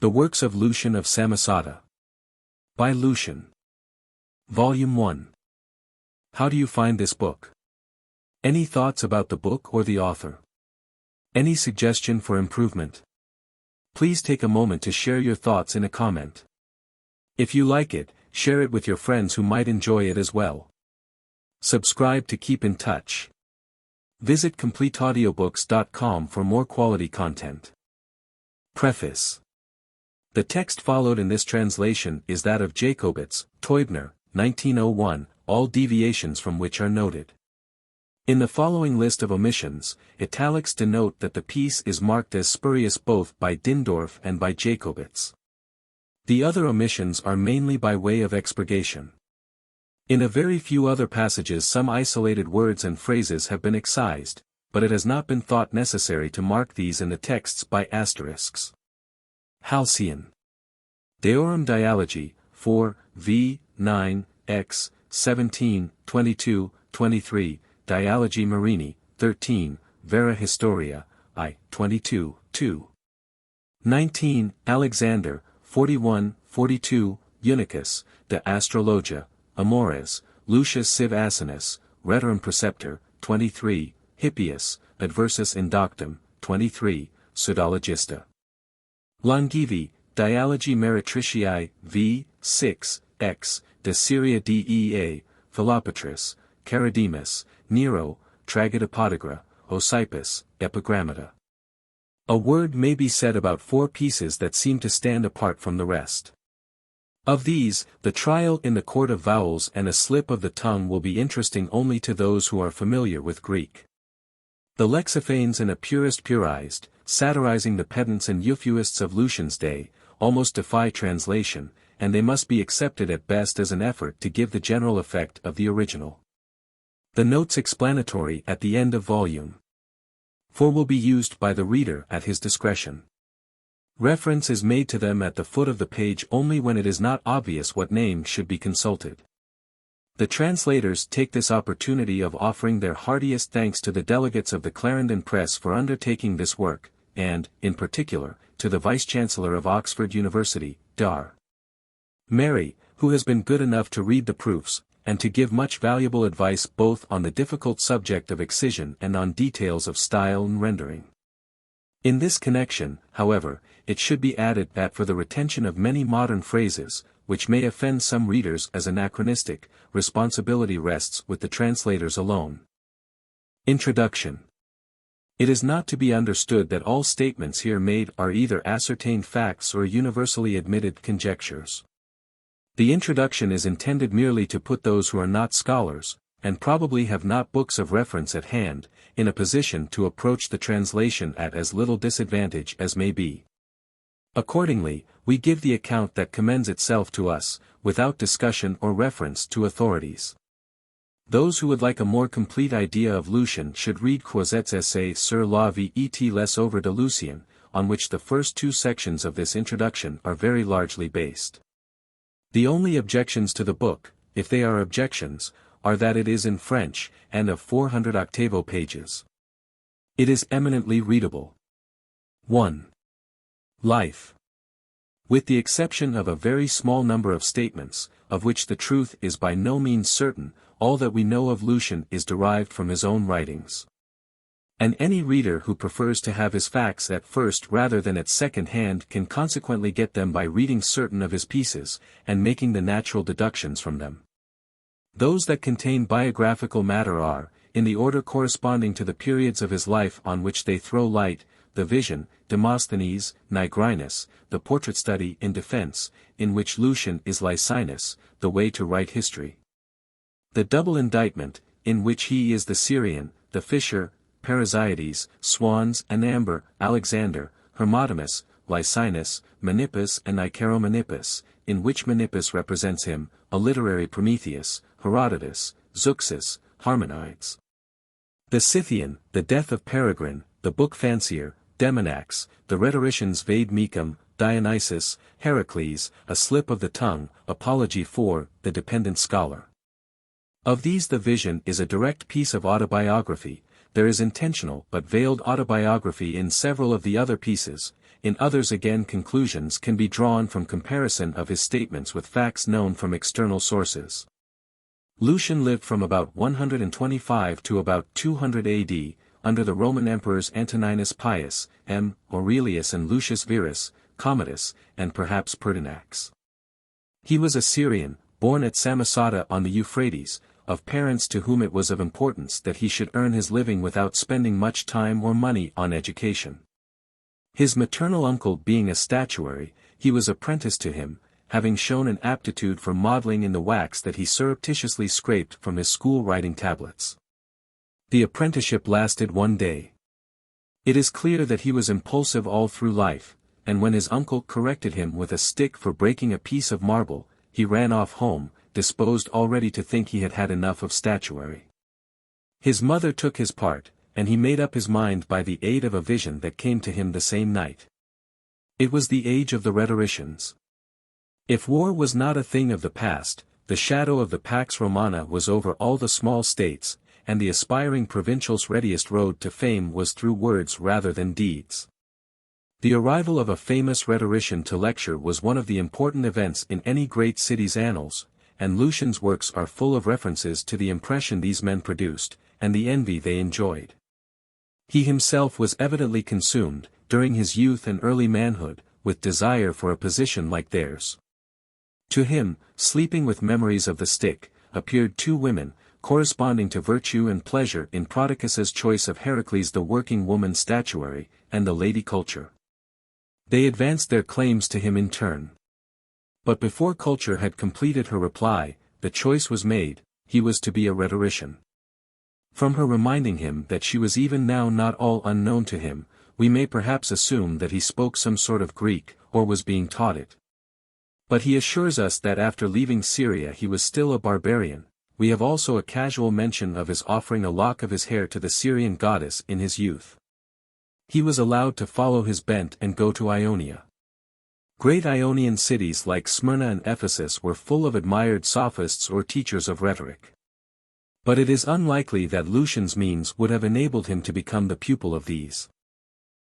The Works of Lucian of Samosata. By Lucian. Volume 1. How do you find this book? Any thoughts about the book or the author? Any suggestion for improvement? Please take a moment to share your thoughts in a comment. If you like it, share it with your friends who might enjoy it as well. Subscribe to keep in touch. Visit completeaudiobooks.com for more quality content. Preface. The text followed in this translation is that of Jacobitz, Teubner, 1901, all deviations from which are noted. In the following list of omissions, italics denote that the piece is marked as spurious both by Dindorf and by Jacobitz. The other omissions are mainly by way of expurgation. In a very few other passages some isolated words and phrases have been excised, but it has not been thought necessary to mark these in the texts by asterisks. Halcyon. Deorum Dialogi, 4, v. 9, x. 17, 22, 23, Dialogi Marini, 13, Vera Historia, I. 22, 2. 19, Alexander, 41, 42, Eunuchus, De Astrologia, Amores, Lucius Civ Asinus, Rhetorem Preceptor, 23, Hippias, Adversus Indoctum, 23, Pseudologista. Longivi, Dialogi Meretricii, v. 6, x. De Syria Dea, Philopatris, Charidemus, Nero, Tragodopodagra, Osippus, Epigrammata. A word may be said about 4 pieces that seem to stand apart from the rest. Of these, the trial in the court of vowels and a slip of the tongue will be interesting only to those who are familiar with Greek. The Lexiphanes and a purist purized, satirizing the pedants and euphuists of Lucian's day, almost defy translation, and they must be accepted at best as an effort to give the general effect of the original. The notes explanatory at the end of volume 4 will be used by the reader at his discretion. Reference is made to them at the foot of the page only when it is not obvious what name should be consulted. The translators take this opportunity of offering their heartiest thanks to the delegates of the Clarendon Press for undertaking this work, and, in particular, to the Vice-Chancellor of Oxford University, Dar. Mary, who has been good enough to read the proofs, and to give much valuable advice both on the difficult subject of excision and on details of style and rendering. In this connection, however, it should be added that for the retention of many modern phrases, which may offend some readers as anachronistic, responsibility rests with the translators alone. Introduction. It is not to be understood that all statements here made are either ascertained facts or universally admitted conjectures. The introduction is intended merely to put those who are not scholars, and probably have not books of reference at hand, in a position to approach the translation at as little disadvantage as may be. Accordingly, we give the account that commends itself to us, without discussion or reference to authorities. Those who would like a more complete idea of Lucian should read Croiset's essay Sur la vie et les œuvres de Lucien, on which the first 2 sections of this introduction are very largely based. The only objections to the book, if they are objections, are that it is in French, and of 400 octavo pages. It is eminently readable. 1. Life. With the exception of a very small number of statements, of which the truth is by no means certain, all that we know of Lucian is derived from his own writings. And any reader who prefers to have his facts at first rather than at second hand can consequently get them by reading certain of his pieces, and making the natural deductions from them. Those that contain biographical matter are, in the order corresponding to the periods of his life on which they throw light, the Vision, Demosthenes, Nigrinus, the Portrait Study in Defense, in which Lucian is Licinus, the Way to Write History. The Double Indictment, in which he is the Syrian, the Fisher, Parasides, Swans and Amber, Alexander, Hermotimus, Licinus, Menippus and Icaromenippus, in which Menippus represents him, a literary Prometheus, Herodotus, Zeuxis, Harmonides. The Scythian, the Death of Peregrine, the Book Fancier, Demonax, the Rhetoricians Vade Mecum, Dionysus, Heracles, a Slip of the Tongue, Apology for the Dependent Scholar. Of these the Vision is a direct piece of autobiography. There is intentional but veiled autobiography in several of the other pieces, in others again conclusions can be drawn from comparison of his statements with facts known from external sources. Lucian lived from about 125 to about 200 AD, under the Roman emperors Antoninus Pius, M. Aurelius and Lucius Verus, Commodus, and perhaps Pertinax. He was a Syrian, born at Samosata on the Euphrates, of parents to whom it was of importance that he should earn his living without spending much time or money on education. His maternal uncle being a statuary, he was apprenticed to him, having shown an aptitude for modeling in the wax that he surreptitiously scraped from his school writing tablets. The apprenticeship lasted 1 day. It is clear that he was impulsive all through life, and when his uncle corrected him with a stick for breaking a piece of marble, he ran off home, disposed already to think he had had enough of statuary. His mother took his part, and he made up his mind by the aid of a vision that came to him the same night. It was the age of the rhetoricians. If war was not a thing of the past, the shadow of the Pax Romana was over all the small states, and the aspiring provincial's readiest road to fame was through words rather than deeds. The arrival of a famous rhetorician to lecture was one of the important events in any great city's annals, and Lucian's works are full of references to the impression these men produced, and the envy they enjoyed. He himself was evidently consumed, during his youth and early manhood, with desire for a position like theirs. To him, sleeping with memories of the stick, appeared 2 women, corresponding to virtue and pleasure in Prodicus's choice of Heracles the working woman statuary, and the lady culture. They advanced their claims to him in turn. But before culture had completed her reply, the choice was made, he was to be a rhetorician. From her reminding him that she was even now not all unknown to him, we may perhaps assume that he spoke some sort of Greek, or was being taught it. But he assures us that after leaving Syria he was still a barbarian. We have also a casual mention of his offering a lock of his hair to the Syrian goddess in his youth. He was allowed to follow his bent and go to Ionia. Great Ionian cities like Smyrna and Ephesus were full of admired sophists or teachers of rhetoric. But it is unlikely that Lucian's means would have enabled him to become the pupil of these.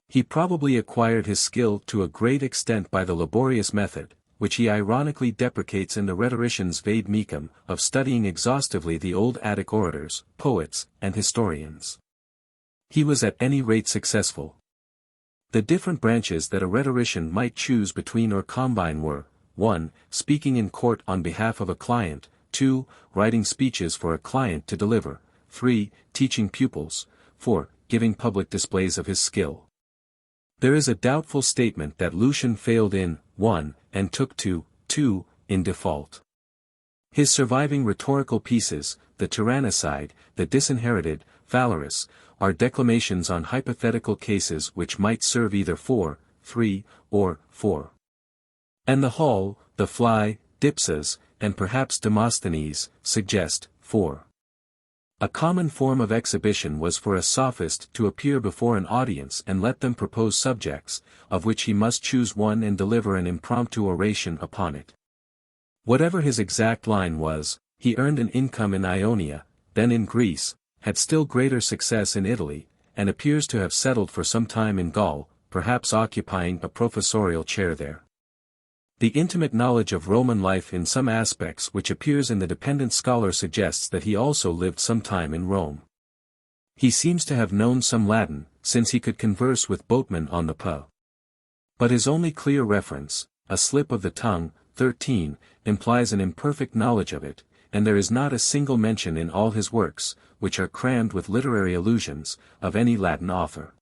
He probably acquired his skill to a great extent by the laborious method, which he ironically deprecates in the rhetorician's Vade Mecum, of studying exhaustively the old Attic orators, poets, and historians. He was at any rate successful. The different branches that a rhetorician might choose between or combine were, 1. Speaking in court on behalf of a client, 2. Writing speeches for a client to deliver, 3. Teaching pupils, 4. Giving public displays of his skill. There is a doubtful statement that Lucian failed in 1, and took to 2, in default. His surviving rhetorical pieces, the Tyrannicide, the Disinherited, Phalaris, are declamations on hypothetical cases which might serve either 4, 3, or 4. And the Hall, the Fly, Dipsas, and perhaps Demosthenes, suggest 4. A common form of exhibition was for a sophist to appear before an audience and let them propose subjects, of which he must choose one and deliver an impromptu oration upon it. Whatever his exact line was, he earned an income in Ionia, then in Greece, had still greater success in Italy, and appears to have settled for some time in Gaul, perhaps occupying a professorial chair there. The intimate knowledge of Roman life in some aspects which appears in the dependent scholar suggests that he also lived some time in Rome. He seems to have known some Latin, since he could converse with boatmen on the Po. But his only clear reference, a slip of the tongue, 13, implies an imperfect knowledge of it, and there is not a single mention in all his works, which are crammed with literary allusions, of any Latin author.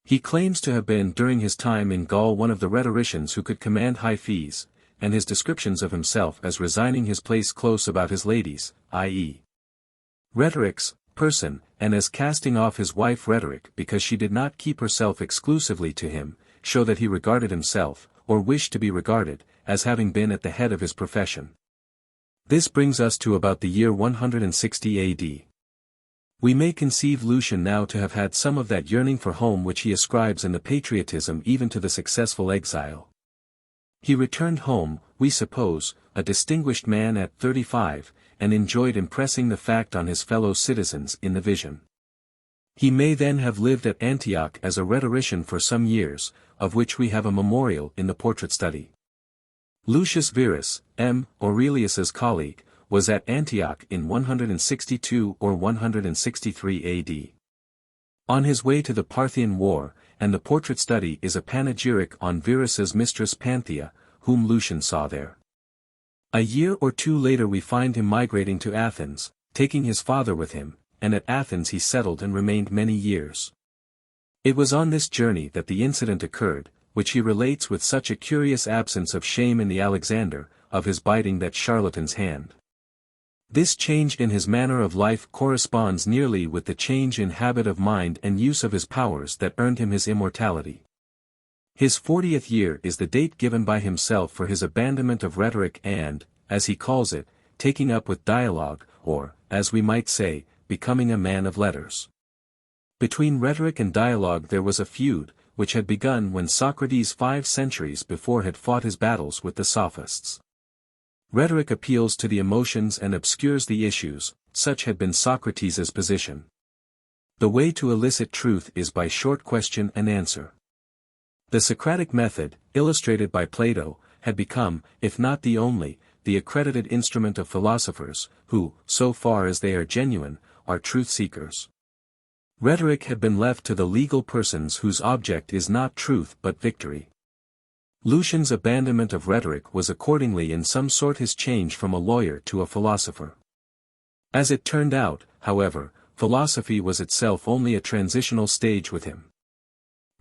He claims to have been during his time in Gaul one of the rhetoricians who could command high fees, and his descriptions of himself as resigning his place close about his ladies, i.e. Rhetoric's person, and as casting off his wife Rhetoric because she did not keep herself exclusively to him, show that he regarded himself, or wished to be regarded, as having been at the head of his profession. This brings us to about the year 160 AD. We may conceive Lucian now to have had some of that yearning for home which he ascribes in the patriotism even to the successful exile. He returned home, we suppose, a distinguished man at 35, and enjoyed impressing the fact on his fellow citizens in the vision. He may then have lived at Antioch as a rhetorician for some years, of which we have a memorial in the portrait study. Lucius Verus, M. Aurelius's colleague, was at Antioch in 162 or 163 AD. On his way to the Parthian War, and the portrait study is a panegyric on Verus's mistress Panthea, whom Lucian saw there. A year or two later we find him migrating to Athens, taking his father with him, and at Athens he settled and remained many years. It was on this journey that the incident occurred, which he relates with such a curious absence of shame in the Alexander, of his biting that charlatan's hand. This change in his manner of life corresponds nearly with the change in habit of mind and use of his powers that earned him his immortality. His 40th year is the date given by himself for his abandonment of rhetoric and, as he calls it, taking up with dialogue, or, as we might say, becoming a man of letters. Between rhetoric and dialogue there was a feud, which had begun when Socrates 5 centuries before had fought his battles with the Sophists. Rhetoric appeals to the emotions and obscures the issues, such had been Socrates' position. The way to elicit truth is by short question and answer. The Socratic method, illustrated by Plato, had become, if not the only, the accredited instrument of philosophers, who, so far as they are genuine, are truth-seekers. Rhetoric had been left to the legal persons whose object is not truth but victory. Lucian's abandonment of rhetoric was accordingly in some sort his change from a lawyer to a philosopher. As it turned out, however, philosophy was itself only a transitional stage with him.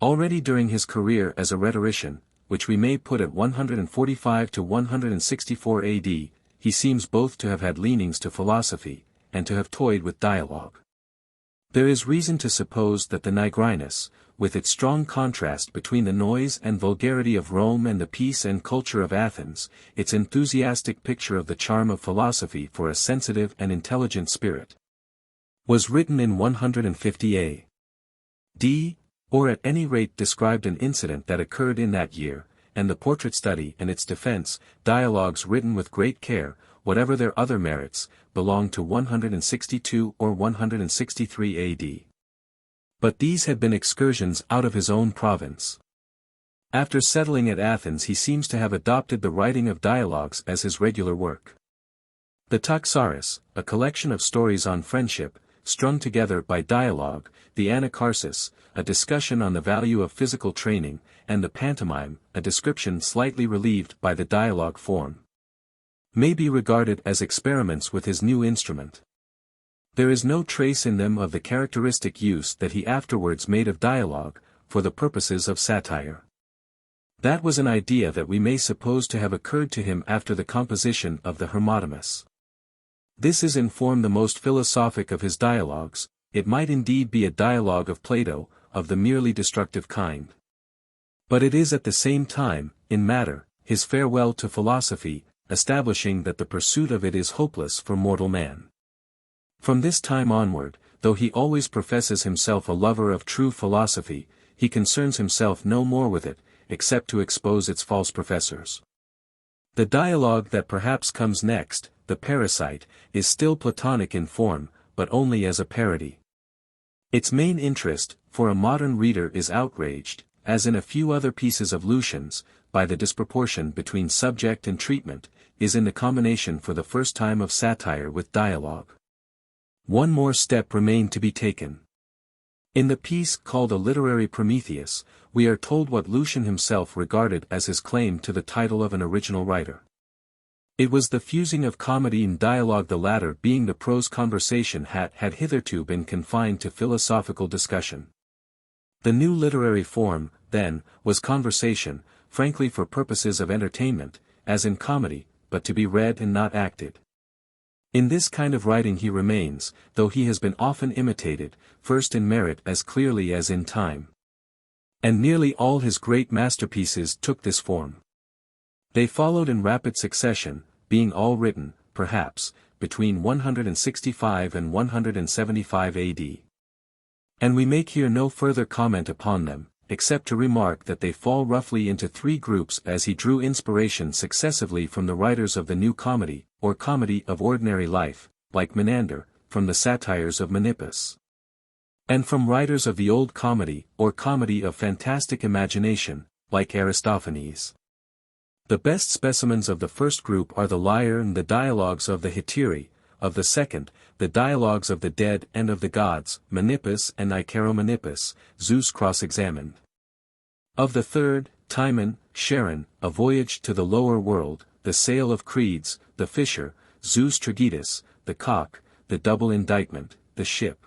Already during his career as a rhetorician, which we may put at 145 to 164 AD, he seems both to have had leanings to philosophy, and to have toyed with dialogue. There is reason to suppose that the nigriness, with its strong contrast between the noise and vulgarity of Rome and the peace and culture of Athens, its enthusiastic picture of the charm of philosophy for a sensitive and intelligent spirit, was written in 150 A.D., or at any rate described an incident that occurred in that year, and the portrait study and its defense, dialogues written with great care, whatever their other merits, belong to 162 or 163 AD. But these had been excursions out of his own province. After settling at Athens he seems to have adopted the writing of dialogues as his regular work. The Taxaris, a collection of stories on friendship, strung together by dialogue, the Anacharsis, a discussion on the value of physical training, and the pantomime, a description slightly relieved by the dialogue form, may be regarded as experiments with his new instrument. There is no trace in them of the characteristic use that he afterwards made of dialogue, for the purposes of satire. That was an idea that we may suppose to have occurred to him after the composition of the Hermotimus. This is in form the most philosophic of his dialogues. It might indeed be a dialogue of Plato, of the merely destructive kind. But it is at the same time, in matter, his farewell to philosophy, establishing that the pursuit of it is hopeless for mortal man. From this time onward, though he always professes himself a lover of true philosophy, he concerns himself no more with it, except to expose its false professors. The dialogue that perhaps comes next, the Parasite, is still Platonic in form, but only as a parody. Its main interest, for a modern reader, is outraged, as in a few other pieces of Lucian's, by the disproportion between subject and treatment, is in the combination for the first time of satire with dialogue. One more step remained to be taken. In the piece called A Literary Prometheus, we are told what Lucian himself regarded as his claim to the title of an original writer. It was the fusing of comedy and dialogue, the latter being the prose conversation had hitherto been confined to philosophical discussion. The new literary form, then, was conversation, frankly for purposes of entertainment, as in comedy, but to be read and not acted. In this kind of writing he remains, though he has been often imitated, first in merit as clearly as in time. And nearly all his great masterpieces took this form. They followed in rapid succession, being all written, perhaps, between 165 and 175 AD. And we make here no further comment upon them, except to remark that they fall roughly into three groups as he drew inspiration successively from the writers of the New Comedy, or Comedy of Ordinary Life, like Menander, from the satires of Menippus. And from writers of the Old Comedy, or comedy of fantastic imagination, like Aristophanes. The best specimens of the first group are the lyre and the dialogues of the hetairai, of the second, the dialogues of the dead and of the gods, Menippus and Icaromenippus, Zeus cross-examined. Of the third, Timon, Charon, A Voyage to the Lower World, The Sale of Creeds, The Fisher, Zeus Tragedus, The Cock, The Double Indictment, The Ship.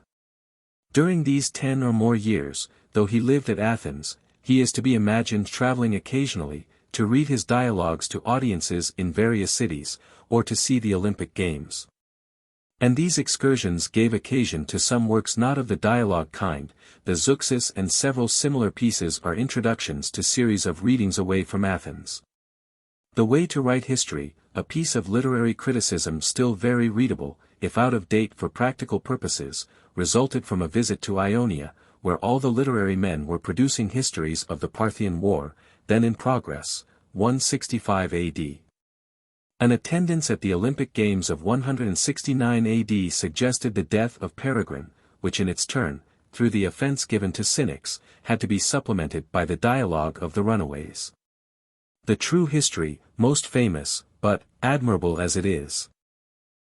During these 10 or more years, though he lived at Athens, he is to be imagined traveling occasionally, to read his dialogues to audiences in various cities, or to see the Olympic Games. And these excursions gave occasion to some works not of the dialogue kind. The Zeuxis and several similar pieces are introductions to series of readings away from Athens. The Way to Write History, a piece of literary criticism still very readable, if out of date for practical purposes, resulted from a visit to Ionia, where all the literary men were producing histories of the Parthian War, then in progress, 165 AD. An attendance at the Olympic Games of 169 AD suggested the death of Peregrine, which in its turn, through the offense given to Cynics, had to be supplemented by the dialogue of the runaways. The true history, most famous, but admirable as it is,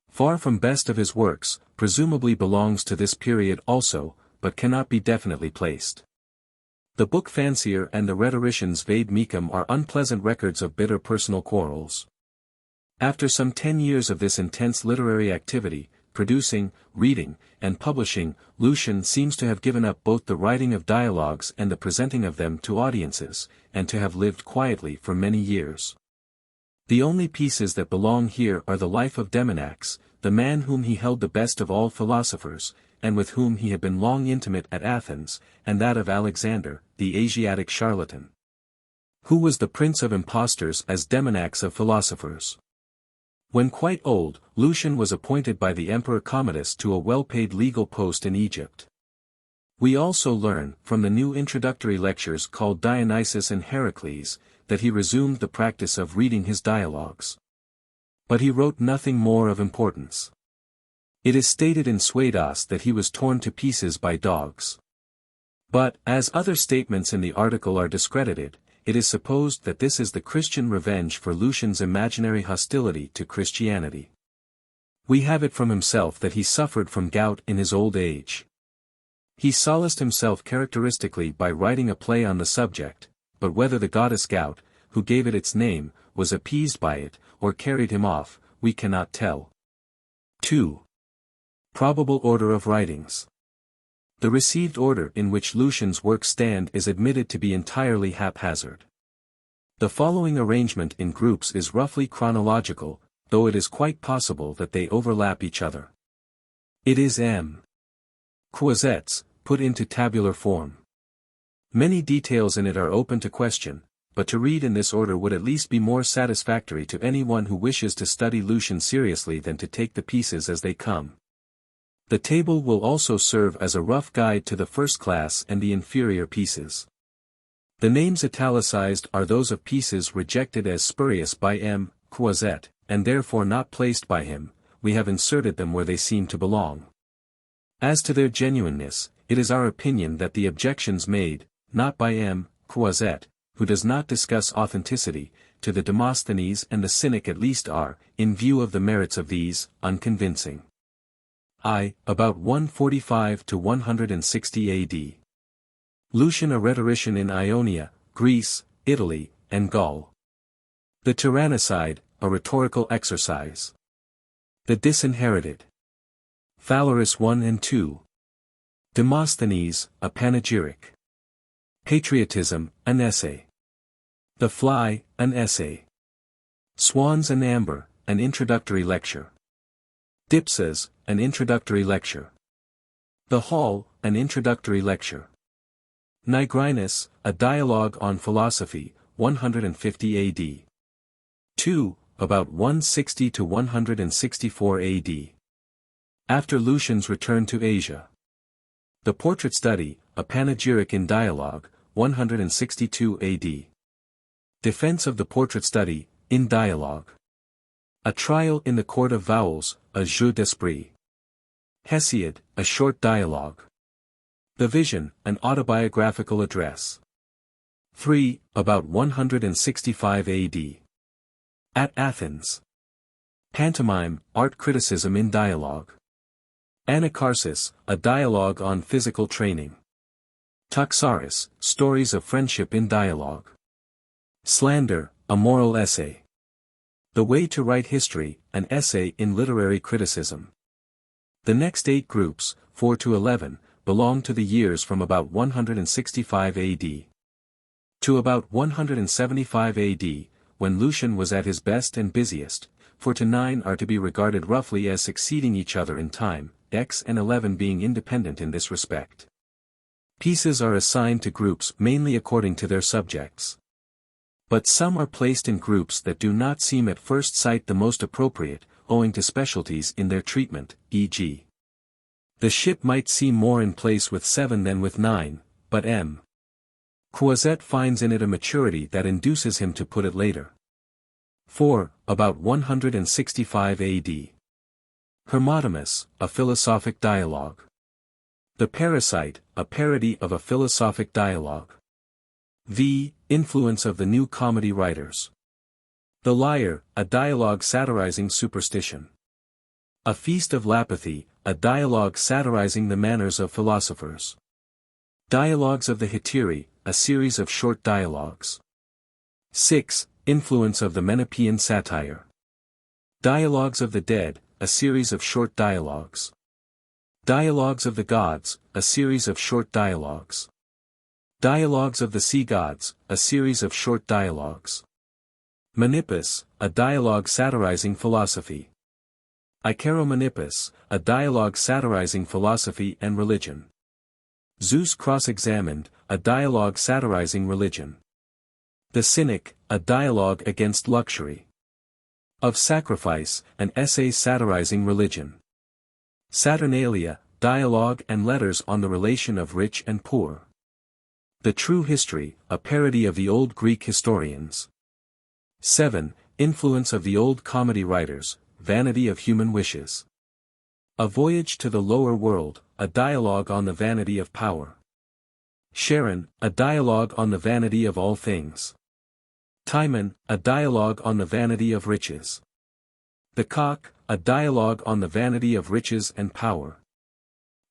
far from best of his works, presumably belongs to this period also, but cannot be definitely placed. The book Fancier and the Rhetorician's Vade Mecum are unpleasant records of bitter personal quarrels. After some 10 years of this intense literary activity, producing, reading, and publishing, Lucian seems to have given up both the writing of dialogues and the presenting of them to audiences, and to have lived quietly for many years. The only pieces that belong here are the life of Demonax, the man whom he held the best of all philosophers, and with whom he had been long intimate at Athens, and that of Alexander, the Asiatic charlatan, who was the prince of impostors as Demonax of philosophers. When quite old, Lucian was appointed by the Emperor Commodus to a well-paid legal post in Egypt. We also learn, from the new introductory lectures called Dionysus and Heracles, that he resumed the practice of reading his dialogues. But he wrote nothing more of importance. It is stated in Suidas that he was torn to pieces by dogs. But, as other statements in the article are discredited, it is supposed that this is the Christian revenge for Lucian's imaginary hostility to Christianity. We have it from himself that he suffered from gout in his old age. He solaced himself characteristically by writing a play on the subject, but whether the goddess Gout, who gave it its name, was appeased by it, or carried him off, we cannot tell. 2. Probable order of writings. The received order in which Lucian's works stand is admitted to be entirely haphazard. The following arrangement in groups is roughly chronological, though it is quite possible that they overlap each other. It is M. Quasettes, put into tabular form. Many details in it are open to question, but to read in this order would at least be more satisfactory to anyone who wishes to study Lucian seriously than to take the pieces as they come. The table will also serve as a rough guide to the first class and the inferior pieces. The names italicized are those of pieces rejected as spurious by M. Quasette, and therefore not placed by him. We have inserted them where they seem to belong. As to their genuineness, it is our opinion that the objections made, not by M. Quasette, who does not discuss authenticity, to the Demosthenes and the Cynic at least are, in view of the merits of these, unconvincing. About 145 to 160 A.D. Lucian a rhetorician in Ionia, Greece, Italy, and Gaul. The Tyrannicide, a rhetorical exercise. The Disinherited. Phalaris 1 and 2. Demosthenes, a panegyric. Patriotism, an essay. The Fly, an essay. Swans and Amber, an introductory lecture. Dipsas, an introductory lecture. The Hall, an introductory lecture. Nigrinus, a dialogue on philosophy, 150 A.D. 2, about 160 to 164 A.D. After Lucian's return to Asia. The Portrait Study, a panegyric in dialogue, 162 A.D. Defense of the Portrait Study, in dialogue. A Trial in the Court of Vowels, a jeu d'esprit. Hesiod, a short dialogue. The Vision, an autobiographical address. 3. About 165 AD. At Athens. Pantomime, art criticism in dialogue. Anacharsis, a dialogue on physical training. Toxaris, stories of friendship in dialogue. Slander, a moral essay. The Way to Write History, an essay in literary criticism. The next 8 groups, 4 to 11, belong to the years from about 165 AD to about 175 AD, when Lucian was at his best and busiest. 4 to 9 are to be regarded roughly as succeeding each other in time, X and 11 being independent in this respect. Pieces are assigned to groups mainly according to their subjects. But some are placed in groups that do not seem at first sight the most appropriate, owing to specialties in their treatment, e.g. The Ship might seem more in place with 7 than with 9, but M. Croizet finds in it a maturity that induces him to put it later. 4. About 165 AD. Hermotimus, a philosophic dialogue. The Parasite, a parody of a philosophic dialogue. V. Influence of the new comedy writers. The Liar, a dialogue satirizing superstition. A Feast of Lapiths, a dialogue satirizing the manners of philosophers. Dialogues of the Hetairai, a series of short dialogues. 6. Influence of the Menippean satire. Dialogues of the Dead, a series of short dialogues. Dialogues of the Gods, a series of short dialogues. Dialogues of the Sea Gods, a series of short dialogues. Menippus, a dialogue satirizing philosophy. Icaromenippus, a dialogue satirizing philosophy and religion. Zeus Cross-Examined, a dialogue satirizing religion. The Cynic, a dialogue against luxury. Of Sacrifice, an essay satirizing religion. Saturnalia, dialogue and letters on the relation of rich and poor. The True History, a parody of the old Greek historians. 7. Influence of the old comedy writers, vanity of human wishes. A Voyage to the Lower World, a dialogue on the vanity of power. Charon, a dialogue on the vanity of all things. Timon, a dialogue on the vanity of riches. The Cock, a dialogue on the vanity of riches and power.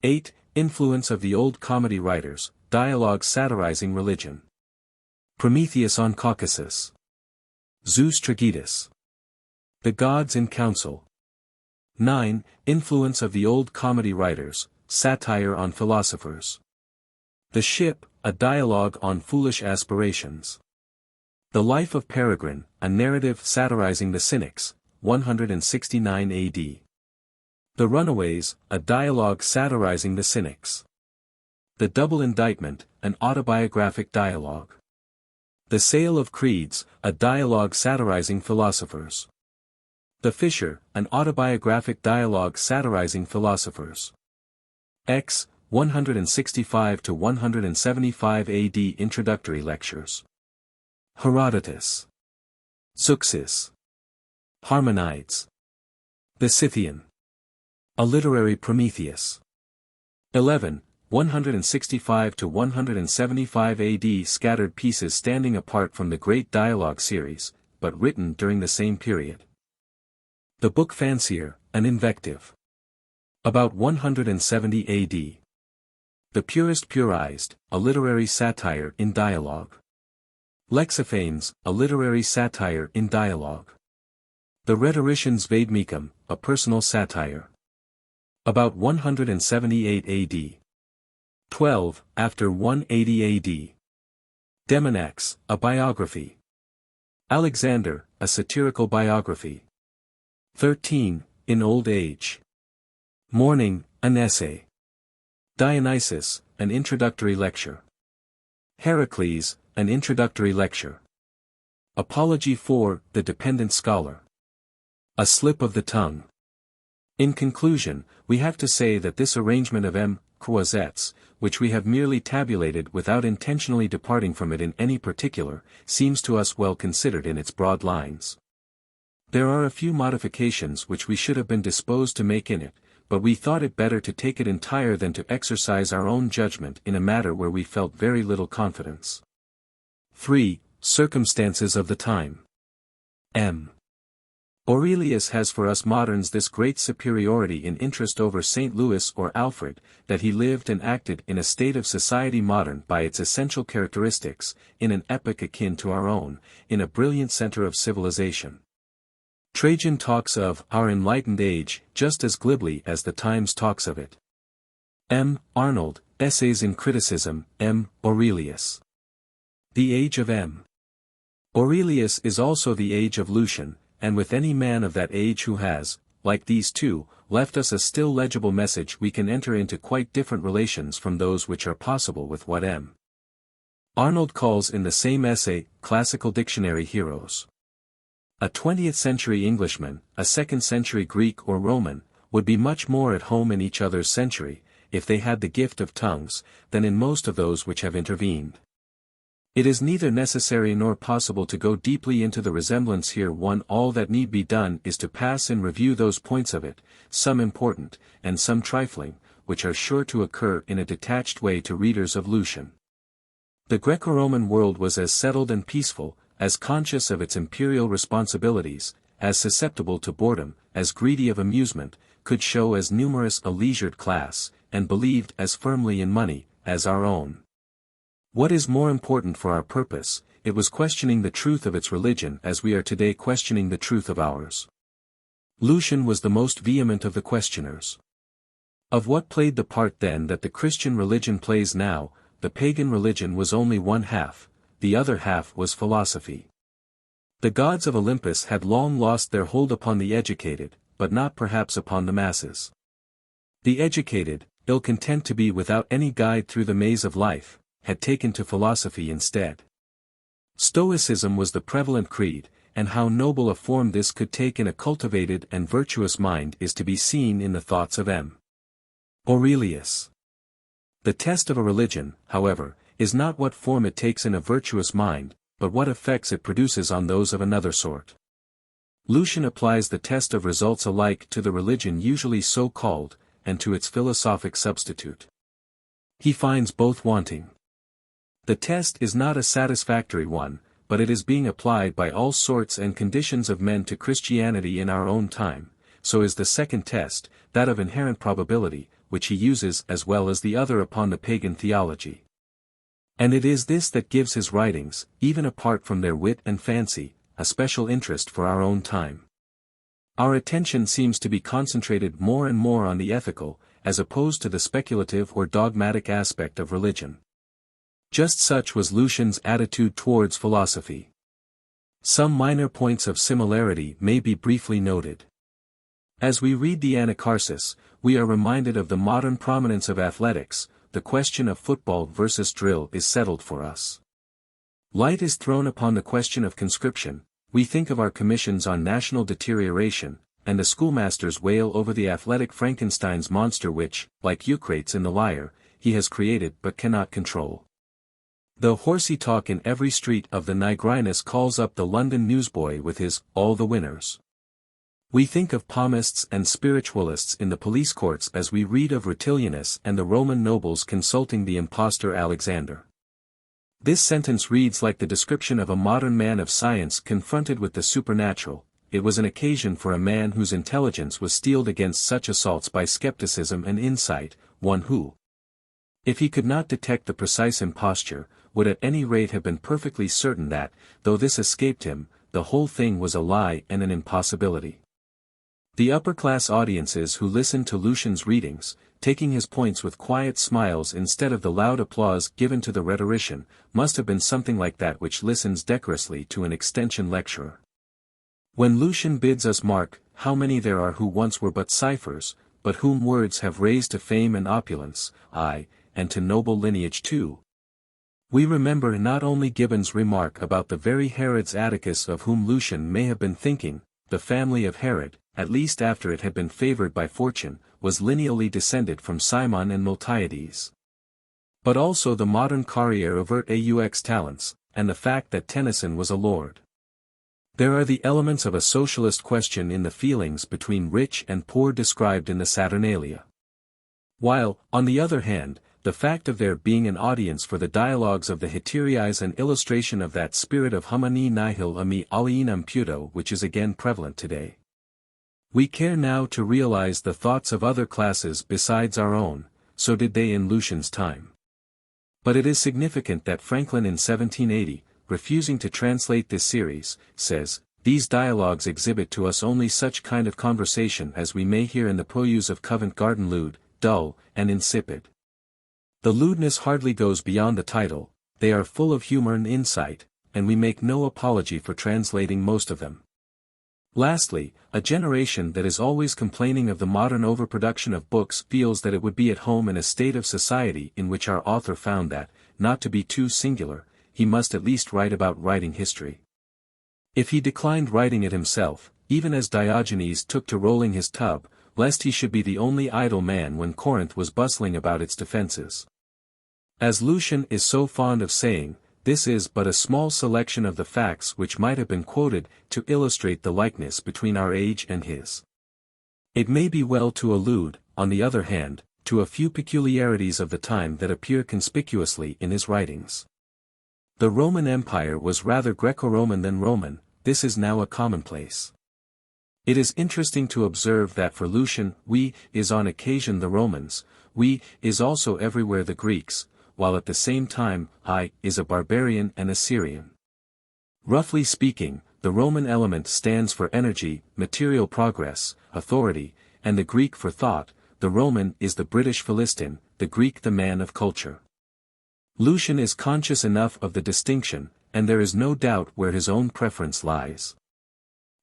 8. Influence of the old comedy writers, dialogue satirizing religion. Prometheus on Caucasus. Zeus Tragedus. The Gods in Council. 9. Influence of the old comedy writers, satire on philosophers. The Ship, a dialogue on foolish aspirations. The Life of Peregrine, a narrative satirizing the Cynics, 169 AD. The Runaways, a dialogue satirizing the Cynics. The Double Indictment, an autobiographic dialogue. The Sale of Creeds, a dialogue satirizing philosophers. The Fisher, an autobiographic dialogue satirizing philosophers. X. 165 to 175 AD Introductory Lectures. Herodotus. Zeuxis. Harmonides. The Scythian. A Literary Prometheus. 11. 165 to 175 AD Scattered pieces standing apart from the great dialogue series, but written during the same period. The Book Fancier, an invective. About 170 AD. The Purist Purized, a literary satire in dialogue. Lexiphanes, a literary satire in dialogue. The Rhetorician's Vaidmecum, a personal satire. About 178 AD. 12. After 180 AD. Demonax, a biography. Alexander, a satirical biography. 13. In Old Age. Mourning, an essay. Dionysus, an introductory lecture. Heracles, an introductory lecture. Apology for the Dependent Scholar. A slip of the tongue. In conclusion, we have to say that this arrangement of M. Croiset's, which we have merely tabulated without intentionally departing from it in any particular, seems to us well considered in its broad lines. There are a few modifications which we should have been disposed to make in it, but we thought it better to take it entire than to exercise our own judgment in a matter where we felt very little confidence. 3. Circumstances of the time. M. Aurelius has for us moderns this great superiority in interest over St. Louis or Alfred, that he lived and acted in a state of society modern by its essential characteristics, in an epoch akin to our own, in a brilliant center of civilization. Trajan talks of our enlightened age just as glibly as the Times talks of it. M. Arnold, Essays in Criticism, M. Aurelius. The age of M. Aurelius is also the age of Lucian, and with any man of that age who has, like these two, left us a still legible message, we can enter into quite different relations from those which are possible with what M. Arnold calls in the same essay, classical dictionary heroes. A 20th-century Englishman, a 2nd-century Greek or Roman, would be much more at home in each other's century, if they had the gift of tongues, than in most of those which have intervened. It is neither necessary nor possible to go deeply into the resemblance here. All that need be done is to pass in review those points of it, some important, and some trifling, which are sure to occur in a detached way to readers of Lucian. The Greco-Roman world was as settled and peaceful, as conscious of its imperial responsibilities, as susceptible to boredom, as greedy of amusement, could show as numerous a leisured class, and believed as firmly in money, as our own. What is more important for our purpose, it was questioning the truth of its religion as we are today questioning the truth of ours. Lucian was the most vehement of the questioners. Of what played the part then that the Christian religion plays now, the pagan religion was only one half, the other half was philosophy. The gods of Olympus had long lost their hold upon the educated, but not perhaps upon the masses. The educated, ill content to be without any guide through the maze of life, had taken to philosophy instead. Stoicism was the prevalent creed, and how noble a form this could take in a cultivated and virtuous mind is to be seen in the thoughts of M. Aurelius. The test of a religion, however, is not what form it takes in a virtuous mind, but what effects it produces on those of another sort. Lucian applies the test of results alike to the religion usually so called, and to its philosophic substitute. He finds both wanting. The test is not a satisfactory one, but it is being applied by all sorts and conditions of men to Christianity in our own time, so is the second test, that of inherent probability, which he uses as well as the other upon the pagan theology. And it is this that gives his writings, even apart from their wit and fancy, a special interest for our own time. Our attention seems to be concentrated more and more on the ethical, as opposed to the speculative or dogmatic aspect of religion. Just such was Lucian's attitude towards philosophy. Some minor points of similarity may be briefly noted. As we read the Anacharsis, we are reminded of the modern prominence of athletics. The question of football versus drill is settled for us. Light is thrown upon the question of conscription. We think of our commissions on national deterioration, and the schoolmasters wail over the athletic Frankenstein's monster which, like Eucrates in the lyre, he has created but cannot control. The horsey talk in every street of the Nigrinus calls up the London newsboy with his "all the winners." We think of palmists and spiritualists in the police courts as we read of Rutilianus and the Roman nobles consulting the impostor Alexander. This sentence reads like the description of a modern man of science confronted with the supernatural. It was an occasion for a man whose intelligence was steeled against such assaults by skepticism and insight, one who, if he could not detect the precise imposture, would at any rate have been perfectly certain that, though this escaped him, the whole thing was a lie and an impossibility. The upper-class audiences who listened to Lucian's readings, taking his points with quiet smiles instead of the loud applause given to the rhetorician, must have been something like that which listens decorously to an extension lecturer. When Lucian bids us mark how many there are who once were but ciphers, but whom words have raised to fame and opulence, aye, and to noble lineage too, we remember not only Gibbon's remark about the very Herods Atticus of whom Lucian may have been thinking, the family of Herod, at least after it had been favored by fortune, was lineally descended from Cimon and Miltiades. But also the modern carrière overt aux talents, and the fact that Tennyson was a lord. There are the elements of a socialist question in the feelings between rich and poor described in the Saturnalia. While, on the other hand, the fact of there being an audience for the dialogues of the Hetairai is an illustration of that spirit of humani nihil ami alienum puto which is again prevalent today. We care now to realize the thoughts of other classes besides our own, so did they in Lucian's time. But it is significant that Franklin in 1780, refusing to translate this series, says, "These dialogues exhibit to us only such kind of conversation as we may hear in the poems of Covent Garden lewd, dull, and insipid. The lewdness hardly goes beyond the title, they are full of humor and insight, and we make no apology for translating most of them." Lastly, a generation that is always complaining of the modern overproduction of books feels that it would be at home in a state of society in which our author found that, not to be too singular, he must at least write about writing history. If he declined writing it himself, even as Diogenes took to rolling his tub, lest he should be the only idle man when Corinth was bustling about its defenses. As Lucian is so fond of saying, this is but a small selection of the facts which might have been quoted to illustrate the likeness between our age and his. It may be well to allude, on the other hand, to a few peculiarities of the time that appear conspicuously in his writings. The Roman Empire was rather Greco-Roman than Roman, this is now a commonplace. It is interesting to observe that for Lucian, we is on occasion the Romans, we is also everywhere the Greeks, while at the same time, I is a barbarian and a Syrian. Roughly speaking, the Roman element stands for energy, material progress, authority, and the Greek for thought. The Roman is the British Philistine, the Greek the man of culture. Lucian is conscious enough of the distinction, and there is no doubt where his own preference lies.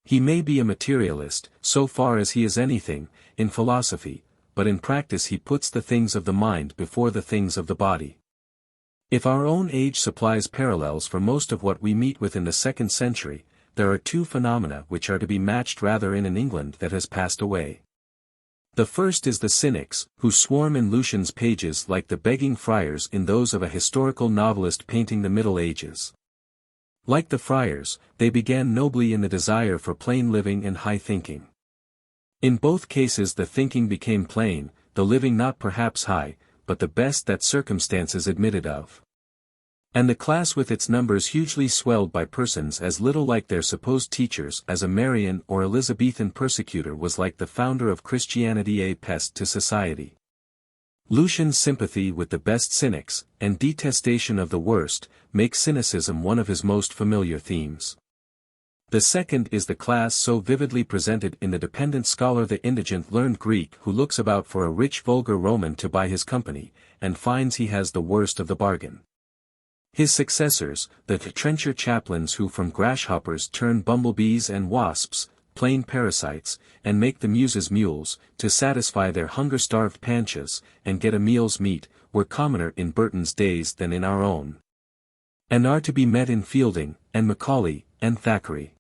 He may be a materialist, so far as he is anything, in philosophy, but in practice he puts the things of the mind before the things of the body. If our own age supplies parallels for most of what we meet with in the 2nd century, there are two phenomena which are to be matched rather in an England that has passed away. The first is the Cynics, who swarm in Lucian's pages like the begging friars in those of a historical novelist painting the Middle Ages. Like the friars, they began nobly in the desire for plain living and high thinking. In both cases the thinking became plain, the living not perhaps high, but the best that circumstances admitted of. And the class with its numbers hugely swelled by persons as little like their supposed teachers as a Marian or Elizabethan persecutor was like the founder of Christianity a pest to society. Lucian's sympathy with the best cynics, and detestation of the worst, make cynicism one of his most familiar themes. The second is the class so vividly presented in the dependent scholar the indigent learned Greek who looks about for a rich vulgar Roman to buy his company, and finds he has the worst of the bargain. His successors, the trencher chaplains who from grasshoppers turn bumblebees and wasps, plain parasites, and make the muses mules, to satisfy their hunger-starved panchas, and get a meal's meat, were commoner in Burton's days than in our own. And are to be met in Fielding, and Macaulay, and Thackeray.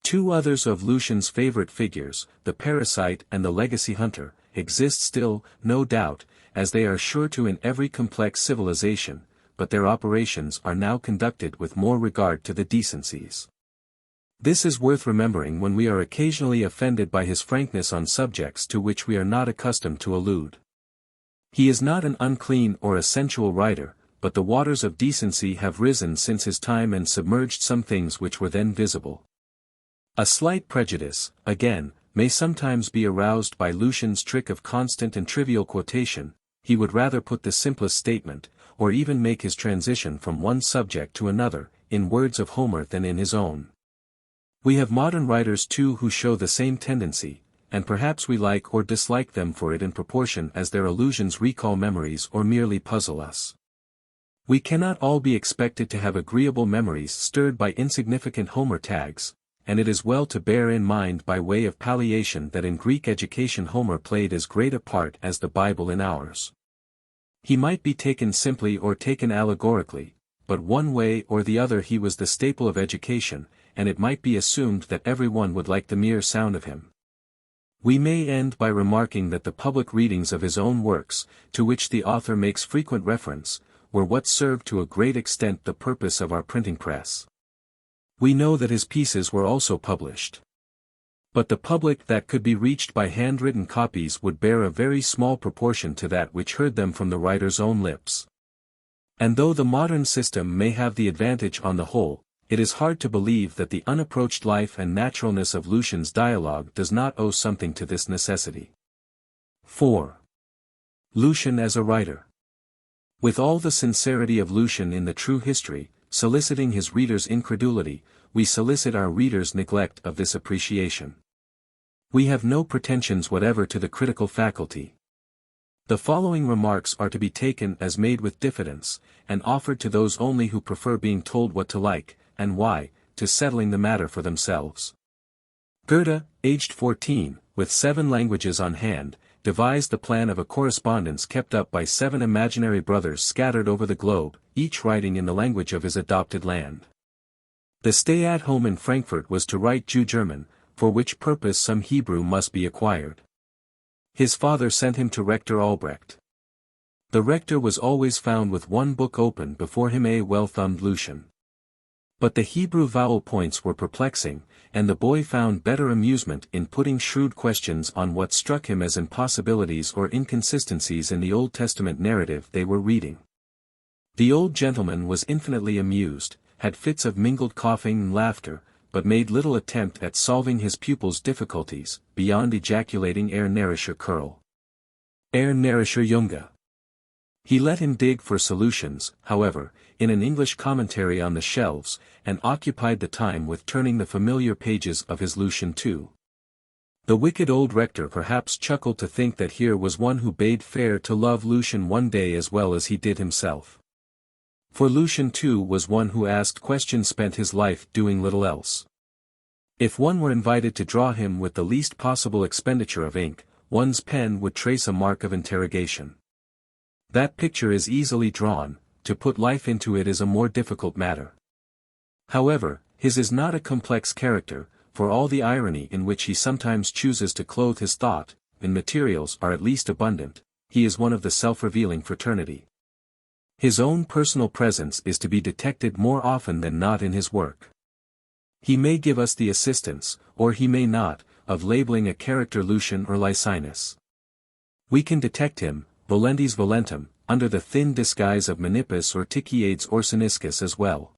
Two others of Lucian's favorite figures, the parasite and the legacy hunter, exist still, no doubt, as they are sure to in every complex civilization, but their operations are now conducted with more regard to the decencies. This is worth remembering when we are occasionally offended by his frankness on subjects to which we are not accustomed to allude. He is not an unclean or a sensual writer, but the waters of decency have risen since his time and submerged some things which were then visible. A slight prejudice, again, may sometimes be aroused by Lucian's trick of constant and trivial quotation. He would rather put the simplest statement, or even make his transition from one subject to another, in words of Homer than in his own. We have modern writers too who show the same tendency, and perhaps we like or dislike them for it in proportion as their allusions recall memories or merely puzzle us. We cannot all be expected to have agreeable memories stirred by insignificant Homer tags, and it is well to bear in mind by way of palliation that in Greek education Homer played as great a part as the Bible in ours. He might be taken simply or taken allegorically, but one way or the other he was the staple of education, and it might be assumed that everyone would like the mere sound of him. We may end by remarking that the public readings of his own works, to which the author makes frequent reference, were what served to a great extent the purpose of our printing press. We know that his pieces were also published. But the public that could be reached by handwritten copies would bear a very small proportion to that which heard them from the writer's own lips. And though the modern system may have the advantage on the whole, it is hard to believe that the unapproached life and naturalness of Lucian's dialogue does not owe something to this necessity. 4. Lucian as a writer. With all the sincerity of Lucian in the true history, soliciting his readers' incredulity, we solicit our readers' neglect of this appreciation. We have no pretensions whatever to the critical faculty. The following remarks are to be taken as made with diffidence, and offered to those only who prefer being told what to like, and why, to settling the matter for themselves. Goethe, aged 14, with 7 languages on hand, devised the plan of a correspondence kept up by 7 imaginary brothers scattered over the globe, each writing in the language of his adopted land. The stay-at-home in Frankfurt was to write Jew-German, for which purpose some Hebrew must be acquired. His father sent him to Rector Albrecht. The rector was always found with one book open before him, a well-thumbed Lucian. But the Hebrew vowel points were perplexing, and the boy found better amusement in putting shrewd questions on what struck him as impossibilities or inconsistencies in the Old Testament narrative they were reading. The old gentleman was infinitely amused, had fits of mingled coughing and laughter, but made little attempt at solving his pupil's difficulties, beyond ejaculating närischer Curl. Närischer Junge. He let him dig for solutions, however, in an English commentary on the shelves, and occupied the time with turning the familiar pages of his Lucian too. The wicked old rector perhaps chuckled to think that here was one who bade fair to love Lucian one day as well as he did himself. For Lucian too was one who asked questions, spent his life doing little else. If one were invited to draw him with the least possible expenditure of ink, one's pen would trace a mark of interrogation. That picture is easily drawn, to put life into it is a more difficult matter. However, his is not a complex character, for all the irony in which he sometimes chooses to clothe his thought, and materials are at least abundant, he is one of the self-revealing fraternity. His own personal presence is to be detected more often than not in his work. He may give us the assistance, or he may not, of labeling a character Lucian or Licinus. We can detect him, volendis volentum, under the thin disguise of Menippus or Tychiades or Cyniscus as well.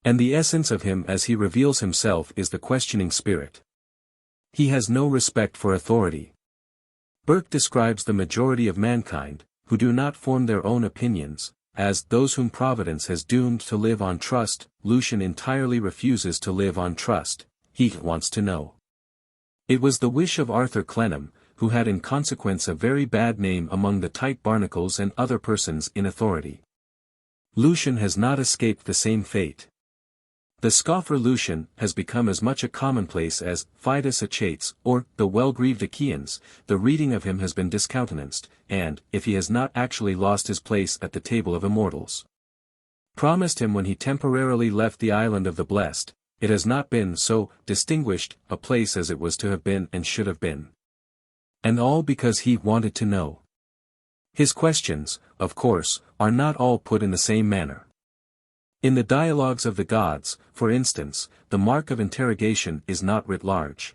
And the essence of him as he reveals himself is the questioning spirit. He has no respect for authority. Burke describes the majority of mankind, who do not form their own opinions, as those whom Providence has doomed to live on trust. Lucian entirely refuses to live on trust, he wants to know. It was the wish of Arthur Clenham, who had in consequence a very bad name among the tight barnacles and other persons in authority. Lucian has not escaped the same fate. The scoffer Lucian has become as much a commonplace as Fidus Achates or the well-grieved Achaeans. The reading of him has been discountenanced, and, if he has not actually lost his place at the table of immortals, promised him when he temporarily left the island of the blessed, it has not been so distinguished a place as it was to have been and should have been. And all because he wanted to know. His questions, of course, are not all put in the same manner. In the dialogues of the gods, for instance, the mark of interrogation is not writ large.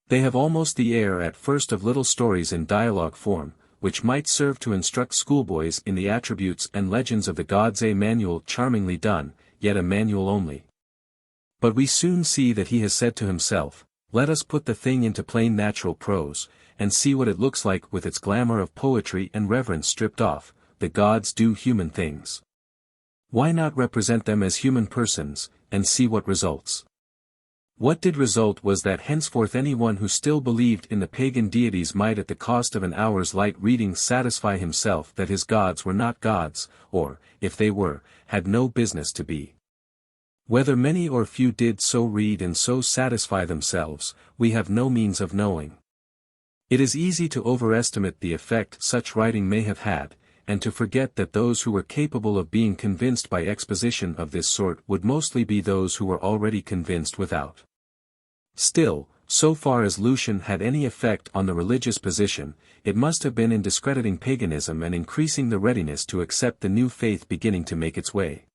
They have almost the air at first of little stories in dialogue form, which might serve to instruct schoolboys in the attributes and legends of the gods, a manual charmingly done, yet a manual only. But we soon see that he has said to himself, let us put the thing into plain natural prose, and see what it looks like with its glamour of poetry and reverence stripped off. The gods do human things. Why not represent them as human persons, and see what results? What did result was that henceforth anyone who still believed in the pagan deities might at the cost of an hour's light reading satisfy himself that his gods were not gods, or, if they were, had no business to be. Whether many or few did so read and so satisfy themselves, we have no means of knowing. It is easy to overestimate the effect such writing may have had, and to forget that those who were capable of being convinced by exposition of this sort would mostly be those who were already convinced without. Still, so far as Lucian had any effect on the religious position, it must have been in discrediting paganism and increasing the readiness to accept the new faith beginning to make its way.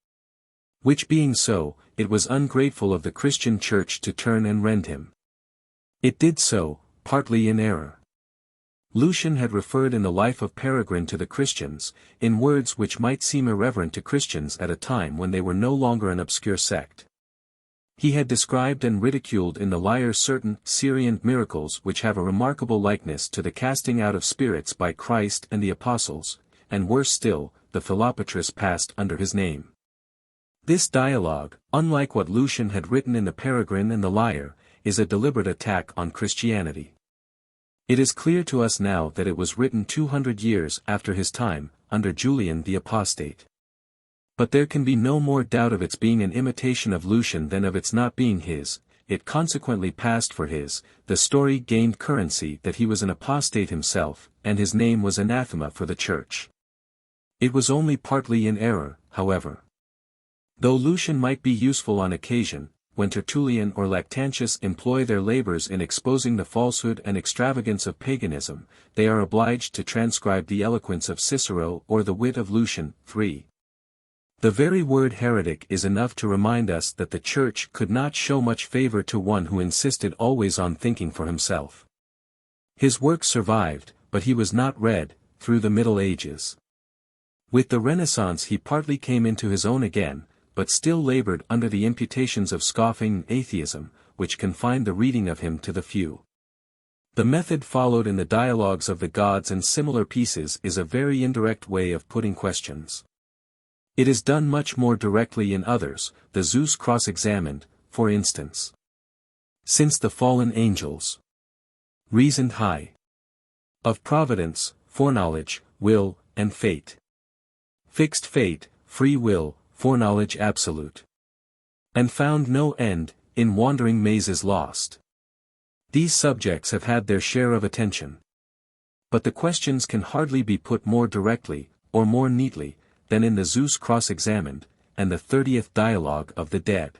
Which being so, it was ungrateful of the Christian Church to turn and rend him. It did so, partly in error. Lucian had referred in the life of Peregrine to the Christians, in words which might seem irreverent to Christians at a time when they were no longer an obscure sect. He had described and ridiculed in the Lyre certain Syrian miracles which have a remarkable likeness to the casting out of spirits by Christ and the Apostles, and worse still, the Philopatris passed under his name. This dialogue, unlike what Lucian had written in the Peregrine and the Lyre, is a deliberate attack on Christianity. It is clear to us now that it was written 200 years after his time, under Julian the Apostate. But there can be no more doubt of its being an imitation of Lucian than of its not being his. It consequently passed for his. The story gained currency that he was an apostate himself, and his name was anathema for the Church. It was only partly in error, however. Though Lucian might be useful on occasion, when Tertullian or Lactantius employ their labors in exposing the falsehood and extravagance of paganism, they are obliged to transcribe the eloquence of Cicero or the wit of Lucian. 3. The very word heretic is enough to remind us that the Church could not show much favor to one who insisted always on thinking for himself. His work survived, but he was not read, through the Middle Ages. With the Renaissance he partly came into his own again, but still labored under the imputations of scoffing and atheism, which confined the reading of him to the few. The method followed in the dialogues of the gods and similar pieces is a very indirect way of putting questions. It is done much more directly in others, the Zeus cross-examined, for instance. Since the fallen angels reasoned high of providence, foreknowledge, will, and fate. Fixed fate, free will, foreknowledge absolute. And found no end, in wandering mazes lost. These subjects have had their share of attention. But the questions can hardly be put more directly, or more neatly, than in the Zeus cross-examined, and the 30th Dialogue of the Dead.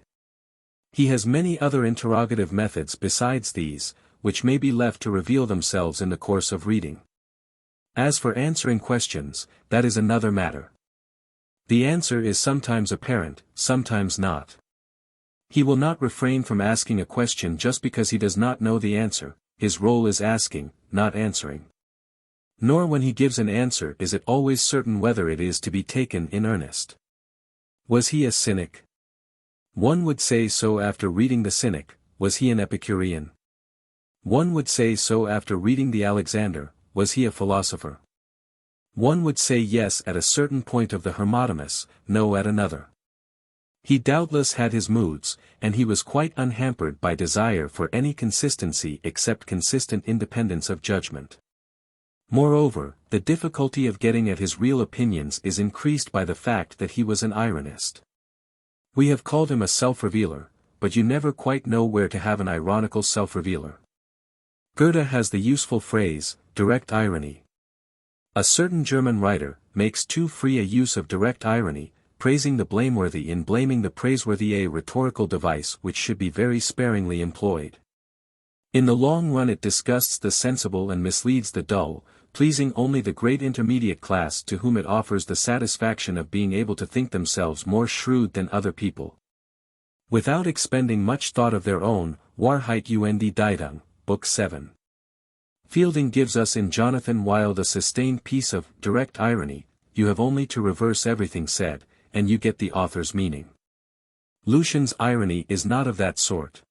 He has many other interrogative methods besides these, which may be left to reveal themselves in the course of reading. As for answering questions, that is another matter. The answer is sometimes apparent, sometimes not. He will not refrain from asking a question just because he does not know the answer. His role is asking, not answering. Nor when he gives an answer is it always certain whether it is to be taken in earnest. Was he a Cynic? One would say so after reading the Cynic. Was he an Epicurean? One would say so after reading the Alexander. Was he a philosopher? One would say yes at a certain point of the Hermotimus, no at another. He doubtless had his moods, and he was quite unhampered by desire for any consistency except consistent independence of judgment. Moreover, the difficulty of getting at his real opinions is increased by the fact that he was an ironist. We have called him a self-revealer, but you never quite know where to have an ironical self-revealer. Goethe has the useful phrase, direct irony. A certain German writer makes too free a use of direct irony, praising the blameworthy in blaming the praiseworthy, a rhetorical device which should be very sparingly employed. In the long run it disgusts the sensible and misleads the dull, pleasing only the great intermediate class to whom it offers the satisfaction of being able to think themselves more shrewd than other people. Without expending much thought of their own, Wahrheit und Dichtung, Book 7. Fielding gives us in Jonathan Wild a sustained piece of direct irony. You have only to reverse everything said, and you get the author's meaning. Lucian's irony is not of that sort.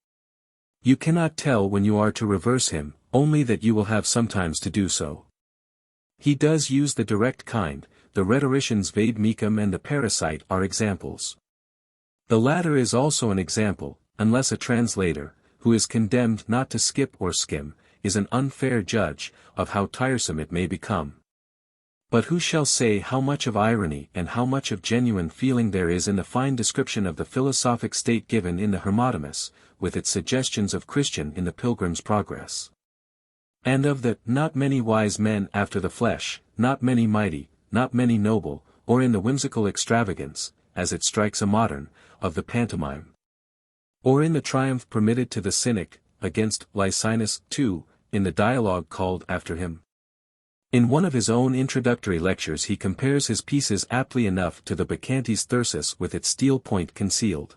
You cannot tell when you are to reverse him, only that you will have sometimes to do so. He does use the direct kind. The rhetorician's Vade Mecum and the Parasite are examples. The latter is also an example, unless a translator, who is condemned not to skip or skim, is an unfair judge, of how tiresome it may become. But who shall say how much of irony and how much of genuine feeling there is in the fine description of the philosophic state given in the Hermotimus, with its suggestions of Christian in the Pilgrim's Progress. And of the not many wise men after the flesh, not many mighty, not many noble, or in the whimsical extravagance, as it strikes a modern, of the pantomime. Or in the triumph permitted to the Cynic, against Licinus, too, in the dialogue called after him. In one of his own introductory lectures he compares his pieces aptly enough to the Bacchantes Thyrsus with its steel point concealed.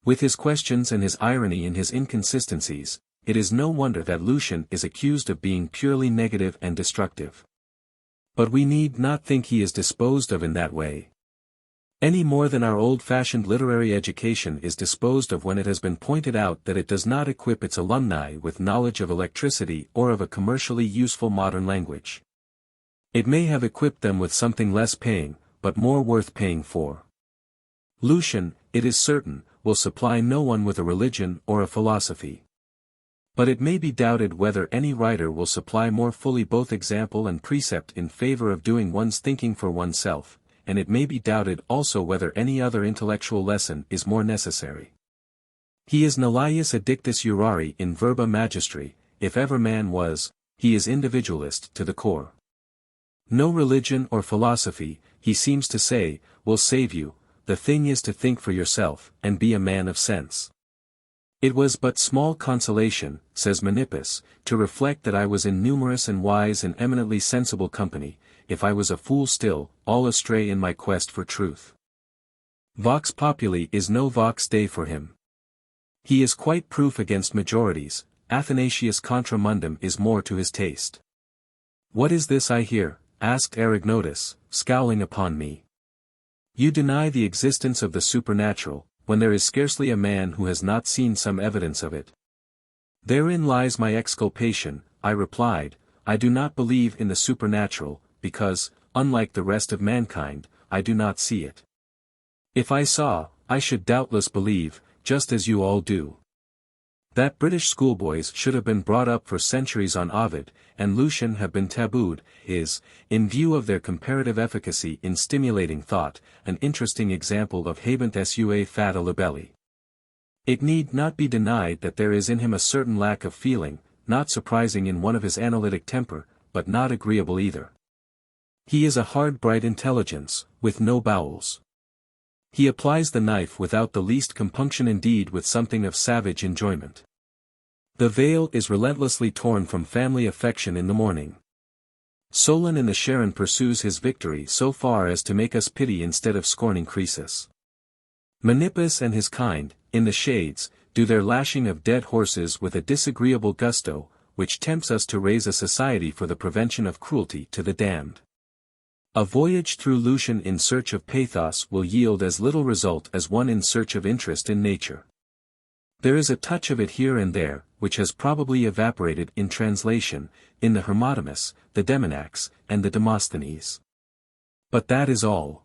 With his questions and his irony and his inconsistencies, it is no wonder that Lucian is accused of being purely negative and destructive. But we need not think he is disposed of in that way. Any more than our old-fashioned literary education is disposed of when it has been pointed out that it does not equip its alumni with knowledge of electricity or of a commercially useful modern language. It may have equipped them with something less paying, but more worth paying for. Lucian, it is certain, will supply no one with a religion or a philosophy. But it may be doubted whether any writer will supply more fully both example and precept in favor of doing one's thinking for oneself, and it may be doubted also whether any other intellectual lesson is more necessary. He is nullius addictus jurari in verba magistri, if ever man was, he is individualist to the core. No religion or philosophy, he seems to say, will save you, the thing is to think for yourself, and be a man of sense. It was but small consolation, says Menippus, to reflect that I was in numerous and wise and eminently sensible company, if I was a fool still, all astray in my quest for truth. Vox populi is no vox Dei for him. He is quite proof against majorities, Athanasius contra mundum is more to his taste. What is this I hear? Asked Arignotus, scowling upon me. You deny the existence of the supernatural, when there is scarcely a man who has not seen some evidence of it. Therein lies my exculpation, I replied, I do not believe in the supernatural, because, unlike the rest of mankind, I do not see it. If I saw, I should doubtless believe, just as you all do. That British schoolboys should have been brought up for centuries on Ovid, and Lucian have been tabooed, is, in view of their comparative efficacy in stimulating thought, an interesting example of habent sua fata libelli. It need not be denied that there is in him a certain lack of feeling, not surprising in one of his analytic temper, but not agreeable either. He is a hard bright intelligence, with no bowels. He applies the knife without the least compunction, indeed with something of savage enjoyment. The veil is relentlessly torn from family affection in the morning. Solon in the Charon pursues his victory so far as to make us pity instead of scorning Croesus. Menippus and his kind, in the shades, do their lashing of dead horses with a disagreeable gusto, which tempts us to raise a society for the prevention of cruelty to the damned. A voyage through Lucian in search of pathos will yield as little result as one in search of interest in nature. There is a touch of it here and there, which has probably evaporated in translation, in the Hermotimus, the Demonax, and the Demosthenes. But that is all.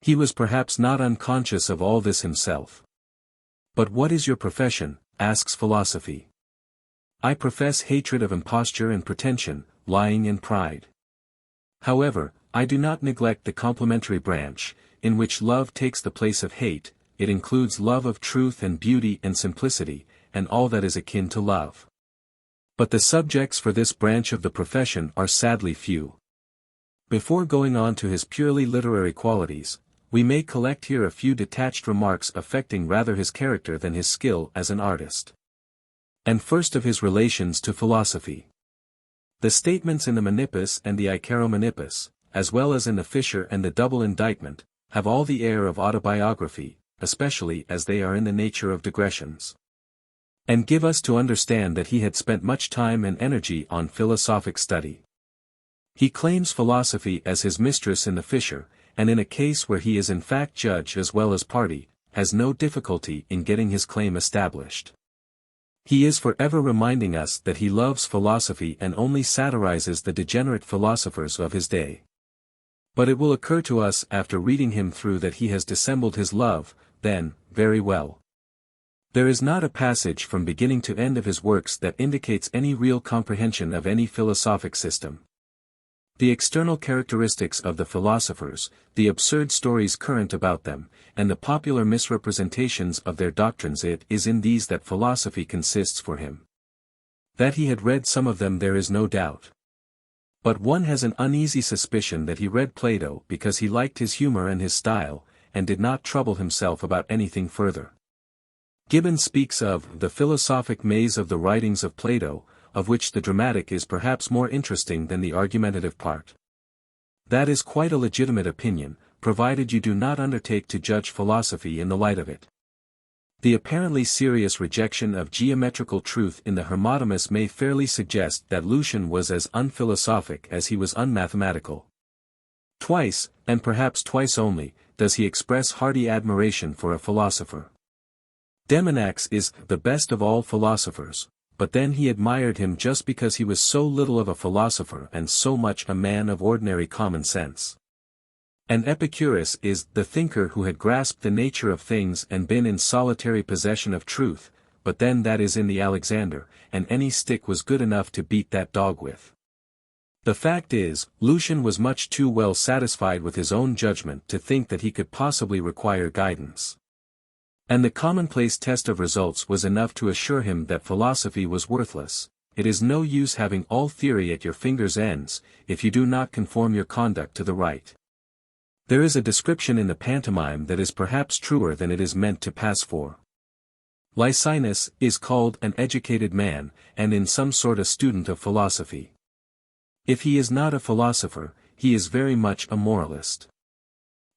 He was perhaps not unconscious of all this himself. But what is your profession? Asks philosophy. I profess hatred of imposture and pretension, lying and pride. However, I do not neglect the complementary branch, in which love takes the place of hate. It includes love of truth and beauty and simplicity, and all that is akin to love. But the subjects for this branch of the profession are sadly few. Before going on to his purely literary qualities, we may collect here a few detached remarks affecting rather his character than his skill as an artist. And first of his relations to philosophy. The statements in the Menippus and the Icaromenippus, as well as in the Fisher and the Double Indictment, have all the air of autobiography, especially as they are in the nature of digressions. And give us to understand that he had spent much time and energy on philosophic study. He claims philosophy as his mistress in the Fisher, and in a case where he is in fact judge as well as party, has no difficulty in getting his claim established. He is forever reminding us that he loves philosophy and only satirizes the degenerate philosophers of his day. But it will occur to us after reading him through that he has dissembled his love, then, very well. There is not a passage from beginning to end of his works that indicates any real comprehension of any philosophic system. The external characteristics of the philosophers, the absurd stories current about them, and the popular misrepresentations of their doctrines, it is in these that philosophy consists for him. That he had read some of them there is no doubt. But one has an uneasy suspicion that he read Plato because he liked his humor and his style, and did not trouble himself about anything further. Gibbon speaks of the philosophic maze of the writings of Plato, of which the dramatic is perhaps more interesting than the argumentative part. That is quite a legitimate opinion, provided you do not undertake to judge philosophy in the light of it. The apparently serious rejection of geometrical truth in the Hermotimus may fairly suggest that Lucian was as unphilosophic as he was unmathematical. Twice, and perhaps twice only, does he express hearty admiration for a philosopher. Demonax is the best of all philosophers, but then he admired him just because he was so little of a philosopher and so much a man of ordinary common sense. And Epicurus is the thinker who had grasped the nature of things and been in solitary possession of truth, but then that is in the Alexander, and any stick was good enough to beat that dog with. The fact is, Lucian was much too well satisfied with his own judgment to think that he could possibly require guidance. And the commonplace test of results was enough to assure him that philosophy was worthless. It is no use having all theory at your fingers' ends, if you do not conform your conduct to the right. There is a description in the pantomime that is perhaps truer than it is meant to pass for. Licinus is called an educated man, and in some sort a student of philosophy. If he is not a philosopher, he is very much a moralist.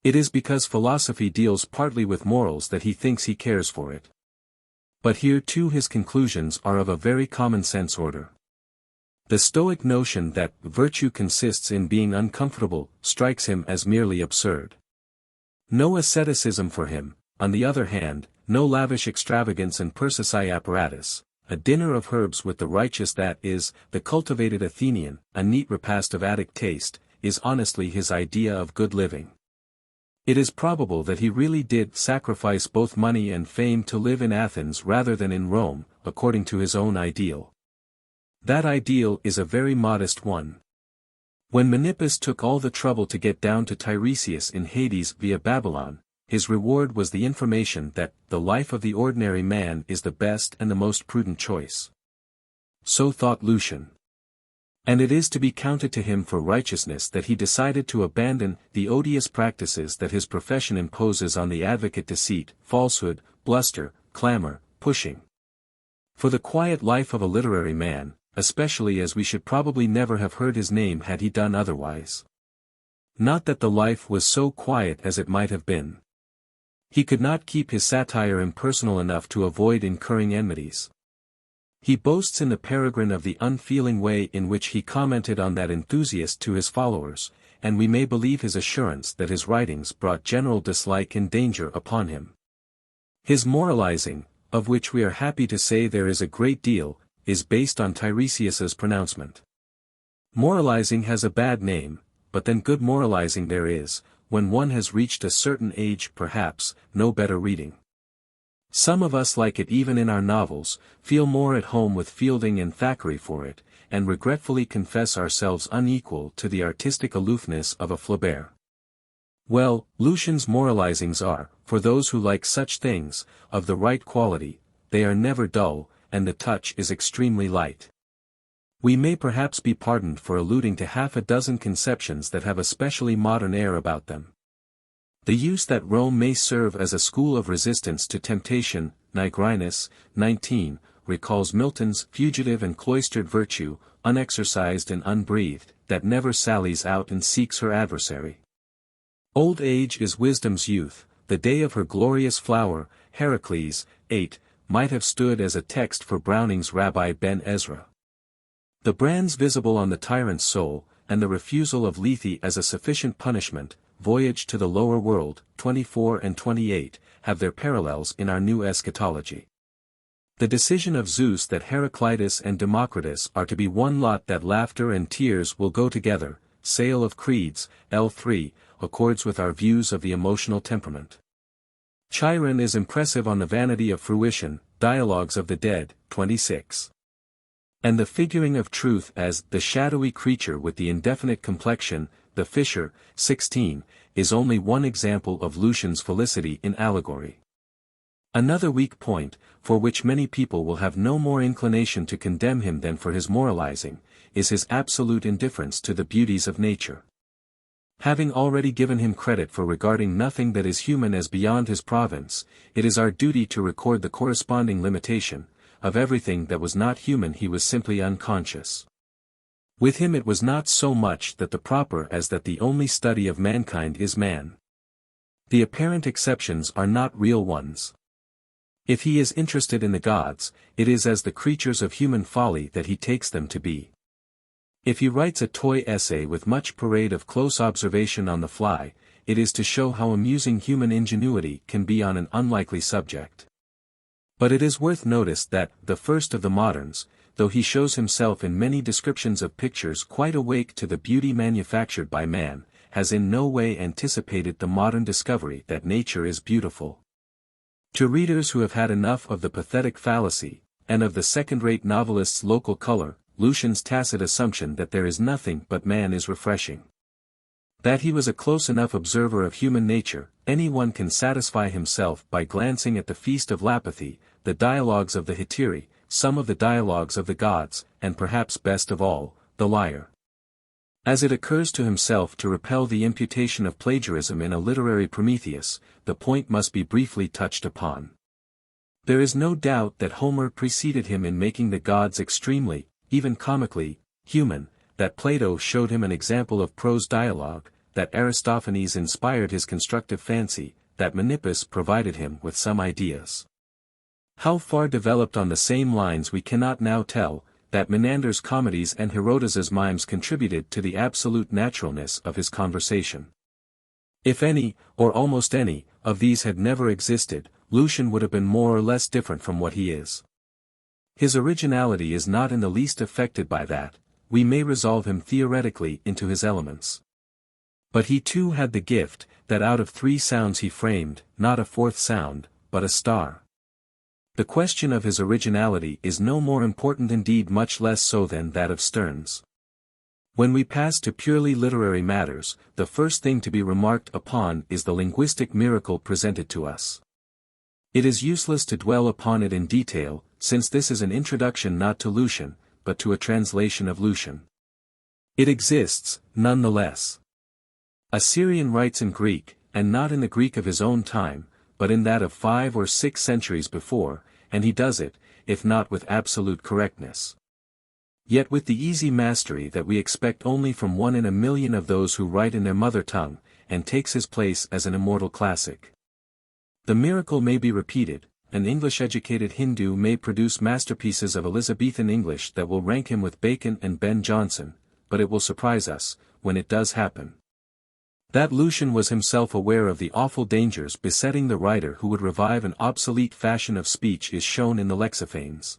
It is because philosophy deals partly with morals that he thinks he cares for it. But here too his conclusions are of a very common-sense order. The Stoic notion that virtue consists in being uncomfortable strikes him as merely absurd. No asceticism for him, on the other hand, no lavish extravagance and persicae apparatus, a dinner of herbs with the righteous, that is, the cultivated Athenian, a neat repast of Attic taste, is honestly his idea of good living. It is probable that he really did sacrifice both money and fame to live in Athens rather than in Rome, according to his own ideal. That ideal is a very modest one. When Menippus took all the trouble to get down to Tiresias in Hades via Babylon, his reward was the information that the life of the ordinary man is the best and the most prudent choice. So thought Lucian. And it is to be counted to him for righteousness that he decided to abandon the odious practices that his profession imposes on the advocate: deceit, falsehood, bluster, clamor, pushing. For the quiet life of a literary man, especially as we should probably never have heard his name had he done otherwise. Not that the life was so quiet as it might have been. He could not keep his satire impersonal enough to avoid incurring enmities. He boasts in the Peregrine of the unfeeling way in which he commented on that enthusiast to his followers, and we may believe his assurance that his writings brought general dislike and danger upon him. His moralizing, of which we are happy to say there is a great deal, is based on Tiresias's pronouncement. Moralizing has a bad name, but then good moralizing there is, when one has reached a certain age, perhaps, no better reading. Some of us like it even in our novels, feel more at home with Fielding and Thackeray for it, and regretfully confess ourselves unequal to the artistic aloofness of a Flaubert. Well, Lucian's moralizings are, for those who like such things, of the right quality. They are never dull, and the touch is extremely light. We may perhaps be pardoned for alluding to half a dozen conceptions that have a specially modern air about them. The use that Rome may serve as a school of resistance to temptation, Nigrinus, 19, recalls Milton's fugitive and cloistered virtue, unexercised and unbreathed, that never sallies out and seeks her adversary. Old age is wisdom's youth, the day of her glorious flower, Heracles, 8, might have stood as a text for Browning's Rabbi Ben Ezra. The brands visible on the tyrant's soul, and the refusal of Lethe as a sufficient punishment, Voyage to the Lower World, 24 and 28, have their parallels in our new eschatology. The decision of Zeus that Heraclitus and Democritus are to be one lot, that laughter and tears will go together, Sale of Creeds, L3, accords with our views of the emotional temperament. Chiron is impressive on the vanity of fruition, Dialogues of the Dead, 26. And the figuring of truth as the shadowy creature with the indefinite complexion, the Fisher, 16, is only one example of Lucian's felicity in allegory. Another weak point, for which many people will have no more inclination to condemn him than for his moralizing, is his absolute indifference to the beauties of nature. Having already given him credit for regarding nothing that is human as beyond his province, it is our duty to record the corresponding limitation. Of everything that was not human he was simply unconscious. With him it was not so much that the proper as that the only study of mankind is man. The apparent exceptions are not real ones. If he is interested in the gods, it is as the creatures of human folly that he takes them to be. If he writes a toy essay with much parade of close observation on the fly, it is to show how amusing human ingenuity can be on an unlikely subject. But it is worth notice that, the first of the moderns, though he shows himself in many descriptions of pictures quite awake to the beauty manufactured by man, has in no way anticipated the modern discovery that nature is beautiful. To readers who have had enough of the pathetic fallacy, and of the second-rate novelist's local color, Lucian's tacit assumption that there is nothing but man is refreshing. That he was a close enough observer of human nature, anyone can satisfy himself by glancing at the Feast of Lapiths, the dialogues of the Hetairai, some of the dialogues of the gods, and perhaps best of all, the Lyre. As it occurs to himself to repel the imputation of plagiarism in a literary Prometheus, the point must be briefly touched upon. There is no doubt that Homer preceded him in making the gods extremely, even comically, human, that Plato showed him an example of prose dialogue, that Aristophanes inspired his constructive fancy, that Menippus provided him with some ideas. How far developed on the same lines we cannot now tell, that Menander's comedies and Herodotus's mimes contributed to the absolute naturalness of his conversation. If any, or almost any, of these had never existed, Lucian would have been more or less different from what he is. His originality is not in the least affected by that, we may resolve him theoretically into his elements. But he too had the gift, that out of 3 sounds he framed, not a 4th sound, but a star. The question of his originality is no more important, indeed much less so than that of Sterne's. When we pass to purely literary matters, the first thing to be remarked upon is the linguistic miracle presented to us. It is useless to dwell upon it in detail, since this is an introduction not to Lucian, but to a translation of Lucian. It exists, none the less. A Syrian writes in Greek, and not in the Greek of his own time, but in that of 5 or 6 centuries before, and he does it, if not with absolute correctness, yet with the easy mastery that we expect only from 1 in a million of those who write in their mother tongue, and takes his place as an immortal classic. The miracle may be repeated. An English-educated Hindu may produce masterpieces of Elizabethan English that will rank him with Bacon and Ben Jonson, but it will surprise us, when it does happen. That Lucian was himself aware of the awful dangers besetting the writer who would revive an obsolete fashion of speech is shown in the Lexiphanes.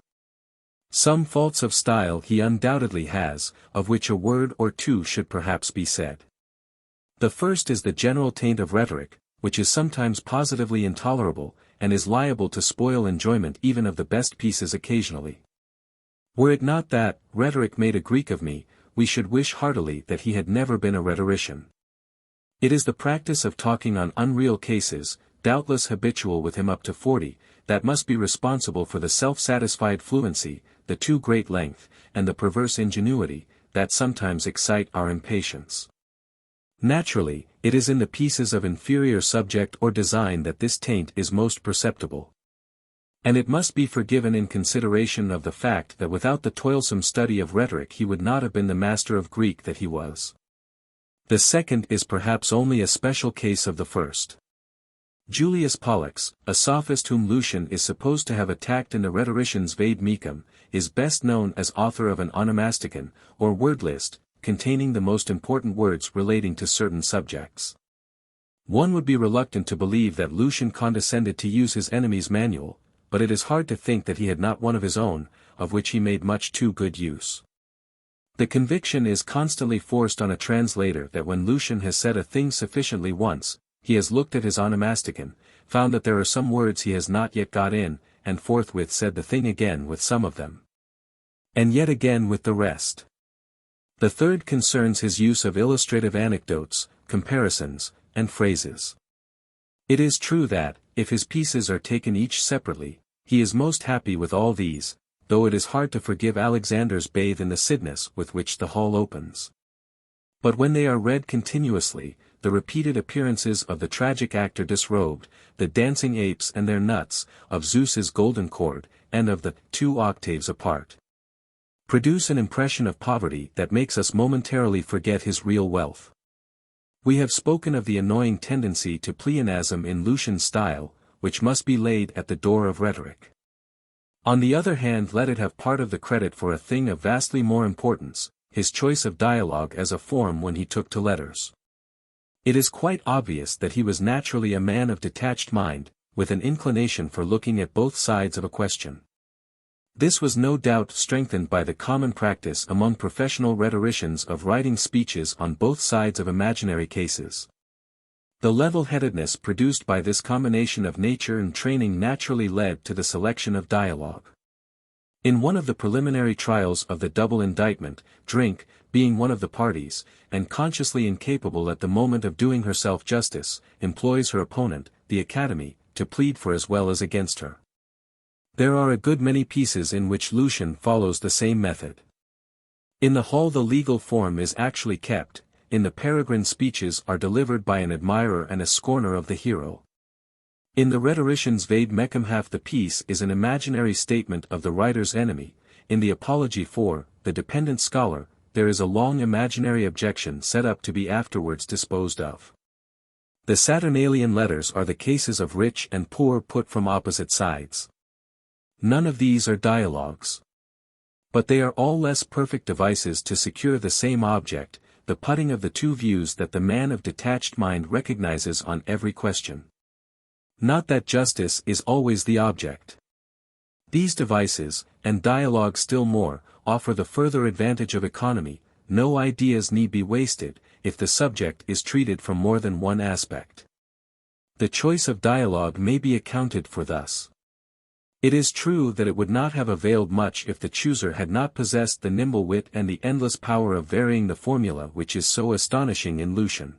Some faults of style he undoubtedly has, of which a word or two should perhaps be said. The first is the general taint of rhetoric, which is sometimes positively intolerable, and is liable to spoil enjoyment even of the best pieces occasionally. Were it not that, rhetoric made a Greek of me, we should wish heartily that he had never been a rhetorician. It is the practice of talking on unreal cases, doubtless habitual with him up to 40, that must be responsible for the self-satisfied fluency, the too great length, and the perverse ingenuity, that sometimes excite our impatience. Naturally, it is in the pieces of inferior subject or design that this taint is most perceptible. And it must be forgiven in consideration of the fact that without the toilsome study of rhetoric he would not have been the master of Greek that he was. The second is perhaps only a special case of the first. Julius Pollux, a sophist whom Lucian is supposed to have attacked in the Rhetorician's Vade Mecum, is best known as author of an onomasticon, or word list, containing the most important words relating to certain subjects. One would be reluctant to believe that Lucian condescended to use his enemy's manual, but it is hard to think that he had not one of his own, of which he made much too good use. The conviction is constantly forced on a translator that when Lucian has said a thing sufficiently once, he has looked at his onomasticon, found that there are some words he has not yet got in, and forthwith said the thing again with some of them, and yet again with the rest. The third concerns his use of illustrative anecdotes, comparisons, and phrases. It is true that, if his pieces are taken each separately, he is most happy with all these, though it is hard to forgive Alexander's bathe in the Cydnus with which the hall opens. But when they are read continuously, the repeated appearances of the tragic actor disrobed, the dancing apes and their nuts, of Zeus's golden cord, and of the 2 octaves apart, produce an impression of poverty that makes us momentarily forget his real wealth. We have spoken of the annoying tendency to pleonasm in Lucian's style, which must be laid at the door of rhetoric. On the other hand, let it have part of the credit for a thing of vastly more importance, his choice of dialogue as a form when he took to letters. It is quite obvious that he was naturally a man of detached mind, with an inclination for looking at both sides of a question. This was no doubt strengthened by the common practice among professional rhetoricians of writing speeches on both sides of imaginary cases. The level-headedness produced by this combination of nature and training naturally led to the selection of dialogue. In one of the preliminary trials of the double indictment, drink, being one of the parties, and consciously incapable at the moment of doing herself justice, employs her opponent, the Academy, to plead for as well as against her. There are a good many pieces in which Lucian follows the same method. In the hall the legal form is actually kept, in the peregrine speeches are delivered by an admirer and a scorner of the hero. In the rhetorician's vade mecum half the piece is an imaginary statement of the writer's enemy, in the apology for the dependent scholar, there is a long imaginary objection set up to be afterwards disposed of. The Saturnalian letters are the cases of rich and poor put from opposite sides. None of these are dialogues. But they are all less perfect devices to secure the same object, the putting of the two views that the man of detached mind recognizes on every question. Not that justice is always the object. These devices, and dialogue still more, offer the further advantage of economy. No ideas need be wasted, if the subject is treated from more than one aspect. The choice of dialogue may be accounted for thus. It is true that it would not have availed much if the chooser had not possessed the nimble wit and the endless power of varying the formula which is so astonishing in Lucian.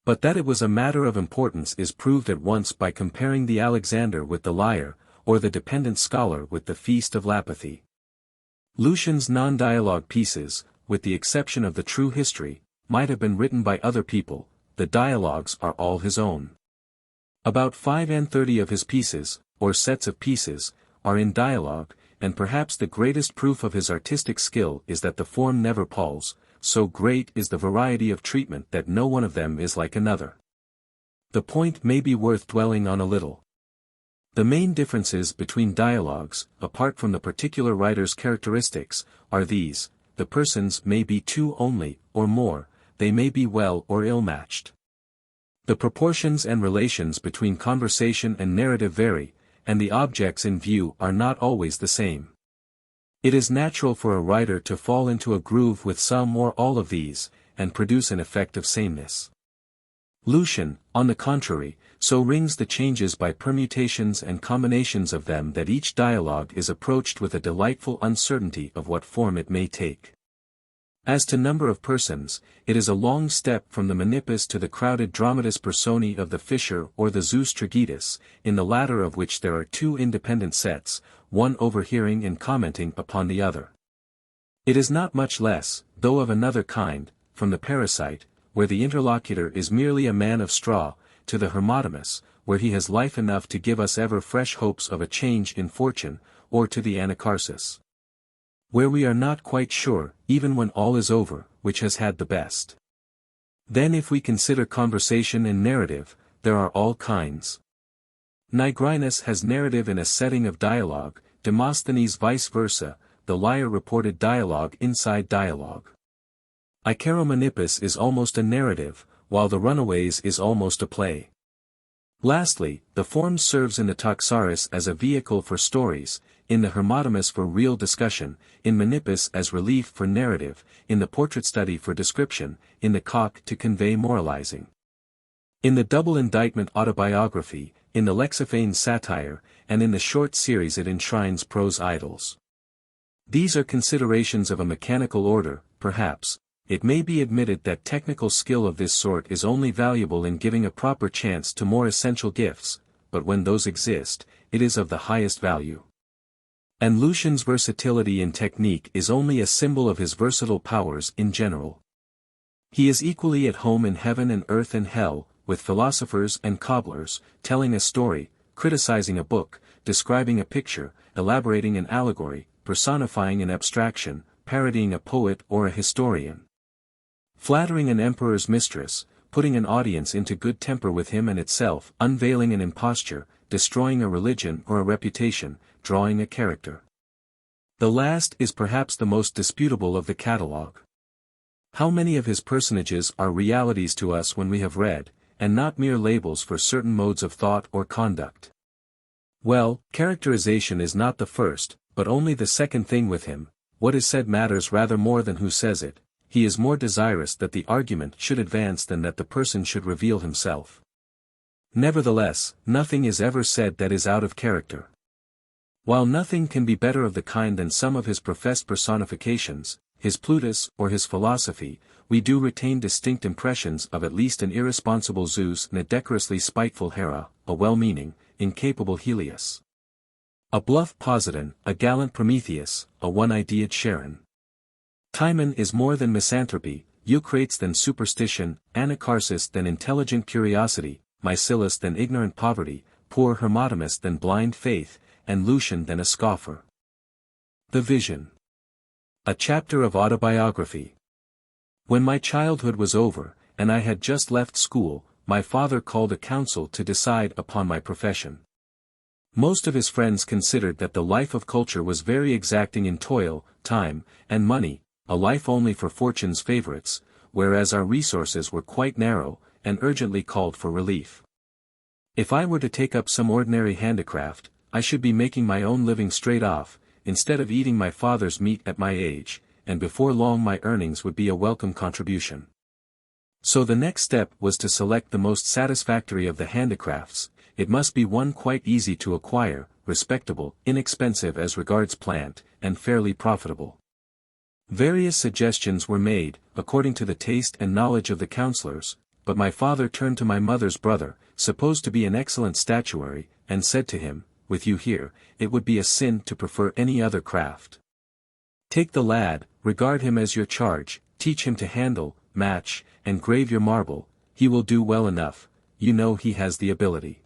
But that it was a matter of importance is proved at once by comparing the Alexander with the Lyre, or the dependent scholar with the Feast of Lapiths. Lucian's non-dialogue pieces, with the exception of the true history, might have been written by other people, the dialogues are all his own. About 35 of his pieces, or sets of pieces, are in dialogue, and perhaps the greatest proof of his artistic skill is that the form never palls, so great is the variety of treatment that no one of them is like another. The point may be worth dwelling on a little. The main differences between dialogues, apart from the particular writer's characteristics, are these: the persons may be two only, or more, they may be well or ill-matched. The proportions and relations between conversation and narrative vary, and the objects in view are not always the same. It is natural for a writer to fall into a groove with some or all of these, and produce an effect of sameness. Lucian, on the contrary, so rings the changes by permutations and combinations of them that each dialogue is approached with a delightful uncertainty of what form it may take. As to number of persons, it is a long step from the Menippus to the crowded dramatis personae of the Fisher or the Zeus Catechized, in the latter of which there are two independent sets, one overhearing and commenting upon the other. It is not much less, though of another kind, from the Parasite, where the interlocutor is merely a man of straw, to the Hermotimus, where he has life enough to give us ever fresh hopes of a change in fortune, or to the Anacharsis, where we are not quite sure, even when all is over, which has had the best. Then if we consider conversation and narrative, there are all kinds. Nigrinus has narrative in a setting of dialogue, Demosthenes vice versa, the Lyre reported dialogue inside dialogue. Icaromenippus is almost a narrative, while the Runaways is almost a play. Lastly, the form serves in the Toxaris as a vehicle for stories, in the Hermotimus for real discussion, in Menippus as relief for narrative, in the portrait study for description, in the Cock to convey moralizing. In the double indictment autobiography, in the Lexophane satire, and in the short series it enshrines prose idols. These are considerations of a mechanical order, perhaps. It may be admitted that technical skill of this sort is only valuable in giving a proper chance to more essential gifts, but when those exist, it is of the highest value. And Lucian's versatility in technique is only a symbol of his versatile powers in general. He is equally at home in heaven and earth and hell, with philosophers and cobblers, telling a story, criticizing a book, describing a picture, elaborating an allegory, personifying an abstraction, parodying a poet or a historian. Flattering an emperor's mistress, putting an audience into good temper with him and itself, unveiling an imposture, destroying a religion or a reputation, drawing a character. The last is perhaps the most disputable of the catalogue. How many of his personages are realities to us when we have read, and not mere labels for certain modes of thought or conduct? Well, characterization is not the first, but only the second thing with him. What is said matters rather more than who says it. He is more desirous that the argument should advance than that the person should reveal himself. Nevertheless, nothing is ever said that is out of character. While nothing can be better of the kind than some of his professed personifications, his Plutus or his philosophy, we do retain distinct impressions of at least an irresponsible Zeus and a decorously spiteful Hera, a well-meaning, incapable Helios, a bluff Poseidon, a gallant Prometheus, a one-idead Charon. Timon is more than misanthropy, Eucrates than superstition, Anacharsis than intelligent curiosity, Micyllus than ignorant poverty, poor Hermotimus than blind faith, and Lucian than a scoffer. The Vision. A chapter of autobiography. When my childhood was over, and I had just left school, my father called a council to decide upon my profession. Most of his friends considered that the life of culture was very exacting in toil, time, and money, a life only for fortune's favorites, whereas our resources were quite narrow, and urgently called for relief. If I were to take up some ordinary handicraft, I should be making my own living straight off, instead of eating my father's meat at my age, and before long my earnings would be a welcome contribution. So the next step was to select the most satisfactory of the handicrafts. It must be one quite easy to acquire, respectable, inexpensive as regards plant, and fairly profitable. Various suggestions were made, according to the taste and knowledge of the counselors, but my father turned to my mother's brother, supposed to be an excellent statuary, and said to him, "With you here, it would be a sin to prefer any other craft. Take the lad, regard him as your charge, teach him to handle, match, and grave your marble, he will do well enough, you know he has the ability."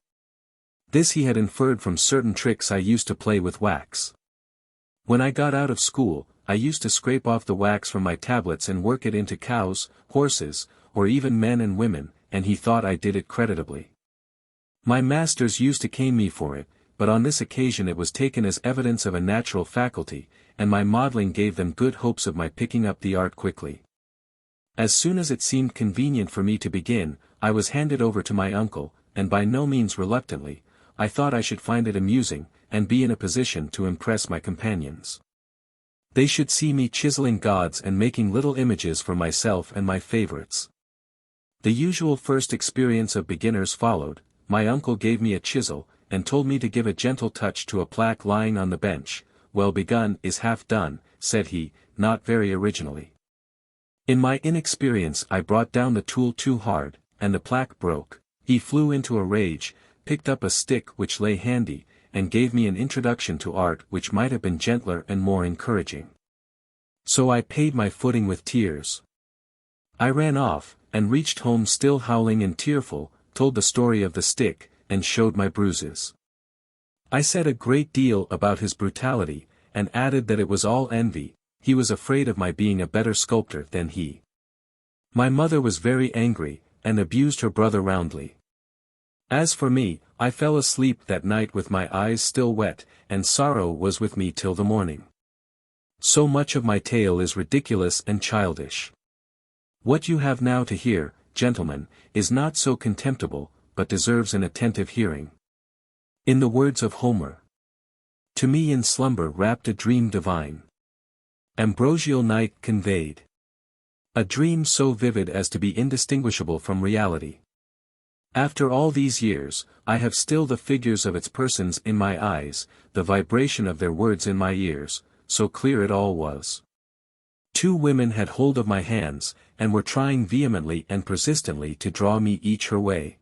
This he had inferred from certain tricks I used to play with wax. When I got out of school, I used to scrape off the wax from my tablets and work it into cows, horses, or even men and women, and he thought I did it creditably. My masters used to cane me for it, but on this occasion it was taken as evidence of a natural faculty, and my modeling gave them good hopes of my picking up the art quickly. As soon as it seemed convenient for me to begin, I was handed over to my uncle, and by no means reluctantly. I thought I should find it amusing, and be in a position to impress my companions. They should see me chiseling gods and making little images for myself and my favorites. The usual first experience of beginners followed. My uncle gave me a chisel, and told me to give a gentle touch to a plaque lying on the bench. "Well begun is half done," said he, not very originally. In my inexperience I brought down the tool too hard, and the plaque broke. He flew into a rage, picked up a stick which lay handy, and gave me an introduction to art which might have been gentler and more encouraging. So I paid my footing with tears. I ran off, and reached home still howling and tearful, told the story of the stick, and showed my bruises. I said a great deal about his brutality, and added that it was all envy. He was afraid of my being a better sculptor than he. My mother was very angry, and abused her brother roundly. As for me, I fell asleep that night with my eyes still wet, and sorrow was with me till the morning. So much of my tale is ridiculous and childish. What you have now to hear, gentlemen, is not so contemptible, but deserves an attentive hearing. In the words of Homer, "To me in slumber wrapped a dream divine. Ambrosial night conveyed. A dream so vivid as to be indistinguishable from reality. After all these years, I have still the figures of its persons in my eyes, the vibration of their words in my ears, so clear it all was. Two women had hold of my hands, and were trying vehemently and persistently to draw me each her way.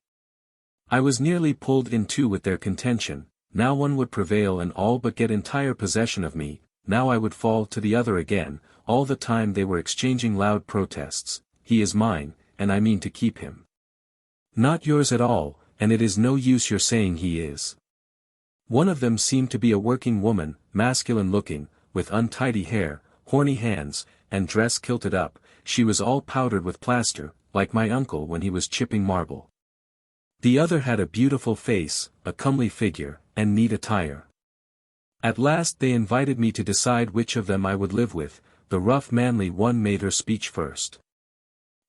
I was nearly pulled in two with their contention. Now one would prevail and all but get entire possession of me, now I would fall to the other again. All the time they were exchanging loud protests. He is mine, and I mean to keep him. Not yours at all, and it is no use your saying he is." One of them seemed to be a working woman, masculine-looking, with untidy hair, horny hands, and dress kilted up. She was all powdered with plaster, like my uncle when he was chipping marble. The other had a beautiful face, a comely figure, and neat attire. At last they invited me to decide which of them I would live with. The rough manly one made her speech first.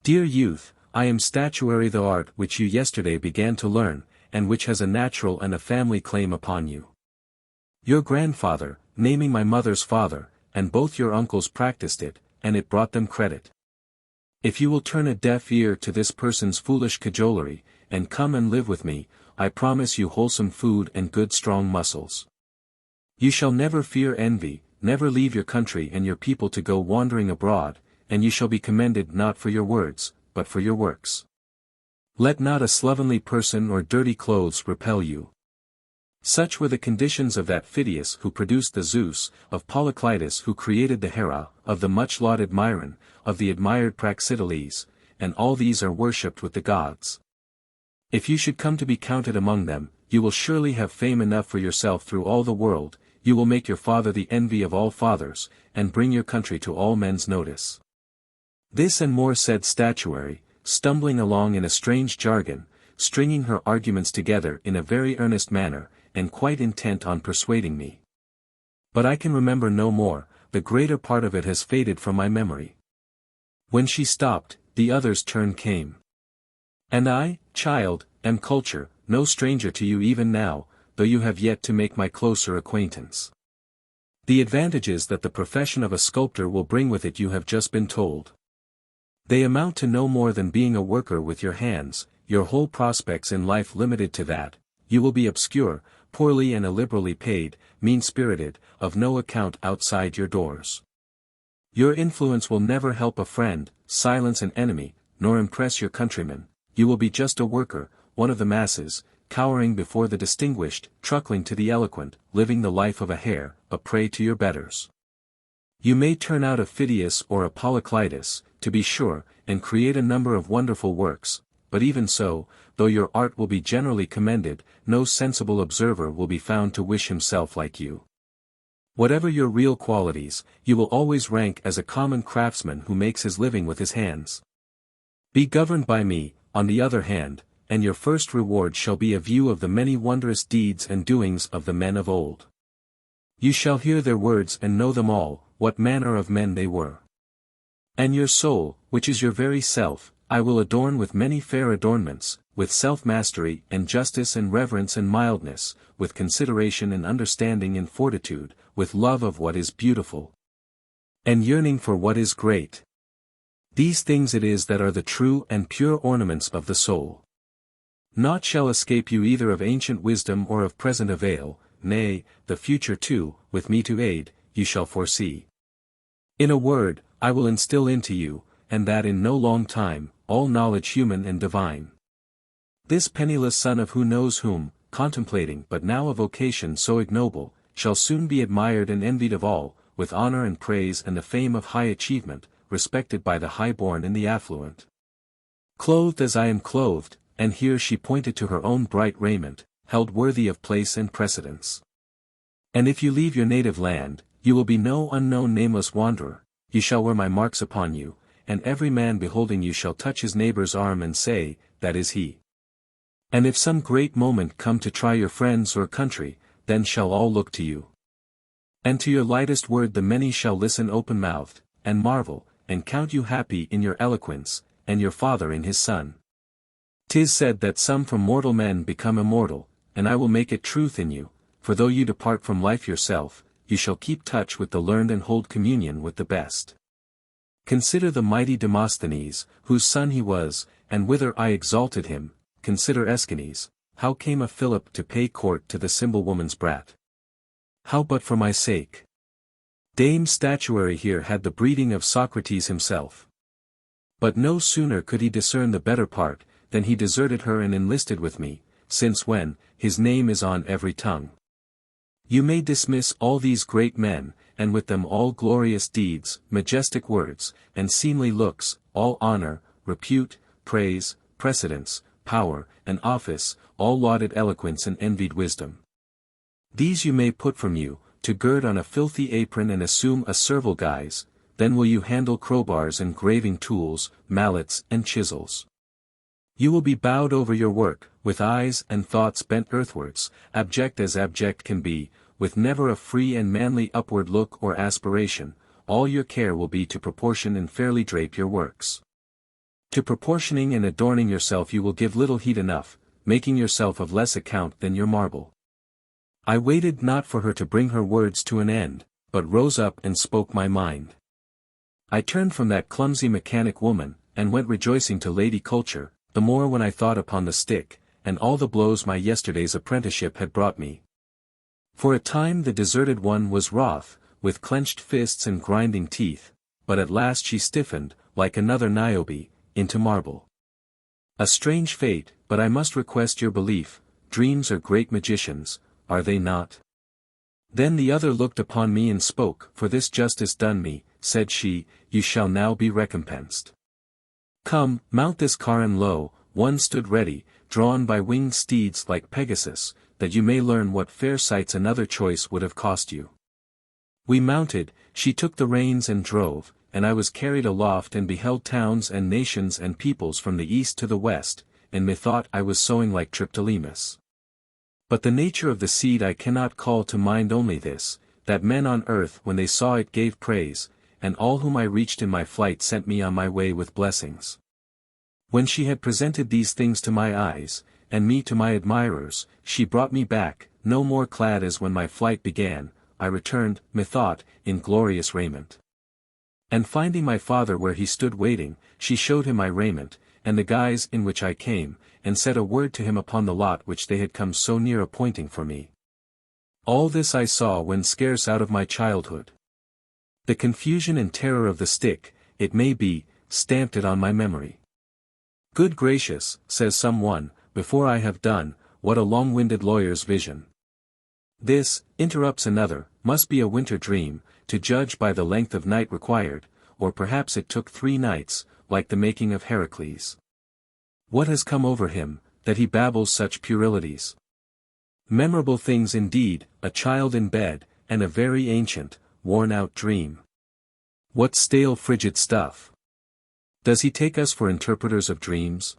Dear youth, I am statuary, the art which you yesterday began to learn, and which has a natural and a family claim upon you. Your grandfather, naming my mother's father, and both your uncles practiced it, and it brought them credit. If you will turn a deaf ear to this person's foolish cajolery, and come and live with me, I promise you wholesome food and good strong muscles. You shall never fear envy, never leave your country and your people to go wandering abroad, and you shall be commended not for your words, but for your works. Let not a slovenly person or dirty clothes repel you. Such were the conditions of that Phidias who produced the Zeus, of Polyclitus who created the Hera, of the much-lauded Myron, of the admired Praxiteles, and all these are worshipped with the gods. If you should come to be counted among them, you will surely have fame enough for yourself through all the world, you will make your father the envy of all fathers, and bring your country to all men's notice. This and more said Statuary, stumbling along in a strange jargon, stringing her arguments together in a very earnest manner, and quite intent on persuading me. But I can remember no more, the greater part of it has faded from my memory. When she stopped, the other's turn came. And I, child, am culture, no stranger to you even now, though you have yet to make my closer acquaintance. The advantages that the profession of a sculptor will bring with it you have just been told. They amount to no more than being a worker with your hands, your whole prospects in life limited to that. You will be obscure, poorly and illiberally paid, mean-spirited, of no account outside your doors. Your influence will never help a friend, silence an enemy, nor impress your countrymen. You will be just a worker, one of the masses, cowering before the distinguished, truckling to the eloquent, living the life of a hare, a prey to your betters. You may turn out a Phidias or a Polyclitus, to be sure, and create a number of wonderful works, but even so, though your art will be generally commended, no sensible observer will be found to wish himself like you. Whatever your real qualities, you will always rank as a common craftsman who makes his living with his hands. Be governed by me, on the other hand, and your first reward shall be a view of the many wondrous deeds and doings of the men of old. You shall hear their words and know them all, what manner of men they were. And your soul, which is your very self, I will adorn with many fair adornments, with self-mastery and justice and reverence and mildness, with consideration and understanding and fortitude, with love of what is beautiful, and yearning for what is great. These things it is that are the true and pure ornaments of the soul. Naught shall escape you either of ancient wisdom or of present avail, nay, the future too, with me to aid, you shall foresee. In a word, I will instill into you, and that in no long time, all knowledge human and divine. This penniless son of who knows whom, contemplating but now a vocation so ignoble, shall soon be admired and envied of all, with honor and praise and the fame of high achievement, respected by the high-born and the affluent. Clothed as I am clothed, and here she pointed to her own bright raiment, held worthy of place and precedence. And if you leave your native land, you will be no unknown nameless wanderer, you shall wear my marks upon you, and every man beholding you shall touch his neighbor's arm and say, that is he. And if some great moment come to try your friends or country, then shall all look to you. And to your lightest word the many shall listen open-mouthed, and marvel, and count you happy in your eloquence, and your father in his son. 'Tis said that some from mortal men become immortal, and I will make it truth in you, for though you depart from life yourself, you shall keep touch with the learned and hold communion with the best. Consider the mighty Demosthenes, whose son he was, and whither I exalted him. Consider Aeschines, how came a Philip to pay court to the simple woman's brat? How but for my sake? Dame Statuary here had the breeding of Socrates himself. But no sooner could he discern the better part, than he deserted her and enlisted with me, since when, his name is on every tongue. You may dismiss all these great men, and with them all glorious deeds, majestic words, and seemly looks, all honor, repute, praise, precedence, power, and office, all lauded eloquence and envied wisdom. These you may put from you, to gird on a filthy apron and assume a servile guise, then will you handle crowbars and graving tools, mallets and chisels. You will be bowed over your work, with eyes and thoughts bent earthwards, abject as abject can be, with never a free and manly upward look or aspiration, all your care will be to proportion and fairly drape your works. To proportioning and adorning yourself you will give little heed enough, making yourself of less account than your marble. I waited not for her to bring her words to an end, but rose up and spoke my mind. I turned from that clumsy mechanic woman, and went rejoicing to Lady Culture, the more when I thought upon the stick, and all the blows my yesterday's apprenticeship had brought me. For a time the deserted one was wroth, with clenched fists and grinding teeth, but at last she stiffened, like another Niobe, into marble. A strange fate, but I must request your belief, dreams are great magicians, are they not? Then the other looked upon me and spoke, for this justice done me, said she, you shall now be recompensed. Come, mount this car and lo, one stood ready, drawn by winged steeds like Pegasus, that you may learn what fair sights another choice would have cost you. We mounted, she took the reins and drove, and I was carried aloft and beheld towns and nations and peoples from the east to the west, and methought I was sowing like Triptolemus. But the nature of the seed I cannot call to mind, only this, that men on earth when they saw it gave praise, and all whom I reached in my flight sent me on my way with blessings. When she had presented these things to my eyes, and me to my admirers, she brought me back, no more clad as when my flight began, I returned, methought, in glorious raiment. And finding my father where he stood waiting, she showed him my raiment, and the guise in which I came, and said a word to him upon the lot which they had come so near appointing for me. All this I saw when scarce out of my childhood. The confusion and terror of the stick, it may be, stamped it on my memory. Good gracious, says some one, before I have done, what a long-winded lawyer's vision. This, interrupts another, must be a winter dream, to judge by the length of night required, or perhaps it took 3 nights, like the making of Heracles. What has come over him, that he babbles such puerilities? Memorable things indeed, a child in bed, and a very ancient, worn-out dream. What stale frigid stuff! Does he take us for interpreters of dreams?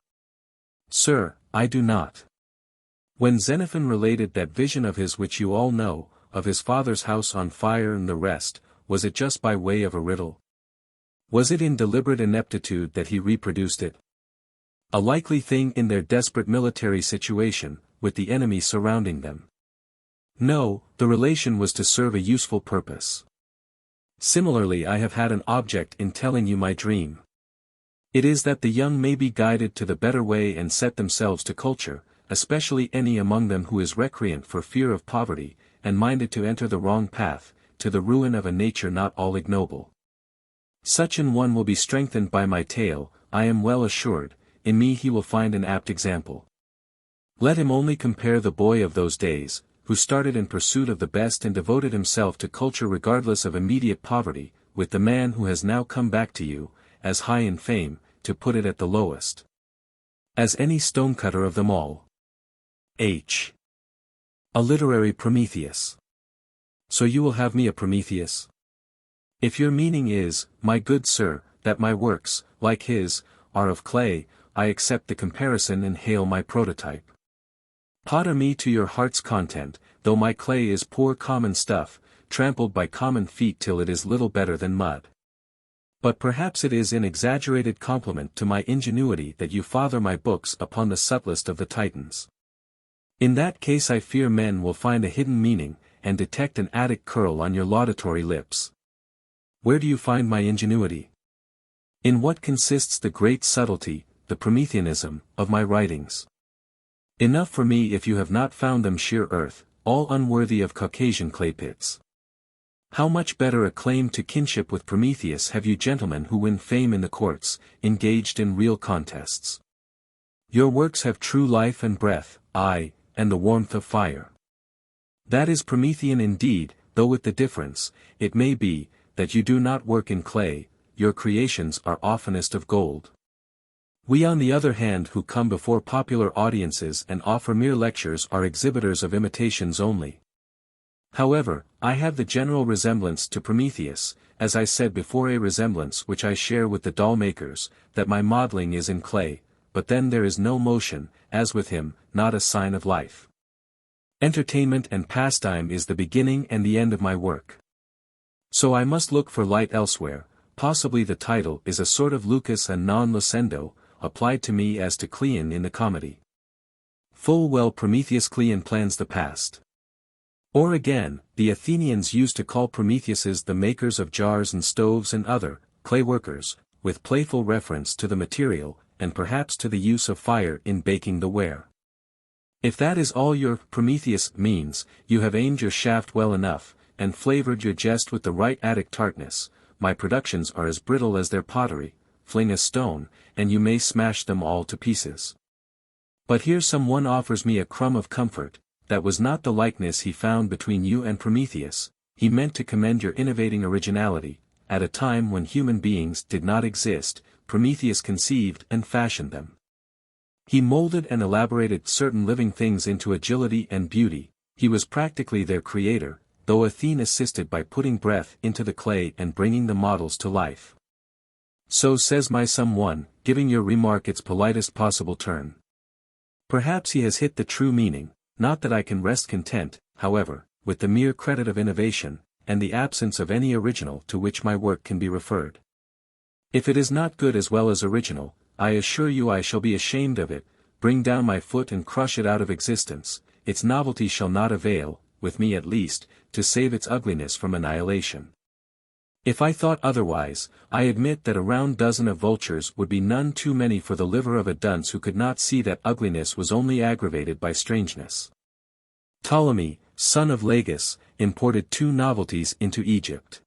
Sir, I do not. When Xenophon related that vision of his which you all know, of his father's house on fire and the rest, was it just by way of a riddle? Was it in deliberate ineptitude that he reproduced it? A likely thing in their desperate military situation, with the enemy surrounding them. No, the relation was to serve a useful purpose. Similarly I have had an object in telling you my dream. It is that the young may be guided to the better way and set themselves to culture, especially any among them who is recreant for fear of poverty, and minded to enter the wrong path, to the ruin of a nature not all ignoble. Such an one will be strengthened by my tale, I am well assured, in me he will find an apt example. Let him only compare the boy of those days, who started in pursuit of the best and devoted himself to culture regardless of immediate poverty, with the man who has now come back to you, as high in fame, to put it at the lowest, as any stonecutter of them all. H. A literary Prometheus. So you will have me a Prometheus? If your meaning is, my good sir, that my works, like his, are of clay, I accept the comparison and hail my prototype. Potter me to your heart's content, though my clay is poor common stuff, trampled by common feet till it is little better than mud. But perhaps it is an exaggerated compliment to my ingenuity that you father my books upon the subtlest of the Titans. In that case I fear men will find a hidden meaning, and detect an Attic curl on your laudatory lips. Where do you find my ingenuity? In what consists the great subtlety, the Prometheanism, of my writings? Enough for me if you have not found them sheer earth, all unworthy of Caucasian clay pits. How much better a claim to kinship with Prometheus have you gentlemen who win fame in the courts, engaged in real contests. Your works have true life and breath, aye, and the warmth of fire. That is Promethean indeed, though with the difference, it may be, that you do not work in clay, your creations are oftenest of gold. We on the other hand who come before popular audiences and offer mere lectures are exhibitors of imitations only. However, I have the general resemblance to Prometheus, as I said before, a resemblance which I share with the doll makers, that my modeling is in clay, but then there is no motion, as with him, not a sign of life. Entertainment and pastime is the beginning and the end of my work. So I must look for light elsewhere. Possibly the title is a sort of lucus a non lucendo, applied to me as to Cleon in the comedy. Full well Prometheus Cleon plans the past. Or again, the Athenians used to call Prometheuses the makers of jars and stoves and other, clay workers, with playful reference to the material, and perhaps to the use of fire in baking the ware. If that is all your Prometheus means, you have aimed your shaft well enough, and flavored your jest with the right Attic tartness. My productions are as brittle as their pottery, fling a stone, and you may smash them all to pieces. But here someone offers me a crumb of comfort. That was not the likeness he found between you and Prometheus. He meant to commend your innovating originality. At a time when human beings did not exist, Prometheus conceived and fashioned them. He molded and elaborated certain living things into agility and beauty. He was practically their creator, though Athene assisted by putting breath into the clay and bringing the models to life. So says my someone, giving your remark its politest possible turn. Perhaps he has hit the true meaning. Not that I can rest content, however, with the mere credit of innovation, and the absence of any original to which my work can be referred. If it is not good as well as original, I assure you I shall be ashamed of it, bring down my foot and crush it out of existence. Its novelty shall not avail, with me at least, to save its ugliness from annihilation. If I thought otherwise, I admit that a round dozen of vultures would be none too many for the liver of a dunce who could not see that ugliness was only aggravated by strangeness. Ptolemy, son of Lagus, imported two novelties into Egypt.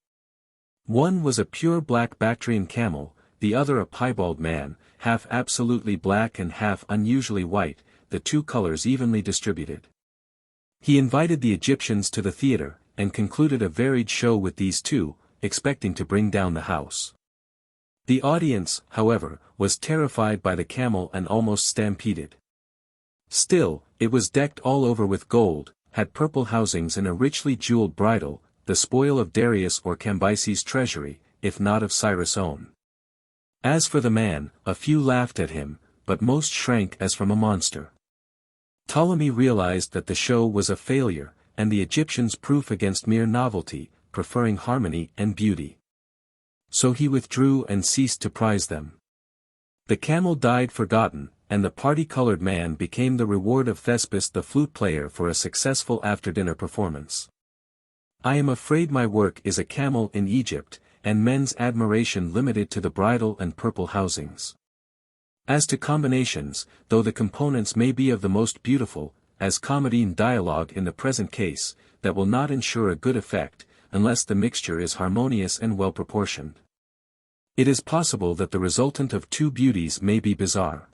One was a pure black Bactrian camel, the other a piebald man, half absolutely black and half unusually white, the two colors evenly distributed. He invited the Egyptians to the theater, and concluded a varied show with these two, expecting to bring down the house. The audience, however, was terrified by the camel and almost stampeded. Still, it was decked all over with gold, had purple housings and a richly jeweled bridle, the spoil of Darius or Cambyses' treasury, if not of Cyrus' own. As for the man, a few laughed at him, but most shrank as from a monster. Ptolemy realized that the show was a failure, and the Egyptians proof against mere novelty, preferring harmony and beauty. So he withdrew and ceased to prize them. The camel died forgotten, and the party-colored man became the reward of Thespis the flute player for a successful after-dinner performance. I am afraid my work is a camel in Egypt, and men's admiration limited to the bridle and purple housings. As to combinations, though the components may be of the most beautiful, as comedy and dialogue in the present case, that will not ensure a good effect, unless the mixture is harmonious and well proportioned. It is possible that the resultant of two beauties may be bizarre.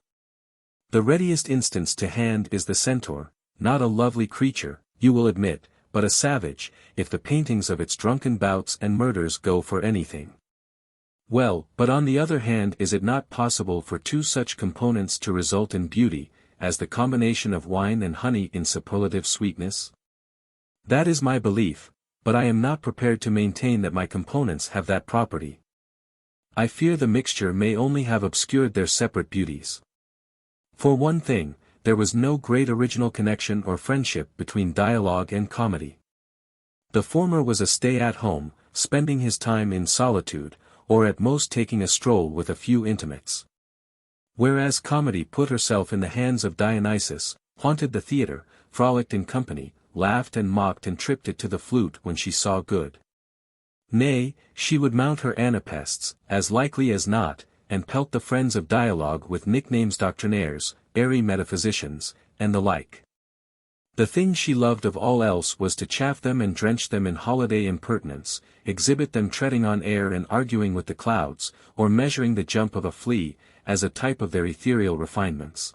The readiest instance to hand is the centaur, not a lovely creature, you will admit, but a savage, if the paintings of its drunken bouts and murders go for anything. Well, but on the other hand, is it not possible for two such components to result in beauty, as the combination of wine and honey in superlative sweetness? That is my belief, but I am not prepared to maintain that my components have that property. I fear the mixture may only have obscured their separate beauties. For one thing, there was no great original connection or friendship between dialogue and comedy. The former was a stay-at-home, spending his time in solitude, or at most taking a stroll with a few intimates. Whereas comedy put herself in the hands of Dionysus, haunted the theater, frolicked in company, laughed and mocked and tripped it to the flute when she saw good. Nay, she would mount her anapests, as likely as not, and pelt the friends of dialogue with nicknames doctrinaires, airy metaphysicians, and the like. The thing she loved of all else was to chaff them and drench them in holiday impertinence, exhibit them treading on air and arguing with the clouds, or measuring the jump of a flea, as a type of their ethereal refinements.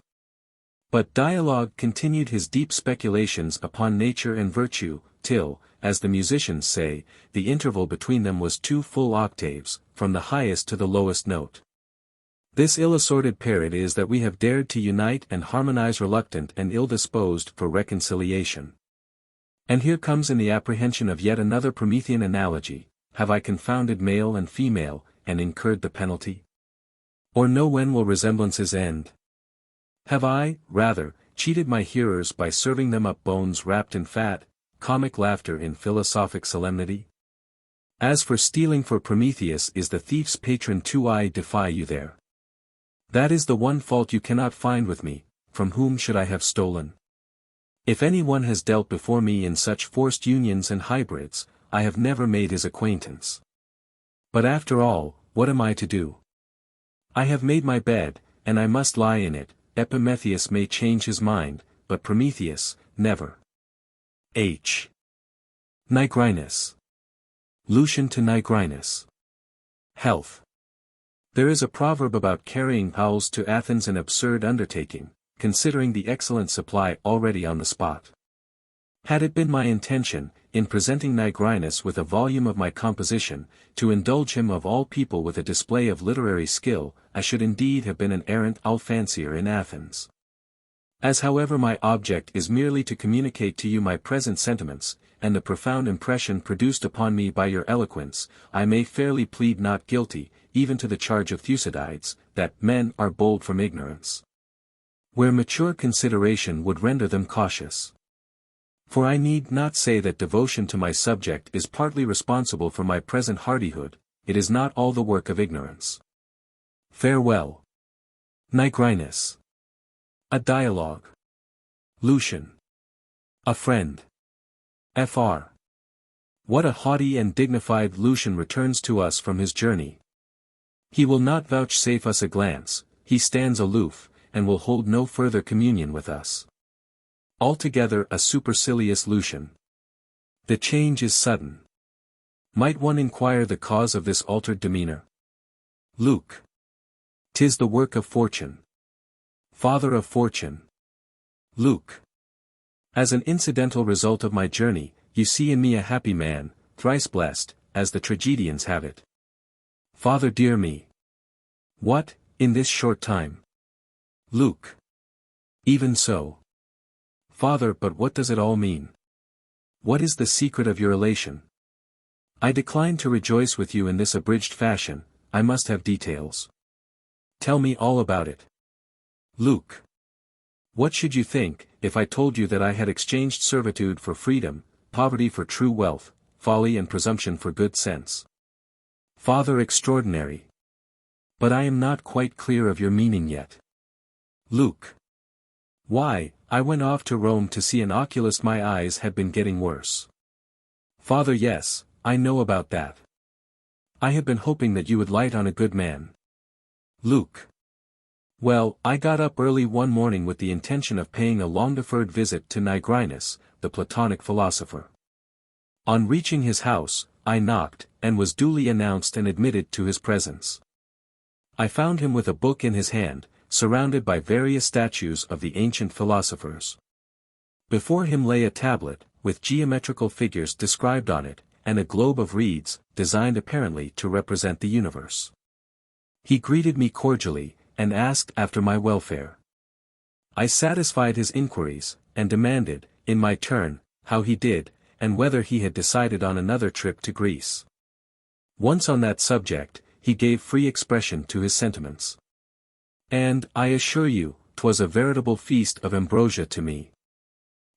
But dialogue continued his deep speculations upon nature and virtue, till, as the musicians say, the interval between them was 2 full octaves, from the highest to the lowest note. This ill-assorted pair it is that we have dared to unite and harmonize reluctant and ill-disposed for reconciliation. And here comes in the apprehension of yet another Promethean analogy, have I confounded male and female, and incurred the penalty? Or know when will resemblances end? Have I, rather, cheated my hearers by serving them up bones wrapped in fat, comic laughter in philosophic solemnity? As for stealing, for Prometheus is the thief's patron too, I defy you there. That is the one fault you cannot find with me. From whom should I have stolen? If any one has dealt before me in such forced unions and hybrids, I have never made his acquaintance. But after all, what am I to do? I have made my bed, and I must lie in it. Epimetheus may change his mind, but Prometheus, never. H. Nigrinus. Lucian to Nigrinus. Health. There is a proverb about carrying owls to Athens, an absurd undertaking, considering the excellent supply already on the spot. Had it been my intention, in presenting Nigrinus with a volume of my composition, to indulge him of all people with a display of literary skill, I should indeed have been an errant owl fancier in Athens. As however my object is merely to communicate to you my present sentiments, and the profound impression produced upon me by your eloquence, I may fairly plead not guilty, even to the charge of Thucydides, that men are bold from ignorance, where mature consideration would render them cautious. For I need not say that devotion to my subject is partly responsible for my present hardihood, it is not all the work of ignorance. Farewell. Nigrinus. A dialogue. Lucian. A friend. Fr. What a haughty and dignified Lucian returns to us from his journey. He will not vouchsafe us a glance, he stands aloof, and will hold no further communion with us. Altogether a supercilious Lucian. The change is sudden. Might one inquire the cause of this altered demeanor? Luke. 'Tis the work of fortune. Father of fortune. Luke. As an incidental result of my journey, you see in me a happy man, thrice blessed, as the tragedians have it. Father, dear me. What, in this short time? Luke. Even so. Father, but what does it all mean? What is the secret of your elation? I decline to rejoice with you in this abridged fashion, I must have details. Tell me all about it. Luke. What should you think, if I told you that I had exchanged servitude for freedom, poverty for true wealth, folly and presumption for good sense? Father, extraordinary. But I am not quite clear of your meaning yet. Luke. Why, I went off to Rome to see an oculist. My eyes had been getting worse. Father, yes, I know about that. I had been hoping that you would light on a good man. Luke. Well, I got up early one morning with the intention of paying a long-deferred visit to Nigrinus, the Platonic philosopher. On reaching his house, I knocked, and was duly announced and admitted to his presence. I found him with a book in his hand, surrounded by various statues of the ancient philosophers. Before him lay a tablet, with geometrical figures described on it, and a globe of reeds, designed apparently to represent the universe. He greeted me cordially, and asked after my welfare. I satisfied his inquiries, and demanded, in my turn, how he did, and whether he had decided on another trip to Greece. Once on that subject, he gave free expression to his sentiments. And, I assure you, 'twas a veritable feast of ambrosia to me.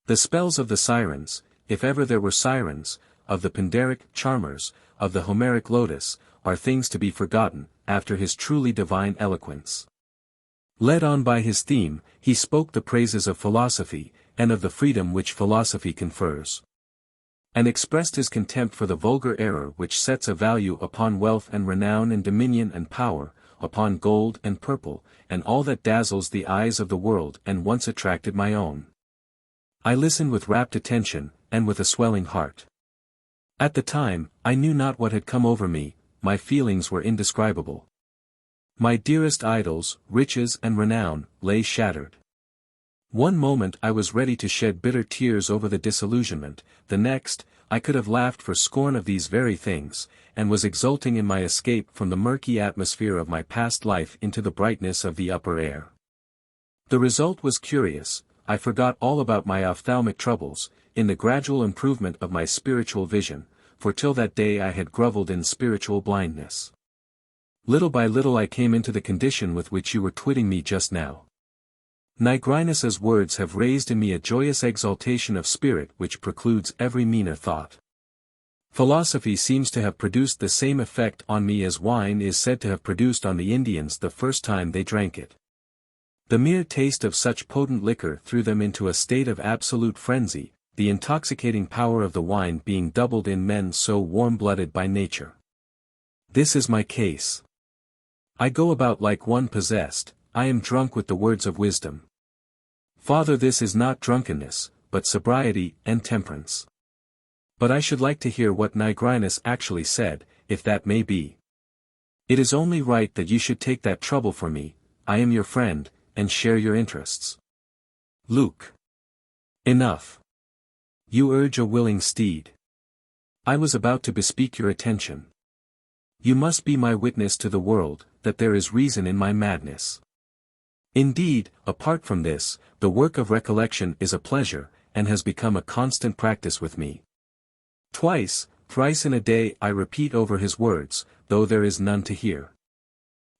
The spells of the sirens, if ever there were sirens, of the Pindaric charmers, of the Homeric lotus, are things to be forgotten, after his truly divine eloquence. Led on by his theme, he spoke the praises of philosophy, and of the freedom which philosophy confers. And expressed his contempt for the vulgar error which sets a value upon wealth and renown and dominion and power, upon gold and purple, and all that dazzles the eyes of the world and once attracted my own. I listened with rapt attention, and with a swelling heart. At the time, I knew not what had come over me, my feelings were indescribable. My dearest idols, riches and renown, lay shattered. One moment I was ready to shed bitter tears over the disillusionment, the next, I could have laughed for scorn of these very things, and was exulting in my escape from the murky atmosphere of my past life into the brightness of the upper air. The result was curious, I forgot all about my ophthalmic troubles, in the gradual improvement of my spiritual vision, for till that day I had grovelled in spiritual blindness. Little by little I came into the condition with which you were twitting me just now. Nigrinus's words have raised in me a joyous exaltation of spirit which precludes every meaner thought. Philosophy seems to have produced the same effect on me as wine is said to have produced on the Indians the first time they drank it. The mere taste of such potent liquor threw them into a state of absolute frenzy, the intoxicating power of the wine being doubled in men so warm-blooded by nature. This is my case. I go about like one possessed, I am drunk with the words of wisdom. Father, this is not drunkenness, but sobriety and temperance. But I should like to hear what Nigrinus actually said, if that may be. It is only right that you should take that trouble for me, I am your friend, and share your interests. Luke. Enough. You urge a willing steed. I was about to bespeak your attention. You must be my witness to the world, that there is reason in my madness. Indeed, apart from this, the work of recollection is a pleasure, and has become a constant practice with me. Twice, thrice in a day I repeat over his words, though there is none to hear.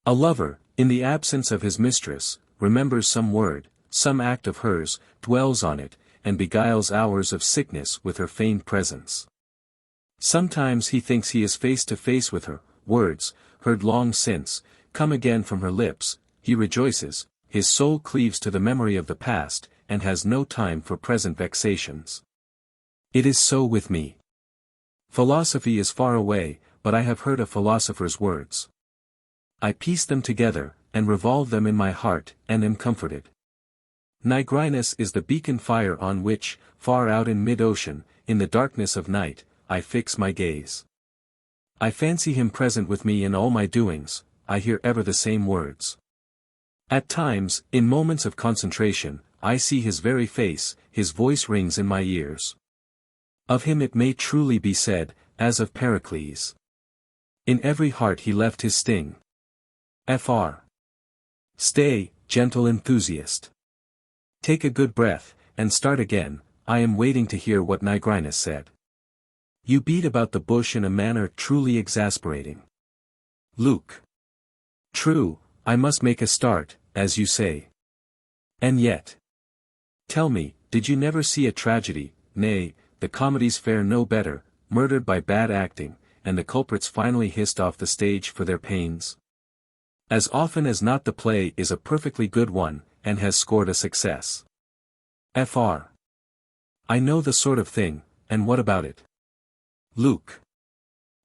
A lover, in the absence of his mistress, remembers some word, some act of hers, dwells on it, and beguiles hours of sickness with her feigned presence. Sometimes he thinks he is face to face with her, words, heard long since, come again from her lips, he rejoices, his soul cleaves to the memory of the past, and has no time for present vexations. It is so with me. Philosophy is far away, but I have heard a philosopher's words. I piece them together, and revolve them in my heart, and am comforted. Nigrinus is the beacon fire on which, far out in mid-ocean, in the darkness of night, I fix my gaze. I fancy him present with me in all my doings, I hear ever the same words. At times, in moments of concentration, I see his very face, his voice rings in my ears. Of him it may truly be said, as of Pericles. In every heart he left his sting. Fr. Stay, gentle enthusiast. Take a good breath, and start again, I am waiting to hear what Nigrinus said. You beat about the bush in a manner truly exasperating. Luke. True, I must make a start, as you say. And yet. Tell me, did you never see a tragedy, nay, the comedies fare no better, murdered by bad acting, and the culprits finally hissed off the stage for their pains? As often as not the play is a perfectly good one, and has scored a success. Fr. I know the sort of thing, and what about it? Luke.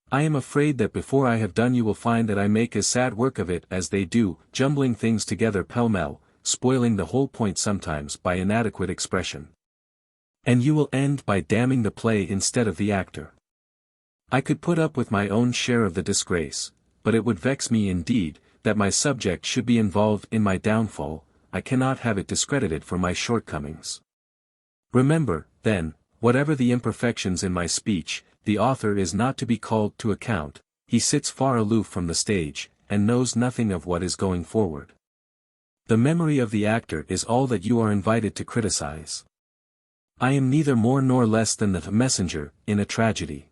I am afraid that before I have done you will find that I make as sad work of it as they do, jumbling things together pell-mell, spoiling the whole point sometimes by inadequate expression. And you will end by damning the play instead of the actor. I could put up with my own share of the disgrace, but it would vex me indeed, that my subject should be involved in my downfall, I cannot have it discredited for my shortcomings. Remember, then, whatever the imperfections in my speech, the author is not to be called to account, he sits far aloof from the stage, and knows nothing of what is going forward. The memory of the actor is all that you are invited to criticize. I am neither more nor less than the messenger, in a tragedy.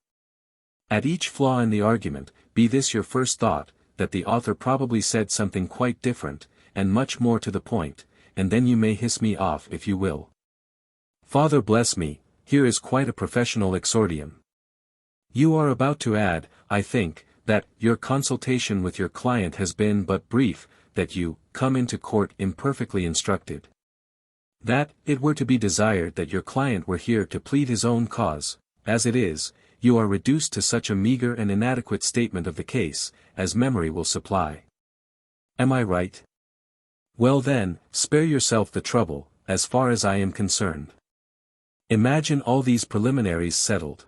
At each flaw in the argument, be this your first thought, that the author probably said something quite different, and much more to the point, and then you may hiss me off if you will. Father bless me, here is quite a professional exordium. You are about to add, I think, that your consultation with your client has been but brief, that you come into court imperfectly instructed. That, it were to be desired that your client were here to plead his own cause, as it is, you are reduced to such a meager and inadequate statement of the case, as memory will supply. Am I right? Well then, spare yourself the trouble, as far as I am concerned. Imagine all these preliminaries settled.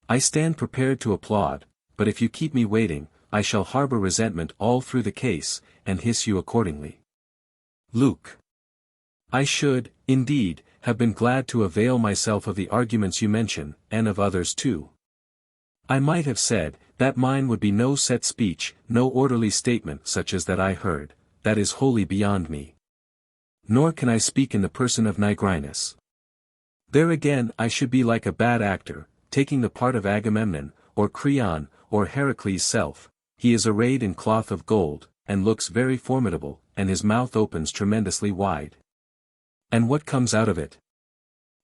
I stand prepared to applaud, but if you keep me waiting, I shall harbor resentment all through the case, and hiss you accordingly. Luke. I should, indeed, have been glad to avail myself of the arguments you mention, and of others too. I might have said, that mine would be no set speech, no orderly statement such as that I heard, that is wholly beyond me. Nor can I speak in the person of Nigrinus. There again I should be like a bad actor, taking the part of Agamemnon, or Creon, or Heracles' self. He is arrayed in cloth of gold, and looks very formidable, and his mouth opens tremendously wide. And what comes out of it?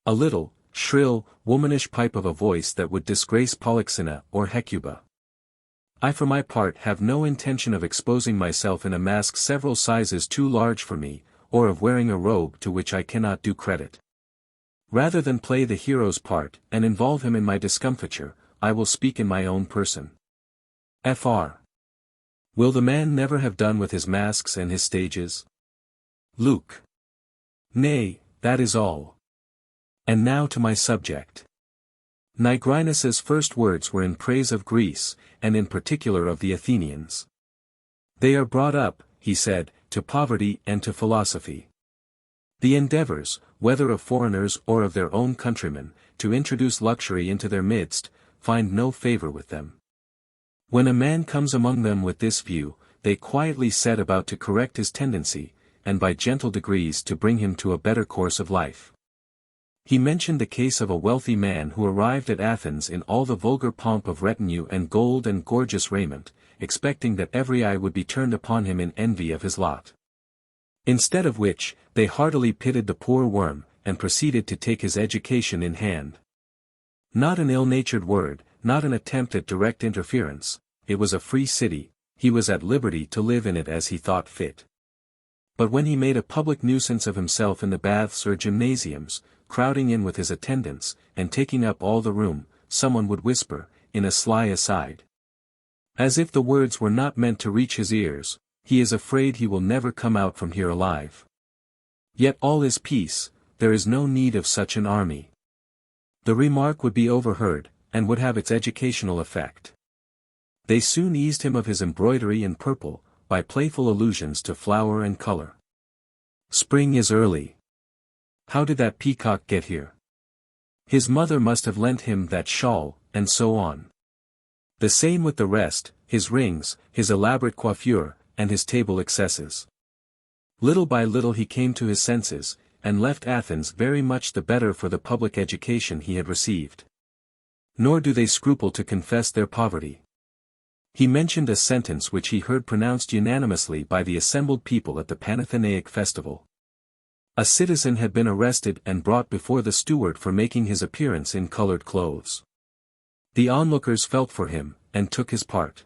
A little, shrill, womanish pipe of a voice that would disgrace Polyxena or Hecuba. I for my part have no intention of exposing myself in a mask several sizes too large for me, or of wearing a robe to which I cannot do credit. Rather than play the hero's part and involve him in my discomfiture, I will speak in my own person. Fr. Will the man never have done with his masks and his stages? Luke. Nay, that is all. And now to my subject. Nigrinus's first words were in praise of Greece, and in particular of the Athenians. They are brought up, he said, to poverty and to philosophy. The endeavors, whether of foreigners or of their own countrymen, to introduce luxury into their midst, find no favor with them. When a man comes among them with this view, they quietly set about to correct his tendency, and by gentle degrees to bring him to a better course of life. He mentioned the case of a wealthy man who arrived at Athens in all the vulgar pomp of retinue and gold and gorgeous raiment, expecting that every eye would be turned upon him in envy of his lot. Instead of which, they heartily pitied the poor worm, and proceeded to take his education in hand. Not an ill-natured word, not an attempt at direct interference, it was a free city, he was at liberty to live in it as he thought fit. But when he made a public nuisance of himself in the baths or gymnasiums, crowding in with his attendants, and taking up all the room, someone would whisper, in a sly aside, as if the words were not meant to reach his ears, he is afraid he will never come out from here alive. Yet all is peace, there is no need of such an army. The remark would be overheard, and would have its educational effect. They soon eased him of his embroidery in purple, by playful allusions to flower and color. Spring is early. How did that peacock get here? His mother must have lent him that shawl, and so on. The same with the rest, his rings, his elaborate coiffure, and his table excesses. Little by little he came to his senses, and left Athens very much the better for the public education he had received. Nor do they scruple to confess their poverty. He mentioned a sentence which he heard pronounced unanimously by the assembled people at the Panathenaic festival. A citizen had been arrested and brought before the steward for making his appearance in colored clothes. The onlookers felt for him, and took his part.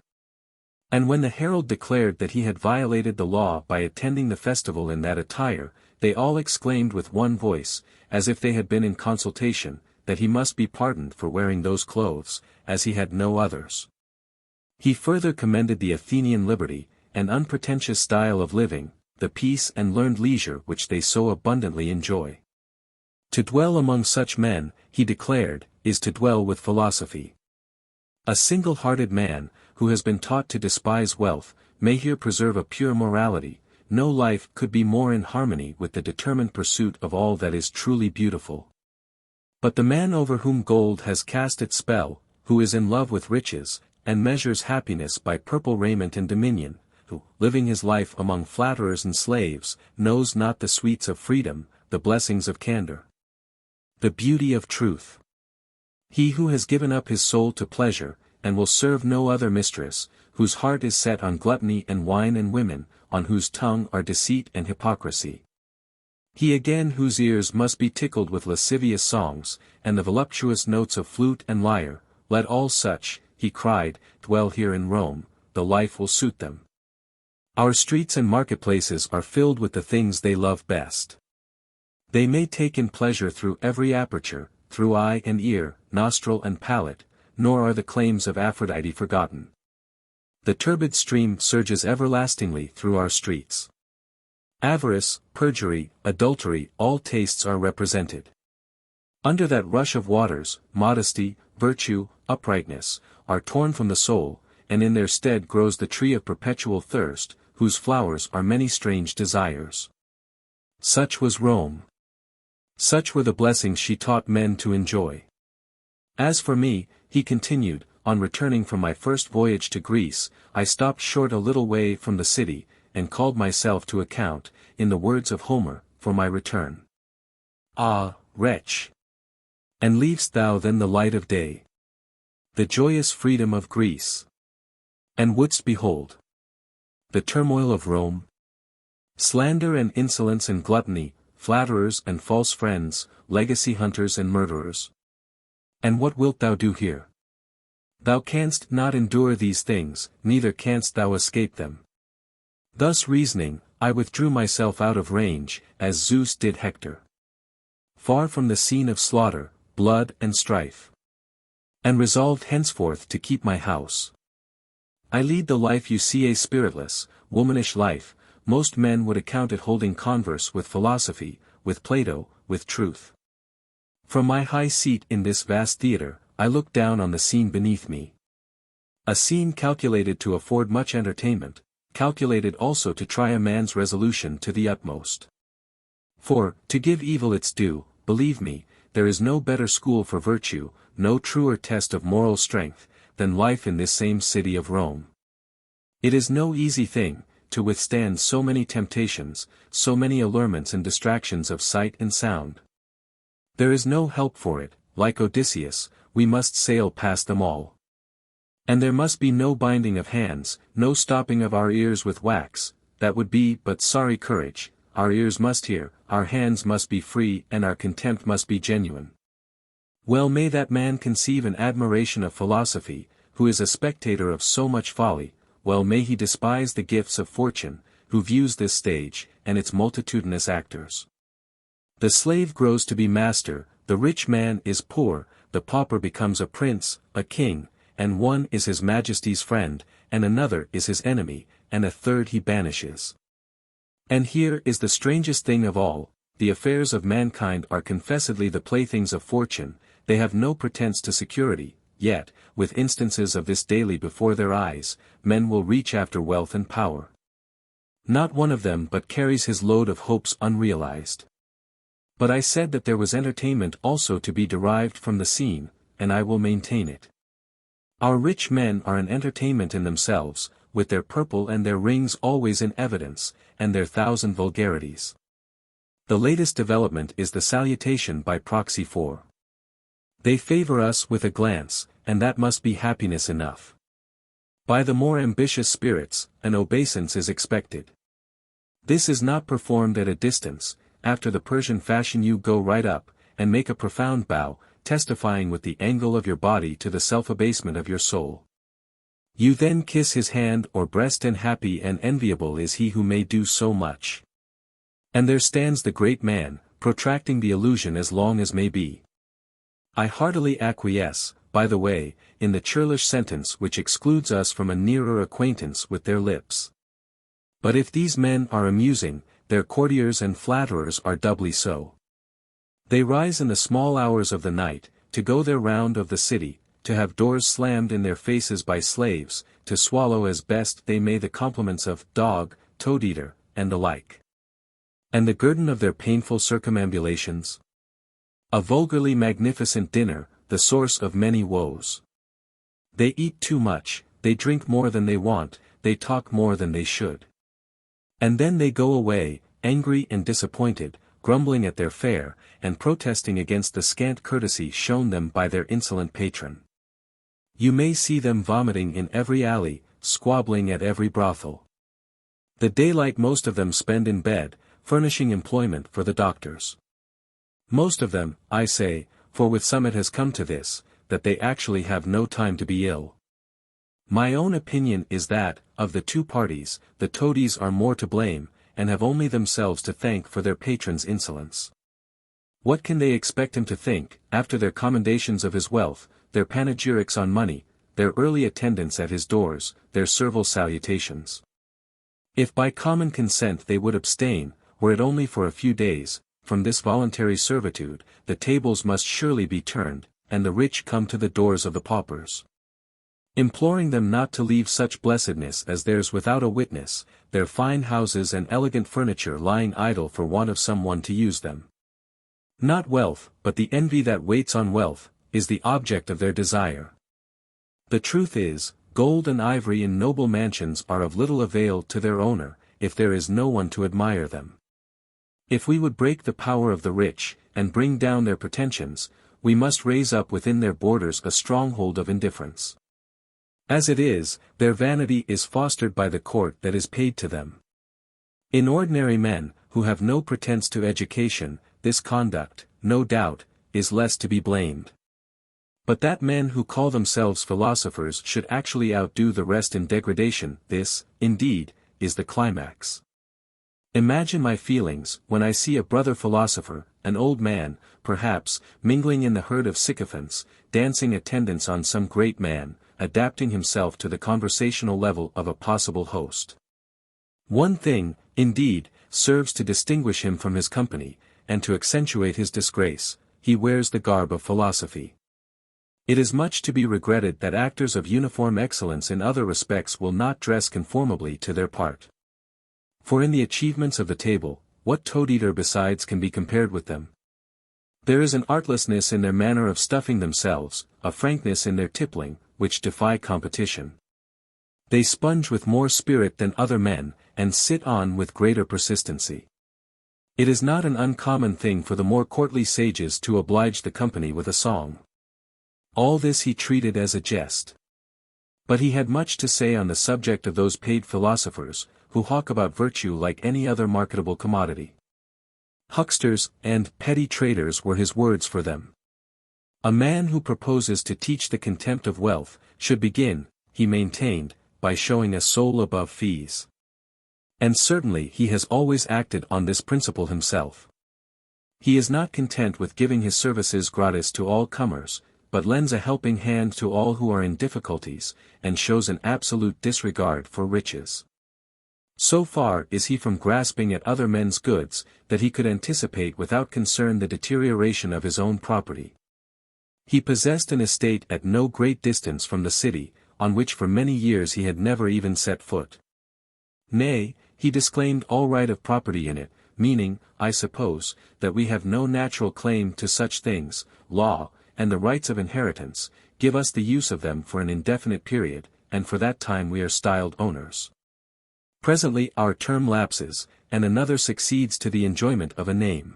And when the herald declared that he had violated the law by attending the festival in that attire, they all exclaimed with one voice, as if they had been in consultation, that he must be pardoned for wearing those clothes, as he had no others. He further commended the Athenian liberty, and unpretentious style of living, the peace and learned leisure which they so abundantly enjoy. To dwell among such men, he declared, is to dwell with philosophy. A single-hearted man, who has been taught to despise wealth, may here preserve a pure morality. No life could be more in harmony with the determined pursuit of all that is truly beautiful. But the man over whom gold has cast its spell, who is in love with riches, and measures happiness by purple raiment and dominion, who, living his life among flatterers and slaves, knows not the sweets of freedom, the blessings of candor, the beauty of truth. He who has given up his soul to pleasure, and will serve no other mistress, whose heart is set on gluttony and wine and women, on whose tongue are deceit and hypocrisy. He again whose ears must be tickled with lascivious songs, and the voluptuous notes of flute and lyre, let all such, he cried, dwell here in Rome, the life will suit them. Our streets and marketplaces are filled with the things they love best. They may take in pleasure through every aperture, through eye and ear, nostril and palate, nor are the claims of Aphrodite forgotten. The turbid stream surges everlastingly through our streets. Avarice, perjury, adultery, all tastes are represented. Under that rush of waters, modesty, virtue, uprightness, are torn from the soul, and in their stead grows the tree of perpetual thirst, whose flowers are many strange desires. Such was Rome. Such were the blessings she taught men to enjoy. As for me, he continued, on returning from my first voyage to Greece, I stopped short a little way from the city, and called myself to account, in the words of Homer, for my return. Ah, wretch! And leav'st thou then the light of day, the joyous freedom of Greece, and wouldst behold the turmoil of Rome? Slander and insolence and gluttony, flatterers and false friends, legacy hunters and murderers. And what wilt thou do here? Thou canst not endure these things, neither canst thou escape them. Thus reasoning, I withdrew myself out of range, as Zeus did Hector. Far from the scene of slaughter, blood and strife. And resolved henceforth to keep my house. I lead the life you see, a spiritless, womanish life. Most men would account it holding converse with philosophy, with Plato, with truth. From my high seat in this vast theatre, I look down on the scene beneath me. A scene calculated to afford much entertainment, calculated also to try a man's resolution to the utmost. For, to give evil its due, believe me, there is no better school for virtue, no truer test of moral strength, than life in this same city of Rome. It is no easy thing, to withstand so many temptations, so many allurements and distractions of sight and sound. There is no help for it, like Odysseus, we must sail past them all. And there must be no binding of hands, no stopping of our ears with wax, that would be but sorry courage. Our ears must hear, our hands must be free, and our contempt must be genuine. Well may that man conceive an admiration of philosophy, who is a spectator of so much folly. Well may he despise the gifts of fortune, who views this stage, and its multitudinous actors. The slave grows to be master, the rich man is poor, the pauper becomes a prince, a king, and one is his majesty's friend, and another is his enemy, and a third he banishes. And here is the strangest thing of all, the affairs of mankind are confessedly the playthings of fortune, they have no pretence to security, yet, with instances of this daily before their eyes, men will reach after wealth and power. Not one of them but carries his load of hopes unrealized. But I said that there was entertainment also to be derived from the scene, and I will maintain it. Our rich men are an entertainment in themselves, with their purple and their rings always in evidence, and their thousand vulgarities. The latest development is the salutation by proxy for. They favor us with a glance, and that must be happiness enough. By the more ambitious spirits, an obeisance is expected. This is not performed at a distance, after the Persian fashion you go right up, and make a profound bow, testifying with the angle of your body to the self-abasement of your soul. You then kiss his hand or breast, and happy and enviable is he who may do so much. And there stands the great man, protracting the illusion as long as may be. I heartily acquiesce, by the way, in the churlish sentence which excludes us from a nearer acquaintance with their lips. But if these men are amusing, their courtiers and flatterers are doubly so. They rise in the small hours of the night, to go their round of the city, to have doors slammed in their faces by slaves, to swallow as best they may the compliments of dog, toad-eater, and the like. And the guerdon of their painful circumambulations? A vulgarly magnificent dinner, the source of many woes. They eat too much, they drink more than they want, they talk more than they should. And then they go away, angry and disappointed, grumbling at their fare, and protesting against the scant courtesy shown them by their insolent patron. You may see them vomiting in every alley, squabbling at every brothel. The daylight most of them spend in bed, furnishing employment for the doctors. Most of them, I say, for with some it has come to this, that they actually have no time to be ill. My own opinion is that, of the two parties, the toadies are more to blame, and have only themselves to thank for their patron's insolence. What can they expect him to think, after their commendations of his wealth, their panegyrics on money, their early attendance at his doors, their servile salutations? If by common consent they would abstain, were it only for a few days, from this voluntary servitude, the tables must surely be turned, and the rich come to the doors of the paupers, imploring them not to leave such blessedness as theirs without a witness, their fine houses and elegant furniture lying idle for want of some one to use them. Not wealth, but the envy that waits on wealth, is the object of their desire. The truth is, gold and ivory in noble mansions are of little avail to their owner, if there is no one to admire them. If we would break the power of the rich, and bring down their pretensions, we must raise up within their borders a stronghold of indifference. As it is, their vanity is fostered by the court that is paid to them. In ordinary men, who have no pretence to education, this conduct, no doubt, is less to be blamed. But that men who call themselves philosophers should actually outdo the rest in degradation, this, indeed, is the climax. Imagine my feelings, when I see a brother philosopher, an old man, perhaps, mingling in the herd of sycophants, dancing attendance on some great man, adapting himself to the conversational level of a possible host. One thing, indeed, serves to distinguish him from his company, and to accentuate his disgrace: he wears the garb of philosophy. It is much to be regretted that actors of uniform excellence in other respects will not dress conformably to their part. For in the achievements of the table, what toad-eater besides can be compared with them? There is an artlessness in their manner of stuffing themselves, a frankness in their tippling, which defy competition. They sponge with more spirit than other men, and sit on with greater persistency. It is not an uncommon thing for the more courtly sages to oblige the company with a song. All this he treated as a jest. But he had much to say on the subject of those paid philosophers, who hawk about virtue like any other marketable commodity. Hucksters and petty traders were his words for them. A man who proposes to teach the contempt of wealth, should begin, he maintained, by showing a soul above fees. And certainly he has always acted on this principle himself. He is not content with giving his services gratis to all comers, but lends a helping hand to all who are in difficulties, and shows an absolute disregard for riches. So far is he from grasping at other men's goods, that he could anticipate without concern the deterioration of his own property. He possessed an estate at no great distance from the city, on which for many years he had never even set foot. Nay, he disclaimed all right of property in it, meaning, I suppose, that we have no natural claim to such things. Law, and the rights of inheritance, give us the use of them for an indefinite period, and for that time we are styled owners. Presently our term lapses, and another succeeds to the enjoyment of a name.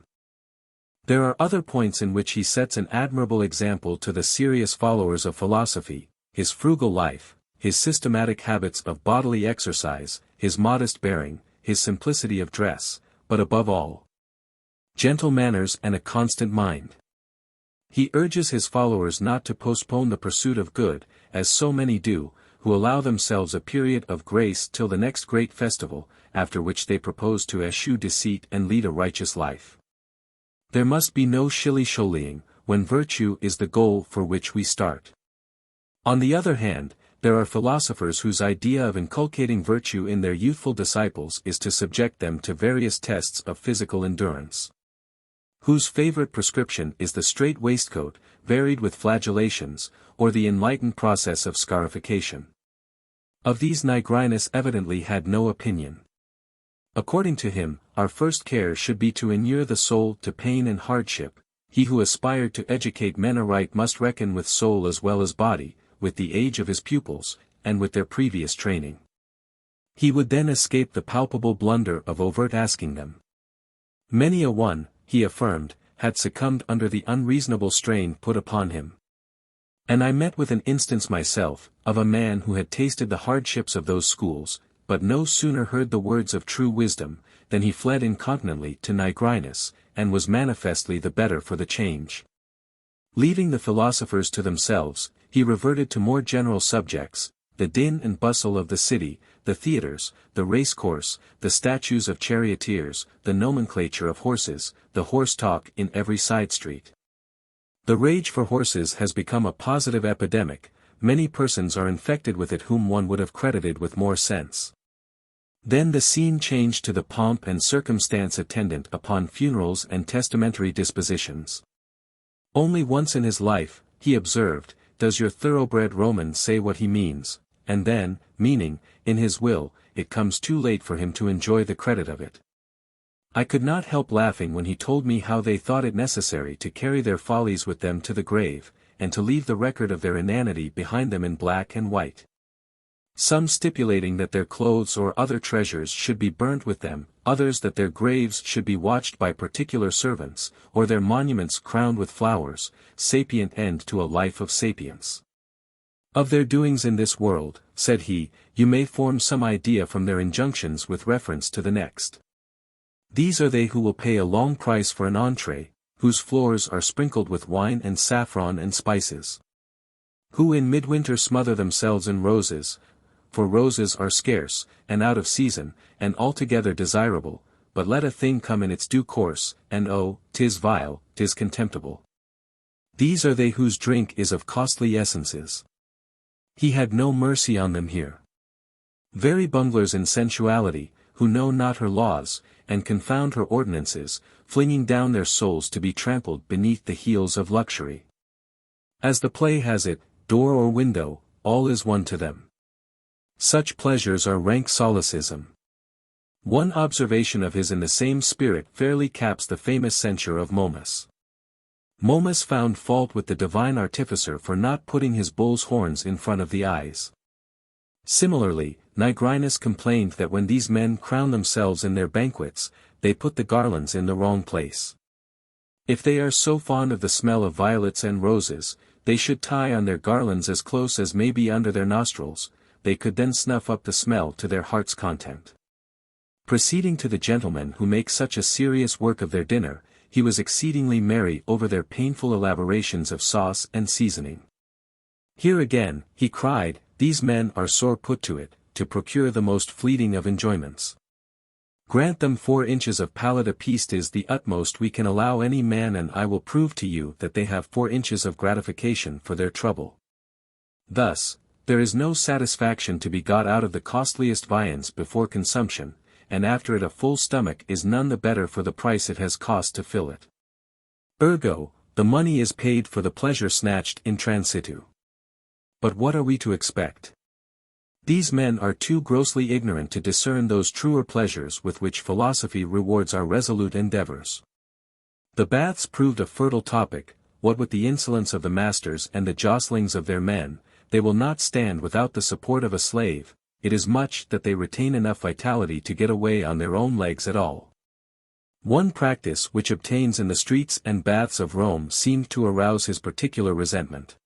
There are other points in which he sets an admirable example to the serious followers of philosophy: his frugal life, his systematic habits of bodily exercise, his modest bearing, his simplicity of dress, but above all, gentle manners and a constant mind. He urges his followers not to postpone the pursuit of good, as so many do, who allow themselves a period of grace till the next great festival, after which they propose to eschew deceit and lead a righteous life. There must be no shilly-shollying, when virtue is the goal for which we start. On the other hand, there are philosophers whose idea of inculcating virtue in their youthful disciples is to subject them to various tests of physical endurance. Whose favorite prescription is the strait waistcoat, varied with flagellations, or the enlightened process of scarification. Of these Nigrinus evidently had no opinion. According to him, our first care should be to inure the soul to pain and hardship. He who aspired to educate men aright must reckon with soul as well as body, with the age of his pupils, and with their previous training. He would then escape the palpable blunder of overt asking them. Many a one, he affirmed, had succumbed under the unreasonable strain put upon him. And I met with an instance myself, of a man who had tasted the hardships of those schools, but no sooner heard the words of true wisdom, than he fled incontinently to Nigrinus, and was manifestly the better for the change. Leaving the philosophers to themselves, he reverted to more general subjects: the din and bustle of the city, the theatres, the racecourse, the statues of charioteers, the nomenclature of horses, the horse talk in every side street. The rage for horses has become a positive epidemic. Many persons are infected with it whom one would have credited with more sense. Then the scene changed to the pomp and circumstance attendant upon funerals and testamentary dispositions. Only once in his life, he observed, does your thoroughbred Roman say what he means, and then, meaning, in his will, it comes too late for him to enjoy the credit of it. I could not help laughing when he told me how they thought it necessary to carry their follies with them to the grave, and to leave the record of their inanity behind them in black and white. Some stipulating that their clothes or other treasures should be burnt with them, others that their graves should be watched by particular servants, or their monuments crowned with flowers, sapient end to a life of sapience. Of their doings in this world, said he, you may form some idea from their injunctions with reference to the next. These are they who will pay a long price for an entree, whose floors are sprinkled with wine and saffron and spices. Who in midwinter smother themselves in roses, for roses are scarce, and out of season, and altogether desirable, but let a thing come in its due course, and oh, 'tis vile, 'tis contemptible. These are they whose drink is of costly essences. He had no mercy on them here. Very bunglers in sensuality, who know not her laws, and confound her ordinances, flinging down their souls to be trampled beneath the heels of luxury. As the play has it, door or window, all is one to them. Such pleasures are rank solecism. One observation of his in the same spirit fairly caps the famous censure of Momus. Momus found fault with the divine artificer for not putting his bull's horns in front of the eyes. Similarly, Nigrinus complained that when these men crown themselves in their banquets, they put the garlands in the wrong place. If they are so fond of the smell of violets and roses, they should tie on their garlands as close as may be under their nostrils, they could then snuff up the smell to their heart's content. Proceeding to the gentlemen who make such a serious work of their dinner, he was exceedingly merry over their painful elaborations of sauce and seasoning. Here again, he cried, these men are sore put to it, to procure the most fleeting of enjoyments. Grant them 4 inches of palate apiece is the utmost we can allow any man, and I will prove to you that they have 4 inches of gratification for their trouble. Thus, there is no satisfaction to be got out of the costliest viands before consumption, and after it a full stomach is none the better for the price it has cost to fill it. Ergo, the money is paid for the pleasure snatched in transitu. But what are we to expect? These men are too grossly ignorant to discern those truer pleasures with which philosophy rewards our resolute endeavors. The baths proved a fertile topic, what with the insolence of the masters and the jostlings of their men, they will not stand without the support of a slave, it is much that they retain enough vitality to get away on their own legs at all. One practice which obtains in the streets and baths of Rome seemed to arouse his particular resentment.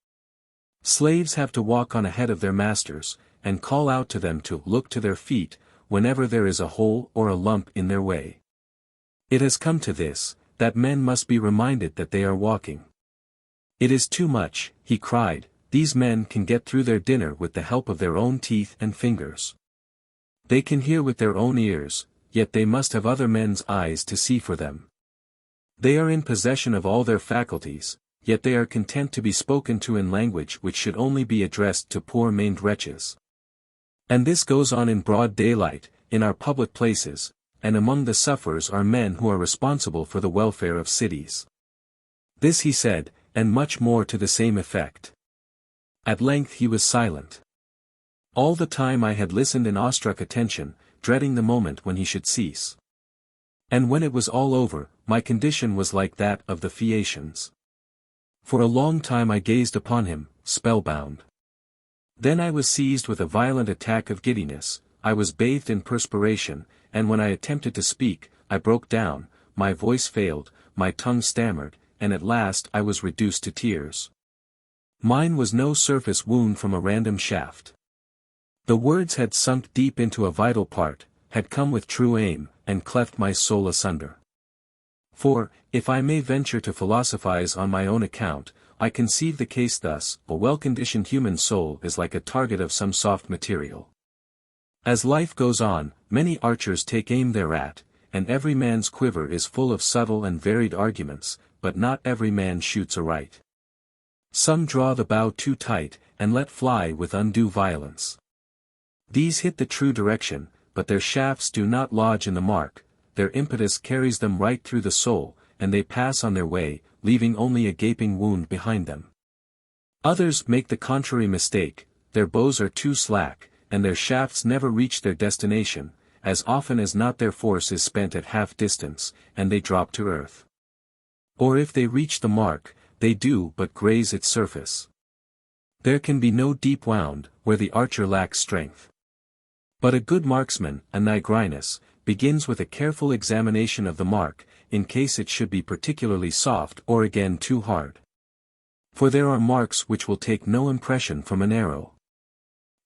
Slaves have to walk on ahead of their masters, and call out to them to look to their feet, whenever there is a hole or a lump in their way. It has come to this, that men must be reminded that they are walking. It is too much, he cried, these men can get through their dinner with the help of their own teeth and fingers. They can hear with their own ears, yet they must have other men's eyes to see for them. They are in possession of all their faculties, yet they are content to be spoken to in language which should only be addressed to poor maimed wretches. And this goes on in broad daylight, in our public places, and among the sufferers are men who are responsible for the welfare of cities. This he said, and much more to the same effect. At length he was silent. All the time I had listened in awestruck attention, dreading the moment when he should cease. And when it was all over, my condition was like that of the Phaeacians. For a long time I gazed upon him, spellbound. Then I was seized with a violent attack of giddiness, I was bathed in perspiration, and when I attempted to speak, I broke down, my voice failed, my tongue stammered, and at last I was reduced to tears. Mine was no surface wound from a random shaft. The words had sunk deep into a vital part, had come with true aim, and cleft my soul asunder. For, if I may venture to philosophize on my own account, I conceive the case thus: a well-conditioned human soul is like a target of some soft material. As life goes on, many archers take aim thereat, and every man's quiver is full of subtle and varied arguments, but not every man shoots aright. Some draw the bow too tight, and let fly with undue violence. These hit the true direction, but their shafts do not lodge in the mark, their impetus carries them right through the soul, and they pass on their way, leaving only a gaping wound behind them. Others make the contrary mistake, their bows are too slack, and their shafts never reach their destination, as often as not their force is spent at half distance, and they drop to earth. Or if they reach the mark, they do but graze its surface. There can be no deep wound, where the archer lacks strength. But a good marksman, a Nigrinus, begins with a careful examination of the mark, in case it should be particularly soft or again too hard. For there are marks which will take no impression from an arrow.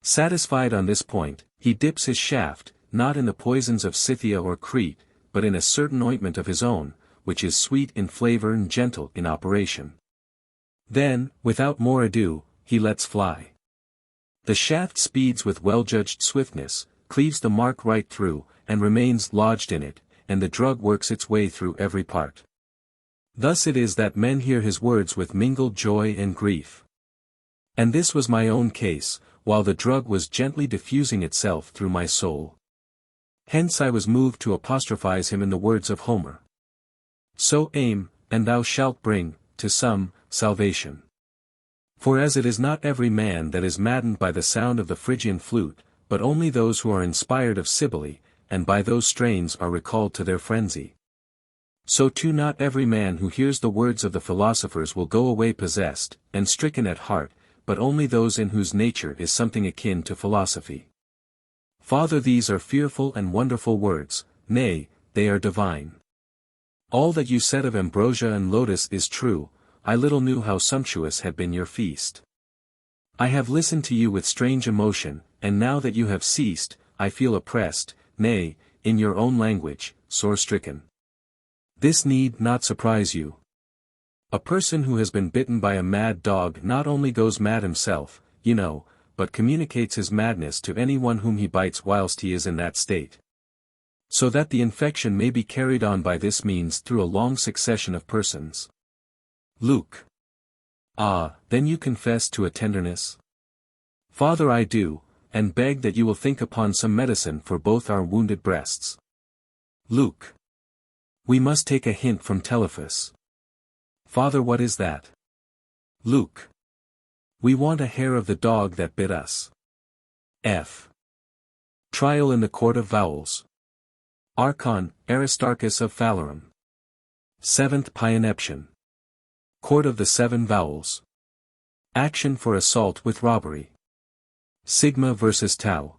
Satisfied on this point, he dips his shaft, not in the poisons of Scythia or Crete, but in a certain ointment of his own, which is sweet in flavor and gentle in operation. Then, without more ado, he lets fly. The shaft speeds with well-judged swiftness, cleaves the mark right through, and remains lodged in it, and the drug works its way through every part. Thus it is that men hear his words with mingled joy and grief. And this was my own case, while the drug was gently diffusing itself through my soul. Hence I was moved to apostrophize him in the words of Homer. So aim, and thou shalt bring, to some, salvation. For as it is not every man that is maddened by the sound of the Phrygian flute, but only those who are inspired of Cybele, and by those strains are recalled to their frenzy. So too not every man who hears the words of the philosophers will go away possessed, and stricken at heart, but only those in whose nature is something akin to philosophy. Father, these are fearful and wonderful words, nay, they are divine. All that you said of ambrosia and lotus is true. I little knew how sumptuous had been your feast. I have listened to you with strange emotion, and now that you have ceased, I feel oppressed, nay, in your own language, sore-stricken. This need not surprise you. A person who has been bitten by a mad dog not only goes mad himself, you know, but communicates his madness to anyone whom he bites whilst he is in that state. So that the infection may be carried on by this means through a long succession of persons. Luke. Ah, then you confess to a tenderness? Father, I do, and beg that you will think upon some medicine for both our wounded breasts. Luke. We must take a hint from Telephus. Father, what is that? Luke. We want a hair of the dog that bit us. F. Trial in the Court of Vowels. Archon, Aristarchus of Phalerum. 7th Pioneption. Court of the Seven Vowels. Action for assault with robbery. Sigma versus Tau.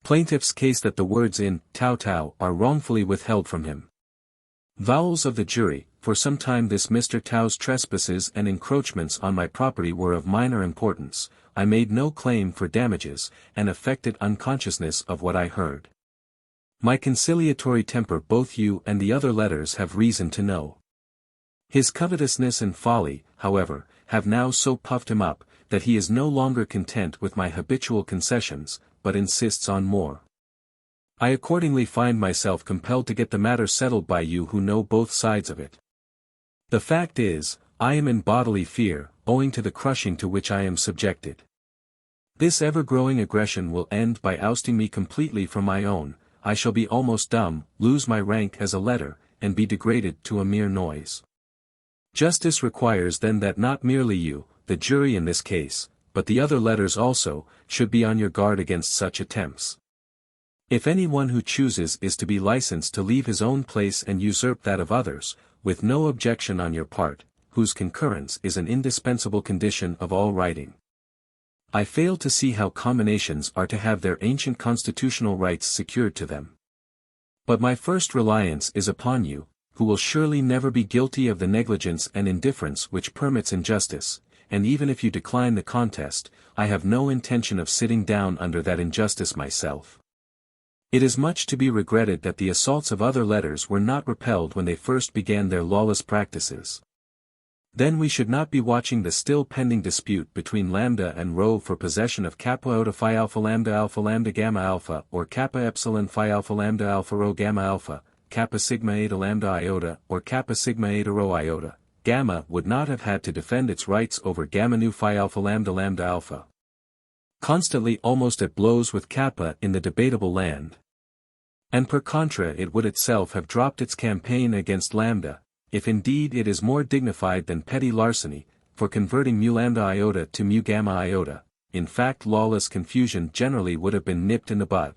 Plaintiff's case that the words in Tau are wrongfully withheld from him. Vowels of the jury. For some time this Mr. Tau's trespasses and encroachments on my property were of minor importance. I made no claim for damages, and affected unconsciousness of what I heard. My conciliatory temper both you and the other letters have reason to know. His covetousness and folly, however, have now so puffed him up, that he is no longer content with my habitual concessions, but insists on more. I accordingly find myself compelled to get the matter settled by you who know both sides of it. The fact is, I am in bodily fear, owing to the crushing to which I am subjected. This ever-growing aggression will end by ousting me completely from my own. I shall be almost dumb, lose my rank as a letter, and be degraded to a mere noise. Justice requires then that not merely you, the jury in this case, but the other letters also, should be on your guard against such attempts. If any one who chooses is to be licensed to leave his own place and usurp that of others, with no objection on your part, whose concurrence is an indispensable condition of all writing. I fail to see how combinations are to have their ancient constitutional rights secured to them. But my first reliance is upon you, who will surely never be guilty of the negligence and indifference which permits injustice, and even if you decline the contest, I have no intention of sitting down under that injustice myself. It is much to be regretted that the assaults of other letters were not repelled when they first began their lawless practices. Then we should not be watching the still pending dispute between lambda and rho for possession of kappa iota phi alpha lambda gamma alpha, or kappa epsilon phi alpha rho gamma alpha, kappa sigma eta lambda iota, or kappa sigma eta rho iota. Gamma would not have had to defend its rights over gamma nu phi alpha lambda alpha. Constantly almost at blows with kappa in the debatable land. And per contra it would itself have dropped its campaign against lambda, if indeed it is more dignified than petty larceny, for converting mu lambda iota to mu gamma iota. In fact, lawless confusion generally would have been nipped in the bud.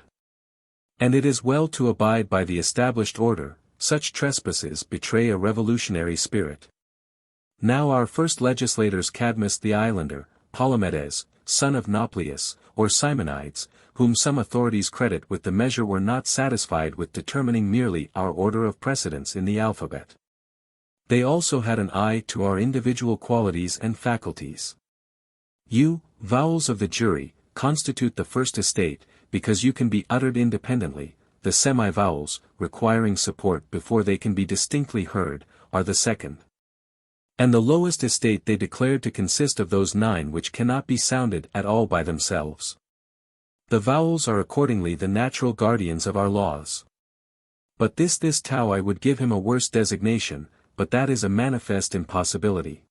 And it is well to abide by the established order. Such trespasses betray a revolutionary spirit. Now our first legislators, Cadmus the islander, Polymedes, son of Nauplius, or Simonides, whom some authorities credit with the measure, were not satisfied with determining merely our order of precedence in the alphabet. They also had an eye to our individual qualities and faculties. You, vowels of the jury, constitute the first estate, because you can be uttered independently, the semi-vowels, requiring support before they can be distinctly heard, are the second. And the lowest estate they declared to consist of those 9 which cannot be sounded at all by themselves. The vowels are accordingly the natural guardians of our laws. But this tau I would give him a worse designation, but that is a manifest impossibility.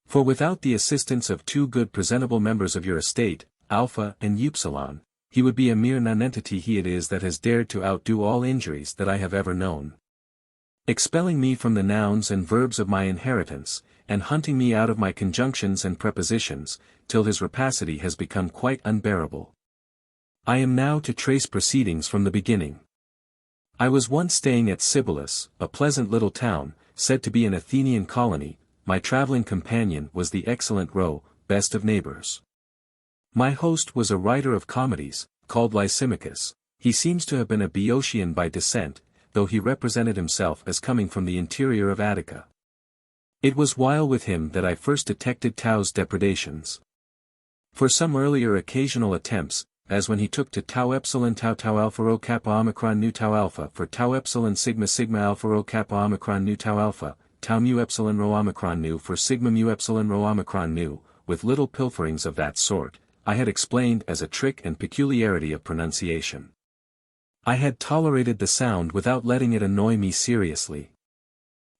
For without the assistance of 2 good presentable members of your estate, alpha and upsilon, he would be a mere nonentity. He it is that has dared to outdo all injuries that I have ever known, expelling me from the nouns and verbs of my inheritance, and hunting me out of my conjunctions and prepositions, till his rapacity has become quite unbearable. I am now to trace proceedings from the beginning. I was once staying at Sibylus, a pleasant little town, said to be an Athenian colony. My traveling companion was the excellent Ro, best of neighbors. My host was a writer of comedies, called Lysimachus. He seems to have been a Boeotian by descent, though he represented himself as coming from the interior of Attica. It was while with him that I first detected Tau's depredations. For some earlier occasional attempts, as when he took to tau epsilon tau tau alpha rho kappa omicron nu tau alpha for tau epsilon sigma sigma alpha rho kappa omicron nu tau alpha, tau mu epsilon rho omicron nu for sigma mu epsilon rho omicron nu, with little pilferings of that sort, I had explained as a trick and peculiarity of pronunciation. I had tolerated the sound without letting it annoy me seriously.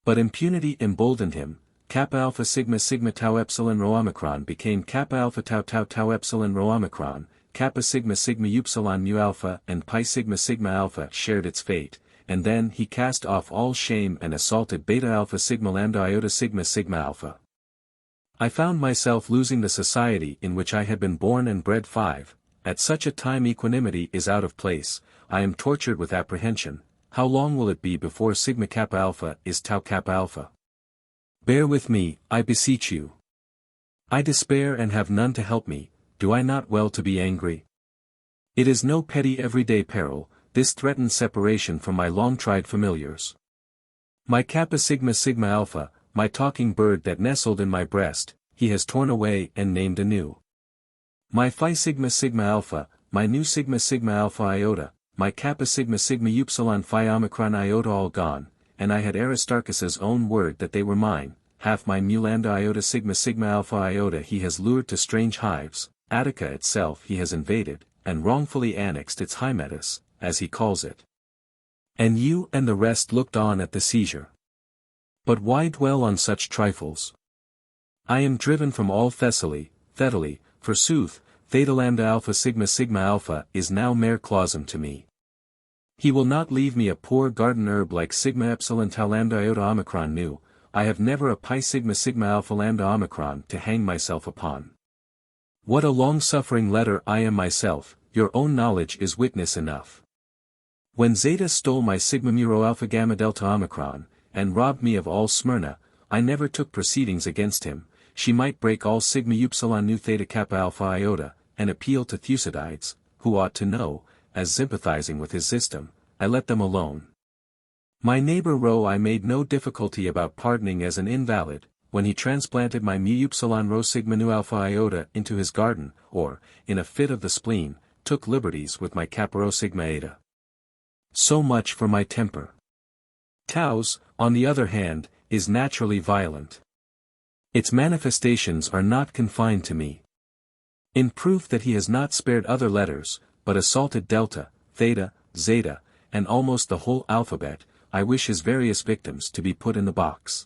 But impunity emboldened him. Kappa alpha sigma sigma tau epsilon rho omicron became kappa alpha tau tau tau epsilon rho omicron, kappa sigma sigma upsilon mu alpha and pi sigma sigma alpha shared its fate, and then he cast off all shame and assaulted beta alpha sigma lambda iota sigma sigma alpha. I found myself losing the society in which I had been born and bred. 5. At such a time equanimity is out of place. I am tortured with apprehension. How long will it be before sigma kappa alpha is tau kappa alpha? Bear with me, I beseech you. I despair and have none to help me. Do I not well to be angry? It is no petty everyday peril, this threatened separation from my long-tried familiars. My kappa sigma sigma alpha, my talking bird that nestled in my breast, he has torn away and named anew. My phi sigma sigma alpha, my new sigma sigma alpha iota, my kappa sigma sigma upsilon phi omicron iota all gone, and I had Aristarchus's own word that they were mine. Half my mu lambda iota sigma sigma alpha iota he has lured to strange hives. Attica itself he has invaded, and wrongfully annexed its Hymettus, as he calls it. And you and the rest looked on at the seizure. But why dwell on such trifles? I am driven from all Thessaly, forsooth, theta lambda alpha sigma alpha is now mere clausum to me. He will not leave me a poor garden herb like sigma epsilon tau lambda iota omicron nu. I have never a pi sigma alpha lambda omicron to hang myself upon. What a long-suffering letter I am myself, your own knowledge is witness enough. When Zeta stole my sigma mu rho alpha gamma delta omicron, and robbed me of all Smyrna, I never took proceedings against him. She might break all sigma upsilon nu theta kappa alpha iota, and appeal to Thucydides, who ought to know, as sympathizing with his system. I let them alone. My neighbor Rho I made no difficulty about pardoning as an invalid, when he transplanted my mu upsilon rho sigma nu alpha iota into his garden, or, in a fit of the spleen, took liberties with my kappa rho sigma eta. So much for my temper. Tau's, on the other hand, is naturally violent. Its manifestations are not confined to me. In proof that he has not spared other letters, but assaulted delta, theta, zeta, and almost the whole alphabet, I wish his various victims to be put in the box.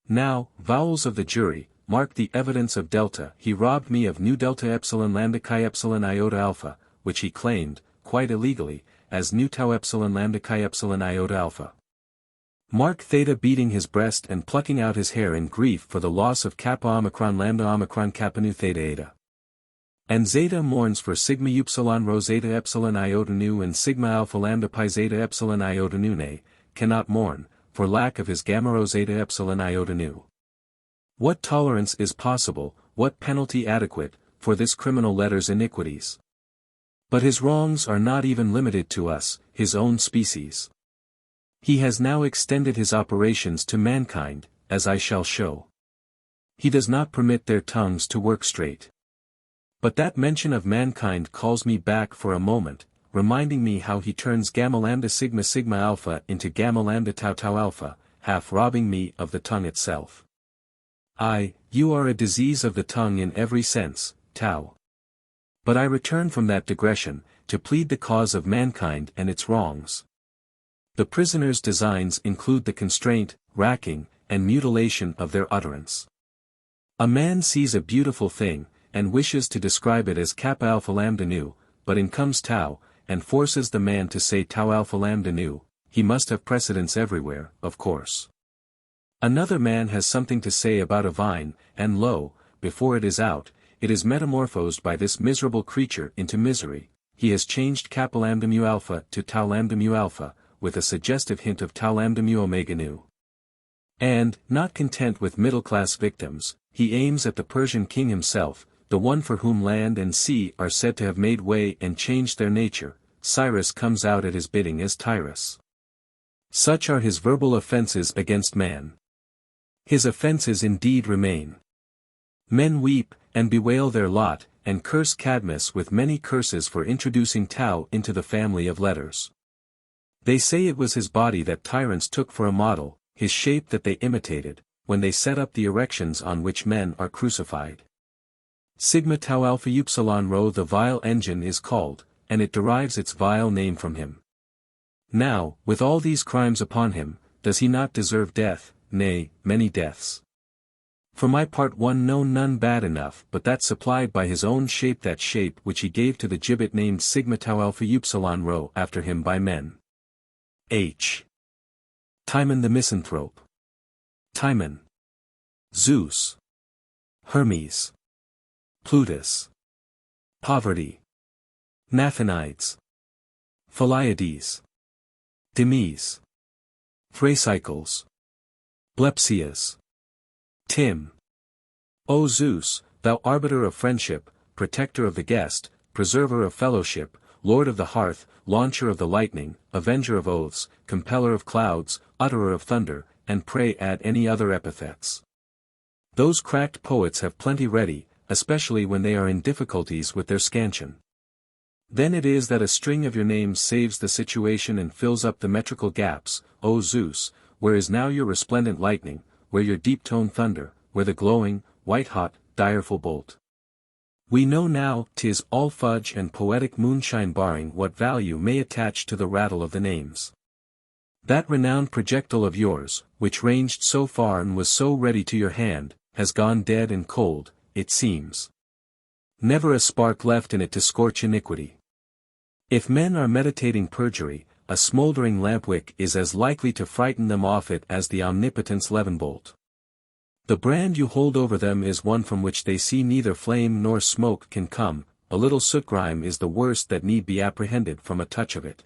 Now, vowels of the jury, mark the evidence of delta. He robbed me of nu delta epsilon lambda chi epsilon iota alpha, which he claimed, quite illegally, as nu tau epsilon lambda chi epsilon iota alpha. Mark theta beating his breast and plucking out his hair in grief for the loss of kappa omicron lambda omicron kappa nu theta eta. And zeta mourns for sigma upsilon rho zeta epsilon iota nu and sigma alpha lambda pi zeta epsilon iota nu ne, cannot mourn, for lack of his gamma rho zeta epsilon iota nu. What tolerance is possible, what penalty adequate, for this criminal letter's iniquities? But his wrongs are not even limited to us, his own species. He has now extended his operations to mankind, as I shall show. He does not permit their tongues to work straight. But that mention of mankind calls me back for a moment. reminding me how he turns gamma lambda sigma sigma alpha into gamma lambda tau tau alpha, half robbing me of the tongue itself. You are a disease of the tongue in every sense, tau. But I return from that digression, to plead the cause of mankind and its wrongs. The prisoner's designs include the constraint, racking, and mutilation of their utterance. A man sees a beautiful thing, and wishes to describe it as kappa alpha lambda nu, but in comes tau, and forces the man to say tau alpha lambda nu. He must have precedence everywhere, of course. Another man has something to say about a vine, and lo, before it is out, it is metamorphosed by this miserable creature into misery. He has changed kappa lambda mu alpha to tau lambda mu alpha, with a suggestive hint of tau lambda mu omega nu. And, not content with middle-class victims, he aims at the Persian king himself, the one for whom land and sea are said to have made way and changed their nature. Cyrus comes out at his bidding as Tyrus. Such are his verbal offences against man. His offences indeed remain. Men weep, and bewail their lot, and curse Cadmus with many curses for introducing tau into the family of letters. They say it was his body that tyrants took for a model, his shape that they imitated, when they set up the erections on which men are crucified. Sigma tau alpha upsilon rho the vile engine is called, and it derives its vile name from him. Now, with all these crimes upon him, does he not deserve death, nay, many deaths? For my part one know none bad enough but that supplied by his own shape, that shape which he gave to the gibbet named sigma tau alpha upsilon rho after him by men. H. Timon the Misanthrope. Timon. Zeus. Hermes. Plutus. Poverty. Naphanides. Philiades. Demes. Thracycles. Blepsias. Tim. O Zeus, thou arbiter of friendship, protector of the guest, preserver of fellowship, lord of the hearth, launcher of the lightning, avenger of oaths, compeller of clouds, utterer of thunder, and pray add any other epithets. Those cracked poets have plenty ready, especially when they are in difficulties with their scansion. Then it is that a string of your names saves the situation and fills up the metrical gaps. O Zeus, where is now your resplendent lightning, where your deep-toned thunder, where the glowing, white-hot, direful bolt? We know now 'tis all fudge and poetic moonshine, barring what value may attach to the rattle of the names. That renowned projectile of yours, which ranged so far and was so ready to your hand, has gone dead and cold, it seems. Never a spark left in it to scorch iniquity. If men are meditating perjury, a smouldering lampwick is as likely to frighten them off it as the omnipotent's leavenbolt. The brand you hold over them is one from which they see neither flame nor smoke can come. A little soot grime is the worst that need be apprehended from a touch of it.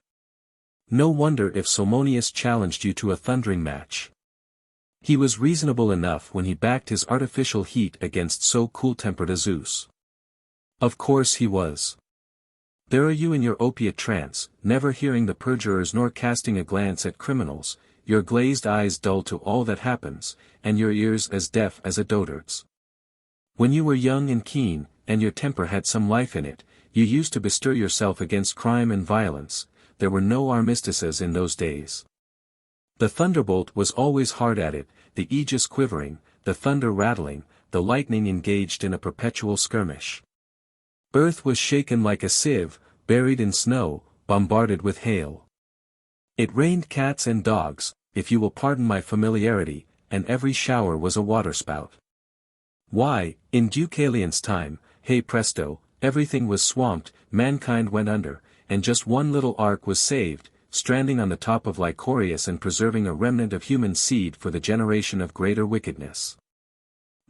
No wonder if Salmoneus challenged you to a thundering match. He was reasonable enough when he backed his artificial heat against so cool-tempered a Zeus. Of course he was. There are you in your opiate trance, never hearing the perjurers nor casting a glance at criminals, your glazed eyes dull to all that happens, and your ears as deaf as a dotard's. When you were young and keen, and your temper had some life in it, you used to bestir yourself against crime and violence. There were no armistices in those days. The thunderbolt was always hard at it, the aegis quivering, the thunder rattling, the lightning engaged in a perpetual skirmish. Earth was shaken like a sieve, buried in snow, bombarded with hail. It rained cats and dogs, if you will pardon my familiarity, and every shower was a waterspout. Why, in Deucalion's time, hey presto, everything was swamped, mankind went under, and just one little ark was saved, stranding on the top of Lycorius and preserving a remnant of human seed for the generation of greater wickedness.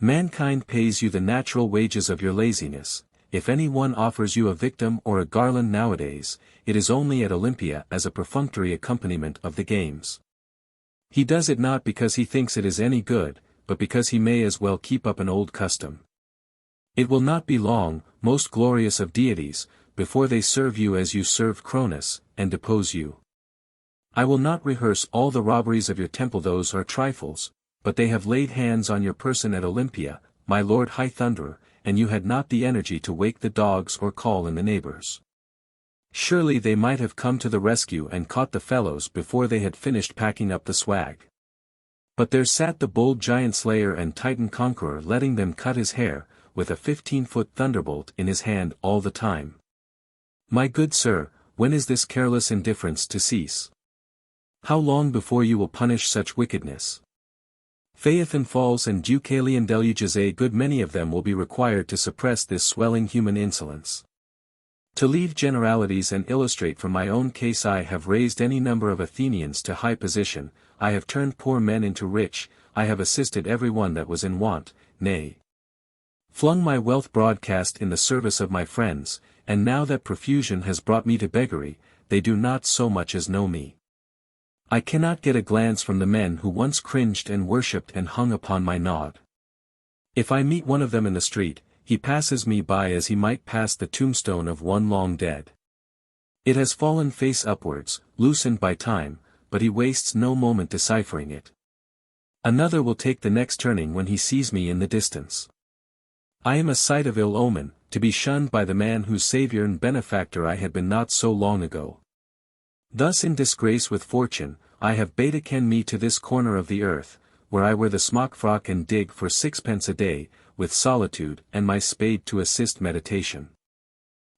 Mankind pays you the natural wages of your laziness. If any one offers you a victim or a garland nowadays, it is only at Olympia as a perfunctory accompaniment of the games. He does it not because he thinks it is any good, but because he may as well keep up an old custom. It will not be long, most glorious of deities, before they serve you as you serve Cronus, and depose you. I will not rehearse all the robberies of your temple, those are trifles, but they have laid hands on your person at Olympia, my lord high thunderer, and you had not the energy to wake the dogs or call in the neighbors. Surely they might have come to the rescue and caught the fellows before they had finished packing up the swag. But there sat the bold giant slayer and Titan conqueror letting them cut his hair, with a 15-foot thunderbolt in his hand all the time. My good sir, when is this careless indifference to cease? How long before you will punish such wickedness? Phaethon falls and Deucalion deluges, a good many of them will be required to suppress this swelling human insolence. To leave generalities and illustrate from my own case, I have raised any number of Athenians to high position, I have turned poor men into rich, I have assisted every one that was in want, nay, flung my wealth broadcast in the service of my friends, and now that profusion has brought me to beggary, they do not so much as know me. I cannot get a glance from the men who once cringed and worshipped and hung upon my nod. If I meet one of them in the street, he passes me by as he might pass the tombstone of one long dead. It has fallen face upwards, loosened by time, but he wastes no moment deciphering it. Another will take the next turning when he sees me in the distance. I am a sight of ill omen, to be shunned by the man whose saviour and benefactor I had been not so long ago. Thus in disgrace with fortune, I have betaken me to this corner of the earth, where I wear the smock frock and dig for 6 pence a day, with solitude and my spade to assist meditation.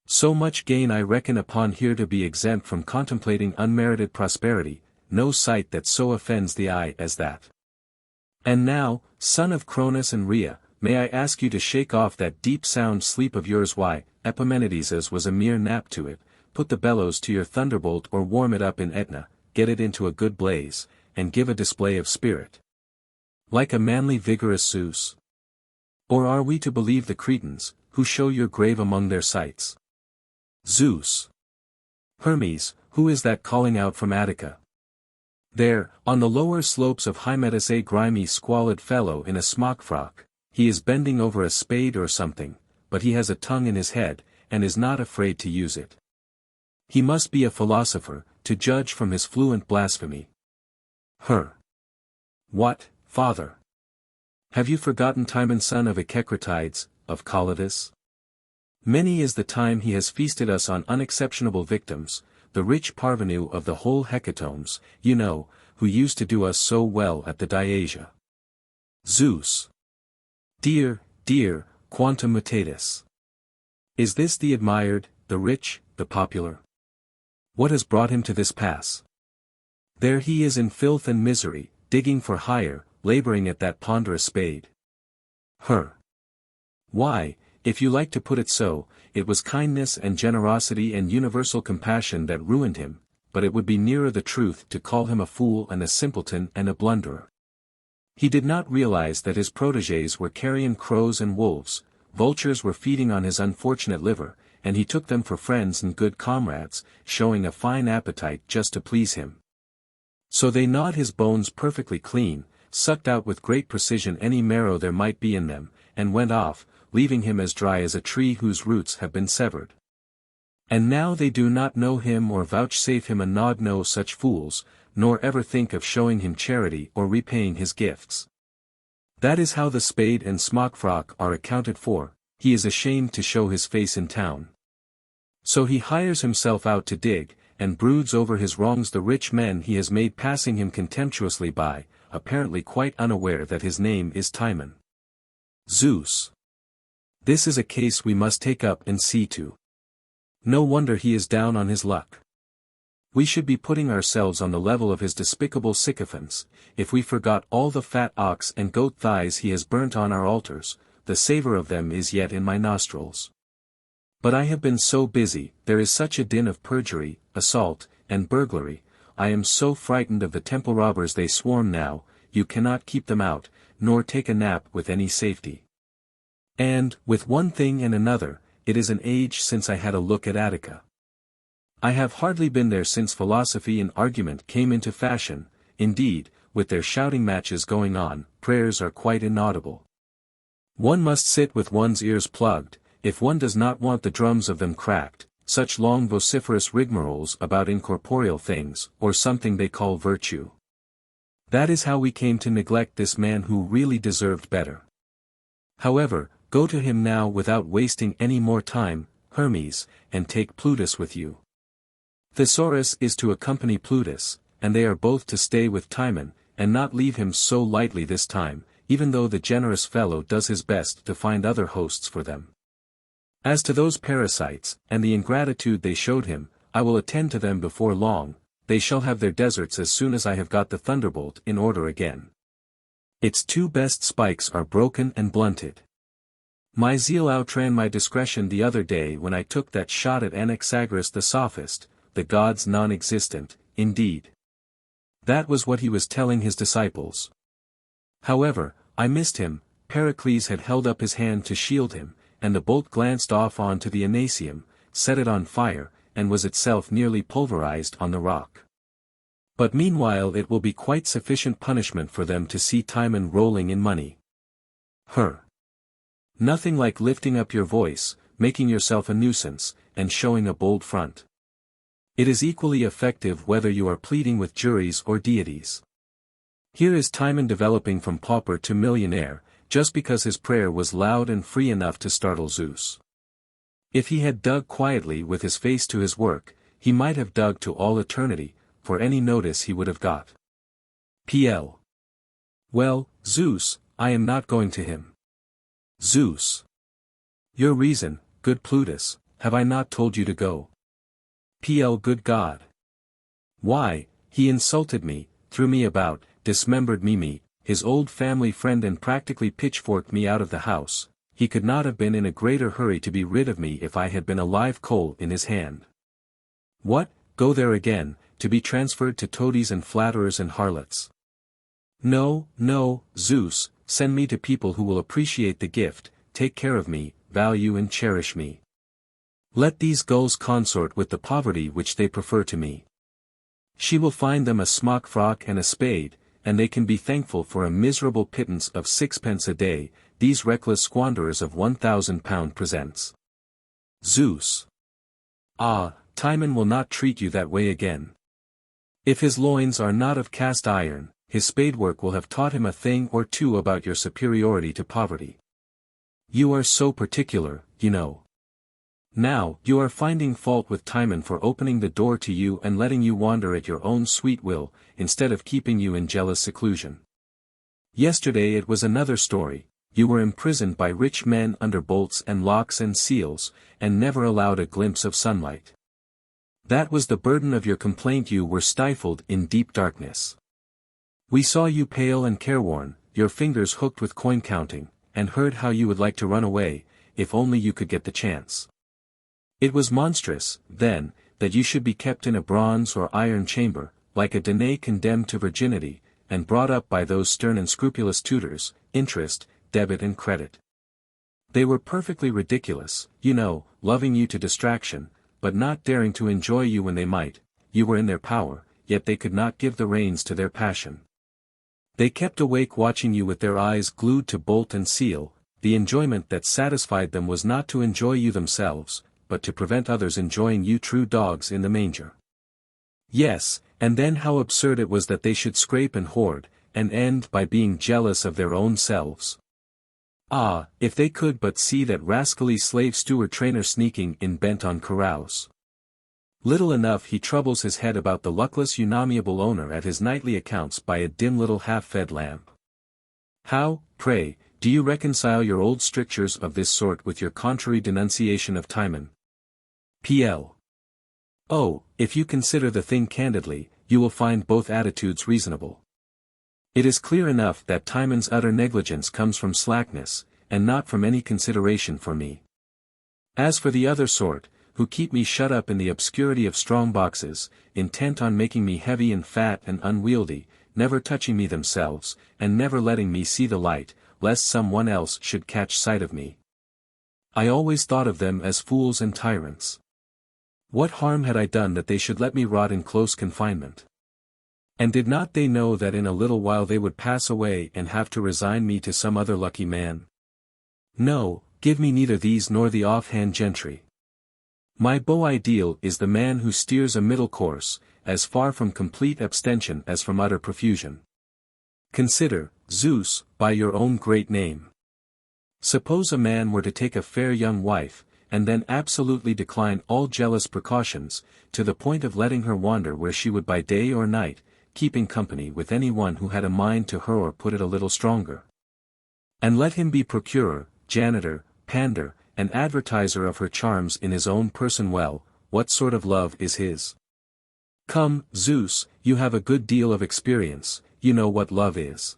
So much gain I reckon upon here to be exempt from contemplating unmerited prosperity, no sight that so offends the eye as that. And now, son of Cronus and Rhea, may I ask you to shake off that deep sound sleep of yours? Why, Epimenides was a mere nap to it, put the bellows to your thunderbolt or warm it up in Etna, get it into a good blaze, and give a display of spirit. Like a manly vigorous Zeus? Or are we to believe the Cretans, who show your grave among their sights? Zeus. Hermes, who is that calling out from Attica? There, on the lower slopes of Hymettus, a grimy squalid fellow in a smock frock, he is bending over a spade or something, but he has a tongue in his head, and is not afraid to use it. He must be a philosopher, to judge from his fluent blasphemy. What, father? Have you forgotten Timon son of Echecratides, of Caucasus? Many is the time he has feasted us on unexceptionable victims, the rich parvenu of the whole hecatombs, you know, who used to do us so well at the Diasia. Zeus. Dear, dear, quantum mutatis. Is this the admired, the rich, the popular? What has brought him to this pass? There he is in filth and misery, digging for hire, laboring at that ponderous spade. Why, if you like to put it so, it was kindness and generosity and universal compassion that ruined him, but it would be nearer the truth to call him a fool and a simpleton and a blunderer. He did not realize that his protégés were carrion crows and wolves, vultures were feeding on his unfortunate liver, and he took them for friends and good comrades, showing a fine appetite just to please him. So they gnawed his bones perfectly clean, sucked out with great precision any marrow there might be in them, and went off, leaving him as dry as a tree whose roots have been severed. And now they do not know him or vouchsafe him a nod, no such fools, nor ever think of showing him charity or repaying his gifts. That is how the spade and smock frock are accounted for. He is ashamed to show his face in town. So he hires himself out to dig, and broods over his wrongs the rich men he has made passing him contemptuously by, apparently quite unaware that his name is Timon. Zeus. This is a case we must take up and see to. No wonder he is down on his luck. We should be putting ourselves on the level of his despicable sycophants, if we forgot all the fat ox and goat thighs he has burnt on our altars, the savour of them is yet in my nostrils. But I have been so busy, there is such a din of perjury, assault, and burglary, I am so frightened of the temple robbers they swarm now, you cannot keep them out, nor take a nap with any safety. And, with one thing and another, it is an age since I had a look at Attica. I have hardly been there since philosophy and argument came into fashion, indeed, with their shouting matches going on, prayers are quite inaudible. One must sit with one's ears plugged, if one does not want the drums of them cracked, such long vociferous rigmaroles about incorporeal things, or something they call virtue. That is how we came to neglect this man who really deserved better. However, go to him now without wasting any more time, Hermes, and take Plutus with you. Thesaurus is to accompany Plutus, and they are both to stay with Timon, and not leave him so lightly this time, even though the generous fellow does his best to find other hosts for them. As to those parasites, and the ingratitude they showed him, I will attend to them before long, they shall have their deserts as soon as I have got the thunderbolt in order again. Its two best spikes are broken and blunted. My zeal outran my discretion the other day when I took that shot at Anaxagoras the sophist, the gods non-existent, indeed. That was what he was telling his disciples. However, I missed him. Pericles had held up his hand to shield him, and the bolt glanced off on to the Anaceum, set it on fire, and was itself nearly pulverized on the rock. But meanwhile it will be quite sufficient punishment for them to see Timon rolling in money. Nothing like lifting up your voice, making yourself a nuisance, and showing a bold front. It is equally effective whether you are pleading with juries or deities. Here is Timon developing from pauper to millionaire, just because his prayer was loud and free enough to startle Zeus. If he had dug quietly with his face to his work, he might have dug to all eternity, for any notice he would have got. P.L. Well, Zeus, I am not going to him. Zeus. Your reason, good Plutus, have I not told you to go? P.L. Good God. Why, he insulted me, threw me about, dismembered me, his old family friend, and practically pitchforked me out of the house. He could not have been in a greater hurry to be rid of me if I had been a live coal in his hand. What, go there again, to be transferred to toadies and flatterers and harlots? No, no, Zeus, send me to people who will appreciate the gift, take care of me, value and cherish me. Let these gulls consort with the poverty which they prefer to me. She will find them a smock frock and a spade, and they can be thankful for a miserable pittance of 6 pence a day, these reckless squanderers of £1,000 presents. Zeus. Ah, Timon will not treat you that way again. If his loins are not of cast iron, his spadework will have taught him a thing or two about your superiority to poverty. You are so particular, you know. Now, you are finding fault with Timon for opening the door to you and letting you wander at your own sweet will, instead of keeping you in jealous seclusion. Yesterday it was another story. You were imprisoned by rich men under bolts and locks and seals, and never allowed a glimpse of sunlight. That was the burden of your complaint. You were stifled in deep darkness. We saw you pale and careworn, your fingers hooked with coin counting, and heard how you would like to run away, if only you could get the chance. It was monstrous, then, that you should be kept in a bronze or iron chamber, like a Danae condemned to virginity, and brought up by those stern and scrupulous tutors, interest, debit and credit. They were perfectly ridiculous, you know, loving you to distraction, but not daring to enjoy you when they might. You were in their power, yet they could not give the reins to their passion. They kept awake watching you with their eyes glued to bolt and seal. The enjoyment that satisfied them was not to enjoy you themselves, but to prevent others enjoying you, true dogs in the manger. Yes, and then how absurd it was that they should scrape and hoard, and end by being jealous of their own selves. Ah, if they could but see that rascally slave steward trainer sneaking in bent on carouse. Little enough he troubles his head about the luckless unamiable owner at his nightly accounts by a dim little half-fed lamp. How, pray, do you reconcile your old strictures of this sort with your contrary denunciation of Timon? P.L. Oh, if you consider the thing candidly, you will find both attitudes reasonable. It is clear enough that Timon's utter negligence comes from slackness, and not from any consideration for me. As for the other sort, who keep me shut up in the obscurity of strong boxes, intent on making me heavy and fat and unwieldy, never touching me themselves, and never letting me see the light, lest some one else should catch sight of me. I always thought of them as fools and tyrants. What harm had I done that they should let me rot in close confinement? And did not they know that in a little while they would pass away and have to resign me to some other lucky man? No, give me neither these nor the off-hand gentry. My beau ideal is the man who steers a middle course, as far from complete abstention as from utter profusion. Consider, Zeus, by your own great name. Suppose a man were to take a fair young wife, and then absolutely decline all jealous precautions, to the point of letting her wander where she would by day or night, keeping company with any one who had a mind to her, or put it a little stronger. And let him be procurer, janitor, pander, and advertiser of her charms in his own person. Well, what sort of love is his? Come, Zeus, you have a good deal of experience, you know what love is.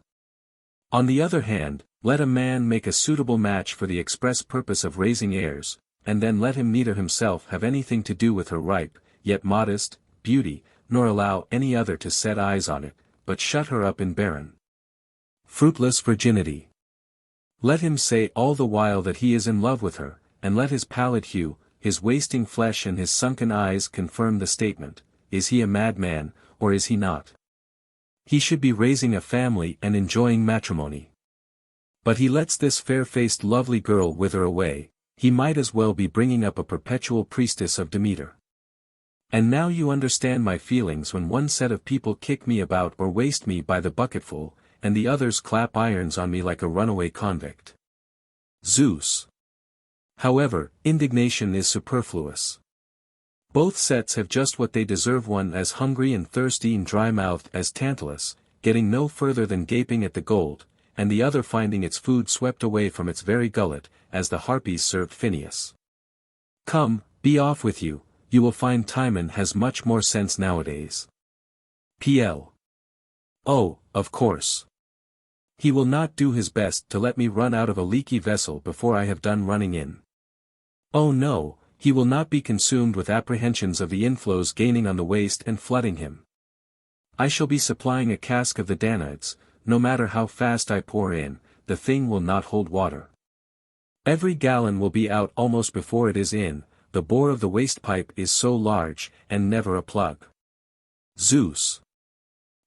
On the other hand, let a man make a suitable match for the express purpose of raising heirs, and then let him neither himself have anything to do with her ripe, yet modest, beauty, nor allow any other to set eyes on it, but shut her up in barren, fruitless virginity. Let him say all the while that he is in love with her, and let his pallid hue, his wasting flesh and his sunken eyes confirm the statement. Is he a madman, or is he not? He should be raising a family and enjoying matrimony. But he lets this fair-faced lovely girl wither away. He might as well be bringing up a perpetual priestess of Demeter. And now you understand my feelings when one set of people kick me about or waste me by the bucketful, and the others clap irons on me like a runaway convict. Zeus. However, indignation is superfluous. Both sets have just what they deserve, one as hungry and thirsty and dry-mouthed as Tantalus, getting no further than gaping at the gold, and the other finding its food swept away from its very gullet, as the Harpies served Phineus. Come, be off with you, you will find Timon has much more sense nowadays. P.L. Oh, of course. He will not do his best to let me run out of a leaky vessel before I have done running in. Oh no, he will not be consumed with apprehensions of the inflows gaining on the waste and flooding him. I shall be supplying a cask of the Danaids. No matter how fast I pour in, the thing will not hold water. Every gallon will be out almost before it is in, the bore of the waste pipe is so large, and never a plug. Zeus.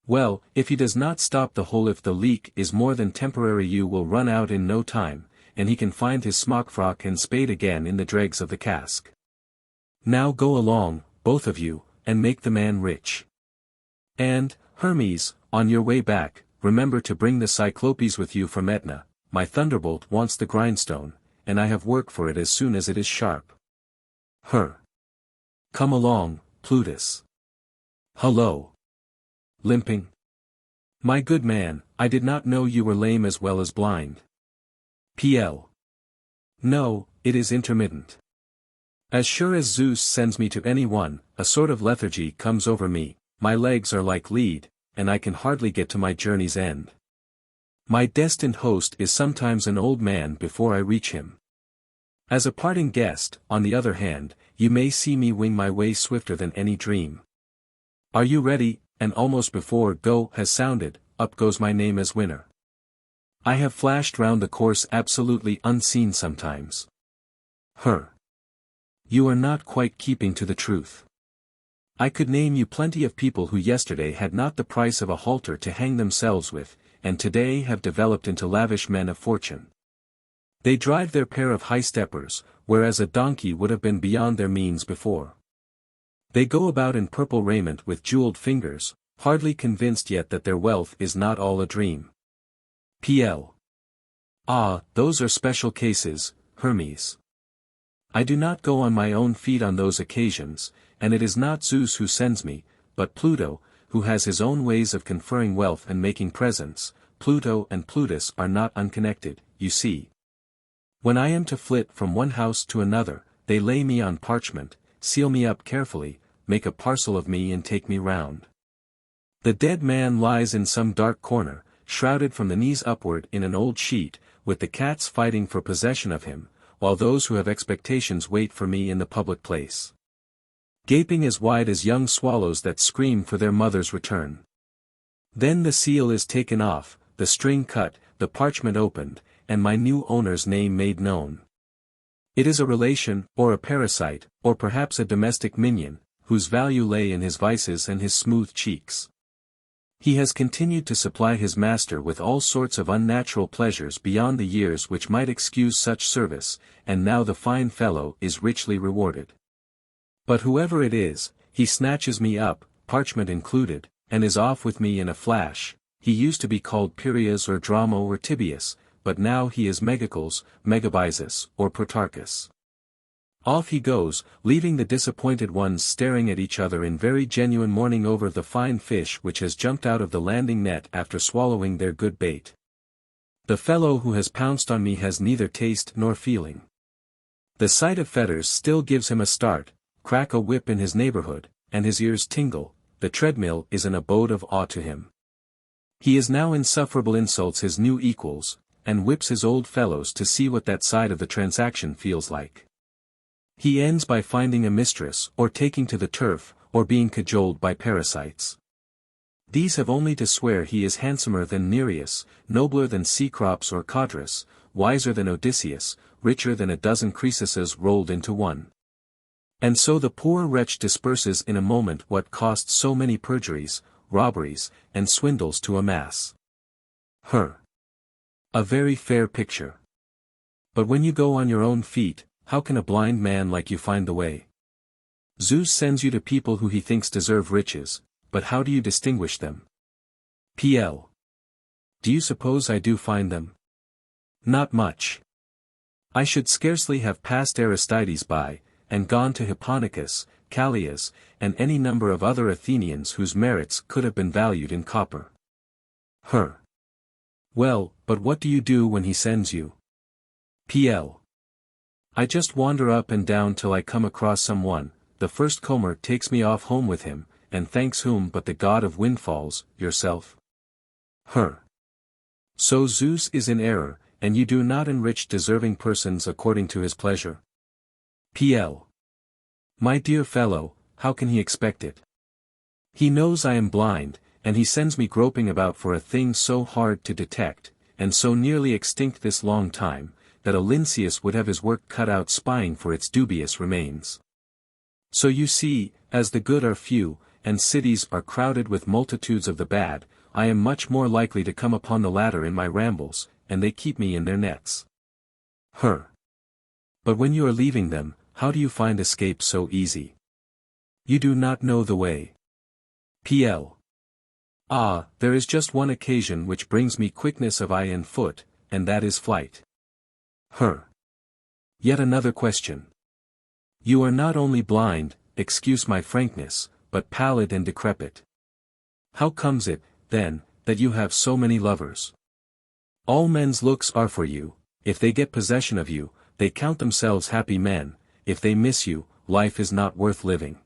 Well, if he does not stop the hole, if the leak is more than temporary, you will run out in no time, and he can find his smock-frock and spade again in the dregs of the cask. Now go along, both of you, and make the man rich. And, Hermes, on your way back, remember to bring the Cyclopes with you from Etna. My thunderbolt wants the grindstone, and I have work for it as soon as it is sharp. Come along, Plutus. Hullo. Limping? My good man, I did not know you were lame as well as blind. P.L. No, it is intermittent. As sure as Zeus sends me to any one, a sort of lethargy comes over me, my legs are like lead, and I can hardly get to my journey's end. My destined host is sometimes an old man before I reach him. As a parting guest, on the other hand, you may see me wing my way swifter than any dream. Are you ready? And almost before go has sounded, up goes my name as winner. I have flashed round the course absolutely unseen sometimes. You are not quite keeping to the truth. I could name you plenty of people who yesterday had not the price of a halter to hang themselves with, and today have developed into lavish men of fortune. They drive their pair of high-steppers, whereas a donkey would have been beyond their means before. They go about in purple raiment with jeweled fingers, hardly convinced yet that their wealth is not all a dream. P.L. Ah, those are special cases, Hermes. I do not go on my own feet on those occasions, and it is not Zeus who sends me, but Pluto, who has his own ways of conferring wealth and making presents. Pluto and Plutus are not unconnected, you see. When I am to flit from one house to another, they lay me on parchment, seal me up carefully, make a parcel of me and take me round. The dead man lies in some dark corner, shrouded from the knees upward in an old sheet, with the cats fighting for possession of him, while those who have expectations wait for me in the public place, gaping as wide as young swallows that scream for their mother's return. Then the seal is taken off, the string cut, the parchment opened, and my new owner's name made known. It is a relation, or a parasite, or perhaps a domestic minion, whose value lay in his vices and his smooth cheeks. He has continued to supply his master with all sorts of unnatural pleasures beyond the years which might excuse such service, and now the fine fellow is richly rewarded. But whoever it is, he snatches me up, parchment included, and is off with me in a flash. He used to be called Pyrrhias or Dramo or Tibius, but now he is Megacles, Megabyzus, or Protarchus. Off he goes, leaving the disappointed ones staring at each other in very genuine mourning over the fine fish which has jumped out of the landing net after swallowing their good bait. The fellow who has pounced on me has neither taste nor feeling. The sight of fetters still gives him a start, crack a whip in his neighborhood, and his ears tingle. The treadmill is an abode of awe to him. He is now insufferable insults his new equals, and whips his old fellows to see what that side of the transaction feels like. He ends by finding a mistress, or taking to the turf, or being cajoled by parasites. These have only to swear he is handsomer than Nereus, nobler than Cecrops or Codrus, wiser than Odysseus, richer than a dozen Croesuses rolled into one. And so the poor wretch disperses in a moment what cost so many perjuries, robberies, and swindles to amass. A very fair picture. But when you go on your own feet, how can a blind man like you find the way? Zeus sends you to people who he thinks deserve riches, but how do you distinguish them? PL. Do you suppose I do find them? Not much. I should scarcely have passed Aristides by, and gone to Hipponicus, Callias, and any number of other Athenians whose merits could have been valued in copper. Well, but what do you do when he sends you? PL. I just wander up and down till I come across someone. The first comer takes me off home with him, and thanks whom but the god of windfalls, yourself? So Zeus is in error, and you do not enrich deserving persons according to his pleasure? PL. My dear fellow, how can he expect it? He knows I am blind, and he sends me groping about for a thing so hard to detect, and so nearly extinct this long time, that a Lynceus would have his work cut out spying for its dubious remains. So you see, as the good are few, and cities are crowded with multitudes of the bad, I am much more likely to come upon the latter in my rambles, and they keep me in their nets. But when you are leaving them, how do you find escape so easy? You do not know the way. PL. Ah, there is just one occasion which brings me quickness of eye and foot, and that is flight. Yet another question. You are not only blind, excuse my frankness, but pallid and decrepit. How comes it, then, that you have so many lovers? All men's looks are for you. If they get possession of you, they count themselves happy men. If they miss you, life is not worth living.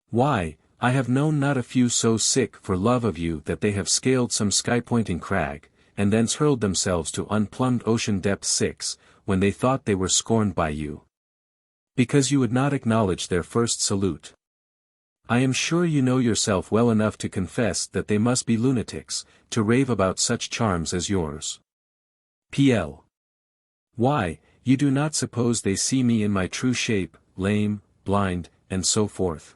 Why, I have known not a few so sick for love of you that they have scaled some sky-pointing crag, and thence hurled themselves to unplumbed ocean depths 6, when they thought they were scorned by you. Because you would not acknowledge their first salute. I am sure you know yourself well enough to confess that they must be lunatics, to rave about such charms as yours. PL. Why, you do not suppose they see me in my true shape, lame, blind, and so forth?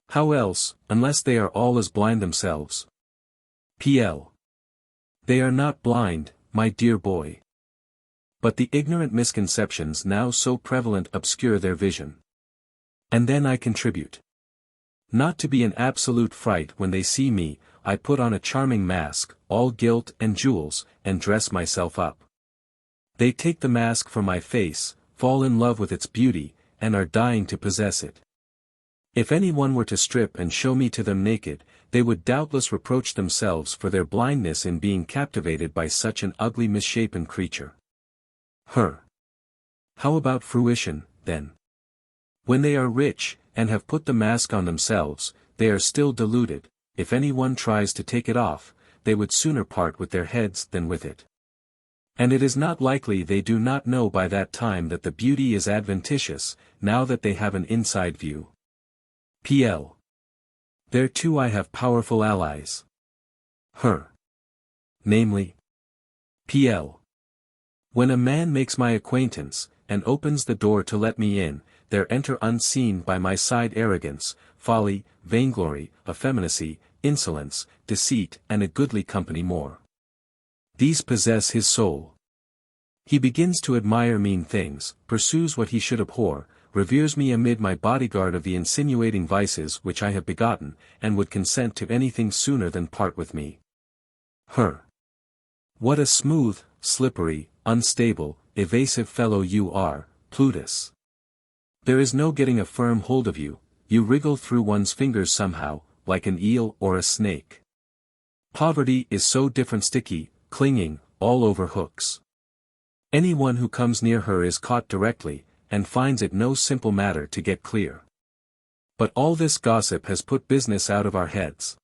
How else, unless they are all as blind themselves? PL. They are not blind, my dear boy. But the ignorant misconceptions now so prevalent obscure their vision. And then I contribute. Not to be an absolute fright when they see me, I put on a charming mask, all gilt and jewels, and dress myself up. They take the mask from my face, fall in love with its beauty, and are dying to possess it. If anyone were to strip and show me to them naked, they would doubtless reproach themselves for their blindness in being captivated by such an ugly misshapen creature. How about fruition, then? When they are rich, and have put the mask on themselves, they are still deluded. If anyone tries to take it off, they would sooner part with their heads than with it. And it is not likely they do not know by that time that the beauty is adventitious, now that they have an inside view. PL. There too I have powerful allies. Namely. PL. When a man makes my acquaintance, and opens the door to let me in, there enter unseen by my side arrogance, folly, vainglory, effeminacy, insolence, deceit, and a goodly company more. These possess his soul. He begins to admire mean things, pursues what he should abhor, reveres me amid my bodyguard of the insinuating vices which I have begotten, and would consent to anything sooner than part with me. What a smooth, slippery, unstable, evasive fellow you are, Plutus. There is no getting a firm hold of you, you wriggle through one's fingers somehow, like an eel or a snake. Poverty is so different, sticky, clinging, all over hooks. Anyone who comes near her is caught directly, and finds it no simple matter to get clear. But all this gossip has put business out of our heads.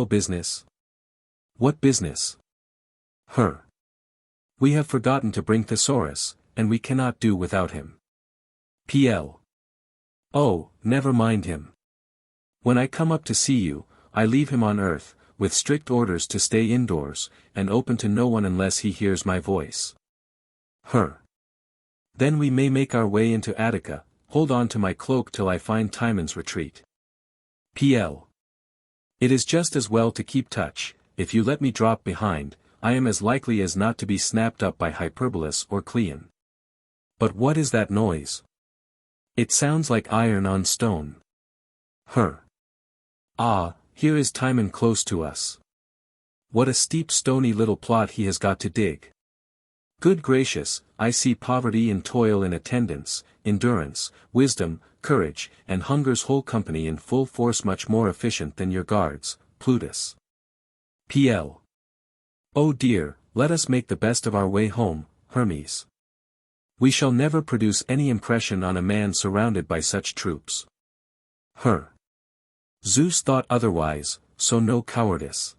Business? What business? Her. We have forgotten to bring Thesaurus, and we cannot do without him. Oh, never mind him. When I come up to see you, I leave him on earth, with strict orders to stay indoors, and open to no one unless he hears my voice. Her. Then we may make our way into Attica, hold on to my cloak till I find Timon's retreat. It is just as well to keep touch, if you let me drop behind, I am as likely as not to be snapped up by Hyperbolus or Cleon. But what is that noise? It sounds like iron on stone. Her. Ah, here is Timon close to us. What a steep stony little plot he has got to dig. Good gracious, I see poverty and toil in attendance, endurance, wisdom, courage, and hunger's whole company in full force, much more efficient than your guards, Plutus. Oh dear, let us make the best of our way home, Hermes. We shall never produce any impression on a man surrounded by such troops. Her. Zeus thought otherwise, so no cowardice.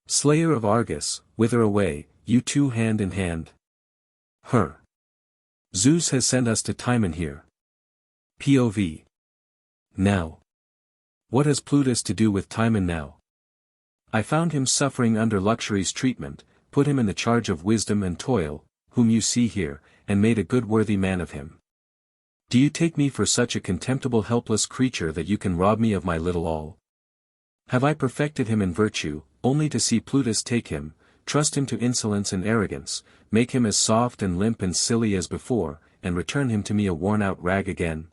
Slayer of Argus, whither away, you two hand in hand? Her. Zeus has sent us to Timon here. Now. What has Plutus to do with Timon now? I found him suffering under luxury's treatment, put him in the charge of wisdom and toil, whom you see here, and made a good worthy man of him. Do you take me for such a contemptible helpless creature that you can rob me of my little all? Have I perfected him in virtue, only to see Plutus take him, trust him to insolence and arrogance, make him as soft and limp and silly as before, and return him to me a worn-out rag again?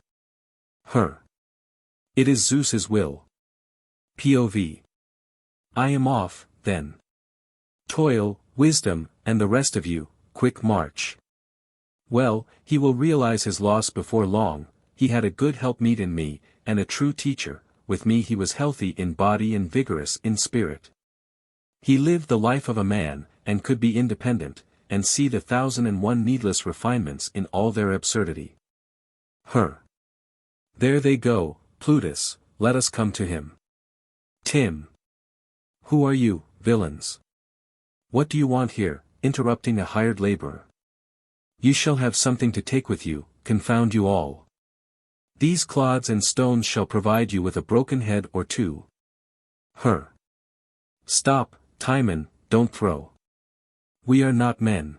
Her. It is Zeus's will. I am off, then. Toil, wisdom, and the rest of you, quick march. Well, he will realize his loss before long. He had a good helpmeet in me, and a true teacher. With me he was healthy in body and vigorous in spirit. He lived the life of a man, and could be independent, and see the 1,001 needless refinements in all their absurdity. Her. There they go, Plutus, let us come to him. Tim. Who are you, villains? What do you want here, interrupting a hired laborer? You shall have something to take with you, confound you all. These clods and stones shall provide you with a broken head or two. Her. Stop, Timon, don't throw. We are not men.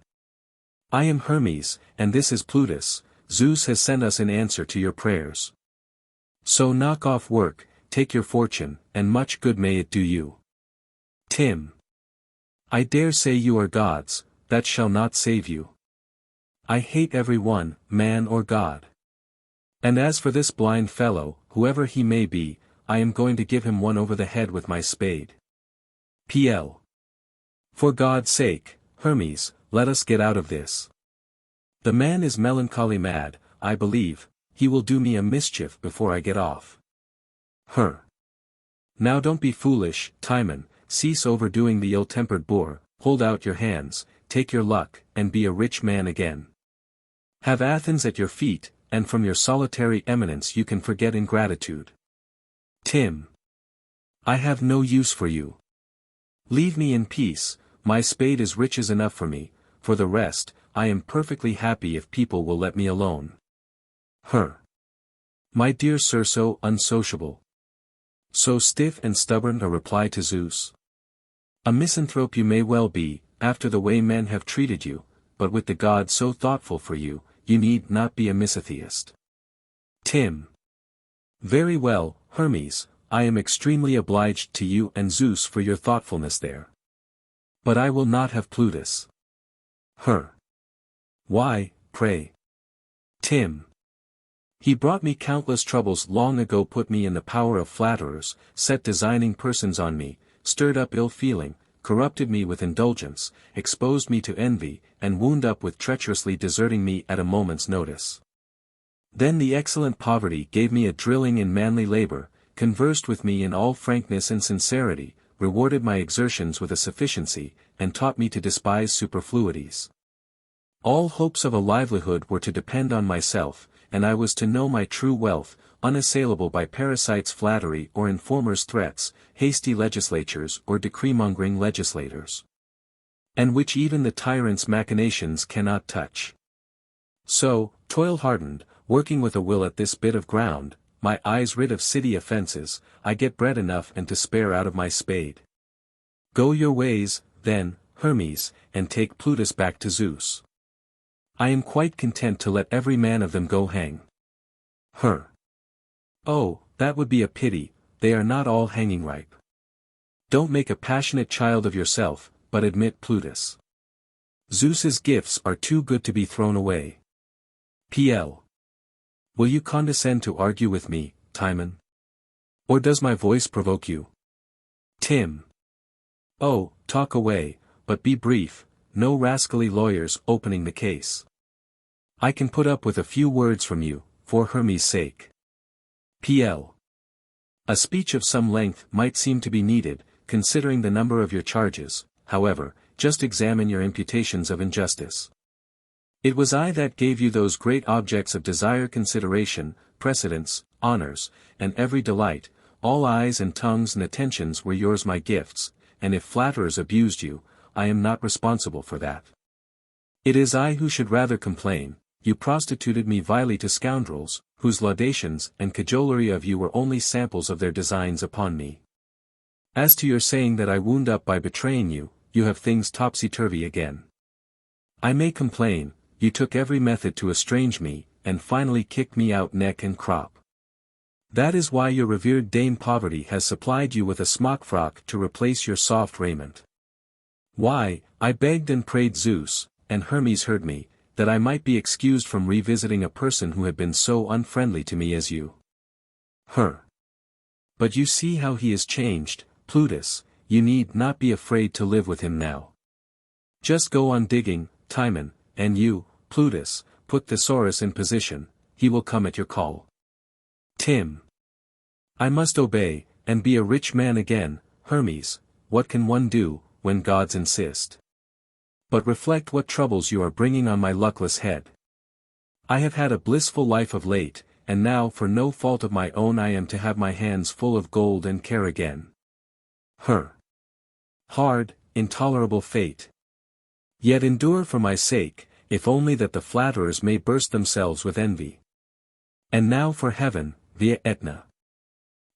I am Hermes, and this is Plutus. Zeus has sent us in answer to your prayers. So knock off work, take your fortune, and much good may it do you. Tim. I dare say you are gods, that shall not save you. I hate every one, man or god. And as for this blind fellow, whoever he may be, I am going to give him one over the head with my spade. For God's sake, Hermes, let us get out of this. The man is melancholy mad, I believe. He will do me a mischief before I get off. Her. Now don't be foolish, Timon, cease overdoing the ill-tempered boor, hold out your hands, take your luck, and be a rich man again. Have Athens at your feet, and from your solitary eminence you can forget ingratitude. Tim. I have no use for you. Leave me in peace, my spade is riches enough for me, for the rest, I am perfectly happy if people will let me alone. Her. My dear sir, so unsociable. So stiff and stubborn a reply to Zeus. A misanthrope you may well be, after the way men have treated you, but with the god so thoughtful for you, you need not be a misatheist. Tim. Very well, Hermes, I am extremely obliged to you and Zeus for your thoughtfulness there. But I will not have Plutus. Her. Why, pray? Tim. He brought me countless troubles long ago, put me in the power of flatterers, set designing persons on me, stirred up ill feeling, corrupted me with indulgence, exposed me to envy, and wound up with treacherously deserting me at a moment's notice. Then the excellent poverty gave me a drilling in manly labor, conversed with me in all frankness and sincerity, rewarded my exertions with a sufficiency, and taught me to despise superfluities. All hopes of a livelihood were to depend on myself, and I was to know my true wealth, unassailable by parasites' flattery or informers' threats, hasty legislatures or decree-mongering legislators, and which even the tyrant's machinations cannot touch. So, toil-hardened, working with a will at this bit of ground, my eyes rid of city offences, I get bread enough and to spare out of my spade. Go your ways, then, Hermes, and take Plutus back to Zeus. I am quite content to let every man of them go hang. Her. Oh, that would be a pity, they are not all hanging ripe. Don't make a passionate child of yourself, but admit Plutus. Zeus's gifts are too good to be thrown away. P.L. Will you condescend to argue with me, Timon? Or does my voice provoke you? Tim. Oh, talk away, but be brief, no rascally lawyers opening the case. I can put up with a few words from you, for Hermes' sake. P.L. A speech of some length might seem to be needed, considering the number of your charges, however, just examine your imputations of injustice. It was I that gave you those great objects of desire, consideration, precedence, honors, and every delight, all eyes and tongues and attentions were yours my gifts, and if flatterers abused you, I am not responsible for that. It is I who should rather complain. You prostituted me vilely to scoundrels, whose laudations and cajolery of you were only samples of their designs upon me. As to your saying that I wound up by betraying you, you have things topsy-turvy again. I may complain, you took every method to estrange me, and finally kicked me out neck and crop. That is why your revered Dame Poverty has supplied you with a smock frock to replace your soft raiment. Why, I begged and prayed Zeus, and Hermes heard me, that I might be excused from revisiting a person who had been so unfriendly to me as you. Her. But you see how he is changed, Plutus, you need not be afraid to live with him now. Just go on digging, Timon, and you, Plutus, put Thesaurus in position, he will come at your call. Tim. I must obey, and be a rich man again, Hermes, what can one do, when gods insist? But reflect what troubles you are bringing on my luckless head. I have had a blissful life of late, and now for no fault of my own I am to have my hands full of gold and care again. Her. Hard, intolerable fate. Yet endure for my sake, if only that the flatterers may burst themselves with envy. And now for heaven, via Etna.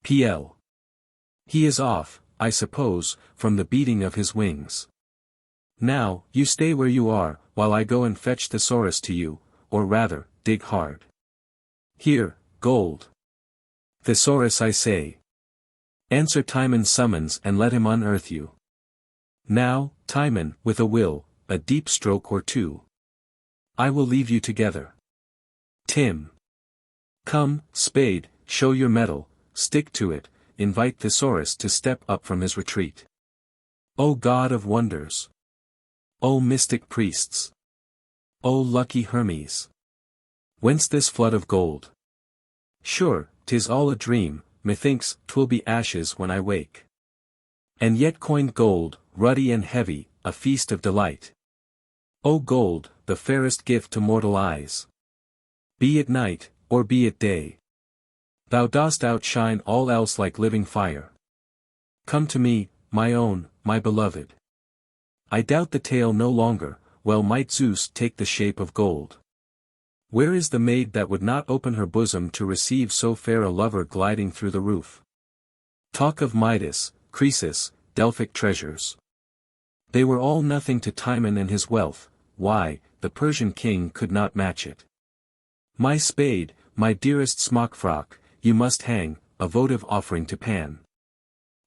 P.L. He is off, I suppose, from the beating of his wings. Now, you stay where you are, while I go and fetch Thesaurus to you, or rather, dig hard. Here, gold. Thesaurus I say. Answer Timon's summons and let him unearth you. Now, Timon, with a will, a deep stroke or two. I will leave you together. Tim. Come, Spade, show your mettle, stick to it, invite Thesaurus to step up from his retreat. O God of wonders! O mystic priests! O lucky Hermes! Whence this flood of gold? Sure, 'tis all a dream, methinks 'twill be ashes when I wake. And yet coined gold, ruddy and heavy, a feast of delight. O gold, the fairest gift to mortal eyes. Be it night, or be it day. Thou dost outshine all else like living fire. Come to me, my own, my beloved. I doubt the tale no longer, well might Zeus take the shape of gold. Where is the maid that would not open her bosom to receive so fair a lover gliding through the roof? Talk of Midas, Croesus, Delphic treasures. They were all nothing to Timon and his wealth, why, the Persian king could not match it. My spade, my dearest smock frock, you must hang, a votive offering to Pan.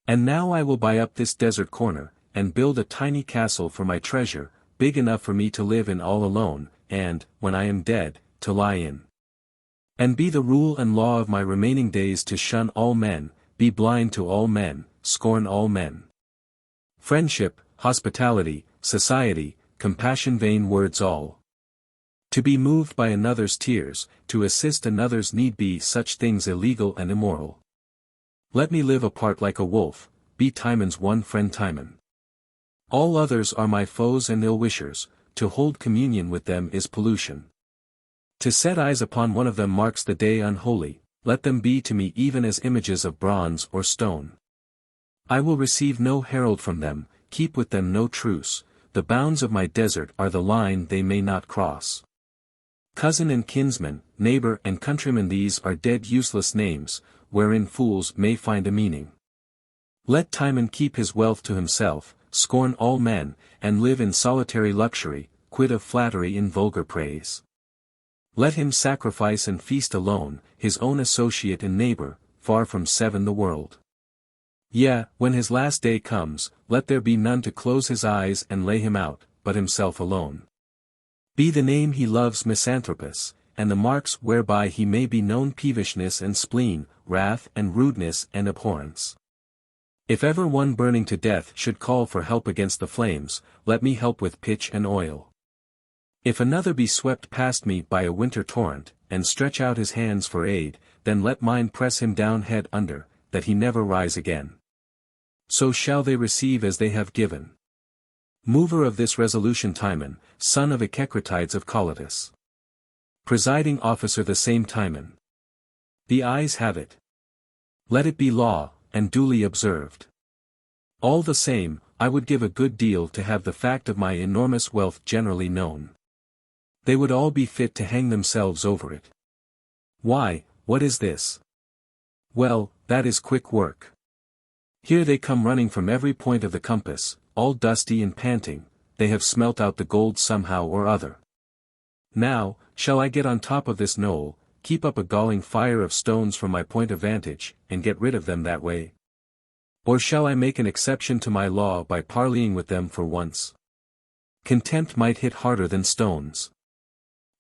And now I will buy up this desert corner, and build a tiny castle for my treasure, big enough for me to live in all alone, and, when I am dead, to lie in. And be the rule and law of my remaining days to shun all men, be blind to all men, scorn all men. Friendship, hospitality, society, compassion, vain words all. To be moved by another's tears, to assist another's need, be such things illegal and immoral. Let me live apart like a wolf, be Timon's one friend Timon. All others are my foes and ill-wishers, to hold communion with them is pollution. To set eyes upon one of them marks the day unholy, let them be to me even as images of bronze or stone. I will receive no herald from them, keep with them no truce, the bounds of my desert are the line they may not cross. Cousin and kinsman, neighbor and countryman, these are dead useless names, wherein fools may find a meaning. Let Timon keep his wealth to himself, scorn all men, and live in solitary luxury, quit of flattery in vulgar praise. Let him sacrifice and feast alone, his own associate and neighbor, far from seven the world. Yea, when his last day comes, let there be none to close his eyes and lay him out, but himself alone. Be the name he loves Misanthropus, and the marks whereby he may be known peevishness and spleen, wrath and rudeness and abhorrence. If ever one burning to death should call for help against the flames, let me help with pitch and oil. If another be swept past me by a winter torrent, and stretch out his hands for aid, then let mine press him down head under, that he never rise again. So shall they receive as they have given. Mover of this resolution Timon, son of Echecratides of Caucasus. Presiding officer the same Timon. The ayes have it. Let it be law, and duly observed. All the same, I would give a good deal to have the fact of my enormous wealth generally known. They would all be fit to hang themselves over it. Why, what is this? Well, that is quick work. Here they come running from every point of the compass, all dusty and panting, they have smelt out the gold somehow or other. Now, shall I get on top of this knoll, keep up a galling fire of stones from my point of vantage, and get rid of them that way? Or shall I make an exception to my law by parleying with them for once? Contempt might hit harder than stones.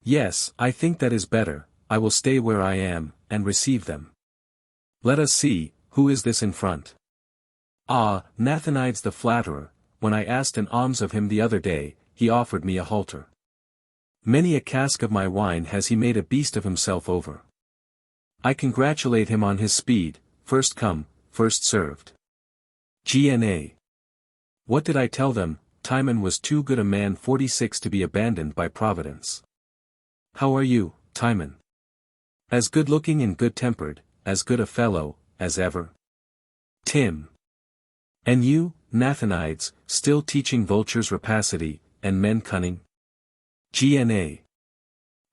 Yes, I think that is better, I will stay where I am, and receive them. Let us see, who is this in front? Ah, Nathanides the flatterer, when I asked an alms of him the other day, he offered me a halter. Many a cask of my wine has he made a beast of himself over. I congratulate him on his speed, first come, first served. Gna. What did I tell them? Timon was too good a man 46 to be abandoned by Providence. How are you, Timon? As good-looking and good-tempered, as good a fellow, as ever? Tim. And you, Nathanides, still teaching vultures rapacity, and men cunning? Gna.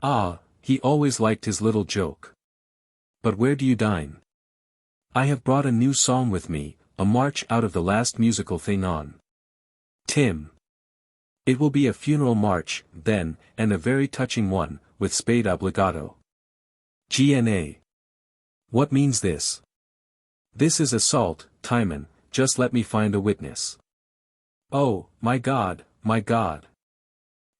Ah, he always liked his little joke. But where do you dine? I have brought a new psalm with me, a march out of the last musical thing on. Tim. It will be a funeral march, then, and a very touching one, with spade obbligato. Gna. What means this? This is assault, Timon, just let me find a witness. Oh, my God, my God.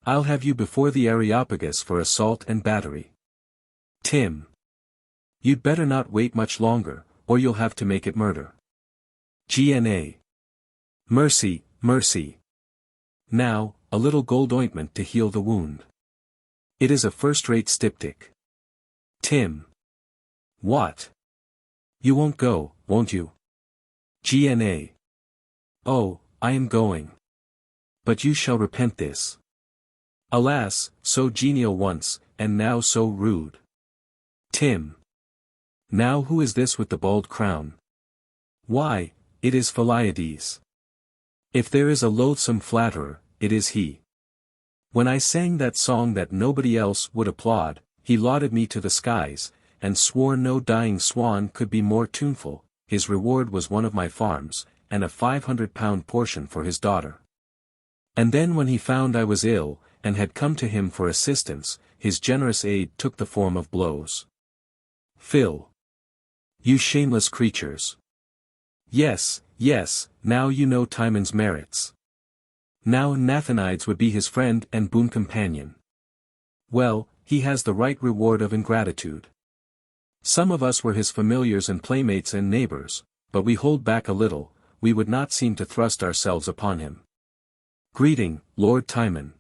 I'll have you before the Areopagus for assault and battery. Tim. You'd better not wait much longer, or you'll have to make it murder. Gna. Mercy, mercy. Now, a little gold ointment to heal the wound. It is a first-rate styptic. Tim. What? You won't go, won't you? Gna. Oh, I am going. But you shall repent this. Alas, so genial once, and now so rude. Tim. Now who is this with the bald crown? Why, it is Philaides. If there is a loathsome flatterer, it is he. When I sang that song that nobody else would applaud, he lauded me to the skies, and swore no dying swan could be more tuneful. His reward was one of my farms, and a 500-pound portion for his daughter. And then when he found I was ill, and had come to him for assistance, his generous aid took the form of blows. Phil. You shameless creatures. Yes, yes, now you know Timon's merits. Now Nathanides would be his friend and boon companion. Well, he has the right reward of ingratitude. Some of us were his familiars and playmates and neighbors, but we hold back a little, we would not seem to thrust ourselves upon him. Greeting, Lord Timon.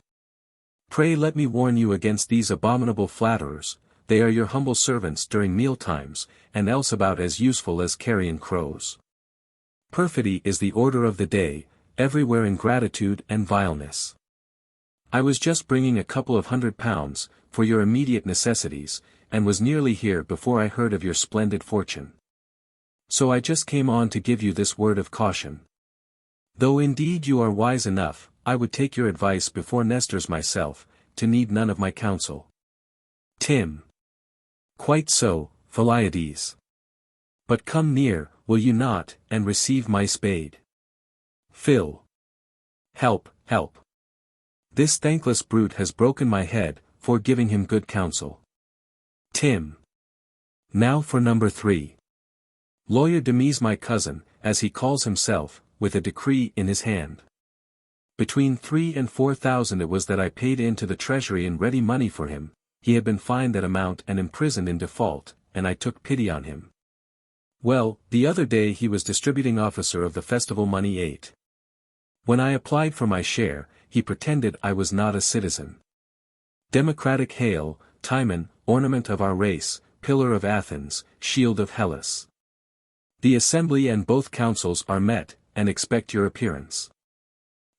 Pray let me warn you against these abominable flatterers, they are your humble servants during meal times, and else about as useful as carrion crows. Perfidy is the order of the day, everywhere ingratitude and vileness. I was just bringing a couple of £100, for your immediate necessities, and was nearly here before I heard of your splendid fortune. So I just came on to give you this word of caution. Though indeed you are wise enough, I would take your advice before Nestor's myself, to need none of my counsel. Tim. Quite so, Philaides. But come near, will you not, and receive my spade? Phil. Help, help. This thankless brute has broken my head, for giving him good counsel. Tim. Now for number 3. Lawyer Demise my cousin, as he calls himself, with a decree in his hand. Between 3,000 and 4,000 it was that I paid into the treasury in ready money for him, he had been fined that amount and imprisoned in default, and I took pity on him. Well, the other day he was distributing officer of the festival money 8. When I applied for my share, he pretended I was not a citizen. Democratic hail, Timon, ornament of our race, pillar of Athens, shield of Hellas. The assembly and both councils are met, and expect your appearance.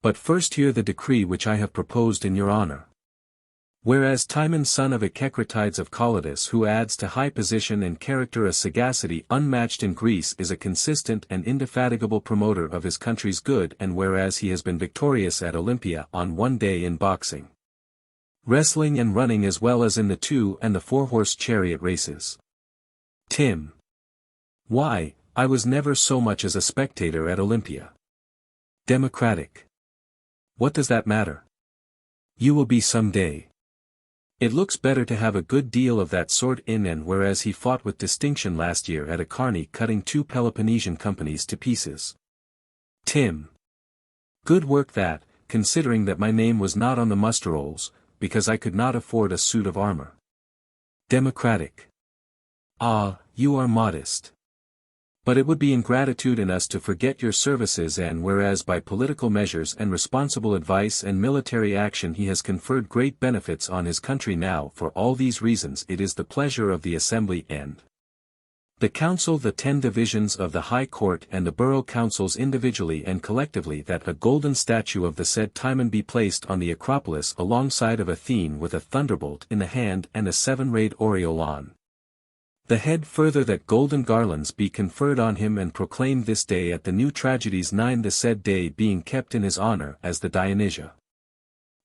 But first hear the decree which I have proposed in your honor. Whereas Timon son of Echecratides of Caucasus who adds to high position and character a sagacity unmatched in Greece is a consistent and indefatigable promoter of his country's good and whereas he has been victorious at Olympia on one day in boxing, wrestling and running as well as in the 2- and the 4-horse chariot races. Tim. Why, I was never so much as a spectator at Olympia. Democratic. What does that matter? You will be some day. It looks better to have a good deal of that sort in and whereas he fought with distinction last year at Acharni cutting 2 Peloponnesian companies to pieces. Tim. Good work that, considering that my name was not on the muster rolls, because I could not afford a suit of armor. Democratic. Ah, you are modest. But it would be ingratitude in us to forget your services and whereas by political measures and responsible advice and military action he has conferred great benefits on his country now for all these reasons it is the pleasure of the Assembly and the Council the 10 divisions of the High Court and the Borough Councils individually and collectively that a golden statue of the said Timon be placed on the Acropolis alongside of Athene with a thunderbolt in the hand and a 7-rayed aureole on the head further that golden garlands be conferred on him and proclaimed this day at the new tragedies 9 the said day being kept in his honor as the Dionysia.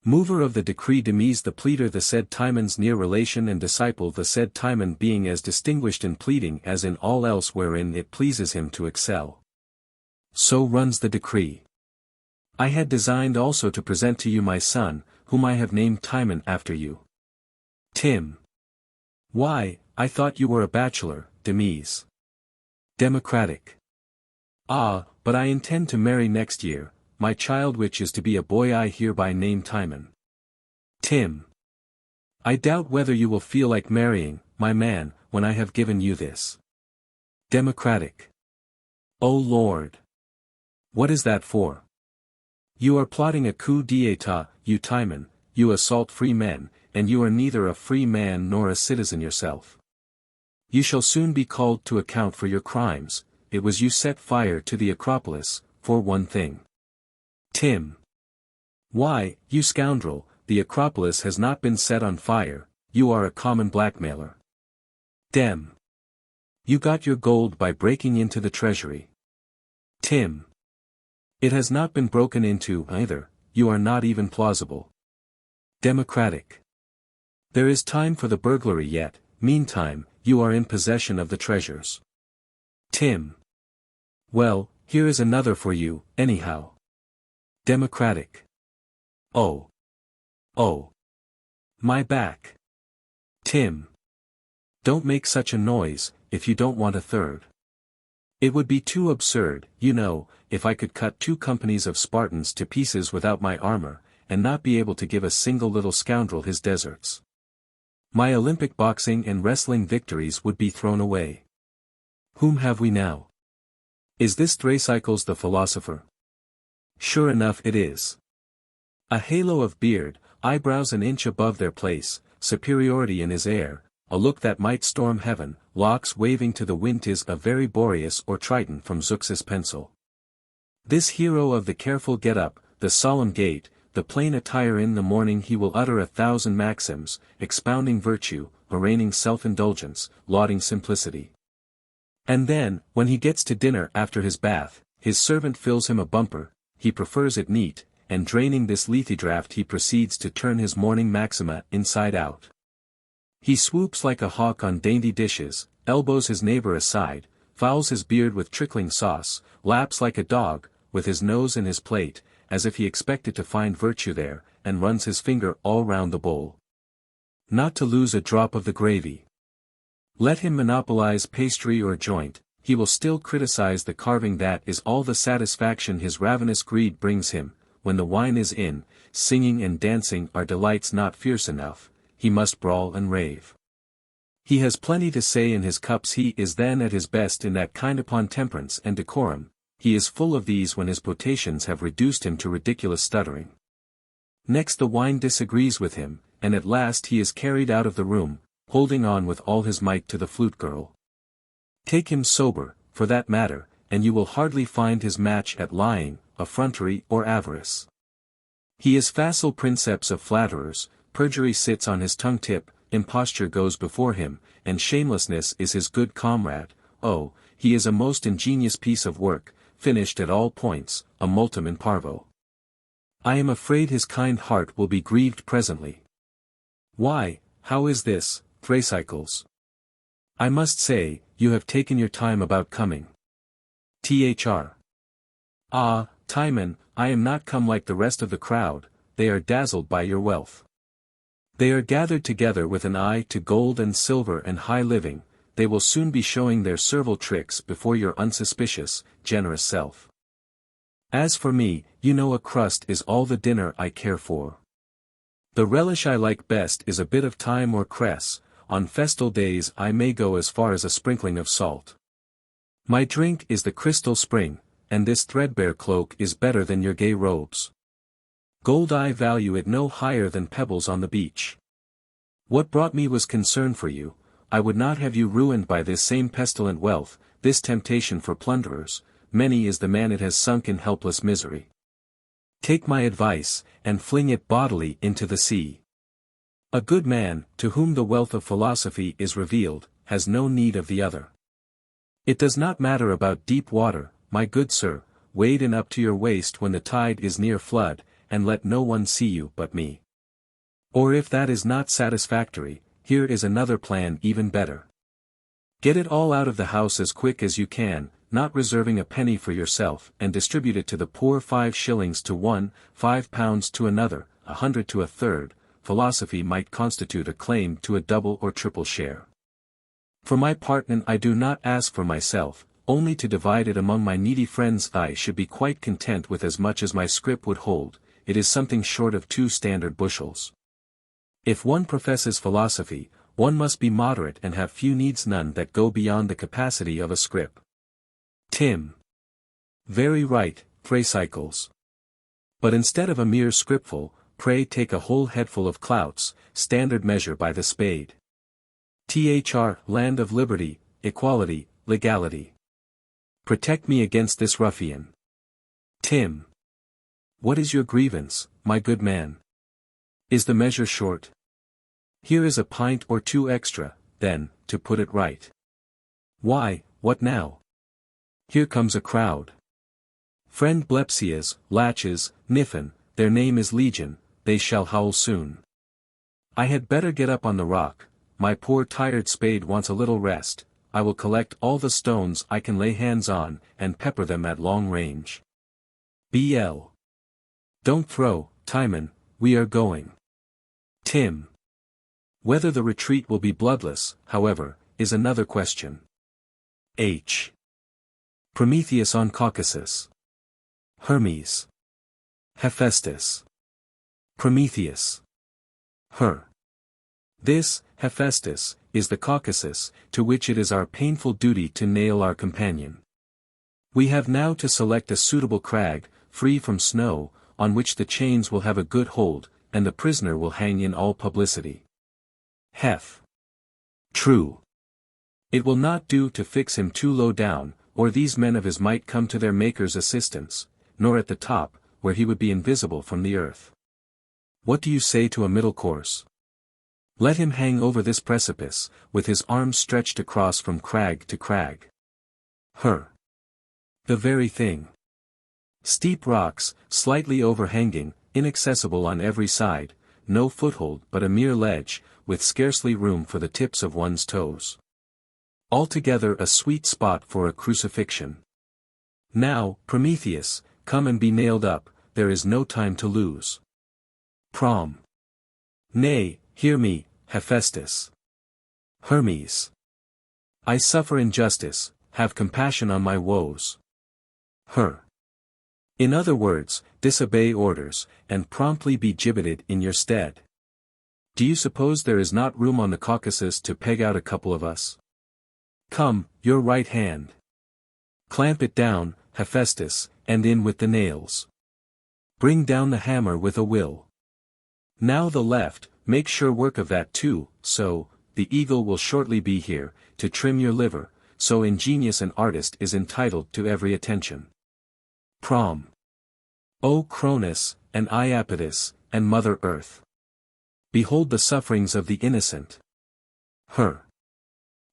Mover of the decree Demise the pleader the said Timon's near relation and disciple the said Timon being as distinguished in pleading as in all else wherein it pleases him to excel. So runs the decree. I had designed also to present to you my son, whom I have named Timon after you. Tim. Why, I thought you were a bachelor, Demise. Democratic. Ah, but I intend to marry next year, my child which is to be a boy I hereby name Timon. Tim. I doubt whether you will feel like marrying, my man, when I have given you this. Democratic. O Lord. What is that for? You are plotting a coup d'état, you Timon, you assault free men, and you are neither a free man nor a citizen yourself. You shall soon be called to account for your crimes, it was you set fire to the Acropolis, for one thing. Tim. Why, you scoundrel, the Acropolis has not been set on fire, you are a common blackmailer. Dem. You got your gold by breaking into the treasury. Tim. It has not been broken into either, you are not even plausible. Democratic. There is time for the burglary yet, meantime, you are in possession of the treasures. Tim. Well, here is another for you, anyhow. Democratic. Oh. Oh. My back. Tim. Don't make such a noise, if you don't want a third. It would be too absurd, you know, if I could cut 2 companies of Spartans to pieces without my armor, and not be able to give a single little scoundrel his deserts. My Olympic boxing and wrestling victories would be thrown away. Whom have we now? Is this Thrasycles the philosopher? Sure enough it is. A halo of beard, eyebrows an inch above their place, superiority in his air, a look that might storm heaven, locks waving to the wind is a very Boreas or Triton from Zeuxis' pencil. This hero of the careful get-up, the solemn gait, the plain attire in the morning he will utter 1,000 maxims, expounding virtue, arraigning self-indulgence, lauding simplicity. And then, when he gets to dinner after his bath, his servant fills him a bumper, he prefers it neat, and draining this lethe draught he proceeds to turn his morning maxima inside out. He swoops like a hawk on dainty dishes, elbows his neighbor aside, fouls his beard with trickling sauce, laps like a dog, with his nose in his plate, as if he expected to find virtue there, and runs his finger all round the bowl. Not to lose a drop of the gravy. Let him monopolize pastry or joint, he will still criticize the carving. That is all the satisfaction his ravenous greed brings him. When the wine is in, singing and dancing are delights not fierce enough, he must brawl and rave. He has plenty to say in his cups. He is then at his best in that kind upon temperance and decorum, he is full of these when his potations have reduced him to ridiculous stuttering. Next the wine disagrees with him, and at last he is carried out of the room, holding on with all his might to the flute girl. Take him sober, for that matter, and you will hardly find his match at lying, effrontery or avarice. He is facile princeps of flatterers, perjury sits on his tongue-tip, imposture goes before him, and shamelessness is his good comrade. Oh, he is a most ingenious piece of work, finished at all points, a multum in parvo. I am afraid his kind heart will be grieved presently. Why, how is this, Thrasicles? I must say, you have taken your time about coming. Thr. Ah, Timon, I am not come like the rest of the crowd, they are dazzled by your wealth. They are gathered together with an eye to gold and silver and high living, they will soon be showing their servile tricks before your unsuspicious, generous self. As for me, you know a crust is all the dinner I care for. The relish I like best is a bit of thyme or cress, on festal days I may go as far as a sprinkling of salt. My drink is the crystal spring, and this threadbare cloak is better than your gay robes. Gold I value it no higher than pebbles on the beach. What brought me was concern for you, I would not have you ruined by this same pestilent wealth, this temptation for plunderers, many is the man it has sunk in helpless misery. Take my advice, and fling it bodily into the sea. A good man, to whom the wealth of philosophy is revealed, has no need of the other. It does not matter about deep water, my good sir, wade in up to your waist when the tide is near flood, and let no one see you but me. Or if that is not satisfactory, here is another plan even better. Get it all out of the house as quick as you can, not reserving a penny for yourself, and distribute it to the poor. 5 shillings to one, 5 pounds to another, 100 to a third, philosophy might constitute a claim to a double or triple share. For my part, and I do not ask for myself, only to divide it among my needy friends. I should be quite content with as much as my scrip would hold, it is something short of 2 standard bushels. If one professes philosophy, one must be moderate and have few needs, none that go beyond the capacity of a scrip. Tim. Very right, Thrasicles. But instead of a mere scripful, pray take a whole headful of clouts, standard measure by the spade. Thr. Land of liberty, equality, legality. Protect me against this ruffian. Tim. What is your grievance, my good man? Is the measure short? Here is a pint or 2 extra, then, to put it right. Why, what now? Here comes a crowd. Friend Blepsias, Latches, Niffin, their name is legion, they shall howl soon. I had better get up on the rock, my poor tired spade wants a little rest, I will collect all the stones I can lay hands on, and pepper them at long range. BL. Don't throw, Timon, we are going. Tim. Whether the retreat will be bloodless, however, is another question. H. Prometheus on Caucasus. Hermes. Hephaestus. Prometheus. Her. This, Hephaestus, is the Caucasus, to which it is our painful duty to nail our companion. We have now to select a suitable crag, free from snow, on which the chains will have a good hold, and the prisoner will hang in all publicity. Hef. True. It will not do to fix him too low down, or these men of his might come to their Maker's assistance, nor at the top, where he would be invisible from the earth. What do you say to a middle course? Let him hang over this precipice, with his arms stretched across from crag to crag. The very thing. Steep rocks, slightly overhanging, inaccessible on every side, no foothold but a mere ledge, with scarcely room for the tips of one's toes. Altogether a sweet spot for a crucifixion. Now, Prometheus, come and be nailed up, there is no time to lose. Prom. Nay, hear me, Hephaestus. Hermes. I suffer injustice, have compassion on my woes. In other words, disobey orders, and promptly be gibbeted in your stead. Do you suppose there is not room on the Caucasus to peg out a couple of us? Come, your right hand. Clamp it down, Hephaestus, and in with the nails. Bring down the hammer with a will. Now the left, make sure work of that too, so, the eagle will shortly be here, to trim your liver, so ingenious an artist is entitled to every attention. Prom. O Cronus, and Iapetus, and Mother Earth. Behold the sufferings of the innocent.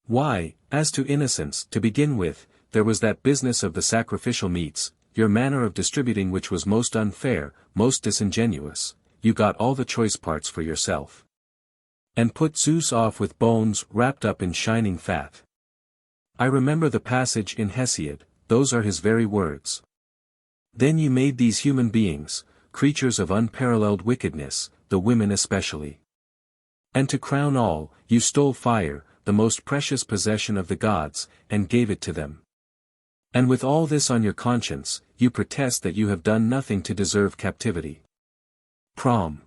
Why, as to innocence, to begin with, there was that business of the sacrificial meats, your manner of distributing which was most unfair, most disingenuous, you got all the choice parts for yourself. And put Zeus off with bones wrapped up in shining fat. I remember the passage in Hesiod, those are his very words. Then you made these human beings, creatures of unparalleled wickedness, the women especially. And to crown all, you stole fire, the most precious possession of the gods, and gave it to them. And with all this on your conscience, you protest that you have done nothing to deserve captivity. Prom.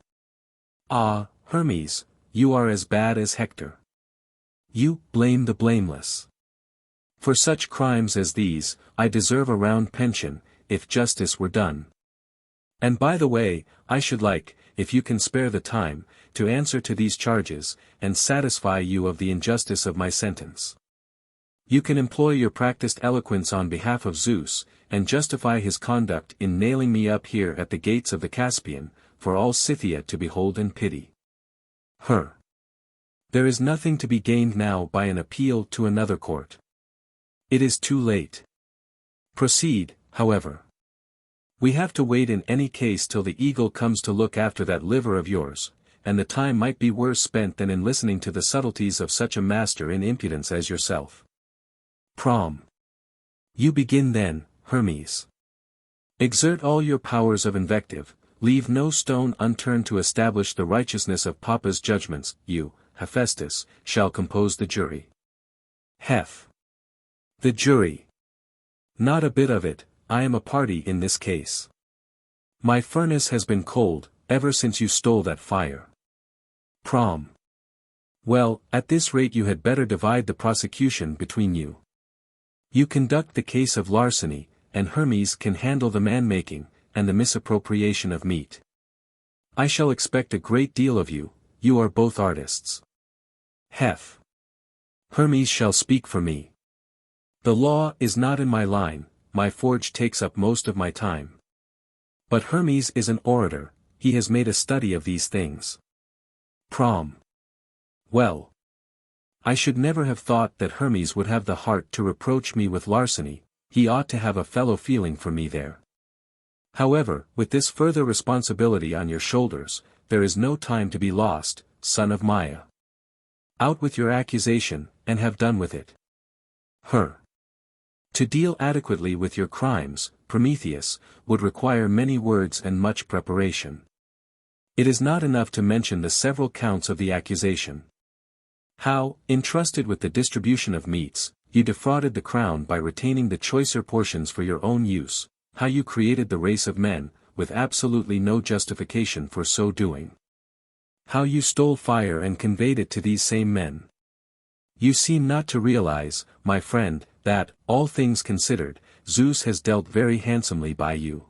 Ah, Hermes, you are as bad as Hector. You blame the blameless. For such crimes as these, I deserve a round pension, if justice were done. And by the way, I should like, if you can spare the time, to answer to these charges, and satisfy you of the injustice of my sentence. You can employ your practiced eloquence on behalf of Zeus, and justify his conduct in nailing me up here at the gates of the Caspian, for all Scythia to behold and pity. There is nothing to be gained now by an appeal to another court. It is too late. Proceed, however. We have to wait in any case till the eagle comes to look after that liver of yours, and the time might be worse spent than in listening to the subtleties of such a master in impudence as yourself. Prom. You begin then, Hermes. Exert all your powers of invective, leave no stone unturned to establish the righteousness of Papa's judgments, you, Hephaestus, shall compose the jury. The jury. Not a bit of it, I am a party in this case. My furnace has been cold, ever since you stole that fire. Prom. Well, at this rate you had better divide the prosecution between you. You conduct the case of larceny, and Hermes can handle the man-making, and the misappropriation of meat. I shall expect a great deal of you, you are both artists. Hermes shall speak for me. The law is not in my line, my forge takes up most of my time. But Hermes is an orator, he has made a study of these things. Prom. Well. I should never have thought that Hermes would have the heart to reproach me with larceny, he ought to have a fellow feeling for me there. However, with this further responsibility on your shoulders, there is no time to be lost, son of Maia. Out with your accusation, and have done with it. To deal adequately with your crimes, Prometheus, would require many words and much preparation. It is not enough to mention the several counts of the accusation. How, entrusted with the distribution of meats, you defrauded the crown by retaining the choicer portions for your own use, how you created the race of men, with absolutely no justification for so doing. How you stole fire and conveyed it to these same men. You seem not to realize, my friend, that, all things considered, Zeus has dealt very handsomely by you.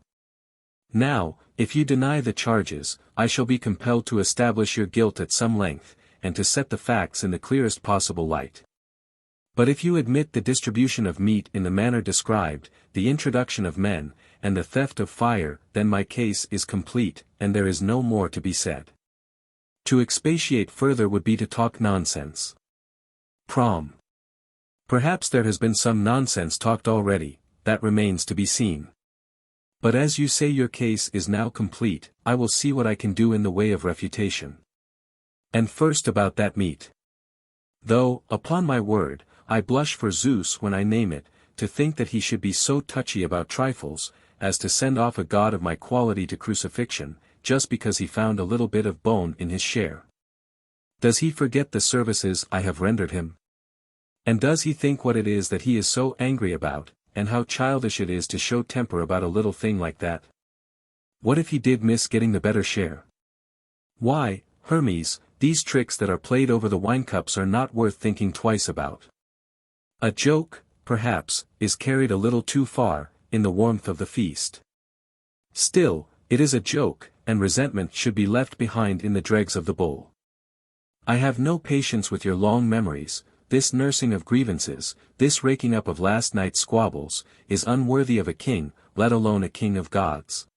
Now, If you deny the charges, I shall be compelled to establish your guilt at some length, and to set the facts in the clearest possible light. But if you admit the distribution of meat in the manner described, the introduction of men, and the theft of fire, then my case is complete, and there is no more to be said. To expatiate further would be to talk nonsense. Prom. Perhaps there has been some nonsense talked already, that remains to be seen. But as you say your case is now complete, I will see what I can do in the way of refutation. And first about that meat. Though, upon my word, I blush for Zeus when I name it, to think that he should be so touchy about trifles, as to send off a god of my quality to crucifixion, just because he found a little bit of bone in his share. Does he forget the services I have rendered him? And does he think what it is that he is so angry about, and how childish it is to show temper about a little thing like that? What if he did miss getting the better share? Why, Hermes, these tricks that are played over the wine cups are not worth thinking twice about. A joke, perhaps, is carried a little too far, in the warmth of the feast. Still, it is a joke, and resentment should be left behind in the dregs of the bowl. I have no patience with your long memories. This nursing of grievances, this raking up of last night's squabbles, is unworthy of a king, let alone a king of gods.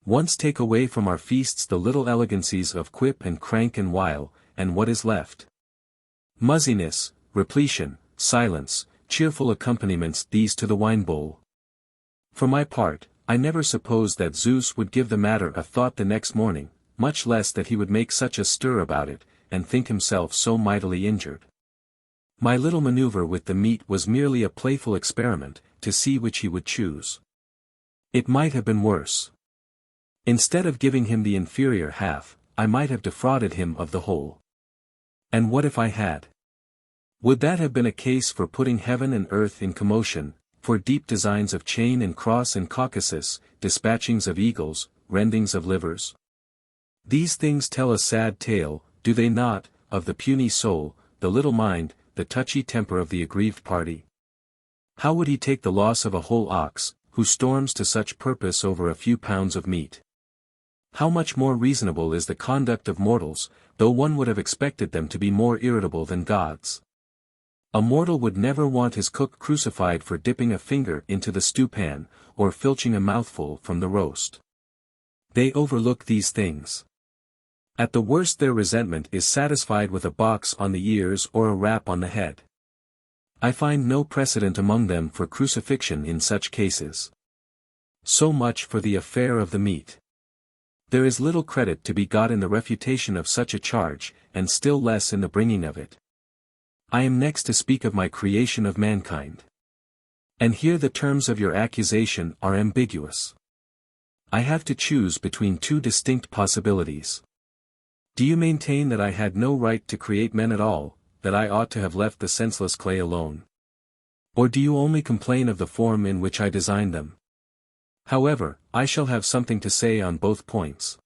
Once take away from our feasts the little elegancies of quip and crank and wile, and what is left? Muzziness, repletion, silence, cheerful accompaniments these to the wine bowl. For my part, I never supposed that Zeus would give the matter a thought the next morning, much less that he would make such a stir about it, and think himself so mightily injured. My little maneuver with the meat was merely a playful experiment, to see which he would choose. It might have been worse. Instead of giving him the inferior half, I might have defrauded him of the whole. And what if I had? Would that have been a case for putting heaven and earth in commotion, for deep designs of chain and cross in Caucasus, dispatchings of eagles, rendings of livers? These things tell a sad tale, do they not, of the puny soul, the little mind, the touchy temper of the aggrieved party? How would he take the loss of a whole ox, who storms to such purpose over a few pounds of meat? How much more reasonable is the conduct of mortals, though one would have expected them to be more irritable than gods. A mortal would never want his cook crucified for dipping a finger into the stewpan, or filching a mouthful from the roast. They overlook these things. At the worst their resentment is satisfied with a box on the ears or a rap on the head. I find no precedent among them for crucifixion in such cases. So much for the affair of the meat. There is little credit to be got in the refutation of such a charge, and still less in the bringing of it. I am next to speak of my creation of mankind. And here the terms of your accusation are ambiguous. I have to choose between two distinct possibilities. Do you maintain that I had no right to create men at all, that I ought to have left the senseless clay alone? Or do you only complain of the form in which I designed them? However, I shall have something to say on both points.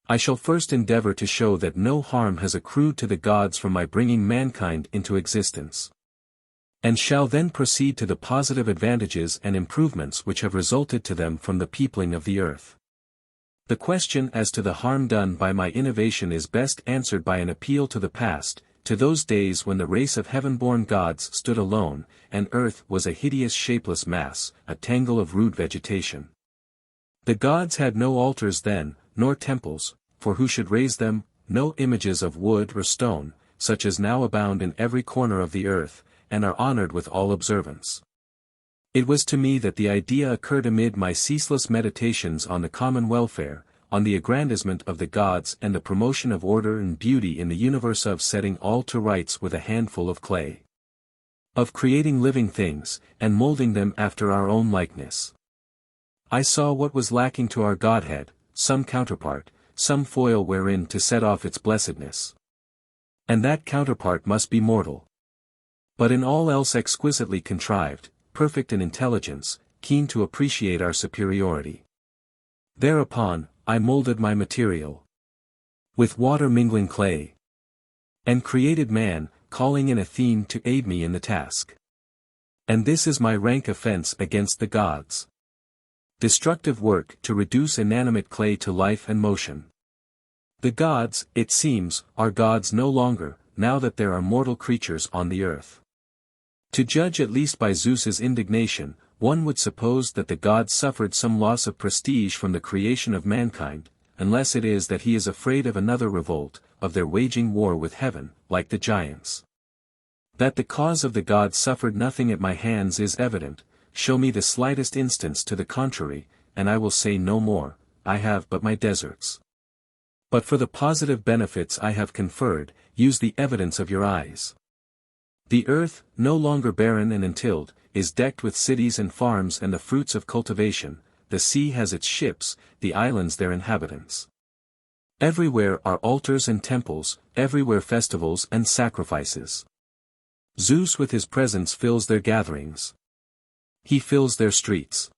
I shall first endeavor to show that no harm has accrued to the gods from my bringing mankind into existence. And shall then proceed to the positive advantages and improvements which have resulted to them from the peopling of the earth. The question as to the harm done by my innovation is best answered by an appeal to the past, to those days when the race of heaven-born gods stood alone, and earth was a hideous shapeless mass, a tangle of rude vegetation. The gods had no altars then, nor temples, for who should raise them, no images of wood or stone, such as now abound in every corner of the earth, and are honored with all observance. It was to me that the idea occurred amid my ceaseless meditations on the common welfare, on the aggrandizement of the gods and the promotion of order and beauty in the universe, of setting all to rights with a handful of clay, of creating living things, and molding them after our own likeness. I saw what was lacking to our Godhead, some counterpart, some foil wherein to set off its blessedness. And that counterpart must be mortal. But in all else exquisitely contrived, perfect in intelligence, keen to appreciate our superiority. Thereupon, I molded my material with water mingling clay, and created man, calling in Athene to aid me in the task. And this is my rank offense against the gods. Destructive work to reduce inanimate clay to life and motion. The gods, it seems, are gods no longer, now that there are mortal creatures on the earth. To judge at least by Zeus's indignation, one would suppose that the god suffered some loss of prestige from the creation of mankind, unless it is that he is afraid of another revolt, of their waging war with heaven, like the giants. That the cause of the gods suffered nothing at my hands is evident. Show me the slightest instance to the contrary, and I will say no more. I have but my deserts. But for the positive benefits I have conferred, use the evidence of your eyes. The earth, no longer barren and untilled, is decked with cities and farms and the fruits of cultivation. The sea has its ships, the islands their inhabitants. Everywhere are altars and temples, everywhere festivals and sacrifices. Zeus with his presence fills their gatherings. He fills their streets.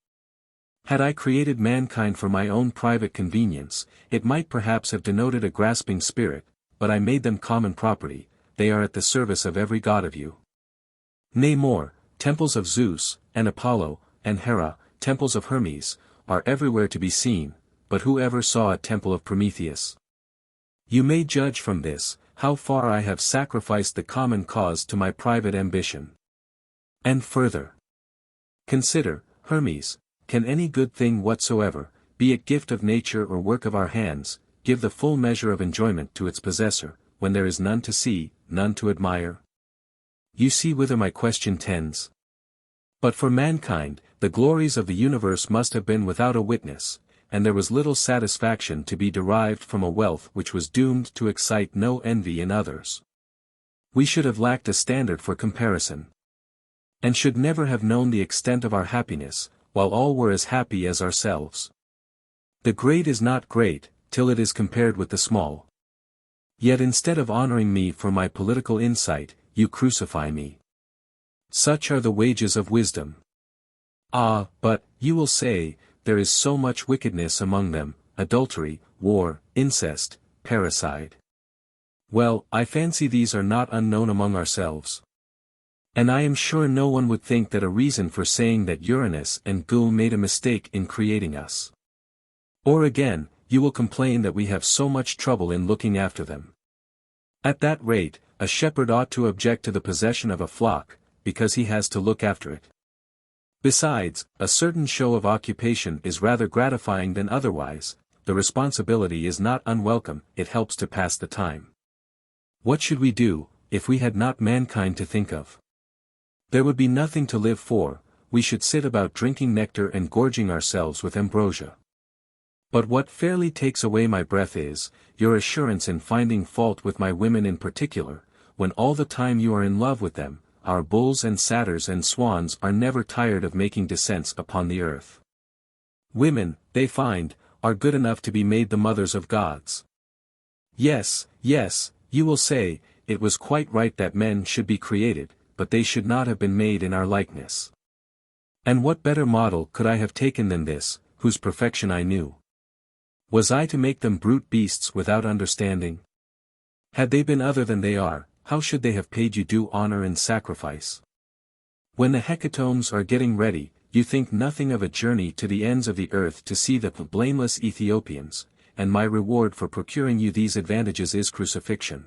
Had I created mankind for my own private convenience, it might perhaps have denoted a grasping spirit, but I made them common property. They are at the service of every god of you. Nay more, temples of Zeus, and Apollo, and Hera, temples of Hermes, are everywhere to be seen, but who ever saw a temple of Prometheus? You may judge from this, how far I have sacrificed the common cause to my private ambition. And further. Consider, Hermes, can any good thing whatsoever, be it gift of nature or work of our hands, give the full measure of enjoyment to its possessor, when there is none to see, none to admire? You see whither my question tends. But for mankind, the glories of the universe must have been without a witness, and there was little satisfaction to be derived from a wealth which was doomed to excite no envy in others. We should have lacked a standard for comparison. And should never have known the extent of our happiness, while all were as happy as ourselves. The great is not great, till it is compared with the small. Yet instead of honoring me for my political insight, you crucify me. Such are the wages of wisdom. Ah, but, you will say, there is so much wickedness among them, adultery, war, incest, parricide. Well, I fancy these are not unknown among ourselves. And I am sure no one would think that a reason for saying that Uranus and Gul made a mistake in creating us. Or again, you will complain that we have so much trouble in looking after them. At that rate, a shepherd ought to object to the possession of a flock, because he has to look after it. Besides, a certain show of occupation is rather gratifying than otherwise. The responsibility is not unwelcome, it helps to pass the time. What should we do, if we had not mankind to think of? There would be nothing to live for, we should sit about drinking nectar and gorging ourselves with ambrosia. But what fairly takes away my breath is, your assurance in finding fault with my women in particular, when all the time you are in love with them. Our bulls and satyrs and swans are never tired of making descents upon the earth. Women, they find, are good enough to be made the mothers of gods. Yes, yes, you will say, it was quite right that men should be created, but they should not have been made in our likeness. And what better model could I have taken than this, whose perfection I knew? Was I to make them brute beasts without understanding? Had they been other than they are, how should they have paid you due honor and sacrifice? When the hecatombs are getting ready, you think nothing of a journey to the ends of the earth to see the blameless Ethiopians, and my reward for procuring you these advantages is crucifixion.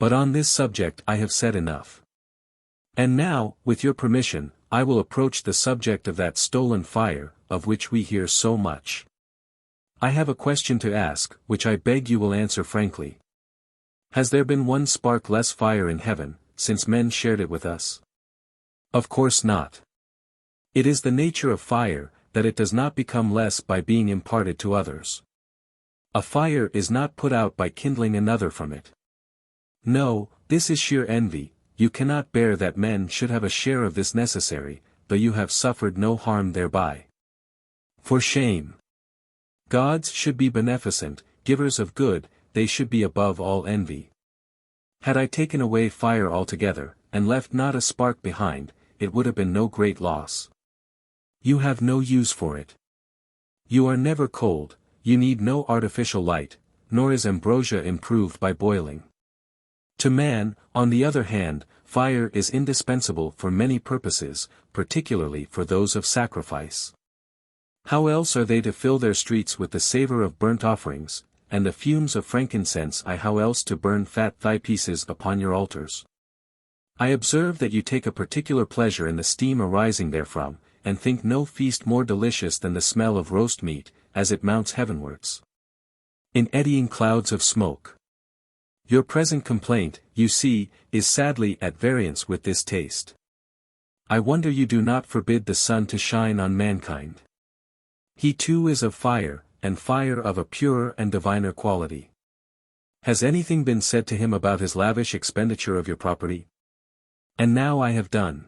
But on this subject I have said enough. And now, with your permission, I will approach the subject of that stolen fire, of which we hear so much. I have a question to ask, which I beg you will answer frankly. Has there been one spark less fire in heaven, since men shared it with us? Of course not. It is the nature of fire, that it does not become less by being imparted to others. A fire is not put out by kindling another from it. No, this is sheer envy. You cannot bear that men should have a share of this necessary, though you have suffered no harm thereby. For shame. Gods should be beneficent, givers of good, they should be above all envy. Had I taken away fire altogether, and left not a spark behind, it would have been no great loss. You have no use for it. You are never cold, you need no artificial light, nor is ambrosia improved by boiling. To man, on the other hand, fire is indispensable for many purposes, particularly for those of sacrifice. How else are they to fill their streets with the savor of burnt offerings, and the fumes of frankincense? How else to burn fat thigh pieces upon your altars? I observe that you take a particular pleasure in the steam arising therefrom, and think no feast more delicious than the smell of roast meat, as it mounts heavenwards in eddying clouds of smoke. Your present complaint, you see, is sadly at variance with this taste. I wonder you do not forbid the sun to shine on mankind. He too is of fire, and fire of a purer and diviner quality. Has anything been said to him about his lavish expenditure of your property? And now I have done.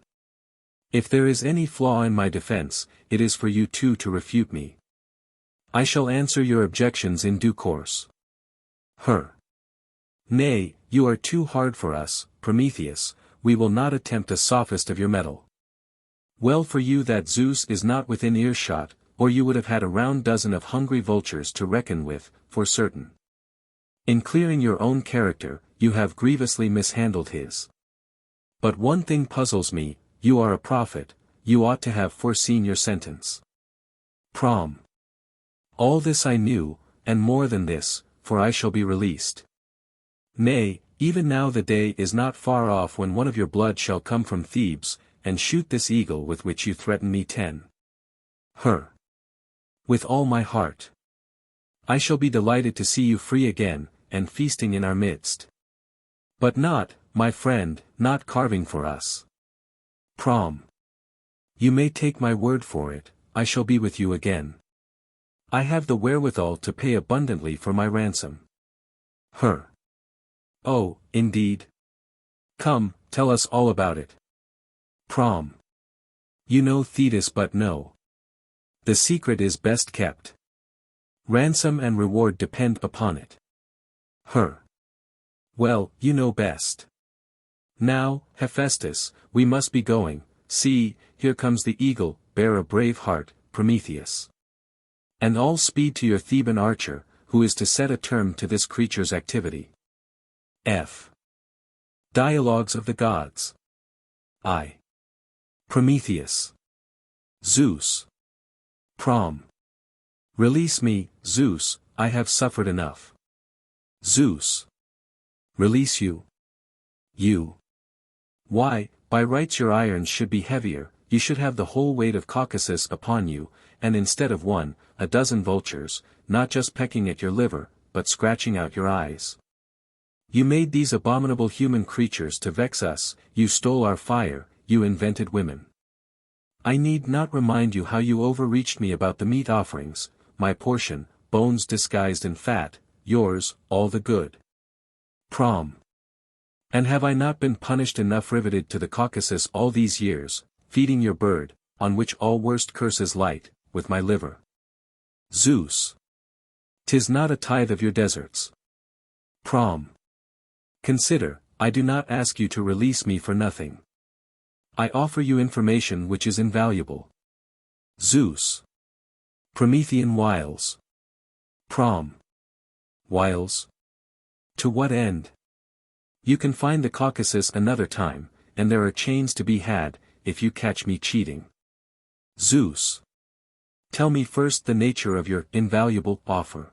If there is any flaw in my defense, it is for you too to refute me. I shall answer your objections in due course. Nay, you are too hard for us, Prometheus, we will not attempt a sophist of your metal. Well for you that Zeus is not within earshot, or you would have had a round dozen of hungry vultures to reckon with, for certain. In clearing your own character, you have grievously mishandled his. But one thing puzzles me, you are a prophet, you ought to have foreseen your sentence. All this I knew, and more than this, for I shall be released. Nay, even now the day is not far off when one of your blood shall come from Thebes, and shoot this eagle with which you threaten me. With all my heart. I shall be delighted to see you free again, and feasting in our midst. But not, my friend, not carving for us. You may take my word for it, I shall be with you again. I have the wherewithal to pay abundantly for my ransom. Oh, indeed? Come, tell us all about it. You know Thetis, but no. The secret is best kept. Ransom and reward depend upon it. Well, you know best. Now, Hephaestus, we must be going. See, here comes the eagle, bear a brave heart, Prometheus. And all speed to your Theban archer, who is to set a term to this creature's activity. F. Dialogues of the Gods. I. Prometheus. Zeus. Release me, Zeus, I have suffered enough. Zeus. Release you? You. Why, by rights your irons should be heavier, you should have the whole weight of Caucasus upon you, and instead of one, a dozen vultures, not just pecking at your liver, but scratching out your eyes. You made these abominable human creatures to vex us, you stole our fire, you invented women. I need not remind you how you overreached me about the meat offerings, my portion, bones disguised in fat, yours, all the good. And have I not been punished enough riveted to the Caucasus all these years, feeding your bird, on which all worst curses light, with my liver? Zeus. 'Tis not a tithe of your deserts. Consider, I do not ask you to release me for nothing. I offer you information which is invaluable. Zeus. Promethean wiles. Wiles? To what end? You can find the Caucasus another time, and there are chains to be had, if you catch me cheating. Zeus. Tell me first the nature of your invaluable offer.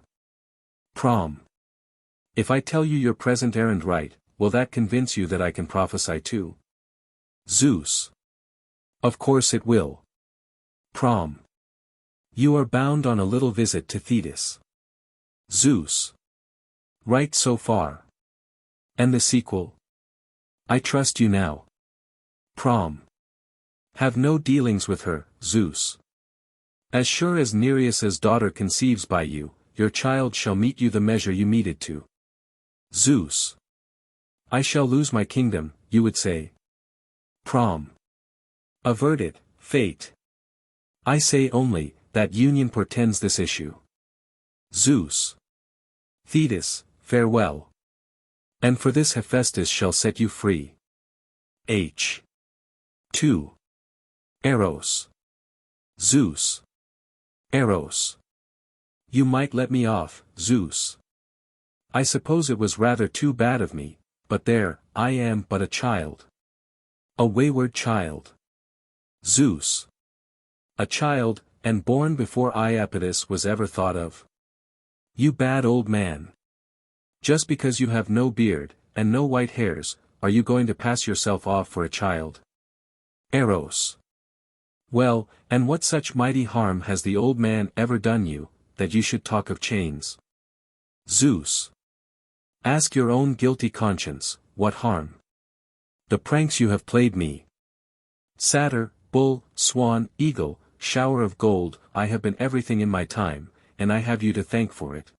If I tell you your present errand right, will that convince you that I can prophesy too? Zeus. Of course it will. You are bound on a little visit to Thetis. Zeus. Right so far. And the sequel? I trust you now. Have no dealings with her, Zeus. As sure as Nereus's daughter conceives by you, your child shall meet you the measure you meted to. Zeus. I shall lose my kingdom, you would say. Avert it, fate. I say only, that union portends this issue. Zeus. Thetis, farewell. And for this Hephaestus shall set you free. H. 2. Eros. Zeus. Eros. You might let me off, Zeus. I suppose it was rather too bad of me, but there, I am but a child. A wayward child. Zeus. A child, and born before Apprentice was ever thought of. You bad old man. Just because you have no beard, and no white hairs, are you going to pass yourself off for a child? Eros. Well, and what such mighty harm has the old man ever done you, that you should talk of chains? Zeus. Ask your own guilty conscience, what harm? The pranks you have played me. Satyr, bull, swan, eagle, shower of gold, I have been everything in my time, and I have you to thank for it.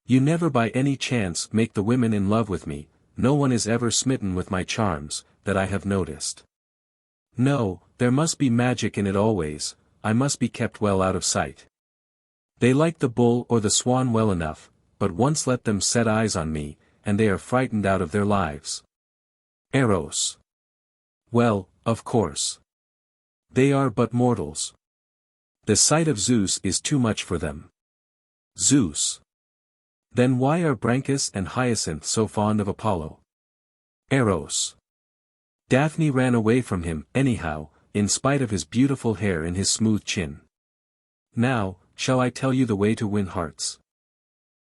You never by any chance make the women in love with me, no one is ever smitten with my charms, that I have noticed. No, there must be magic in it always, I must be kept well out of sight. They like the bull or the swan well enough, but once let them set eyes on me, and they are frightened out of their lives. Eros. Well, of course. They are but mortals. The sight of Zeus is too much for them. Zeus. Then why are Branchus and Hyacinth so fond of Apollo? Eros. Daphne ran away from him, anyhow, in spite of his beautiful hair and his smooth chin. Now, shall I tell you the way to win hearts?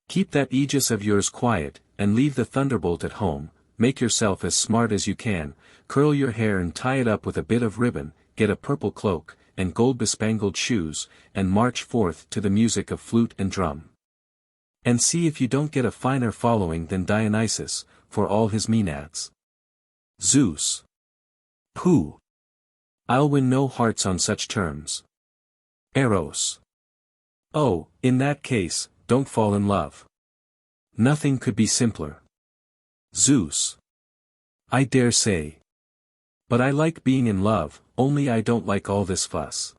Keep that aegis of yours quiet, and leave the thunderbolt at home, make yourself as smart as you can, curl your hair and tie it up with a bit of ribbon, get a purple cloak, and gold-bespangled shoes, and march forth to the music of flute and drum. And see if you don't get a finer following than Dionysus, for all his Maenads. Zeus. Pooh! I'll win no hearts on such terms. Eros. Oh, in that case, don't fall in love. Nothing could be simpler. Zeus. I dare say. But I like being in love, only I don't like all this fuss.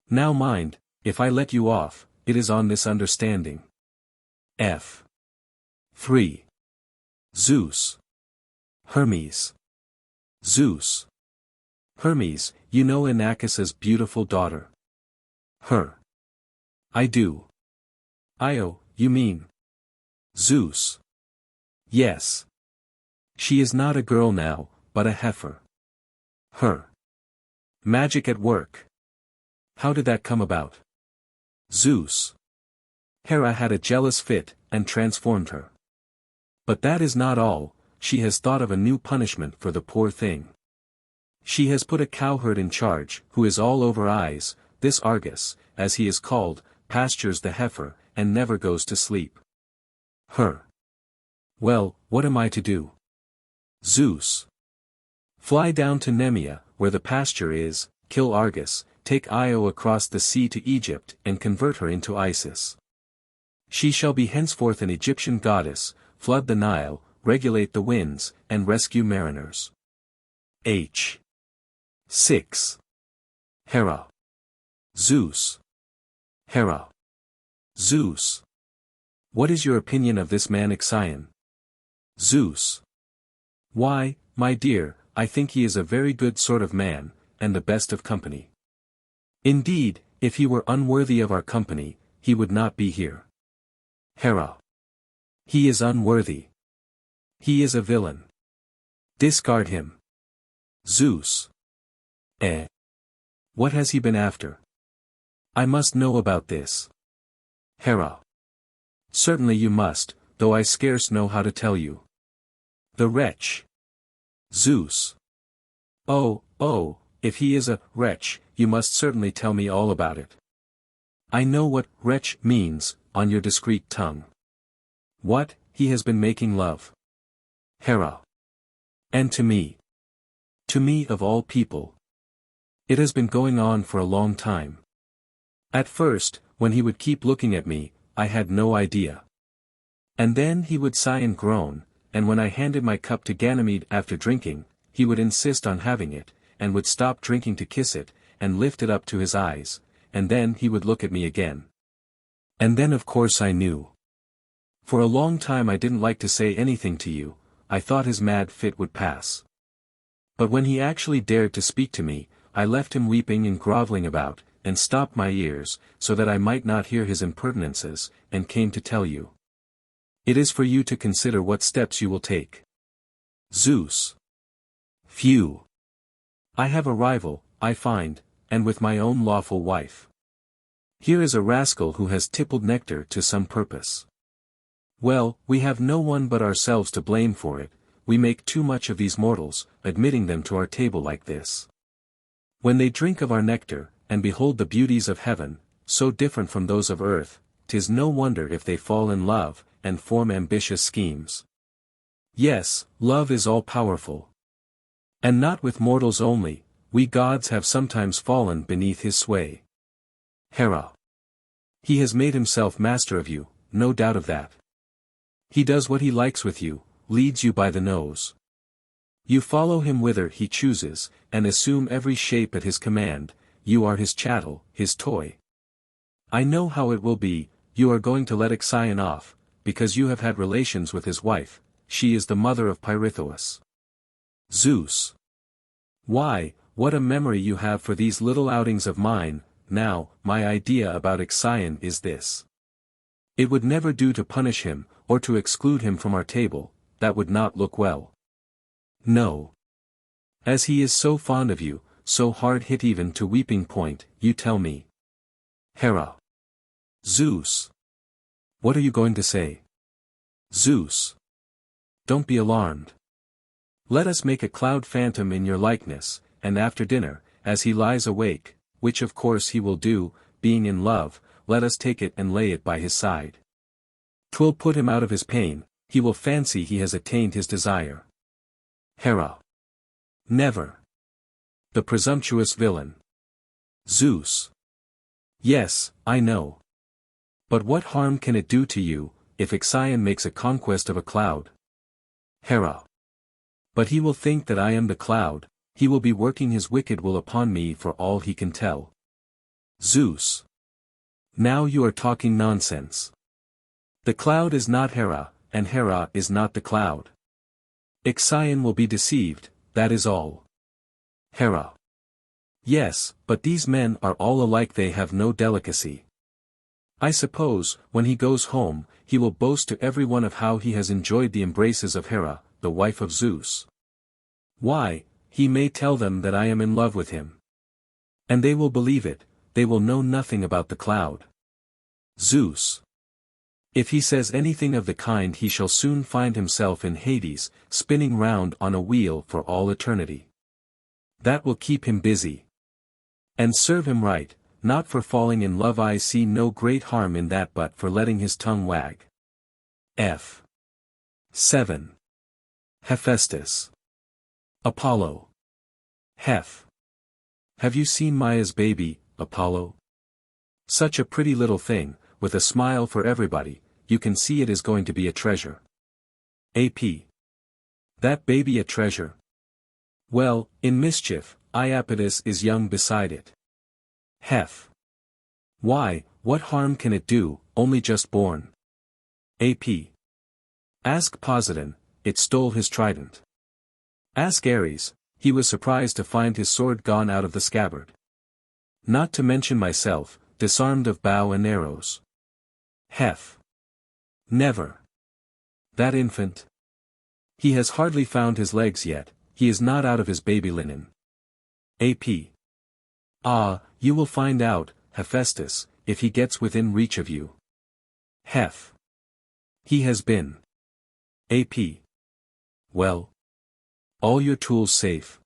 Now mind, if I let you off, it is on this understanding. F. 3. Zeus. Hermes. Zeus. Hermes, you know Inachus's beautiful daughter. Her. I do. Io, you mean? Zeus. Yes. She is not a girl now, but a heifer. Her. Magic at work. How did that come about? Zeus. Hera had a jealous fit, and transformed her. But that is not all, she has thought of a new punishment for the poor thing. She has put a cowherd in charge, who is all over eyes, this Argus, as he is called, pastures the heifer, and never goes to sleep. Her. Well, what am I to do? Zeus. Fly down to Nemea, where the pasture is, kill Argus, take Io across the sea to Egypt and convert her into Isis. She shall be henceforth an Egyptian goddess, flood the Nile, regulate the winds, and rescue mariners. H. 6. Hera. Zeus. Hera. Zeus. What is your opinion of this man Ixion? Zeus. Why, my dear, I think he is a very good sort of man, and the best of company. Indeed, if he were unworthy of our company, he would not be here. Hera. He is unworthy. He is a villain. Discard him. Zeus. What has he been after? I must know about this. Hera. Certainly you must, though I scarce know how to tell you. The wretch. Zeus. Oh, if he is a wretch, you must certainly tell me all about it. I know what wretch means, on your discreet tongue. What, he has been making love. Hera. And to me. To me of all people. It has been going on for a long time. At first, when he would keep looking at me, I had no idea. And then he would sigh and groan, and when I handed my cup to Ganymede after drinking, he would insist on having it, and would stop drinking to kiss it, and lift it up to his eyes, and then he would look at me again. And then of course I knew. For a long time I didn't like to say anything to you, I thought his mad fit would pass. But when he actually dared to speak to me, I left him weeping and groveling about, and stopped my ears, so that I might not hear his impertinences, and came to tell you. It is for you to consider what steps you will take. Zeus. Phew. I have a rival, I find, and with my own lawful wife. Here is a rascal who has tippled nectar to some purpose. Well, we have no one but ourselves to blame for it, we make too much of these mortals, admitting them to our table like this. When they drink of our nectar, and behold the beauties of heaven, so different from those of earth, 'tis no wonder if they fall in love, and form ambitious schemes. Yes, love is all-powerful. And not with mortals only, we gods have sometimes fallen beneath his sway. Hera. He has made himself master of you, no doubt of that. He does what he likes with you, leads you by the nose. You follow him whither he chooses, and assume every shape at his command, you are his chattel, his toy. I know how it will be, you are going to let Ixion off, because you have had relations with his wife, she is the mother of Pirithous. Zeus. Why, what a memory you have for these little outings of mine. Now, my idea about Ixion is this. It would never do to punish him, or to exclude him from our table, that would not look well. No. As he is so fond of you, so hard hit even to weeping point, you tell me. Hera. Zeus. What are you going to say? Zeus. Don't be alarmed. Let us make a cloud phantom in your likeness, and after dinner, as he lies awake, which of course he will do, being in love, let us take it and lay it by his side. 'Twill put him out of his pain, he will fancy he has attained his desire. Hera. Never. The presumptuous villain. Zeus. Yes, I know. But what harm can it do to you, if Ixion makes a conquest of a cloud? Hera. But he will think that I am the cloud, he will be working his wicked will upon me for all he can tell. Zeus. Now you are talking nonsense. The cloud is not Hera, and Hera is not the cloud. Ixion will be deceived, that is all. Hera. Yes, but these men are all alike, they have no delicacy. I suppose, when he goes home, he will boast to everyone of how he has enjoyed the embraces of Hera, the wife of Zeus. Why, he may tell them that I am in love with him. And they will believe it, they will know nothing about the cloud. Zeus. If he says anything of the kind, he shall soon find himself in Hades, spinning round on a wheel for all eternity. That will keep him busy. And serve him right, not for falling in love. I see no great harm in that, but for letting his tongue wag. F. 7. Hephaestus. Apollo. Heph. Have you seen Maia's baby, Apollo? Such a pretty little thing, with a smile for everybody, you can see it is going to be a treasure. AP. That baby a treasure? Well, in mischief, Iapetus is young beside it. Heph. Why, what harm can it do, only just born? AP. Ask Poseidon, it stole his trident. Ask Ares, he was surprised to find his sword gone out of the scabbard. Not to mention myself, disarmed of bow and arrows. Heph. Never. That infant? He has hardly found his legs yet, he is not out of his baby linen. AP. Ah, you will find out, Hephaestus, if he gets within reach of you. Heph. He has been. AP. Well. All your tools safe?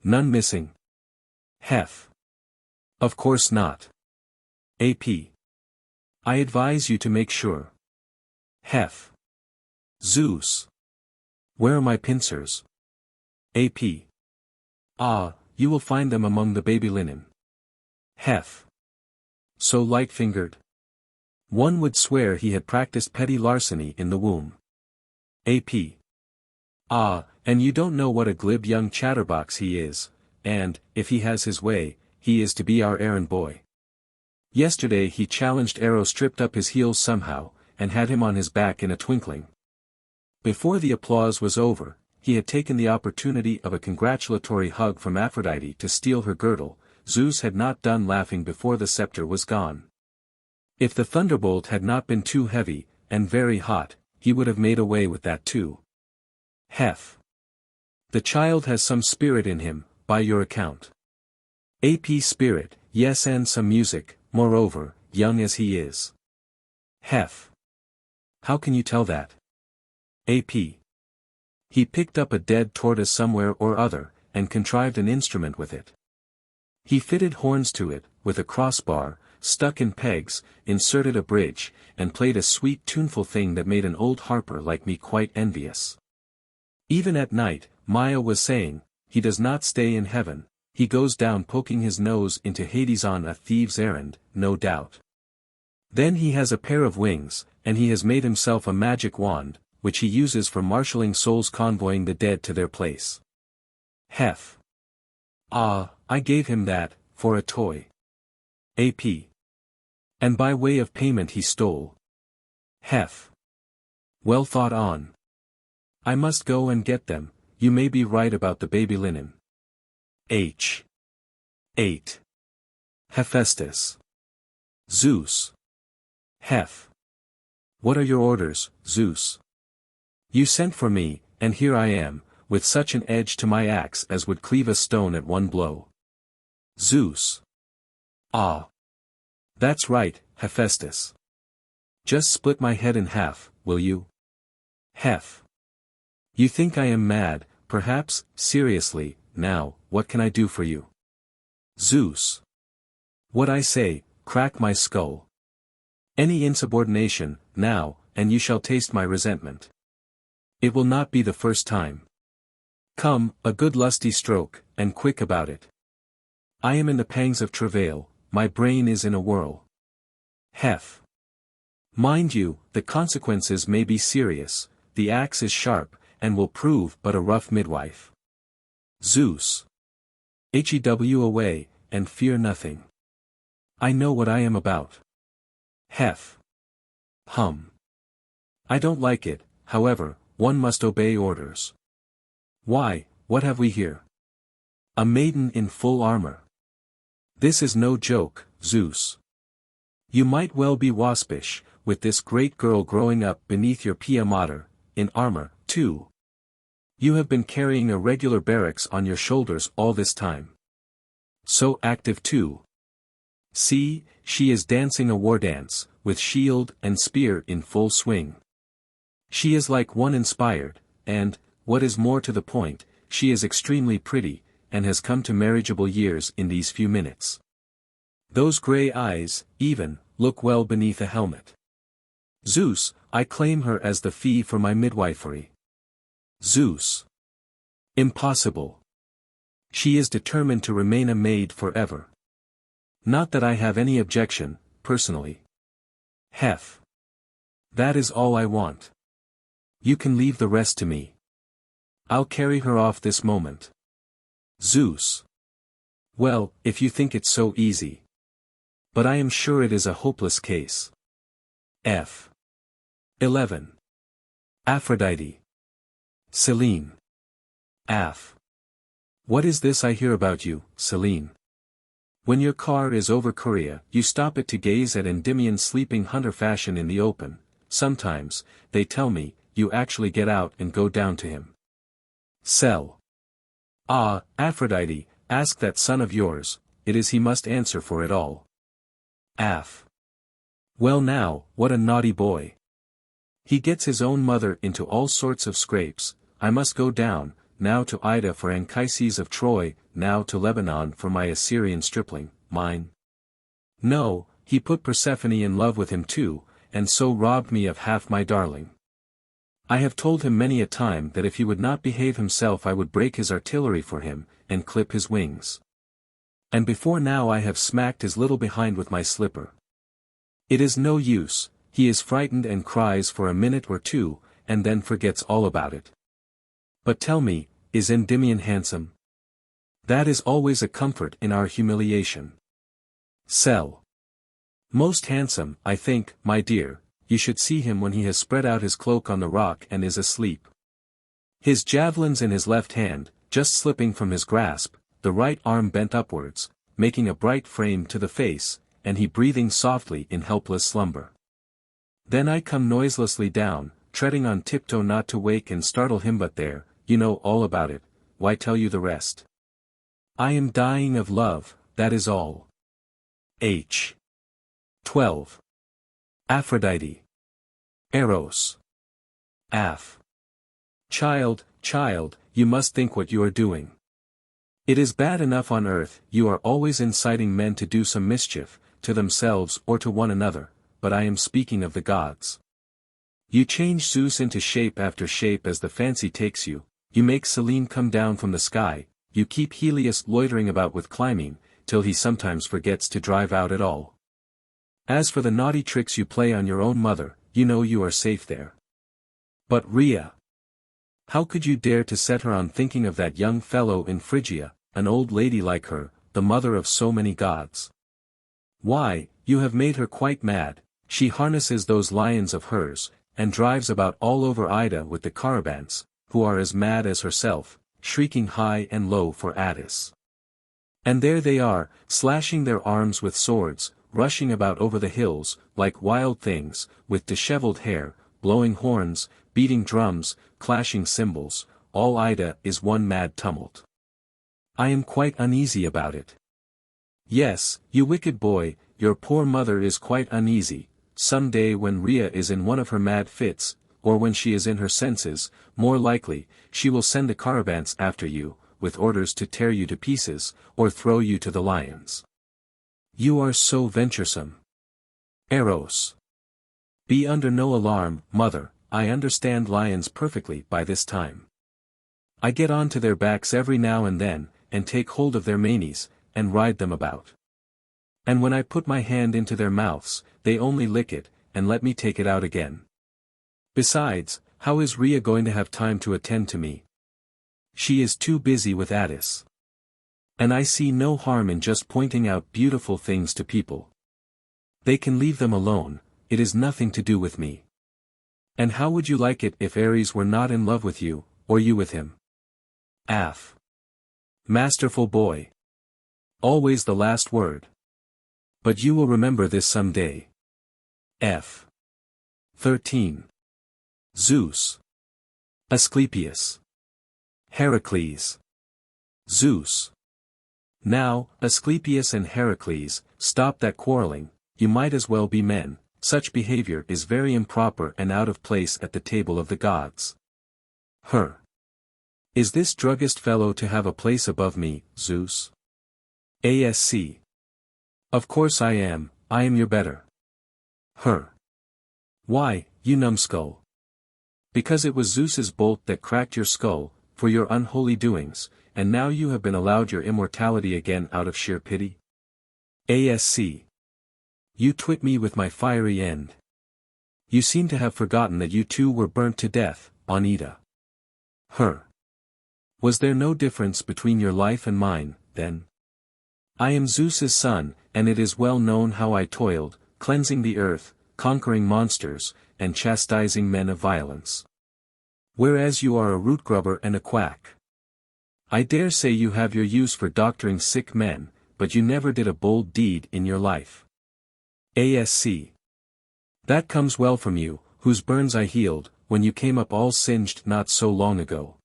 None missing? Heph. Of course not. AP. I advise you to make sure. Heph. Zeus. Where are my pincers? AP. Ah, you will find them among the baby linen. Heph. So light-fingered? One would swear he had practiced petty larceny in the womb. AP. Ah, and you don't know what a glib young chatterbox he is, and, if he has his way, he is to be our errand boy. Yesterday he challenged Eros, stripped up his heels somehow, and had him on his back in a twinkling. Before the applause was over, he had taken the opportunity of a congratulatory hug from Aphrodite to steal her girdle. Zeus had not done laughing before the scepter was gone. If the thunderbolt had not been too heavy, and very hot, he would have made away with that too. Heph. The child has some spirit in him, by your account. AP. Spirit, yes, and some music, moreover, young as he is. Hef. How can you tell that? AP. He picked up a dead tortoise somewhere or other, and contrived an instrument with it. He fitted horns to it, with a crossbar, stuck in pegs, inserted a bridge, and played a sweet tuneful thing that made an old harper like me quite envious. Even at night, Maya was saying, he does not stay in heaven, he goes down poking his nose into Hades on a thief's errand, no doubt. Then he has a pair of wings, and he has made himself a magic wand, which he uses for marshalling souls convoying the dead to their place. Hef. Ah, I gave him that, for a toy. AP. And by way of payment he stole. Hef. Well thought on. I must go and get them, you may be right about the baby linen. H. 8. Hephaestus. Zeus. Hef. What are your orders, Zeus? You sent for me, and here I am, with such an edge to my axe as would cleave a stone at one blow. Zeus. Ah. That's right, Hephaestus. Just split my head in half, will you? Hef. You think I am mad, perhaps, seriously, now, what can I do for you? Zeus. What I say, crack my skull. Any insubordination, now, and you shall taste my resentment. It will not be the first time. Come, a good lusty stroke, and quick about it. I am in the pangs of travail, my brain is in a whirl. Hef. Mind you, the consequences may be serious, the axe is sharp, and will prove but a rough midwife. Zeus. Hew away, and fear nothing. I know what I am about. Hef. Hum. I don't like it, however, one must obey orders. Why, what have we here? A maiden in full armor. This is no joke, Zeus. You might well be waspish, with this great girl growing up beneath your pia mater, in armor, too. You have been carrying a regular barracks on your shoulders all this time. So active too. See, she is dancing a war dance, with shield and spear in full swing. She is like one inspired, and, what is more to the point, she is extremely pretty, and has come to marriageable years in these few minutes. Those grey eyes, even, look well beneath a helmet. Zeus, I claim her as the fee for my midwifery. Zeus. Impossible. She is determined to remain a maid forever. Not that I have any objection, personally. Hef. That is all I want. You can leave the rest to me. I'll carry her off this moment. Zeus. Well, if you think it's so easy. But I am sure it is a hopeless case. F. 11. Aphrodite. Selene. Af. What is this I hear about you, Selene? When your car is over Korea, you stop it to gaze at Endymion sleeping hunter fashion in the open. Sometimes, they tell me, you actually get out and go down to him. Sell. Ah, Aphrodite, ask that son of yours, it is he must answer for it all. Af. Well now, what a naughty boy. He gets his own mother into all sorts of scrapes. I must go down, now to Ida for Anchises of Troy, now to Lebanon for my Assyrian stripling, mine. No, he put Persephone in love with him too, and so robbed me of half my darling. I have told him many a time that if he would not behave himself I would break his artillery for him, and clip his wings. And before now I have smacked his little behind with my slipper. It is no use, he is frightened and cries for a minute or two, and then forgets all about it. But tell me, is Endymion handsome? That is always a comfort in our humiliation. Sell. Most handsome, I think, my dear, you should see him when he has spread out his cloak on the rock and is asleep. His javelins in his left hand, just slipping from his grasp, the right arm bent upwards, making a bright frame to the face, and he breathing softly in helpless slumber. Then I come noiselessly down, treading on tiptoe not to wake and startle him, but there, you know all about it, why tell you the rest? I am dying of love, that is all. H. 12. Aphrodite. Eros. Aph. Child, you must think what you are doing. It is bad enough on earth, you are always inciting men to do some mischief, to themselves or to one another, but I am speaking of the gods. You change Zeus into shape after shape as the fancy takes you, you make Selene come down from the sky, you keep Helios loitering about with climbing, till he sometimes forgets to drive out at all. As for the naughty tricks you play on your own mother, you know you are safe there. But Rhea. How could you dare to set her on thinking of that young fellow in Phrygia, an old lady like her, the mother of so many gods? Why, you have made her quite mad, she harnesses those lions of hers, and drives about all over Ida with the caravans, who are as mad as herself, shrieking high and low for Attis. And there they are, slashing their arms with swords, rushing about over the hills, like wild things, with disheveled hair, blowing horns, beating drums, clashing cymbals, all Ida is one mad tumult. I am quite uneasy about it. Yes, you wicked boy, your poor mother is quite uneasy. Some day when Rhea is in one of her mad fits, or when she is in her senses, more likely, she will send the caravans after you, with orders to tear you to pieces, or throw you to the lions. You are so venturesome. Eros. Be under no alarm, mother, I understand lions perfectly by this time. I get on to their backs every now and then, and take hold of their manes, and ride them about. And when I put my hand into their mouths, they only lick it, and let me take it out again. Besides, how is Rhea going to have time to attend to me? She is too busy with Attis. And I see no harm in just pointing out beautiful things to people. They can leave them alone, it is nothing to do with me. And how would you like it if Ares were not in love with you, or you with him? Aph. Masterful boy. Always the last word. But you will remember this some day. F. 13. Zeus. Asclepius. Heracles. Zeus. Now, Asclepius and Heracles, stop that quarreling, you might as well be men, such behavior is very improper and out of place at the table of the gods. Her. Is this druggist fellow to have a place above me, Zeus? ASC. Of course I am your better. Her. Why, you numbskull? Because it was Zeus's bolt that cracked your skull, for your unholy doings, and now you have been allowed your immortality again out of sheer pity? ASC. You twit me with my fiery end. You seem to have forgotten that you too were burnt to death, on Ida. Her. Was there no difference between your life and mine, then? I am Zeus's son, and it is well known how I toiled, cleansing the earth, conquering monsters, and chastising men of violence. Whereas you are a root grubber and a quack. I dare say you have your use for doctoring sick men, but you never did a bold deed in your life. ASC. That comes well from you, whose burns I healed, when you came up all singed not so long ago.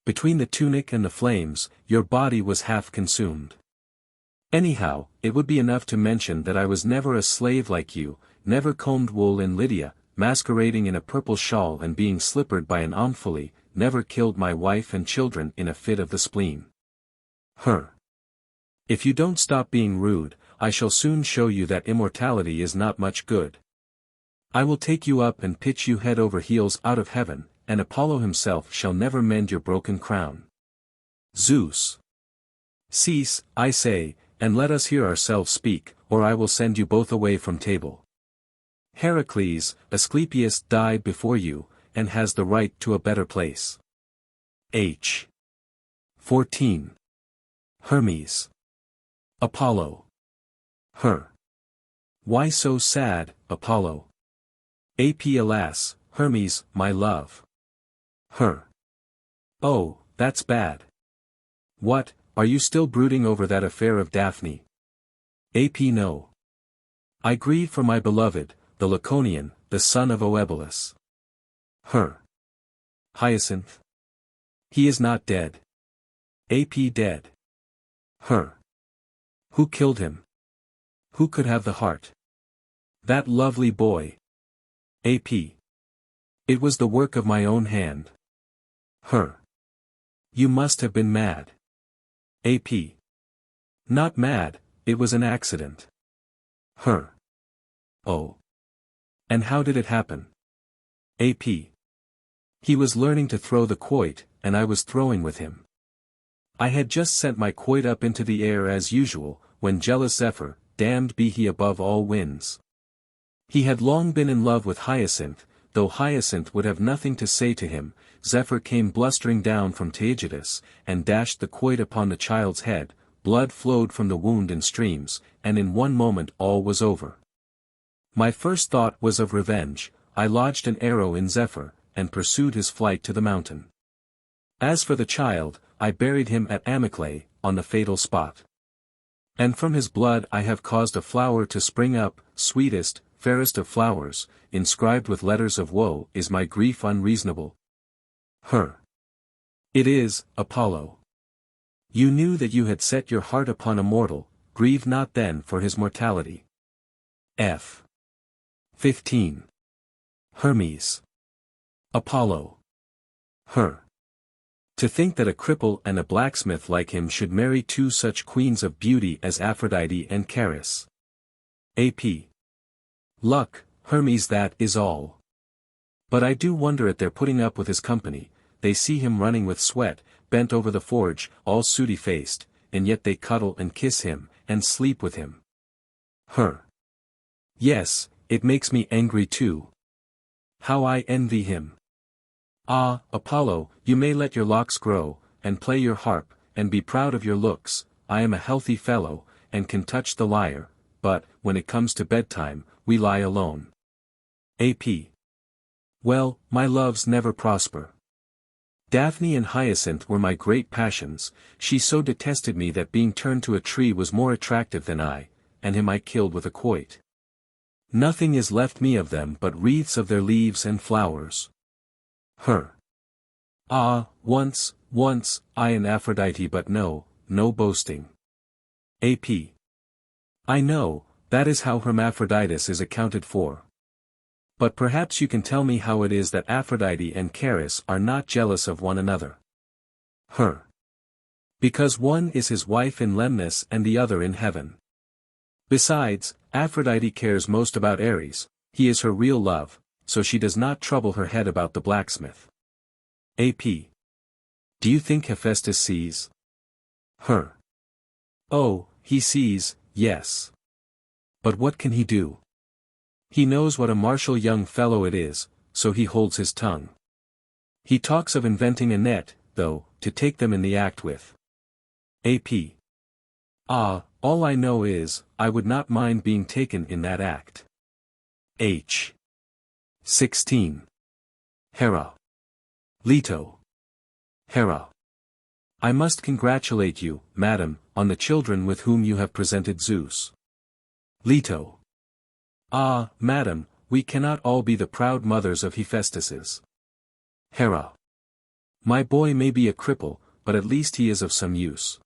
Between the tunic and the flames, your body was half consumed. Anyhow, it would be enough to mention that I was never a slave like you, never combed wool in Lydia, masquerading in a purple shawl and being slippered by an Omphale, never killed my wife and children in a fit of the spleen. Her. If you don't stop being rude, I shall soon show you that immortality is not much good. I will take you up and pitch you head over heels out of heaven, and Apollo himself shall never mend your broken crown. Zeus. Cease, I say, and let us hear ourselves speak, or I will send you both away from table. Heracles, Asclepius died before you, and has the right to a better place. H. 14. Hermes. Apollo. Her. Why so sad, Apollo? AP alas, Hermes, my love. Her. Oh, that's bad. What, are you still brooding over that affair of Daphne? AP no. I grieve for my beloved, the Laconian, the son of Oebalus. Her. Hyacinth. He is not dead. AP dead. Her. Who killed him? Who could have the heart? That lovely boy. AP. It was the work of my own hand. Her. You must have been mad. AP. Not mad, it was an accident. Her. Oh. And how did it happen? AP. He was learning to throw the quoit, and I was throwing with him. I had just sent my quoit up into the air as usual, when jealous Zephyr, damned be he above all winds. He had long been in love with Hyacinth, though Hyacinth would have nothing to say to him. Zephyr came blustering down from Taygetus, and dashed the quoit upon the child's head. Blood flowed from the wound in streams, and in one moment all was over. My first thought was of revenge. I lodged an arrow in Zephyr, and pursued his flight to the mountain. As for the child, I buried him at Amyclae, on the fatal spot. And from his blood I have caused a flower to spring up, sweetest, fairest of flowers, inscribed with letters of woe. Is my grief unreasonable? Her. It is, Apollo. You knew that you had set your heart upon a mortal, grieve not then for his mortality. F. 15. Hermes. Apollo. Her. To think that a cripple and a blacksmith like him should marry two such queens of beauty as Aphrodite and Charis. AP. Luck, Hermes, that is all. But I do wonder at their putting up with his company. They see him running with sweat, bent over the forge, all sooty-faced, and yet they cuddle and kiss him, and sleep with him. Her. Yes, it makes me angry too. How I envy him. Ah, Apollo, you may let your locks grow, and play your harp, and be proud of your looks. I am a healthy fellow, and can touch the lyre, but, when it comes to bedtime, we lie alone. AP. Well, my loves never prosper. Daphne and Hyacinth were my great passions. She so detested me that being turned to a tree was more attractive than I, and him I killed with a quoit. Nothing is left me of them but wreaths of their leaves and flowers. Her. Ah, once, I and Aphrodite, but no boasting. AP. I know, that is how Hermaphroditus is accounted for. But perhaps you can tell me how it is that Aphrodite and Charis are not jealous of one another. Her. Because one is his wife in Lemnos and the other in heaven. Besides, Aphrodite cares most about Ares, he is her real love, so she does not trouble her head about the blacksmith. AP. Do you think Hephaestus sees? Her. Oh, he sees, yes. But what can he do? He knows what a martial young fellow it is, so he holds his tongue. He talks of inventing a net, though, to take them in the act with. AP. Ah, all I know is, I would not mind being taken in that act. H. 16. Hera. Leto. Hera. I must congratulate you, madam, on the children with whom you have presented Zeus. Leto. Ah, madam, we cannot all be the proud mothers of Hephaestuses. Hera. My boy may be a cripple, but at least he is of some use.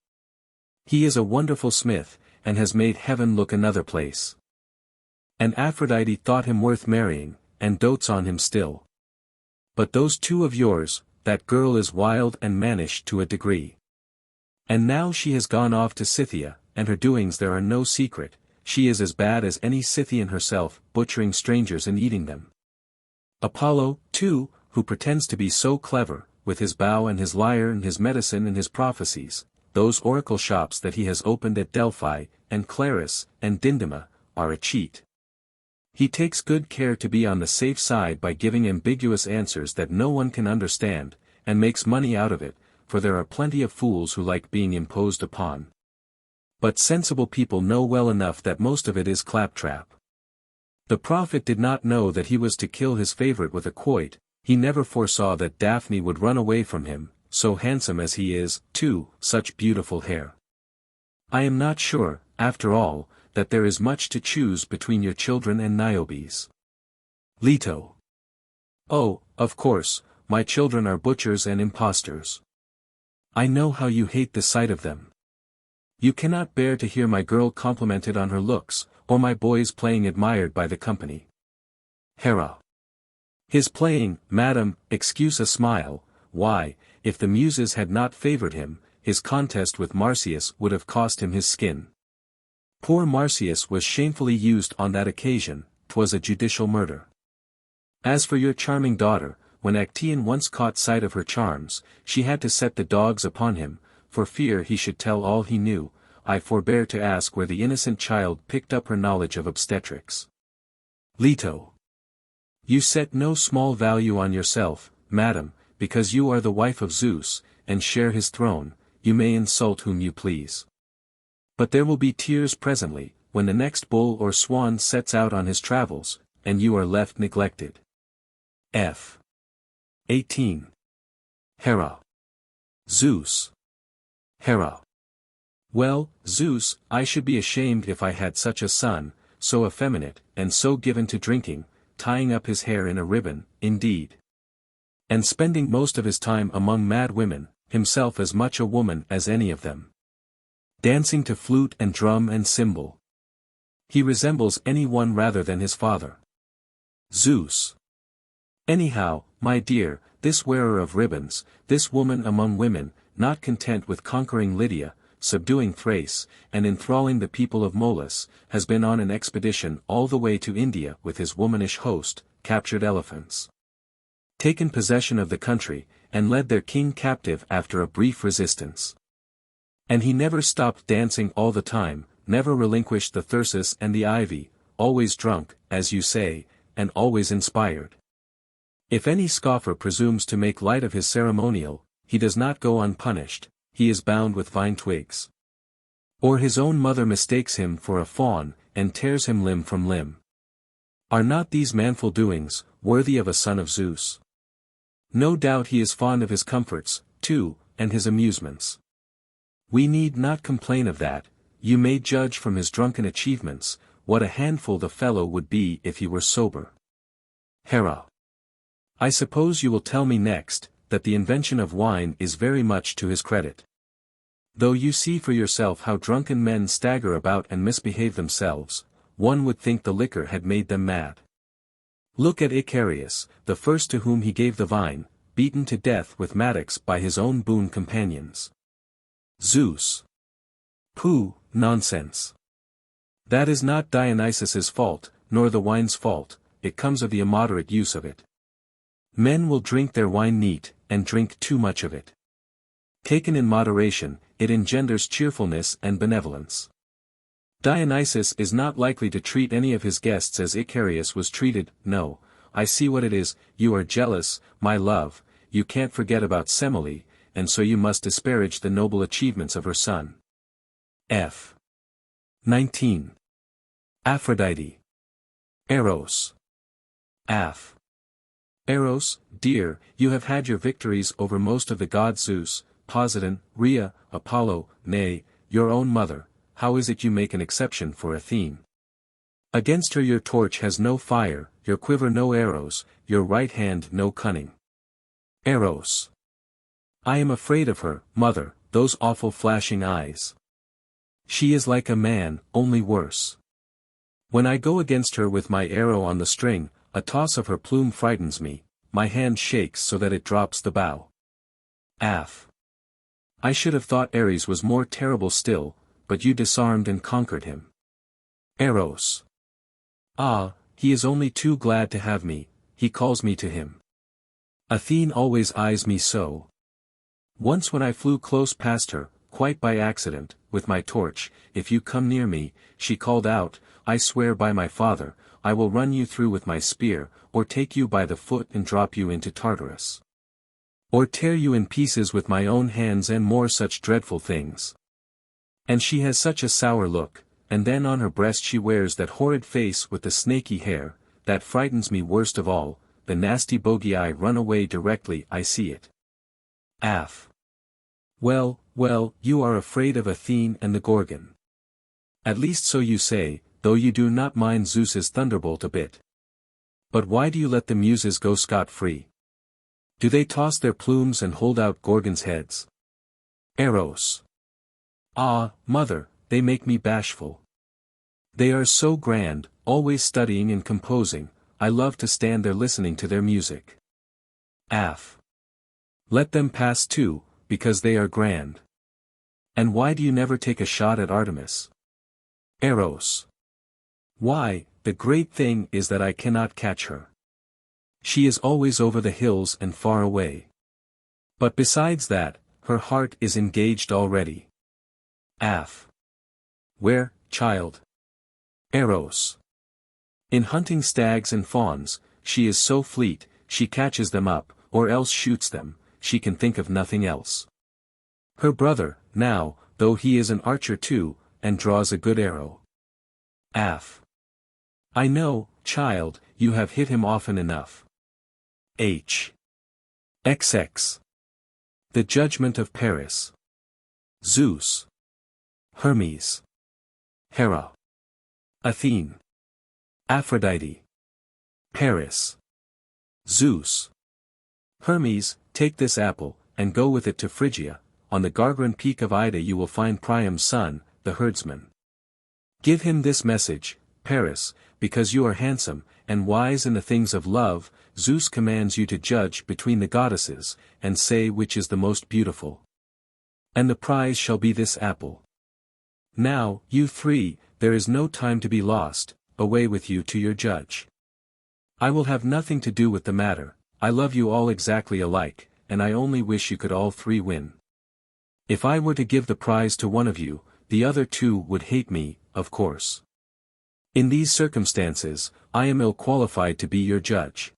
He is a wonderful smith, and has made heaven look another place. And Aphrodite thought him worth marrying, and dotes on him still. But those two of yours, that girl is wild and mannish to a degree. And now she has gone off to Scythia, and her doings there are no secret. She is as bad as any Scythian herself, butchering strangers and eating them. Apollo, too, who pretends to be so clever, with his bow and his lyre and his medicine and his prophecies, those oracle shops that he has opened at Delphi, and Claris, and Dindima, are a cheat. He takes good care to be on the safe side by giving ambiguous answers that no one can understand, and makes money out of it, for there are plenty of fools who like being imposed upon. But sensible people know well enough that most of it is claptrap. The prophet did not know that he was to kill his favorite with a quoit. He never foresaw that Daphne would run away from him, so handsome as he is, too, such beautiful hair. I am not sure, after all, that there is much to choose between your children and Niobes. Leto. Oh, of course, my children are butchers and impostors. I know how you hate the sight of them. You cannot bear to hear my girl complimented on her looks, or my boys playing admired by the company. Hera. His playing, madam, excuse a smile, why, if the muses had not favored him, his contest with Marsyas would have cost him his skin. Poor Marsyas was shamefully used on that occasion, 'twas a judicial murder. As for your charming daughter, when Actaeon once caught sight of her charms, she had to set the dogs upon him, for fear he should tell all he knew. I forbear to ask where the innocent child picked up her knowledge of obstetrics. Leto. You set no small value on yourself, madam, because you are the wife of Zeus, and share his throne. You may insult whom you please. But there will be tears presently, when the next bull or swan sets out on his travels, and you are left neglected. F. 18. Hera. Zeus. Hera. Well, Zeus, I should be ashamed if I had such a son, so effeminate, and so given to drinking, tying up his hair in a ribbon, indeed. And spending most of his time among mad women, himself as much a woman as any of them. Dancing to flute and drum and cymbal. He resembles any one rather than his father. Zeus. Anyhow, my dear, this wearer of ribbons, this woman among women, not content with conquering Lydia, subduing Thrace, and enthralling the people of Molis, has been on an expedition all the way to India with his womanish host, captured elephants. Taken possession of the country, and led their king captive after a brief resistance. And he never stopped dancing all the time, never relinquished the thyrsus and the ivy, always drunk, as you say, and always inspired. If any scoffer presumes to make light of his ceremonial, he does not go unpunished, he is bound with vine twigs. Or his own mother mistakes him for a fawn, and tears him limb from limb. Are not these manful doings, worthy of a son of Zeus? No doubt he is fond of his comforts, too, and his amusements. We need not complain of that. You may judge from his drunken achievements, what a handful the fellow would be if he were sober. Hera. I suppose you will tell me next, that the invention of wine is very much to his credit. Though you see for yourself how drunken men stagger about and misbehave themselves, one would think the liquor had made them mad. Look at Icarius, the first to whom he gave the vine, beaten to death with mattocks by his own boon companions. Zeus. Pooh, nonsense. That is not Dionysus's fault, nor the wine's fault, it comes of the immoderate use of it. Men will drink their wine neat, and drink too much of it. Taken in moderation, it engenders cheerfulness and benevolence. Dionysus is not likely to treat any of his guests as Icarius was treated. No, I see what it is, you are jealous, my love, you can't forget about Semele, and so you must disparage the noble achievements of her son. F. 19. Aphrodite. Eros. Aph. Eros, dear, you have had your victories over most of the gods Zeus, Poseidon, Rhea, Apollo, nay, your own mother. How is it you make an exception for Athene? Against her your torch has no fire, your quiver no arrows, your right hand no cunning. Eros. I am afraid of her, mother, those awful flashing eyes. She is like a man, only worse. When I go against her with my arrow on the string, a toss of her plume frightens me, my hand shakes so that it drops the bow. Aph. I should have thought Ares was more terrible still, but you disarmed and conquered him. Eros. Ah, he is only too glad to have me, he calls me to him. Athene always eyes me so. Once when I flew close past her, quite by accident, with my torch, if you come near me, she called out, I swear by my father, I will run you through with my spear, or take you by the foot and drop you into Tartarus. Or tear you in pieces with my own hands and more such dreadful things. And she has such a sour look, and then on her breast she wears that horrid face with the snaky hair, that frightens me worst of all, the nasty bogey eye run away directly I see it. Aph. Well, well, you are afraid of Athene and the Gorgon. At least so you say, though you do not mind Zeus's thunderbolt a bit. But why do you let the muses go scot-free? Do they toss their plumes and hold out Gorgons' heads? Eros. Ah, mother, they make me bashful. They are so grand, always studying and composing, I love to stand there listening to their music. Af. Let them pass too, because they are grand. And why do you never take a shot at Artemis? Eros. Why, the great thing is that I cannot catch her. She is always over the hills and far away. But besides that, her heart is engaged already. Af. Where, child? Eros. In hunting stags and fawns, she is so fleet, she catches them up, or else shoots them, she can think of nothing else. Her brother, now, though he is an archer too, and draws a good arrow. Af. I know, child, you have hit him often enough. H. XX. The Judgment of Paris. Zeus. Hermes. Hera. Athene. Aphrodite. Paris. Zeus. Hermes, take this apple, and go with it to Phrygia. On the Gargarine peak of Ida you will find Priam's son, the herdsman. Give him this message, Paris, because you are handsome, and wise in the things of love, Zeus commands you to judge between the goddesses, and say which is the most beautiful. And the prize shall be this apple. Now, you three, there is no time to be lost, away with you to your judge. I will have nothing to do with the matter, I love you all exactly alike, and I only wish you could all three win. If I were to give the prize to one of you, the other two would hate me, of course. In these circumstances, I am ill-qualified to be your judge.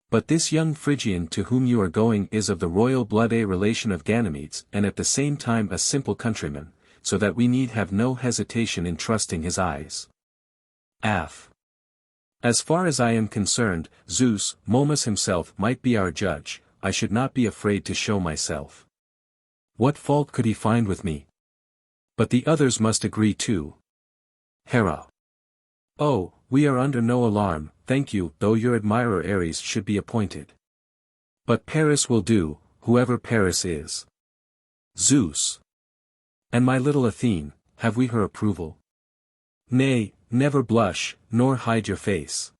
But this young Phrygian to whom you are going is of the royal blood, a relation of Ganymedes, and at the same time a simple countryman, so that we need have no hesitation in trusting his eyes. Af. As far as I am concerned, Zeus, Momus himself might be our judge, I should not be afraid to show myself. What fault could he find with me? But the others must agree too. Hera. Oh, we are under no alarm, thank you, though your admirer Ares should be appointed. But Paris will do, whoever Paris is. Zeus. And my little Athene, have we her approval? Nay, never blush, nor hide your face.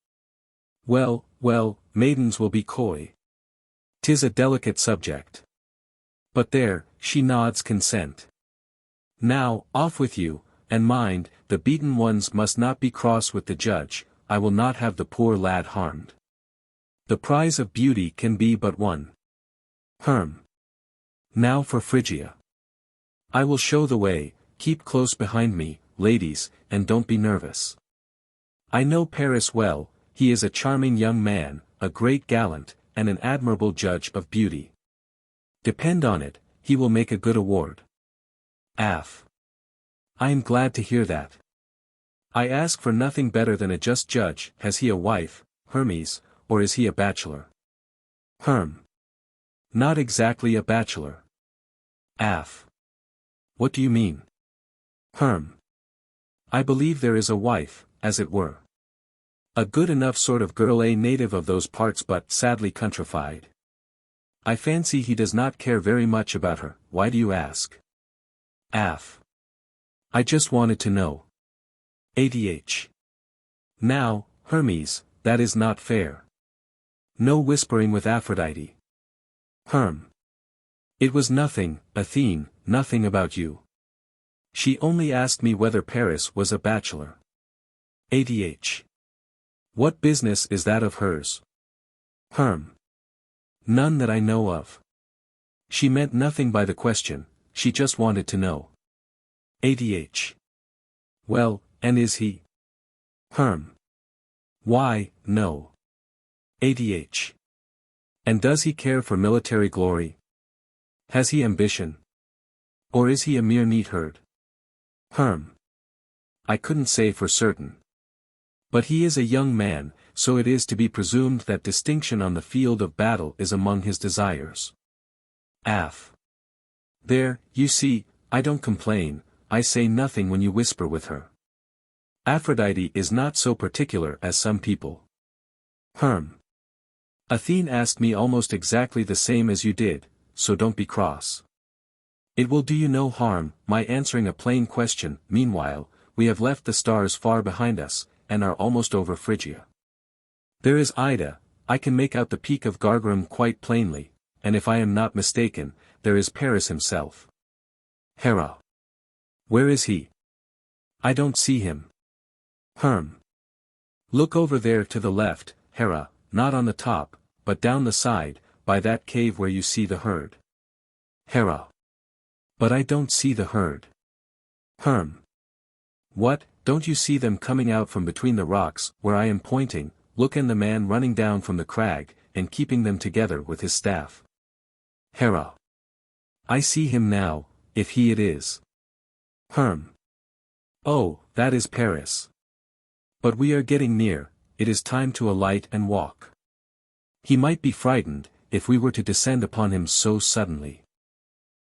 Well, well, maidens will be coy. 'Tis a delicate subject. But there, she nods consent. Now, off with you, and mind, the beaten ones must not be cross with the judge, I will not have the poor lad harmed. The prize of beauty can be but one. Herm. Now for Phrygia. I will show the way, keep close behind me, ladies, and don't be nervous. I know Paris well, he is a charming young man, a great gallant, and an admirable judge of beauty. Depend on it, he will make a good award. Af. I am glad to hear that. I ask for nothing better than a just judge. Has he a wife, Hermes, or is he a bachelor? Herm. Not exactly a bachelor. Af. What do you mean? Herm. I believe there is a wife, as it were. A good enough sort of girl, a native of those parts but sadly countrified. I fancy he does not care very much about her, why do you ask? Af. I just wanted to know. ADH. Now, Hermes, that is not fair. No whispering with Aphrodite. Herm. It was nothing, Athene, nothing about you. She only asked me whether Paris was a bachelor. ADH. What business is that of hers? Herm. None that I know of. She meant nothing by the question, she just wanted to know. ADH. Well, and is he? Herm. Why, no. ADH. And does he care for military glory? Has he ambition? Or is he a mere neatherd? Herm. I couldn't say for certain. But he is a young man, so it is to be presumed that distinction on the field of battle is among his desires. Af. There, you see, I don't complain, I say nothing when you whisper with her. Aphrodite is not so particular as some people. Herm. Athene asked me almost exactly the same as you did, so don't be cross. It will do you no harm, my answering a plain question. Meanwhile, we have left the stars far behind us, and are almost over Phrygia. There is Ida, I can make out the peak of Gargarum quite plainly, and if I am not mistaken, there is Paris himself. Hera. Where is he? I don't see him. Look over there to the left, Hera, not on the top, but down the side, by that cave where you see the herd. Hera. But I don't see the herd. What, don't you see them coming out from between the rocks, where I am pointing? Look, and the man running down from the crag, and keeping them together with his staff. Hera. I see him now, if he it is. Oh, that is Paris. But we are getting near, it is time to alight and walk. He might be frightened, if we were to descend upon him so suddenly.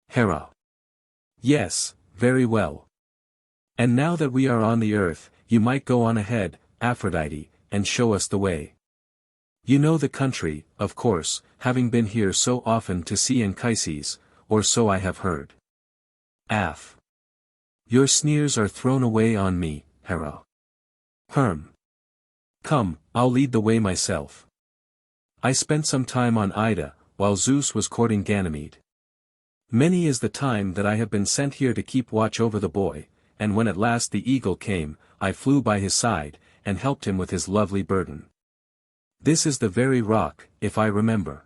Hera. Yes, very well. And now that we are on the earth, you might go on ahead, Aphrodite, and show us the way. You know the country, of course, having been here so often to see Anchises, or so I have heard. Aph. Your sneers are thrown away on me, Hera. Come, I'll lead the way myself. I spent some time on Ida, while Zeus was courting Ganymede. Many is the time that I have been sent here to keep watch over the boy, and when at last the eagle came, I flew by his side, and helped him with his lovely burden. This is the very rock, if I remember.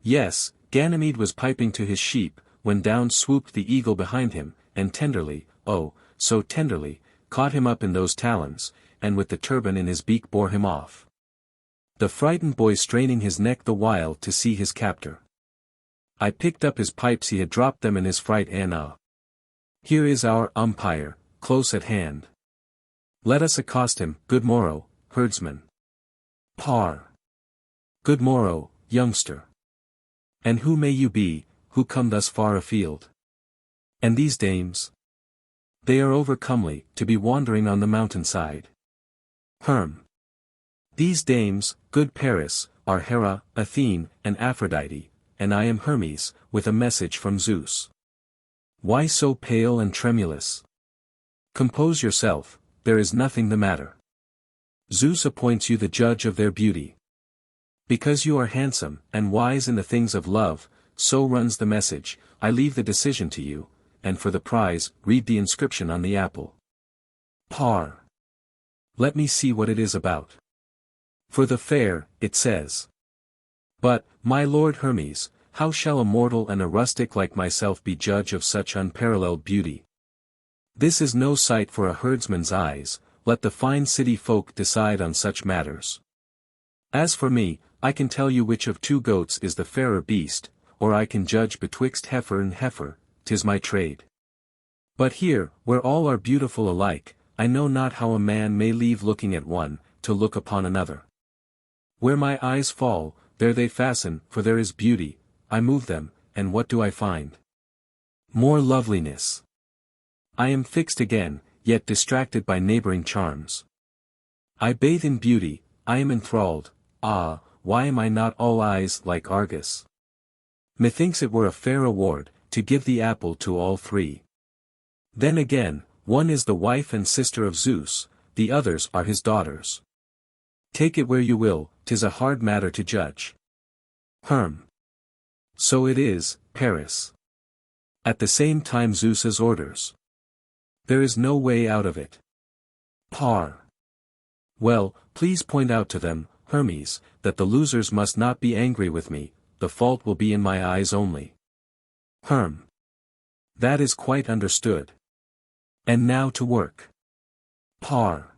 Yes, Ganymede was piping to his sheep, when down swooped the eagle behind him, and tenderly, oh, so tenderly, caught him up in those talons, and with the turban in his beak bore him off. The frightened boy straining his neck the while to see his captor. I picked up his pipes, he had dropped them in his fright, and here is our umpire, close at hand. Let us accost him. Good morrow, herdsman. Par. Good morrow, youngster. And who may you be, who come thus far afield? And these dames? They are overcomely, to be wandering on the mountainside. These dames, good Paris, are Hera, Athene, and Aphrodite, and I am Hermes, with a message from Zeus. Why so pale and tremulous? Compose yourself, there is nothing the matter. Zeus appoints you the judge of their beauty. Because you are handsome, and wise in the things of love, so runs the message, I leave the decision to you, and for the prize, read the inscription on the apple. Par. Let me see what it is about. For the fair, it says. But, my lord Hermes, how shall a mortal and a rustic like myself be judge of such unparalleled beauty? This is no sight for a herdsman's eyes, let the fine city folk decide on such matters. As for me, I can tell you which of two goats is the fairer beast, or I can judge betwixt heifer and heifer, 'tis my trade. But here, where all are beautiful alike, I know not how a man may leave looking at one, to look upon another. Where my eyes fall, there they fasten, for there is beauty, I move them, and what do I find? More loveliness. I am fixed again, yet distracted by neighboring charms. I bathe in beauty, I am enthralled, ah, why am I not all eyes like Argus? Methinks it were a fair reward, to give the apple to all three. Then again, one is the wife and sister of Zeus, the others are his daughters. Take it where you will, 'tis a hard matter to judge. So it is, Paris. At the same time Zeus's orders. There is no way out of it. Par. Well, please point out to them, Hermes, that the losers must not be angry with me, the fault will be in my eyes only. That is quite understood. And now to work. Par.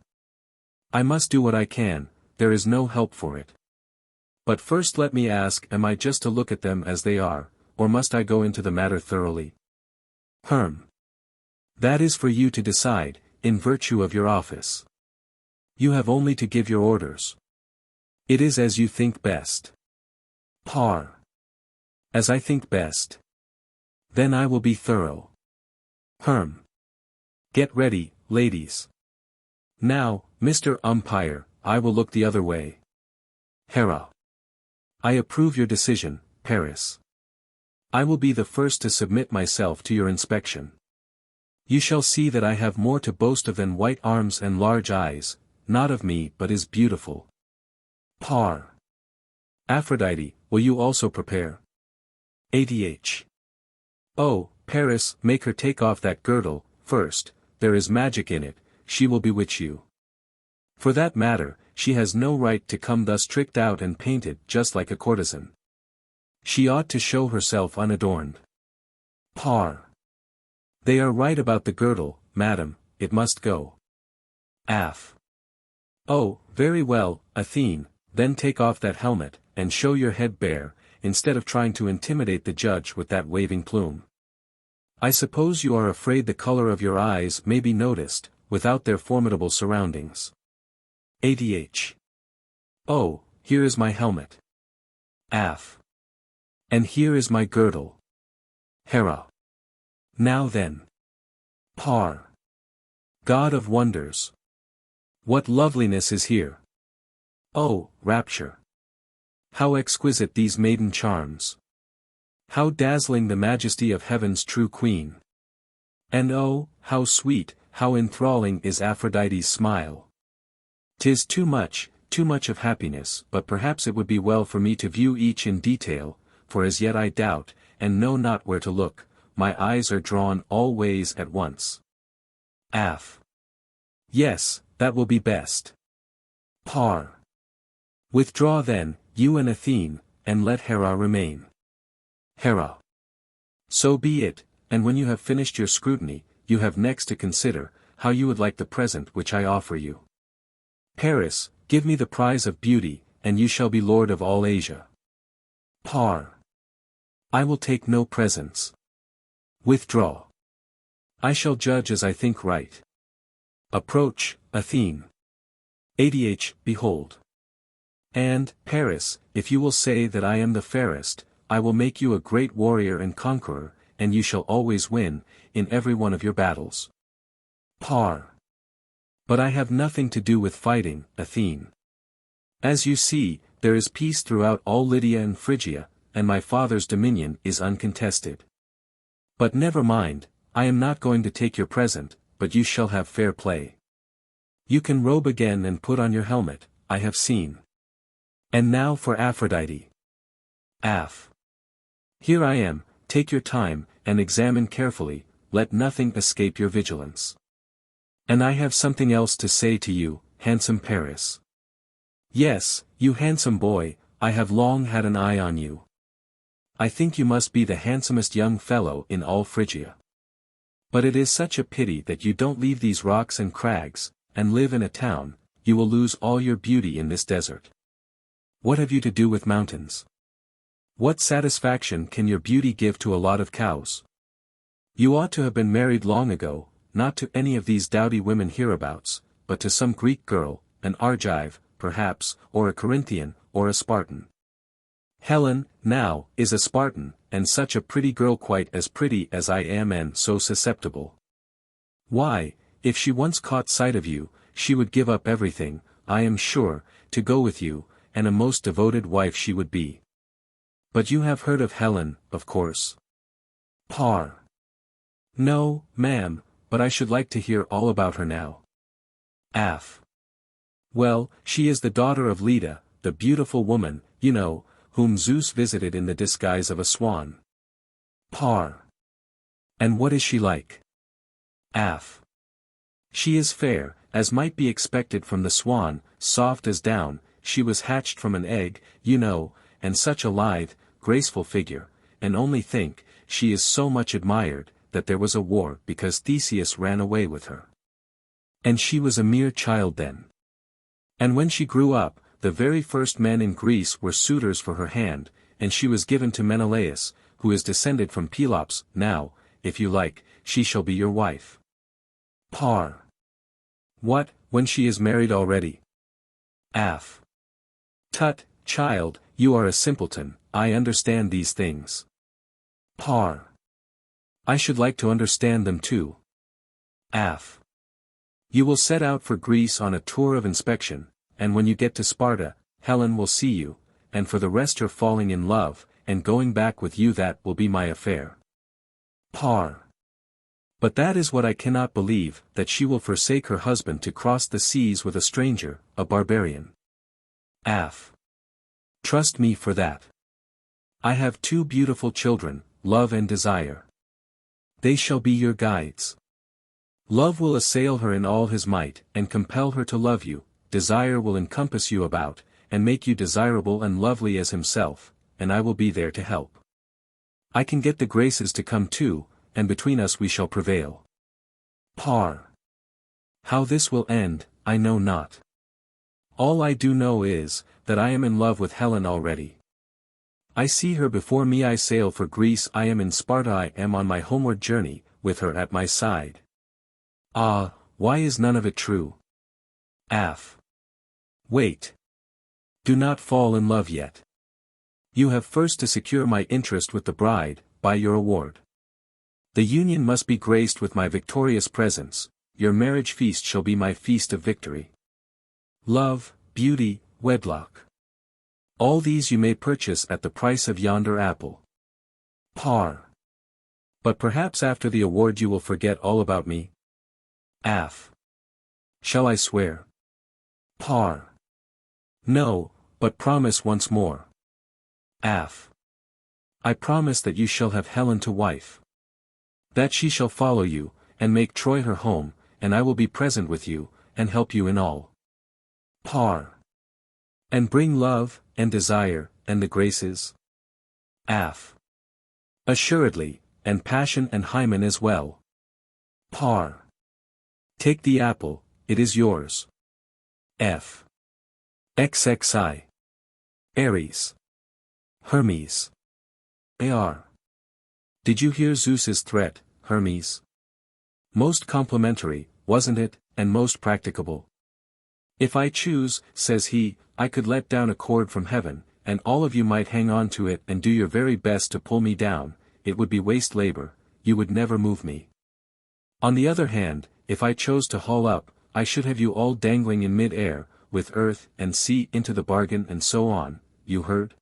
I must do what I can, there is no help for it. But first let me ask, am I just to look at them as they are, or must I go into the matter thoroughly? That is for you to decide, in virtue of your office. You have only to give your orders. It is as you think best. Par. As I think best. Then I will be thorough. Get ready, ladies. Now, Mr. Umpire, I will look the other way. Hera. I approve your decision, Paris. I will be the first to submit myself to your inspection. You shall see that I have more to boast of than white arms and large eyes, not of me but is beautiful. Par. Aphrodite, will you also prepare? ADH. Oh, Paris, make her take off that girdle, first, there is magic in it, she will bewitch you. For that matter, she has no right to come thus tricked out and painted just like a courtesan. She ought to show herself unadorned. Par. They are right about the girdle, madam, it must go. Aph. Oh, very well, Athene, then take off that helmet, and show your head bare, instead of trying to intimidate the judge with that waving plume. I suppose you are afraid the color of your eyes may be noticed, without their formidable surroundings. ADH. Oh, here is my helmet. Aph. And here is my girdle. Hera. Now then. Par. God of wonders. What loveliness is here! Oh, rapture! How exquisite these maiden charms! How dazzling the majesty of heaven's true queen! And oh, how sweet, how enthralling is Aphrodite's smile! 'Tis too much of happiness, but perhaps it would be well for me to view each in detail, for as yet I doubt, and know not where to look, my eyes are drawn all ways at once. Aph. Yes, that will be best. Par. Withdraw then, you and Athene, and let Hera remain. Hera. So be it, and when you have finished your scrutiny, you have next to consider, how you would like the present which I offer you. Paris, give me the prize of beauty, and you shall be lord of all Asia. Par. I will take no presents. Withdraw. I shall judge as I think right. Approach, Athene. ADH, behold. And, Paris, if you will say that I am the fairest, I will make you a great warrior and conqueror, and you shall always win, in every one of your battles. Par. But I have nothing to do with fighting, Athene. As you see, there is peace throughout all Lydia and Phrygia, and my father's dominion is uncontested. But never mind, I am not going to take your present, but you shall have fair play. You can robe again and put on your helmet, I have seen. And now for Aphrodite. Aph. Here I am, take your time, and examine carefully, let nothing escape your vigilance. And I have something else to say to you, handsome Paris. Yes, you handsome boy, I have long had an eye on you. I think you must be the handsomest young fellow in all Phrygia. But it is such a pity that you don't leave these rocks and crags, and live in a town, you will lose all your beauty in this desert. What have you to do with mountains? What satisfaction can your beauty give to a lot of cows? You ought to have been married long ago, not to any of these dowdy women hereabouts, but to some Greek girl, an Argive, perhaps, or a Corinthian, or a Spartan. Helen, now, is a Spartan, and such a pretty girl, quite as pretty as I am and so susceptible. Why, if she once caught sight of you, she would give up everything, I am sure, to go with you, and a most devoted wife she would be. But you have heard of Helen, of course. Par. No, ma'am, but I should like to hear all about her now. Aph. Well, she is the daughter of Leda, the beautiful woman, you know, whom Zeus visited in the disguise of a swan. Par. And what is she like? Aph. She is fair, as might be expected from the swan, soft as down, she was hatched from an egg, you know, and such a lithe, graceful figure, and only think, she is so much admired, that there was a war because Theseus ran away with her. And she was a mere child then. And when she grew up, the very first men in Greece were suitors for her hand, and she was given to Menelaus, who is descended from Pelops. Now, if you like, she shall be your wife. Par. What, when she is married already? Aph. Tut, child, you are a simpleton, I understand these things. Par. I should like to understand them too. Aph. You will set out for Greece on a tour of inspection, and when you get to Sparta, Helen will see you, and for the rest her falling in love, and going back with you that will be my affair. Par. But that is what I cannot believe, that she will forsake her husband to cross the seas with a stranger, a barbarian. Af. Trust me for that. I have 2 beautiful children, Love and Desire. They shall be your guides. Love will assail her in all his might, and compel her to love you. Desire will encompass you about, and make you desirable and lovely as himself, and I will be there to help. I can get the Graces to come too, and between us we shall prevail. Par. How this will end, I know not. All I do know is, that I am in love with Helen already. I see her before me. I sail for Greece. I am in Sparta. I am on my homeward journey, with her at my side. Ah, why is none of it true? Af. Wait. Do not fall in love yet. You have first to secure my interest with the bride, by your award. The union must be graced with my victorious presence. Your marriage feast shall be my feast of victory. Love, beauty, wedlock. All these you may purchase at the price of yonder apple. Par. But perhaps after the award you will forget all about me? Af. Shall I swear? Par. No, but promise once more. Af. I promise that you shall have Helen to wife. That she shall follow you, and make Troy her home, and I will be present with you, and help you in all. Par. And bring Love, and Desire, and the Graces? Af. Assuredly, and Passion and Hymen as well. Par. Take the apple, it is yours. F. XXI. Ares. Hermes. Ar. Did you hear Zeus's threat, Hermes? Most complimentary, wasn't it, and most practicable? If I choose, says he, I could let down a cord from heaven, and all of you might hang on to it and do your very best to pull me down. It would be waste labor, you would never move me. On the other hand, if I chose to haul up, I should have you all dangling in mid-air, with earth and sea into the bargain and so on, you heard?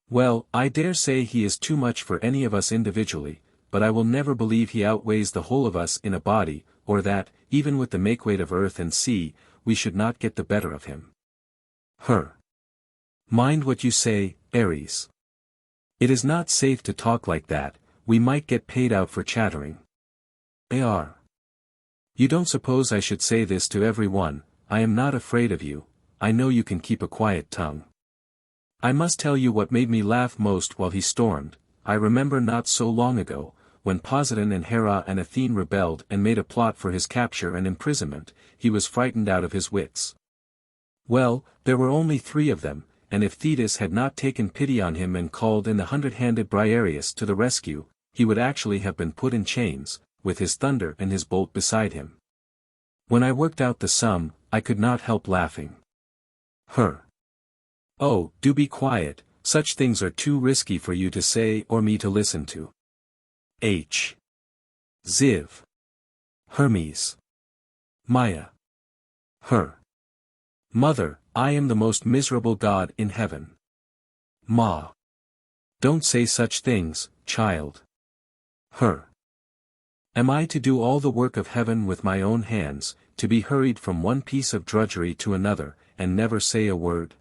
Well, I dare say he is too much for any of us individually, but I will never believe he outweighs the whole of us in a body, or that, even with the makeweight of earth and sea, we should not get the better of him. Her. Mind what you say, Ares. It is not safe to talk like that, we might get paid out for chattering. Ar. You don't suppose I should say this to every one, I am not afraid of you, I know you can keep a quiet tongue. I must tell you what made me laugh most while he stormed. I remember not so long ago, when Poseidon and Hera and Athene rebelled and made a plot for his capture and imprisonment, he was frightened out of his wits. Well, there were only 3 of them, and if Thetis had not taken pity on him and called in the 100-handed Briareus to the rescue, he would actually have been put in chains, with his thunder and his bolt beside him. When I worked out the sum, I could not help laughing. Her. Oh, do be quiet, such things are too risky for you to say or me to listen to. H. Ziv. Hermes. Maya. Her. Mother, I am the most miserable god in heaven. Ma. Don't say such things, child. Her. Am I to do all the work of heaven with my own hands, to be hurried from one piece of drudgery to another, and never say a word?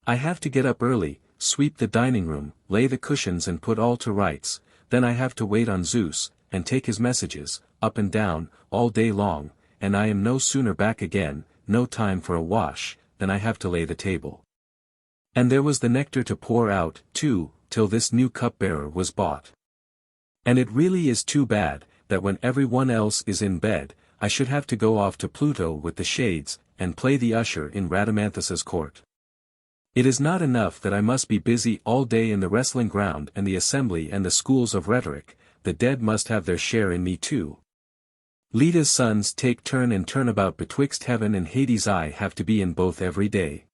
I have to get up early, sweep the dining room, lay the cushions and put all to rights, then I have to wait on Zeus, and take his messages, up and down, all day long, and I am no sooner back again, no time for a wash, than I have to lay the table. And there was the nectar to pour out, too, till this new cupbearer was bought. And it really is too bad, that when every one else is in bed, I should have to go off to Pluto with the shades, and play the usher in Rhadamanthus's court. It is not enough that I must be busy all day in the wrestling ground and the assembly and the schools of rhetoric, the dead must have their share in me too. Leda's sons take turn and turnabout betwixt heaven and Hades. I have to be in both every day.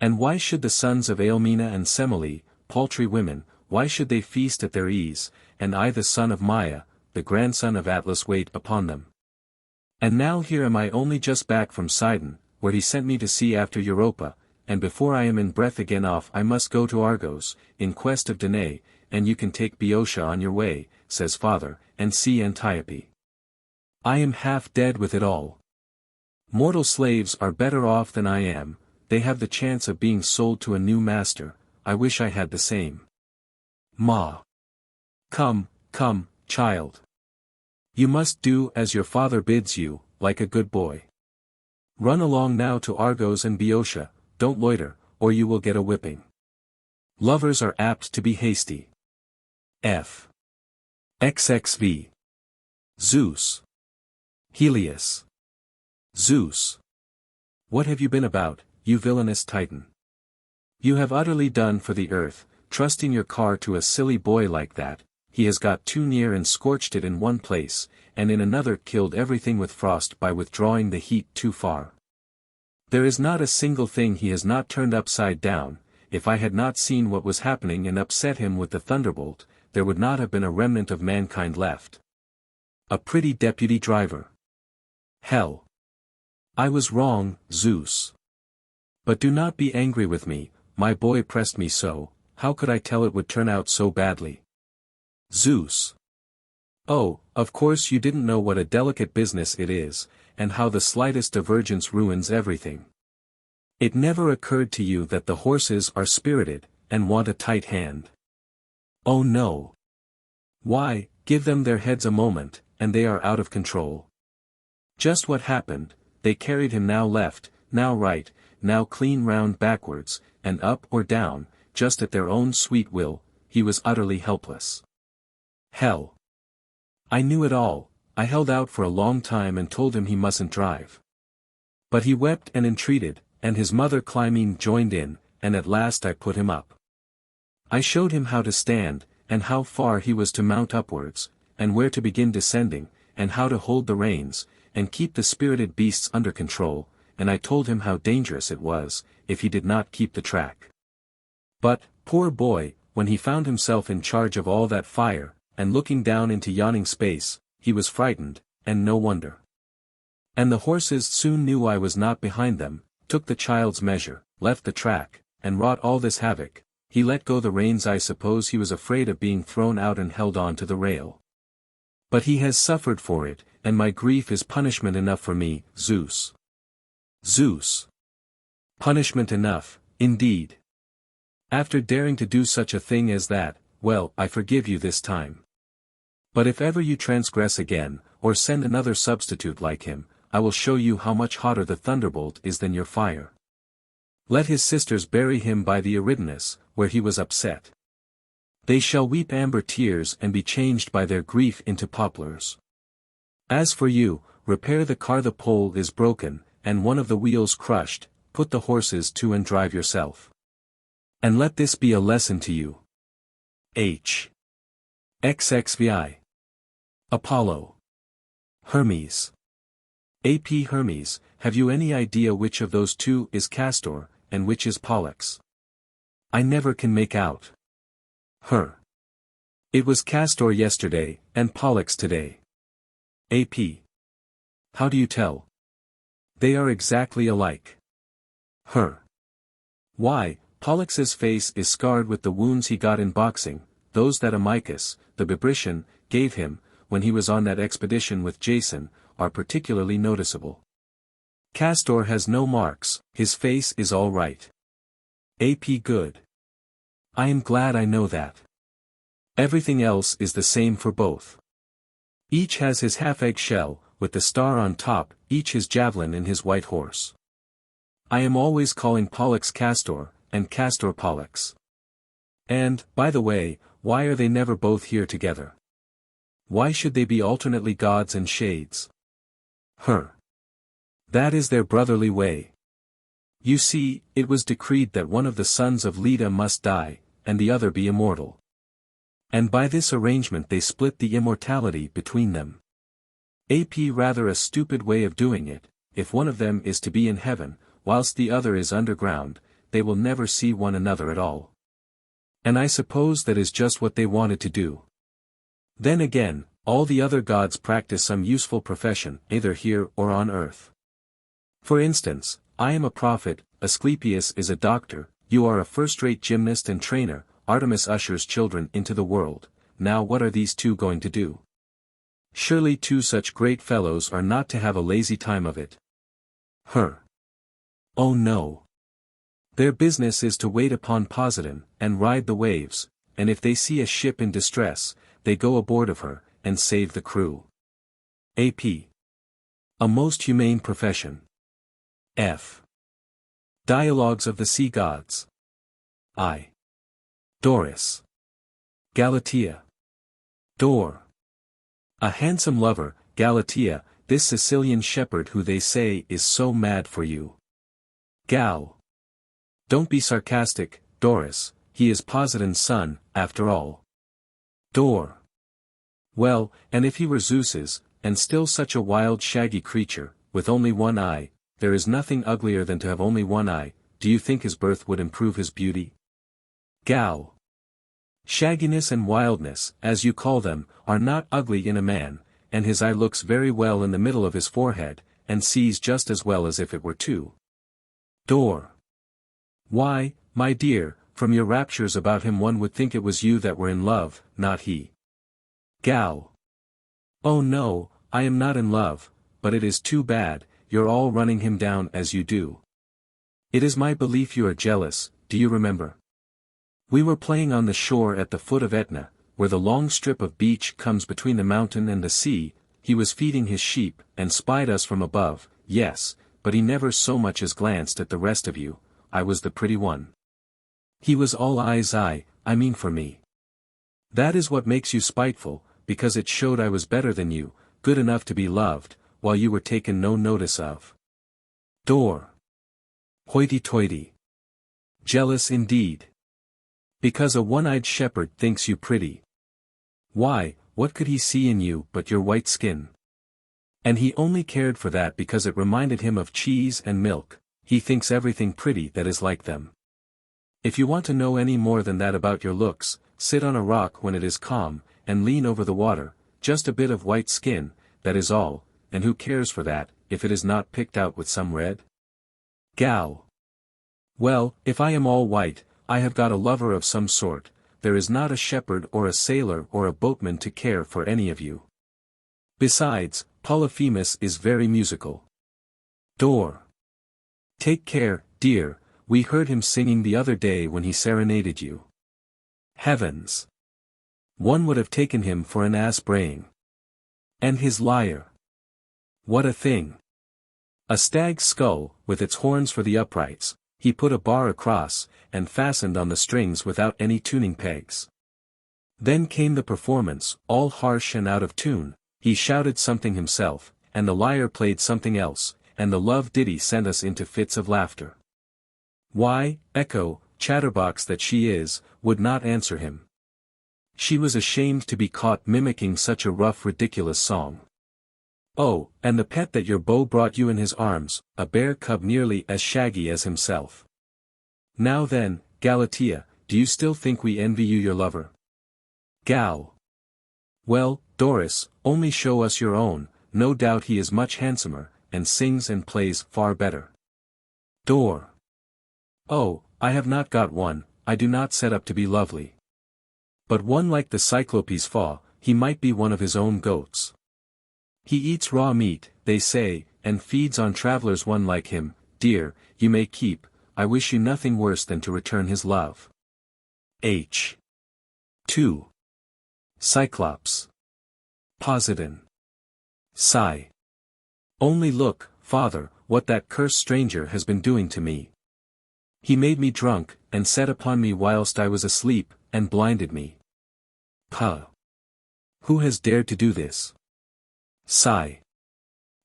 And why should the sons of Aelmina and Semele, paltry women, why should they feast at their ease, and I the son of Maia, the grandson of Atlas wait upon them? And now here am I only just back from Sidon, where he sent me to see after Europa, and before I am in breath again off I must go to Argos, in quest of Danae, and you can take Boeotia on your way, says father, and see Antiope. I am half dead with it all. Mortal slaves are better off than I am, they have the chance of being sold to a new master, I wish I had the same. Ma. Come, come, child. You must do as your father bids you, like a good boy. Run along now to Argos and Boeotia, don't loiter, or you will get a whipping. Lovers are apt to be hasty. F. XXV. Zeus. Helios. Zeus. What have you been about, you villainous Titan? You have utterly done for the earth, trusting your car to a silly boy like that. He has got too near and scorched it in one place, and in another killed everything with frost by withdrawing the heat too far. There is not a single thing he has not turned upside down. If I had not seen what was happening and upset him with the thunderbolt, there would not have been a remnant of mankind left. A pretty deputy driver. Hell. I was wrong, Zeus. But do not be angry with me, my boy pressed me so, how could I tell it would turn out so badly? Zeus. Oh, of course you didn't know what a delicate business it is, and how the slightest divergence ruins everything. It never occurred to you that the horses are spirited, and want a tight hand. Oh no. Why, give them their heads a moment, and they are out of control. Just what happened, they carried him now left, now right, now clean round backwards, and up or down, just at their own sweet will, he was utterly helpless. Hell. I knew it all, I held out for a long time and told him he mustn't drive. But he wept and entreated, and his mother climbing joined in, and at last I put him up. I showed him how to stand, and how far he was to mount upwards, and where to begin descending, and how to hold the reins, and keep the spirited beasts under control, and I told him how dangerous it was, if he did not keep the track. But, poor boy, when he found himself in charge of all that fire, and looking down into yawning space, he was frightened, and no wonder. And the horses soon knew I was not behind them, took the child's measure, left the track, and wrought all this havoc. He let go the reins. I suppose he was afraid of being thrown out and held on to the rail. But he has suffered for it, and my grief is punishment enough for me, Zeus. Zeus. Punishment enough, indeed. After daring to do such a thing as that, well, I forgive you this time. But if ever you transgress again, or send another substitute like him, I will show you how much hotter the thunderbolt is than your fire. Let his sisters bury him by the Eridanus, where he was upset. They shall weep amber tears and be changed by their grief into poplars. As for you, repair the car. The pole is broken, and one of the wheels crushed, put the horses to and drive yourself. And let this be a lesson to you. H. XXVI. Apollo. Hermes. AP Hermes, have you any idea which of those two is Castor, and which is Pollux? I never can make out. Her. It was Castor yesterday, and Pollux today. AP. How do you tell? They are exactly alike. Her. Why, Pollux's face is scarred with the wounds he got in boxing, those that Amycus, the Bebrycian, gave him, when he was on that expedition with Jason, are particularly noticeable. Castor has no marks, his face is all right. AP good. I am glad I know that. Everything else is the same for both. Each has his half-egg shell, with the star on top, each his javelin in his white horse. I am always calling Pollux Castor, and Castor Pollux. And, by the way, why are they never both here together? Why should they be alternately gods and shades? Her. That is their brotherly way. You see, it was decreed that one of the sons of Leda must die, and the other be immortal. And by this arrangement they split the immortality between them. AP rather a stupid way of doing it. If one of them is to be in heaven, whilst the other is underground, they will never see one another at all. And I suppose that is just what they wanted to do. Then again, all the other gods practice some useful profession, either here or on earth. For instance, I am a prophet, Asclepius is a doctor, you are a first-rate gymnast and trainer, Artemis ushers children into the world, now what are these two going to do? Surely two such great fellows are not to have a lazy time of it. Oh no. Their business is to wait upon Poseidon, and ride the waves, and if they see a ship in distress, they go aboard of her, and save the crew. A.P. A most humane profession. F. Dialogues of the Sea Gods. I. Doris. Galatea. Dor. A handsome lover, Galatea, this Sicilian shepherd who they say is so mad for you. Gal. Don't be sarcastic, Doris, he is Poseidon's son, after all. Dor. Well, and if he were Zeus's, and still such a wild shaggy creature, with only one eye, there is nothing uglier than to have only one eye, do you think his birth would improve his beauty? Gal. Shagginess and wildness, as you call them, are not ugly in a man, and his eye looks very well in the middle of his forehead, and sees just as well as if it were two. Dor. Why, my dear, from your raptures about him one would think it was you that were in love, not he. Gal. Oh no, I am not in love, but it is too bad, you're all running him down as you do. It is my belief you are jealous, do you remember? We were playing on the shore at the foot of Etna, where the long strip of beach comes between the mountain and the sea, he was feeding his sheep, and spied us from above, yes, but he never so much as glanced at the rest of you, I was the pretty one. He was all eyes I mean for me. That is what makes you spiteful, because it showed I was better than you, good enough to be loved, while you were taken no notice of. Dor. Hoity-toity. Jealous indeed. Because a one-eyed shepherd thinks you pretty. Why, what could he see in you but your white skin? And he only cared for that because it reminded him of cheese and milk, he thinks everything pretty that is like them. If you want to know any more than that about your looks, sit on a rock when it is calm, and lean over the water, just a bit of white skin, that is all, and who cares for that, if it is not picked out with some red? Gal. Well, if I am all white, I have got a lover of some sort, there is not a shepherd or a sailor or a boatman to care for any of you. Besides, Polyphemus is very musical. Dor. Take care, dear, we heard him singing the other day when he serenaded you. Heavens! One would have taken him for an ass braying. And his lyre. What a thing! A stag's skull, with its horns for the uprights, he put a bar across, and fastened on the strings without any tuning pegs. Then came the performance, all harsh and out of tune, he shouted something himself, and the lyre played something else, and the love ditty sent us into fits of laughter. Why, Echo, chatterbox that she is, would not answer him. She was ashamed to be caught mimicking such a rough ridiculous song. Oh, and the pet that your beau brought you in his arms, a bear cub nearly as shaggy as himself. Now then, Galatea, do you still think we envy you your lover? Gal. Well, Doris, only show us your own, no doubt he is much handsomer, and sings and plays far better. Dor. Oh, I have not got one, I do not set up to be lovely. But one like the Cyclopes faw, he might be one of his own goats. He eats raw meat, they say, and feeds on travelers. One like him, dear, you may keep, I wish you nothing worse than to return his love. H. 2. Cyclops. Poseidon. Sigh. Only look, father, what that cursed stranger has been doing to me. He made me drunk, and set upon me whilst I was asleep, and blinded me. Puh. Who has dared to do this? Sigh.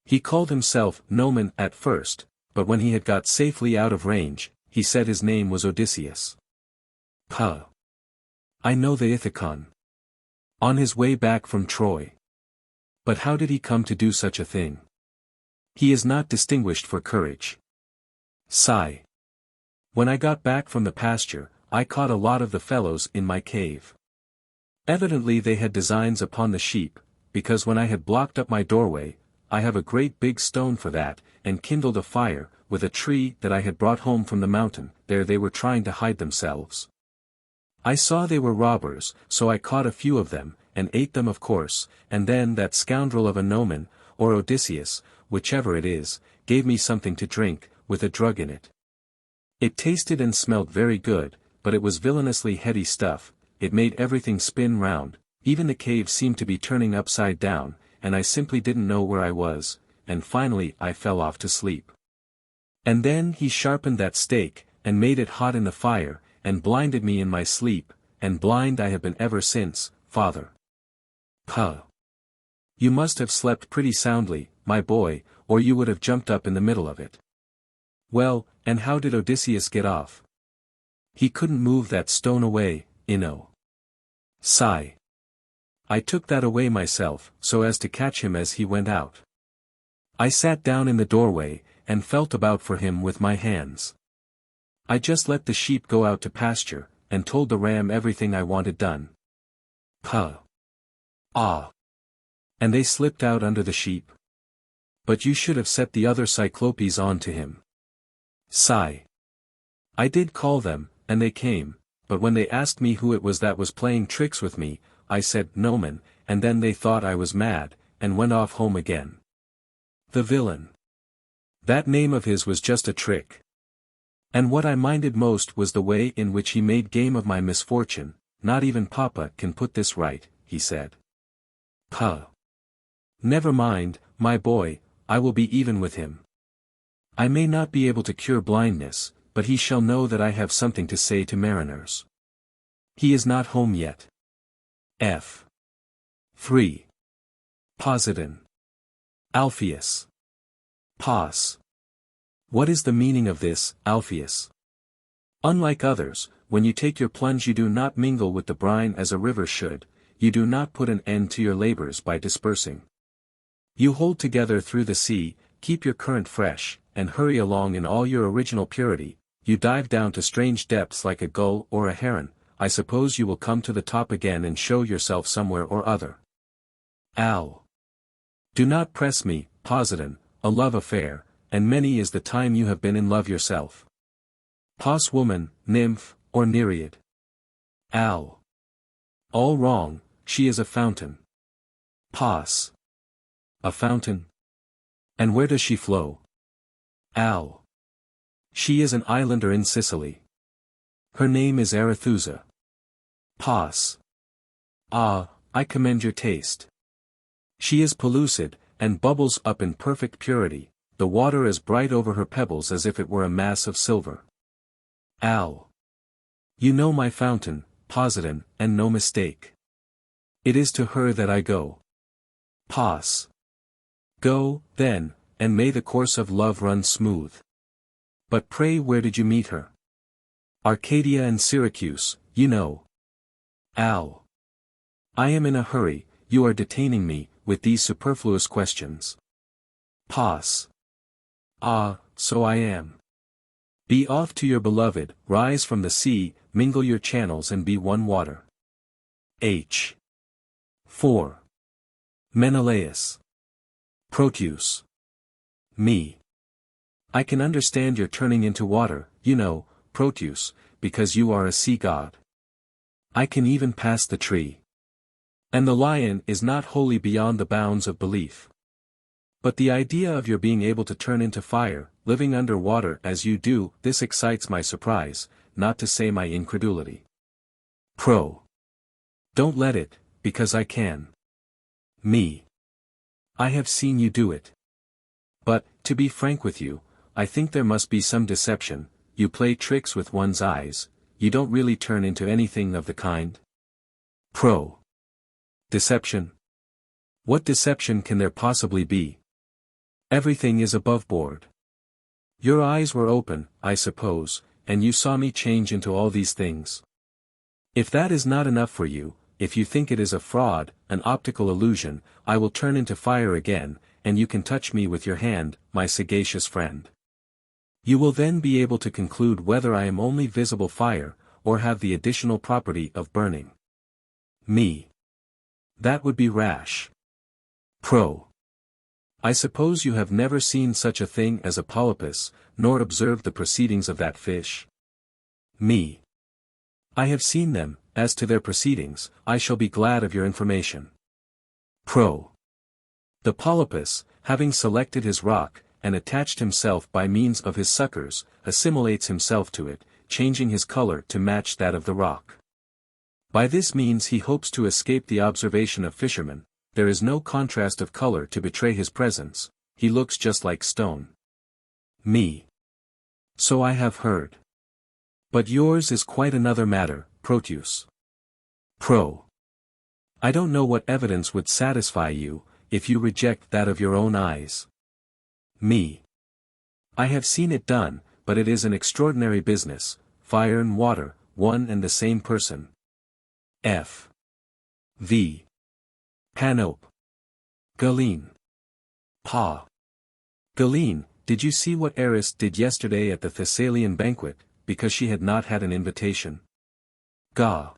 He called himself Nomen at first, but when he had got safely out of range, he said his name was Odysseus. Puh. I know the Ithacon. On his way back from Troy. But how did he come to do such a thing? He is not distinguished for courage. Sigh. When I got back from the pasture, I caught a lot of the fellows in my cave. Evidently they had designs upon the sheep, because when I had blocked up my doorway, I have a great big stone for that, and kindled a fire, with a tree that I had brought home from the mountain. There they were trying to hide themselves. I saw they were robbers, so I caught a few of them, and ate them of course, and then that scoundrel of a Nomen, or Odysseus, whichever it is, gave me something to drink, with a drug in it. It tasted and smelt very good, but it was villainously heady stuff. It made everything spin round, even the cave seemed to be turning upside down, and I simply didn't know where I was, and finally I fell off to sleep. And then he sharpened that stake, and made it hot in the fire, and blinded me in my sleep, and blind I have been ever since, father. Puh! You must have slept pretty soundly, my boy, or you would have jumped up in the middle of it. Well, and how did Odysseus get off? He couldn't move that stone away, Sigh. I took that away myself, so as to catch him as he went out. I sat down in the doorway, and felt about for him with my hands. I just let the sheep go out to pasture, and told the ram everything I wanted done. Puh! Ah! And they slipped out under the sheep. But you should have set the other Cyclopes on to him. Sigh. I did call them, and they came, but when they asked me who it was that was playing tricks with me, I said Nomen, and then they thought I was mad, and went off home again. The villain. That name of his was just a trick. And what I minded most was the way in which he made game of my misfortune. Not even Papa can put this right, he said. Puh! Never mind, my boy, I will be even with him. I may not be able to cure blindness, but he shall know that I have something to say to mariners. He is not home yet. F. 3. Posidon. Alpheus. Pos. What is the meaning of this, Alpheus? Unlike others, when you take your plunge you do not mingle with the brine as a river should, you do not put an end to your labors by dispersing. You hold together through the sea, keep your current fresh, and hurry along in all your original purity. You dive down to strange depths like a gull or a heron. I suppose you will come to the top again and show yourself somewhere or other. Al. Do not press me, Posidon, a love affair, and many is the time you have been in love yourself. Pos woman, nymph, or nereid. Al. All wrong, she is a fountain. Pos. A fountain? And where does she flow? Al. She is an islander in Sicily. Her name is Arethusa. Pos. Ah, I commend your taste. She is pellucid, and bubbles up in perfect purity, the water as bright over her pebbles as if it were a mass of silver. Al. You know my fountain, Posidon, and no mistake. It is to her that I go. Pos. Go, then, and may the course of love run smooth. But pray where did you meet her? Arcadia and Syracuse, you know. Al. I am in a hurry, you are detaining me, with these superfluous questions. Pos. Ah, so I am. Be off to your beloved, rise from the sea, mingle your channels and be one water. H. 4. Menelaus. Proteus. Me. I can understand your turning into water, you know, Proteus, because you are a sea god. I can even pass the tree. And the lion is not wholly beyond the bounds of belief. But the idea of your being able to turn into fire, living under water as you do, this excites my surprise, not to say my incredulity. Pro. Don't let it, because I can. Me. I have seen you do it. But, to be frank with you, I think there must be some deception. You play tricks with one's eyes, you don't really turn into anything of the kind. Pro. Deception? What deception can there possibly be? Everything is above board. Your eyes were open, I suppose, and you saw me change into all these things. If that is not enough for you, if you think it is a fraud, an optical illusion, I will turn into fire again, and you can touch me with your hand, my sagacious friend. You will then be able to conclude whether I am only visible fire, or have the additional property of burning. Me. That would be rash. Pro. I suppose you have never seen such a thing as a polypus, nor observed the proceedings of that fish? Me. I have seen them. As to their proceedings, I shall be glad of your information. Pro. The polypus, having selected his rock, and attached himself by means of his suckers, assimilates himself to it, changing his color to match that of the rock. By this means he hopes to escape the observation of Fisherman. There is no contrast of color to betray his presence, he looks just like stone. Me. So I have heard. But yours is quite another matter, Proteus. Pro. I don't know what evidence would satisfy you, if you reject that of your own eyes. Me. I have seen it done, but it is an extraordinary business, fire and water, one and the same person. F. V. Panope. Galen. Pa. Galen, did you see what Eris did yesterday at the Thessalian banquet, because she had not had an invitation? Ga.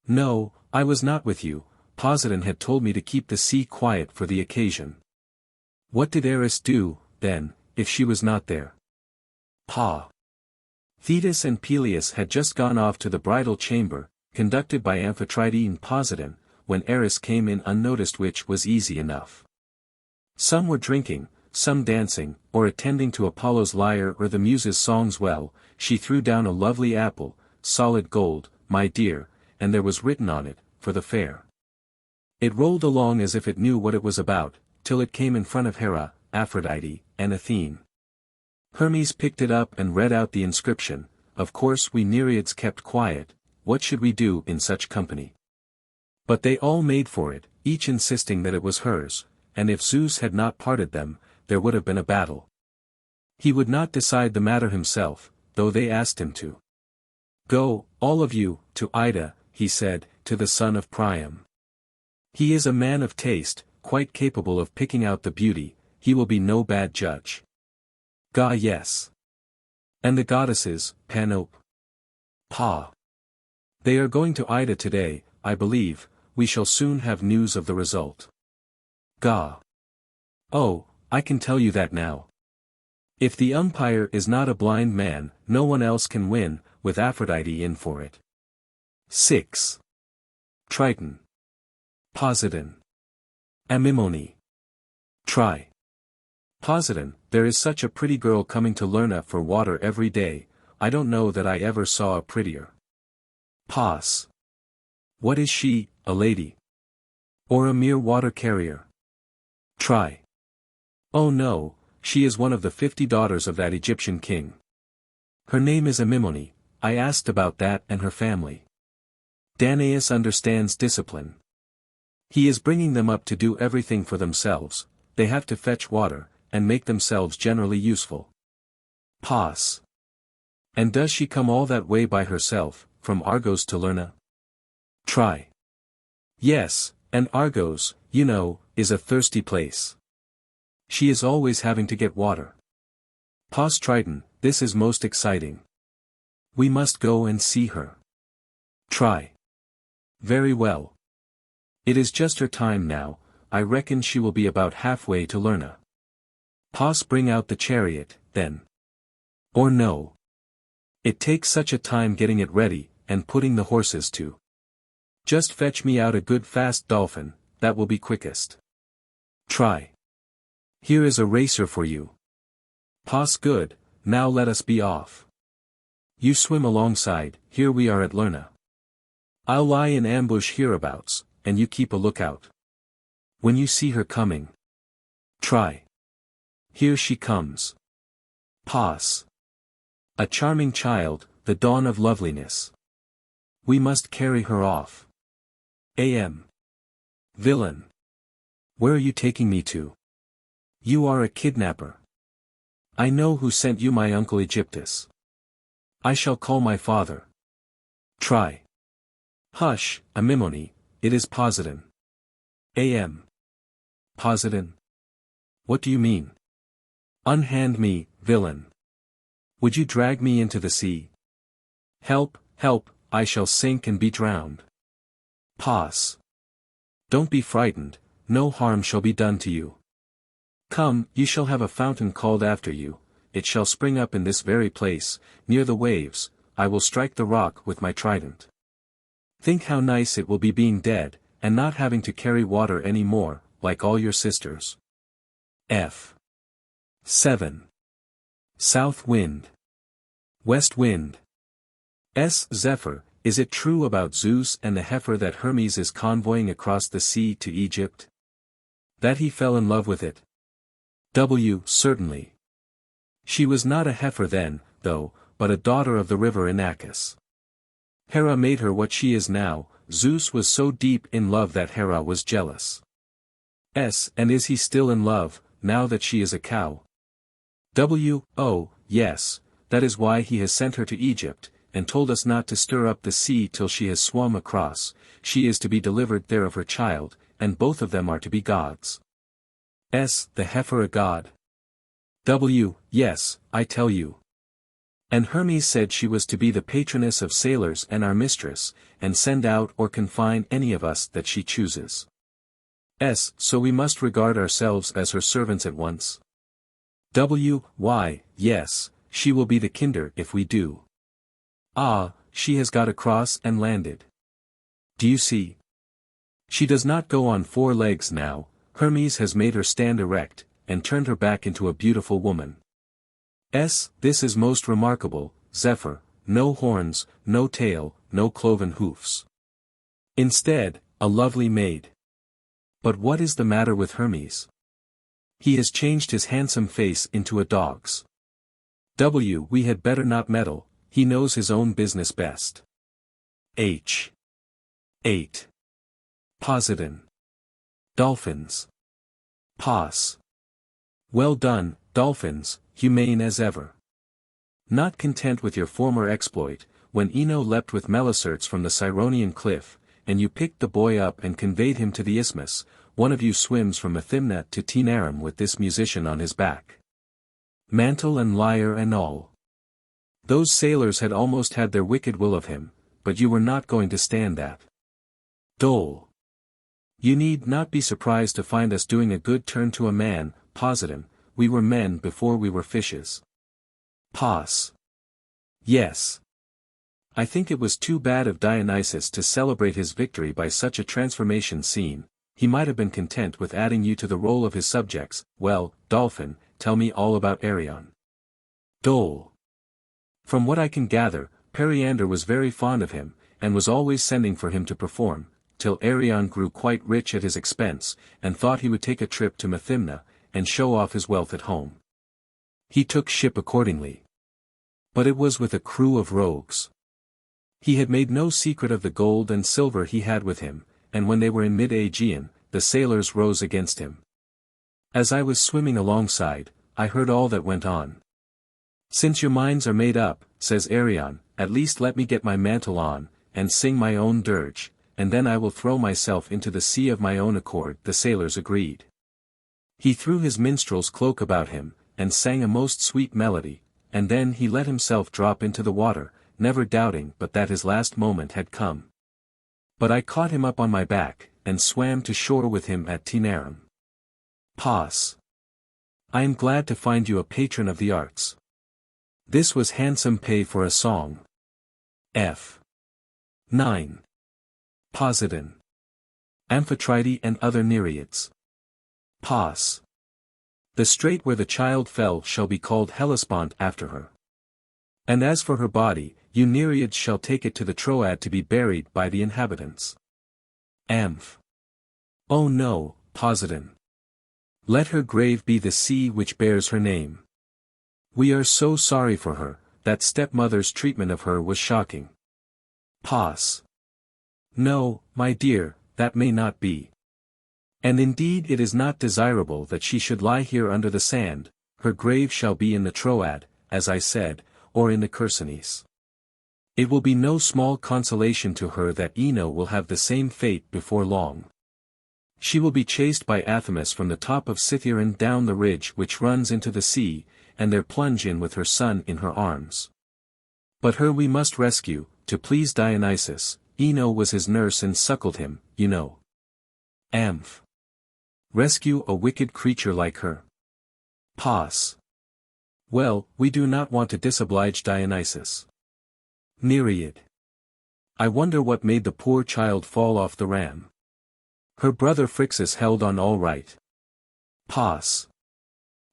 No, I was not with you. Poseidon had told me to keep the sea quiet for the occasion. What did Eris do, then, if she was not there? Pa. Thetis and Peleus had just gone off to the bridal chamber, conducted by Amphitrite and Poseidon, when Eris came in unnoticed, which was easy enough. Some were drinking, some dancing, or attending to Apollo's lyre or the Muses' songs. Well, she threw down a lovely apple, solid gold, my dear, and there was written on it, for the fair. It rolled along as if it knew what it was about, till it came in front of Hera, Aphrodite, and Athene. Hermes picked it up and read out the inscription. Of course we Nereids kept quiet. What should we do in such company? But they all made for it, each insisting that it was hers, and if Zeus had not parted them, there would have been a battle. He would not decide the matter himself, though they asked him to. Go, all of you, to Ida, he said, to the son of Priam. He is a man of taste, quite capable of picking out the beauty, he will be no bad judge. Ga. Yes. And the goddesses, Panope. Pa. They are going to Ida today, I believe. We shall soon have news of the result. Ga. Oh, I can tell you that now. If the umpire is not a blind man, no one else can win, with Aphrodite in for it. 6. Triton. Poseidon. Amymone. Try. Poseidon, there is such a pretty girl coming to Lerna for water every day, I don't know that I ever saw a prettier. Pos. What is she, a lady? Or a mere water carrier? Try. Oh no, she is one of the 50 daughters of that Egyptian king. Her name is Amymone. I asked about that and her family. Danaus understands discipline. He is bringing them up to do everything for themselves, they have to fetch water, and make themselves generally useful. Pos. And does she come all that way by herself, from Argos to Lerna? Try. Yes, and Argos, you know, is a thirsty place. She is always having to get water. Pos. Triton, this is most exciting. We must go and see her. Try. Very well. It is just her time now, I reckon she will be about halfway to Lerna. Pos. Bring out the chariot, then. Or no. It takes such a time getting it ready, and putting the horses to. Just fetch me out a good fast dolphin, that will be quickest. Try. Here is a racer for you. Pos. Good, now let us be off. You swim alongside, here we are at Lerna. I'll lie in ambush hereabouts, and you keep a lookout. When you see her coming. Try. Here she comes. Pos. A charming child, the dawn of loveliness. We must carry her off. A.M. Villain. Where are you taking me to? You are a kidnapper. I know who sent you, my uncle Egyptus. I shall call my father. Try. Hush, Amymone, it is Poseidon. A.M. Poseidon? What do you mean? Unhand me, villain. Would you drag me into the sea? Help, help, I shall sink and be drowned. Pos. Don't be frightened, no harm shall be done to you. Come, you shall have a fountain called after you, it shall spring up in this very place, near the waves, I will strike the rock with my trident. Think how nice it will be being dead, and not having to carry water any more, like all your sisters. F. 7. South wind. West wind. S. Zephyr, is it true about Zeus and the heifer that Hermes is convoying across the sea to Egypt? That he fell in love with it? W. Certainly. She was not a heifer then, though, but a daughter of the river Inachus. Hera made her what she is now. Zeus was so deep in love that Hera was jealous. S. And is he still in love, now that she is a cow? W. Oh, yes, that is why he has sent her to Egypt, and told us not to stir up the sea till she has swum across. She is to be delivered there of her child, and both of them are to be gods. S. The heifer a god? W. Yes, I tell you. And Hermes said she was to be the patroness of sailors and our mistress, and send out or confine any of us that she chooses. S. So we must regard ourselves as her servants at once? W. Why, yes, she will be the kinder if we do. Ah, she has got across and landed. Do you see? She does not go on 4 legs now. Hermes has made her stand erect, and turned her back into a beautiful woman. S. This is most remarkable, Zephyr, no horns, no tail, no cloven hoofs. Instead, a lovely maid. But what is the matter with Hermes? He has changed his handsome face into a dog's. W. We had better not meddle, he knows his own business best. H. 8. Poseidon. Dolphins. Pos. Well done, dolphins, humane as ever. Not content with your former exploit, when Ino leapt with Melicertes from the Cyronian cliff, and you picked the boy up and conveyed him to the isthmus, one of you swims from Athymna to Taenarum with this musician on his back. Mantle and lyre and all. Those sailors had almost had their wicked will of him, but you were not going to stand that. Dole. You need not be surprised to find us doing a good turn to a man, Poseidon, we were men before we were fishes. Pos. Yes. I think it was too bad of Dionysus to celebrate his victory by such a transformation scene. He might have been content with adding you to the roll of his subjects. Well, Dolphin, tell me all about Arion. Dole. From what I can gather, Periander was very fond of him, and was always sending for him to perform, till Arion grew quite rich at his expense, and thought he would take a trip to Methymna, and show off his wealth at home. He took ship accordingly. But it was with a crew of rogues. He had made no secret of the gold and silver he had with him, and when they were in mid-Aegean, the sailors rose against him. As I was swimming alongside, I heard all that went on. Since your minds are made up, says Arion, at least let me get my mantle on, and sing my own dirge, and then I will throw myself into the sea of my own accord. The sailors agreed. He threw his minstrel's cloak about him, and sang a most sweet melody, and then he let himself drop into the water, never doubting but that his last moment had come. But I caught him up on my back, and swam to shore with him at Taenarum. Pos. I am glad to find you a patron of the arts. This was handsome pay for a song. F. 9. Poseidon. Amphitrite and other Nereids. Pos. The strait where the child fell shall be called Hellespont after her. And as for her body, you Nereids shall take it to the Troad to be buried by the inhabitants. Amph. Oh no, Poseidon. Let her grave be the sea which bears her name. We are so sorry for her, that stepmother's treatment of her was shocking. Pos. No, my dear, that may not be. And indeed it is not desirable that she should lie here under the sand. Her grave shall be in the Troad, as I said, or in the Chersonese. It will be no small consolation to her that Ino will have the same fate before long. She will be chased by Athamas from the top of Scythiron down the ridge which runs into the sea, and there plunge in with her son in her arms. But her we must rescue, to please Dionysus. Ino was his nurse and suckled him, you know. Amph. Rescue a wicked creature like her. Pos. Well, we do not want to disoblige Dionysus. Nereid. I wonder what made the poor child fall off the ram. Her brother Phrixus held on all right. Pos.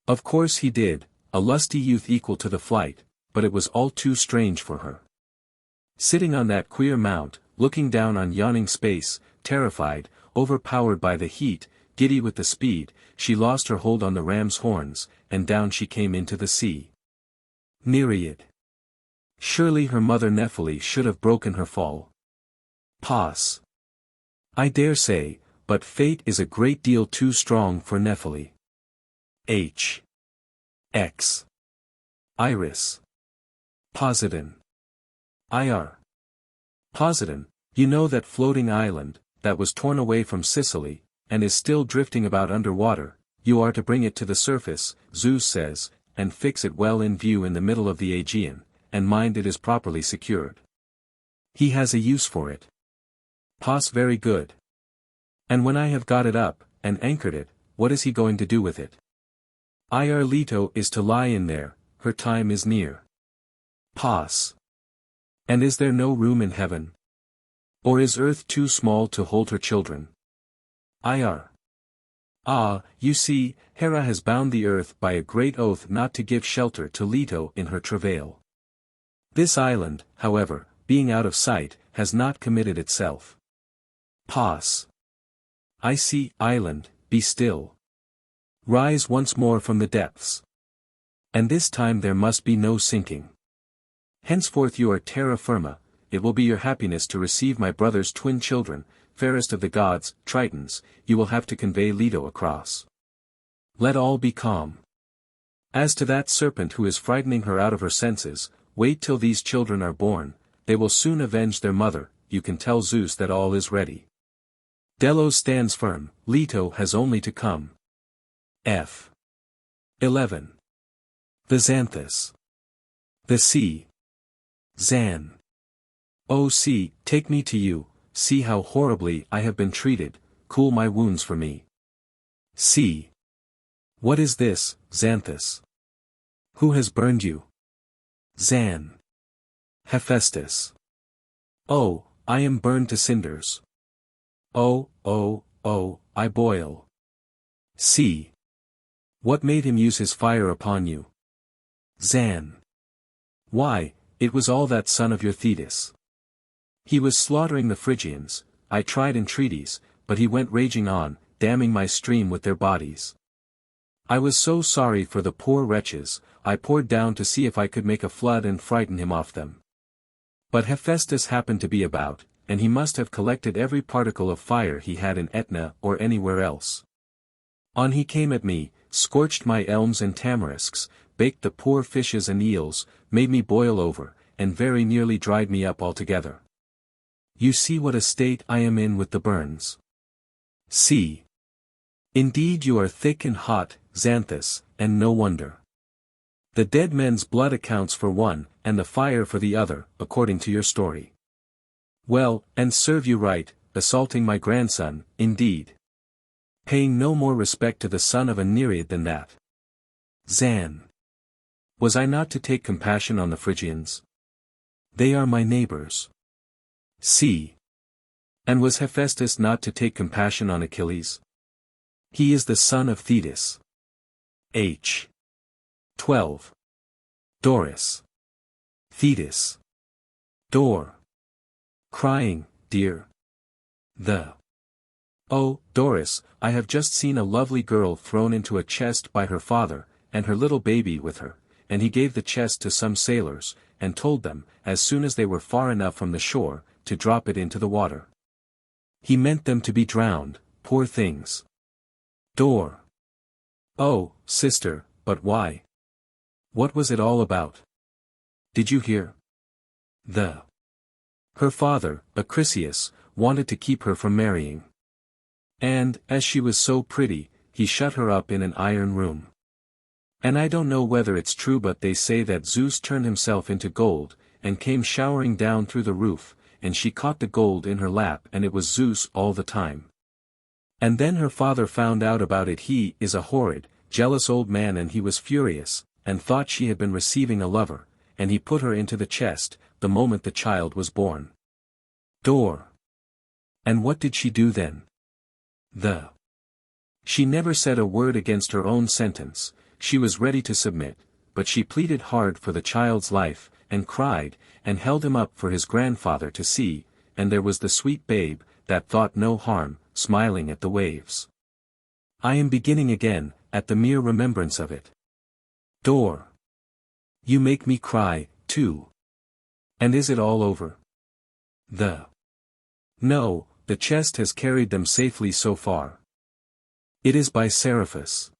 Of course he did, a lusty youth equal to the flight, but it was all too strange for her. Sitting on that queer mount, looking down on yawning space, terrified, overpowered by the heat, giddy with the speed, she lost her hold on the ram's horns, and down she came into the sea. Nereid. Surely her mother Nephele should have broken her fall. Pos. I dare say, but fate is a great deal too strong for Nephele. H. X. Iris. Poseidon. Ir. Poseidon, you know that floating island, that was torn away from Sicily, and is still drifting about underwater. You are to bring it to the surface, Zeus says, and fix it well in view in the middle of the Aegean, and mind it is properly secured. He has a use for it. Pos, very good. And when I have got it up, and anchored it, what is he going to do with it? Ir Leto is to lie in there, her time is near. Pos. And is there no room in heaven? Or is earth too small to hold her children? Ir. Ah, you see, Hera has bound the earth by a great oath not to give shelter to Leto in her travail. This island, however, being out of sight, has not committed itself. Pos. I see, island, be still. Rise once more from the depths. And this time there must be no sinking. Henceforth you are terra firma, it will be your happiness to receive my brother's twin children, fairest of the gods, Tritons, you will have to convey Leto across. Let all be calm. As to that serpent who is frightening her out of her senses, wait till these children are born, they will soon avenge their mother, you can tell Zeus that all is ready. Delos stands firm, Leto has only to come. F. 11. The Xanthus. The sea. Zan. O sea, take me to you, see how horribly I have been treated, cool my wounds for me. Sea. What is this, Xanthus? Who has burned you? Zan. Hephaestus. Oh, I am burned to cinders. Oh, oh, oh, I boil. Sea. What made him use his fire upon you? Zan. Why, it was all that son of your Thetis. He was slaughtering the Phrygians, I tried entreaties, but he went raging on, damning my stream with their bodies. I was so sorry for the poor wretches, I poured down to see if I could make a flood and frighten him off them. But Hephaestus happened to be about, and he must have collected every particle of fire he had in Etna or anywhere else. On he came at me, scorched my elms and tamarisks, baked the poor fishes and eels, made me boil over, and very nearly dried me up altogether. You see what a state I am in with the burns. See. Indeed you are thick and hot, Xanthus, and no wonder. The dead men's blood accounts for one, and the fire for the other, according to your story. Well, and serve you right, assaulting my grandson, indeed. Paying no more respect to the son of a Nereid than that. Zan. Was I not to take compassion on the Phrygians? They are my neighbors. See. And was Hephaestus not to take compassion on Achilles? He is the son of Thetis. H. 12. Doris. Thetis. Door. Crying, dear. The. Oh, Doris, I have just seen a lovely girl thrown into a chest by her father, and her little baby with her, and he gave the chest to some sailors, and told them, as soon as they were far enough from the shore, to drop it into the water. He meant them to be drowned, poor things. Door. Oh, sister, but why? What was it all about? Did you hear? Her father, Acrisius, wanted to keep her from marrying. And, as she was so pretty, he shut her up in an iron room. And I don't know whether it's true, but they say that Zeus turned himself into gold, and came showering down through the roof, and she caught the gold in her lap and it was Zeus all the time. And then her father found out about it. He is a horrid, jealous old man and he was furious, and thought she had been receiving a lover, and he put her into the chest, the moment the child was born. Door. And what did she do then? She never said a word against her own sentence. She was ready to submit, but she pleaded hard for the child's life, and cried, and held him up for his grandfather to see, and there was the sweet babe, that thought no harm, smiling at the waves. I am beginning again, at the mere remembrance of it. Door. You make me cry, too. And is it all over? No, the chest has carried them safely so far. It is by Seriphus.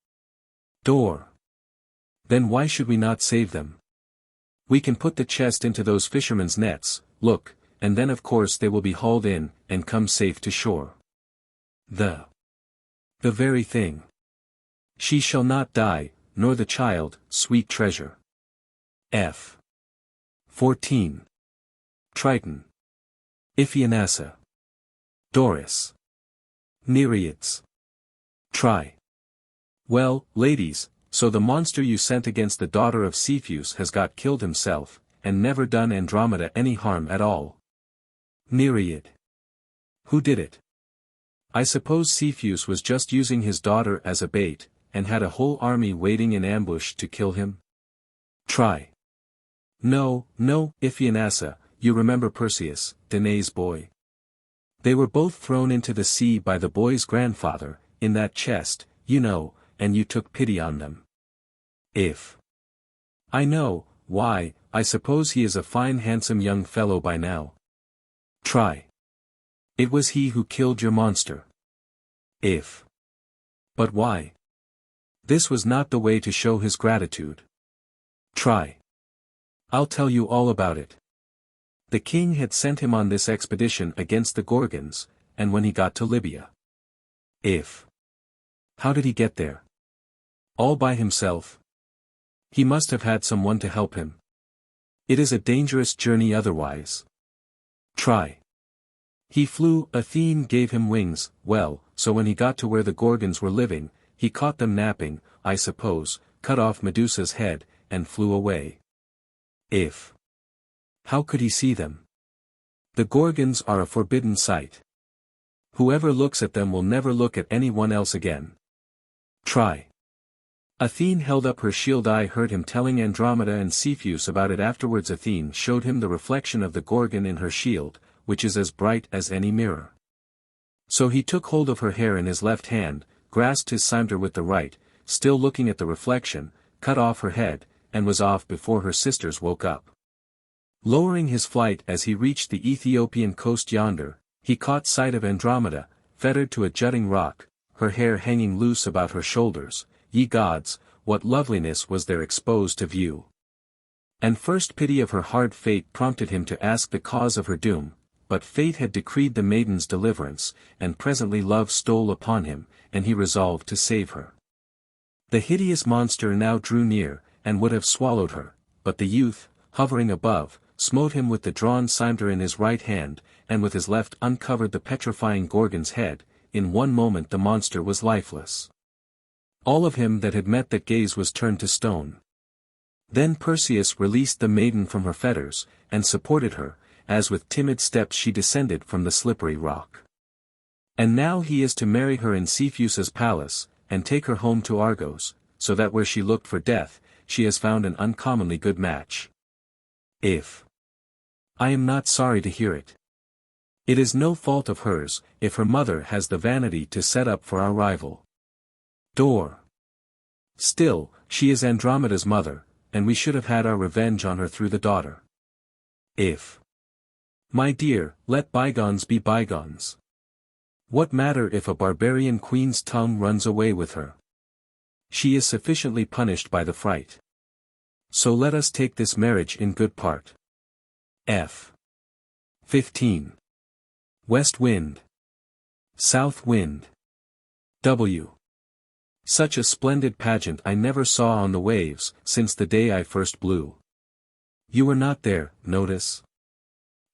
Door. Then why should we not save them? We can put the chest into those fishermen's nets, look, and then of course they will be hauled in, and come safe to shore. The very thing. She shall not die, nor the child, sweet treasure. F. 14. Triton. Iphianassa. Doris. Nereids. Try. Well, ladies, so the monster you sent against the daughter of Cepheus has got killed himself, and never done Andromeda any harm at all. Nereid. Who did it? I suppose Cepheus was just using his daughter as a bait, and had a whole army waiting in ambush to kill him? Try. No, Iphianassa, you remember Perseus, Danae's boy. They were both thrown into the sea by the boy's grandfather, in that chest, you know, and you took pity on them. If. I know, why, I suppose he is a fine handsome young fellow by now. Try. It was he who killed your monster. If. But why? This was not the way to show his gratitude. Try. I'll tell you all about it. The king had sent him on this expedition against the Gorgons, and when he got to Libya. If. How did he get there? All by himself? He must have had someone to help him. It is a dangerous journey otherwise. Try. He flew, Athene gave him wings, well, so when he got to where the Gorgons were living, he caught them napping, I suppose, cut off Medusa's head, and flew away. If. How could he see them? The Gorgons are a forbidden sight. Whoever looks at them will never look at anyone else again. Try. Athene held up her shield. I heard him telling Andromeda and Cepheus about it afterwards. Athene showed him the reflection of the Gorgon in her shield, which is as bright as any mirror. So he took hold of her hair in his left hand, grasped his cimeter with the right, still looking at the reflection, cut off her head, and was off before her sisters woke up. Lowering his flight as he reached the Ethiopian coast yonder, he caught sight of Andromeda, fettered to a jutting rock, her hair hanging loose about her shoulders. Ye gods, what loveliness was there exposed to view! And first pity of her hard fate prompted him to ask the cause of her doom, but fate had decreed the maiden's deliverance, and presently love stole upon him, and he resolved to save her. The hideous monster now drew near, and would have swallowed her, but the youth, hovering above, smote him with the drawn cimeter in his right hand, and with his left uncovered the petrifying Gorgon's head. In one moment the monster was lifeless. All of him that had met that gaze was turned to stone. Then Perseus released the maiden from her fetters, and supported her, as with timid steps she descended from the slippery rock. And now he is to marry her in Cepheus's palace, and take her home to Argos, so that where she looked for death, she has found an uncommonly good match. If. I am not sorry to hear it. It is no fault of hers, if her mother has the vanity to set up for our rival. Door. Still, she is Andromeda's mother, and we should have had our revenge on her through the daughter. If. My dear, let bygones be bygones. What matter if a barbarian queen's tongue runs away with her? She is sufficiently punished by the fright. So let us take this marriage in good part. F. 15. West wind. South wind. W. Such a splendid pageant I never saw on the waves, since the day I first blew. You were not there, notice.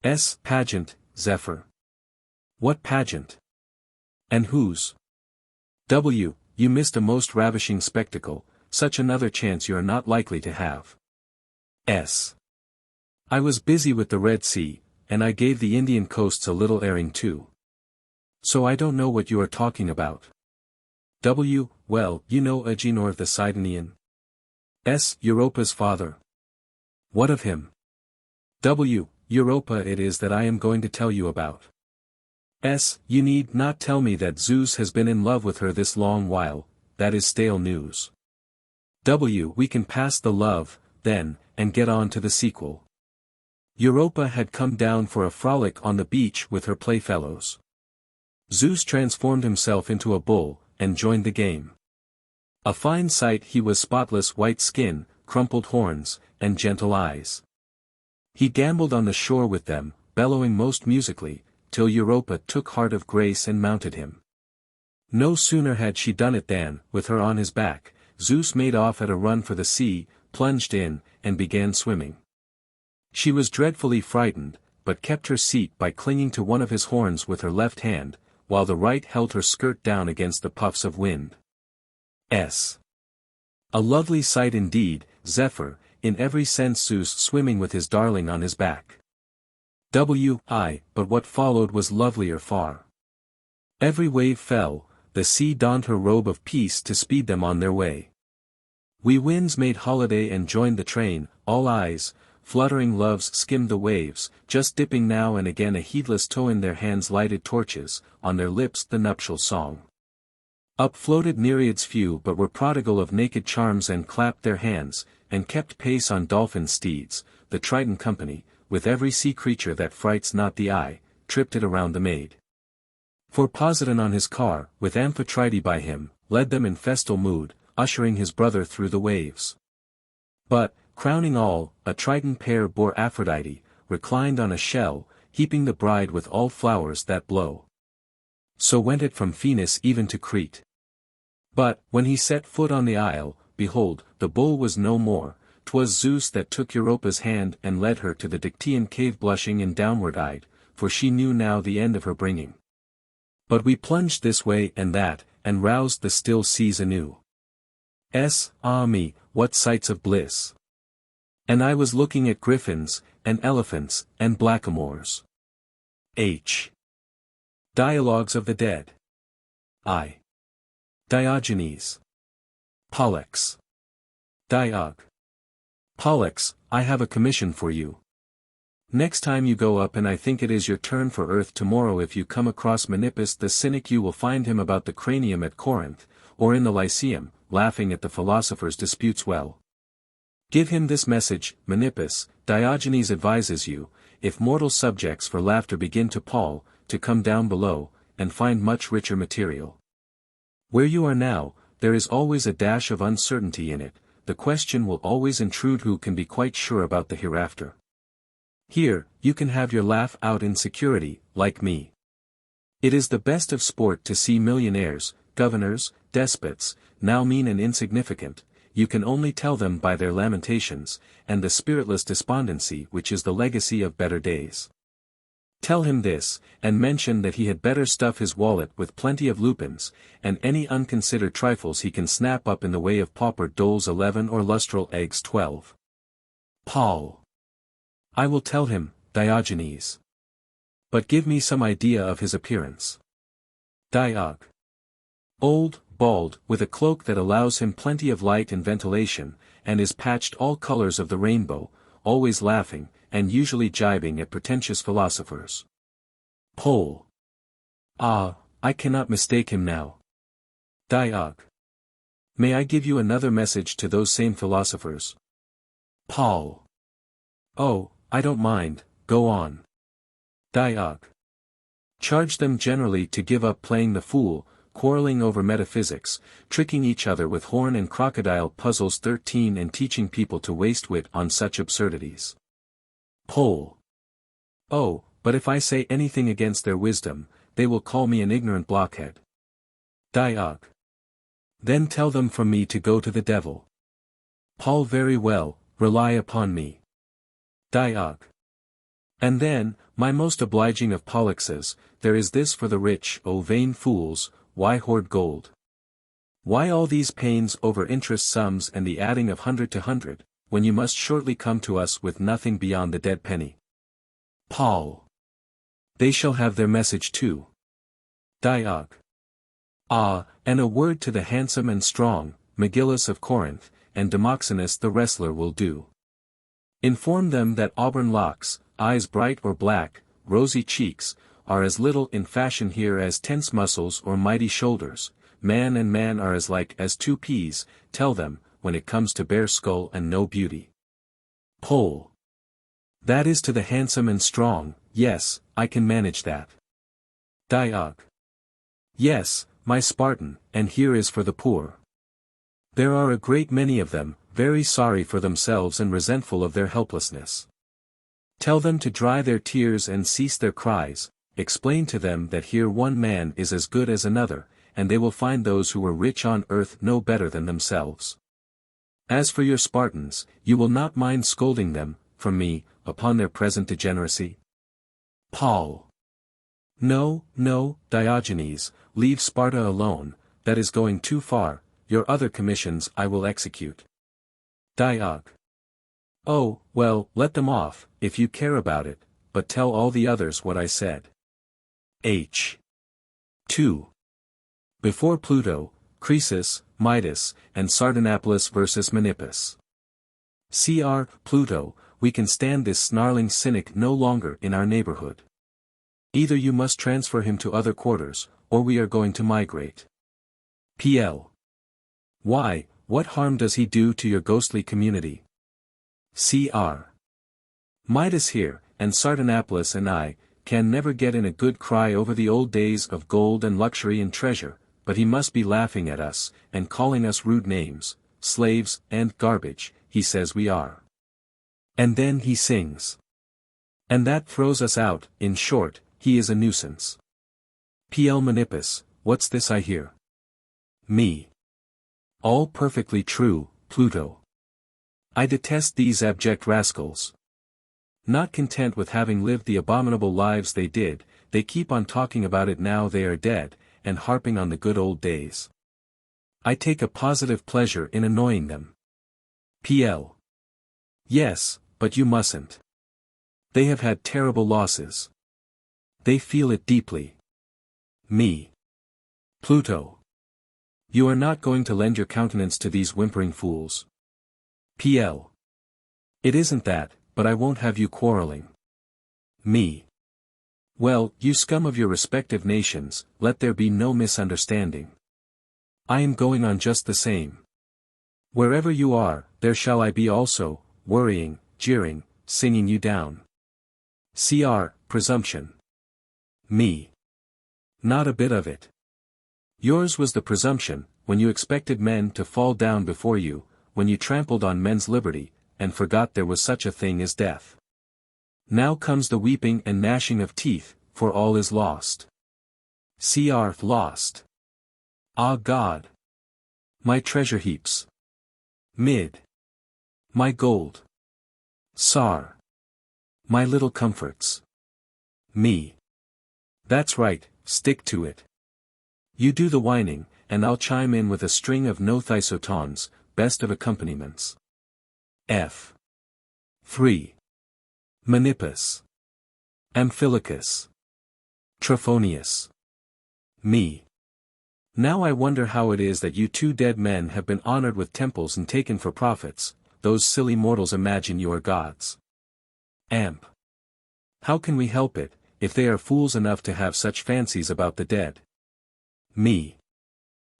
S. Pageant, Zephyr. What pageant? And whose? W. You missed a most ravishing spectacle, such another chance you are not likely to have. I was busy with the Red Sea, and I gave the Indian coasts a little airing too. So I don't know what you are talking about. W. Well, you know Agenor the Sidonian? Europa's father. What of him? W. Europa it is that I am going to tell you about. You need not tell me that Zeus has been in love with her this long while, that is stale news. W. We can pass the love, then, and get on to the sequel. Europa had come down for a frolic on the beach with her playfellows. Zeus transformed himself into a bull, and joined the game. A fine sight he was, spotless white skin, crumpled horns, and gentle eyes. He gambled on the shore with them, bellowing most musically, till Europa took heart of grace and mounted him. No sooner had she done it than, with her on his back, Zeus made off at a run for the sea, plunged in, and began swimming. She was dreadfully frightened, but kept her seat by clinging to one of his horns with her left hand, while the right held her skirt down against the puffs of wind. A lovely sight indeed, Zephyr, in every sense Zeus swimming with his darling on his back. But what followed was lovelier far. Every wave fell, the sea donned her robe of peace to speed them on their way. We winds made holiday and joined the train, all eyes, fluttering loves skimmed the waves, just dipping now and again a heedless toe, in their hands lighted torches, on their lips the nuptial song. Up floated nereids few but were prodigal of naked charms, and clapped their hands, and kept pace on dolphin steeds, the Triton company, with every sea creature that frights not the eye, tripped it around the maid. For Poseidon on his car, with Amphitrite by him, led them in festal mood, ushering his brother through the waves. But, crowning all, a Triton pair bore Aphrodite, reclined on a shell, heaping the bride with all flowers that blow. So went it from Phoenix even to Crete. But, when he set foot on the isle, behold, the bull was no more, 'twas Zeus that took Europa's hand and led her to the Dictaean cave, blushing and downward-eyed, for she knew now the end of her bringing. But we plunged this way and that, and roused the still seas anew. Ah me, what sights of bliss! And I was looking at griffins, and elephants, and blackamoors. Dialogues of the Dead. Diogenes. Pollux. Pollux, I have a commission for you. Next time you go up, and I think it is your turn for earth tomorrow, if you come across Menippus the Cynic, you will find him about the cranium at Corinth, or in the Lyceum, laughing at the philosophers' disputes. Well, give him this message, Menippus, Diogenes advises you, if mortal subjects for laughter begin to pall, to come down below, and find much richer material. Where you are now, there is always a dash of uncertainty in it, the question will always intrude, who can be quite sure about the hereafter? Here, you can have your laugh out in security, like me. It is the best of sport to see millionaires, governors, despots, now mean and insignificant, you can only tell them by their lamentations, and the spiritless despondency which is the legacy of better days. Tell him this, and mention that he had better stuff his wallet with plenty of lupins, and any unconsidered trifles he can snap up in the way of pauper doles 11 or lustral eggs 12. Paul. I will tell him, Diogenes. But give me some idea of his appearance. Diog. Old, bald, with a cloak that allows him plenty of light and ventilation, and is patched all colors of the rainbow, always laughing, and usually jibing at pretentious philosophers. Pole. Ah, I cannot mistake him now. Diog. May I give you another message to those same philosophers? Paul. Oh, I don't mind, go on. Diog. Charge them generally to give up playing the fool, quarreling over metaphysics, tricking each other with horn and crocodile puzzles 13, and teaching people to waste wit on such absurdities. Pole. Oh, but if I say anything against their wisdom, they will call me an ignorant blockhead. Diog. Then tell them from me to go to the devil. Paul. Very well, rely upon me. Diog. And then, my most obliging of Polluxes, there is this for the rich, O vain fools, why hoard gold? Why all these pains over interest sums and the adding of 100 to 100, when you must shortly come to us with nothing beyond the dead penny? Paul. They shall have their message too. Diog. Ah, and a word to the handsome and strong, Megillus of Corinth, and Demoxenus the wrestler will do. Inform them that auburn locks, eyes bright or black, rosy cheeks, are as little in fashion here as tense muscles or mighty shoulders. Man and man are as like as two peas. Tell them, when it comes to bare skull and no beauty. Pole. That is to the handsome and strong. Yes, I can manage that. Diog. Yes, my Spartan, and here is for the poor. There are a great many of them, very sorry for themselves and resentful of their helplessness. Tell them to dry their tears and cease their cries. Explain to them that here one man is as good as another, and they will find those who were rich on earth no better than themselves. As for your Spartans, you will not mind scolding them, from me, upon their present degeneracy? Paul. No, no, Diogenes, leave Sparta alone, that is going too far. Your other commissions I will execute. Diog. Oh, well, let them off, if you care about it, but tell all the others what I said. H. 2. Before Pluto, Croesus, Midas, and Sardanapalus versus Menippus. Cr. Pluto, we can stand this snarling cynic no longer in our neighborhood. Either you must transfer him to other quarters, or we are going to migrate. Pl. Why, what harm does he do to your ghostly community? Cr. Midas here, and Sardanapalus and I, can never get in a good cry over the old days of gold and luxury and treasure, but he must be laughing at us, and calling us rude names, slaves, and garbage, he says we are. And then he sings. And that throws us out. In short, he is a nuisance. Pl. Menippus, what's this I hear? Me. All perfectly true, Pluto. I detest these abject rascals. Not content with having lived the abominable lives they did, they keep on talking about it now they are dead, and harping on the good old days. I take a positive pleasure in annoying them. Pl. Yes, but you mustn't. They have had terrible losses. They feel it deeply. Me. Pluto. You are not going to lend your countenance to these whimpering fools. Pl. It isn't that, but I won't have you quarreling. Me. Well, you scum of your respective nations, let there be no misunderstanding. I am going on just the same. Wherever you are, there shall I be also, worrying, jeering, singing you down. Cr. Presumption. Me. Not a bit of it. Yours was the presumption, when you expected men to fall down before you, when you trampled on men's liberty, and forgot there was such a thing as death. Now comes the weeping and gnashing of teeth, for all is lost. Cr. Lost. Ah God! My treasure heaps. Mid. My gold. Sar. My little comforts. Me. That's right, stick to it. You do the whining, and I'll chime in with a string of no thysotons, best of accompaniments. F. 3. Menippus. Amphilochus. Trophonius. Me. Now I wonder how it is that you two dead men have been honored with temples and taken for prophets. Those silly mortals imagine you are gods. Amp. How can we help it, if they are fools enough to have such fancies about the dead? Me.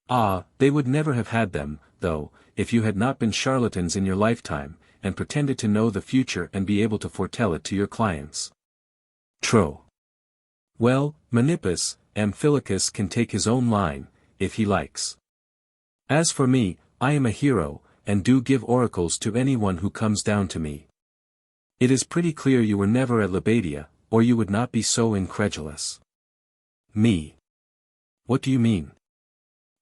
Ah, they would never have had them, though, if you had not been charlatans in your lifetime, and pretended to know the future and be able to foretell it to your clients. Tro. Well, Menippus, Amphilochus can take his own line, if he likes. As for me, I am a hero, and do give oracles to anyone who comes down to me. It is pretty clear you were never at Libadia, or you would not be so incredulous. Me. What do you mean?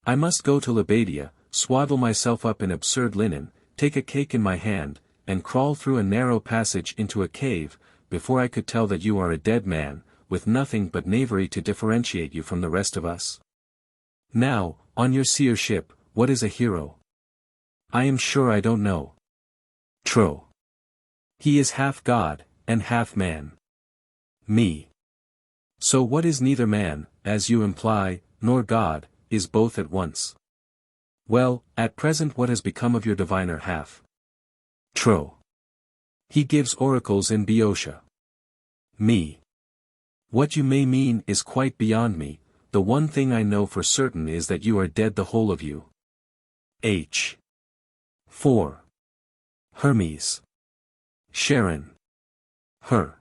I must go to Libadia, swaddle myself up in absurd linen, take a cake in my hand, and crawl through a narrow passage into a cave, before I could tell that you are a dead man, with nothing but knavery to differentiate you from the rest of us? Now, on your seer ship, what is a hero? I am sure I don't know. Tro. He is half god, and half man. Me. So what is neither man, as you imply, nor god, is both at once? Well, at present what has become of your diviner half? Tro. He gives oracles in Boeotia. Me. What you may mean is quite beyond me, the one thing I know for certain is that you are dead the whole of you. H. 4. Hermes. Charon. Her.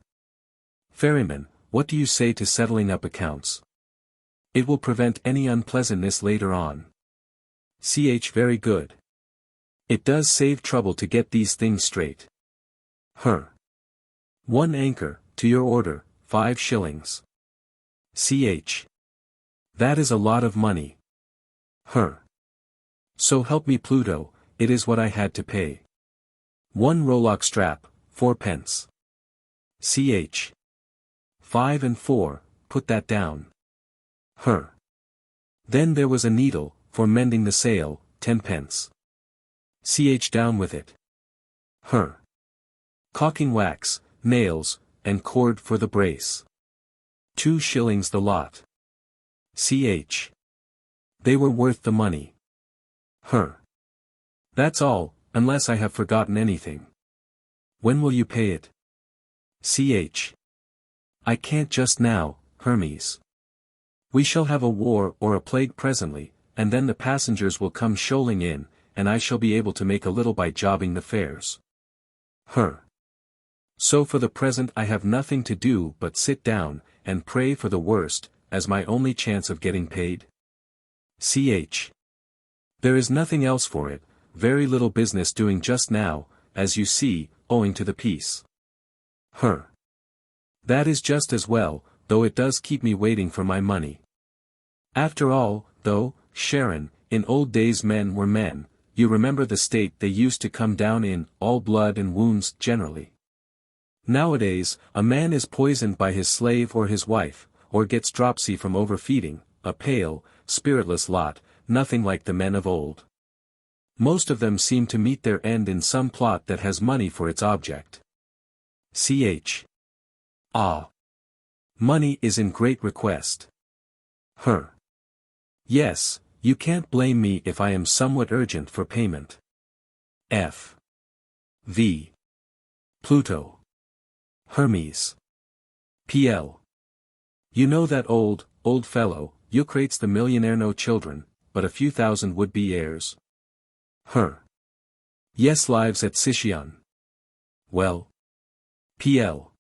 Ferryman, what do you say to settling up accounts? It will prevent any unpleasantness later on. Ch. Very good. It does save trouble to get these things straight. Her. 1 anchor, to your order, 5 shillings. Ch. That is a lot of money. Her. So help me Pluto, it is what I had to pay. 1 rowlock strap, 4 pence. Ch. 5 and 4, put that down. Her. Then there was a needle, for mending the sail, 10 pence. Ch. Down with it. Her. Caulking wax, nails, and cord for the brace. 2 shillings the lot. Ch. They were worth the money. Her. That's all, unless I have forgotten anything. When will you pay it? Ch. I can't just now, Hermes. We shall have a war or a plague presently, and then the passengers will come shoaling in, and I shall be able to make a little by jobbing the fares. Her. So for the present I have nothing to do but sit down, and pray for the worst, as my only chance of getting paid? Ch. There is nothing else for it, very little business doing just now, as you see, owing to the peace. Her. That is just as well, though it does keep me waiting for my money. After all, though, Charon, in old days men were men, you remember the state they used to come down in, all blood and wounds generally. Nowadays, a man is poisoned by his slave or his wife, or gets dropsy from overfeeding, a pale, spiritless lot, nothing like the men of old. Most of them seem to meet their end in some plot that has money for its object. Ch. Ah. Money is in great request. Her. Yes, you can't blame me if I am somewhat urgent for payment. F. V. Pluto. Hermes. Pl. You know that old fellow, Eucrates the millionaire, no children, but a few thousand would-be heirs. Her. Yes, lives at Sicyon. Well. Pl.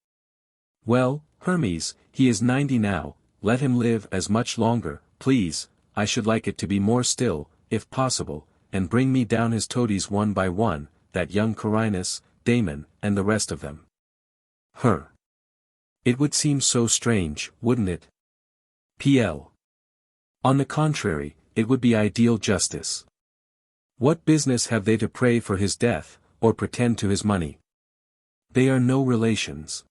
Well, Hermes, he is 90 now, let him live as much longer, please, I should like it to be more still, if possible, and bring me down his toadies one by one, that young Corinus, Damon, and the rest of them. Her. It would seem so strange, wouldn't it? Pl. On the contrary, it would be ideal justice. What business have they to pray for his death, or pretend to his money? They are no relations.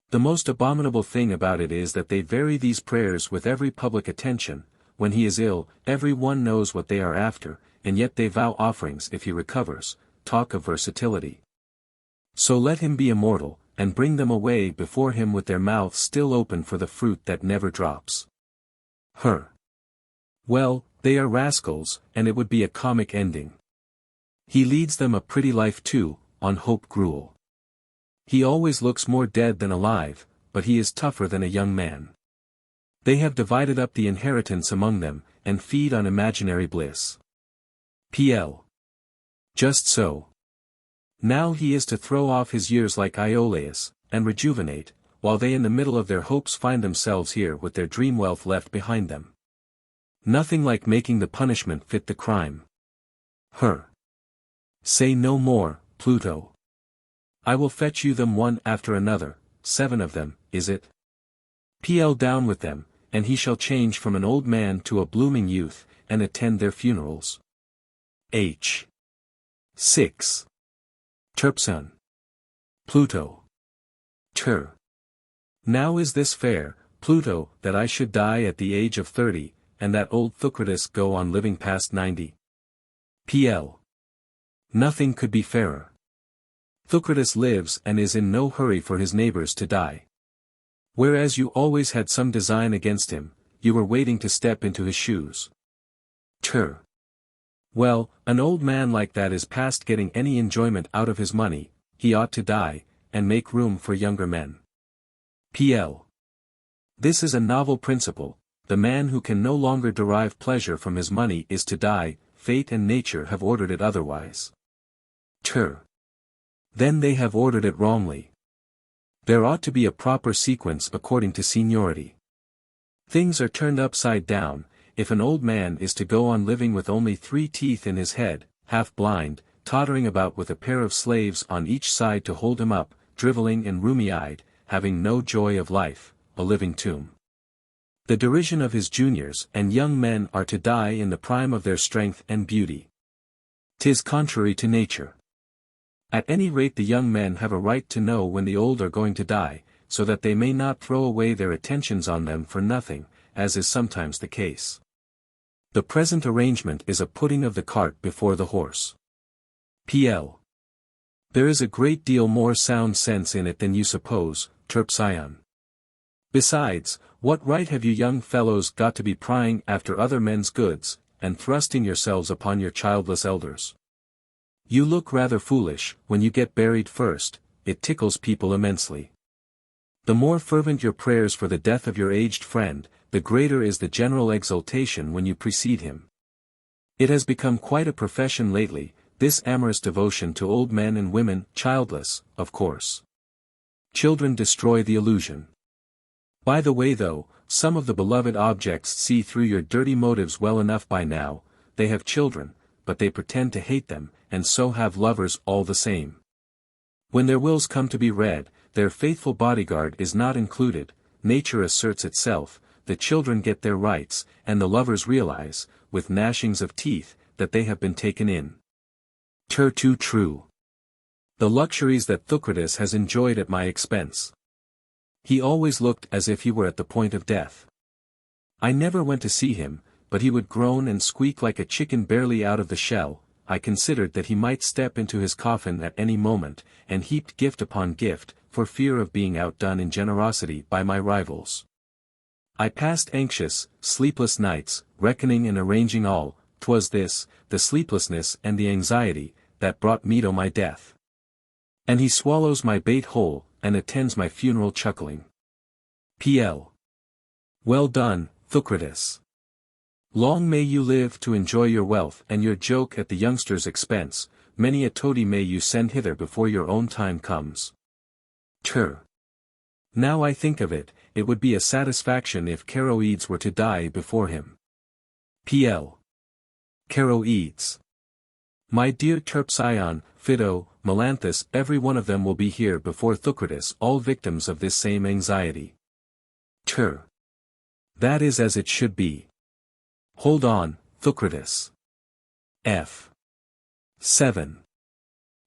The most abominable thing about it is that they vary these prayers with every public attention. When he is ill, every one knows what they are after, and yet they vow offerings if he recovers, talk of versatility. So let him be immortal, and bring them away before him with their mouths still open for the fruit that never drops. Her. Well, they are rascals, and it would be a comic ending. He leads them a pretty life too, on hope gruel. He always looks more dead than alive, but he is tougher than a young man. They have divided up the inheritance among them, and feed on imaginary bliss. Pl. Just so. Now he is to throw off his years like Iolaus, and rejuvenate, while they in the middle of their hopes find themselves here with their dream wealth left behind them. Nothing like making the punishment fit the crime. Her. Say no more, Pluto. I will fetch you them one after another, 7 of them, is it? Pl. Down with them, and he shall change from an old man to a blooming youth, and attend their funerals. H. 6. Terpsion. Pluto. Ter. Now is this fair, Pluto, that I should die at the age of 30, and that old Thucydides go on living past 90? PL. Nothing could be fairer. Socrates lives and is in no hurry for his neighbors to die. Whereas you always had some design against him, you were waiting to step into his shoes. Tur. Well, an old man like that is past getting any enjoyment out of his money, he ought to die, and make room for younger men. PL. This is a novel principle, the man who can no longer derive pleasure from his money is to die, fate and nature have ordered it otherwise. Tur. Then they have ordered it wrongly. There ought to be a proper sequence according to seniority. Things are turned upside down, if an old man is to go on living with only 3 teeth in his head, half blind, tottering about with a pair of slaves on each side to hold him up, drivelling and rheumy-eyed, having no joy of life, a living tomb. The derision of his juniors and young men are to die in the prime of their strength and beauty. 'Tis contrary to nature. At any rate the young men have a right to know when the old are going to die, so that they may not throw away their attentions on them for nothing, as is sometimes the case. The present arrangement is a putting of the cart before the horse. PL. There is a great deal more sound sense in it than you suppose, Terpsion. Besides, what right have you young fellows got to be prying after other men's goods, and thrusting yourselves upon your childless elders? You look rather foolish, when you get buried first, it tickles people immensely. The more fervent your prayers for the death of your aged friend, the greater is the general exultation when you precede him. It has become quite a profession lately, this amorous devotion to old men and women, childless, of course. Children destroy the illusion. By the way though, some of the beloved objects see through your dirty motives well enough by now, they have children, but they pretend to hate them, and so have lovers all the same. When their wills come to be read, their faithful bodyguard is not included, nature asserts itself, the children get their rights, and the lovers realize, with gnashings of teeth, that they have been taken in. Too true. The luxuries that Socrates has enjoyed at my expense. He always looked as if he were at the point of death. I never went to see him, but he would groan and squeak like a chicken barely out of the shell. I considered that he might step into his coffin at any moment, and heaped gift upon gift, for fear of being outdone in generosity by my rivals. I passed anxious, sleepless nights, reckoning and arranging all. 'Twas this, the sleeplessness and the anxiety, that brought me to my death. And he swallows my bait whole, and attends my funeral chuckling. PL. Well done, Socrates. Long may you live to enjoy your wealth and your joke at the youngster's expense, many a toady may you send hither before your own time comes. Tur. Now I think of it, it would be a satisfaction if Charoides were to die before him. PL. Charoides. My dear Terpsion, Phaedo, Melanthus, every one of them will be here before Socrates, all victims of this same anxiety. Tur. That is as it should be. Hold on, Socrates. F. 7.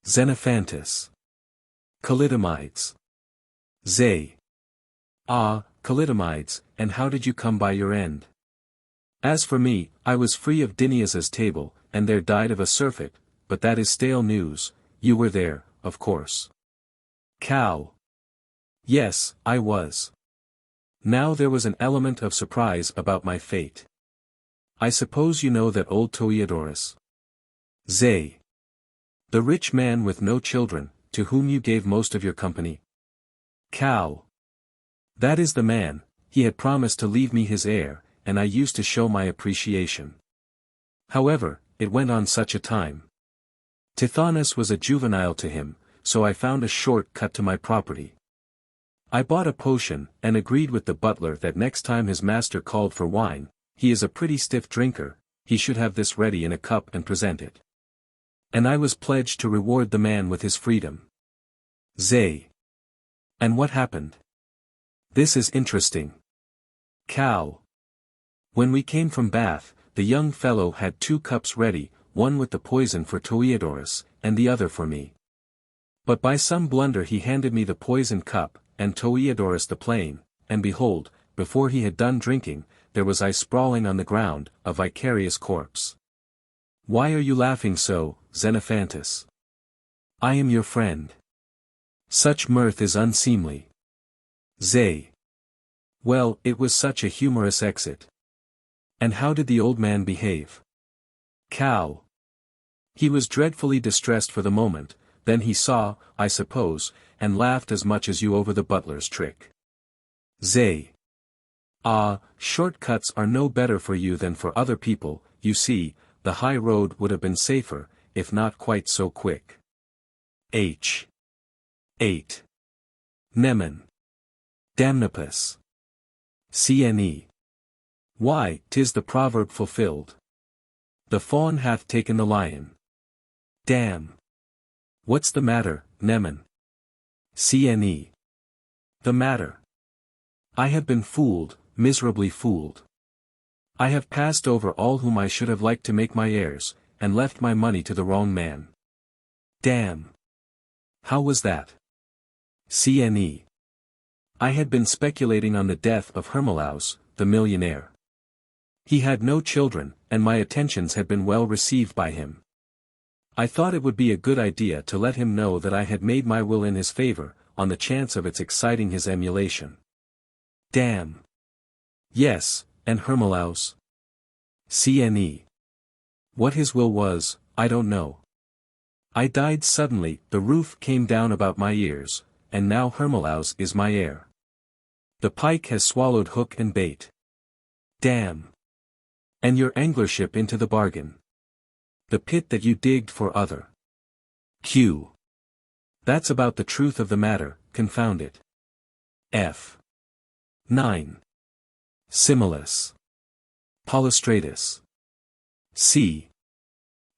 Xenophantus. Calidomides. Zay. Ah, Calidomides, and how did you come by your end? As for me, I was free of Dineas's table, and there died of a surfeit, but that is stale news, you were there, of course. Cal. Yes, I was. Now there was an element of surprise about my fate. I suppose you know that old Toiodorus. Zay. The rich man with no children, to whom you gave most of your company. Cal. That is the man, he had promised to leave me his heir, and I used to show my appreciation. However, it went on such a time. Tithonus was a juvenile to him, so I found a short cut to my property. I bought a potion, and agreed with the butler that next time his master called for wine, he is a pretty stiff drinker, he should have this ready in a cup and present it. And I was pledged to reward the man with his freedom. Zay. And what happened? This is interesting. Cal. When we came from Bath, the young fellow had 2 cups ready, one with the poison for Toiodorus, and the other for me. But by some blunder he handed me the poisoned cup, and Toiodorus the plain, and behold, before he had done drinking, there was I sprawling on the ground, a vicarious corpse. Why are you laughing so, Xenophantus? I am your friend. Such mirth is unseemly. Zay. Well, it was such a humorous exit. And how did the old man behave? Cow. He was dreadfully distressed for the moment, then he saw, I suppose, and laughed as much as you over the butler's trick. Zay. Ah, short cuts are no better for you than for other people, you see, the high road would have been safer, if not quite so quick. H. 8. Nemen. Damnippus. Cne. Why, 'tis the proverb fulfilled. The fawn hath taken the lion. Damn. What's the matter, Nemen? Cne. The matter. I have been fooled, miserably fooled. I have passed over all whom I should have liked to make my heirs, and left my money to the wrong man. Damn. How was that? Cne. I had been speculating on the death of Hermolaus, the millionaire. He had no children, and my attentions had been well received by him. I thought it would be a good idea to let him know that I had made my will in his favor, on the chance of its exciting his emulation. Damn. Yes, and Hermolaus? Cne. What his will was, I don't know. I died suddenly, the roof came down about my ears, and now Hermolaus is my heir. The pike has swallowed hook and bait. Damn. And your anglership into the bargain. The pit that you digged for other. Q. That's about the truth of the matter, confound it. F. 9. Similis. Polystratus. C.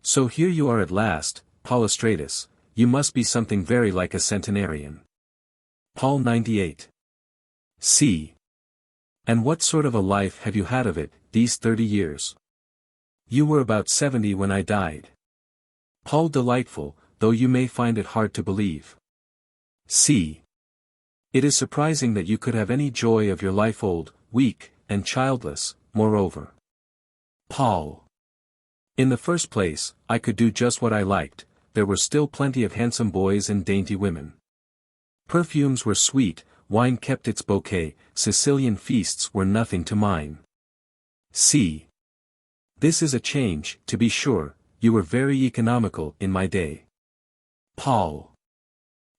So here you are at last, Polystratus, you must be something very like a centenarian. Paul 98. C. And what sort of a life have you had of it, these 30 years? You were about 70 when I died. Paul delightful, though you may find it hard to believe. C. It is surprising that you could have any joy of your life old, weak, and childless, moreover. Paul. In the first place, I could do just what I liked, there were still plenty of handsome boys and dainty women. Perfumes were sweet, wine kept its bouquet, Sicilian feasts were nothing to mine. C. This is a change, to be sure, you were very economical in my day. Paul.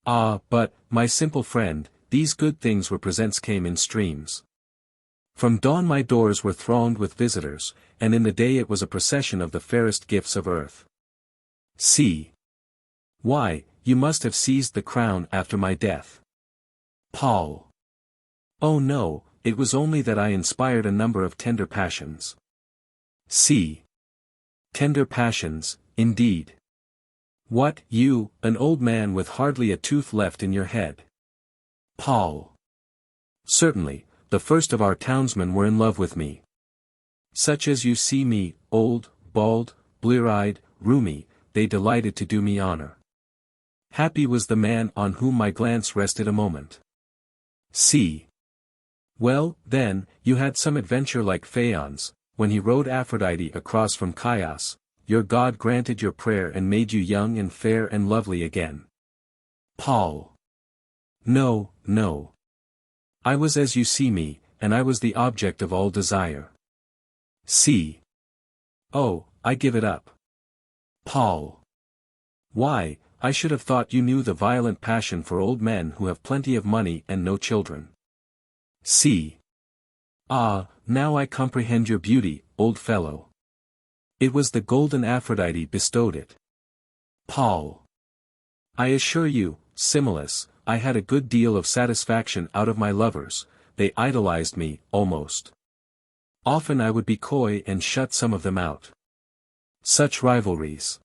Ah, but, my simple friend, these good things were presents came in streams. From dawn my doors were thronged with visitors, and in the day it was a procession of the fairest gifts of earth. C. Why, you must have seized the crown after my death. Paul. Oh no, it was only that I inspired a number of tender passions. C. Tender passions, indeed. What, you, an old man with hardly a tooth left in your head? Paul. Certainly, the first of our townsmen were in love with me. Such as you see me, old, bald, blear-eyed, rheumy, they delighted to do me honor. Happy was the man on whom my glance rested a moment. C. Well, then, you had some adventure like Phaon's, when he rode Aphrodite across from Chios, your God granted your prayer and made you young and fair and lovely again. Paul. No, no. I was as you see me, and I was the object of all desire. C. Oh, I give it up. Paul. Why, I should have thought you knew the violent passion for old men who have plenty of money and no children. C. Ah, now I comprehend your beauty, old fellow. It was the golden Aphrodite bestowed it. Paul. I assure you, Similis, I had a good deal of satisfaction out of my lovers, they idolized me, almost. Often I would be coy and shut some of them out. Such rivalries.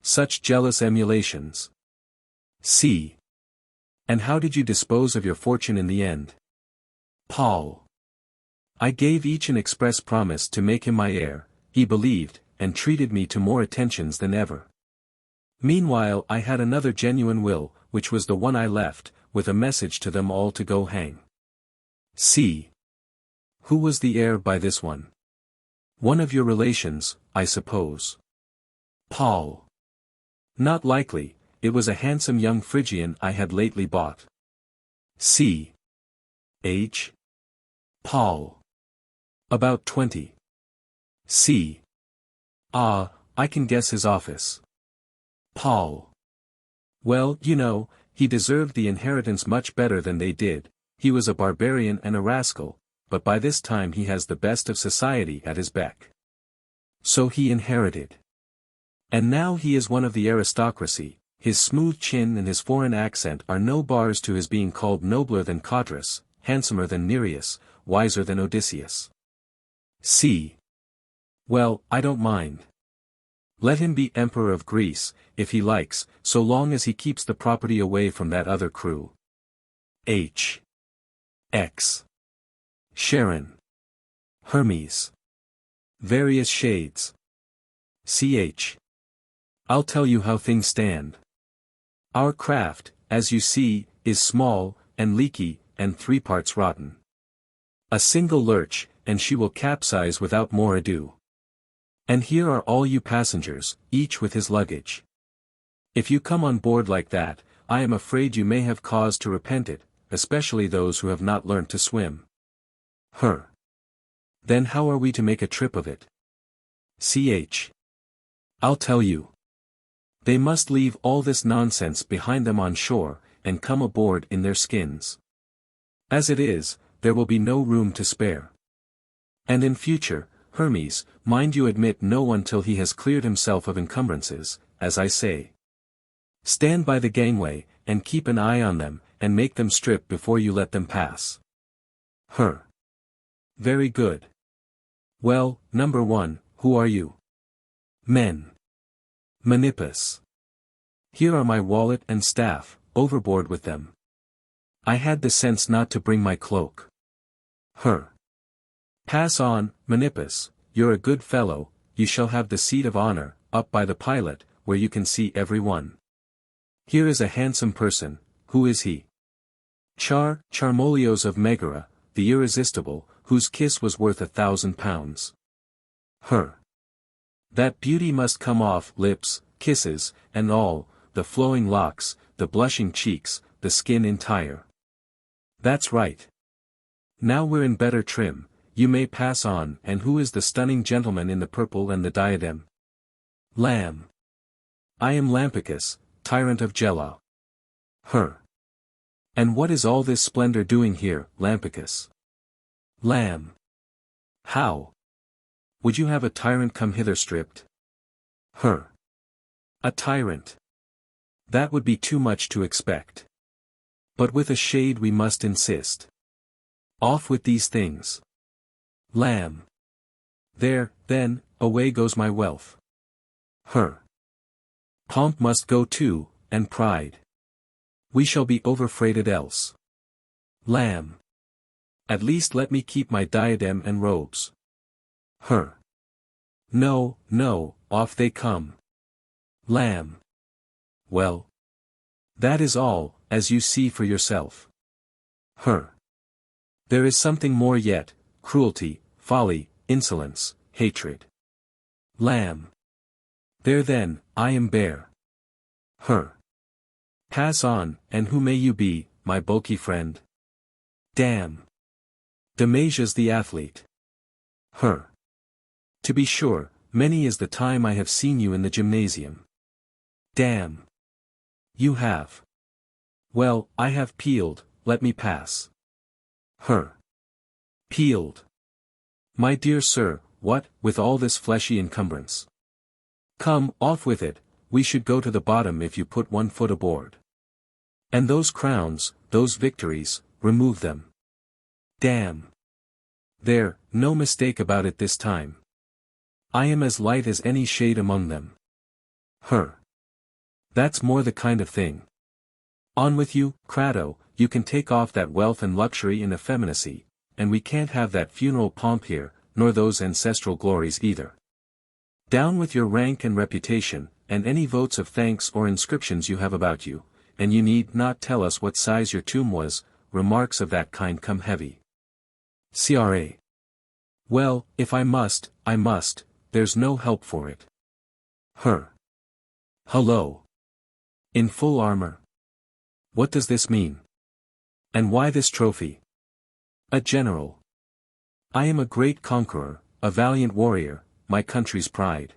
Such jealous emulations. C. And how did you dispose of your fortune in the end? Paul. I gave each an express promise to make him my heir, he believed, and treated me to more attentions than ever. Meanwhile I had another genuine will, which was the one I left, with a message to them all to go hang. C. Who was the heir by this one? One of your relations, I suppose. Paul. Not likely, it was a handsome young Phrygian I had lately bought. C. Age? Paul. About 20. C. Ah, I can guess his office. Paul. Well, you know, he deserved the inheritance much better than they did. He was a barbarian and a rascal, but by this time he has the best of society at his beck. So he inherited. And now he is one of the aristocracy. His smooth chin and his foreign accent are no bars to his being called nobler than Codrus, handsomer than Nereus, wiser than Odysseus. C. Well, I don't mind. Let him be emperor of Greece, if he likes, so long as he keeps the property away from that other crew. H. X. Charon. Hermes. Various shades. Ch. I'll tell you how things stand. Our craft, as you see, is small, and leaky, and 3 parts rotten. A single lurch, and she will capsize without more ado. And here are all you passengers, each with his luggage. If you come on board like that, I am afraid you may have cause to repent it, especially those who have not learnt to swim. Her. Then how are we to make a trip of it? Ch. I'll tell you. They must leave all this nonsense behind them on shore, and come aboard in their skins. As it is, there will be no room to spare. And in future, Hermes, mind you admit no one till he has cleared himself of encumbrances, as I say. Stand by the gangway, and keep an eye on them, and make them strip before you let them pass. Her. Very good. Well, number 1, who are you? Men. Menippus. Here are my wallet and staff, overboard with them. I had the sense not to bring my cloak. Her. Pass on, Menippus, you're a good fellow, you shall have the seat of honor, up by the pilot, where you can see every one. Here is a handsome person, who is he? Charmolios of Megara, the irresistible, whose kiss was worth 1,000 pounds. Her. That beauty must come off, lips, kisses, and all, the flowing locks, the blushing cheeks, the skin entire. That's right. Now we're in better trim, you may pass on. And who is the stunning gentleman in the purple and the diadem? Lamb. I am Lampicus, tyrant of Gela. Her. And what is all this splendor doing here, Lampicus? Lamb. How? Would you have a tyrant come hither stripped? Her. A tyrant. That would be too much to expect. But with a shade we must insist. Off with these things. Lamb. There, then, away goes my wealth. Her. Pomp must go too, and pride. We shall be overfreighted else. Lamb. At least let me keep my diadem and robes. Her. No, no, off they come. Lamb. Well. That is all, as you see for yourself. Her. There is something more yet, cruelty, folly, insolence, hatred. Lamb. There then, I am bare. Her. Pass on, and who may you be, my bulky friend? Damn. Damasia's the athlete. Her. To be sure, many is the time I have seen you in the gymnasium. Damn. You have. Well, I have peeled, let me pass. Her. Peeled. My dear sir, what, with all this fleshy encumbrance? Come, off with it, we should go to the bottom if you put 1 foot aboard. And those crowns, those victories, remove them. Damn. There, no mistake about it this time. I am as light as any shade among them. Her. That's more the kind of thing. On with you, Crado, you can take off that wealth and luxury and effeminacy, and we can't have that funeral pomp here, nor those ancestral glories either. Down with your rank and reputation, and any votes of thanks or inscriptions you have about you, and you need not tell us what size your tomb was, remarks of that kind come heavy. Cra. Well, if I must, there's no help for it. Her. Hello. In full armor. What does this mean? And why this trophy? A general. I am a great conqueror, a valiant warrior, my country's pride.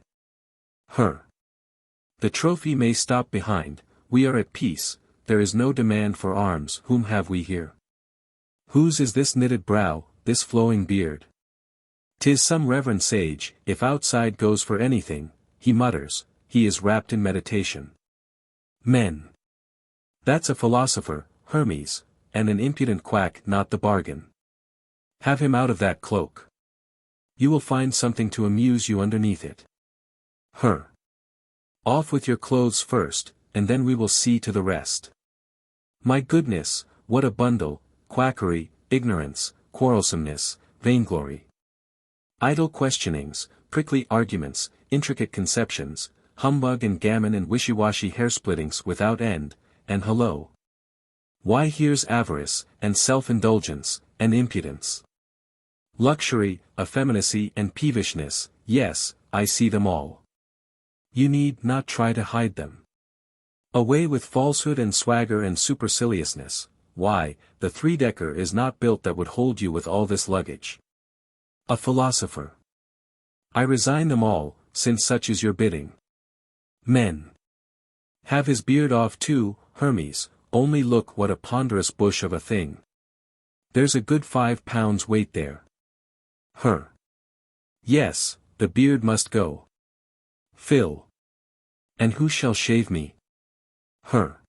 Her. The trophy may stop behind, we are at peace, there is no demand for arms. Whom have we here? Whose is this knitted brow, this flowing beard? 'Tis some reverend sage, if outside goes for anything, he mutters, he is wrapped in meditation. Men. That's a philosopher, Hermes, and an impudent quack not the bargain. Have him out of that cloak. You will find something to amuse you underneath it. Her. Off with your clothes first, and then we will see to the rest. My goodness, what a bundle, quackery, ignorance, quarrelsomeness, vainglory. Idle questionings, prickly arguments, intricate conceptions, humbug and gammon and wishy-washy hairsplittings without end, and hello. Why here's avarice, and self-indulgence, and impudence. Luxury, effeminacy and peevishness, yes, I see them all. You need not try to hide them. Away with falsehood and swagger and superciliousness, why, the three-decker is not built that would hold you with all this luggage. A philosopher. I resign them all, since such is your bidding. Men. Have his beard off too, Hermes, only look what a ponderous bush of a thing. There's a good 5 pounds weight there. Her. Yes, the beard must go. Phil. And who shall shave me? Her.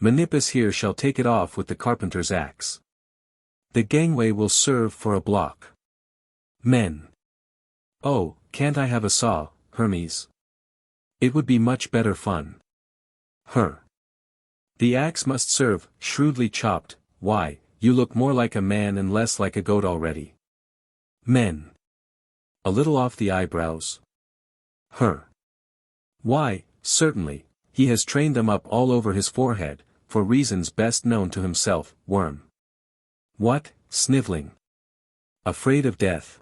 Menippus here shall take it off with the carpenter's axe. The gangway will serve for a block. Men. Oh, can't I have a saw, Hermes? It would be much better fun. Her. The axe must serve, shrewdly chopped, why, you look more like a man and less like a goat already. Men. A little off the eyebrows. Her. Why, certainly, he has trained them up all over his forehead, for reasons best known to himself, worm. What, sniveling? Afraid of death?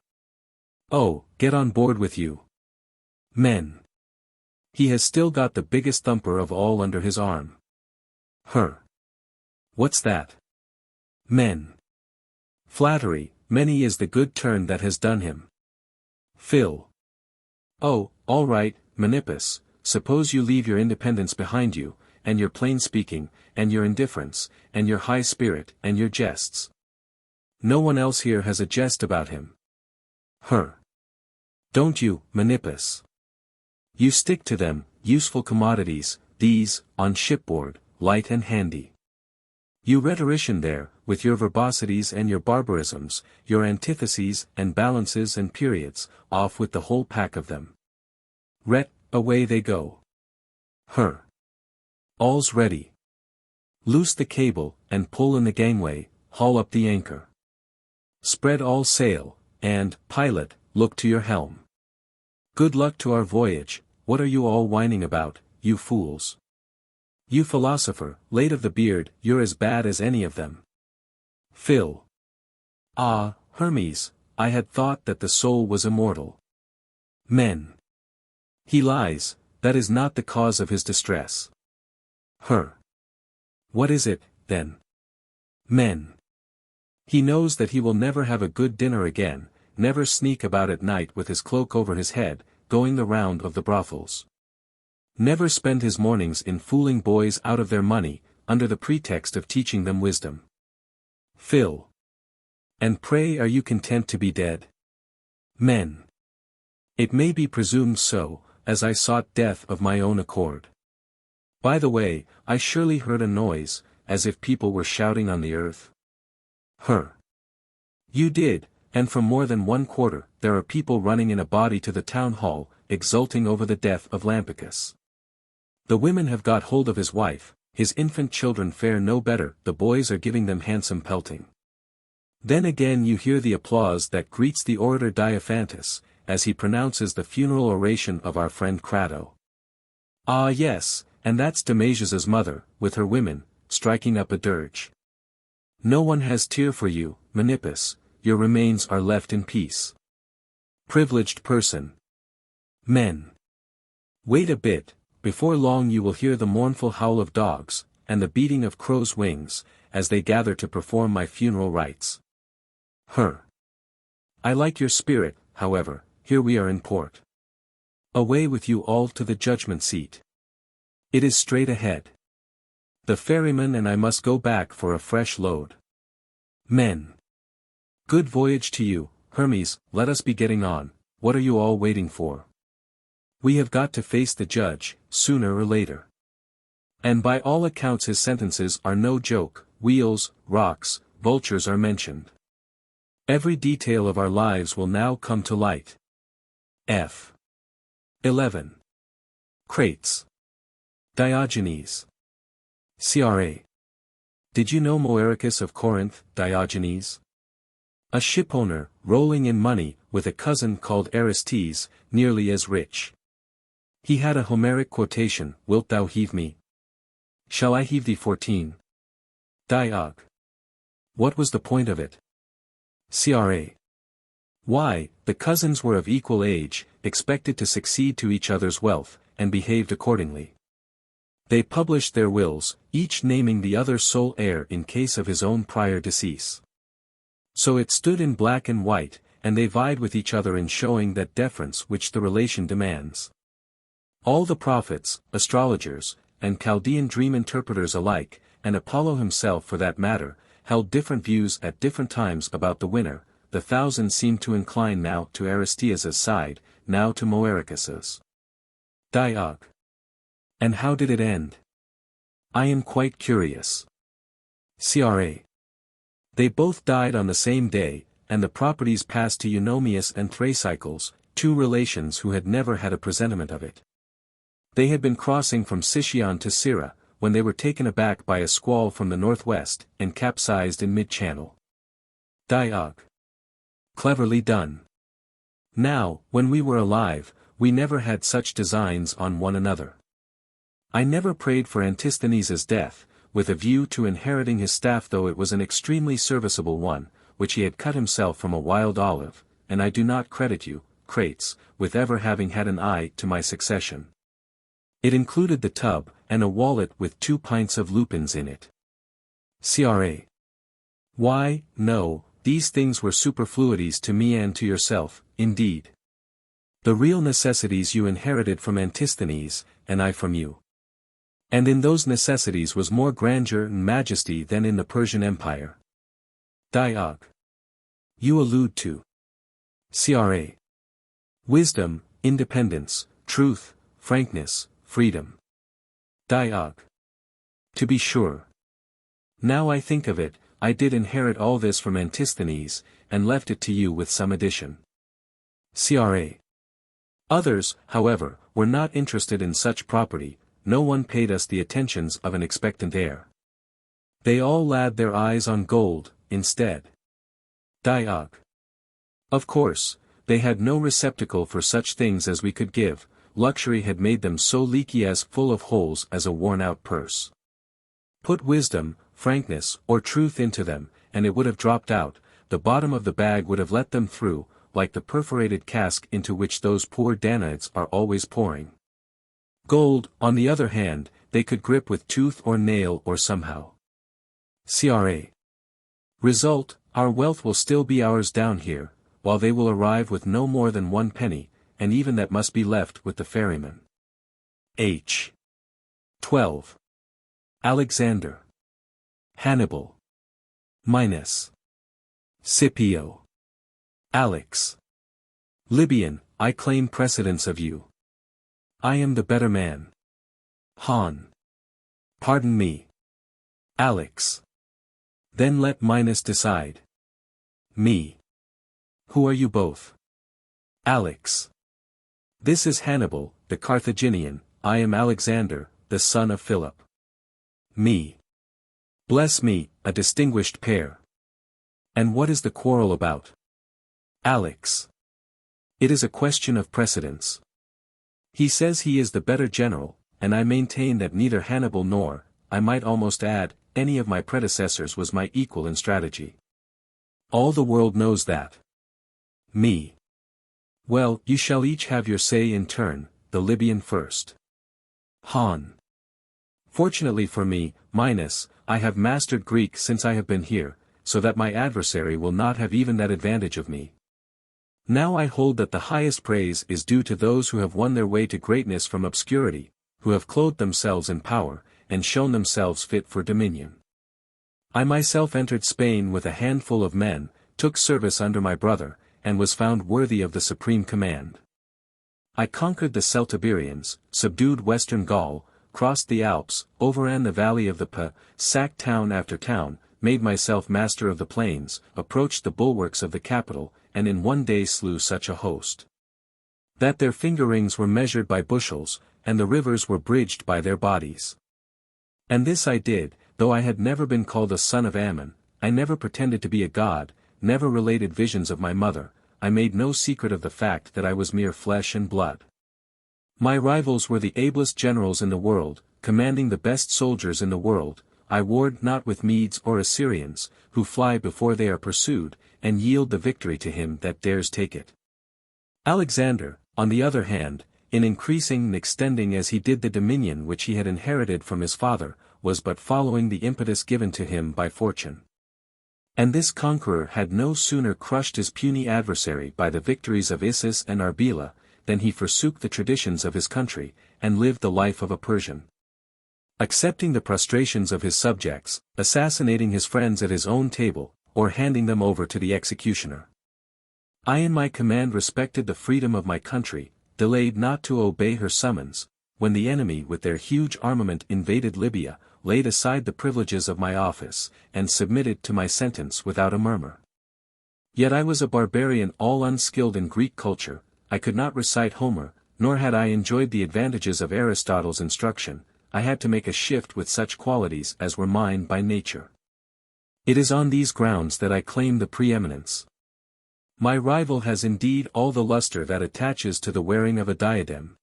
Oh, get on board with you. Men. He has still got the biggest thumper of all under his arm. Her. What's that? Men. Flattery, many is the good turn that has done him. Phil. Oh, all right, Menippus, suppose you leave your independence behind you, and your plain speaking, and your indifference, and your high spirit, and your jests. No one else here has a jest about him. Her. Don't you, Menippus? You stick to them, useful commodities, these, on shipboard, light and handy. You rhetorician there, with your verbosities and your barbarisms, your antitheses and balances and periods, off with the whole pack of them. Away they go. Her. All's ready. Loose the cable, and pull in the gangway, haul up the anchor. Spread all sail, and, pilot, look to your helm. Good luck to our voyage, what are you all whining about, you fools? You philosopher, late of the beard, you're as bad as any of them. Phil. Ah, Hermes, I had thought that the soul was immortal. Men. He lies, that is not the cause of his distress. Her. What is it, then? Men. He knows that he will never have a good dinner again, never sneak about at night with his cloak over his head, going the round of the brothels. Never spend his mornings in fooling boys out of their money, under the pretext of teaching them wisdom. Phil. And pray are you content to be dead? Men. It may be presumed so, as I sought death of my own accord. By the way, I surely heard a noise, as if people were shouting on the earth. Her. You did, and from more than one quarter, there are people running in a body to the town hall, exulting over the death of Lampicus. The women have got hold of his wife, his infant children fare no better, the boys are giving them handsome pelting. Then again you hear the applause that greets the orator Diophantus, as he pronounces the funeral oration of our friend Crato. Ah yes, and that's Damasius's mother, with her women, striking up a dirge. No one has tear for you, Menippus, your remains are left in peace. Privileged person. Men. Wait a bit, before long you will hear the mournful howl of dogs, and the beating of crows' wings, as they gather to perform my funeral rites. I like your spirit, however, here we are in port. Away with you all to the judgment seat. It is straight ahead. The ferryman and I must go back for a fresh load. Men. Good voyage to you, Hermes, let us be getting on, what are you all waiting for? We have got to face the judge, sooner or later. And by all accounts his sentences are no joke, wheels, rocks, vultures are mentioned. Every detail of our lives will now come to light. F. 11. Crates. Diogenes. Cra. Did you know Moericus of Corinth, Diogenes? A shipowner, rolling in money, with a cousin called Aristes, nearly as rich. He had a Homeric quotation, wilt thou heave me? Shall I heave thee 14? Diog. What was the point of it? Cra. Why, the cousins were of equal age, expected to succeed to each other's wealth, and behaved accordingly. They published their wills, each naming the other's sole heir in case of his own prior decease. So it stood in black and white, and they vied with each other in showing that deference which the relation demands. All the prophets, astrologers, and Chaldean dream interpreters alike, and Apollo himself for that matter, held different views at different times about the winner. The thousands seemed to incline now to Aristeas's side, now to Moericus's. Diog. And how did it end? I am quite curious. Cra. They both died on the same day, and the properties passed to Eunomius and Thrasycles, two relations who had never had a presentiment of it. They had been crossing from Sicyon to Syra, when they were taken aback by a squall from the northwest, and capsized in mid-channel. Diog. Cleverly done. Now, when we were alive, we never had such designs on one another. I never prayed for Antisthenes' death, with a view to inheriting his staff, though it was an extremely serviceable one, which he had cut himself from a wild olive, and I do not credit you, Crates, with ever having had an eye to my succession. It included the tub, and a wallet with 2 pints of lupins in it. Cra. Why, no, these things were superfluities to me and to yourself, indeed. The real necessities you inherited from Antisthenes, and I from you. And in those necessities was more grandeur and majesty than in the Persian Empire. Diog. You allude to. Cra. Wisdom, independence, truth, frankness, freedom. Diog. To be sure. Now I think of it, I did inherit all this from Antisthenes, and left it to you with some addition. Cra. Others, however, were not interested in such property, no one paid us the attentions of an expectant heir. They all laid their eyes on gold, instead. Diog. Of course, they had no receptacle for such things as we could give, luxury had made them so leaky as full of holes as a worn-out purse. Put wisdom, frankness, or truth into them, and it would have dropped out, the bottom of the bag would have let them through, like the perforated cask into which those poor Danaids are always pouring. Gold, on the other hand, they could grip with tooth or nail or somehow. Cra. Result, our wealth will still be ours down here, while they will arrive with no more than 1 penny, and even that must be left with the ferryman. H. 12. Alexander. Hannibal. Minos. Scipio. Alex. Libyan, I claim precedence of you. I am the better man. Han. Pardon me. Alex. Then let Minos decide. Me. Who are you both? Alex. This is Hannibal, the Carthaginian, I am Alexander, the son of Philip. Me. Bless me, a distinguished pair. And what is the quarrel about? Alex. It is a question of precedence. He says he is the better general, and I maintain that neither Hannibal nor, I might almost add, any of my predecessors was my equal in strategy. All the world knows that. Me. Well, you shall each have your say in turn, the Libyan first. Han. Fortunately for me, I have mastered Greek since I have been here, so that my adversary will not have even that advantage of me. Now I hold that the highest praise is due to those who have won their way to greatness from obscurity, who have clothed themselves in power, and shown themselves fit for dominion. I myself entered Spain with a handful of men, took service under my brother, and was found worthy of the supreme command. I conquered the Celtiberians, subdued western Gaul, crossed the Alps, overran the valley of the P, sacked town after town, made myself master of the plains, approached the bulwarks of the capital, and in one day slew such a host that their finger rings were measured by bushels, and the rivers were bridged by their bodies. And this I did, though I had never been called a son of Ammon, I never pretended to be a god, never related visions of my mother, I made no secret of the fact that I was mere flesh and blood. My rivals were the ablest generals in the world, commanding the best soldiers in the world. I warred not with Medes or Assyrians, who fly before they are pursued, and yield the victory to him that dares take it. Alexander, on the other hand, in increasing and extending as he did the dominion which he had inherited from his father, was but following the impetus given to him by fortune. And this conqueror had no sooner crushed his puny adversary by the victories of Issus and Arbela, than he forsook the traditions of his country, and lived the life of a Persian. Accepting the prostrations of his subjects, assassinating his friends at his own table, or handing them over to the executioner. I in my command respected the freedom of my country, delayed not to obey her summons, when the enemy with their huge armament invaded Libya, laid aside the privileges of my office, and submitted to my sentence without a murmur. Yet I was a barbarian all unskilled in Greek culture, I could not recite Homer, nor had I enjoyed the advantages of Aristotle's instruction, I had to make a shift with such qualities as were mine by nature. It is on these grounds that I claim the preeminence. My rival has indeed all the luster that attaches to the wearing of a diadem.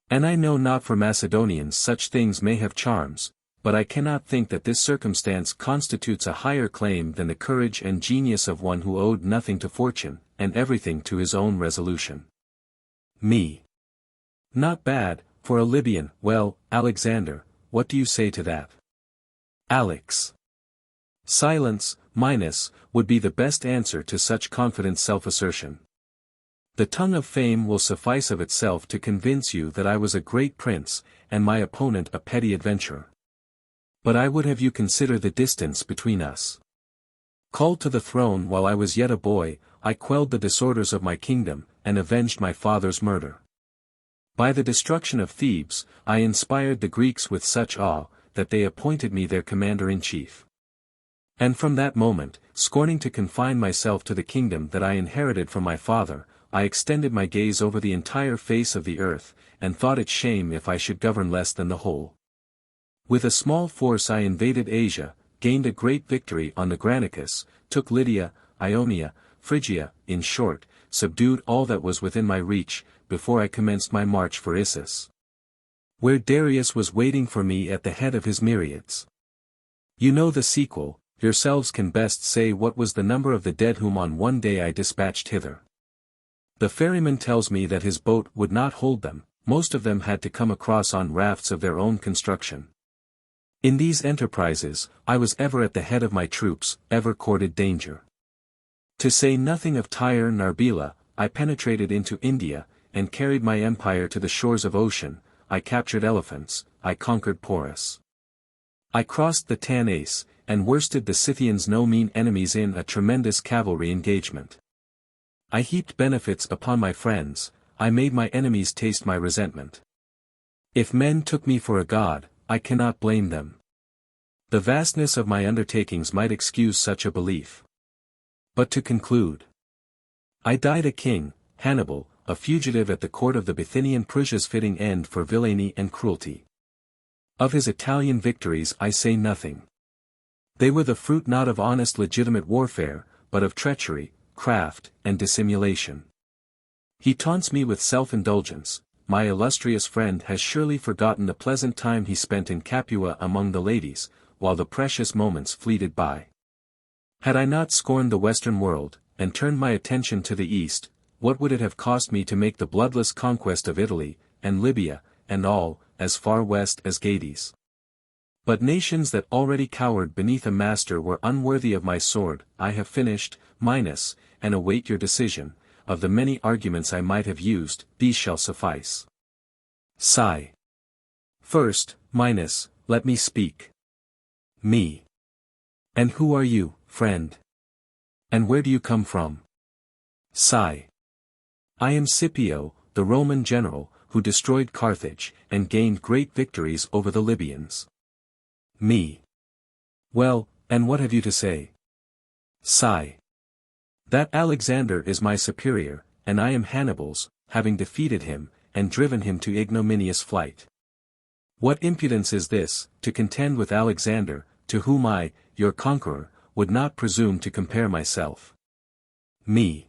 And I know not for Macedonians such things may have charms, but I cannot think that this circumstance constitutes a higher claim than the courage and genius of one who owed nothing to fortune, and everything to his own resolution. Me. Not bad, for a Libyan. Well, Alexander, what do you say to that? Alex. Silence, would be the best answer to such confident self-assertion. The tongue of fame will suffice of itself to convince you that I was a great prince, and my opponent a petty adventurer. But I would have you consider the distance between us. Called to the throne while I was yet a boy, I quelled the disorders of my kingdom, and avenged my father's murder. By the destruction of Thebes, I inspired the Greeks with such awe, that they appointed me their commander-in-chief. And from that moment, scorning to confine myself to the kingdom that I inherited from my father, I extended my gaze over the entire face of the earth, and thought it shame if I should govern less than the whole. With a small force I invaded Asia, gained a great victory on the Granicus, took Lydia, Ionia, Phrygia, in short, subdued all that was within my reach, before I commenced my march for Issus, where Darius was waiting for me at the head of his myriads. You know the sequel, yourselves can best say what was the number of the dead whom on one day I dispatched hither. The ferryman tells me that his boat would not hold them, most of them had to come across on rafts of their own construction. In these enterprises, I was ever at the head of my troops, ever courted danger. To say nothing of Tyre and Arbela, I penetrated into India, and carried my empire to the shores of ocean. I captured elephants, I conquered Porus. I crossed the Tanais, and worsted the Scythians, no mean enemies, in a tremendous cavalry engagement. I heaped benefits upon my friends, I made my enemies taste my resentment. If men took me for a god, I cannot blame them. The vastness of my undertakings might excuse such a belief. But to conclude. I died a king, Hannibal, a fugitive at the court of the Bithynian Prussia's fitting end for villainy and cruelty. Of his Italian victories I say nothing. They were the fruit not of honest legitimate warfare, but of treachery, craft, and dissimulation. He taunts me with self-indulgence. My illustrious friend has surely forgotten the pleasant time he spent in Capua among the ladies, while the precious moments fleeted by. Had I not scorned the Western world, and turned my attention to the East, what would it have cost me to make the bloodless conquest of Italy, and Libya, and all, as far west as Gades. But nations that already cowered beneath a master were unworthy of my sword. I have finished, Minos, and await your decision. Of the many arguments I might have used, these shall suffice. Sigh. First, Minos, let me speak. Me. And who are you, friend? And where do you come from? Sigh. I am Scipio, the Roman general, who destroyed Carthage, and gained great victories over the Libyans. Me. Well, and what have you to say? Sigh. That Alexander is my superior, and I am Hannibal's, having defeated him, and driven him to ignominious flight. What impudence is this, to contend with Alexander, to whom I, your conqueror, would not presume to compare myself? Me.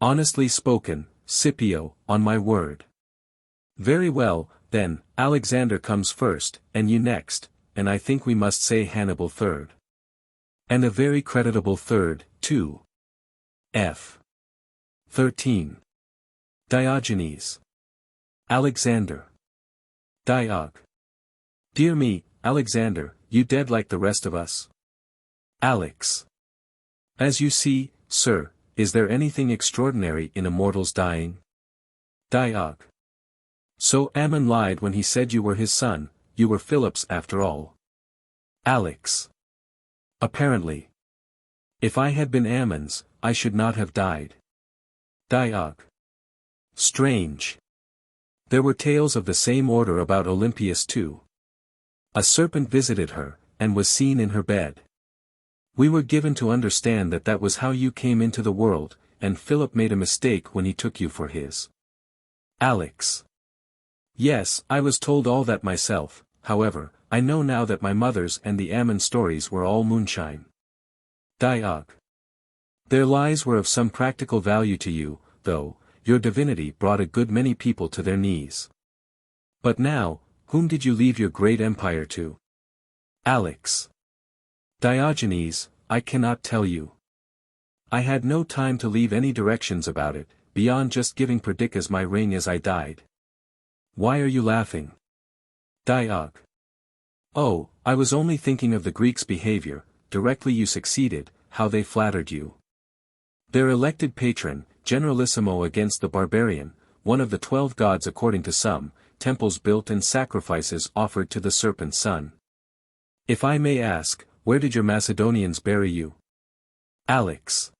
Honestly spoken, Scipio, on my word. Very well, then, Alexander comes first, and you next, and I think we must say Hannibal third. And a very creditable third, too. F. 13. Diogenes. Alexander. Diog. Dear me, Alexander, you dead like the rest of us? Alex. As you see, sir, is there anything extraordinary in a mortal's dying? Diog. So Ammon lied when he said you were his son, you were Philip's after all. Alex. Apparently. If I had been Ammon's, I should not have died. Diog. Strange. There were tales of the same order about Olympias too. A serpent visited her, and was seen in her bed. We were given to understand that that was how you came into the world, and Philip made a mistake when he took you for his. Alex. Yes, I was told all that myself, however, I know now that my mother's and the Ammon stories were all moonshine. Diog. Their lies were of some practical value to you, though, your divinity brought a good many people to their knees. But now, whom did you leave your great empire to? Alex. Diogenes, I cannot tell you. I had no time to leave any directions about it, beyond just giving Perdiccas my ring as I died. Why are you laughing? Diog. Oh, I was only thinking of the Greeks' behavior, directly you succeeded, how they flattered you. Their elected patron, generalissimo against the barbarian, one of the 12 gods according to some, temples built and sacrifices offered to the serpent's son. If I may ask, where did your Macedonians bury you? Alex.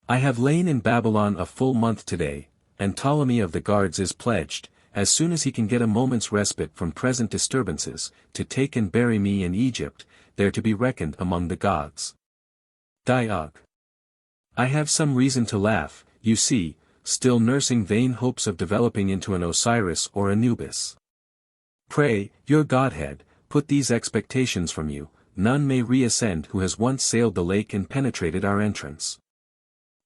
I have lain in Babylon a full month today, and Ptolemy of the guards is pledged, as soon as he can get a moment's respite from present disturbances, to take and bury me in Egypt, there to be reckoned among the gods. Diog. I have some reason to laugh, you see, still nursing vain hopes of developing into an Osiris or Anubis. Pray, your godhead, put these expectations from you, none may reascend who has once sailed the lake and penetrated our entrance.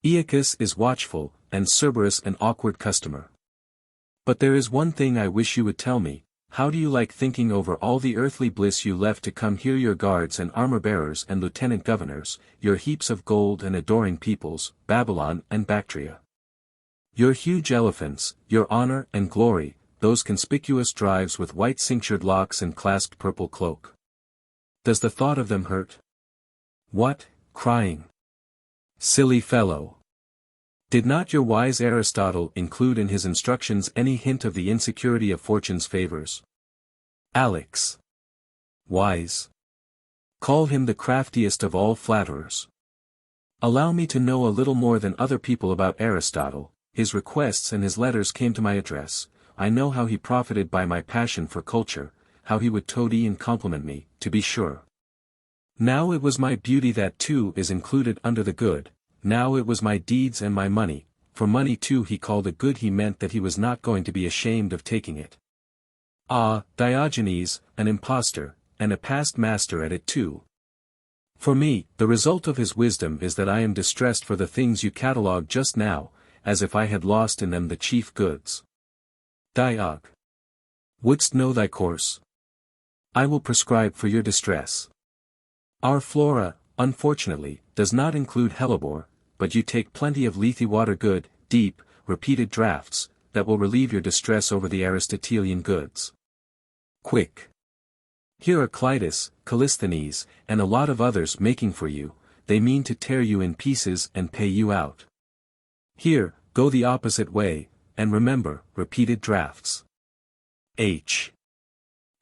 Aeacus is watchful, and Cerberus an awkward customer. But there is one thing I wish you would tell me, how do you like thinking over all the earthly bliss you left to come here, your guards and armor-bearers and lieutenant governors, your heaps of gold and adoring peoples, Babylon and Bactria? Your huge elephants, your honor and glory, those conspicuous drives with white cinctured locks and clasped purple cloak. Does the thought of them hurt? What, crying? Silly fellow! Did not your wise Aristotle include in his instructions any hint of the insecurity of fortune's favors? Alex. Wise. Call him the craftiest of all flatterers. Allow me to know a little more than other people about Aristotle. His requests and his letters came to my address. I know how he profited by my passion for culture, how he would toady and compliment me, to be sure. Now it was my beauty that too is included under the good. Now it was my deeds and my money, for money too he called a good. He meant that he was not going to be ashamed of taking it. Ah, Diogenes, an impostor, and a past master at it too. For me, the result of his wisdom is that I am distressed for the things you catalogued just now, as if I had lost in them the chief goods. Diog. Wouldst know thy course? I will prescribe for your distress. Our flora, unfortunately, does not include hellebore, but you take plenty of Lethe water, good, deep, repeated draughts, that will relieve your distress over the Aristotelian goods. Quick! Here are Clitus, Callisthenes, and a lot of others making for you, they mean to tear you in pieces and pay you out. Here, go the opposite way, and remember, repeated drafts. H.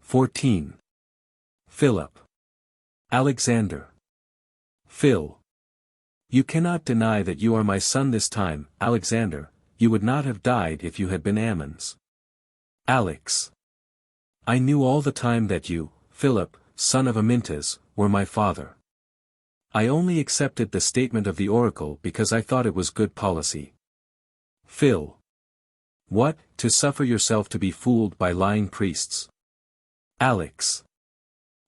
14. Philip. Alexander. Phil. You cannot deny that you are my son this time, Alexander, you would not have died if you had been Ammon's. Alex. I knew all the time that you, Philip, son of Amyntas, were my father. I only accepted the statement of the oracle because I thought it was good policy. Phil. What, to suffer yourself to be fooled by lying priests? Alex.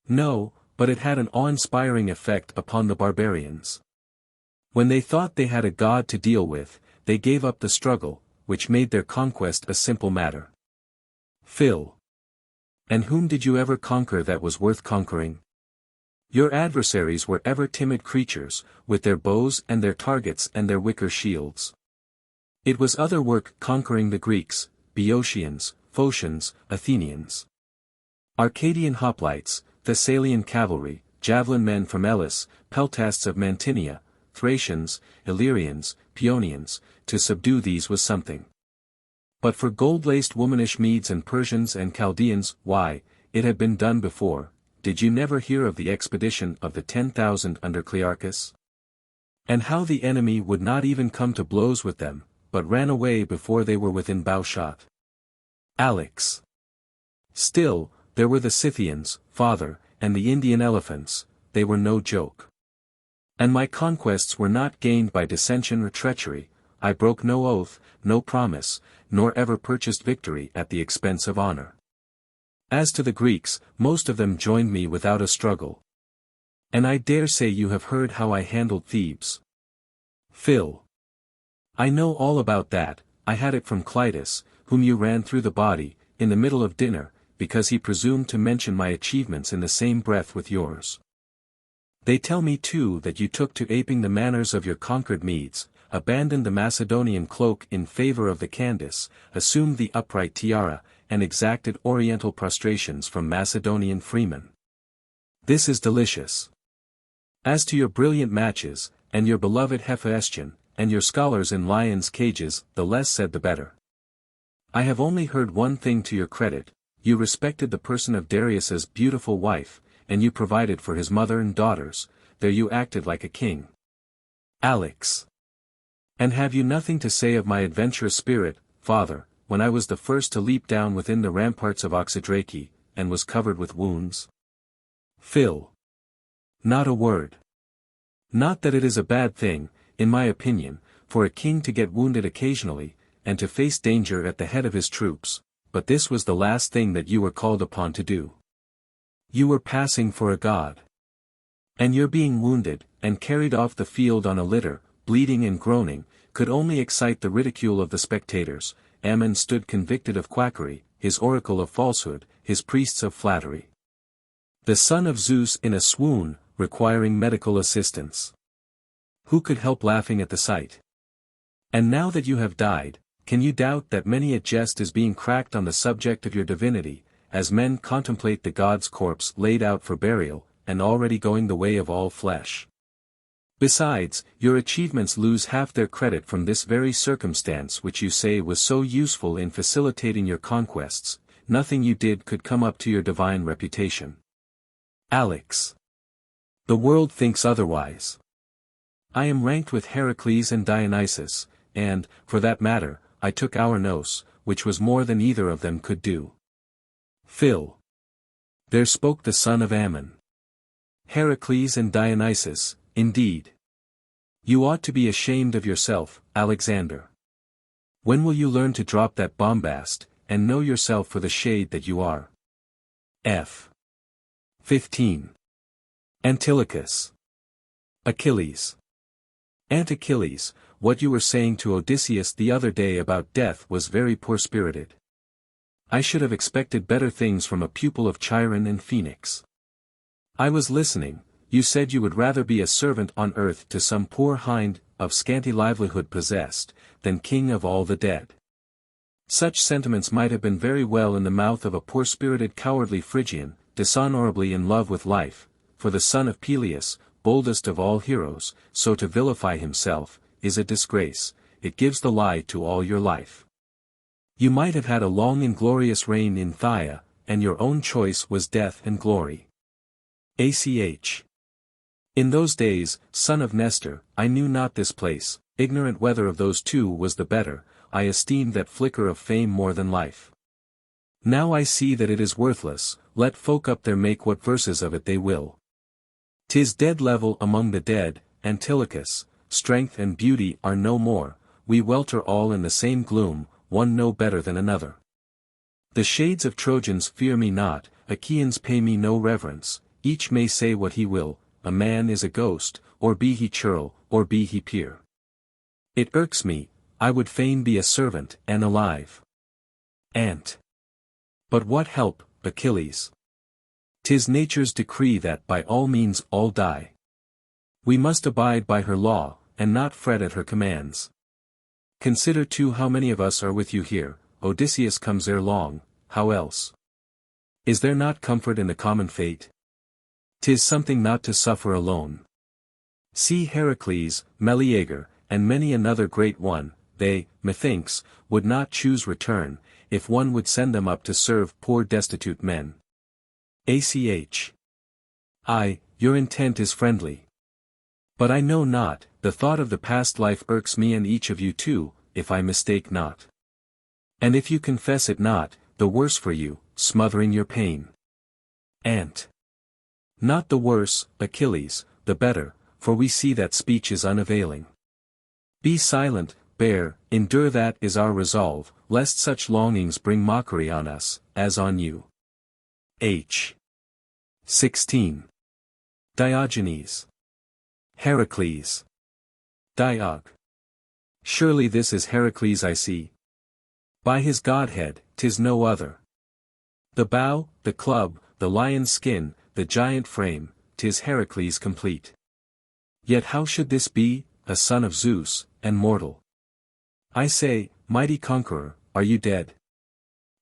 No, but it had an awe-inspiring effect upon the barbarians. When they thought they had a god to deal with, they gave up the struggle, which made their conquest a simple matter. Phil. And whom did you ever conquer that was worth conquering? Your adversaries were ever timid creatures, with their bows and their targets and their wicker shields. It was other work conquering the Greeks, Boeotians, Phocians, Athenians. Arcadian hoplites, Thessalian cavalry, javelin men from Elis, peltasts of Mantinia, Thracians, Illyrians, Paeonians, to subdue these was something. But for gold-laced womanish Medes and Persians and Chaldeans, why, it had been done before. Did you never hear of the expedition of the 10,000 under Clearchus? And how the enemy would not even come to blows with them, but ran away before they were within bowshot? Alex. Still, there were the Scythians, father, and the Indian elephants, they were no joke. And my conquests were not gained by dissension or treachery, I broke no oath, no promise, nor ever purchased victory at the expense of honor. As to the Greeks, most of them joined me without a struggle. And I dare say you have heard how I handled Thebes. Phil. I know all about that, I had it from Clitus, whom you ran through the body, in the middle of dinner, because he presumed to mention my achievements in the same breath with yours. They tell me too that you took to aping the manners of your conquered Medes, abandoned the Macedonian cloak in favor of the Candace, assumed the upright tiara, and exacted oriental prostrations from Macedonian freemen. This is delicious. As to your brilliant matches, and your beloved Hephaestion, and your scholars in lions' cages, the less said the better. I have only heard one thing to your credit, you respected the person of Darius's beautiful wife, and you provided for his mother and daughters, there you acted like a king. Alex. And have you nothing to say of my adventurous spirit, father, when I was the first to leap down within the ramparts of Oxydrake, and was covered with wounds? Phil. Not a word. Not that it is a bad thing, in my opinion, for a king to get wounded occasionally, and to face danger at the head of his troops, but this was the last thing that you were called upon to do. You were passing for a god. And your being wounded, and carried off the field on a litter, bleeding and groaning, could only excite the ridicule of the spectators. Ammon stood convicted of quackery, his oracle of falsehood, his priests of flattery. The son of Zeus in a swoon, requiring medical assistance. Who could help laughing at the sight? And now that you have died, can you doubt that many a jest is being cracked on the subject of your divinity, as men contemplate the god's corpse laid out for burial, and already going the way of all flesh? Besides, your achievements lose half their credit from this very circumstance which you say was so useful in facilitating your conquests. Nothing you did could come up to your divine reputation. Alex. The world thinks otherwise. I am ranked with Heracles and Dionysus, and, for that matter, I took Ournos, which was more than either of them could do. Phil. There spoke the son of Ammon. Heracles and Dionysus, indeed. You ought to be ashamed of yourself, Alexander. When will you learn to drop that bombast, and know yourself for the shade that you are? F. 15. Antilochus. Achilles. Aunt Achilles, what you were saying to Odysseus the other day about death was very poor-spirited. I should have expected better things from a pupil of Chiron and Phoenix. I was listening. You said you would rather be a servant on earth to some poor hind, of scanty livelihood possessed, than king of all the dead. Such sentiments might have been very well in the mouth of a poor-spirited cowardly Phrygian, dishonorably in love with life, for the son of Peleus, boldest of all heroes, so to vilify himself, is a disgrace, it gives the lie to all your life. You might have had a long and glorious reign in Phthia, and your own choice was death and glory. ACH. In those days, son of Nestor, I knew not this place, ignorant whether of those two was the better, I esteemed that flicker of fame more than life. Now I see that it is worthless, let folk up there make what verses of it they will. 'Tis dead level among the dead, Antilochus, strength and beauty are no more, we welter all in the same gloom, one no better than another. The shades of Trojans fear me not, Achaeans pay me no reverence, each may say what he will, a man is a ghost, or be he churl, or be he peer. It irks me, I would fain be a servant, and alive. Ant. But what help, Achilles? 'Tis nature's decree that by all means all die. We must abide by her law, and not fret at her commands. Consider too how many of us are with you here, Odysseus comes ere long, how else? Is there not comfort in the common fate? 'Tis something not to suffer alone. See Heracles, Meleager, and many another great one, they, methinks, would not choose return, if one would send them up to serve poor destitute men. ACH. Aye, your intent is friendly. But I know not, the thought of the past life irks me and each of you too, if I mistake not. And if you confess it not, the worse for you, smothering your pain. Ant. Not the worse, Achilles, the better, for we see that speech is unavailing. Be silent, bear, endure, that is our resolve, lest such longings bring mockery on us, as on you. H. 16. Diogenes. Heracles. Diog. Surely this is Heracles I see. By his godhead, 'tis no other. The bow, the club, the lion's skin, the giant frame, 'tis Heracles complete. Yet how should this be, a son of Zeus, and mortal? I say, mighty conqueror, are you dead?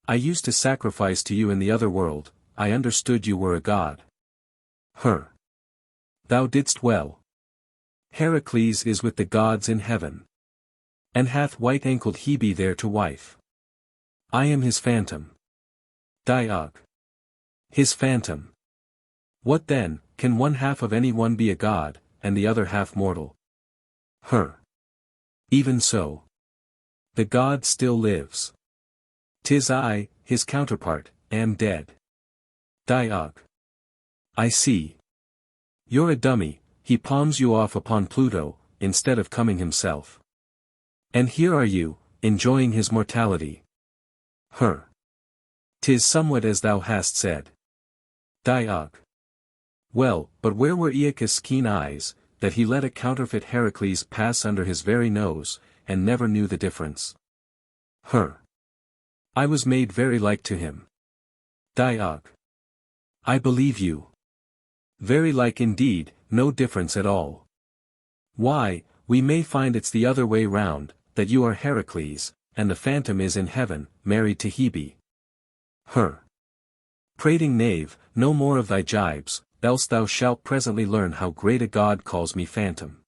I used to sacrifice to you in the other world, I understood you were a god. Her. Thou didst well. Heracles is with the gods in heaven. And hath white-ankled Hebe there to wife. I am his phantom. Diog. His phantom. What then, can one half of any one be a god, and the other half mortal? Her. Even so. The god still lives. 'Tis I, his counterpart, am dead. Diog. I see. You're a dummy, he palms you off upon Pluto, instead of coming himself. And here are you, enjoying his mortality. Her. 'Tis somewhat as thou hast said. Diog. Well, but where were Aeacus' keen eyes, that he let a counterfeit Heracles pass under his very nose, and never knew the difference? Her. I was made very like to him. Diog. I believe you. Very like indeed, no difference at all. Why, we may find it's the other way round, that you are Heracles, and the phantom is in heaven, married to Hebe. Her. Prating knave, no more of thy jibes, else thou shalt presently learn how great a god calls me phantom.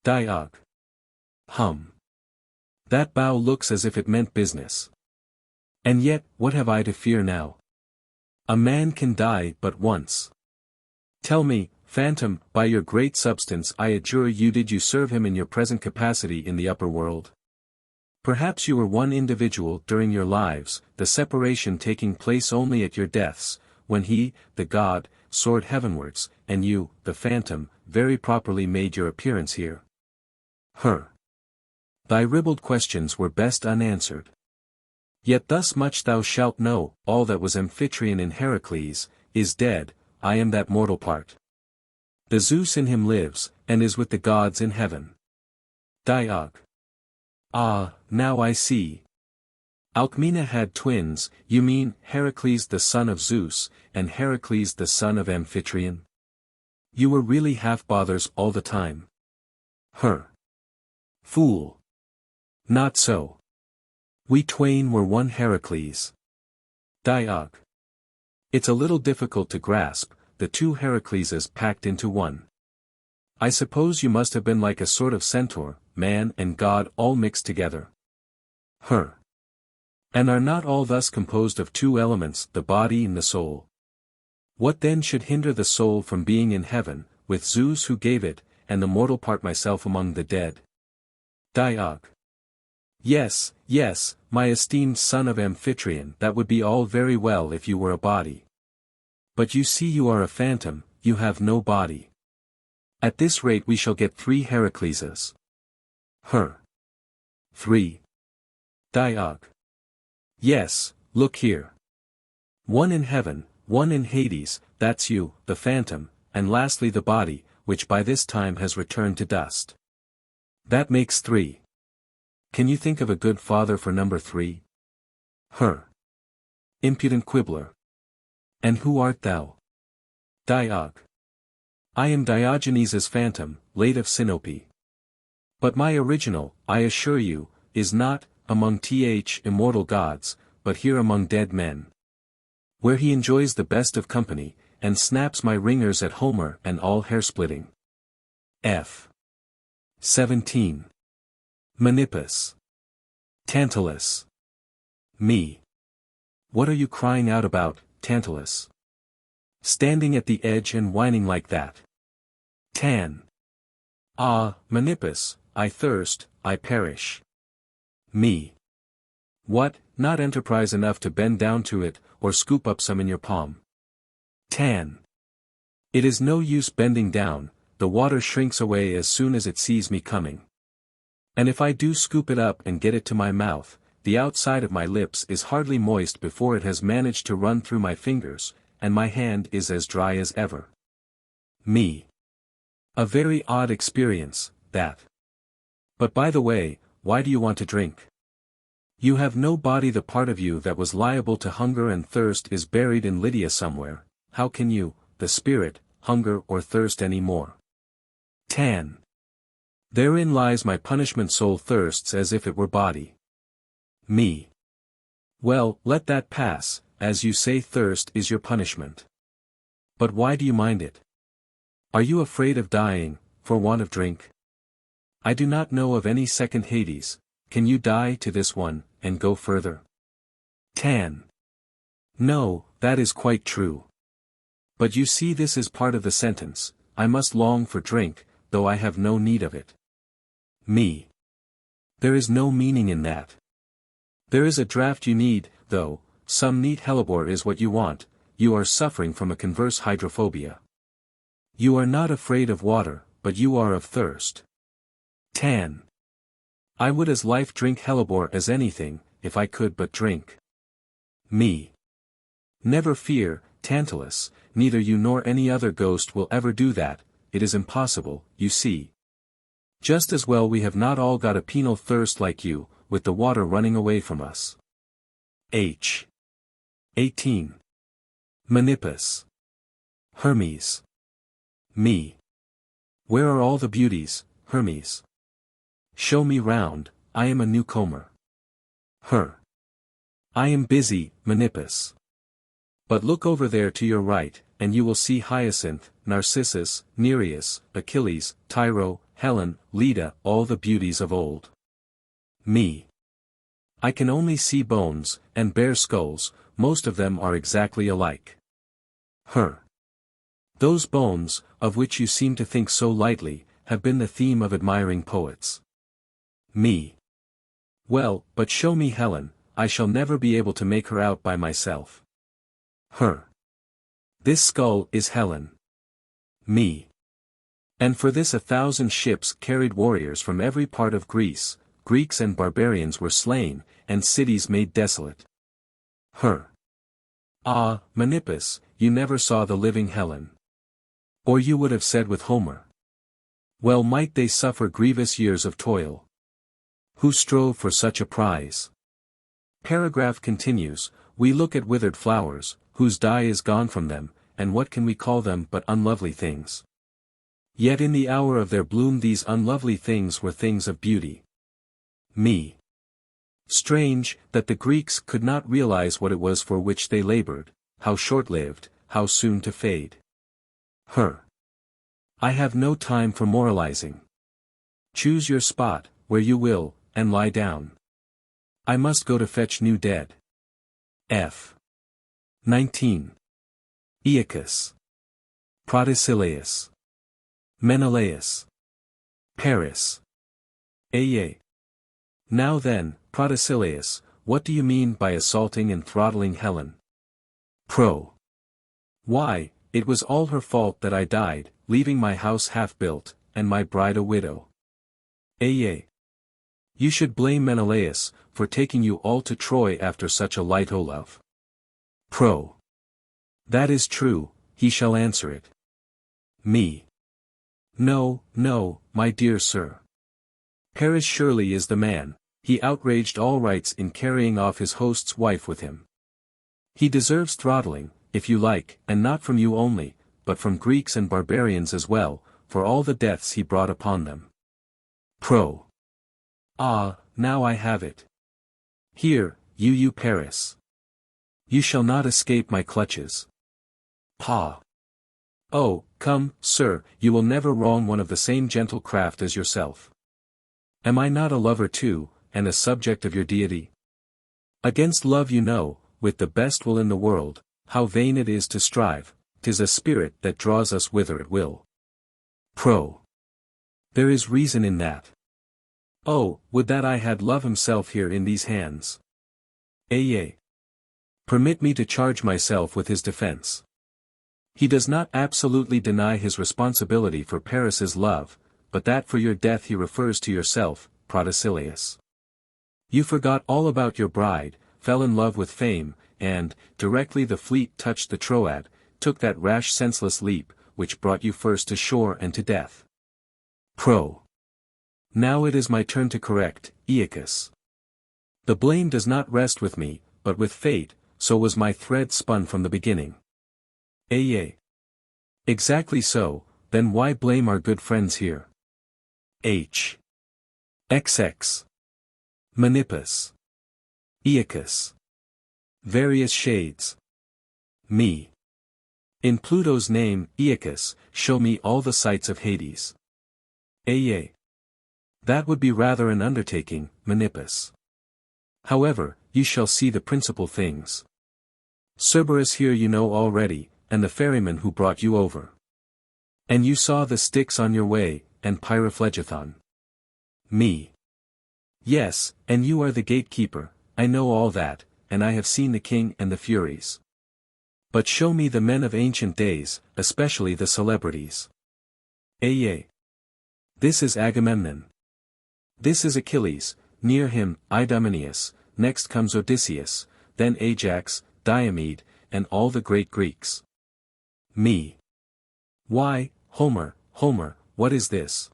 Diog. Hum. That bow looks as if it meant business. And yet, what have I to fear now? A man can die but once. Tell me, phantom, by your great substance I adjure you, did you serve him in your present capacity in the upper world? Perhaps you were one individual during your lives, the separation taking place only at your deaths, when he, the god, soared heavenwards, and you, the phantom, very properly made your appearance here. Her. Thy ribald questions were best unanswered. Yet thus much thou shalt know, all that was Amphitryon in Heracles, is dead, I am that mortal part. The Zeus in him lives, and is with the gods in heaven. Diog. Ah, now I see. Alcmena had twins, you mean Heracles the son of Zeus, and Heracles the son of Amphitryon? You were really half-bothers all the time. Her. Fool. Not so. We twain were one Heracles. Diog. It's a little difficult to grasp, the two Heracleses packed into one. I suppose you must have been like a sort of centaur, man and god all mixed together. Her. And are not all thus composed of two elements, the body and the soul? What then should hinder the soul from being in heaven, with Zeus who gave it, and the mortal part myself among the dead? Diog. Yes, yes, my esteemed son of Amphitryon, that would be all very well if you were a body. But you see you are a phantom, you have no body. At this rate we shall get 3 Heracleses. Her. 3. Diog. Yes, look here. One in heaven, one in Hades, that's you, the phantom, and lastly the body, which by this time has returned to dust. That makes 3. Can you think of a good father for number 3? Her. Impudent quibbler. And who art thou? Diog. I am Diogenes' phantom, late of Sinope. But my original, I assure you, is not, among immortal gods, but here among dead men. Where he enjoys the best of company, and snaps my ringers at Homer and all hair-splitting. F. 17. Menippus. Tantalus. Me. What are you crying out about, Tantalus? Standing at the edge and whining like that. Tan. Ah, Menippus, I thirst, I perish. Me. What, not enterprise enough to bend down to it, or scoop up some in your palm? Tan. It is no use bending down, the water shrinks away as soon as it sees me coming. And if I do scoop it up and get it to my mouth, the outside of my lips is hardly moist before it has managed to run through my fingers, and my hand is as dry as ever. Me. A very odd experience, that. But by the way, why do you want to drink? You have no body, the part of you that was liable to hunger and thirst is buried in Lydia somewhere, how can you, the spirit, hunger or thirst any more? Tan. Therein lies my punishment, soul thirsts as if it were body. Me. Well, let that pass, as you say thirst is your punishment. But why do you mind it? Are you afraid of dying, for want of drink? I do not know of any second Hades, can you die to this one, and go further? Tan. No, that is quite true. But you see this is part of the sentence, I must long for drink, though I have no need of it. Me. There is no meaning in that. There is a draught you need, though, some neat hellebore is what you want, you are suffering from a converse hydrophobia. You are not afraid of water, but you are of thirst. Tan. I would as lief drink hellebore as anything, if I could but drink. Me. Never fear, Tantalus, neither you nor any other ghost will ever do that, it is impossible, you see. Just as well we have not all got a penal thirst like you, with the water running away from us. H. 18. Menippus. Hermes. Me. Where are all the beauties, Hermes? Show me round, I am a newcomer. Her. I am busy, Menippus. But look over there to your right, and you will see Hyacinth, Narcissus, Nereus, Achilles, Tyro, Helen, Leda, all the beauties of old. Me. I can only see bones, and bare skulls, most of them are exactly alike. Her. Those bones, of which you seem to think so lightly, have been the theme of admiring poets. Me. Well, but show me Helen, I shall never be able to make her out by myself. Her. This skull is Helen. Me. And for this 1,000 ships carried warriors from every part of Greece, Greeks and barbarians were slain, and cities made desolate. Her. Ah, Menippus, you never saw the living Helen. Or you would have said with Homer. Well might they suffer grievous years of toil, who strove for such a prize. Paragraph continues, we look at withered flowers, whose dye is gone from them, and what can we call them but unlovely things? Yet in the hour of their bloom these unlovely things were things of beauty. Me. Strange, that the Greeks could not realize what it was for which they labored, how short-lived, how soon to fade. I have no time for moralizing. Choose your spot, where you will, and lie down. I must go to fetch new dead. F. 19. Aeacus. Protesilaus. Menelaus. Paris. A. Now then, Protesilaus, what do you mean by assaulting and throttling Helen? Pro. Why, it was all her fault that I died, leaving my house half-built, and my bride a widow. A. You should blame Menelaus, for taking you all to Troy after such a light o' love. Pro. That is true, he shall answer it. Me. No, my dear sir. Paris surely is the man, he outraged all rights in carrying off his host's wife with him. He deserves throttling, if you like, and not from you only, but from Greeks and barbarians as well, for all the deaths he brought upon them. Pro. Ah, now I have it. Here, you Paris. You shall not escape my clutches. Pa. Oh, come, sir, you will never wrong one of the same gentle craft as yourself. Am I not a lover too, and a subject of your deity? Against love you know, with the best will in the world, how vain it is to strive, 'tis a spirit that draws us whither it will. Pro. There is reason in that. Oh, would that I had love himself here in these hands. A. Permit me to charge myself with his defense. He does not absolutely deny his responsibility for Paris's love, but that for your death he refers to yourself, Protesilaus. You forgot all about your bride, fell in love with fame, and, directly the fleet touched the Troad, took that rash senseless leap, which brought you first to shore and to death. Pro. Now it is my turn to correct, Aeacus. The blame does not rest with me, but with fate, so was my thread spun from the beginning. A. Exactly so, then why blame our good friends here? H. XX. Menippus. Aeacus. Various shades. Me. In Pluto's name, Aeacus, show me all the sights of Hades. A. That would be rather an undertaking, Menippus. However, you shall see the principal things. Cerberus here you know already, and the ferryman who brought you over. And you saw the Styx on your way, and Pyriphlegethon. Me. Yes, and you are the gatekeeper, I know all that, and I have seen the king and the Furies. But show me the men of ancient days, especially the celebrities. A. This is Agamemnon. This is Achilles, near him, Idomeneus, next comes Odysseus, then Ajax, Diomed, and all the great Greeks. Me. Why, Homer, what is this?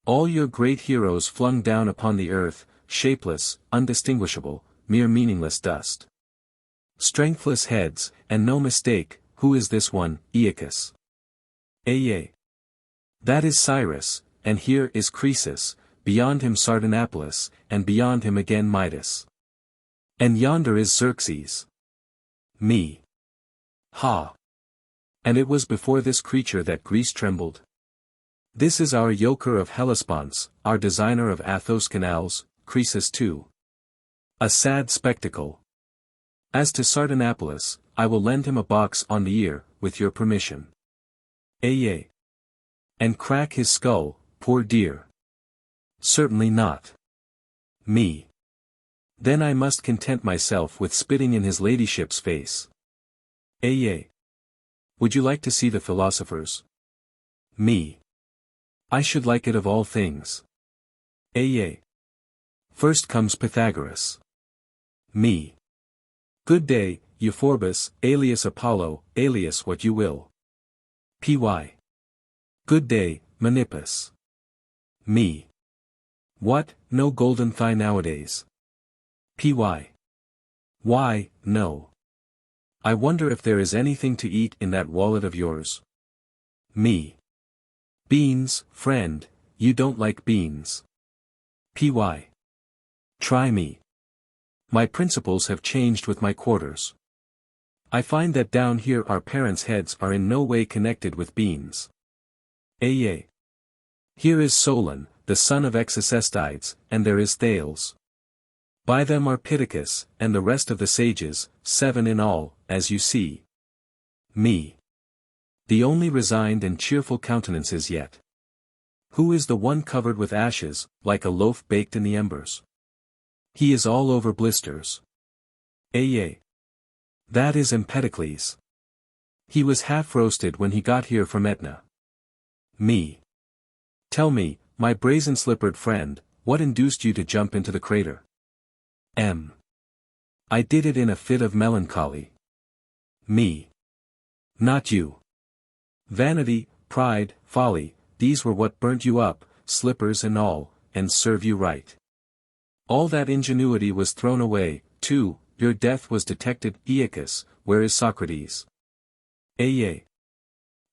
All your great heroes flung down upon the earth, shapeless, undistinguishable, mere meaningless dust. Strengthless heads, and no mistake, who is this one, Aeacus? A. That is Cyrus, and here is Croesus, beyond him Sardanapalus, and beyond him again Midas. And yonder is Xerxes. Me. Ha! And it was before this creature that Greece trembled. This is our yoker of Hellespont, our designer of Athos canals, Croesus too. A sad spectacle. As to Sardanapalus, I will lend him a box on the ear, with your permission. A. And crack his skull, poor dear. Certainly not. Me. Then I must content myself with spitting in his ladyship's face. A. Would you like to see the philosophers? Me. I should like it of all things. A. First comes Pythagoras. Me. Good day, Euphorbus, alias Apollo, alias what you will. Py. Good day, Menippus. Me. What, no golden thigh nowadays? Py. Why, no. I wonder if there is anything to eat in that wallet of yours. Me. Beans, friend, you don't like beans. Py. Try me. My principles have changed with my quarters. I find that down here our parents' heads are in no way connected with beans. Aye. Here is Solon, the son of Execestides, and there is Thales. By them are Pittacus, and the rest of the sages, 7 in all, as you see. Me. The only resigned and cheerful countenances yet. Who is the one covered with ashes, like a loaf baked in the embers? He is all over blisters. Aye. That is Empedocles. He was half-roasted when he got here from Etna. Me. Tell me, my brazen-slippered friend, what induced you to jump into the crater? M. I did it in a fit of melancholy. Me. Not you. Vanity, pride, folly, these were what burnt you up, slippers and all, and serve you right. All that ingenuity was thrown away, too, your death was detected. Aeacus, where is Socrates? Aye.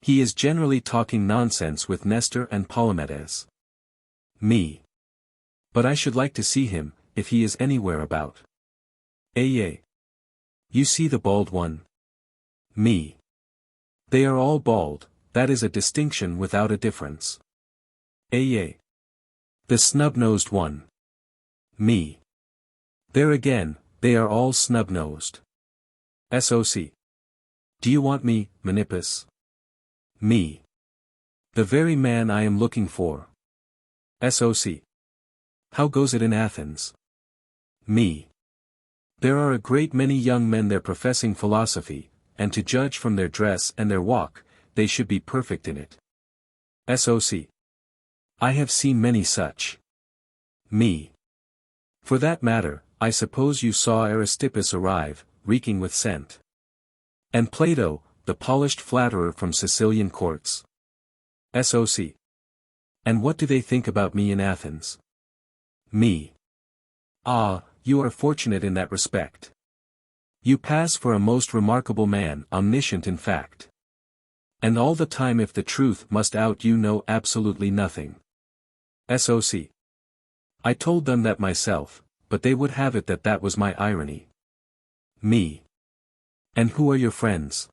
He is generally talking nonsense with Nestor and Polymedes. Me. But I should like to see him, if he is anywhere about. Aye. You see the bald one? Me. They are all bald, that is a distinction without a difference. Aye. The snub-nosed one. Me. There again, they are all snub-nosed. Soc. Do you want me, Menippus? Me. The very man I am looking for. Soc. How goes it in Athens? Me. There are a great many young men there professing philosophy, and to judge from their dress and their walk, they should be perfect in it. Soc. I have seen many such. Me. For that matter, I suppose you saw Aristippus arrive, reeking with scent. And Plato, the polished flatterer from Sicilian courts. Soc. And what do they think about me in Athens? Me. Ah, you are fortunate in that respect. You pass for a most remarkable man, omniscient in fact. And all the time if the truth must out you know absolutely nothing. Soc. I told them that myself, but they would have it that that was my irony. Me. And who are your friends?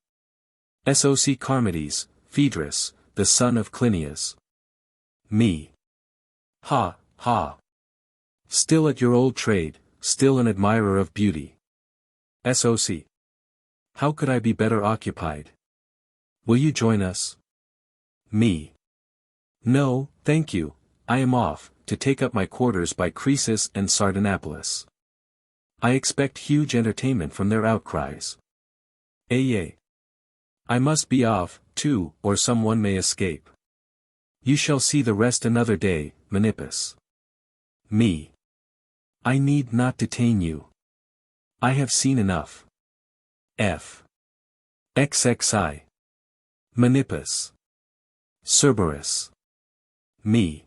Soc. Charmides, Phaedrus, the son of Clinias. Me. Ha, ha. Still at your old trade, still an admirer of beauty. Soc. How could I be better occupied? Will you join us? Me. No, thank you, I am off, to take up my quarters by Croesus and Sardanapalus. I expect huge entertainment from their outcries. Aye. I must be off, too, or someone may escape. You shall see the rest another day, Menippus. Me. I need not detain you. I have seen enough. F. XXI. Menippus. Cerberus. Me.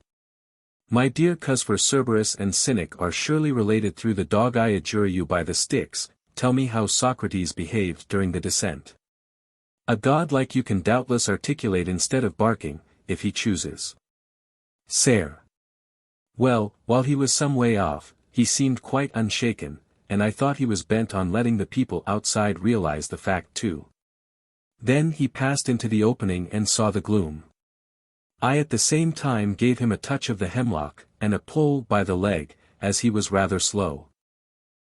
My dear cuz for Cerberus and Cynic are surely related through the dog I adjure you by the sticks, tell me how Socrates behaved during the descent. A god like you can doubtless articulate instead of barking, if he chooses. Sare. Well, while he was some way off, he seemed quite unshaken, and I thought he was bent on letting the people outside realize the fact too. Then he passed into the opening and saw the gloom. I at the same time gave him a touch of the hemlock, and a pull by the leg, as he was rather slow.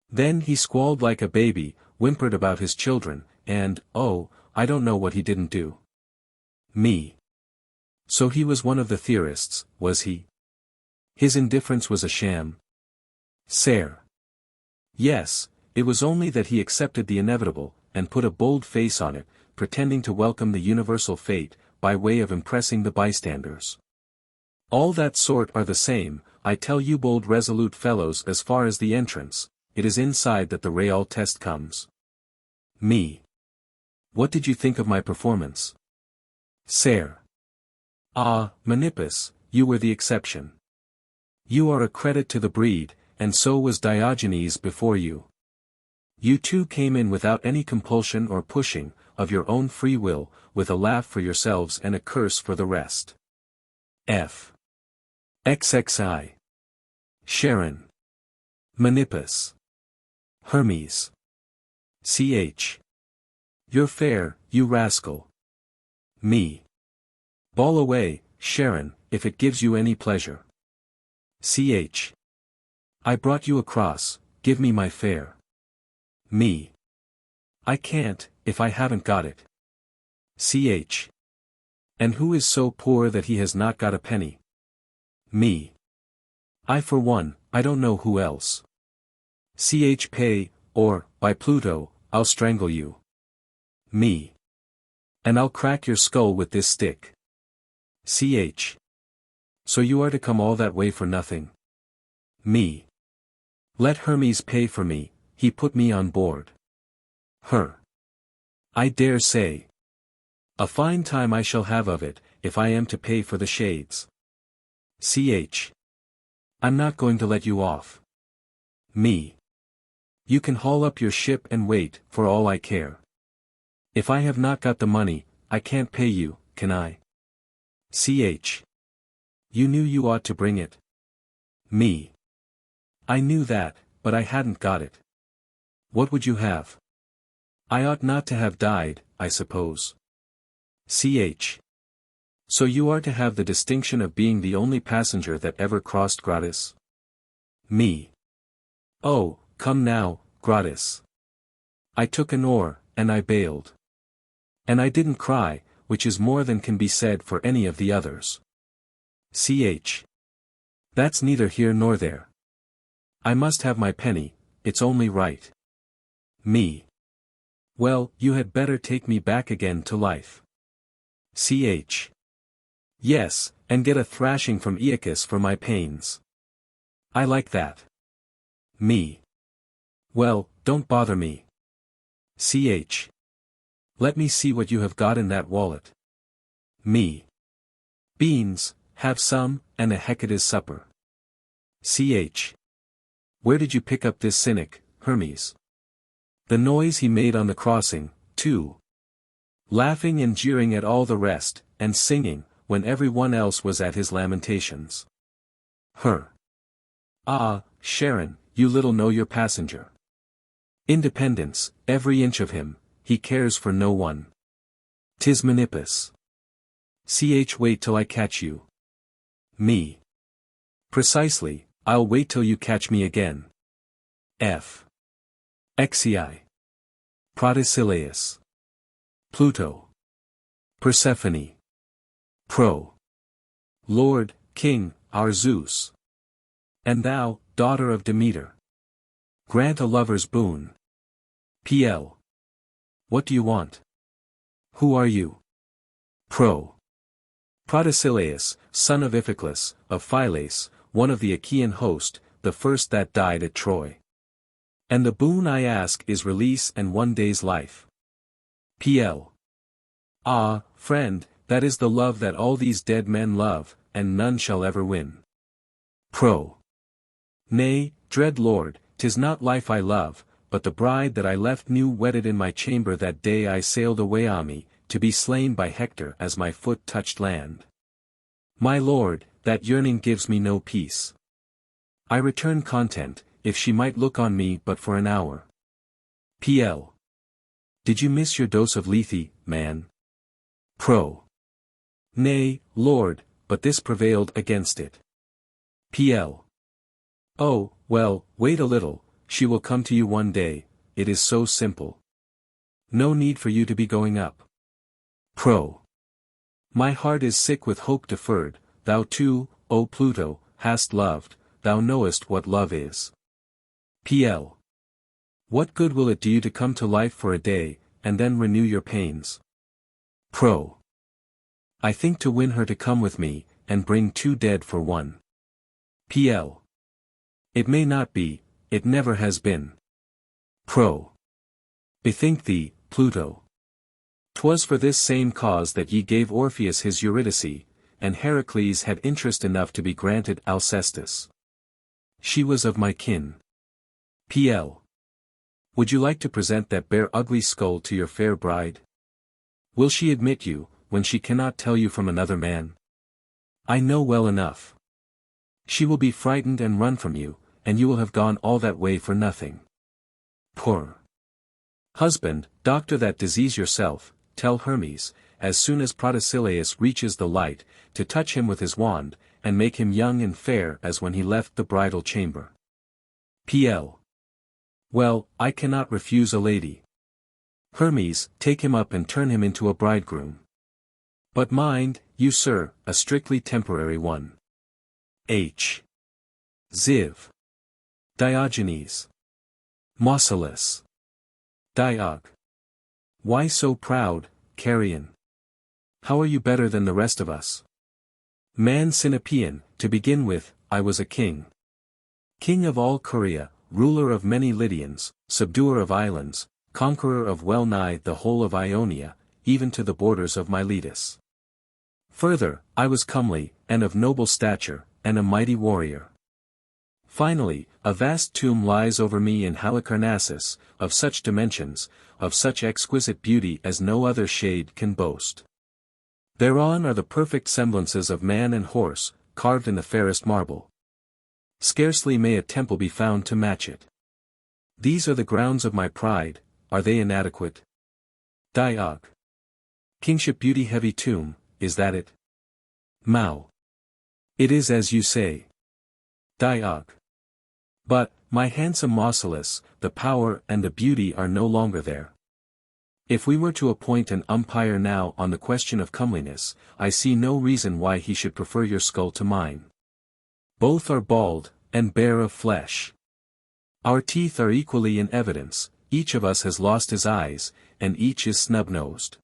Then he squalled like a baby, whimpered about his children, and, oh, I don't know what he didn't do. Me. So he was one of the theorists, was he? His indifference was a sham. Sare. Yes, it was only that he accepted the inevitable, and put a bold face on it, pretending to welcome the universal fate, by way of impressing the bystanders. All that sort are the same, I tell you bold resolute fellows as far as the entrance, it is inside that the real test comes. Me. What did you think of my performance? Sare. Ah, Menippus, you were the exception. You are a credit to the breed, and so was Diogenes before you. You two came in without any compulsion or pushing, of your own free will, with a laugh for yourselves and a curse for the rest. F. XXI. Sharon. Menippus. Hermes. Ch. You're fair, you rascal. Me. Bawl away, Charon, if it gives you any pleasure. Ch. I brought you across, give me my fare. Me. I can't, if I haven't got it. Ch. And who is so poor that he has not got a penny? Me. I for one, I don't know who else. Ch. Pay, or, by Pluto, I'll strangle you. Me. And I'll crack your skull with this stick. Ch. So you are to come all that way for nothing? Me. Let Hermes pay for me, he put me on board. Her. I dare say. A fine time I shall have of it, if I am to pay for the shades. Ch. I'm not going to let you off. Me. You can haul up your ship and wait, for all I care. If I have not got the money, I can't pay you, can I? Ch. You knew you ought to bring it. Me. I knew that, but I hadn't got it. What would you have? I ought not to have died, I suppose. Ch. So you are to have the distinction of being the only passenger that ever crossed gratis? Me. Oh, come now, gratis. I took an oar, and I bailed. And I didn't cry, which is more than can be said for any of the others. Ch. That's neither here nor there. I must have my penny, it's only right. Me. Well, you had better take me back again to life. Ch. Yes, and get a thrashing from Aeacus for my pains. I like that. Me. Well, don't bother me. Ch. Let me see what you have got in that wallet. Me. Beans, have some, and a Hecate's supper. Ch. Where did you pick up this Cynic, Hermes? The noise he made on the crossing, too. Laughing and jeering at all the rest, and singing, when every one else was at his lamentations. Her. Ah, Charon, you little know your passenger. Independence, every inch of him, he cares for no one. 'Tis Menippus. Ch. Wait till I catch you. Me. Precisely, I'll wait till you catch me again. F. Xi. Protesilaus. Pluto. Persephone. Pro. Lord, King, our Zeus. And thou, daughter of Demeter. Grant a lover's boon. Pl. What do you want? Who are you? Pro. Protesilaus, son of Iphiclus, of Phylace, one of the Achaean host, the first that died at Troy. And the boon I ask is release and 1 day's life. Pl. Ah, friend, that is the love that all these dead men love, and none shall ever win. Pro. Nay, dread lord, 'tis not life I love, but the bride that I left new wedded in my chamber that day I sailed away on me, to be slain by Hector as my foot touched land. My lord, that yearning gives me no peace. I return content, if she might look on me but for an hour. Pl. Did you miss your dose of lethe, man? Pro. Nay, lord, but this prevailed against it. Pl. Oh, well, wait a little, she will come to you one day, it is so simple. No need for you to be going up. Pro. My heart is sick with hope deferred, thou too, O Pluto, hast loved, thou knowest what love is. Pl. What good will it do you to come to life for a day, and then renew your pains? Pro. I think to win her to come with me, and bring 2 dead for 1. Pl. It may not be, it never has been. Pro. Bethink thee, Pluto. 'Twas for this same cause that ye gave Orpheus his Eurydice, and Heracles had interest enough to be granted Alcestis. She was of my kin. Pl. Would you like to present that bare ugly skull to your fair bride? Will she admit you, when she cannot tell you from another man? I know well enough. She will be frightened and run from you, and you will have gone all that way for nothing. Poor husband, doctor that disease yourself, tell Hermes, as soon as Protesilaus reaches the light, to touch him with his wand, and make him young and fair as when he left the bridal chamber. Pl. Well, I cannot refuse a lady. Hermes, take him up and turn him into a bridegroom. But mind, you sir, a strictly temporary one. H. Ziv. Diogenes. Mausolus. Diog. Why so proud, Carrion? How are you better than the rest of us? Man Sinopean, to begin with, I was a king. King of all Corea, ruler of many Lydians, subduer of islands, conqueror of well nigh the whole of Ionia, even to the borders of Miletus. Further, I was comely, and of noble stature, and a mighty warrior. Finally, a vast tomb lies over me in Halicarnassus, of such dimensions, of such exquisite beauty as no other shade can boast. Thereon are the perfect semblances of man and horse, carved in the fairest marble. Scarcely may a temple be found to match it. These are the grounds of my pride, are they inadequate? Diog. Kingship beauty heavy tomb, is that it? Mao. It is as you say. Diog. But, my handsome Mausolus, the power and the beauty are no longer there. If we were to appoint an umpire now on the question of comeliness, I see no reason why he should prefer your skull to mine. Both are bald, and bare of flesh. Our teeth are equally in evidence, each of us has lost his eyes, and each is snub-nosed.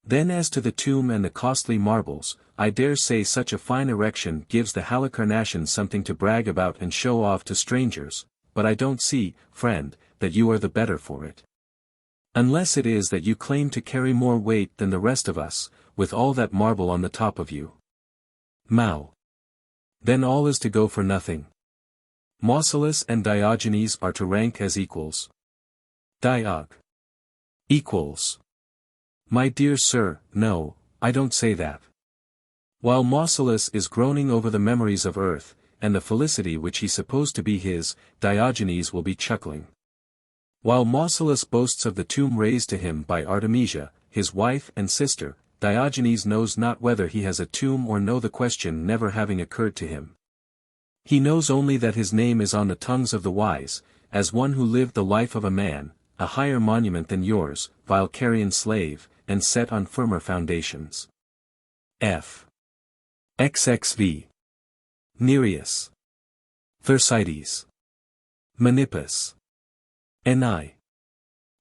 Then as to the tomb and the costly marbles, I dare say such a fine erection gives the Halicarnassians something to brag about and show off to strangers, but I don't see, friend, that you are the better for it. Unless it is that you claim to carry more weight than the rest of us, with all that marble on the top of you. Mao. Then all is to go for nothing. Mausolus and Diogenes are to rank as equals. Diog. Equals. My dear sir, no, I don't say that. While Mausolus is groaning over the memories of earth, and the felicity which he supposed to be his, Diogenes will be chuckling. While Mausolus boasts of the tomb raised to him by Artemisia, his wife and sister, Diogenes knows not whether he has a tomb or no, the question never having occurred to him. He knows only that his name is on the tongues of the wise, as one who lived the life of a man, a higher monument than yours, vile carrion slave, and set on firmer foundations. F. XXV. Nereus. Thersites. Menippus. Ni.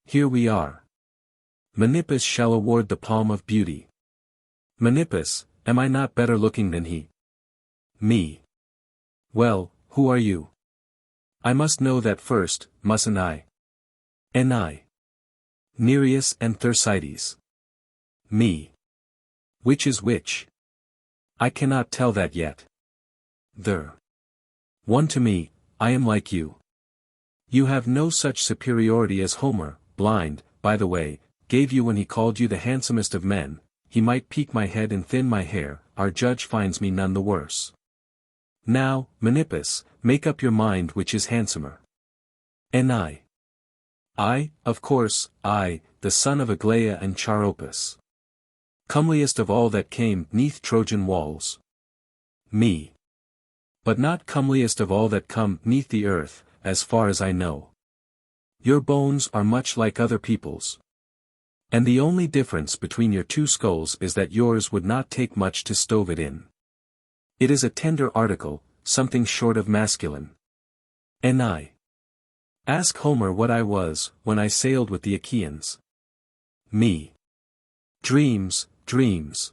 Here we are. Menippus shall award the palm of beauty. Menippus, am I not better looking than he? Me. Well, who are you? I must know that first, mustn't I? Ni. Nereus and Thersites. Me. Which is which? I cannot tell that yet. There. One to me, I am like you. You have no such superiority as Homer, blind, by the way, gave you when he called you the handsomest of men. He might peak my head and thin my hair, our judge finds me none the worse. Now, Menippus, make up your mind which is handsomer. Ni. I, of course, I, the son of Aglaia and Charopus. Comeliest of all that came 'neath Trojan walls. Me. But not comeliest of all that come 'neath the earth, as far as I know. Your bones are much like other people's. And the only difference between your two skulls is that yours would not take much to stove it in. It is a tender article, something short of masculine. Ni. Ask Homer what I was, when I sailed with the Achaeans. Me. Dreams, dreams.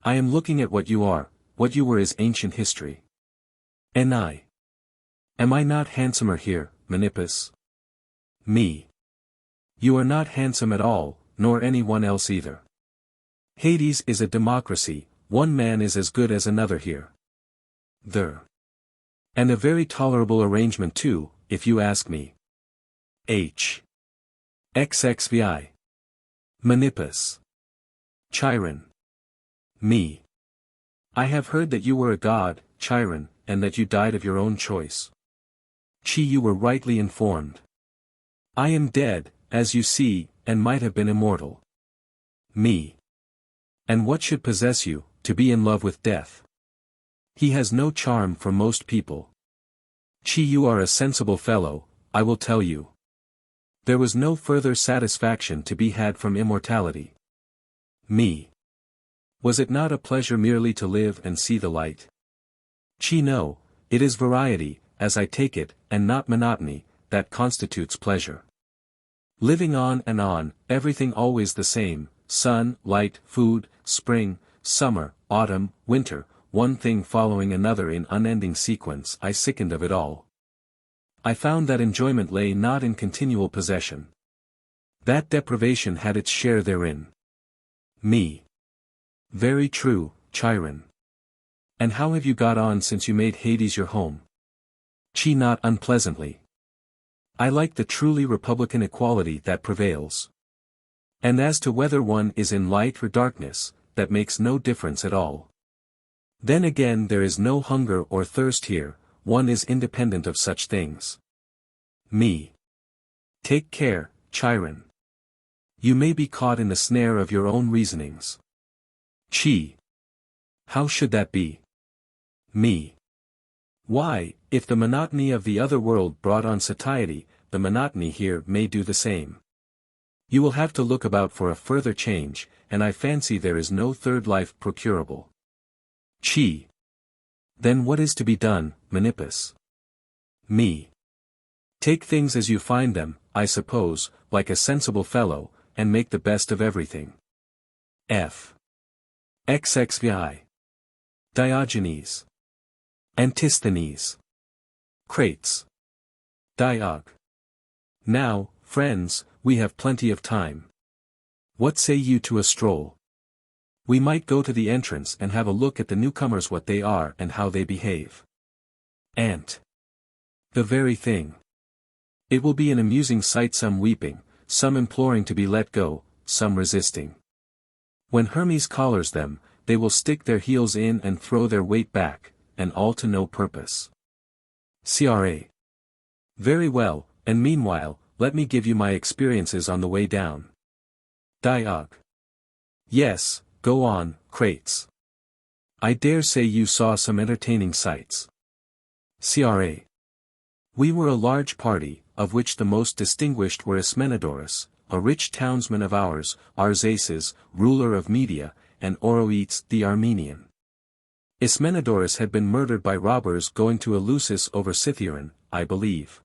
I am looking at what you are, what you were is ancient history. Ni. Am I not handsomer here, Menippus? Me. You are not handsome at all, nor any one else either. Hades is a democracy, one man is as good as another here. There. And a very tolerable arrangement too, if you ask me. H. XXVI. Menippus. Chiron. Me. I have heard that you were a god, Chiron, and that you died of your own choice. You were rightly informed. I am dead, as you see, and might have been immortal. Me. And what should possess you, to be in love with death? He has no charm for most people. You are a sensible fellow, I will tell you. There was no further satisfaction to be had from immortality. Me. Was it not a pleasure merely to live and see the light? No, it is variety, as I take it, and not monotony, that constitutes pleasure. Living on, everything always the same, sun, light, food, spring, summer, autumn, winter, one thing following another in unending sequence, I sickened of it all. I found that enjoyment lay not in continual possession. That deprivation had its share therein. Me. Very true, Chiron. And how have you got on since you made Hades your home? Not unpleasantly. I like the truly republican equality that prevails. And as to whether one is in light or darkness, that makes no difference at all. Then again there is no hunger or thirst here, one is independent of such things. Me. Take care, Chiron. You may be caught in the snare of your own reasonings. How should that be? Me. Why, if the monotony of the other world brought on satiety, the monotony here may do the same. You will have to look about for a further change, and I fancy there is no third life procurable. Then what is to be done, Menippus? Me. Take things as you find them, I suppose, like a sensible fellow, and make the best of everything. F. XXVI. Diogenes. Antisthenes. Crates. Diog. Now, friends, we have plenty of time. What say you to a stroll? We might go to the entrance and have a look at the newcomers, what they are and how they behave. Ant. The very thing. It will be an amusing sight, some weeping, some imploring to be let go, some resisting. When Hermes collars them, they will stick their heels in and throw their weight back, and all to no purpose. Cra. Very well, and meanwhile, let me give you my experiences on the way down. Diog. Yes, go on, Crates. I dare say you saw some entertaining sights. Cra. We were a large party, of which the most distinguished were Ismenedorus, a rich townsman of ours, Arsaces, ruler of Media, and Oroetes the Armenian. Ismenedorus had been murdered by robbers going to Eleusis over Cytheron, I believe.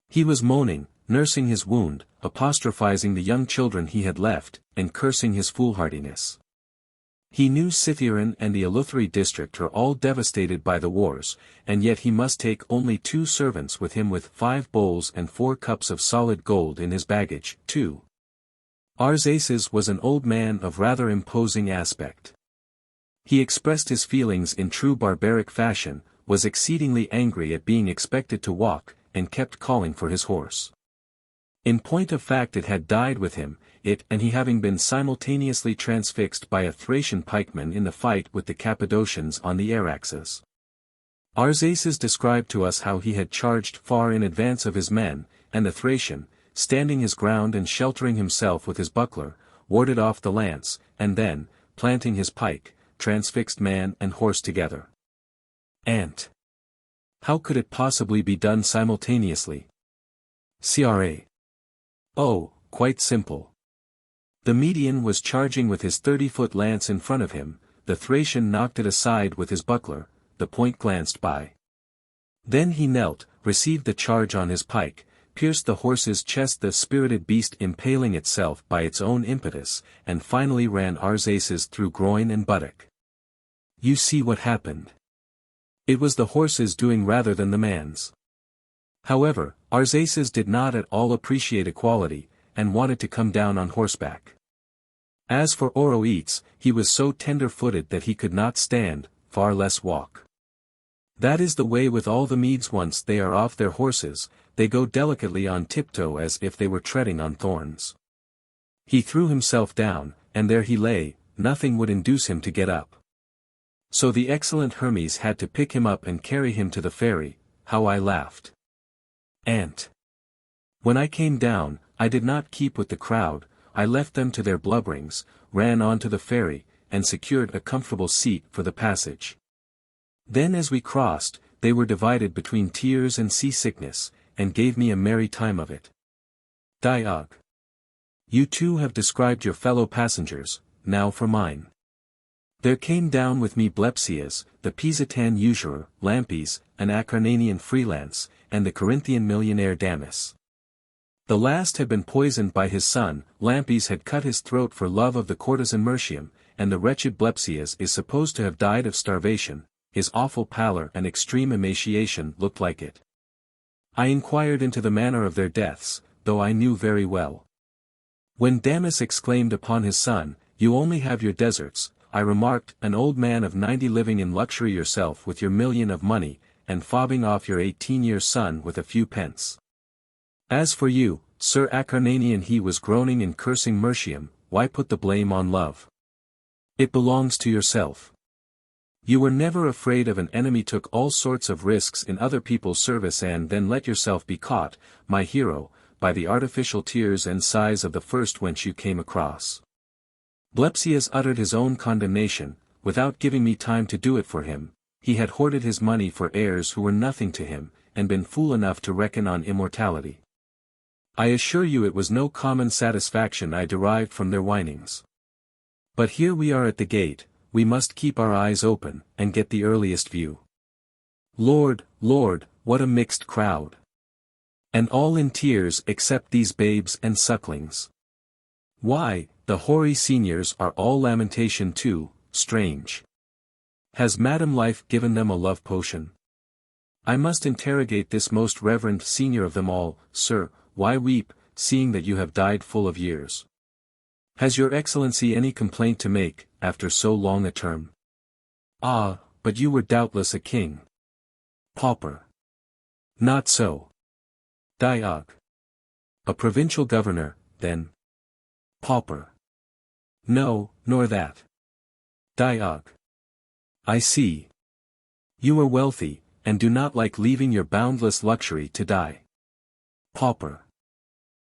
He was moaning, nursing his wound, apostrophizing the young children he had left, and cursing his foolhardiness. He knew Cytheron and the Eleutheri district are all devastated by the wars, and yet he must take only 2 servants with him with 5 bowls and 4 cups of solid gold in his baggage, too. Arsaces was an old man of rather imposing aspect. He expressed his feelings in true barbaric fashion, was exceedingly angry at being expected to walk, and kept calling for his horse. In point of fact it had died with him, and he having been simultaneously transfixed by a Thracian pikeman in the fight with the Cappadocians on the Araxes. Arsaces described to us how he had charged far in advance of his men, and the Thracian, standing his ground and sheltering himself with his buckler, warded off the lance, and then, planting his pike, transfixed man and horse together. Ant. How could it possibly be done simultaneously? Cra. Oh, quite simple. The Median was charging with his 30-foot lance in front of him, the Thracian knocked it aside with his buckler, the point glanced by. Then he knelt, received the charge on his pike, pierced the horse's chest, the spirited beast impaling itself by its own impetus, and finally ran Arsaces through groin and buttock. You see what happened. It was the horse's doing rather than the man's. However, Arsaces did not at all appreciate equality, and wanted to come down on horseback. As for Oroetes, he was so tender-footed that he could not stand, far less walk. That is the way with all the Medes. Once they are off their horses, they go delicately on tiptoe as if they were treading on thorns. He threw himself down, and there he lay, nothing would induce him to get up. So the excellent Hermes had to pick him up and carry him to the ferry. How I laughed. Ant. When I came down, I did not keep with the crowd, I left them to their blubberings, ran on to the ferry, and secured a comfortable seat for the passage. Then as we crossed, they were divided between tears and seasickness, and gave me a merry time of it. Diog. You too have described your fellow passengers, now for mine. There came down with me Blepsias, the Pisatan usurer, Lampes, an Acarnanian freelance, and the Corinthian millionaire Damis. The last had been poisoned by his son, Lampes had cut his throat for love of the courtesan Mertium, and the wretched Blepsias is supposed to have died of starvation. His awful pallor and extreme emaciation looked like it. I inquired into the manner of their deaths, though I knew very well. When Damis exclaimed upon his son, "You only have your deserts," I remarked, "An old man of 90 living in luxury yourself with your million of money, and fobbing off your 18-year son with a few pence. As for you, Sir Acarnanian," he was groaning and cursing Mertium, "why put the blame on love? It belongs to yourself. You were never afraid of an enemy, took all sorts of risks in other people's service, and then let yourself be caught, my hero, by the artificial tears and sighs of the first wench you came across." Blepsias uttered his own condemnation, without giving me time to do it for him. He had hoarded his money for heirs who were nothing to him, and been fool enough to reckon on immortality. I assure you it was no common satisfaction I derived from their whinings. But here we are at the gate, we must keep our eyes open, and get the earliest view. Lord, Lord, what a mixed crowd! And all in tears except these babes and sucklings. Why, the hoary seniors are all lamentation too, strange. Has Madam Life given them a love potion? I must interrogate this most reverend senior of them all, "Sir, why weep, seeing that you have died full of years? Has your Excellency any complaint to make, after so long a term? Ah, but you were doubtless a king." Pauper. Not so. Diog. A provincial governor, then. Pauper. No, nor that. Diog. I see. You are wealthy, and do not like leaving your boundless luxury to die. Pauper.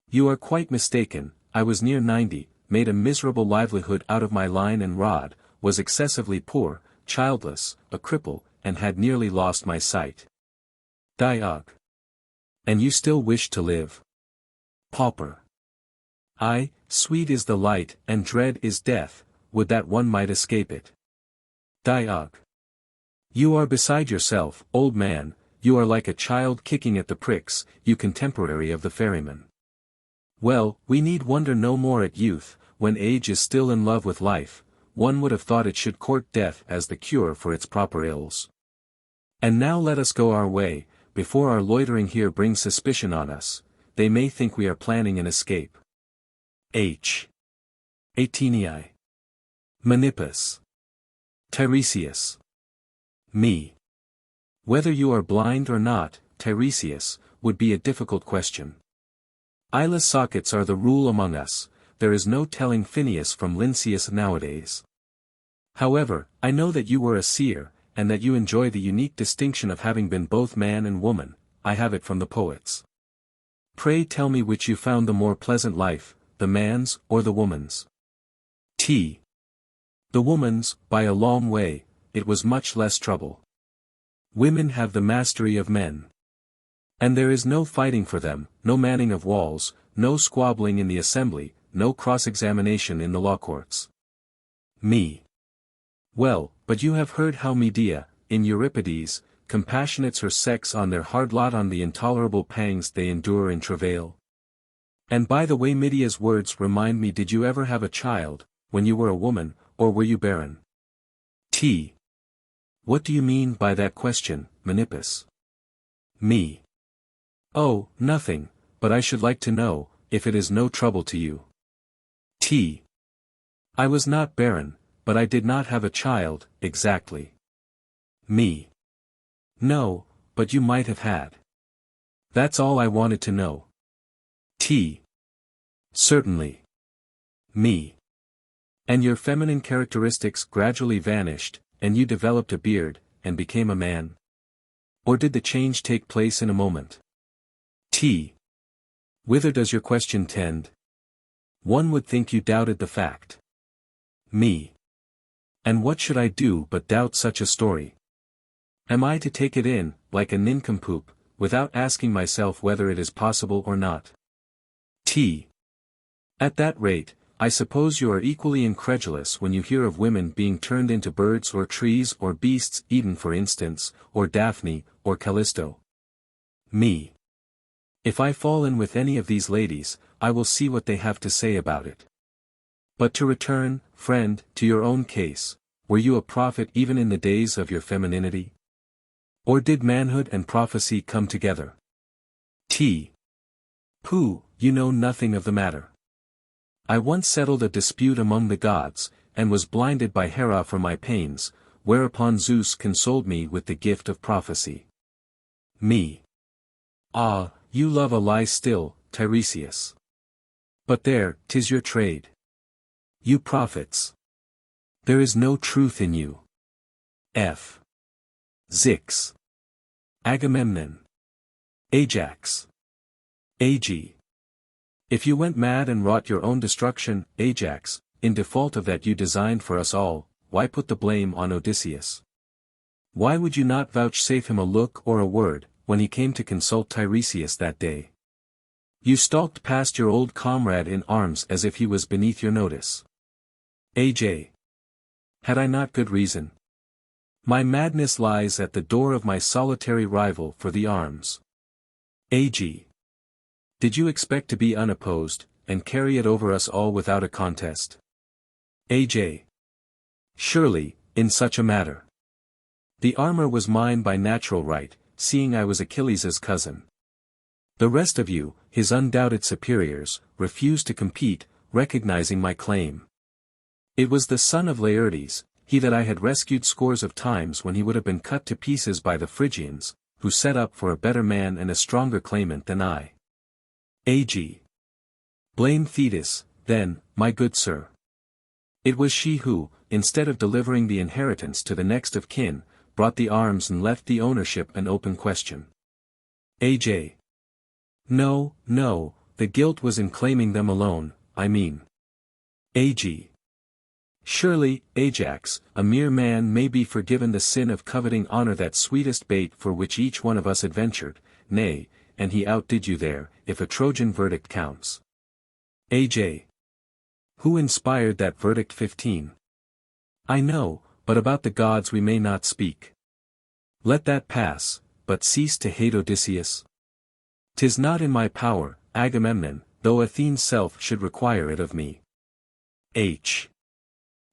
You are quite mistaken, I was near 90, made a miserable livelihood out of my line and rod, was excessively poor, childless, a cripple, and had nearly lost my sight. Diog. And you still wish to live? Pauper. Aye, sweet is the light, and dread is death, would that one might escape it. Diog. You are beside yourself, old man, you are like a child kicking at the pricks, you contemporary of the ferryman. Well, we need wonder no more at youth, when age is still in love with life, one would have thought it should court death as the cure for its proper ills. And now let us go our way, before our loitering here brings suspicion on us, they may think we are planning an escape. H. Atenei. Menippus. Tiresias. Me. Whether you are blind or not, Tiresias, would be a difficult question. Eyeless sockets are the rule among us, there is no telling Phineas from Lynceus nowadays. However, I know that you were a seer, and that you enjoy the unique distinction of having been both man and woman, I have it from the poets. Pray tell me which you found the more pleasant life, the man's or the woman's. T. The woman's, by a long way, it was much less trouble. Women have the mastery of men. And there is no fighting for them, no manning of walls, no squabbling in the assembly, no cross-examination in the law courts. Me. Well, but you have heard how Medea, in Euripides, compassionates her sex on their hard lot, on the intolerable pangs they endure in travail. And by the way, Medea's words remind me, did you ever have a child, when you were a woman, or were you barren? T. What do you mean by that question, Menippus? Me. Oh, nothing, but I should like to know, if it is no trouble to you. T. I was not barren, but I did not have a child, exactly. Me. No, but you might have had. That's all I wanted to know. T. Certainly. Me. And your feminine characteristics gradually vanished, and you developed a beard, and became a man? Or did the change take place in a moment? T. Whither does your question tend? One would think you doubted the fact. Me. And what should I do but doubt such a story? Am I to take it in, like a nincompoop, without asking myself whether it is possible or not? T. At that rate, I suppose you are equally incredulous when you hear of women being turned into birds or trees or beasts, Eden for instance, or Daphne, or Callisto. Me. If I fall in with any of these ladies, I will see what they have to say about it. But to return, friend, to your own case, were you a prophet even in the days of your femininity? Or did manhood and prophecy come together? T. Pooh, you know nothing of the matter. I once settled a dispute among the gods, and was blinded by Hera for my pains, whereupon Zeus consoled me with the gift of prophecy. Me. Ah, you love a lie still, Tiresias. But there, 'tis your trade. You prophets. There is no truth in you. F. Zix. Agamemnon. Ajax. Ag. If you went mad and wrought your own destruction, Ajax, in default of that you designed for us all, why put the blame on Odysseus? Why would you not vouchsafe him a look or a word, when he came to consult Tiresias that day? You stalked past your old comrade in arms as if he was beneath your notice. AJ. Had I not good reason? My madness lies at the door of my solitary rival for the arms. AG. Did you expect to be unopposed, and carry it over us all without a contest? AJ. Surely, in such a matter. The armor was mine by natural right, seeing I was Achilles' cousin. The rest of you, his undoubted superiors, refused to compete, recognizing my claim. It was the son of Laertes, he that I had rescued scores of times when he would have been cut to pieces by the Phrygians, who set up for a better man and a stronger claimant than I. AG. Blame Thetis, then, my good sir. It was she who, instead of delivering the inheritance to the next of kin, brought the arms and left the ownership an open question. AJ. No, no, the guilt was in claiming them alone, I mean. AG. Surely, Ajax, a mere man may be forgiven the sin of coveting honor, that sweetest bait for which each one of us adventured, nay, and he outdid you there, if a Trojan verdict counts. AJ. Who inspired that verdict? 15. I know, but about the gods we may not speak. Let that pass, but cease to hate Odysseus. 'Tis not in my power, Agamemnon, though Athene's self should require it of me. H.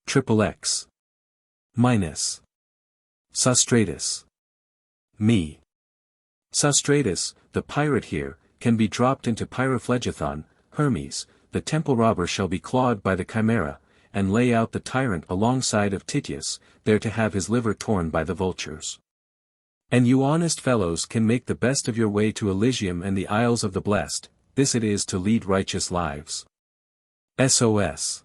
XXX. Minus. Sostratus. Me. Sostratus, the pirate here, can be dropped into Pyrophlegethon. Hermes, the temple robber, shall be clawed by the Chimera, and lay out the tyrant alongside of Tityus, there to have his liver torn by the vultures. And you honest fellows can make the best of your way to Elysium and the Isles of the Blessed. This it is to lead righteous lives. SOS.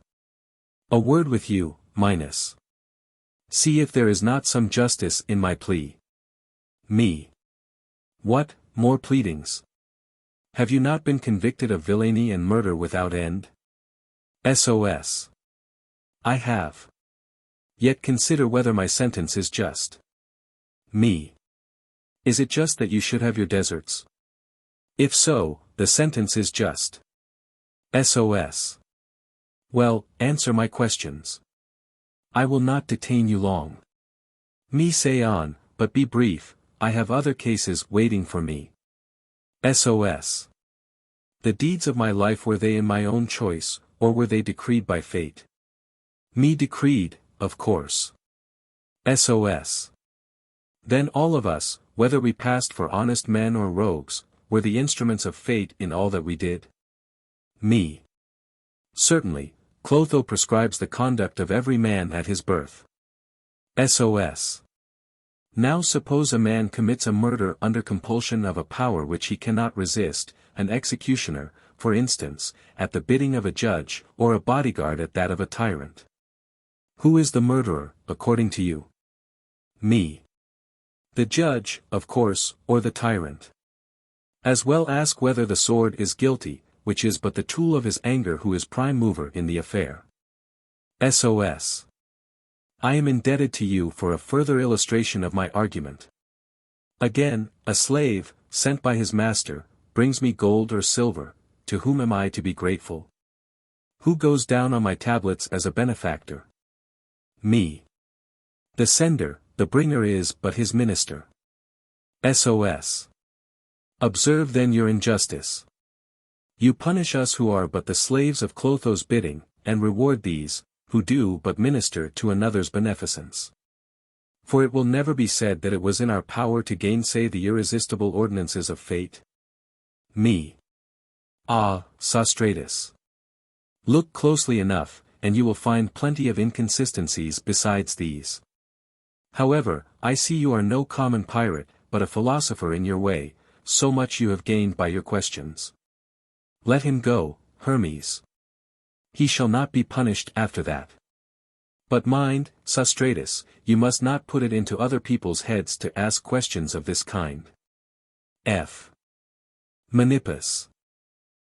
A word with you, Minus. See if there is not some justice in my plea. Me. What, more pleadings? Have you not been convicted of villainy and murder without end? SOS. I have. Yet consider whether my sentence is just. Me. Is it just that you should have your deserts? If so, the sentence is just. SOS. Well, answer my questions. I will not detain you long. Me, say on, but be brief, I have other cases waiting for me. SOS. The deeds of my life, were they in my own choice, or were they decreed by fate? Me, decreed, of course. SOS. Then all of us, whether we passed for honest men or rogues, were the instruments of fate in all that we did? Me. Certainly, Clotho prescribes the conduct of every man at his birth. SOS. Now suppose a man commits a murder under compulsion of a power which he cannot resist, an executioner, for instance, at the bidding of a judge, or a bodyguard at that of a tyrant. Who is the murderer, according to you? Me. The judge, of course, or the tyrant. As well ask whether the sword is guilty, which is but the tool of his anger who is prime mover in the affair. SOS. I am indebted to you for a further illustration of my argument. Again, a slave, sent by his master, brings me gold or silver, to whom am I to be grateful? Who goes down on my tablets as a benefactor? Me. The sender, the bringer is but his minister. SOS. Observe then your injustice. You punish us who are but the slaves of Clotho's bidding, and reward these, who do but minister to another's beneficence. For it will never be said that it was in our power to gainsay the irresistible ordinances of fate. Me. Ah, Sostratus. Look closely enough, and you will find plenty of inconsistencies besides these. However, I see you are no common pirate, but a philosopher in your way, so much you have gained by your questions. Let him go, Hermes. He shall not be punished after that. But mind, Sostratus, you must not put it into other people's heads to ask questions of this kind. F. Menippus.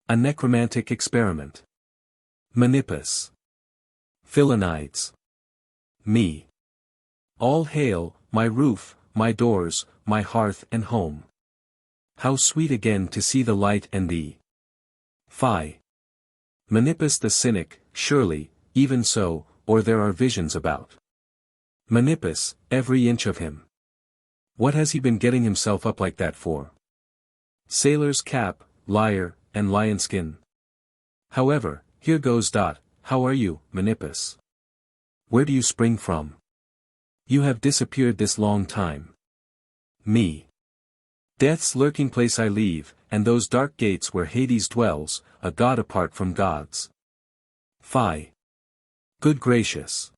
A necromantic experiment. Menippus. Philonides. Me. All hail, my roof, my doors, my hearth and home. How sweet again to see the light and thee. Phi. Menippus the Cynic, surely, even so, or there are visions about. Menippus, every inch of him. What has he been getting himself up like that for? Sailor's cap, lyre, and lion skin. However, here goes. How are you, Menippus? Where do you spring from? You have disappeared this long time. Me. Death's lurking place I leave, and those dark gates where Hades dwells, a god apart from gods. Phi. Good gracious.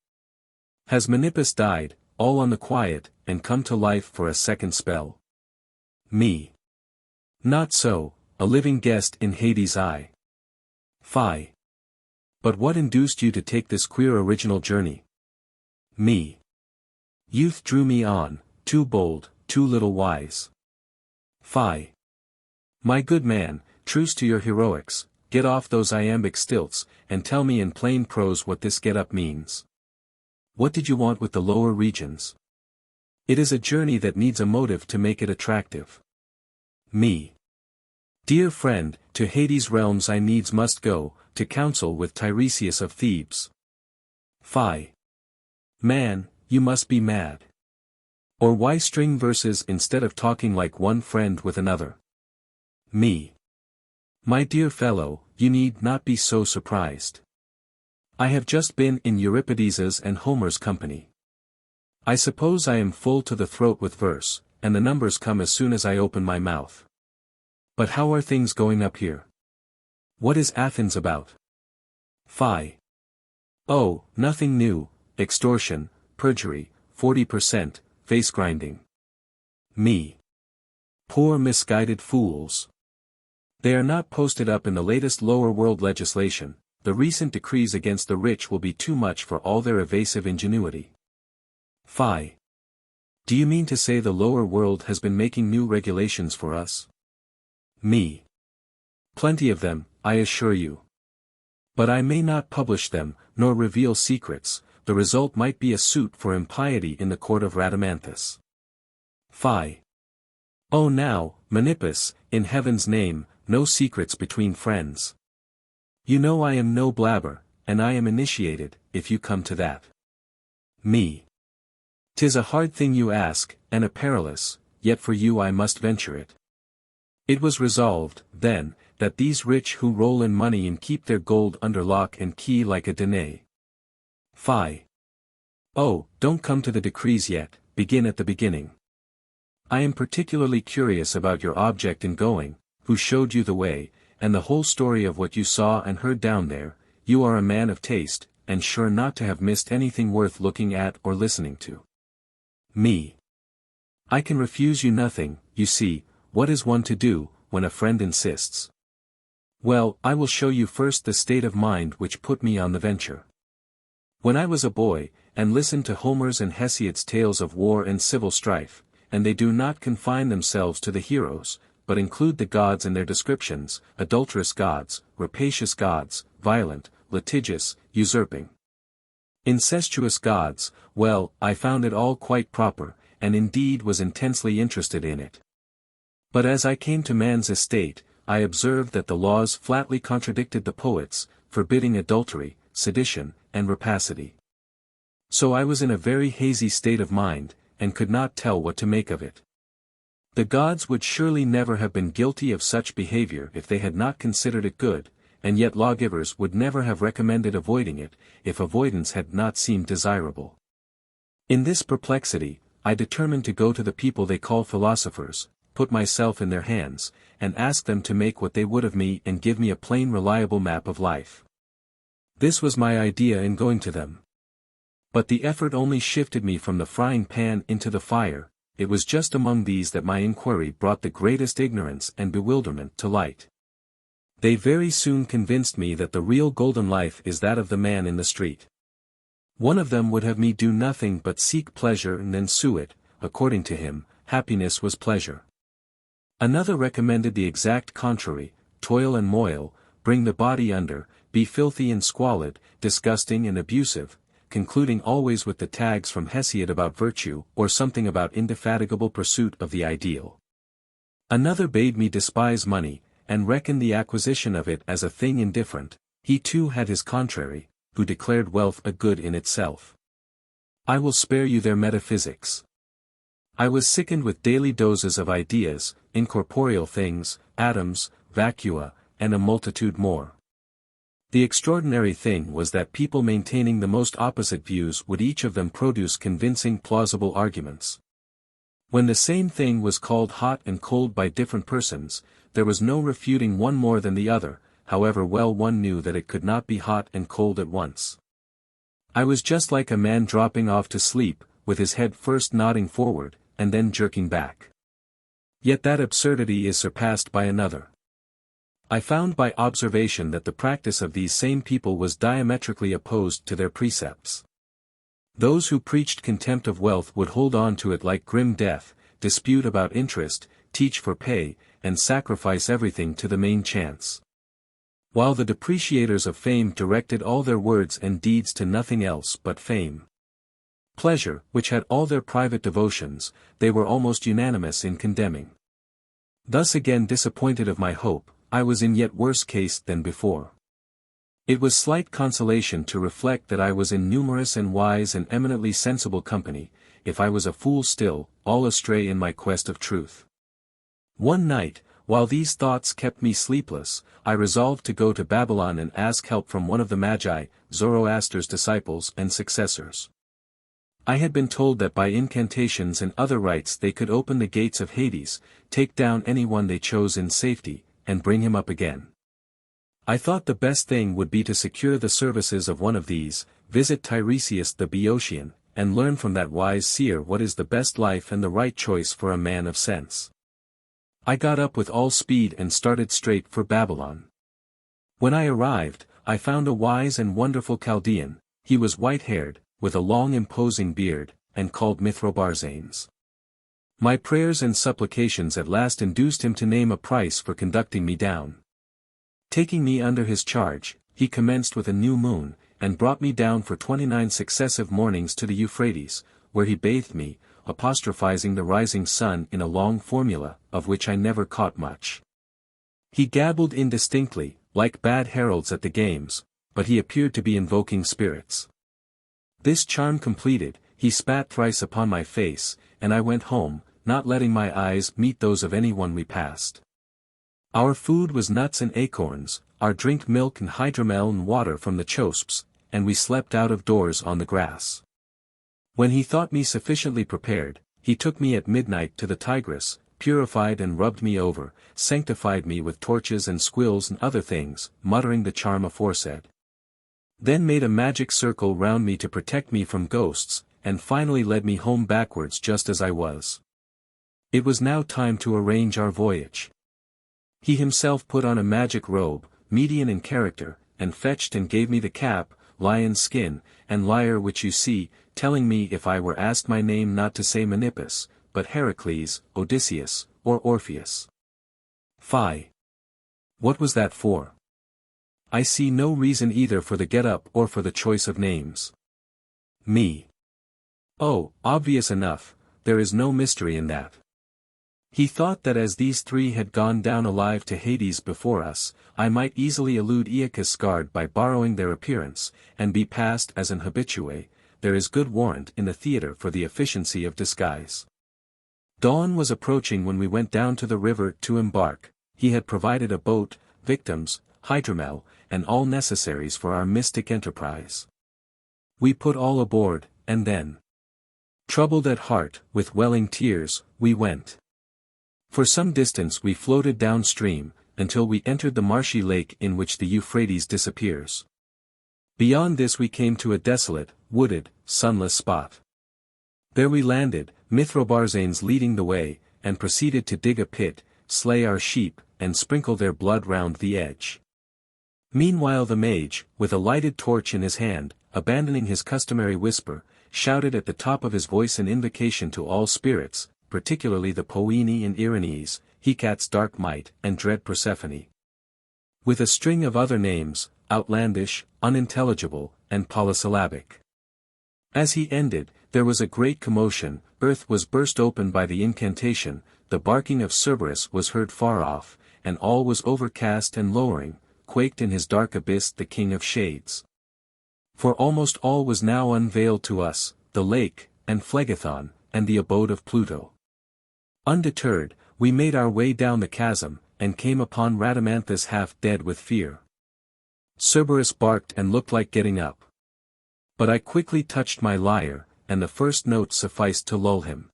Has Menippus died, all on the quiet, and come to life for a second spell? Me. Not so, a living guest in Hades' eye. Phi. But what induced you to take this queer original journey? Me. Youth drew me on, too bold, too little wise. Phi. My good man, truce to your heroics, get off those iambic stilts, and tell me in plain prose what this get-up means. What did you want with the lower regions? It is a journey that needs a motive to make it attractive. Me. Dear friend, to Hades' realms I needs must go, to counsel with Tiresias of Thebes. Phi. Man, you must be mad. Or why string verses instead of talking like one friend with another? Me. My dear fellow, you need not be so surprised. I have just been in Euripides's and Homer's company. I suppose I am full to the throat with verse, and the numbers come as soon as I open my mouth. But how are things going up here? What is Athens about? Phi. Oh, nothing new, extortion, perjury, 40%, face grinding. Me. Poor misguided fools. They are not posted up in the latest lower world legislation. The recent decrees against the rich will be too much for all their evasive ingenuity. Phi. Do you mean to say the lower world has been making new regulations for us? Me. Plenty of them, I assure you. But I may not publish them, nor reveal secrets. The result might be a suit for impiety in the court of Rhadamanthus. Phi. Oh now, Menippus, in heaven's name, no secrets between friends. You know I am no blabber, and I am initiated, if you come to that. Me. 'Tis a hard thing you ask, and a perilous, yet for you I must venture it. It was resolved, then, that these rich who roll in money and keep their gold under lock and key like a danae. Phi. Oh, don't come to the decrees yet, begin at the beginning. I am particularly curious about your object in going, who showed you the way, and the whole story of what you saw and heard down there. You are a man of taste, and sure not to have missed anything worth looking at or listening to. Me. I can refuse you nothing, you see. What is one to do, when a friend insists? Well, I will show you first the state of mind which put me on the venture. When I was a boy, and listened to Homer's and Hesiod's tales of war and civil strife, and they do not confine themselves to the heroes, but include the gods in their descriptions: adulterous gods, rapacious gods, violent, litigious, usurping, incestuous gods. Well, I found it all quite proper, and indeed was intensely interested in it. But as I came to man's estate, I observed that the laws flatly contradicted the poets, forbidding adultery, sedition, and rapacity. So I was in a very hazy state of mind, and could not tell what to make of it. The gods would surely never have been guilty of such behavior if they had not considered it good, and yet lawgivers would never have recommended avoiding it, if avoidance had not seemed desirable. In this perplexity, I determined to go to the people they call philosophers, put myself in their hands, and ask them to make what they would of me and give me a plain reliable map of life. This was my idea in going to them. But the effort only shifted me from the frying pan into the fire. It was just among these that my inquiry brought the greatest ignorance and bewilderment to light. They very soon convinced me that the real golden life is that of the man in the street. One of them would have me do nothing but seek pleasure and then sue it. According to him, happiness was pleasure. Another recommended the exact contrary: toil and moil, bring the body under, be filthy and squalid, disgusting and abusive, concluding always with the tags from Hesiod about virtue, or something about indefatigable pursuit of the ideal. Another bade me despise money, and reckon the acquisition of it as a thing indifferent. He too had his contrary, who declared wealth a good in itself. I will spare you their metaphysics. I was sickened with daily doses of ideas, incorporeal things, atoms, vacua, and a multitude more. The extraordinary thing was that people maintaining the most opposite views would each of them produce convincing plausible arguments. When the same thing was called hot and cold by different persons, there was no refuting one more than the other, however well one knew that it could not be hot and cold at once. I was just like a man dropping off to sleep, with his head first nodding forward, and then jerking back. Yet that absurdity is surpassed by another. I found by observation that the practice of these same people was diametrically opposed to their precepts. Those who preached contempt of wealth would hold on to it like grim death, dispute about interest, teach for pay, and sacrifice everything to the main chance. While the depreciators of fame directed all their words and deeds to nothing else but fame. Pleasure, which had all their private devotions, they were almost unanimous in condemning. Thus again disappointed of my hope, I was in yet worse case than before. It was slight consolation to reflect that I was in numerous and wise and eminently sensible company, if I was a fool still, all astray in my quest of truth. One night, while these thoughts kept me sleepless, I resolved to go to Babylon and ask help from one of the Magi, Zoroaster's disciples and successors. I had been told that by incantations and other rites they could open the gates of Hades, take down anyone they chose in safety, and bring him up again. I thought the best thing would be to secure the services of one of these, visit Tiresias the Boeotian, and learn from that wise seer what is the best life and the right choice for a man of sense. I got up with all speed and started straight for Babylon. When I arrived, I found a wise and wonderful Chaldean. He was white-haired, with a long imposing beard, and called Mithrobarzanes. My prayers and supplications at last induced him to name a price for conducting me down. Taking me under his charge, he commenced with a new moon, and brought me down for 29 successive mornings to the Euphrates, where he bathed me, apostrophizing the rising sun in a long formula, of which I never caught much. He gabbled indistinctly, like bad heralds at the games, but he appeared to be invoking spirits. This charm completed, he spat thrice upon my face, and I went home, not letting my eyes meet those of anyone we passed. Our food was nuts and acorns, our drink milk and hydromel and water from the chosps, and we slept out of doors on the grass. When he thought me sufficiently prepared, he took me at midnight to the Tigris, purified and rubbed me over, sanctified me with torches and squills and other things, muttering the charm aforesaid. Then made a magic circle round me to protect me from ghosts, and finally led me home backwards just as I was. It was now time to arrange our voyage. He himself put on a magic robe, Median in character, and fetched and gave me the cap, lion's skin, and lyre which you see, telling me if I were asked my name not to say Menippus, but Heracles, Odysseus, or Orpheus. Fie. What was that for? I see no reason either for the get-up or for the choice of names. Me. Oh, obvious enough, there is no mystery in that. He thought that as these three had gone down alive to Hades before us, I might easily elude Aeacus' guard by borrowing their appearance, and be passed as an habitué. There is good warrant in the theatre for the efficiency of disguise. Dawn was approaching when we went down to the river to embark. He had provided a boat, victims, hydromel, and all necessaries for our mystic enterprise. We put all aboard, and then, troubled at heart, with welling tears, we went. For some distance we floated downstream, until we entered the marshy lake in which the Euphrates disappears. Beyond this we came to a desolate, wooded, sunless spot. There we landed, Mithrobarzanes leading the way, and proceeded to dig a pit, slay our sheep, and sprinkle their blood round the edge. Meanwhile the mage, with a lighted torch in his hand, abandoning his customary whisper, shouted at the top of his voice an invocation to all spirits, particularly the Poeni and Erinyes, Hecat's dark might, and dread Persephone. With a string of other names, outlandish, unintelligible, and polysyllabic. As he ended, there was a great commotion, earth was burst open by the incantation, the barking of Cerberus was heard far off, and all was overcast and lowering, quaked in his dark abyss the king of shades. For almost all was now unveiled to us, the lake, and Phlegethon, and the abode of Pluto. Undeterred, we made our way down the chasm, and came upon Rhadamanthus half dead with fear. Cerberus barked and looked like getting up. But I quickly touched my lyre, and the first note sufficed to lull him.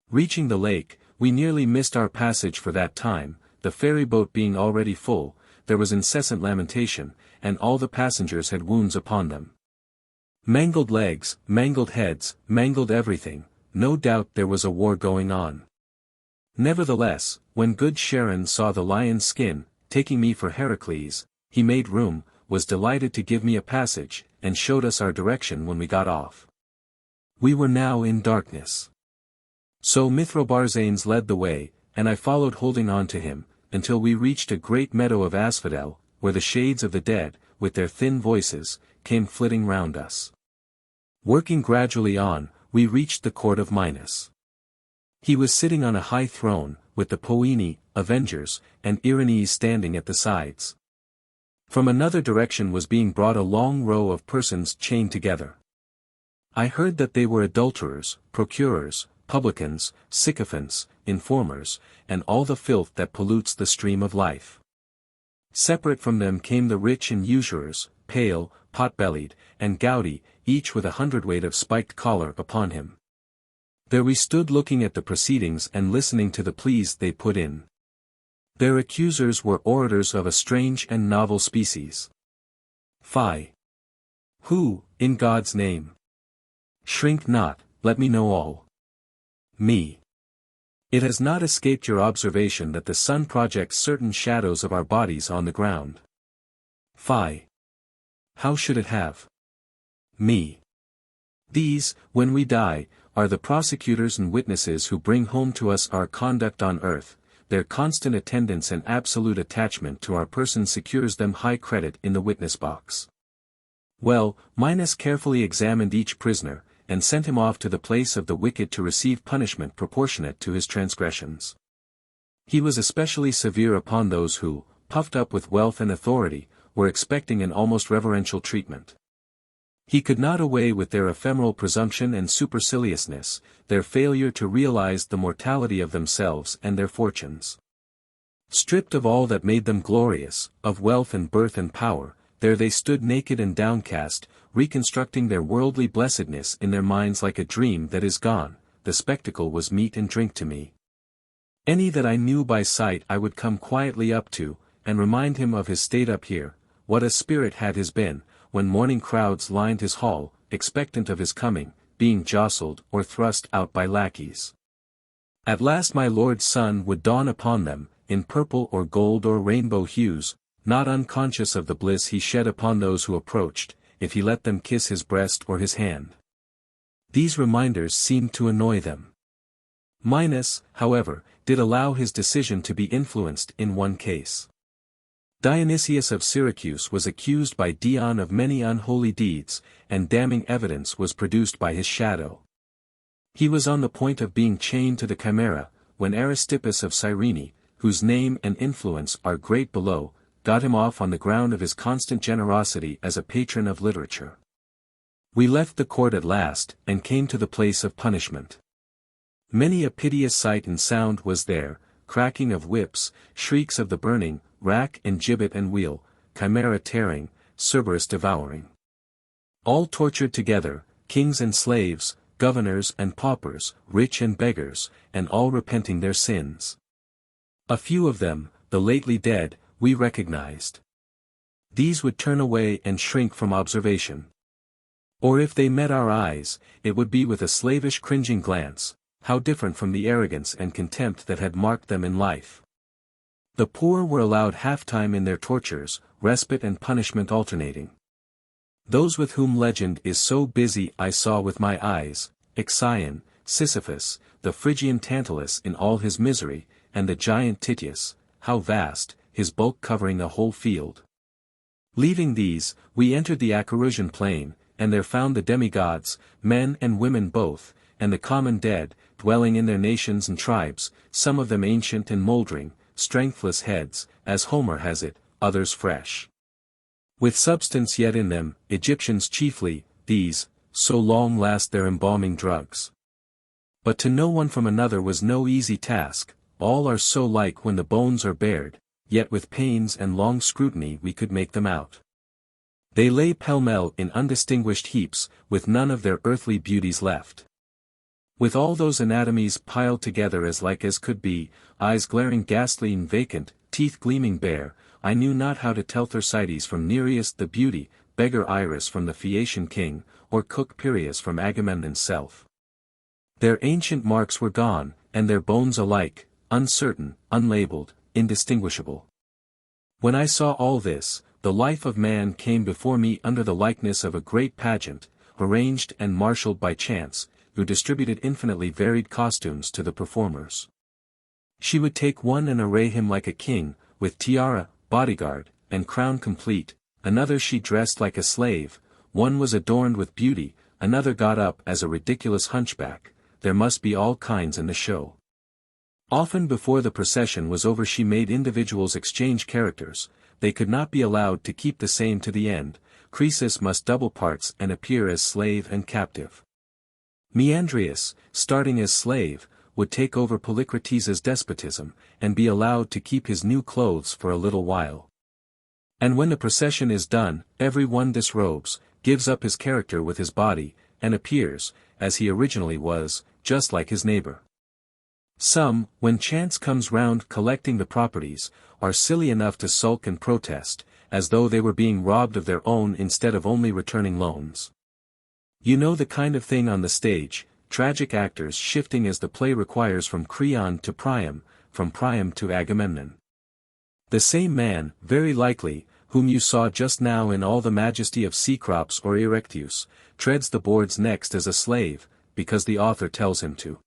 Reaching the lake, we nearly missed our passage for that time, the ferry boat being already full, there was incessant lamentation, and all the passengers had wounds upon them. Mangled legs, mangled heads, mangled everything, no doubt there was a war going on. Nevertheless, when good Charon saw the lion's skin, taking me for Heracles, he made room, was delighted to give me a passage, and showed us our direction when we got off. We were now in darkness. So Mithrobarzanes led the way, and I followed holding on to him, until we reached a great meadow of asphodel, where the shades of the dead, with their thin voices, came flitting round us. Working gradually on, we reached the court of Minos. He was sitting on a high throne, with the Poeni, avengers, and Erinyes standing at the sides. From another direction was being brought a long row of persons chained together. I heard that they were adulterers, procurers, publicans, sycophants, informers, and all the filth that pollutes the stream of life. Separate from them came the rich and usurers, pale, pot-bellied, and gouty, each with a hundredweight of spiked collar upon him. There we stood looking at the proceedings and listening to the pleas they put in. Their accusers were orators of a strange and novel species. Fie! Who, in God's name? Shrink not, let me know all. Me. It has not escaped your observation that the sun projects certain shadows of our bodies on the ground. Fie! How should it have? Me. These, when we die, are the prosecutors and witnesses who bring home to us our conduct on earth. Their constant attendance and absolute attachment to our person secures them high credit in the witness box. Well, Minos carefully examined each prisoner, and sent him off to the place of the wicked to receive punishment proportionate to his transgressions. He was especially severe upon those who, puffed up with wealth and authority, were expecting an almost reverential treatment. He could not away with their ephemeral presumption and superciliousness, their failure to realize the mortality of themselves and their fortunes. Stripped of all that made them glorious, of wealth and birth and power, there they stood naked and downcast, reconstructing their worldly blessedness in their minds like a dream that is gone. The spectacle was meat and drink to me. Any that I knew by sight I would come quietly up to, and remind him of his state up here, what a spirit had his been, when morning crowds lined his hall, expectant of his coming, being jostled or thrust out by lackeys. At last my lord's sun would dawn upon them, in purple or gold or rainbow hues, not unconscious of the bliss he shed upon those who approached, if he let them kiss his breast or his hand. These reminders seemed to annoy them. Minos, however, did allow his decision to be influenced in one case. Dionysius of Syracuse was accused by Dion of many unholy deeds, and damning evidence was produced by his shadow. He was on the point of being chained to the Chimera, when Aristippus of Cyrene, whose name and influence are great below, got him off on the ground of his constant generosity as a patron of literature. We left the court at last, and came to the place of punishment. Many a piteous sight and sound was there, cracking of whips, shrieks of the burning, rack and gibbet and wheel, Chimera tearing, Cerberus devouring. All tortured together, kings and slaves, governors and paupers, rich and beggars, and all repenting their sins. A few of them, the lately dead, we recognized. These would turn away and shrink from observation. Or if they met our eyes, it would be with a slavish cringing glance, how different from the arrogance and contempt that had marked them in life. The poor were allowed half-time in their tortures, respite and punishment alternating. Those with whom legend is so busy I saw with my eyes, Ixion, Sisyphus, the Phrygian Tantalus in all his misery, and the giant Tityus, how vast, his bulk covering a whole field. Leaving these, we entered the Acherusian plain, and there found the demigods, men and women both, and the common dead, dwelling in their nations and tribes, some of them ancient and mouldering, strengthless heads, as Homer has it, others fresh. With substance yet in them, Egyptians chiefly, these, so long last their embalming drugs. But to know one from another was no easy task, all are so like when the bones are bared, yet with pains and long scrutiny we could make them out. They lay pell-mell in undistinguished heaps, with none of their earthly beauties left. With all those anatomies piled together as like as could be, eyes glaring ghastly and vacant, teeth gleaming bare, I knew not how to tell Thersites from Nereus the beauty, beggar Iris from the Phaeacian king, or cook Piraeus from Agamemnon's self. Their ancient marks were gone, and their bones alike, uncertain, unlabeled, indistinguishable. When I saw all this, the life of man came before me under the likeness of a great pageant, arranged and marshalled by chance, who distributed infinitely varied costumes to the performers. She would take one and array him like a king, with tiara, bodyguard, and crown complete, another she dressed like a slave, one was adorned with beauty, another got up as a ridiculous hunchback, there must be all kinds in the show. Often before the procession was over she made individuals exchange characters, they could not be allowed to keep the same to the end, Croesus must double parts and appear as slave and captive. Meandrius, starting as slave, would take over Polycrates' despotism, and be allowed to keep his new clothes for a little while. And when the procession is done, every one disrobes, gives up his character with his body, and appears, as he originally was, just like his neighbor. Some, when chance comes round collecting the properties, are silly enough to sulk and protest, as though they were being robbed of their own instead of only returning loans. You know the kind of thing on the stage, tragic actors shifting as the play requires from Creon to Priam, from Priam to Agamemnon. The same man, very likely, whom you saw just now in all the majesty of Cecrops or Erectus, treads the boards next as a slave, because the author tells him to.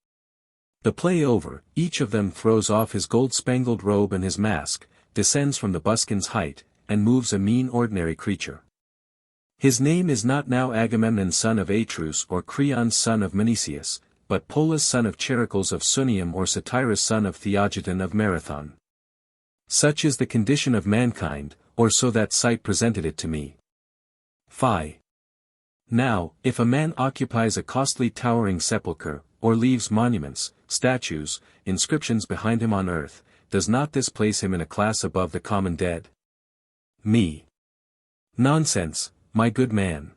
The play over, each of them throws off his gold-spangled robe and his mask, descends from the buskin's height, and moves a mean ordinary creature. His name is not now Agamemnon son of Atreus or Creon son of Menecius, but Polus son of Chericles of Sunium or Satyrus son of Theogiton of Marathon. Such is the condition of mankind, or so that sight presented it to me. Phi. Now, if a man occupies a costly towering sepulchre, or leaves monuments, statues, inscriptions behind him on earth, does not this place him in a class above the common dead? Me. Nonsense, my good man.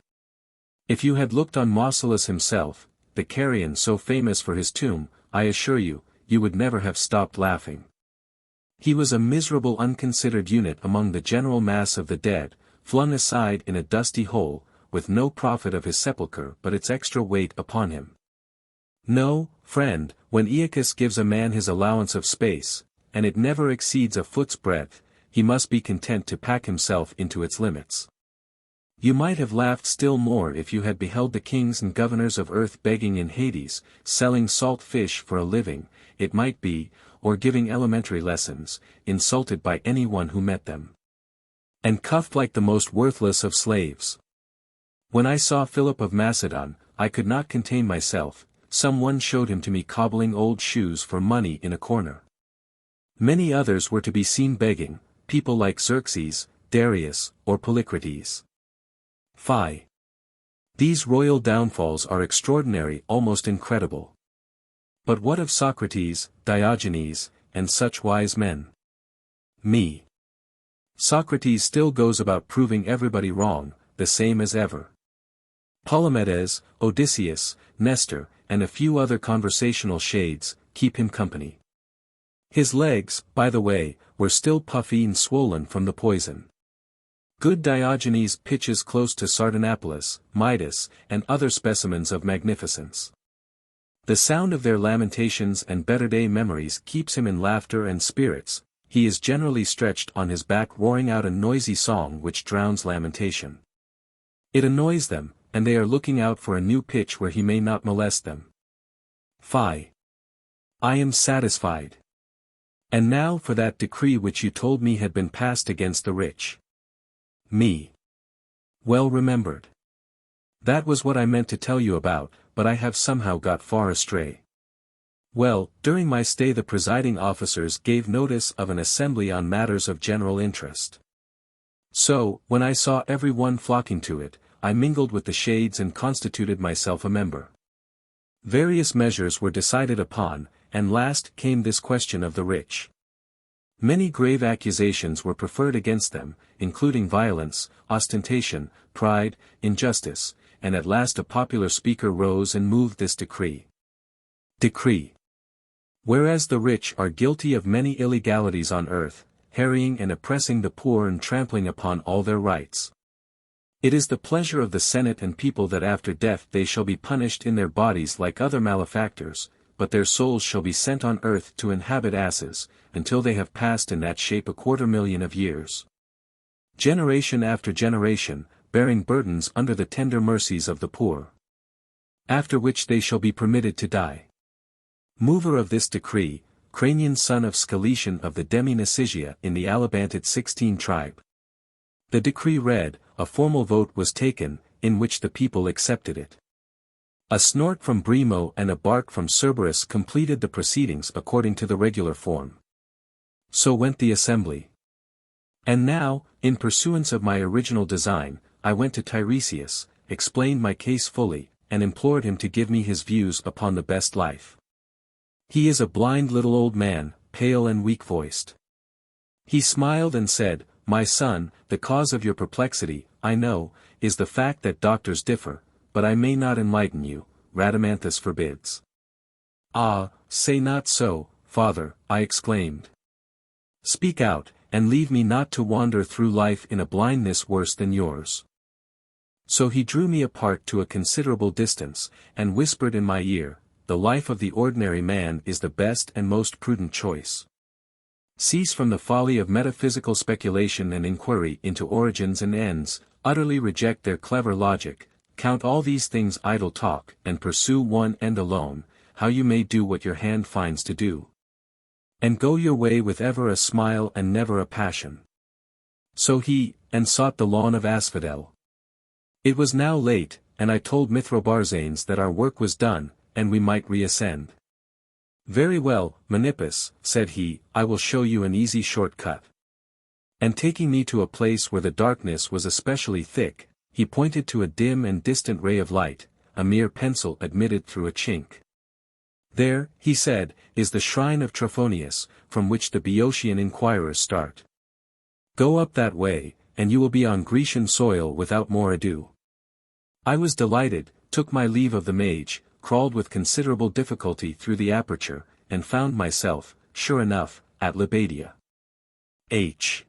If you had looked on Mausolus himself, the Carian so famous for his tomb, I assure you, you would never have stopped laughing. He was a miserable unconsidered unit among the general mass of the dead, flung aside in a dusty hole, with no profit of his sepulchre but its extra weight upon him. No, friend, when Aeacus gives a man his allowance of space, and it never exceeds a foot's breadth, he must be content to pack himself into its limits. You might have laughed still more if you had beheld the kings and governors of earth begging in Hades, selling salt fish for a living, it might be, or giving elementary lessons, insulted by anyone who met them, and cuffed like the most worthless of slaves. When I saw Philip of Macedon, I could not contain myself. Someone showed him to me cobbling old shoes for money in a corner. Many others were to be seen begging, people like Xerxes, Darius, or Polycrates. Fie! These royal downfalls are extraordinary, almost incredible. But what of Socrates, Diogenes, and such wise men? Me. Socrates still goes about proving everybody wrong, the same as ever. Polymedes, Odysseus, Nestor, and a few other conversational shades, keep him company. His legs, by the way, were still puffy and swollen from the poison. Good Diogenes pitches close to Sardanapalus, Midas, and other specimens of magnificence. The sound of their lamentations and better-day memories keeps him in laughter and spirits. He is generally stretched on his back roaring out a noisy song which drowns lamentation. It annoys them, and they are looking out for a new pitch where he may not molest them. Fie! I am satisfied. And now for that decree which you told me had been passed against the rich. Me. Well remembered. That was what I meant to tell you about, but I have somehow got far astray. Well, during my stay the presiding officers gave notice of an assembly on matters of general interest. So, when I saw every one flocking to it, I mingled with the shades and constituted myself a member. Various measures were decided upon, and last came this question of the rich. Many grave accusations were preferred against them, including violence, ostentation, pride, injustice, and at last a popular speaker rose and moved this decree. Decree. Whereas the rich are guilty of many illegalities on earth, harrying and oppressing the poor and trampling upon all their rights. It is the pleasure of the Senate and people that after death they shall be punished in their bodies like other malefactors, but their souls shall be sent on earth to inhabit asses, until they have passed in that shape 250,000 of years. Generation after generation, bearing burdens under the tender mercies of the poor. After which they shall be permitted to die. Mover of this decree, Cranian son of Scaletian of the Demi-Nasigia in the Alabantid 16 tribe. The decree read, a formal vote was taken, in which the people accepted it. A snort from Brimo and a bark from Cerberus completed the proceedings according to the regular form. So went the assembly. And now, in pursuance of my original design, I went to Tiresias, explained my case fully, and implored him to give me his views upon the best life. He is a blind little old man, pale and weak-voiced. He smiled and said, my son, the cause of your perplexity, I know, is the fact that doctors differ, but I may not enlighten you, Rhadamanthus forbids. Ah, say not so, father, I exclaimed. Speak out, and leave me not to wander through life in a blindness worse than yours. So he drew me apart to a considerable distance, and whispered in my ear, the life of the ordinary man is the best and most prudent choice. Cease from the folly of metaphysical speculation and inquiry into origins and ends, utterly reject their clever logic, count all these things idle talk, and pursue one end alone, how you may do what your hand finds to do. And go your way with ever a smile and never a passion. So he, and sought the lawn of Asphodel. It was now late, and I told Mithrobarzanes that our work was done, and we might reascend. Very well, Menippus, said he, I will show you an easy short cut. And taking me to a place where the darkness was especially thick, he pointed to a dim and distant ray of light, a mere pencil admitted through a chink. There, he said, is the shrine of Trophonius, from which the Boeotian inquirers start. Go up that way, and you will be on Grecian soil without more ado. I was delighted, took my leave of the mage, crawled with considerable difficulty through the aperture, and found myself, sure enough, at Libadia. H.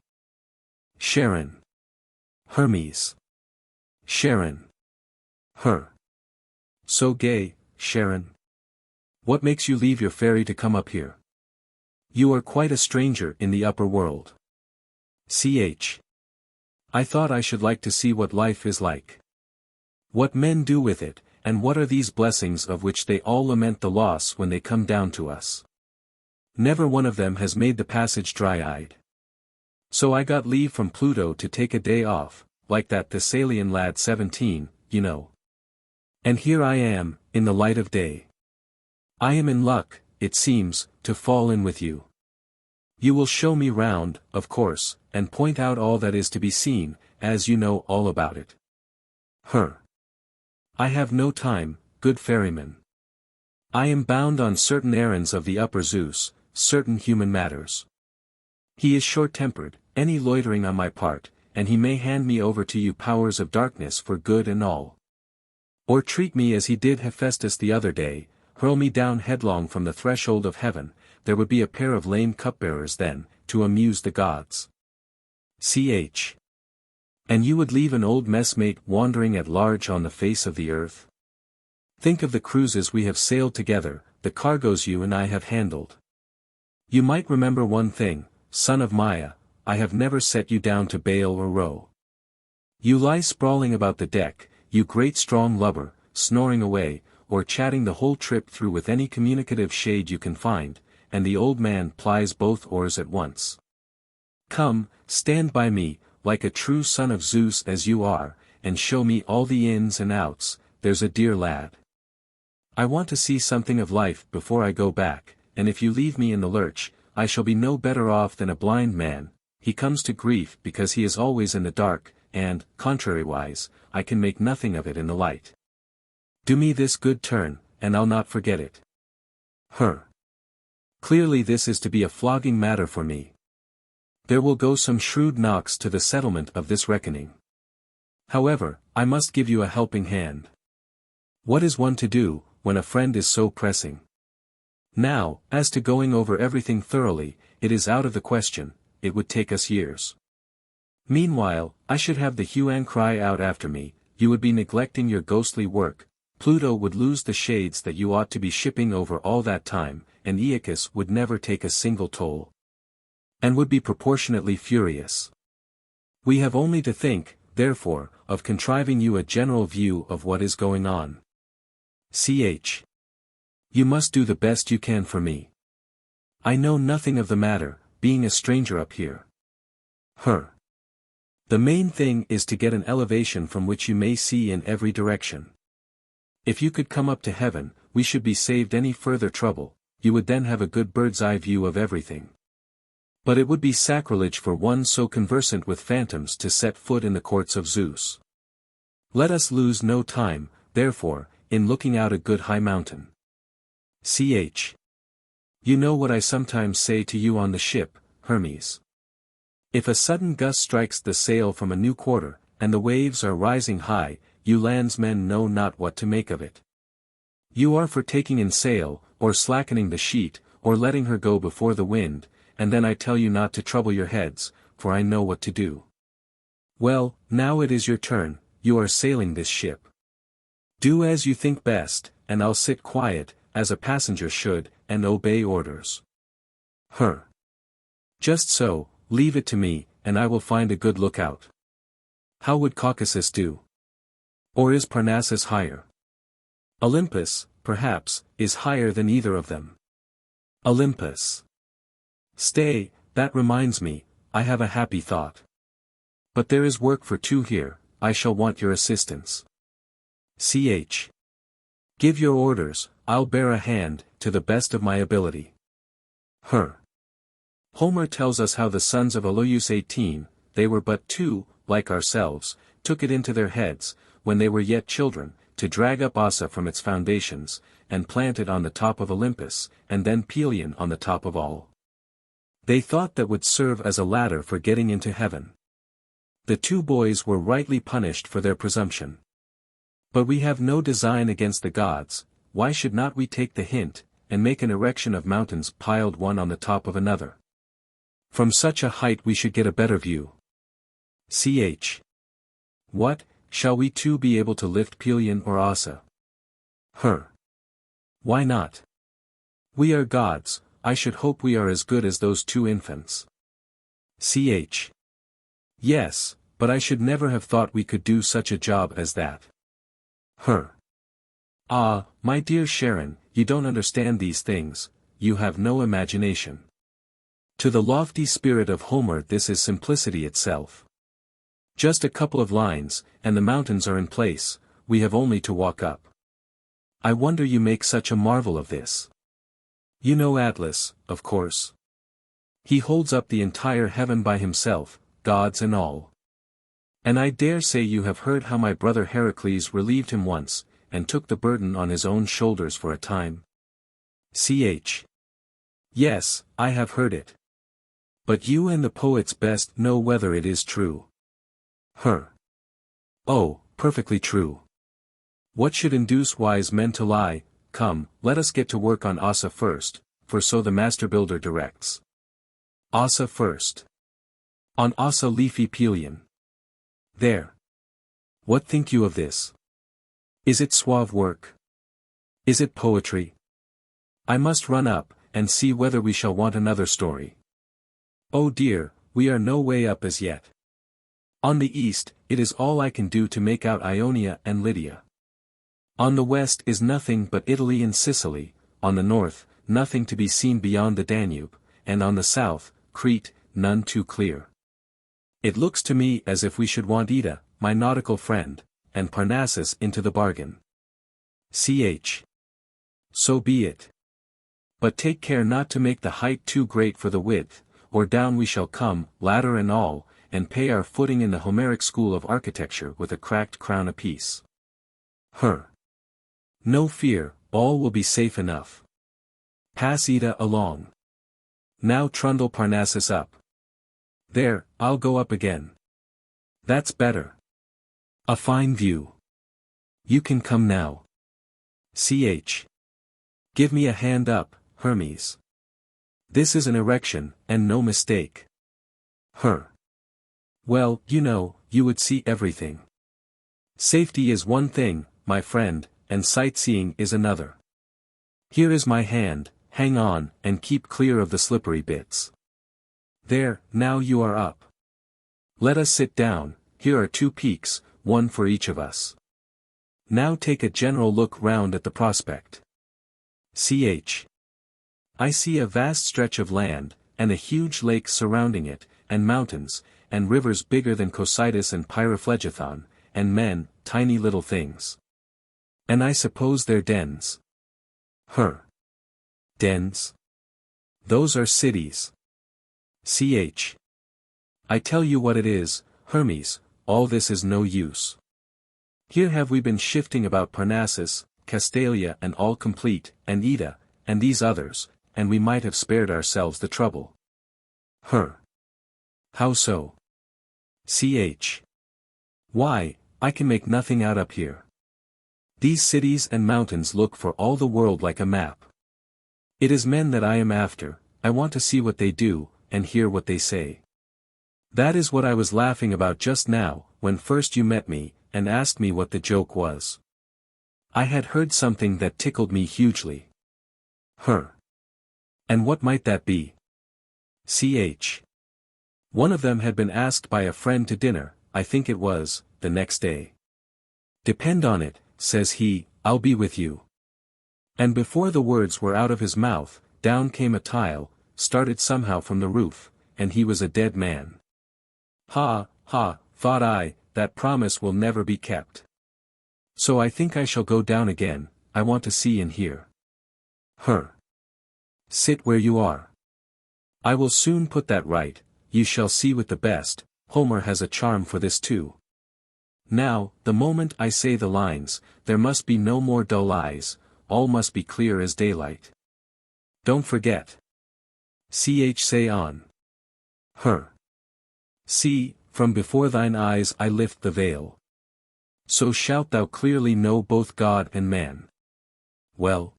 Sharon. Hermes. Sharon. Her. So gay, Sharon. What makes you leave your fairy to come up here? You are quite a stranger in the upper world. Ch. I thought I should like to see what life is like. What men do with it, and what are these blessings of which they all lament the loss when they come down to us. Never one of them has made the passage dry-eyed. So I got leave from Pluto to take a day off, like that Thessalian lad 17, you know. And here I am, in the light of day. I am in luck, it seems, to fall in with you. You will show me round, of course, and point out all that is to be seen, as you know all about it. I have no time, good ferryman. I am bound on certain errands of the upper Zeus, certain human matters. He is short-tempered, any loitering on my part, and he may hand me over to you powers of darkness for good and all. Or treat me as he did Hephaestus the other day, hurl me down headlong from the threshold of heaven, there would be a pair of lame cupbearers then, to amuse the gods. Ch. And you would leave an old messmate wandering at large on the face of the earth? Think of the cruises we have sailed together, the cargoes you and I have handled. You might remember one thing, son of Maya, I have never set you down to bail or row. You lie sprawling about the deck, you great strong lubber, snoring away, or chatting the whole trip through with any communicative shade you can find, and the old man plies both oars at once. Come, stand by me, like a true son of Zeus as you are, and show me all the ins and outs, there's a dear lad. I want to see something of life before I go back, and if you leave me in the lurch, I shall be no better off than a blind man. He comes to grief because he is always in the dark, and, contrariwise, I can make nothing of it in the light. Do me this good turn, and I'll not forget it. Clearly this is to be a flogging matter for me. There will go some shrewd knocks to the settlement of this reckoning. However, I must give you a helping hand. What is one to do, when a friend is so pressing? Now, as to going over everything thoroughly, it is out of the question, it would take us years. Meanwhile, I should have the Huan cry out after me, you would be neglecting your ghostly work, Pluto would lose the shades that you ought to be shipping over all that time, and Aeacus would never take a single toll. And would be proportionately furious. We have only to think, therefore, of contriving you a general view of what is going on. Ch. You must do the best you can for me. I know nothing of the matter, being a stranger up here. The main thing is to get an elevation from which you may see in every direction. If you could come up to heaven, we should be saved any further trouble, you would then have a good bird's-eye view of everything. But it would be sacrilege for one so conversant with phantoms to set foot in the courts of Zeus. Let us lose no time, therefore, in looking out a good high mountain. Ch. You know what I sometimes say to you on the ship, Hermes. If a sudden gust strikes the sail from a new quarter, and the waves are rising high, you landsmen know not what to make of it. You are for taking in sail, or slackening the sheet, or letting her go before the wind, and then I tell you not to trouble your heads, for I know what to do. Well, now it is your turn, you are sailing this ship. Do as you think best, and I'll sit quiet, as a passenger should, and obey orders. Just so, leave it to me, and I will find a good lookout. How would Caucasus do? Or is Parnassus higher? Olympus, perhaps, is higher than either of them. Olympus. Stay, that reminds me, I have a happy thought. But there is work for two here, I shall want your assistance. Ch. Give your orders, I'll bear a hand, to the best of my ability. Homer tells us how the sons of Aloeus 18, they were but two, like ourselves, took it into their heads, when they were yet children, to drag up Ossa from its foundations, and plant it on the top of Olympus, and then Pelion on the top of all. They thought that would serve as a ladder for getting into heaven. The two boys were rightly punished for their presumption. But we have no design against the gods, why should not we take the hint, and make an erection of mountains piled one on the top of another? From such a height we should get a better view. Ch. What, shall we too be able to lift Pelion or Ossa? Why not? We are gods, I should hope we are as good as those two infants. Ch. Yes, but I should never have thought we could do such a job as that. Ah, my dear Sharon, you don't understand these things, you have no imagination. To the lofty spirit of Homer this is simplicity itself. Just a couple of lines, and the mountains are in place, we have only to walk up. I wonder you make such a marvel of this. You know Atlas, of course. He holds up the entire heaven by himself, gods and all. And I dare say you have heard how my brother Heracles relieved him once, and took the burden on his own shoulders for a time. Ch. Yes, I have heard it. But you and the poets best know whether it is true. Oh, perfectly true. What should induce wise men to lie? Come, let us get to work on Ossa first, for so the master builder directs. Ossa first. On Ossa leafy Pelion. There. What think you of this? Is it suave work? Is it poetry? I must run up, and see whether we shall want another story. Oh dear, we are no way up as yet. On the east, it is all I can do to make out Ionia and Lydia. On the west is nothing but Italy and Sicily, on the north, nothing to be seen beyond the Danube, and on the south, Crete, none too clear. It looks to me as if we should want Ida, my nautical friend, and Parnassus into the bargain. Ch. So be it. But take care not to make the height too great for the width, or down we shall come, ladder and all, and pay our footing in the Homeric school of architecture with a cracked crown apiece. No fear, all will be safe enough. Pass Ida along. Now trundle Parnassus up. There, I'll go up again. That's better. A fine view. You can come now. Ch. Give me a hand up, Hermes. This is an erection, and no mistake. Well, you know, you would see everything. Safety is one thing, my friend, and sightseeing is another. Here is my hand, hang on, and keep clear of the slippery bits. There, now you are up. Let us sit down, here are 2 peaks, one for each of us. Now take a general look round at the prospect. Ch. I see a vast stretch of land, and a huge lake surrounding it, and mountains, and rivers bigger than Cocytus and Pyriphlegethon, and men, tiny little things. And I suppose they're dens. Dens? Those are cities. Ch. I tell you what it is, Hermes, all this is no use. Here have we been shifting about Parnassus, Castalia and all complete, and Ida, and these others, and we might have spared ourselves the trouble. How so? Ch. Why, I can make nothing out up here. These cities and mountains look for all the world like a map. It is men that I am after, I want to see what they do, and hear what they say. That is what I was laughing about just now, when first you met me, and asked me what the joke was. I had heard something that tickled me hugely. And what might that be? Ch. One of them had been asked by a friend to dinner, I think it was, the next day. Depend on it, says he, I'll be with you. And before the words were out of his mouth, down came a tile, started somehow from the roof, and he was a dead man. Ha, thought I, that promise will never be kept. So I think I shall go down again, I want to see and hear. Sit where you are. I will soon put that right, you shall see with the best, Homer has a charm for this too. Now, the moment I say the lines, there must be no more dull eyes, all must be clear as daylight. Don't forget. Say on. See, from before thine eyes I lift the veil. So shalt thou clearly know both God and man. Well?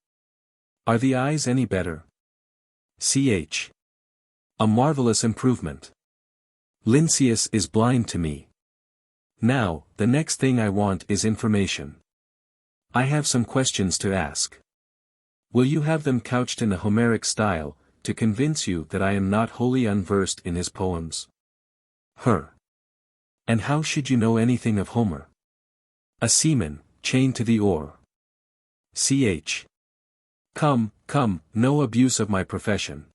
Are the eyes any better? Ch. A marvelous improvement. Lynceus is blind to me. Now, the next thing I want is information. I have some questions to ask. Will you have them couched in the Homeric style, to convince you that I am not wholly unversed in his poems? And how should you know anything of Homer? A seaman, chained to the oar. Ch. Come, no abuse of my profession.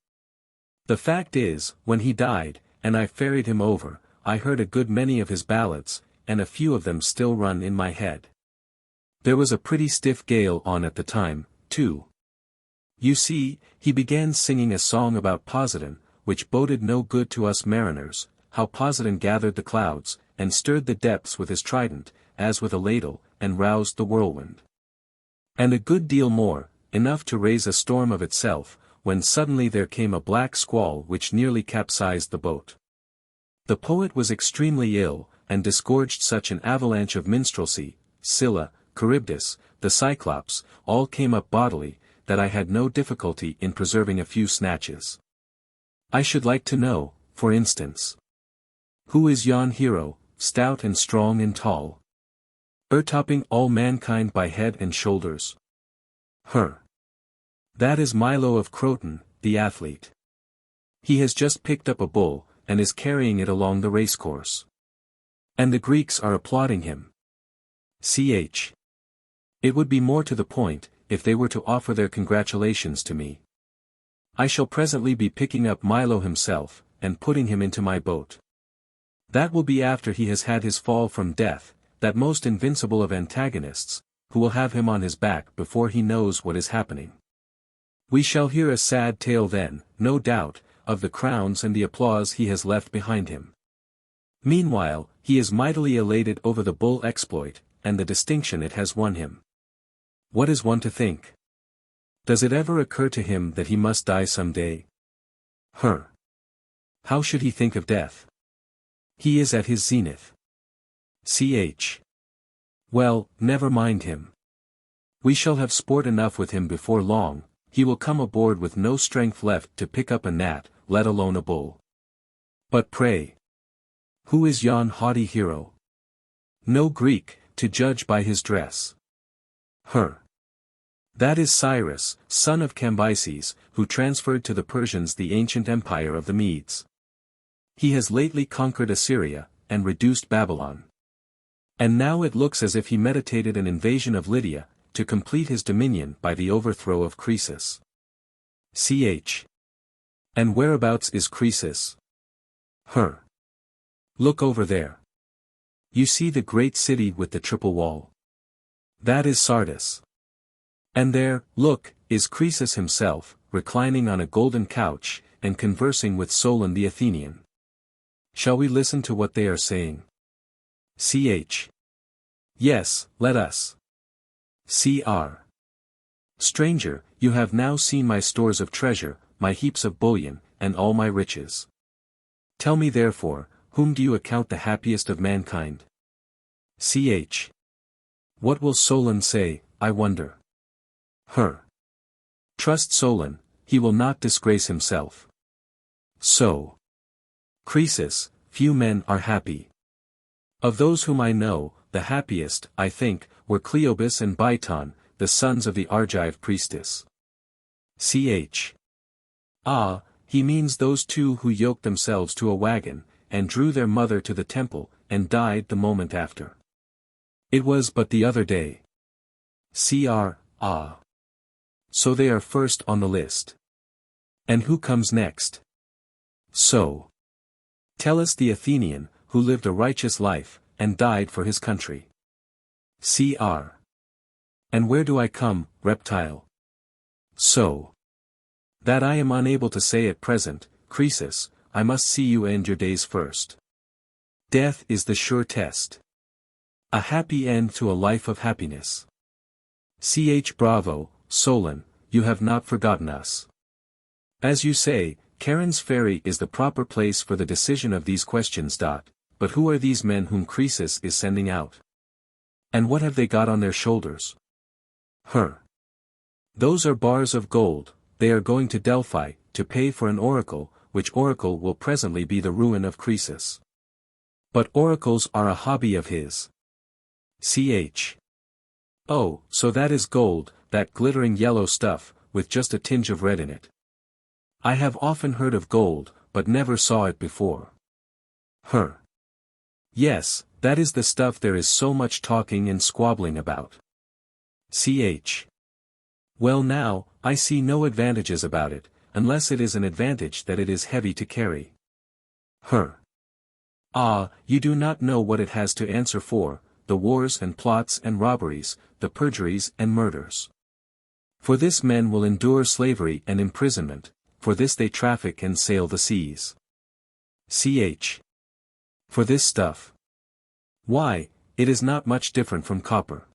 The fact is, when he died, and I ferried him over, I heard a good many of his ballads, and a few of them still run in my head. There was a pretty stiff gale on at the time, too. You see, he began singing a song about Poseidon, which boded no good to us mariners, how Poseidon gathered the clouds, and stirred the depths with his trident, as with a ladle, and roused the whirlwind. And a good deal more, enough to raise a storm of itself, when suddenly there came a black squall which nearly capsized the boat. The poet was extremely ill, and disgorged such an avalanche of minstrelsy, Scylla, Charybdis, the Cyclops, all came up bodily, that I had no difficulty in preserving a few snatches. I should like to know, for instance, who is yon hero, stout and strong and tall, o'ertopping all mankind by head and shoulders? That is Milo of Croton, the athlete. He has just picked up a bull, and is carrying it along the racecourse. And the Greeks are applauding him. Ch. It would be more to the point, if they were to offer their congratulations to me. I shall presently be picking up Milo himself, and putting him into my boat. That will be after he has had his fall from death, that most invincible of antagonists, who will have him on his back before he knows what is happening. We shall hear a sad tale then, no doubt, of the crowns and the applause he has left behind him. Meanwhile, he is mightily elated over the bull exploit, and the distinction it has won him. What is one to think? Does it ever occur to him that he must die some day? How should he think of death? He is at his zenith. Ch. Well, never mind him. We shall have sport enough with him before long. He will come aboard with no strength left to pick up a gnat, let alone a bull. But pray, who is yon haughty hero? No Greek, to judge by his dress. That is Cyrus, son of Cambyses, who transferred to the Persians the ancient empire of the Medes. He has lately conquered Assyria, and reduced Babylon. And now it looks as if he meditated an invasion of Lydia, to complete his dominion by the overthrow of Croesus. Ch. And whereabouts is Croesus? Look over there. You see the great city with the triple wall? That is Sardis. And there, look, is Croesus himself, reclining on a golden couch, and conversing with Solon the Athenian. Shall we listen to what they are saying? Ch. Yes, let us. Cr. Stranger, you have now seen my stores of treasure, my heaps of bullion, and all my riches. Tell me therefore, whom do you account the happiest of mankind? Ch. What will Solon say, I wonder? Trust Solon, he will not disgrace himself. So. Croesus, few men are happy. Of those whom I know, the happiest, I think, were Cleobus and Biton, the sons of the Argive priestess. Ch. Ah, he means those two who yoked themselves to a wagon, and drew their mother to the temple, and died the moment after. It was but the other day. Cr. Ah. So they are first on the list. And who comes next? So. Tellus the Athenian, who lived a righteous life, and died for his country. Cr. And where do I come, reptile? So. That I am unable to say at present, Croesus, I must see you end your days first. Death is the sure test. A happy end to a life of happiness. Bravo, Solon, you have not forgotten us. As you say, Charon's ferry is the proper place for the decision of these questions. But who are these men whom Croesus is sending out? And what have they got on their shoulders? Those are bars of gold. They are going to Delphi, to pay for an oracle, which oracle will presently be the ruin of Croesus. But oracles are a hobby of his. Ch. Oh, so that is gold, that glittering yellow stuff, with just a tinge of red in it. I have often heard of gold, but never saw it before. Yes, that is the stuff there is so much talking and squabbling about. Ch. Well now, I see no advantages about it, unless it is an advantage that it is heavy to carry. Ah, you do not know what it has to answer for, the wars and plots and robberies, the perjuries and murders. For this men will endure slavery and imprisonment, for this they traffic and sail the seas. Ch. For this stuff. Why, it is not much different from copper.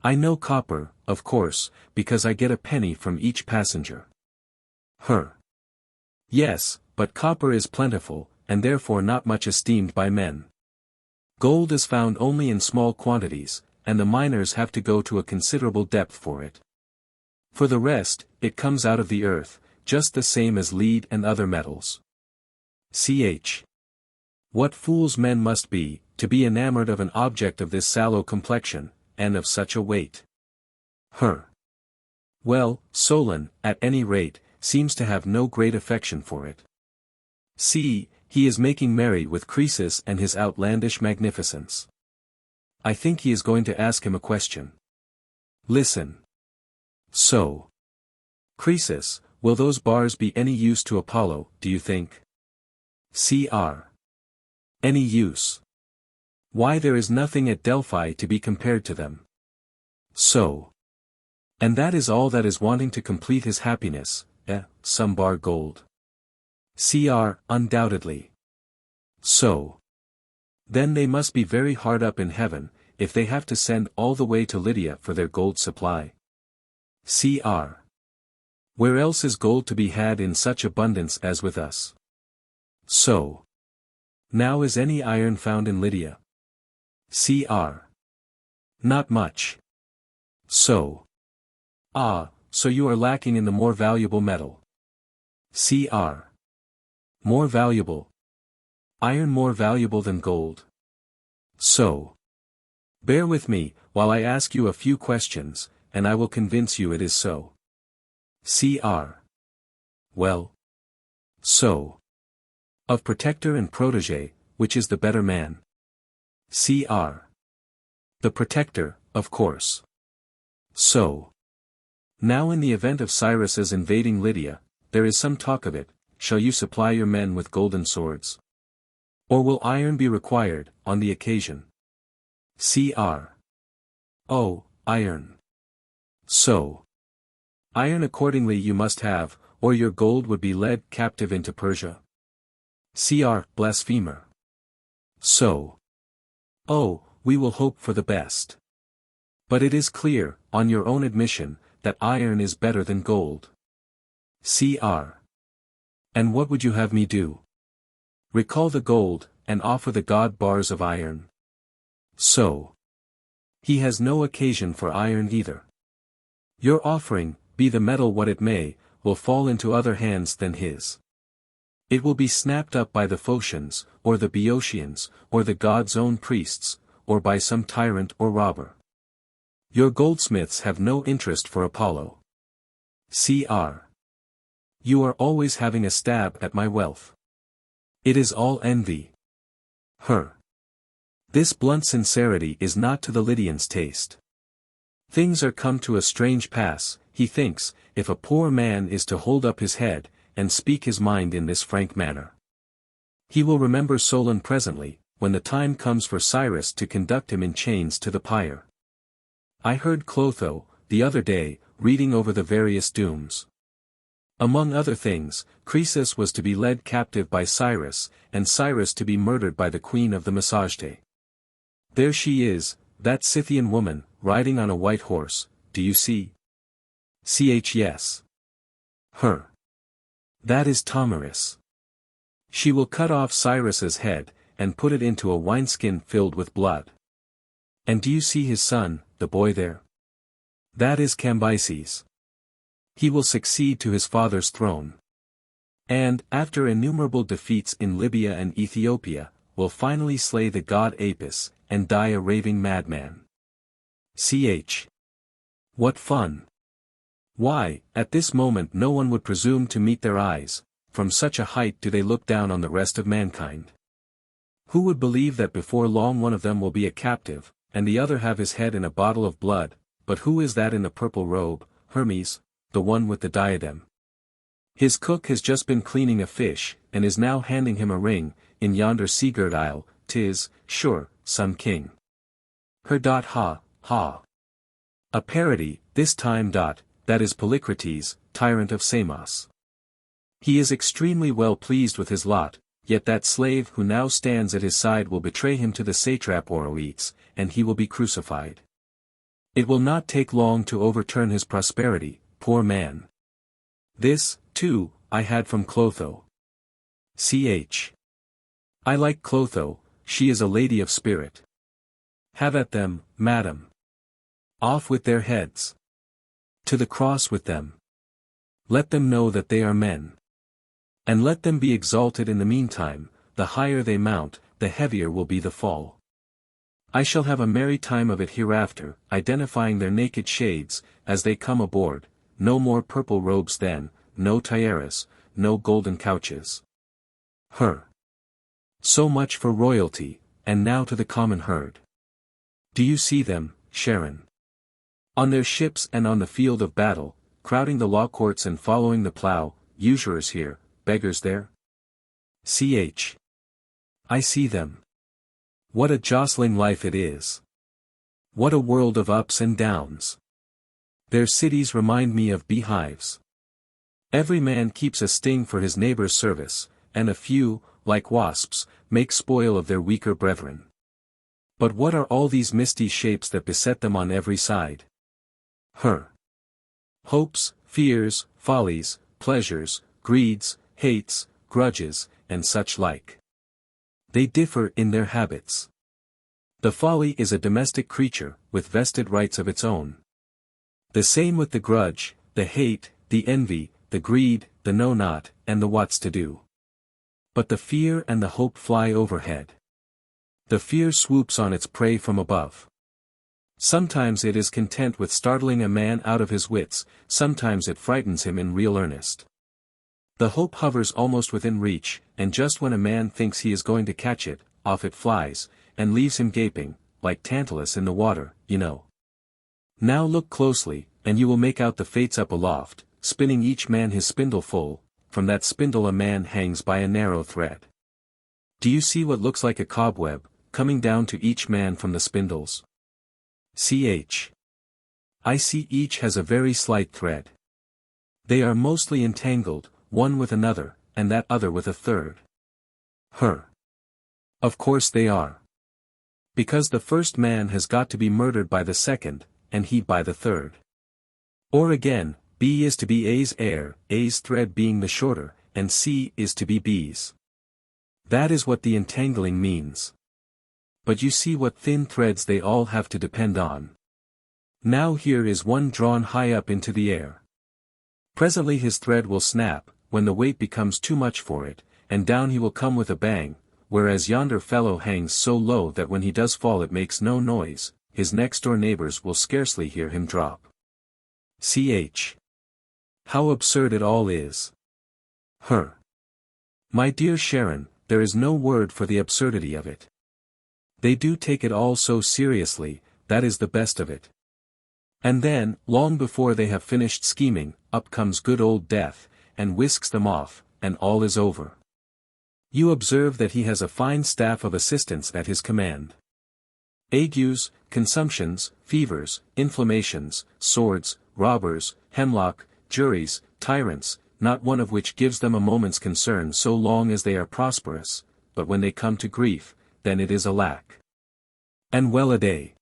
I know copper, of course, because I get a penny from each passenger. Yes, but copper is plentiful, and therefore not much esteemed by men. Gold is found only in small quantities, and the miners have to go to a considerable depth for it. For the rest, it comes out of the earth, just the same as lead and other metals. Ch. What fools men must be, to be enamored of an object of this sallow complexion, and of such a weight. Well, Solon, at any rate, seems to have no great affection for it. See, he is making merry with Croesus and his outlandish magnificence. I think he is going to ask him a question. Listen. So. Croesus, will those bars be any use to Apollo, do you think? Cr. Any use? Why, there is nothing at Delphi to be compared to them. So. And that is all that is wanting to complete his happiness, some bar gold. Cr. Undoubtedly. So. Then they must be very hard up in heaven, if they have to send all the way to Lydia for their gold supply. Cr. Where else is gold to be had in such abundance as with us? So. Now is any iron found in Lydia? Cr. Not much. So. Ah, so you are lacking in the more valuable metal. Cr. More valuable. Iron more valuable than gold. So. Bear with me, while I ask you a few questions, and I will convince you it is so. Cr. Well. So. Of protector and protege, which is the better man? Cr. The protector, of course. So. Now in the event of Cyrus's invading Lydia, there is some talk of it, shall you supply your men with golden swords? Or will iron be required, on the occasion? Cr. Oh, iron. So. Iron accordingly you must have, or your gold would be led captive into Persia. Cr. Blasphemer. So. Oh, we will hope for the best. But it is clear, on your own admission, that iron is better than gold. Cr. And what would you have me do? Recall the gold, and offer the god bars of iron. So. He has no occasion for iron either. Your offering, be the metal what it may, will fall into other hands than his. It will be snapped up by the Phocians, or the Boeotians, or the god's own priests, or by some tyrant or robber. Your goldsmiths have no interest for Apollo. Cr. You are always having a stab at my wealth. It is all envy. This blunt sincerity is not to the Lydian's taste. Things are come to a strange pass, he thinks, if a poor man is to hold up his head, and speak his mind in this frank manner. He will remember Solon presently, when the time comes for Cyrus to conduct him in chains to the pyre. I heard Clotho, the other day, reading over the various dooms. Among other things, Croesus was to be led captive by Cyrus, and Cyrus to be murdered by the queen of the Massagetes. There she is, that Scythian woman, riding on a white horse, do you see? Yes. That is Tamaris. She will cut off Cyrus's head, and put it into a wineskin filled with blood. And do you see his son, the boy there? That is Cambyses. He will succeed to his father's throne. And, after innumerable defeats in Libya and Ethiopia, will finally slay the god Apis, and die a raving madman. What fun! Why, at this moment no one would presume to meet their eyes, from such a height do they look down on the rest of mankind. Who would believe that before long one of them will be a captive, and the other have his head in a bottle of blood? But who is that in the purple robe? Hermes, the one with the diadem. His cook has just been cleaning a fish, and is now handing him a ring, in yonder seagirt isle. 'Tis, sure, some king. Ha, ha. A parody, this time. That is Polycrates, tyrant of Samos. He is extremely well pleased with his lot, yet that slave who now stands at his side will betray him to the satrap Oroetes, and he will be crucified. It will not take long to overturn his prosperity, poor man. This, too, I had from Clotho. Ch. I like Clotho, she is a lady of spirit. Have at them, madam. Off with their heads. To the cross with them. Let them know that they are men. And let them be exalted in the meantime. The higher they mount, the heavier will be the fall. I shall have a merry time of it hereafter, identifying their naked shades, as they come aboard. No more purple robes then, no tiaras, no golden couches. So much for royalty, and now to the common herd. Do you see them, Charon? On their ships and on the field of battle, crowding the law courts and following the plough, usurers here, beggars there? Ch. I see them. What a jostling life it is. What a world of ups and downs. Their cities remind me of beehives. Every man keeps a sting for his neighbor's service, and a few, like wasps, make spoil of their weaker brethren. But what are all these misty shapes that beset them on every side? Hopes, fears, follies, pleasures, greeds, hates, grudges, and such like. They differ in their habits. The folly is a domestic creature, with vested rights of its own. The same with the grudge, the hate, the envy, the greed, the know-not, and the what's-to-do. But the fear and the hope fly overhead. The fear swoops on its prey from above. Sometimes it is content with startling a man out of his wits, sometimes it frightens him in real earnest. The hope hovers almost within reach, and just when a man thinks he is going to catch it, off it flies, and leaves him gaping, like Tantalus in the water, you know. Now look closely, and you will make out the fates up aloft, spinning each man his spindle full. From that spindle a man hangs by a narrow thread. Do you see what looks like a cobweb, coming down to each man from the spindles? Ch. I see each has a very slight thread. They are mostly entangled, one with another, and that other with a third. Of course they are. Because the first man has got to be murdered by the second, and he by the third. Or again, B is to be A's heir, A's thread being the shorter, and C is to be B's. That is what the entangling means. But you see what thin threads they all have to depend on. Now here is one drawn high up into the air. Presently his thread will snap, when the weight becomes too much for it, and down he will come with a bang, whereas yonder fellow hangs so low that when he does fall it makes no noise, his next-door neighbors will scarcely hear him drop. Ch. How absurd it all is. My dear Charon, there is no word for the absurdity of it. They do take it all so seriously, that is the best of it. And then, long before they have finished scheming, up comes good old Death, and whisks them off, and all is over. You observe that he has a fine staff of assistants at his command. Agues, consumptions, fevers, inflammations, swords, robbers, hemlock, juries, tyrants, not one of which gives them a moment's concern so long as they are prosperous, but when they come to grief, then it is alack. And well a day.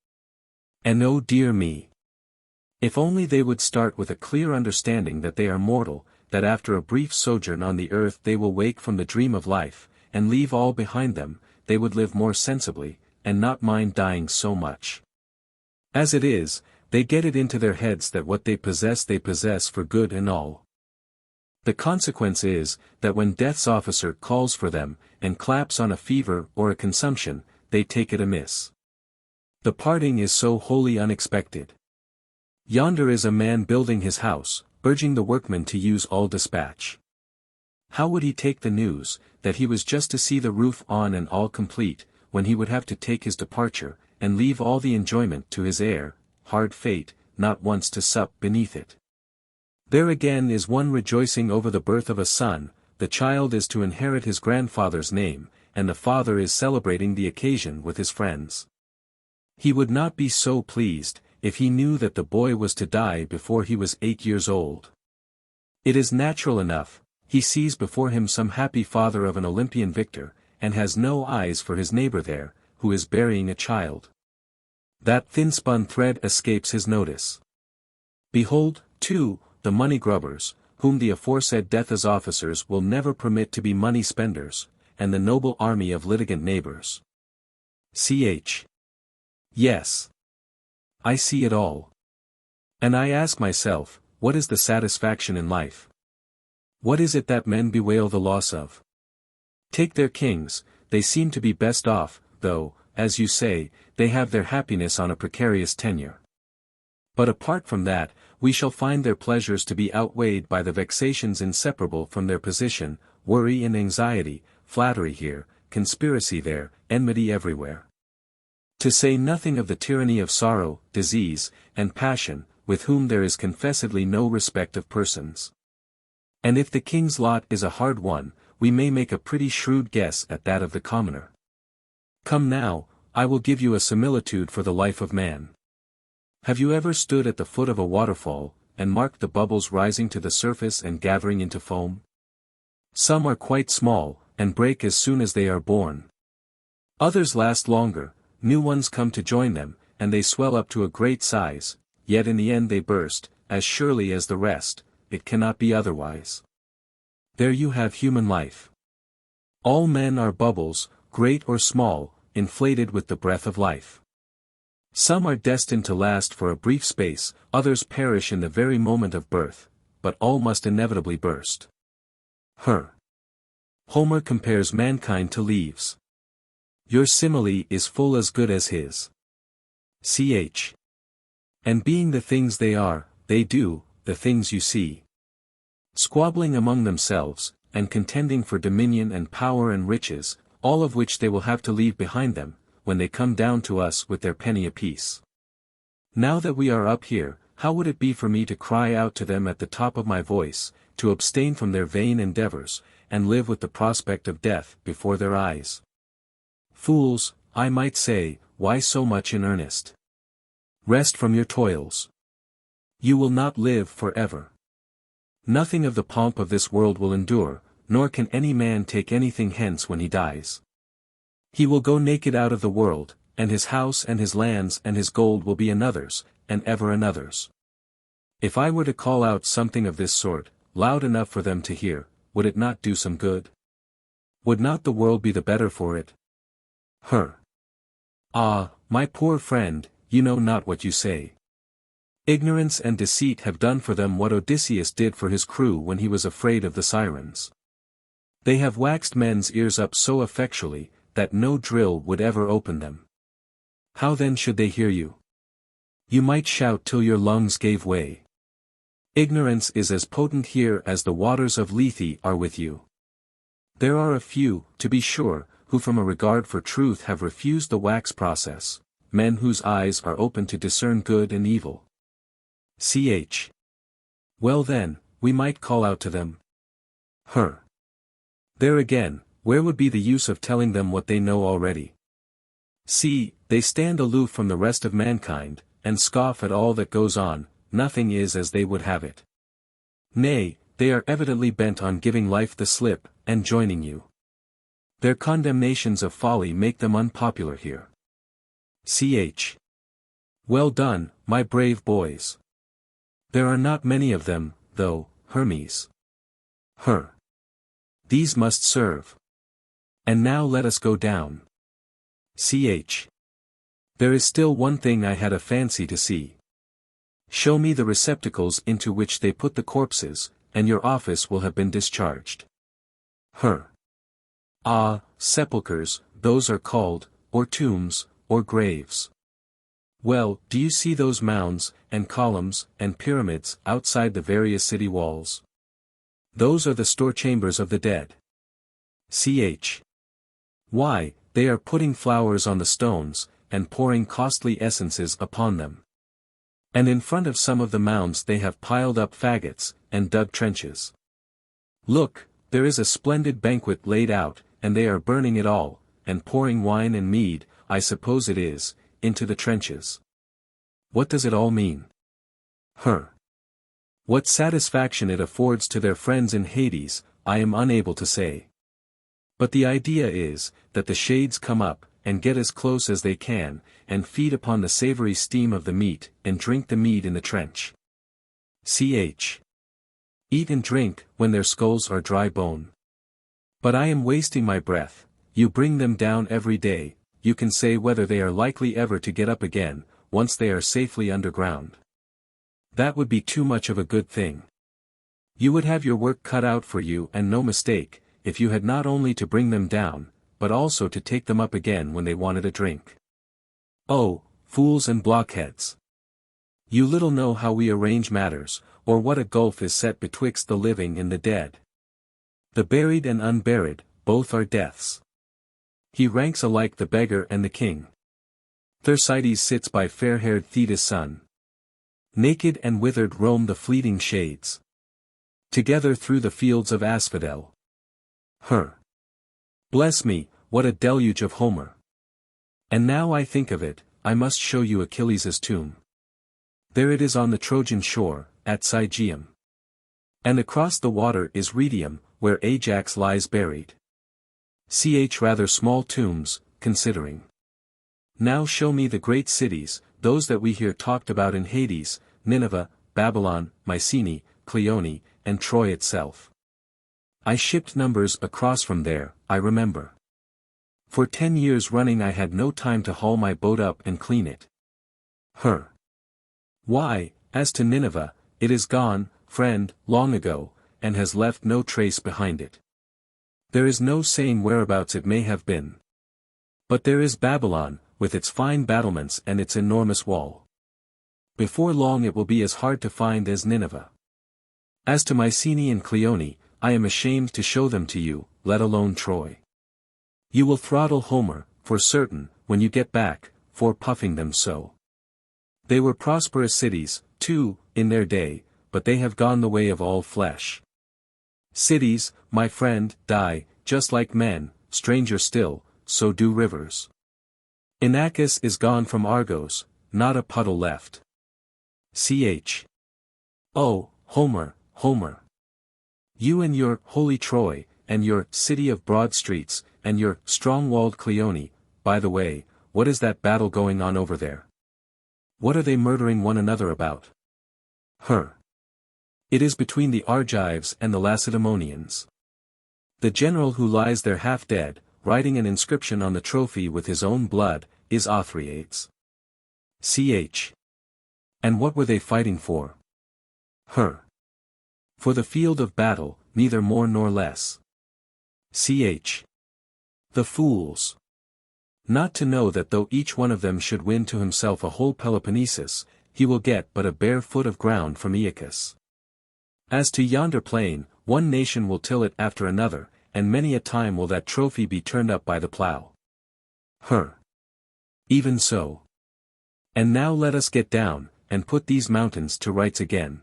And oh dear me! If only they would start with a clear understanding that they are mortal, that after a brief sojourn on the earth they will wake from the dream of life, and leave all behind them, they would live more sensibly, and not mind dying so much. As it is, they get it into their heads that what they possess for good and all. The consequence is, that when death's officer calls for them, and claps on a fever or a consumption, they take it amiss. The parting is so wholly unexpected. Yonder is a man building his house, urging the workmen to use all dispatch. How would he take the news, that he was just to see the roof on and all complete, when he would have to take his departure, and leave all the enjoyment to his heir, hard fate, not once to sup beneath it. There again is one rejoicing over the birth of a son, the child is to inherit his grandfather's name, and the father is celebrating the occasion with his friends. He would not be so pleased, if he knew that the boy was to die before he was 8 years old. It is natural enough, he sees before him some happy father of an Olympian victor, and has no eyes for his neighbor there, who is burying a child. That thin-spun thread escapes his notice. Behold, too, the money-grubbers, whom the aforesaid death's officers will never permit to be money-spenders, and the noble army of litigant neighbors. Ch. Yes. I see it all. And I ask myself, what is the satisfaction in life? What is it that men bewail the loss of? Take their kings, they seem to be best off, though, as you say, they have their happiness on a precarious tenure. But apart from that, we shall find their pleasures to be outweighed by the vexations inseparable from their position, worry and anxiety, flattery here, conspiracy there, enmity everywhere. To say nothing of the tyranny of sorrow, disease, and passion, with whom there is confessedly no respect of persons. And if the king's lot is a hard one, we may make a pretty shrewd guess at that of the commoner. Come now, I will give you a similitude for the life of man. Have you ever stood at the foot of a waterfall, and marked the bubbles rising to the surface and gathering into foam? Some are quite small, and break as soon as they are born. Others last longer, new ones come to join them, and they swell up to a great size, yet in the end they burst, as surely as the rest, it cannot be otherwise. There you have human life. All men are bubbles, great or small, inflated with the breath of life. Some are destined to last for a brief space, others perish in the very moment of birth, but all must inevitably burst. Homer compares mankind to leaves. Your simile is full as good as his. Ch. And being the things they are, they do, the things you see. Squabbling among themselves, and contending for dominion and power and riches, all of which they will have to leave behind them, when they come down to us with their penny apiece. Now that we are up here, how would it be for me to cry out to them at the top of my voice, to abstain from their vain endeavors, and live with the prospect of death before their eyes? Fools, I might say, why so much in earnest? Rest from your toils. You will not live forever. Nothing of the pomp of this world will endure, nor can any man take anything hence when he dies. He will go naked out of the world, and his house and his lands and his gold will be another's, and ever another's. If I were to call out something of this sort, loud enough for them to hear, would it not do some good? Would not the world be the better for it? Ah, my poor friend, you know not what you say. Ignorance and deceit have done for them what Odysseus did for his crew when he was afraid of the sirens. They have waxed men's ears up so effectually, that no drill would ever open them. How then should they hear you? You might shout till your lungs gave way. Ignorance is as potent here as the waters of Lethe are with you. There are a few, to be sure, who from a regard for truth have refused the wax process, men whose eyes are open to discern good and evil. Ch. Well then, we might call out to them. There again, where would be the use of telling them what they know already? See, they stand aloof from the rest of mankind, and scoff at all that goes on, nothing is as they would have it. Nay, they are evidently bent on giving life the slip, and joining you. Their condemnations of folly make them unpopular here. Ch. Well done, my brave boys. There are not many of them, though, Hermes. These must serve. And now let us go down. Ch. There is still one thing I had a fancy to see. Show me the receptacles into which they put the corpses, and your office will have been discharged. Ah, sepulchres, those are called, or tombs, or graves. Well, do you see those mounds, and columns, and pyramids outside the various city walls? Those are the store chambers of the dead. Ch. Why, they are putting flowers on the stones, and pouring costly essences upon them. And in front of some of the mounds they have piled up faggots, and dug trenches. Look, there is a splendid banquet laid out, and they are burning it all, and pouring wine and mead, I suppose it is, into the trenches. What does it all mean? What satisfaction it affords to their friends in Hades, I am unable to say. But the idea is, that the shades come up, and get as close as they can, and feed upon the savory steam of the meat, and drink the mead in the trench. Ch. Eat and drink, when their skulls are dry bone. But I am wasting my breath. You bring them down every day, you can say whether they are likely ever to get up again, once they are safely underground. That would be too much of a good thing. You would have your work cut out for you and no mistake, if you had not only to bring them down, but also to take them up again when they wanted a drink. Oh, fools and blockheads! You little know how we arrange matters, or what a gulf is set betwixt the living and the dead. The buried and unburied, both are deaths. He ranks alike the beggar and the king. Thersites sits by fair-haired Thetis' son. Naked and withered roam the fleeting shades. Together through the fields of asphodel. Bless me, what a deluge of Homer! And now I think of it, I must show you Achilles' tomb. There it is on the Trojan shore, at Sigeum. And across the water is Rhetium, where Ajax lies buried. Rather small tombs, considering. Now show me the great cities, those that we hear talked about in Hades, Nineveh, Babylon, Mycenae, Cleone, and Troy itself. I shipped numbers across from there, I remember. For 10 years running I had no time to haul my boat up and clean it. Why, as to Nineveh, it is gone, friend, long ago, and has left no trace behind it. There is no saying whereabouts it may have been. But there is Babylon, with its fine battlements and its enormous wall. Before long it will be as hard to find as Nineveh. As to Mycenae and Cleone, I am ashamed to show them to you, let alone Troy. You will throttle Homer, for certain, when you get back, for puffing them so. They were prosperous cities, too, in their day, but they have gone the way of all flesh. Cities, my friend, die, just like men, stranger still, so do rivers. Inachus is gone from Argos, not a puddle left. Oh, Homer, Homer! You and your holy Troy, and your city of broad streets, and your strong-walled Cleone, by the way, what is that battle going on over there? What are they murdering one another about? It is between the Argives and the Lacedaemonians. The general who lies there half dead, writing an inscription on the trophy with his own blood, is Othryades. And what were they fighting for? For the field of battle, neither more nor less. The fools! Not to know that though each one of them should win to himself a whole Peloponnesus, he will get but a bare foot of ground from Aeacus. As to yonder plain, one nation will till it after another, and many a time will that trophy be turned up by the plough. Even so. And now let us get down, and put these mountains to rights again.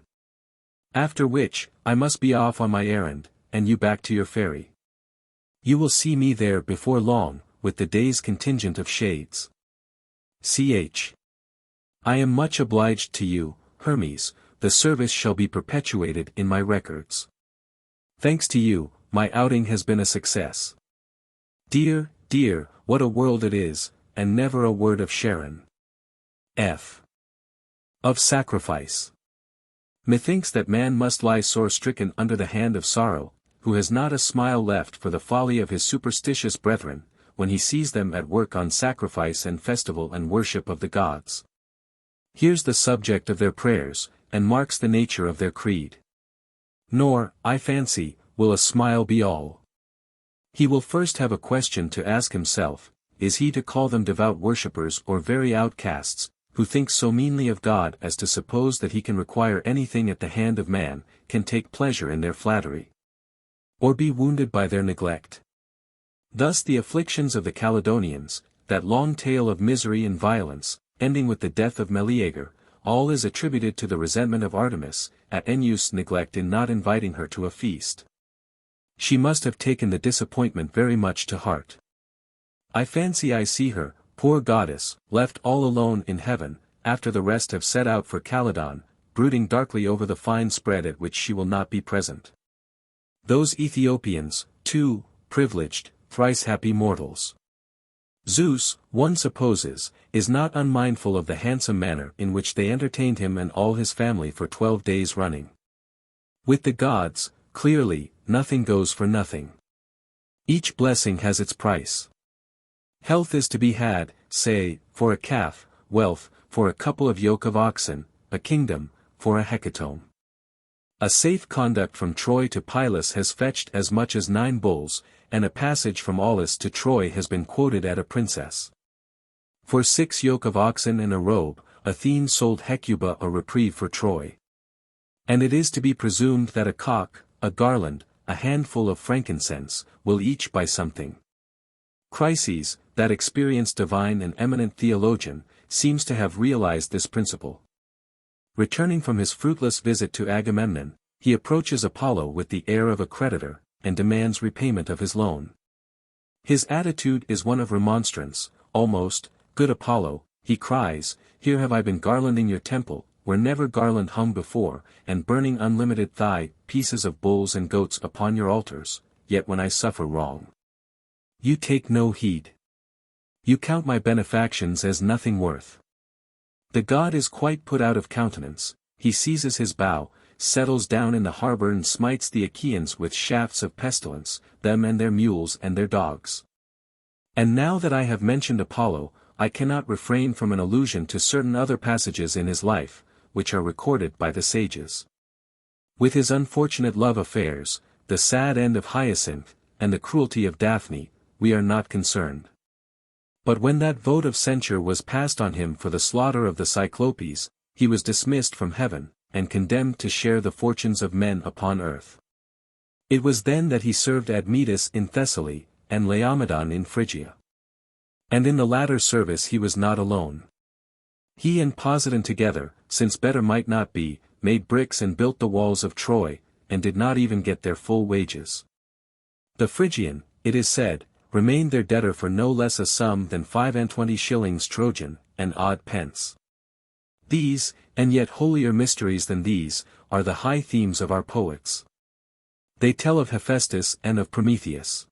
After which, I must be off on my errand, and you back to your ferry. You will see me there before long, with the day's contingent of shades. I am much obliged to you, Hermes, the service shall be perpetuated in my records. Thanks to you, my outing has been a success. Dear, dear, what a world it is, and never a word of Sharon. Of sacrifice. Methinks that man must lie sore-stricken under the hand of sorrow, who has not a smile left for the folly of his superstitious brethren, when he sees them at work on sacrifice and festival and worship of the gods. Here's the subject of their prayers, and marks the nature of their creed. Nor, I fancy, will a smile be all. He will first have a question to ask himself, is he to call them devout worshippers or very outcasts, who think so meanly of God as to suppose that he can require anything at the hand of man, can take pleasure in their flattery, or be wounded by their neglect? Thus the afflictions of the Caledonians, that long tale of misery and violence, ending with the death of Meleager, all is attributed to the resentment of Artemis, at Ennius' neglect in not inviting her to a feast. She must have taken the disappointment very much to heart. I fancy I see her, poor goddess, left all alone in heaven, after the rest have set out for Caledon, brooding darkly over the fine spread at which she will not be present. Those Ethiopians, too, privileged, thrice happy mortals. Zeus, one supposes, is not unmindful of the handsome manner in which they entertained him and all his family for 12 days running. With the gods, clearly, nothing goes for nothing. Each blessing has its price. Health is to be had, say, for a calf, wealth, for a couple of yoke of oxen, a kingdom, for a hecatomb. A safe conduct from Troy to Pylos has fetched as much as 9 bulls, and a passage from Aulis to Troy has been quoted at a princess. For 6 yoke of oxen and a robe, Athene sold Hecuba a reprieve for Troy. And it is to be presumed that a cock, a garland, a handful of frankincense, will each buy something. Chryses, that experienced divine and eminent theologian, seems to have realized this principle. Returning from his fruitless visit to Agamemnon, he approaches Apollo with the air of a creditor, and demands repayment of his loan. His attitude is one of remonstrance, almost, "Good Apollo," he cries, "here have I been garlanding your temple, where never garland hung before, and burning unlimited thigh pieces of bulls and goats upon your altars, yet when I suffer wrong, you take no heed. You count my benefactions as nothing worth." The god is quite put out of countenance, he seizes his bow, settles down in the harbor and smites the Achaeans with shafts of pestilence, them and their mules and their dogs. And now that I have mentioned Apollo, I cannot refrain from an allusion to certain other passages in his life, which are recorded by the sages. With his unfortunate love affairs, the sad end of Hyacinth, and the cruelty of Daphne, we are not concerned. But when that vote of censure was passed on him for the slaughter of the Cyclopes, he was dismissed from heaven, and condemned to share the fortunes of men upon earth. It was then that he served Admetus in Thessaly, and Laomedon in Phrygia. And in the latter service he was not alone. He and Poseidon together, since better might not be, made bricks and built the walls of Troy, and did not even get their full wages. The Phrygian, it is said, remained their debtor for no less a sum than 25 shillings Trojan, and odd pence. These, and yet holier mysteries than these, are the high themes of our poets. They tell of Hephaestus and of Prometheus,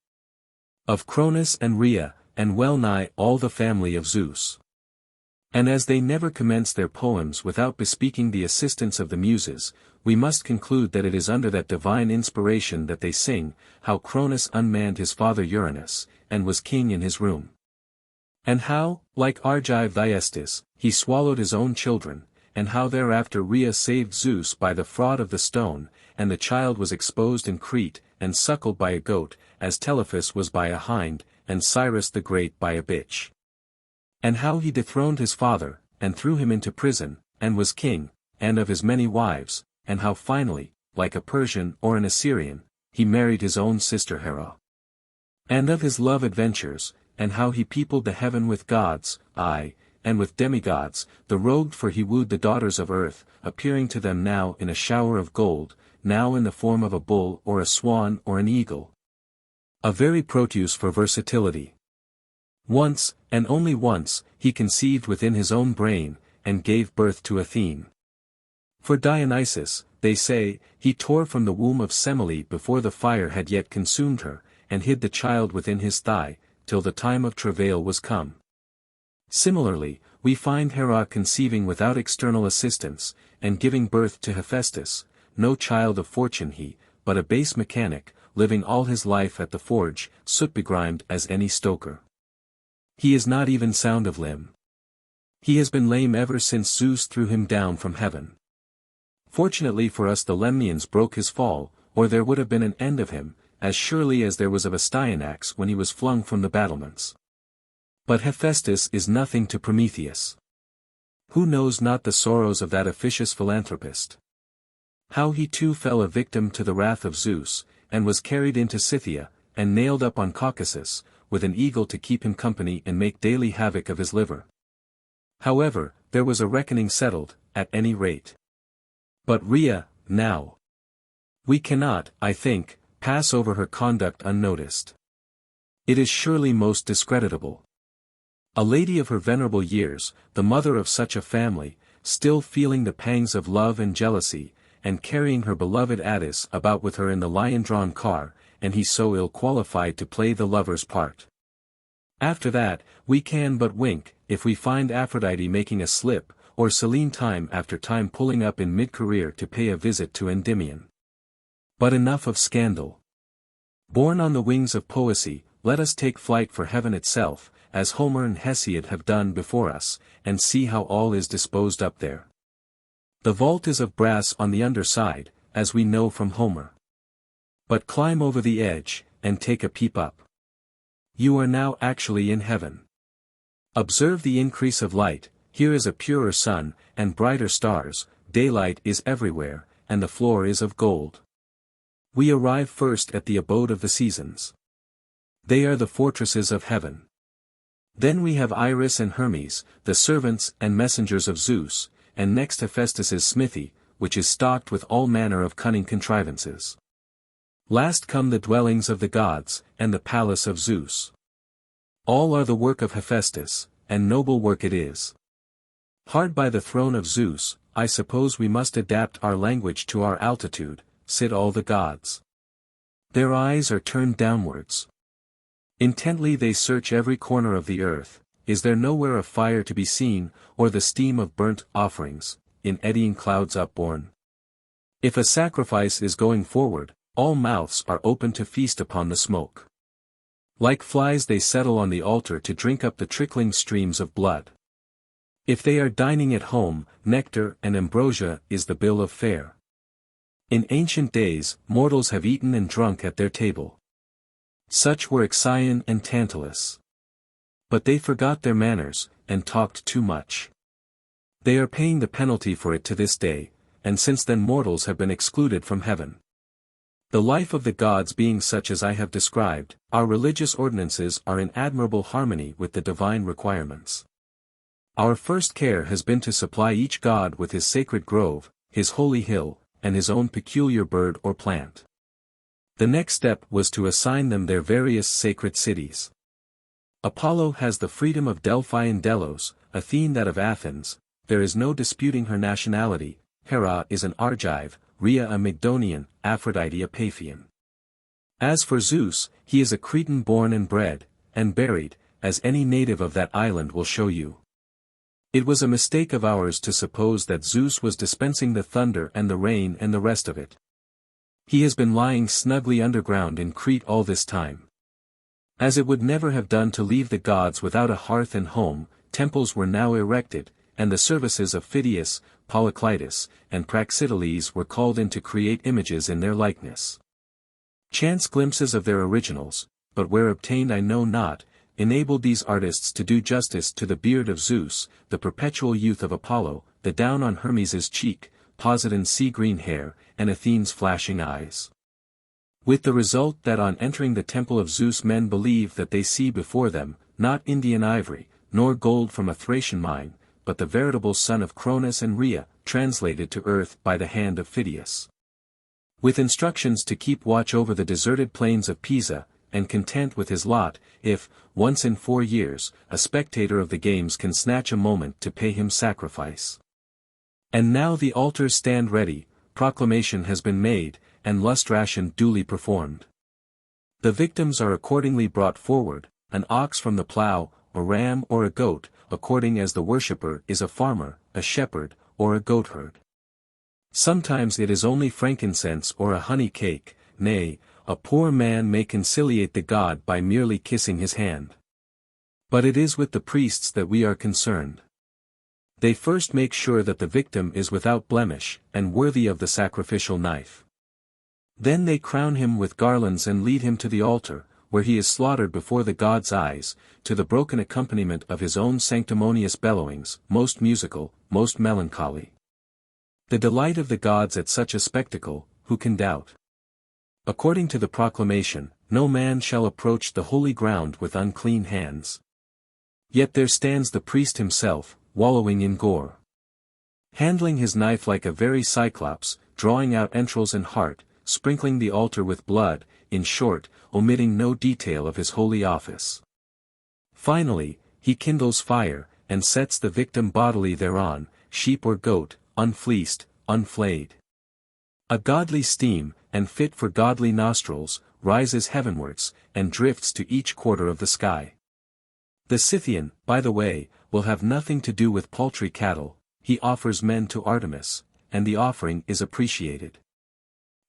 of Cronus and Rhea, and well nigh all the family of Zeus. And as they never commence their poems without bespeaking the assistance of the Muses, we must conclude that it is under that divine inspiration that they sing, how Cronus unmanned his father Uranus, and was king in his room. And how, like Argive Thyestes, he swallowed his own children, and how thereafter Rhea saved Zeus by the fraud of the stone, and the child was exposed in Crete, and suckled by a goat, as Telephus was by a hind, and Cyrus the Great by a bitch. And how he dethroned his father, and threw him into prison, and was king, and of his many wives, and how finally, like a Persian or an Assyrian, he married his own sister Hera. And of his love adventures, and how he peopled the heaven with gods, aye, and with demigods, the rogued for he wooed the daughters of earth, appearing to them now in a shower of gold, now in the form of a bull or a swan or an eagle. A very Proteus for versatility. Once, and only once, he conceived within his own brain, and gave birth to Athene. For Dionysus, they say, he tore from the womb of Semele before the fire had yet consumed her, and hid the child within his thigh, till the time of travail was come. Similarly, we find Hera conceiving without external assistance, and giving birth to Hephaestus, no child of fortune he, but a base mechanic, living all his life at the forge, soot-begrimed as any stoker. He is not even sound of limb. He has been lame ever since Zeus threw him down from heaven. Fortunately for us the Lemnians broke his fall, or there would have been an end of him, as surely as there was of Astyanax when he was flung from the battlements. But Hephaestus is nothing to Prometheus. Who knows not the sorrows of that officious philanthropist? How he too fell a victim to the wrath of Zeus, and was carried into Scythia, and nailed up on Caucasus, with an eagle to keep him company and make daily havoc of his liver. However, there was a reckoning settled, at any rate. But Rhea, now. We cannot, I think, pass over her conduct unnoticed. It is surely most discreditable. A lady of her venerable years, the mother of such a family, still feeling the pangs of love and jealousy, and carrying her beloved Attis about with her in the lion-drawn car, and he so ill-qualified to play the lover's part. After that, we can but wink, if we find Aphrodite making a slip, or Selene time after time pulling up in mid-career to pay a visit to Endymion. But enough of scandal. Borne on the wings of poesy, let us take flight for heaven itself, as Homer and Hesiod have done before us, and see how all is disposed up there. The vault is of brass on the underside, as we know from Homer. But climb over the edge, and take a peep up. You are now actually in heaven. Observe the increase of light, here is a purer sun, and brighter stars, daylight is everywhere, and the floor is of gold. We arrive first at the abode of the seasons. They are the fortresses of heaven. Then we have Iris and Hermes, the servants and messengers of Zeus, and next Hephaestus's smithy, which is stocked with all manner of cunning contrivances. Last come the dwellings of the gods, and the palace of Zeus. All are the work of Hephaestus, and noble work it is. Hard by the throne of Zeus, I suppose we must adapt our language to our altitude, sit all the gods. Their eyes are turned downwards. Intently they search every corner of the earth, is there nowhere a fire to be seen, or the steam of burnt offerings, in eddying clouds upborne? If a sacrifice is going forward, all mouths are open to feast upon the smoke. Like flies they settle on the altar to drink up the trickling streams of blood. If they are dining at home, nectar and ambrosia is the bill of fare. In ancient days, mortals have eaten and drunk at their table. Such were Ixion and Tantalus. But they forgot their manners, and talked too much. They are paying the penalty for it to this day, and since then mortals have been excluded from heaven. The life of the gods being such as I have described, our religious ordinances are in admirable harmony with the divine requirements. Our first care has been to supply each god with his sacred grove, his holy hill, and his own peculiar bird or plant. The next step was to assign them their various sacred cities. Apollo has the freedom of Delphi and Delos, Athene that of Athens, there is no disputing her nationality, Hera is an Argive, Rhea a Mygdonian, Aphrodite a Paphian. As for Zeus, he is a Cretan born and bred, and buried, as any native of that island will show you. It was a mistake of ours to suppose that Zeus was dispensing the thunder and the rain and the rest of it. He has been lying snugly underground in Crete all this time. As it would never have done to leave the gods without a hearth and home, temples were now erected, and the services of Phidias, Polyclitus, and Praxiteles were called in to create images in their likeness. Chance glimpses of their originals, but where obtained I know not, enabled these artists to do justice to the beard of Zeus, the perpetual youth of Apollo, the down on Hermes's cheek, Poseidon's sea-green hair, and Athene's flashing eyes. With the result that on entering the temple of Zeus men believe that they see before them, not Indian ivory, nor gold from a Thracian mine, but the veritable son of Cronus and Rhea, translated to earth by the hand of Phidias. With instructions to keep watch over the deserted plains of Pisa, and content with his lot, if, once in 4 years, a spectator of the games can snatch a moment to pay him sacrifice. And now the altars stand ready, proclamation has been made, and lustration duly performed. The victims are accordingly brought forward, an ox from the plough, a ram or a goat, according as the worshipper is a farmer, a shepherd, or a goatherd. Sometimes it is only frankincense or a honey cake, nay, a poor man may conciliate the god by merely kissing his hand. But it is with the priests that we are concerned. They first make sure that the victim is without blemish, and worthy of the sacrificial knife. Then they crown him with garlands and lead him to the altar, where he is slaughtered before the god's eyes, to the broken accompaniment of his own sanctimonious bellowings, most musical, most melancholy. The delight of the gods at such a spectacle, who can doubt? According to the proclamation, no man shall approach the holy ground with unclean hands. Yet there stands the priest himself, wallowing in gore. Handling his knife like a very cyclops, drawing out entrails and heart, sprinkling the altar with blood, in short, omitting no detail of his holy office. Finally, he kindles fire, and sets the victim bodily thereon, sheep or goat, unfleeced, unflayed. A godly steam, and fit for godly nostrils, rises heavenwards, and drifts to each quarter of the sky. The Scythian, by the way, will have nothing to do with paltry cattle, he offers men to Artemis, and the offering is appreciated.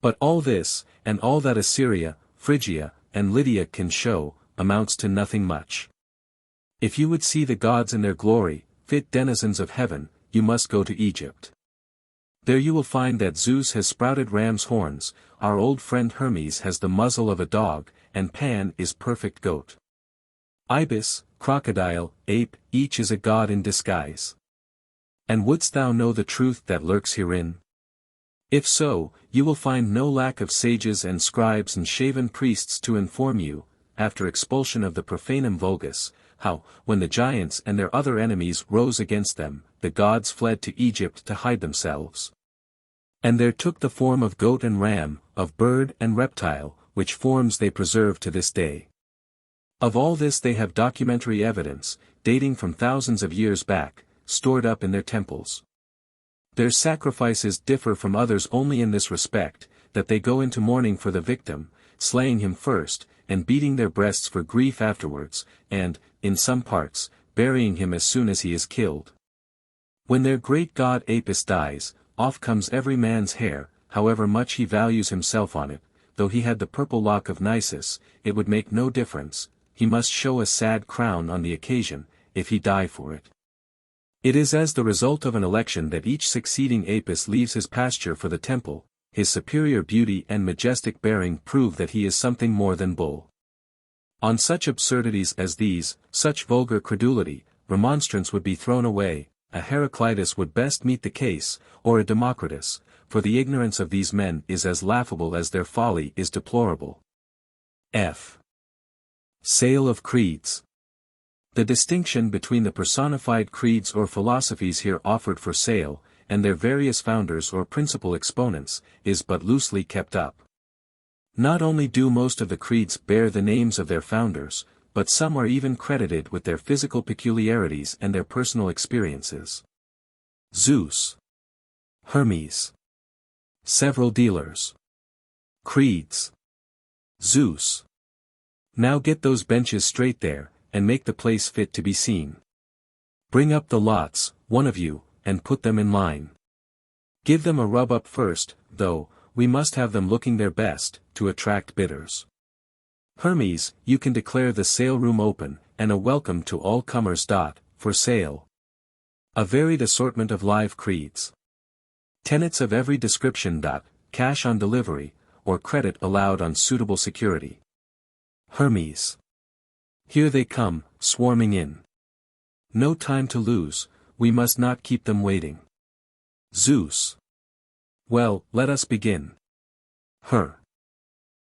But all this, and all that Assyria, Phrygia, and Lydia can show, amounts to nothing much. If you would see the gods in their glory, fit denizens of heaven, you must go to Egypt. There you will find that Zeus has sprouted ram's horns, our old friend Hermes has the muzzle of a dog, and Pan is perfect goat. Ibis, crocodile, ape, each is a god in disguise. And wouldst thou know the truth that lurks herein? If so, you will find no lack of sages and scribes and shaven priests to inform you, after expulsion of the profanum vulgus, how, when the giants and their other enemies rose against them, the gods fled to Egypt to hide themselves. And there took the form of goat and ram, of bird and reptile, which forms they preserve to this day. Of all this they have documentary evidence, dating from thousands of years back, stored up in their temples. Their sacrifices differ from others only in this respect, that they go into mourning for the victim, slaying him first, and beating their breasts for grief afterwards, and, in some parts, burying him as soon as he is killed. When their great god Apis dies, off comes every man's hair, however much he values himself on it, though he had the purple lock of Nisus, it would make no difference, he must show a sad crown on the occasion, if he die for it. It is as the result of an election that each succeeding Apis leaves his pasture for the temple, his superior beauty and majestic bearing prove that he is something more than bull. On such absurdities as these, such vulgar credulity, remonstrance would be thrown away, a Heraclitus would best meet the case, or a Democritus, for the ignorance of these men is as laughable as their folly is deplorable. F. Sale of creeds. The distinction between the personified creeds or philosophies here offered for sale, and their various founders or principal exponents, is but loosely kept up. Not only do most of the creeds bear the names of their founders, but some are even credited with their physical peculiarities and their personal experiences. Zeus. Hermes. Several dealers. Creeds. Zeus. Now get those benches straight there, and make the place fit to be seen. Bring up the lots, one of you, and put them in line. Give them a rub up first, though, we must have them looking their best, to attract bidders. Hermes, you can declare the sale room open, and a welcome to all comers. For sale. A varied assortment of live creeds. Tenets of every description. Cash on delivery, or credit allowed on suitable security. Hermes. Here they come, swarming in. No time to lose, we must not keep them waiting. Zeus. Well, let us begin.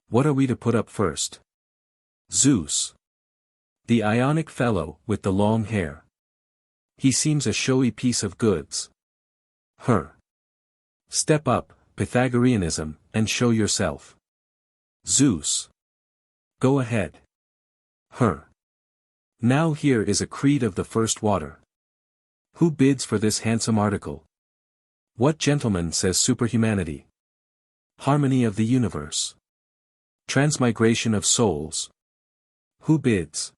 What are we to put up first? Zeus. The Ionic fellow, with the long hair. He seems a showy piece of goods. Step up, Pythagoreanism, and show yourself. Zeus. Go ahead. Now here is a creed of the first water. Who bids for this handsome article? What gentleman says superhumanity? Harmony of the universe. Transmigration of souls. Who bids?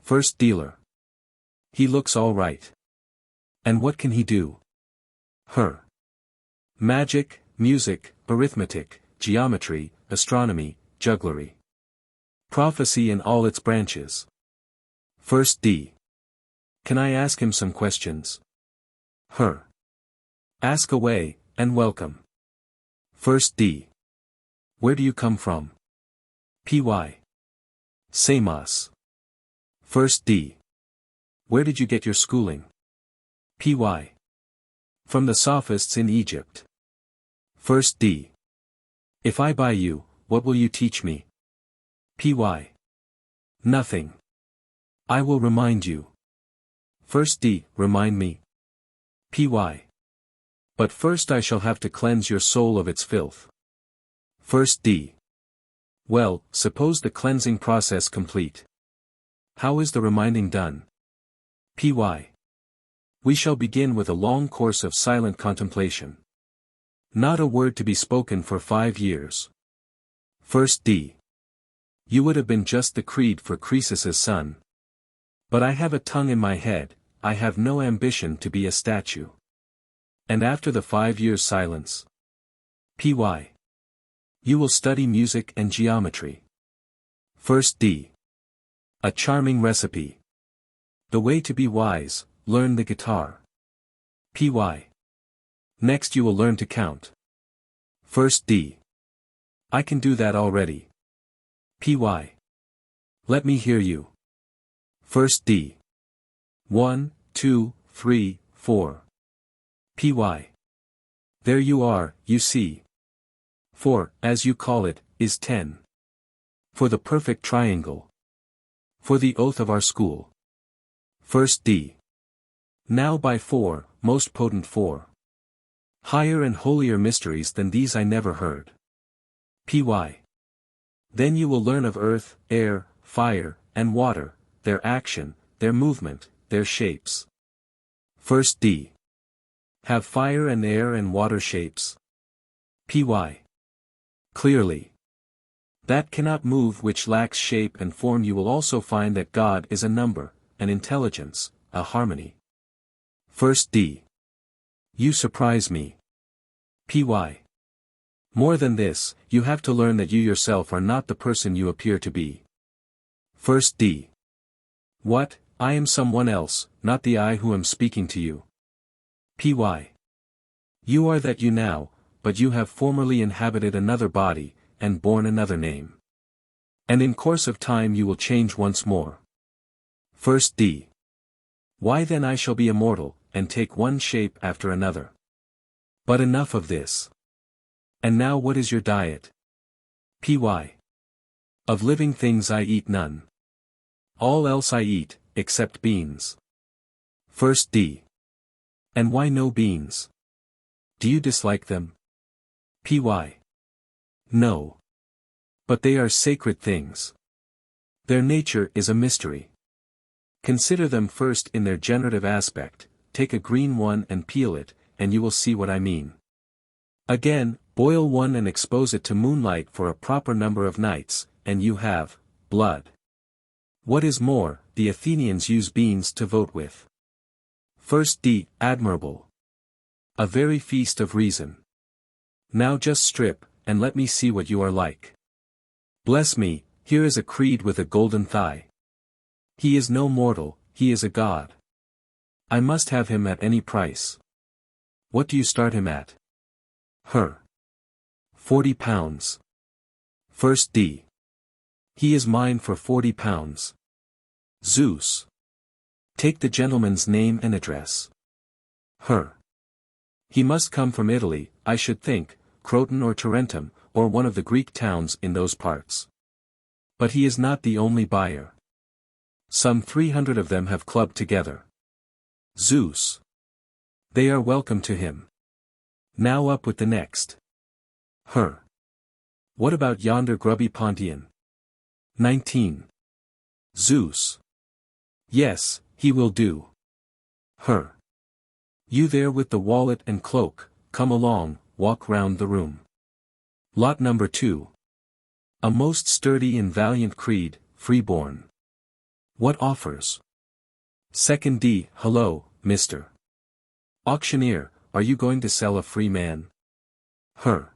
First dealer. He looks all right. And what can he do? Magic, music, arithmetic, geometry, astronomy, jugglery. Prophecy in all its branches. First D. Can I ask him some questions? Ask away, and welcome. First D. Where do you come from? Py. Samos. First D. Where did you get your schooling? Py. From the Sophists in Egypt. First D. If I buy you, what will you teach me? Py. Nothing. I will remind you. First D. Remind me. Py. But first I shall have to cleanse your soul of its filth. First D. Well, suppose the cleansing process complete. How is the reminding done? Py. We shall begin with a long course of silent contemplation. Not a word to be spoken for 5 years. First D. You would have been just the creed for Croesus's son. But I have a tongue in my head, I have no ambition to be a statue. And after the 5 years' silence? Py. You will study music and geometry. First D. A charming recipe. The way to be wise, learn the guitar. Py. Next you will learn to count. First D. I can do that already. Py. Let me hear you. First D. 1, 2, 3, 4. Py. There you are, you see. 4, as you call it, is 10. For the perfect triangle. For the oath of our school. First D. Now by 4, most potent 4. Higher and holier mysteries than these I never heard. Py. Then you will learn of earth, air, fire, and water, their action, their movement, their shapes. First D. Have fire and air and water shapes? Py. Clearly. That cannot move which lacks shape and form. You will also find that God is a number, an intelligence, a harmony. First D. You surprise me. Py. More than this, you have to learn that you yourself are not the person you appear to be. First D. What, I am someone else, not the I who am speaking to you. Py. You are that you now, but you have formerly inhabited another body, and borne another name. And in course of time you will change once more. First D. Why then I shall be immortal, and take one shape after another. But enough of this. And now what is your diet? Py. Of living things I eat none. All else I eat, except beans. First D. And why no beans? Do you dislike them? Py. No. But they are sacred things. Their nature is a mystery. Consider them first in their generative aspect, take a green one and peel it, and you will see what I mean. Again, boil one and expose it to moonlight for a proper number of nights, and you have blood. What is more, the Athenians use beans to vote with. First D. Admirable. A very feast of reason. Now just strip, and let me see what you are like. Bless me, here is a creed with a golden thigh. He is no mortal, he is a god. I must have him at any price. What do you start him at? Her. 40 pounds. First D. He is mine for 40 pounds. Zeus. Take the gentleman's name and address. Her. He must come from Italy, I should think, Croton or Tarentum, or one of the Greek towns in those parts. But he is not the only buyer. Some 300 of them have clubbed together. Zeus. They are welcome to him. Now up with the next. Her. What about yonder grubby Pontian? 19. Zeus. Yes, he will do. Her. You there with the wallet and cloak, come along, walk round the room. Lot number 2. A most sturdy and valiant creed, freeborn. What offers? Second D. Hello, Mr. Auctioneer, are you going to sell a free man? Her.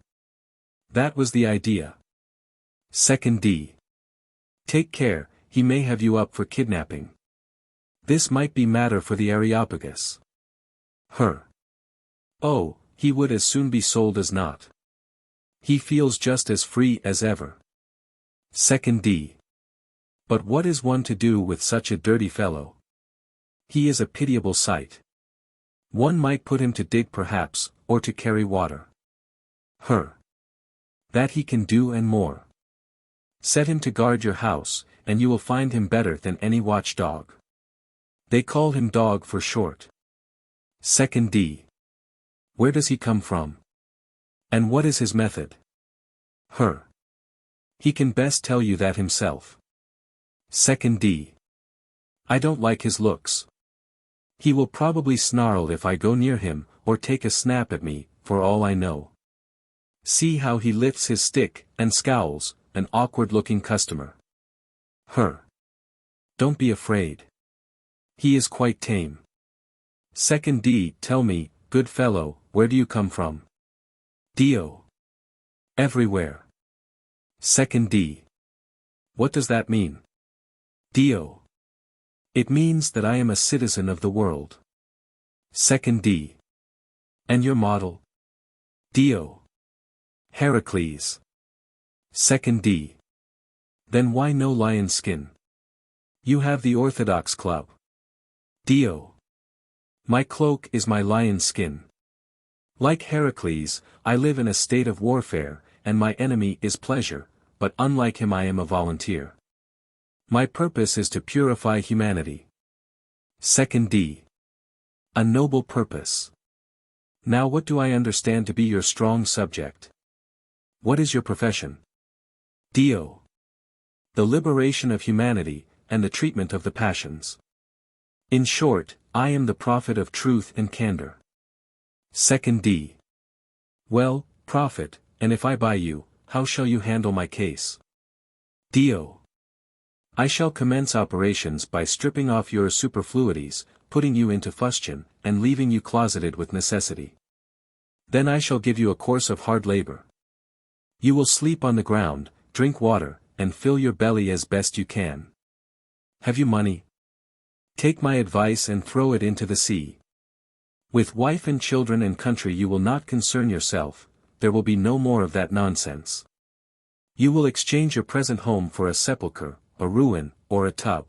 That was the idea. Second D. Take care, he may have you up for kidnapping. This might be matter for the Areopagus. Her. Oh, he would as soon be sold as not. He feels just as free as ever. Second D. But what is one to do with such a dirty fellow? He is a pitiable sight. One might put him to dig perhaps, or to carry water. Her. That he can do and more. Set him to guard your house, and you will find him better than any watchdog. They call him dog for short. Second D. Where does he come from? And what is his method? Her. He can best tell you that himself. Second D. I don't like his looks. He will probably snarl if I go near him, or take a snap at me, for all I know. See how he lifts his stick, and scowls, an awkward-looking customer. Her. Don't be afraid. He is quite tame. Second D. Tell me, good fellow, where do you come from? Dio. Everywhere. Second D. What does that mean? Dio. It means that I am a citizen of the world. Second D. And your model? Dio. Heracles. Second D. Then why no lion skin? You have the Orthodox Club. Dio. My cloak is my lion skin. Like Heracles, I live in a state of warfare, and my enemy is pleasure, but unlike him I am a volunteer. My purpose is to purify humanity. Second D. A noble purpose. Now what do I understand to be your strong subject? What is your profession? Dio. The liberation of humanity, and the treatment of the passions. In short, I am the prophet of truth and candor. Second D. Well, prophet, and if I buy you, how shall you handle my case? Dio. I shall commence operations by stripping off your superfluities, putting you into fustian, and leaving you closeted with necessity. Then I shall give you a course of hard labor. You will sleep on the ground, drink water, and fill your belly as best you can. Have you money? Take my advice and throw it into the sea. With wife and children and country you will not concern yourself, there will be no more of that nonsense. You will exchange your present home for a sepulchre, a ruin, or a tub.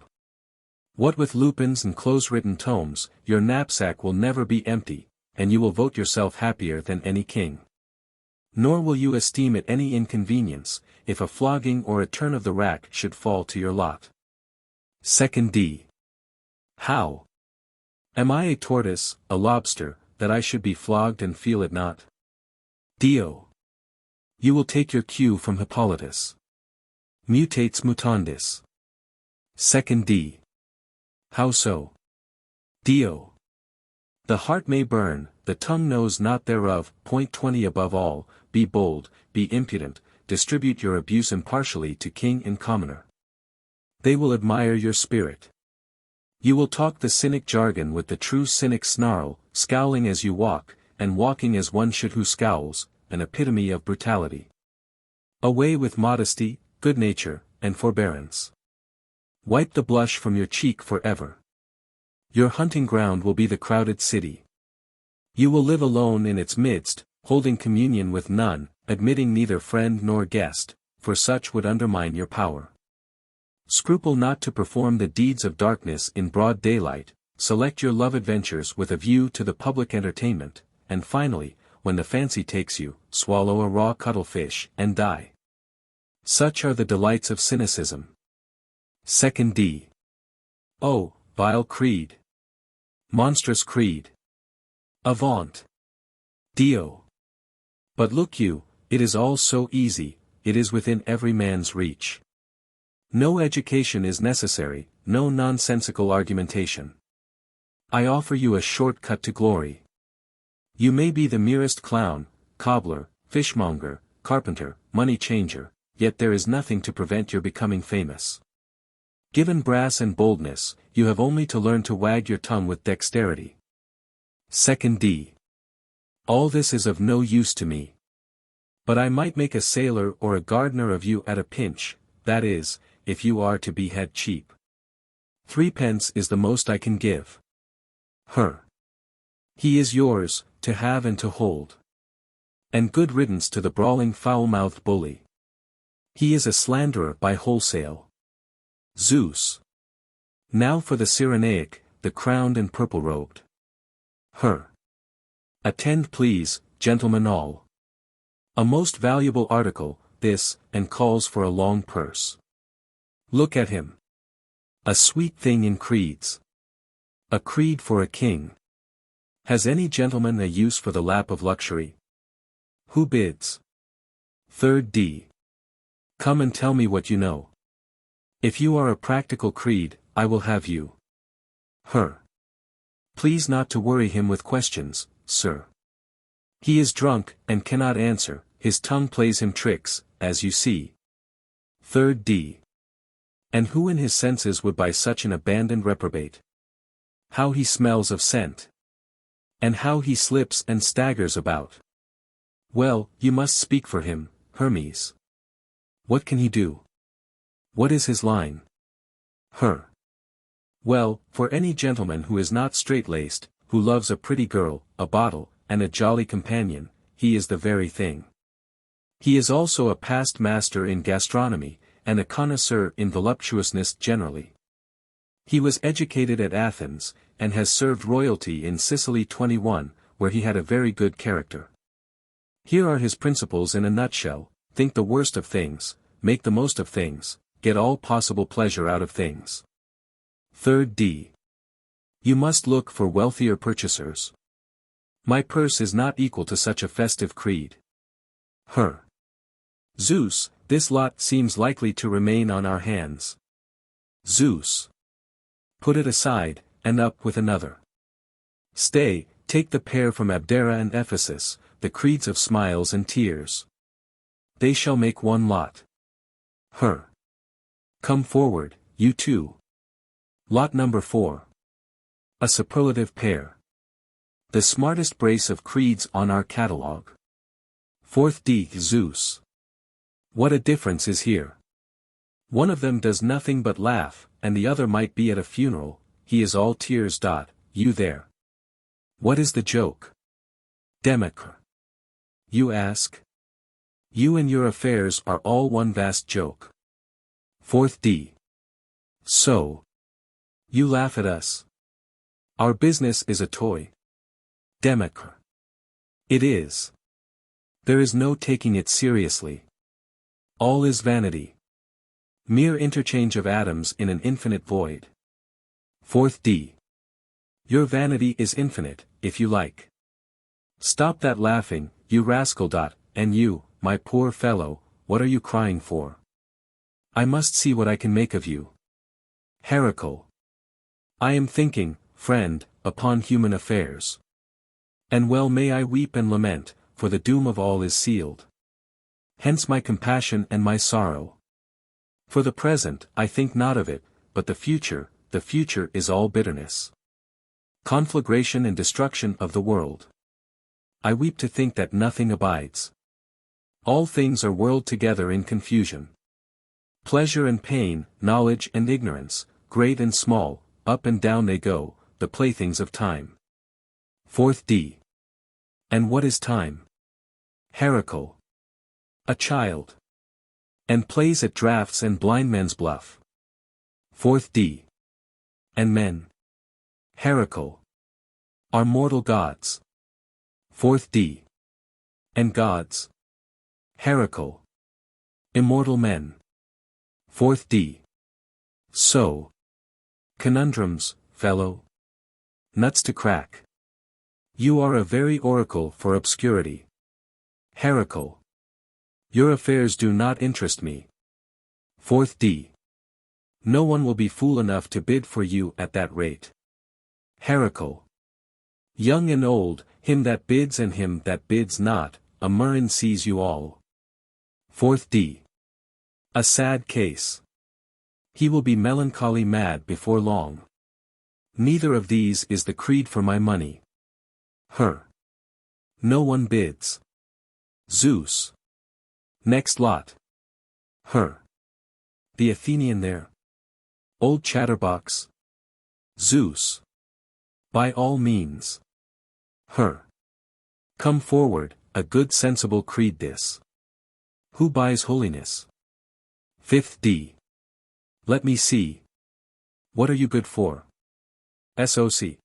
What with lupins and close-written tomes, your knapsack will never be empty, and you will vote yourself happier than any king. Nor will you esteem it any inconvenience, if a flogging or a turn of the rack should fall to your lot. Second D. How? Am I a tortoise, a lobster, that I should be flogged and feel it not? Dio. You will take your cue from Hippolytus. Mutates mutandis. Second D. How so? Dio. The heart may burn, the tongue knows not thereof. Point 20. Above all, be bold, be impudent, distribute your abuse impartially to king and commoner. They will admire your spirit. You will talk the cynic jargon with the true cynic snarl, scowling as you walk, and walking as one should who scowls, an epitome of brutality. Away with modesty, good nature, and forbearance. Wipe the blush from your cheek forever. Your hunting ground will be the crowded city. You will live alone in its midst, holding communion with none, admitting neither friend nor guest, for such would undermine your power. Scruple not to perform the deeds of darkness in broad daylight, select your love adventures with a view to the public entertainment, and finally, when the fancy takes you, swallow a raw cuttlefish and die. Such are the delights of cynicism. Second D. Oh, vile creed! Monstrous creed! Avaunt! Dio! But look you, it is all so easy, it is within every man's reach. No education is necessary, no nonsensical argumentation. I offer you a short cut to glory. You may be the merest clown, cobbler, fishmonger, carpenter, money changer, yet there is nothing to prevent your becoming famous. Given brass and boldness, you have only to learn to wag your tongue with dexterity. Second D. All this is of no use to me. But I might make a sailor or a gardener of you at a pinch, that is, if you are to be had cheap. 3d is the most I can give. Her. He is yours, to have and to hold. And good riddance to the brawling foul-mouthed bully. He is a slanderer by wholesale. Zeus. Now for the Cyrenaic, the crowned and purple-robed. Her. Attend please, gentlemen all. A most valuable article, this, and calls for a long purse. Look at him. A sweet thing in creeds. A creed for a king. Has any gentleman a use for the lap of luxury? Who bids? Third D. Come and tell me what you know. If you are a practical creed, I will have you. Her. Please not to worry him with questions, sir. He is drunk, and cannot answer, his tongue plays him tricks, as you see. Third D. And who in his senses would buy such an abandoned reprobate? How he smells of scent! And how he slips and staggers about! Well, you must speak for him, Hermes. What can he do? What is his line? Her. Well, for any gentleman who is not straight-laced, who loves a pretty girl, a bottle, and a jolly companion, he is the very thing. He is also a past master in gastronomy, and a connoisseur in voluptuousness generally. He was educated at Athens, and has served royalty in Sicily 21, where he had a very good character. Here are his principles in a nutshell: think the worst of things, make the most of things, get all possible pleasure out of things. Third D. You must look for wealthier purchasers. My purse is not equal to such a festive creed. Her. Zeus, this lot seems likely to remain on our hands. Zeus. Put it aside, and up with another. Stay, take the pair from Abdera and Ephesus, the creeds of smiles and tears. They shall make one lot. Her. Come forward, you two. Lot number 4. A superlative pair. The smartest brace of creeds on our catalogue. Fourth D. Zeus. What a difference is here. One of them does nothing but laugh, and the other might be at a funeral, he is all tears. You there. What is the joke? Demeter. You ask? You and your affairs are all one vast joke. Fourth D. So. You laugh at us. Our business is a toy. Demeter. It is. There is no taking it seriously. All is vanity. Mere interchange of atoms in an infinite void. Fourth D. Your vanity is infinite, if you like. Stop that laughing, you rascal. And you, my poor fellow, what are you crying for? I must see what I can make of you. Heracle. I am thinking, friend, upon human affairs. And well may I weep and lament, for the doom of all is sealed. Hence my compassion and my sorrow. For the present, I think not of it, but the future is all bitterness. Conflagration and destruction of the world. I weep to think that nothing abides. All things are whirled together in confusion. Pleasure and pain, knowledge and ignorance, great and small, up and down they go, the playthings of time. Fourth D. And what is time? Heracle. A child. And plays at draughts and blind men's bluff. Fourth D. And men. Heracle. Are mortal gods. Fourth D. And gods. Heracle. Immortal men. Fourth D. So. Conundrums, fellow. Nuts to crack. You are a very oracle for obscurity. Heracle. Your affairs do not interest me. Fourth D. No one will be fool enough to bid for you at that rate. Heracle. Young and old, him that bids and him that bids not, a murrain sees you all. Fourth D. A sad case. He will be melancholy mad before long. Neither of these is the creed for my money. Her. No one bids. Zeus. Next lot. Her. The Athenian there. Old chatterbox. Zeus. By all means. Her. Come forward, a good sensible creed this. Who buys holiness? Fifth D. Let me see. What are you good for? SOC.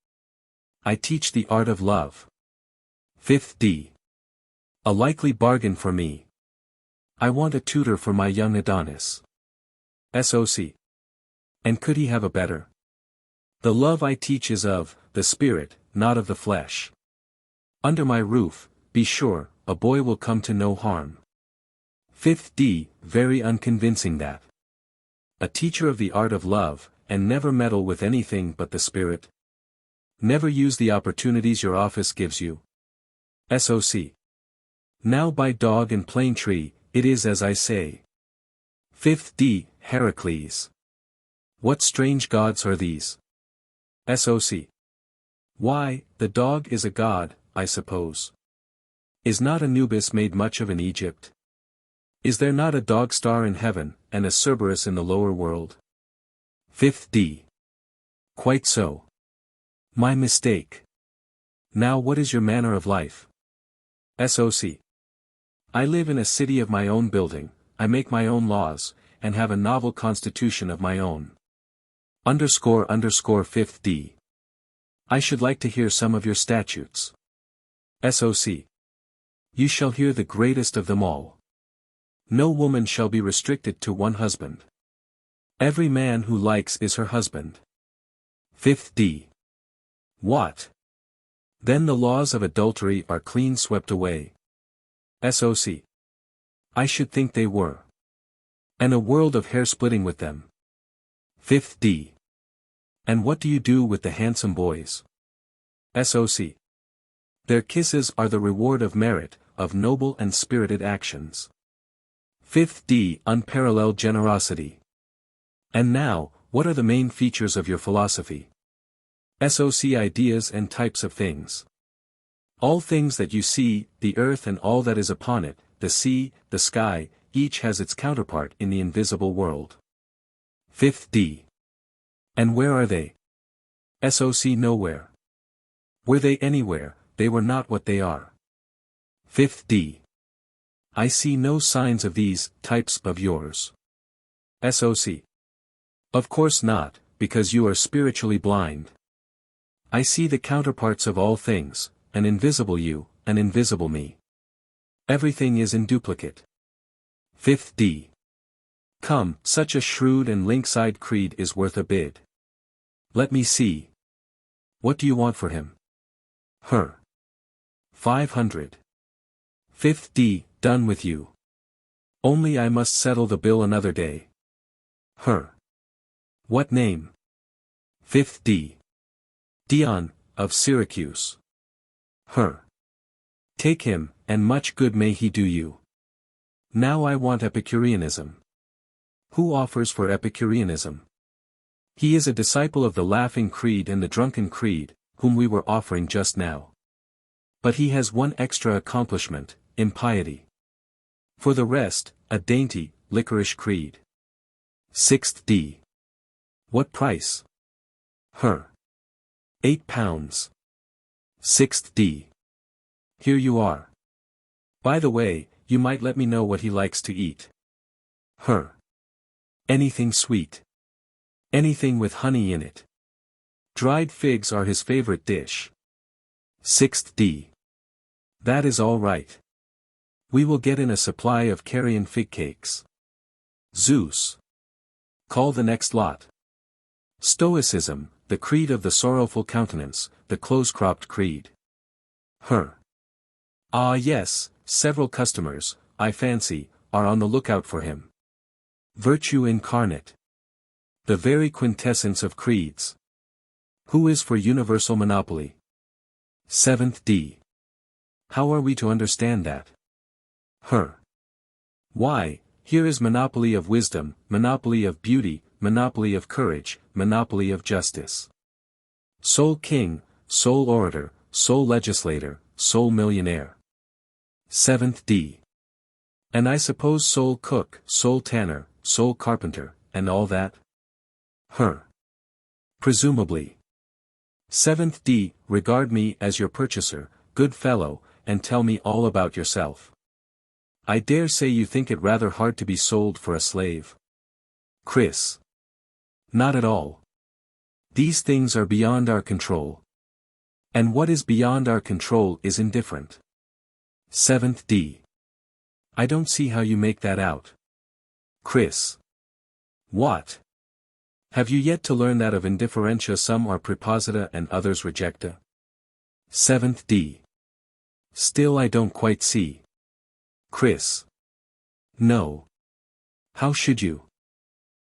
I teach the art of love. Fifth D. A likely bargain for me. I want a tutor for my young Adonis. SOC. And could he have a better? The love I teach is of the spirit, not of the flesh. Under my roof, be sure, a boy will come to no harm. 5th D, very unconvincing that. A teacher of the art of love, and never meddle with anything but the spirit. Never use the opportunities your office gives you. SOC. Now by dog and plane tree, it is as I say. 5th D, Heracles. What strange gods are these? SOC. Why, the dog is a god, I suppose. Is not Anubis made much of in Egypt? Is there not a dog star in heaven, and a Cerberus in the lower world? 5th D. Quite so. My mistake. Now what is your manner of life? SOC. I live in a city of my own building, I make my own laws, and have a novel constitution of my own. __ 5th D. I should like to hear some of your statutes. SOC. You shall hear the greatest of them all. No woman shall be restricted to one husband. Every man who likes is her husband. 5th D. What? Then the laws of adultery are clean swept away. SOC. I should think they were. And a world of hair-splitting with them. 5th D. And what do you do with the handsome boys? SOC. Their kisses are the reward of merit, of noble and spirited actions. 5th D. Unparalleled generosity. And now, what are the main features of your philosophy? SOC. Ideas and types of things. All things that you see, the earth and all that is upon it, the sea, the sky, each has its counterpart in the invisible world. 5th D. And where are they? SOC. Nowhere. Were they anywhere, they were not what they are. 5th D. I see no signs of these types of yours. SOC. Of course not, because you are spiritually blind. I see the counterparts of all things, an invisible you, an invisible me. Everything is in duplicate. 5th D. Come, such a shrewd and lynx-eyed creed is worth a bid. Let me see. What do you want for him? Her. 500. 5th D. Done with you. Only I must settle the bill another day. Her. What name? 5th D. Dion, of Syracuse. Her. Take him, and much good may he do you. Now I want Epicureanism. Who offers for Epicureanism? He is a disciple of the laughing creed and the drunken creed, whom we were offering just now. But he has one extra accomplishment, impiety. For the rest, a dainty, liquorish creed. 6th D. What price? Her. £8. 6th D. Here you are. By the way, you might let me know what he likes to eat. Her. Anything sweet. Anything with honey in it. Dried figs are his favorite dish. 6th D. That is all right. We will get in a supply of carrion fig cakes. Zeus. Call the next lot. Stoicism, the creed of the sorrowful countenance, the close-cropped creed. Her. Ah yes, several customers, I fancy, are on the lookout for him. Virtue incarnate. The very quintessence of creeds. Who is for universal monopoly? 7th D. How are we to understand that? Her. Why, here is monopoly of wisdom, monopoly of beauty, monopoly of courage, monopoly of justice. Sole king, sole orator, sole legislator, sole millionaire. 7th D. And I suppose sole cook, sole tanner, sole carpenter, and all that? Her. Presumably. 7th D. Regard me as your purchaser, good fellow, and tell me all about yourself. I dare say you think it rather hard to be sold for a slave. Chris. Not at all. These things are beyond our control. And what is beyond our control is indifferent. 7th D. I don't see how you make that out. Chris. What? Have you yet to learn that of indifferentia some are preposita and others rejecta? 7th D. Still I don't quite see. Chris. No. How should you?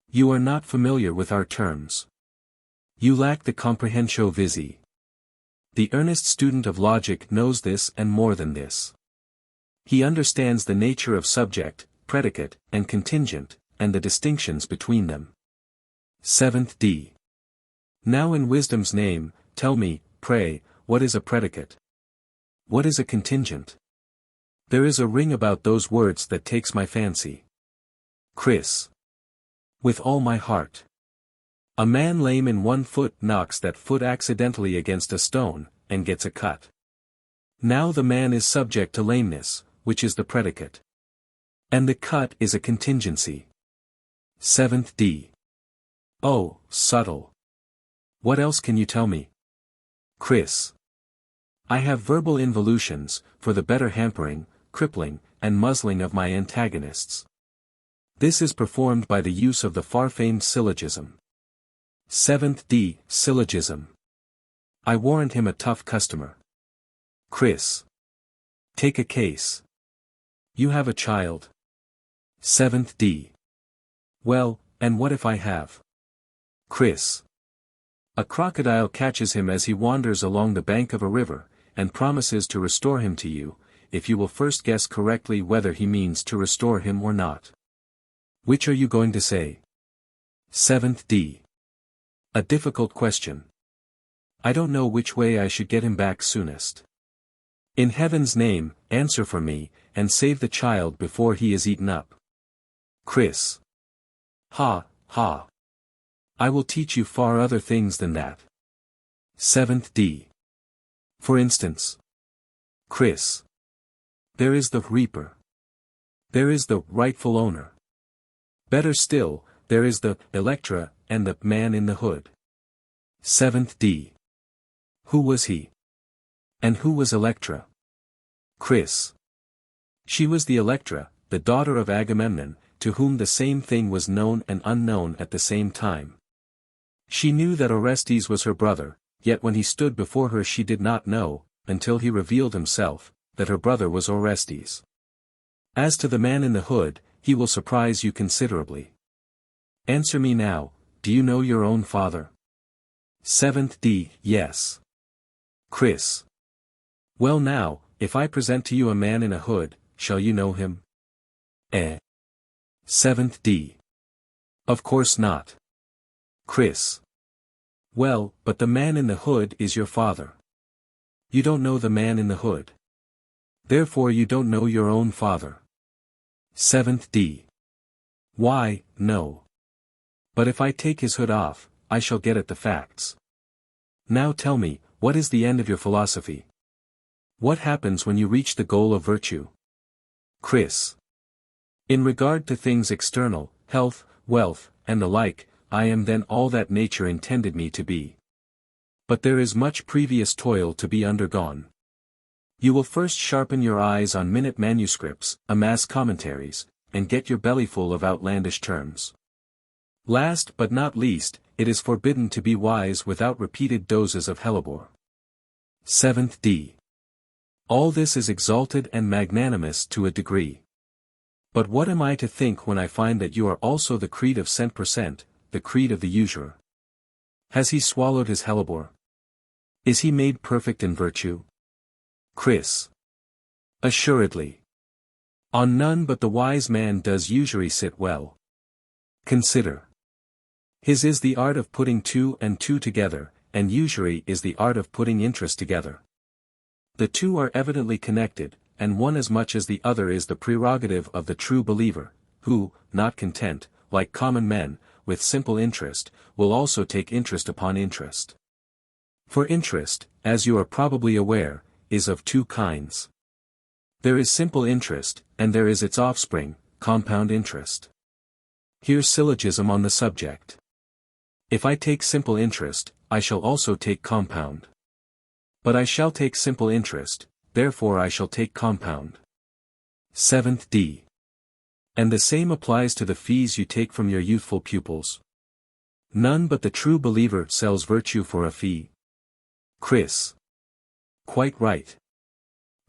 You are not familiar with our terms. You lack the comprehensio visi. The earnest student of logic knows this and more than this. He understands the nature of subject, predicate, and contingent, and the distinctions between them. 7th D. Now in wisdom's name, tell me, pray, what is a predicate? What is a contingent? There is a ring about those words that takes my fancy. Chris. With all my heart. A man lame in one foot knocks that foot accidentally against a stone, and gets a cut. Now the man is subject to lameness, which is the predicate. And the cut is a contingency. 7th D. Oh, subtle. What else can you tell me? Chris. I have verbal involutions, for the better hampering, crippling, and muzzling of my antagonists. This is performed by the use of the far-famed syllogism. 7th D. Syllogism. I warrant him a tough customer. Chris. Take a case. You have a child. 7th D. Well, and what if I have? Chris. A crocodile catches him as he wanders along the bank of a river, and promises to restore him to you, if you will first guess correctly whether he means to restore him or not. Which are you going to say? 7th D. A difficult question. I don't know which way I should get him back soonest. In heaven's name, answer for me, and save the child before he is eaten up. Chris. Ha, ha. I will teach you far other things than that. 7th D. For instance. Chris. There is the reaper. There is the rightful owner. Better still, there is the Electra, and the man in the hood. 7th D. Who was he? And who was Electra? Chris. She was the Electra, the daughter of Agamemnon, to whom the same thing was known and unknown at the same time. She knew that Orestes was her brother, yet when he stood before her she did not know, until he revealed himself, that her brother was Orestes. As to the man in the hood, he will surprise you considerably. Answer me now, do you know your own father? 7th D. Yes. Chris. Well now, if I present to you a man in a hood, shall you know him? 7th D. Of course not. Chris. Well, but the man in the hood is your father. You don't know the man in the hood. Therefore you don't know your own father. 7th D. Why, no. But if I take his hood off, I shall get at the facts. Now tell me, what is the end of your philosophy? What happens when you reach the goal of virtue? Chris. In regard to things external, health, wealth, and the like, I am then all that nature intended me to be. But there is much previous toil to be undergone. You will first sharpen your eyes on minute manuscripts, amass commentaries, and get your belly full of outlandish terms. Last but not least, it is forbidden to be wise without repeated doses of hellebore. 7th D. All this is exalted and magnanimous to a degree. But what am I to think when I find that you are also the creed of cent per cent, the creed of the usurer? Has he swallowed his hellebore? Is he made perfect in virtue? Chris. Assuredly. On none but the wise man does usury sit well. Consider. His is the art of putting two and two together, and usury is the art of putting interest together. The two are evidently connected, and one as much as the other is the prerogative of the true believer, who, not content, like common men, with simple interest, will also take interest upon interest. For interest, as you are probably aware, is of two kinds. There is simple interest, and there is its offspring, compound interest. Here's syllogism on the subject. If I take simple interest, I shall also take compound. But I shall take simple interest, therefore I shall take compound. 7th D. And the same applies to the fees you take from your youthful pupils. None but the true believer sells virtue for a fee. Chris. Quite right.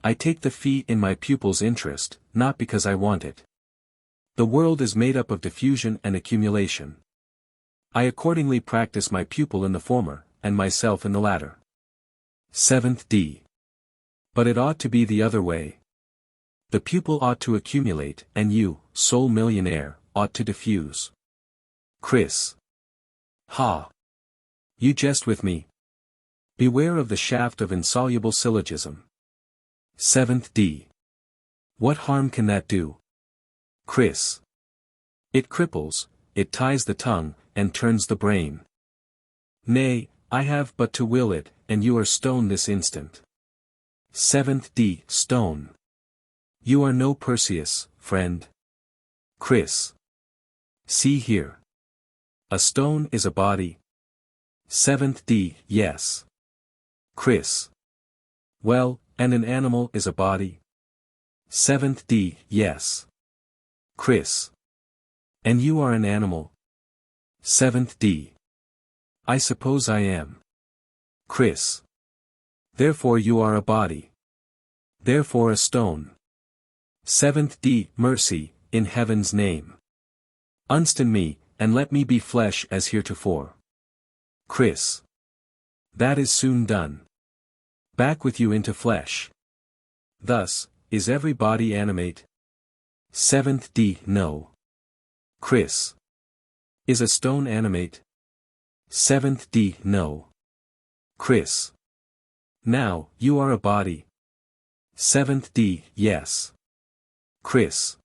I take the fee in my pupil's interest, not because I want it. The world is made up of diffusion and accumulation. I accordingly practice my pupil in the former, and myself in the latter. 7th D. But it ought to be the other way. The pupil ought to accumulate, and you, sole millionaire, ought to diffuse. Chris. Ha! You jest with me. Beware of the shaft of insoluble syllogism. 7th D. What harm can that do? Chris. It cripples, it ties the tongue, and turns the brain. Nay, I have but to will it, and you are stone this instant. 7th D. Stone. You are no Perseus, friend. Chris. See here. A stone is a body. 7th D. Yes. Chris. Well, and an animal is a body. 7th D. Yes. Chris. And you are an animal. 7th D. I suppose I am. Chris. Therefore you are a body. Therefore a stone. 7th D. Mercy, in heaven's name. Unstone me, and let me be flesh as heretofore. Chris. That is soon done. Back with you into flesh. Thus, is every body animate? 7th D. No. Chris. Is a stone animate? 7th D. No. Chris. Now, you are a body. 7th D. Yes. Chris.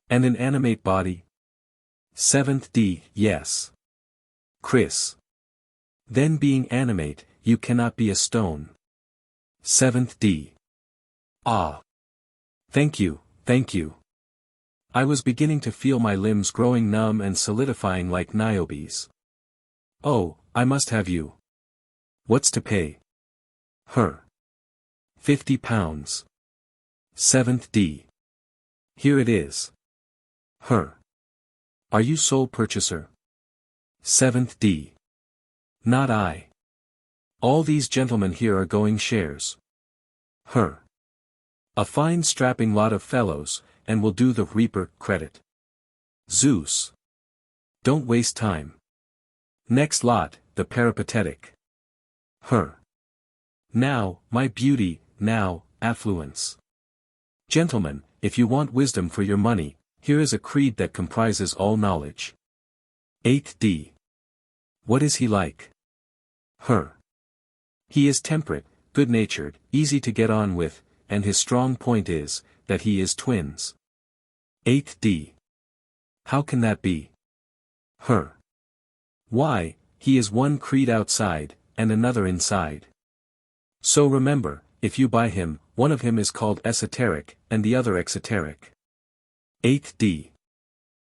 And an animate body? 7th D. Yes. Chris. Then being animate, you cannot be a stone. 7th D. Ah. Thank you, thank you. I was beginning to feel my limbs growing numb and solidifying like Niobes. Oh, I must have you. What's to pay? Her. £50. 7th D. Here it is. Her. Are you sole purchaser? 7th D. Not I. All these gentlemen here are going shares. Her. A fine strapping lot of fellows, and will do the reaper credit. Zeus. Don't waste time. Next lot, the peripatetic. Her. Now, my beauty, now, affluence. Gentlemen, if you want wisdom for your money, here is a creed that comprises all knowledge. 8th D. What is he like? Her. He is temperate, good-natured, easy to get on with, and his strong point is, that he is twins. 8th D. How can that be? Her. Why, he is one creed outside, and another inside. So remember, if you buy him, one of him is called esoteric, and the other exoteric. 8th D.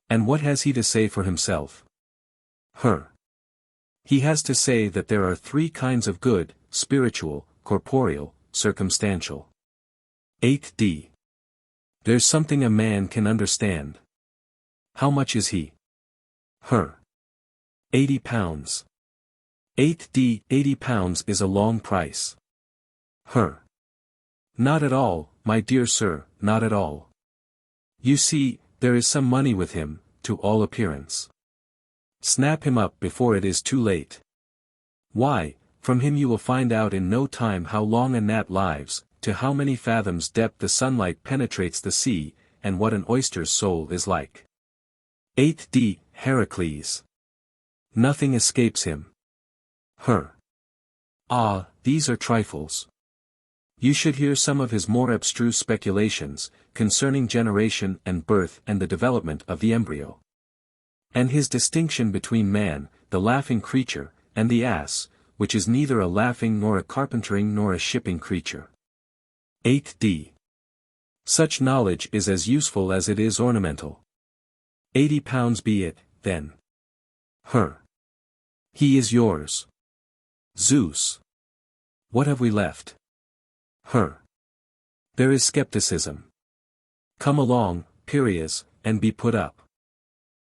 And what has he to say for himself? Her. He has to say that there are three kinds of good: spiritual, corporeal, circumstantial. 8th D. There's something a man can understand. How much is he? Her. £80. 8th D. £80 is a long price. Her. Not at all, my dear sir, not at all. You see, there is some money with him, to all appearance. Snap him up before it is too late. Why, from him you will find out in no time how long a gnat lives, to how many fathoms depth the sunlight penetrates the sea, and what an oyster's soul is like. 8th D. Heracles. Nothing escapes him. Her. Ah, these are trifles. You should hear some of his more abstruse speculations, concerning generation and birth and the development of the embryo. And his distinction between man, the laughing creature, and the ass, which is neither a laughing nor a carpentering nor a shipping creature. 8th D. Such knowledge is as useful as it is ornamental. £80 be it, then. Her. He is yours. Zeus. What have we left? Her. There is skepticism. Come along, Piraeus, and be put up.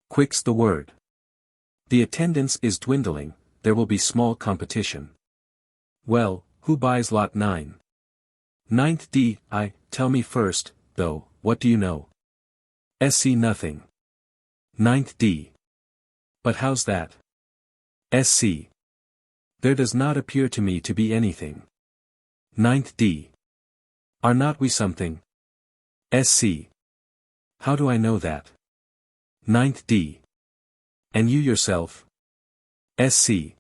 Quick's the word. The attendance is dwindling, there will be small competition. Well, who buys lot 9? 9th D. Tell me first, though, what do you know? SC nothing. 9th D. But how's that? SC. There does not appear to me to be anything. 9th D. Are not we something? SC. How do I know that? 9th D. And you yourself? SC.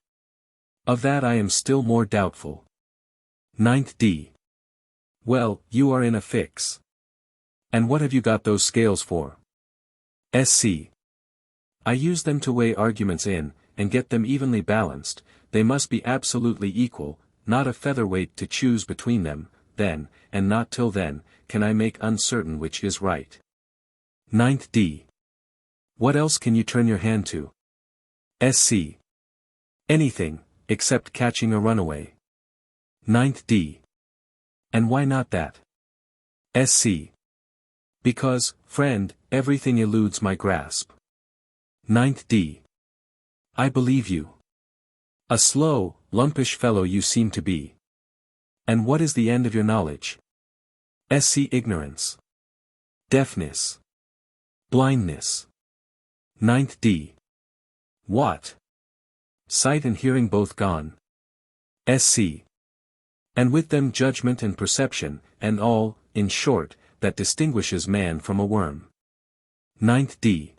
Of that I am still more doubtful. 9th D. Well, you are in a fix. And what have you got those scales for? SC. I use them to weigh arguments in, and get them evenly balanced. They must be absolutely equal, not a featherweight to choose between them. Then, and not till then, can I make uncertain which is right. 9th D. What else can you turn your hand to? SC. Anything, except catching a runaway. 9th D. And why not that? SC. Because, friend, everything eludes my grasp. 9th D. I believe you. A slow, lumpish fellow you seem to be. And what is the end of your knowledge? SC. Ignorance. Deafness. Blindness. 9th D. What? Sight and hearing both gone. SC. And with them judgment and perception, and all, in short, that distinguishes man from a worm. 9th D.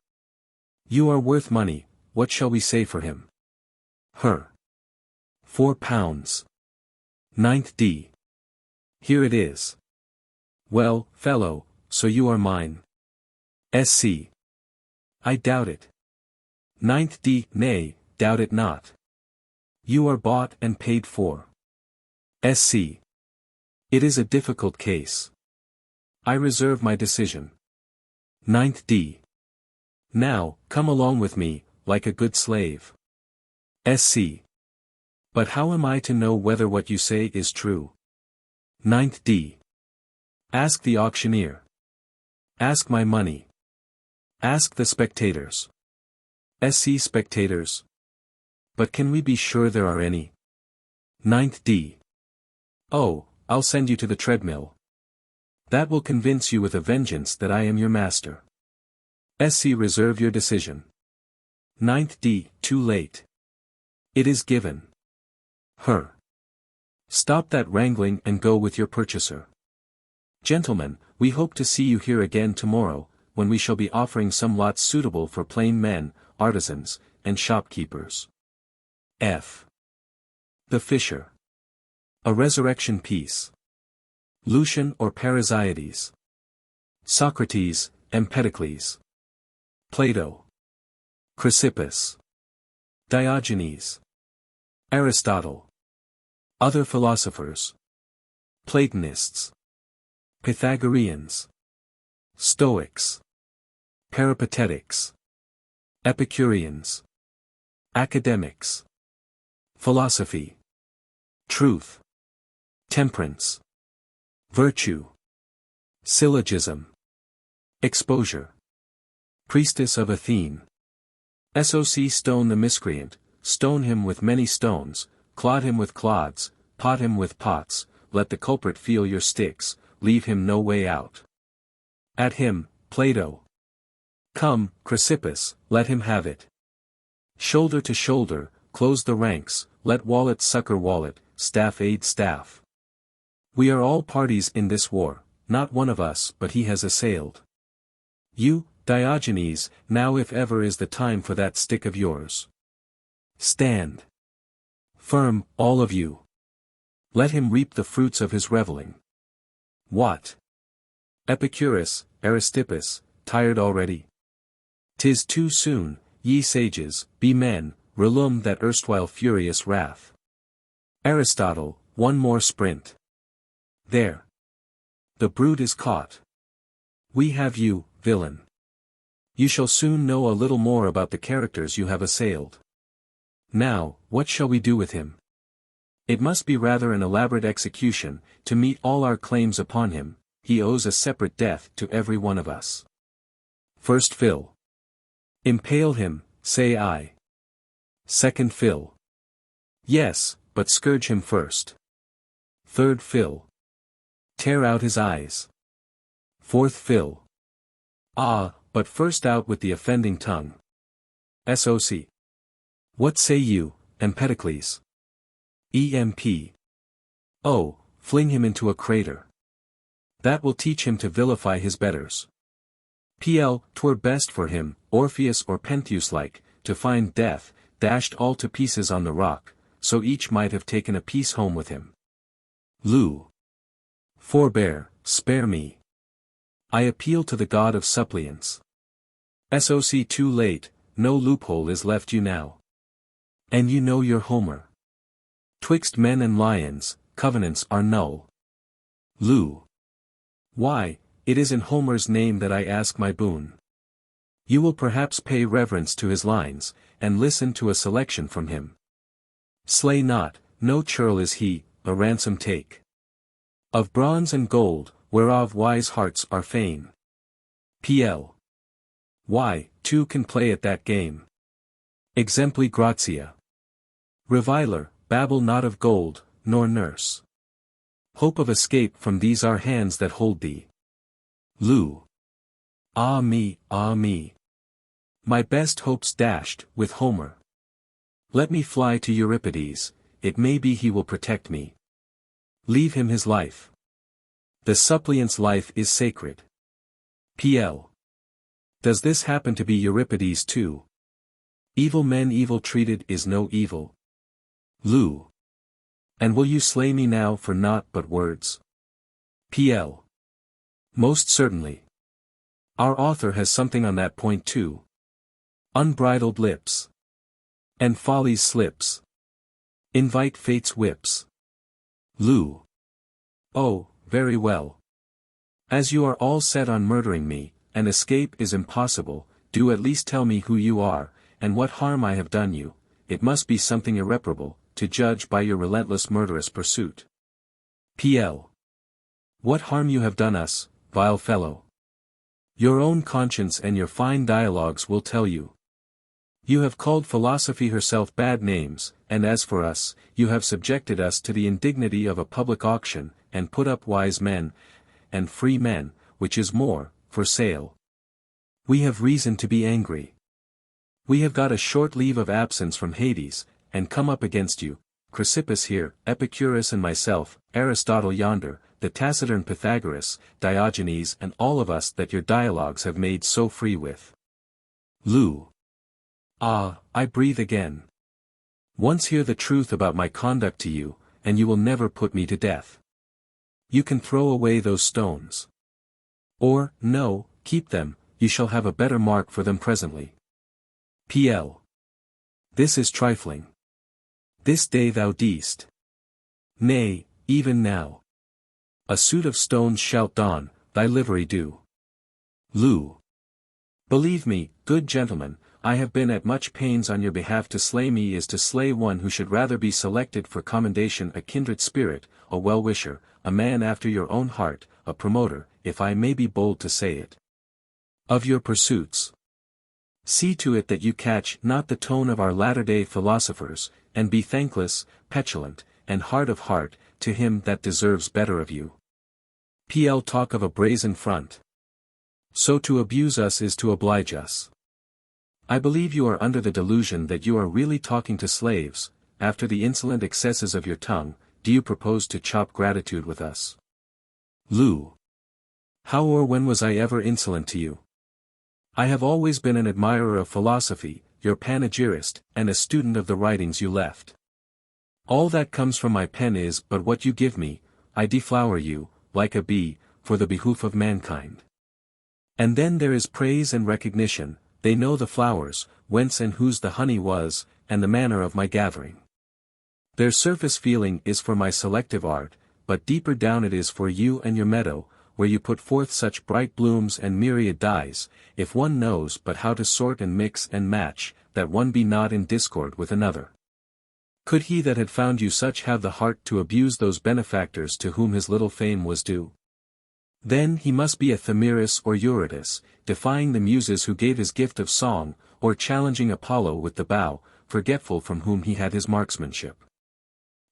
You are worth money, what shall we say for him? Her. 4 pounds. 9th D. Here it is. Well, fellow, so you are mine. SC. I doubt it. 9th D. Nay, doubt it not. You are bought and paid for. SC. It is a difficult case. I reserve my decision. 9th D. Now, come along with me, like a good slave. SC. But how am I to know whether what you say is true? 9th D. Ask the auctioneer. Ask my money. Ask the spectators. SC. Spectators. But can we be sure there are any? 9th D. Oh, I'll send you to the treadmill. That will convince you with a vengeance that I am your master. SC. Reserve your decision. 9th D. Too late. It is given. Her. Stop that wrangling and go with your purchaser. Gentlemen, we hope to see you here again tomorrow, when we shall be offering some lots suitable for plain men, artisans, and shopkeepers. F. The Fisher. A Resurrection Piece. Lucian or Parasites. Socrates, Empedocles. Plato. Chrysippus. Diogenes. Aristotle. Other philosophers. Platonists. Pythagoreans. Stoics. Peripatetics. Epicureans. Academics. Philosophy. Truth. Temperance. Virtue. Syllogism. Exposure. Priestess of Athene. SOC. Stone the miscreant, stone him with many stones, clod him with clods, pot him with pots, let the culprit feel your sticks, leave him no way out. At him, Plato. Come, Chrysippus, let him have it. Shoulder to shoulder, close the ranks, let wallet succor wallet, staff aid staff. We are all parties in this war, not one of us but he has assailed. You, Diogenes, now if ever is the time for that stick of yours. Stand firm, all of you. Let him reap the fruits of his reveling. What? Epicurus, Aristippus, tired already? 'Tis too soon, ye sages, be men, relum that erstwhile furious wrath. Aristotle, one more sprint. There. The brood is caught. We have you, villain. You shall soon know a little more about the characters you have assailed. Now, what shall we do with him? It must be rather an elaborate execution, to meet all our claims upon him, he owes a separate death to every one of us. First Phil. Impale him, say I. Second Phil. Yes, but scourge him first. Third Phil. Tear out his eyes. Fourth Phil. Ah, but first out with the offending tongue. SOC. What say you, Empedocles? EMP. Oh, fling him into a crater. That will teach him to vilify his betters. PL. 'Twere best for him, Orpheus or Pentheus-like, to find death, dashed all to pieces on the rock, so each might have taken a piece home with him. Lou. Forbear, spare me. I appeal to the God of suppliants. SOC. Too late, no loophole is left you now. And you know your Homer. Twixt men and lions, covenants are null. Lou. Why, it is in Homer's name that I ask my boon. You will perhaps pay reverence to his lines, and listen to a selection from him. Slay not, no churl is he, a ransom take. Of bronze and gold, whereof wise hearts are fain. PL. Why, two can play at that game. Exempli gratia. Reviler, babble not of gold, nor nurse hope of escape from these our hands that hold thee. Lou. Ah me, ah me. My best hopes dashed, with Homer. Let me fly to Euripides, it may be he will protect me. Leave him his life. The suppliant's life is sacred. PL. Does this happen to be Euripides too? Evil men evil treated is no evil. Lou. And will you slay me now for naught but words? PL. Most certainly. Our author has something on that point too. Unbridled lips. And folly's slips. Invite fate's whips. Lou. Oh, very well. As you are all set on murdering me, and escape is impossible, do at least tell me who you are, and what harm I have done you. It must be something irreparable, to judge by your relentless murderous pursuit. PL. What harm you have done us, vile fellow? Your own conscience and your fine dialogues will tell you. You have called philosophy herself bad names, and as for us, you have subjected us to the indignity of a public auction, and put up wise men, and free men, which is more, for sale. We have reason to be angry. We have got a short leave of absence from Hades, and come up against you, Chrysippus here, Epicurus and myself, Aristotle yonder, the taciturn Pythagoras, Diogenes and all of us that your dialogues have made so free with. Lou. Ah, I breathe again. Once hear the truth about my conduct to you, and you will never put me to death. You can throw away those stones. Or, no, keep them, you shall have a better mark for them presently. PL. This is trifling. This day thou deest. Nay, even now. A suit of stones shalt don, thy livery do. Lou. Believe me, good gentlemen, I have been at much pains on your behalf. To slay me is to slay one who should rather be selected for commendation, a kindred spirit, a well-wisher, a man after your own heart, a promoter, if I may be bold to say it, of your pursuits. See to it that you catch not the tone of our latter-day philosophers, and be thankless, petulant, and hard of heart, to him that deserves better of you. PL. Talk of a brazen front. So to abuse us is to oblige us. I believe you are under the delusion that you are really talking to slaves. After the insolent excesses of your tongue, do you propose to chop gratitude with us? Lou. How or when was I ever insolent to you? I have always been an admirer of philosophy, your panegyrist, and a student of the writings you left. All that comes from my pen is but what you give me. I deflower you, like a bee, for the behoof of mankind. And then there is praise and recognition. They know the flowers, whence and whose the honey was, and the manner of my gathering. Their surface feeling is for my selective art, but deeper down it is for you and your meadow, where you put forth such bright blooms and myriad dyes, if one knows but how to sort and mix and match, that one be not in discord with another. Could he that had found you such have the heart to abuse those benefactors to whom his little fame was due? Then he must be a Thamyris or Eurytus, defying the muses who gave his gift of song, or challenging Apollo with the bow, forgetful from whom he had his marksmanship.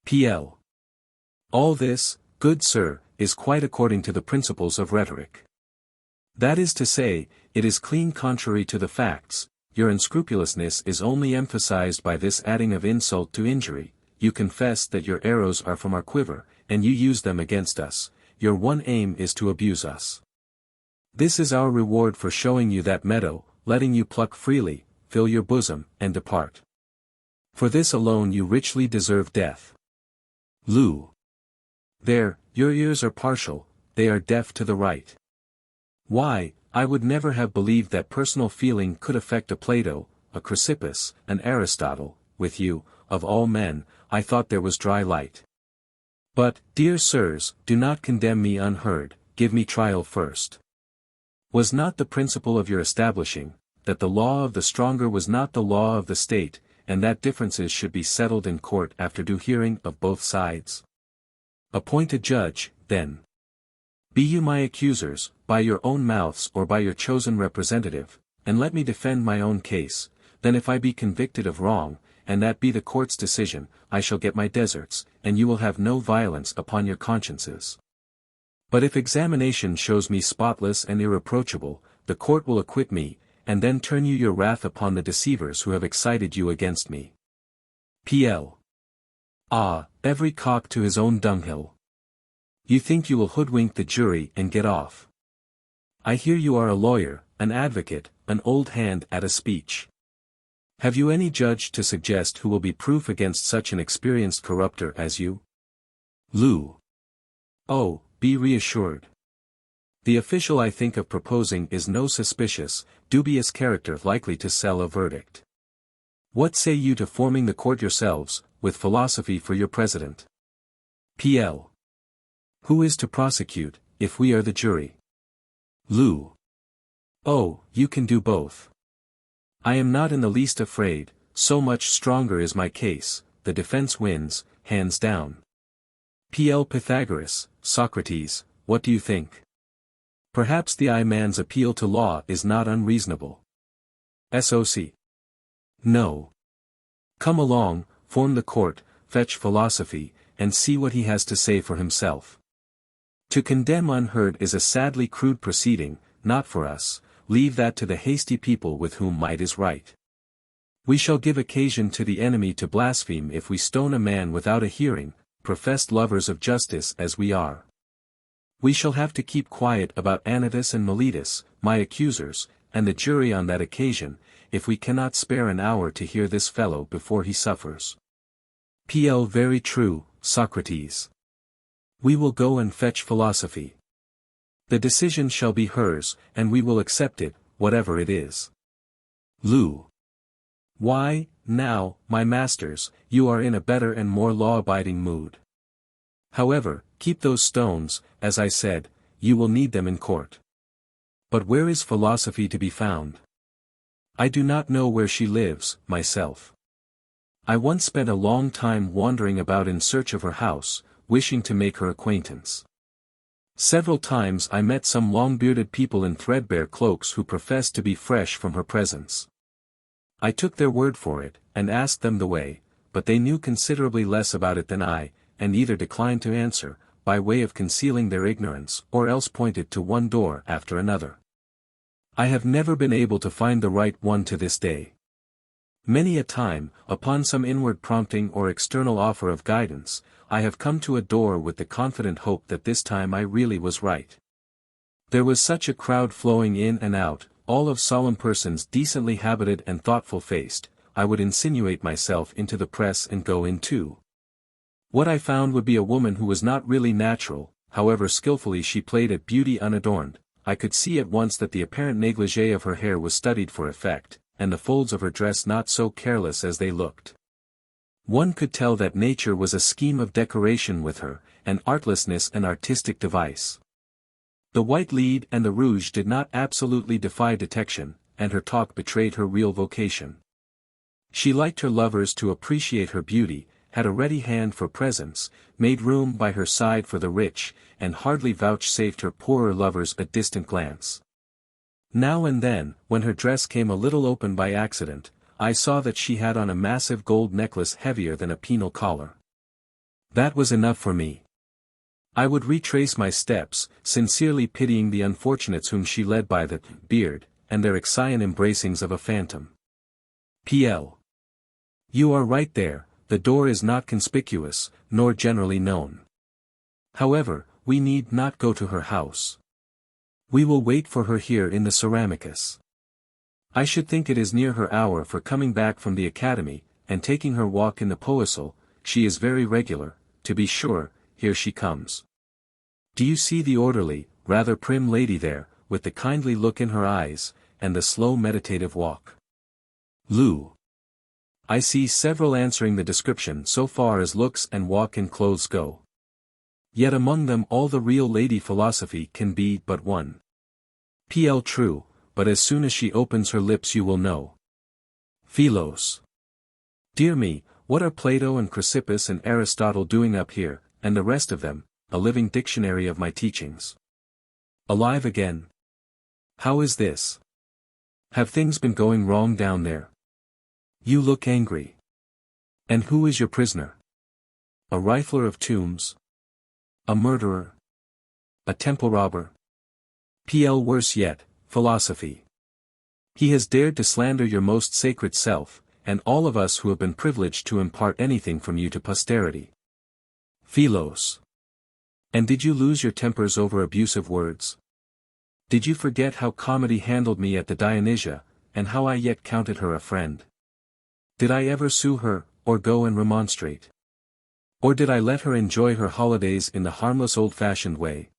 Pl. All this, good sir, is quite according to the principles of rhetoric. That is to say, it is clean contrary to the facts. Your unscrupulousness is only emphasized by this adding of insult to injury. You confess that your arrows are from our quiver, and you use them against us. Your one aim is to abuse us. This is our reward for showing you that meadow, letting you pluck freely, fill your bosom, and depart. For this alone you richly deserve death. Lu. There, your ears are partial, they are deaf to the right. Why, I would never have believed that personal feeling could affect a Plato, a Chrysippus, an Aristotle. With you, of all men, I thought there was dry light. But, dear sirs, do not condemn me unheard, give me trial first. Was not the principle of your establishing, that the law of the stronger was not the law of the state, and that differences should be settled in court after due hearing of both sides? Appoint a judge, then. Be you my accusers, by your own mouths or by your chosen representative, and let me defend my own case. Then if I be convicted of wrong, and that be the court's decision, I shall get my deserts, and you will have no violence upon your consciences. But if examination shows me spotless and irreproachable, the court will acquit me, and then turn you your wrath upon the deceivers who have excited you against me. Pl. Ah, every cock to his own dunghill. You think you will hoodwink the jury and get off. I hear you are a lawyer, an advocate, an old hand at a speech. Have you any judge to suggest who will be proof against such an experienced corrupter as you? Lu. Oh, be reassured. The official I think of proposing is no suspicious, dubious character likely to sell a verdict. What say you to forming the court yourselves, with philosophy for your president? Pl. Who is to prosecute, if we are the jury? Lu. Oh, you can do both. I am not in the least afraid, so much stronger is my case, the defense wins, hands down. Pl. Pythagoras, Socrates, what do you think? Perhaps the I-man's appeal to law is not unreasonable. Soc. No. Come along, form the court, fetch philosophy, and see what he has to say for himself. To condemn unheard is a sadly crude proceeding, not for us, leave that to the hasty people with whom might is right. We shall give occasion to the enemy to blaspheme if we stone a man without a hearing, professed lovers of justice as we are. We shall have to keep quiet about Anytus and Meletus, my accusers, and the jury on that occasion, if we cannot spare an hour to hear this fellow before he suffers. Pl. Very true, Socrates. We will go and fetch philosophy. The decision shall be hers, and we will accept it, whatever it is. Lu. Why, now, my masters, you are in a better and more law-abiding mood. However, keep those stones, as I said, you will need them in court. But where is philosophy to be found? I do not know where she lives, myself. I once spent a long time wandering about in search of her house, wishing to make her acquaintance. Several times I met some long-bearded people in threadbare cloaks who professed to be fresh from her presence. I took their word for it, and asked them the way, but they knew considerably less about it than I, and either declined to answer, by way of concealing their ignorance, or else pointed to one door after another. I have never been able to find the right one to this day. Many a time, upon some inward prompting or external offer of guidance, I have come to a door with the confident hope that this time I really was right. There was such a crowd flowing in and out, all of solemn persons decently habited and thoughtful-faced, I would insinuate myself into the press and go in too. What I found would be a woman who was not really natural, however skillfully she played at beauty unadorned. I could see at once that the apparent negligee of her hair was studied for effect, and the folds of her dress not so careless as they looked. One could tell that nature was a scheme of decoration with her, and artlessness an artistic device. The white lead and the rouge did not absolutely defy detection, and her talk betrayed her real vocation. She liked her lovers to appreciate her beauty, had a ready hand for presents, made room by her side for the rich, and hardly vouchsafed her poorer lovers a distant glance. Now and then, when her dress came a little open by accident, I saw that she had on a massive gold necklace heavier than a penal collar. That was enough for me. I would retrace my steps, sincerely pitying the unfortunates whom she led by the beard, and their Ixion embracings of a phantom. P.L. You are right there, the door is not conspicuous, nor generally known. However, we need not go to her house. We will wait for her here in the Ceramicus. I should think it is near her hour for coming back from the academy, and taking her walk in the Poesil. She is very regular, to be sure. Here she comes. Do you see the orderly, rather prim lady there, with the kindly look in her eyes, and the slow meditative walk? Lou. I see several answering the description so far as looks and walk and clothes go. Yet among them all the real lady philosophy can be but one. P.L. True, but as soon as she opens her lips you will know. Philos. Dear me, what are Plato and Chrysippus and Aristotle doing up here, and the rest of them, a living dictionary of my teachings? Alive again? How is this? Have things been going wrong down there? You look angry. And who is your prisoner? A rifler of tombs? A murderer? A temple robber? P.L. Worse yet, philosophy. He has dared to slander your most sacred self, and all of us who have been privileged to impart anything from you to posterity. Philos. And did you lose your tempers over abusive words? Did you forget how comedy handled me at the Dionysia, and how I yet counted her a friend? Did I ever sue her, or go and remonstrate? Or did I let her enjoy her holidays in the harmless old-fashioned way?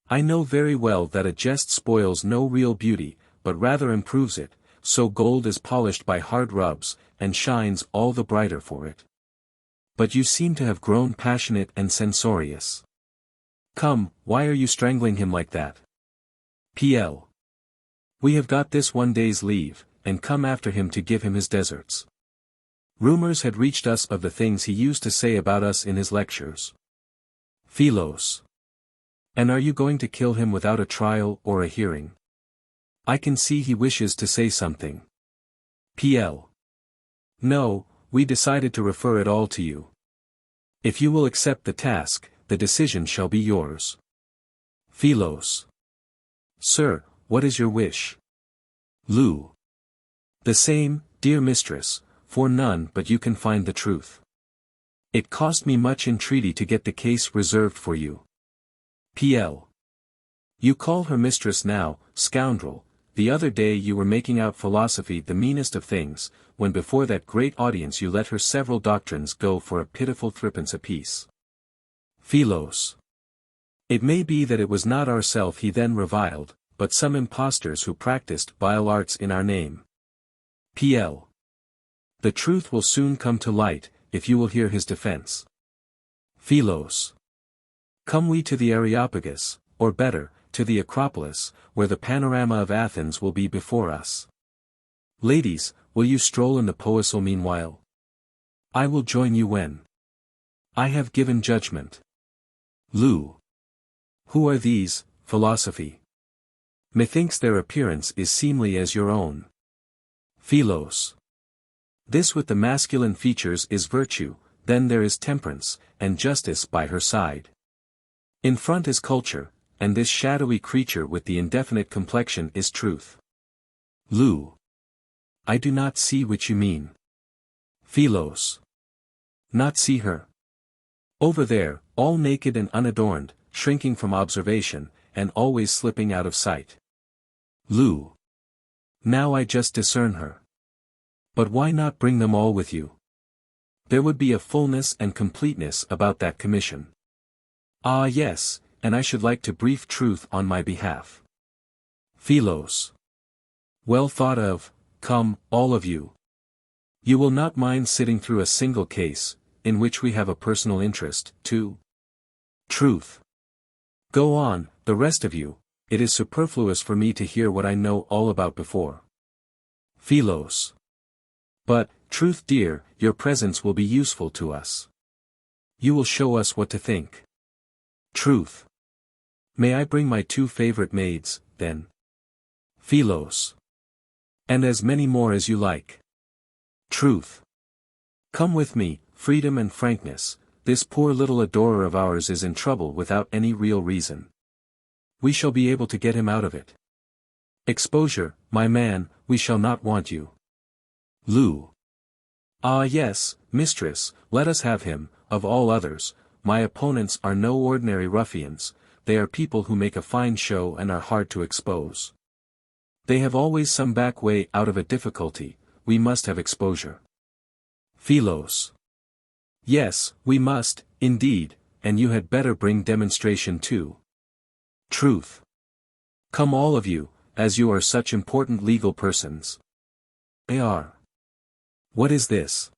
I know very well that a jest spoils no real beauty, but rather improves it, so gold is polished by hard rubs, and shines all the brighter for it. But you seem to have grown passionate and censorious. Come, why are you strangling him like that? P.L. We have got this one day's leave, and come after him to give him his deserts. Rumors had reached us of the things he used to say about us in his lectures. Philos. And are you going to kill him without a trial or a hearing? I can see he wishes to say something. P.L. No, we decided to refer it all to you. If you will accept the task, the decision shall be yours. Philos. Sir, what is your wish? Lou. The same, dear mistress, for none but you can find the truth. It cost me much entreaty to get the case reserved for you. P.L. You call her mistress now, scoundrel. The other day you were making out philosophy the meanest of things, when before that great audience you let her several doctrines go for a pitiful threepence apiece. Philos. It may be that it was not ourself he then reviled, but some impostors who practiced vile arts in our name. P.L. The truth will soon come to light, if you will hear his defense. Philos. Come we to the Areopagus, or better, to the Acropolis, where the panorama of Athens will be before us. Ladies, will you stroll in the Poesil meanwhile? I will join you when I have given judgment. Lou. Who are these, philosophy? Methinks their appearance is seemly as your own. Philos. This with the masculine features is virtue, then there is temperance, and justice by her side. In front is culture, and this shadowy creature with the indefinite complexion is truth. Lou. I do not see what you mean. Philos. Not see her? Over there, all naked and unadorned, shrinking from observation, and always slipping out of sight. Lou. Now I just discern her. But why not bring them all with you? There would be a fullness and completeness about that commission. Ah yes, and I should like to brief truth on my behalf. Philos. Well thought of. Come, all of you. You will not mind sitting through a single case, in which we have a personal interest, too? Truth. Go on, the rest of you, it is superfluous for me to hear what I know all about before. Philos. But, truth dear, your presence will be useful to us. You will show us what to think. Truth. May I bring my 2 favorite maids, then? Philos. And as many more as you like. Truth. Come with me, freedom and frankness, this poor little adorer of ours is in trouble without any real reason. We shall be able to get him out of it. Exposure, my man, we shall not want you. Lu. Ah yes, mistress, let us have him, of all others, my opponents are no ordinary ruffians, they are people who make a fine show and are hard to expose. They have always some back way out of a difficulty, we must have exposure. Philos. Yes, we must, indeed, and you had better bring demonstration too. Truth. Come all of you, as you are such important legal persons. They are. What is this?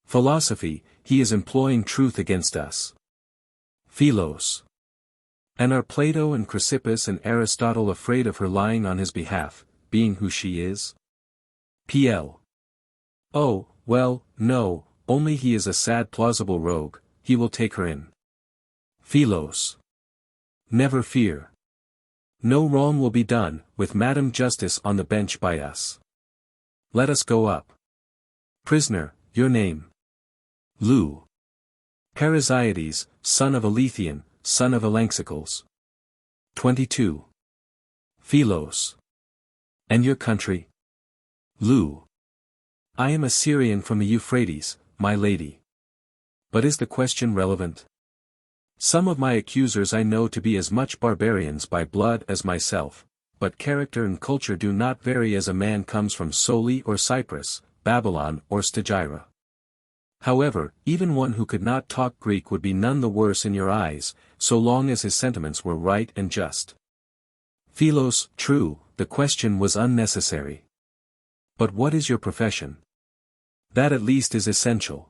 Philosophy, he is employing truth against us. Philos. And are Plato and Chrysippus and Aristotle afraid of her lying on his behalf, being who she is? Pl. Oh, well, no, only he is a sad plausible rogue, he will take her in. Philos. Never fear. No wrong will be done, with Madam Justice on the bench by us. Let us go up. Prisoner, your name? Lu. Parasiades, son of Alethion, son of Elanxicles. 22. Philos. And your country? Lu. I am a Syrian from the Euphrates, my lady. But is the question relevant? Some of my accusers I know to be as much barbarians by blood as myself, but character and culture do not vary as a man comes from Soli or Cyprus, Babylon or Stagira. However, even one who could not talk Greek would be none the worse in your eyes, so long as his sentiments were right and just. Philos, true, the question was unnecessary. But what is your profession? That at least is essential.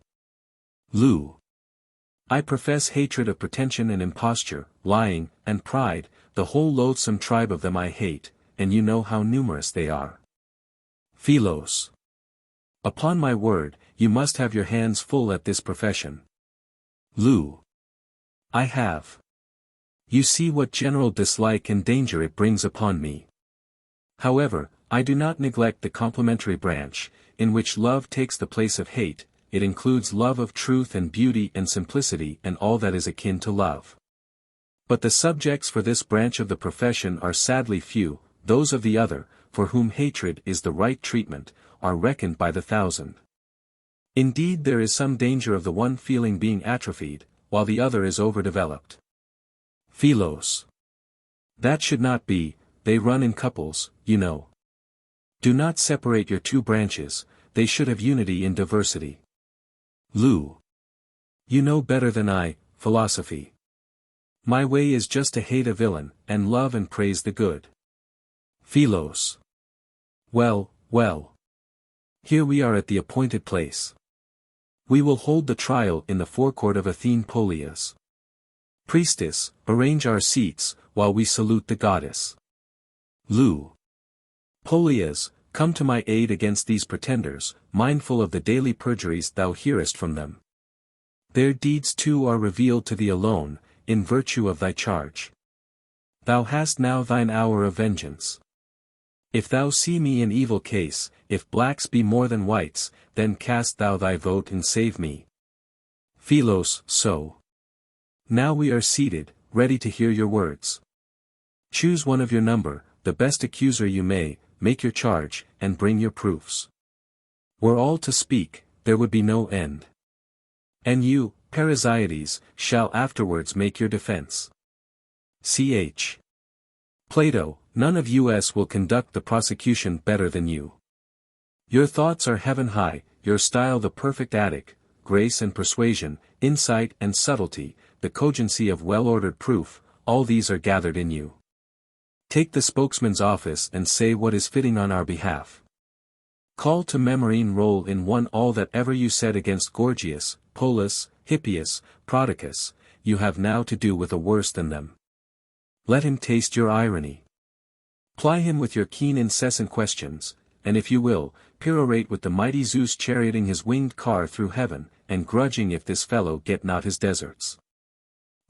Lu. I profess hatred of pretension and imposture, lying, and pride, the whole loathsome tribe of them I hate, and you know how numerous they are. Philos. Upon my word, you must have your hands full at this profession. Lu. I have. You see what general dislike and danger it brings upon me. However, I do not neglect the complementary branch, in which love takes the place of hate. It includes love of truth and beauty and simplicity and all that is akin to love. But the subjects for this branch of the profession are sadly few, those of the other, for whom hatred is the right treatment, are reckoned by the thousand. Indeed there is some danger of the one feeling being atrophied, while the other is overdeveloped. Philos. That should not be, they run in couples, you know. Do not separate your 2 branches, they should have unity in diversity. Lu. You know better than I, philosophy. My way is just to hate a villain, and love and praise the good. Philos. Well, well. Here we are at the appointed place. We will hold the trial in the forecourt of Athene Polias. Priestess, arrange our seats, while we salute the goddess. Lu. Polias, come to my aid against these pretenders, mindful of the daily perjuries thou hearest from them. Their deeds too are revealed to thee alone, in virtue of thy charge. Thou hast now thine hour of vengeance. If thou see me in evil case, if blacks be more than whites, then cast thou thy vote and save me. Philos, so. Now we are seated, ready to hear your words. Choose one of your number, the best accuser you may, make your charge, and bring your proofs. Were all to speak, there would be no end. And you, Parasiades, shall afterwards make your defense. Ch. Plato, none of us will conduct the prosecution better than you. Your thoughts are heaven high, your style the perfect Attic, grace and persuasion, insight and subtlety, the cogency of well-ordered proof, all these are gathered in you. Take the spokesman's office and say what is fitting on our behalf. Call to memory and roll in one all that ever you said against Gorgias, Polus, Hippias, Prodicus, you have now to do with a worse than them. Let him taste your irony. Ply him with your keen incessant questions, and if you will, perorate with the mighty Zeus charioting his winged car through heaven, and grudging if this fellow get not his deserts.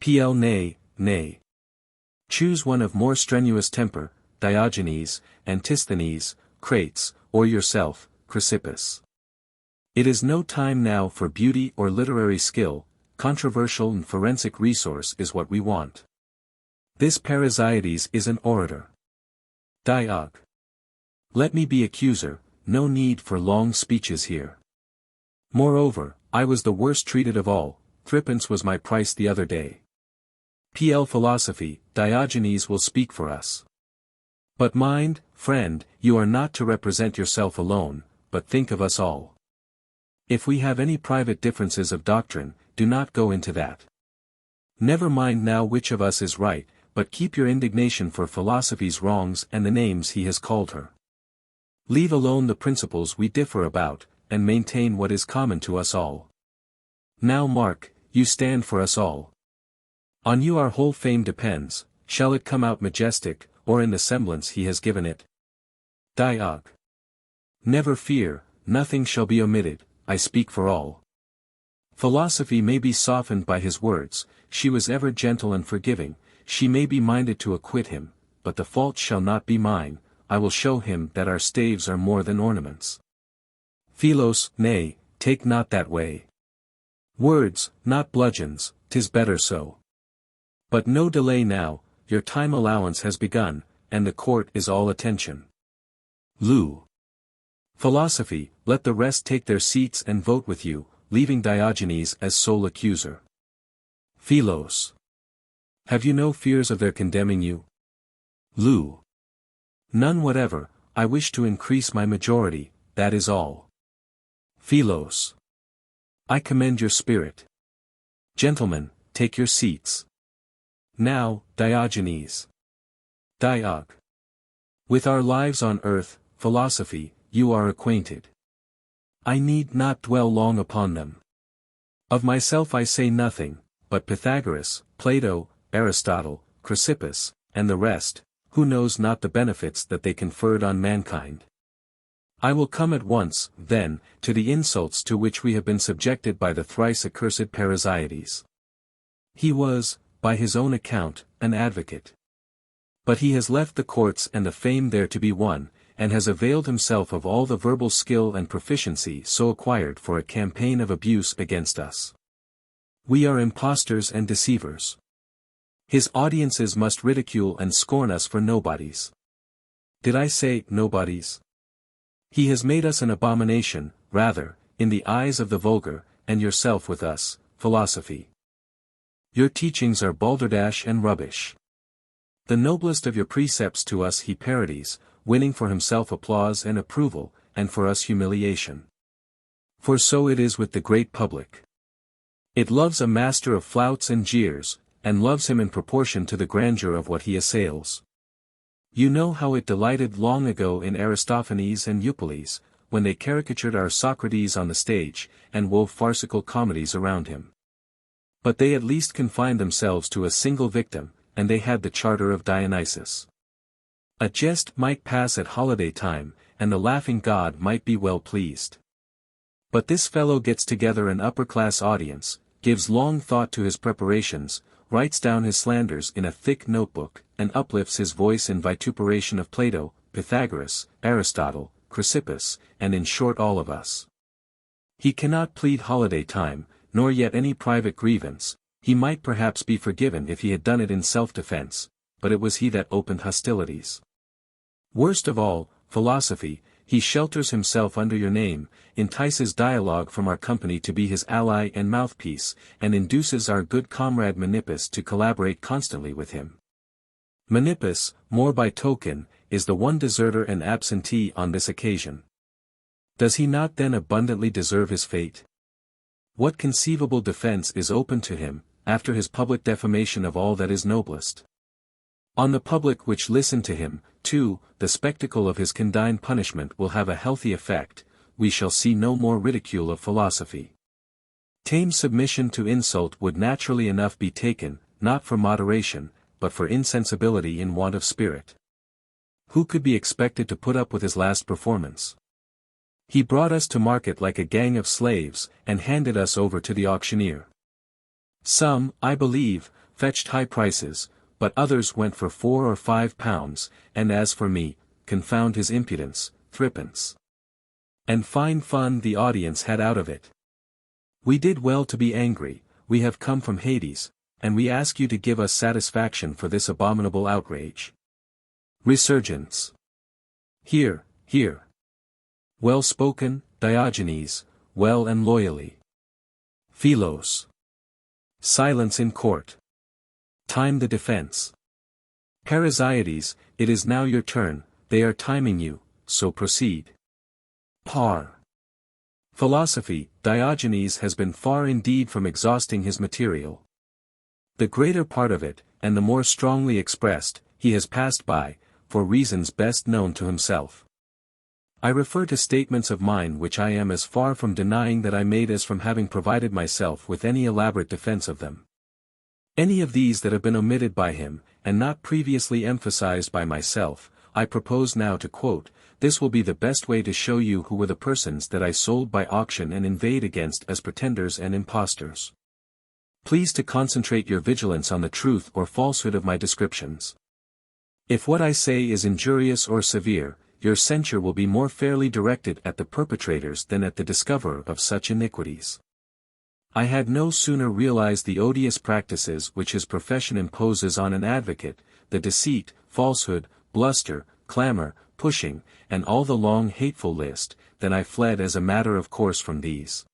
Nay, nay. Choose one of more strenuous temper, Diogenes, Antisthenes, Crates, or yourself, Chrysippus. It is no time now for beauty or literary skill, controversial and forensic resource is what we want. This Parasites is an orator. Diog. Let me be accuser, no need for long speeches here. Moreover, I was the worst treated of all, threepence was my price the other day. Philosophy, Diogenes will speak for us. But mind, friend, you are not to represent yourself alone, but think of us all. If we have any private differences of doctrine, do not go into that. Never mind now which of us is right, but keep your indignation for philosophy's wrongs and the names he has called her. Leave alone the principles we differ about, and maintain what is common to us all. Now mark, you stand for us all. On you our whole fame depends, shall it come out majestic, or in the semblance he has given it? Diog. Never fear, nothing shall be omitted, I speak for all. Philosophy may be softened by his words, she was ever gentle and forgiving, she may be minded to acquit him, but the fault shall not be mine, I will show him that our staves are more than ornaments. Philos, nay, take not that way. Words, not bludgeons, 'tis better so. But no delay now, your time allowance has begun, and the court is all attention. Lu. Philosophy, let the rest take their seats and vote with you, leaving Diogenes as sole accuser. Philos. Have you no fears of their condemning you? Lu. None whatever, I wish to increase my majority, that is all. Philos. I commend your spirit. Gentlemen, take your seats. Now, Diogenes. Diog. With our lives on earth, philosophy, you are acquainted. I need not dwell long upon them. Of myself I say nothing, but Pythagoras, Plato, Aristotle, Chrysippus, and the rest, who knows not the benefits that they conferred on mankind. I will come at once, then, to the insults to which we have been subjected by the thrice accursed Parasites. He was, by his own account, an advocate. But he has left the courts and the fame there to be won, and has availed himself of all the verbal skill and proficiency so acquired for a campaign of abuse against us. We are impostors and deceivers. His audiences must ridicule and scorn us for nobodies. Did I say nobodies? He has made us an abomination, rather, in the eyes of the vulgar, and yourself with us, philosophy. Your teachings are balderdash and rubbish. The noblest of your precepts to us he parodies, winning for himself applause and approval, and for us humiliation. For so it is with the great public. It loves a master of flouts and jeers, and loves him in proportion to the grandeur of what he assails. You know how it delighted long ago in Aristophanes and Eupoles, when they caricatured our Socrates on the stage, and wove farcical comedies around him. But they at least confined themselves to a single victim, and they had the charter of Dionysus. A jest might pass at holiday time, and the laughing god might be well pleased. But this fellow gets together an upper-class audience, gives long thought to his preparations, writes down his slanders in a thick notebook, and uplifts his voice in vituperation of Plato, Pythagoras, Aristotle, Chrysippus, and in short all of us. He cannot plead holiday time, nor yet any private grievance. He might perhaps be forgiven if he had done it in self-defense, but it was he that opened hostilities. Worst of all, philosophy, he shelters himself under your name, entices dialogue from our company to be his ally and mouthpiece, and induces our good comrade Menippus to collaborate constantly with him. Menippus, more by token, is the one deserter and absentee on this occasion. Does he not then abundantly deserve his fate? What conceivable defense is open to him, after his public defamation of all that is noblest? On the public which listened to him, too, the spectacle of his condign punishment will have a healthy effect, we shall see no more ridicule of philosophy. Tame submission to insult would naturally enough be taken, not for moderation, but for insensibility in want of spirit. Who could be expected to put up with his last performance? He brought us to market like a gang of slaves, and handed us over to the auctioneer. Some, I believe, fetched high prices, but others went for 4 or 5 pounds, and as for me, confound his impudence, 3d. And fine fun the audience had out of it. We did well to be angry, we have come from Hades, and we ask you to give us satisfaction for this abominable outrage. Resurgence. Hear, hear. Well spoken, Diogenes, well and loyally. Philos. Silence in court. Time the defense. Parasites, it is now your turn, they are timing you, so proceed. Par. Philosophy, Diogenes has been far indeed from exhausting his material. The greater part of it, and the more strongly expressed, he has passed by, for reasons best known to himself. I refer to statements of mine which I am as far from denying that I made as from having provided myself with any elaborate defense of them. Any of these that have been omitted by him, and not previously emphasized by myself, I propose now to quote. This will be the best way to show you who were the persons that I sold by auction and inveighed against as pretenders and impostors. Please to concentrate your vigilance on the truth or falsehood of my descriptions. If what I say is injurious or severe, your censure will be more fairly directed at the perpetrators than at the discoverer of such iniquities. I had no sooner realized the odious practices which his profession imposes on an advocate, the deceit, falsehood, bluster, clamor, pushing, and all the long hateful list, than I fled as a matter of course from these.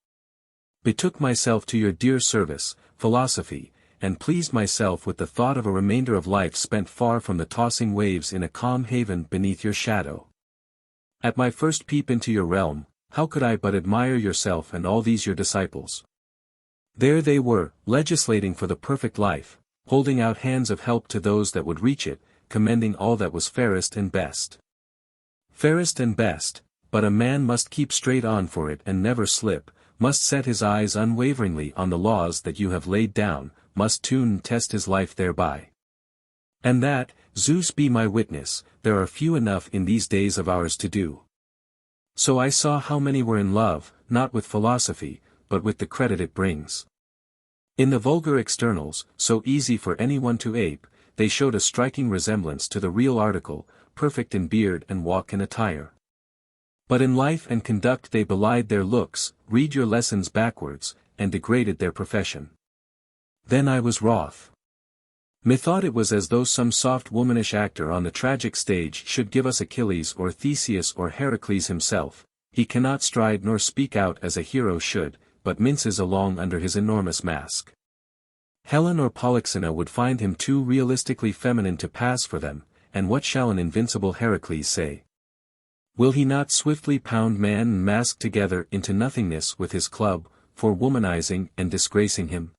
Betook myself to your dear service, philosophy, and pleased myself with the thought of a remainder of life spent far from the tossing waves in a calm haven beneath your shadow. At my first peep into your realm, how could I but admire yourself and all these your disciples? There they were, legislating for the perfect life, holding out hands of help to those that would reach it, commending all that was fairest and best. Fairest and best, but a man must keep straight on for it and never slip, must set his eyes unwaveringly on the laws that you have laid down, must tune and test his life thereby. And that, Zeus be my witness, there are few enough in these days of ours to do. So I saw how many were in love, not with philosophy, but with the credit it brings. In the vulgar externals, so easy for anyone to ape, they showed a striking resemblance to the real article, perfect in beard and walk and attire. But in life and conduct they belied their looks, read your lessons backwards, and degraded their profession. Then I was wroth. Methought it was as though some soft womanish actor on the tragic stage should give us Achilles or Theseus or Heracles himself. He cannot stride nor speak out as a hero should, but minces along under his enormous mask. Helen or Polyxena would find him too realistically feminine to pass for them, and what shall an invincible Heracles say? Will he not swiftly pound man and mask together into nothingness with his club, for womanizing and disgracing him?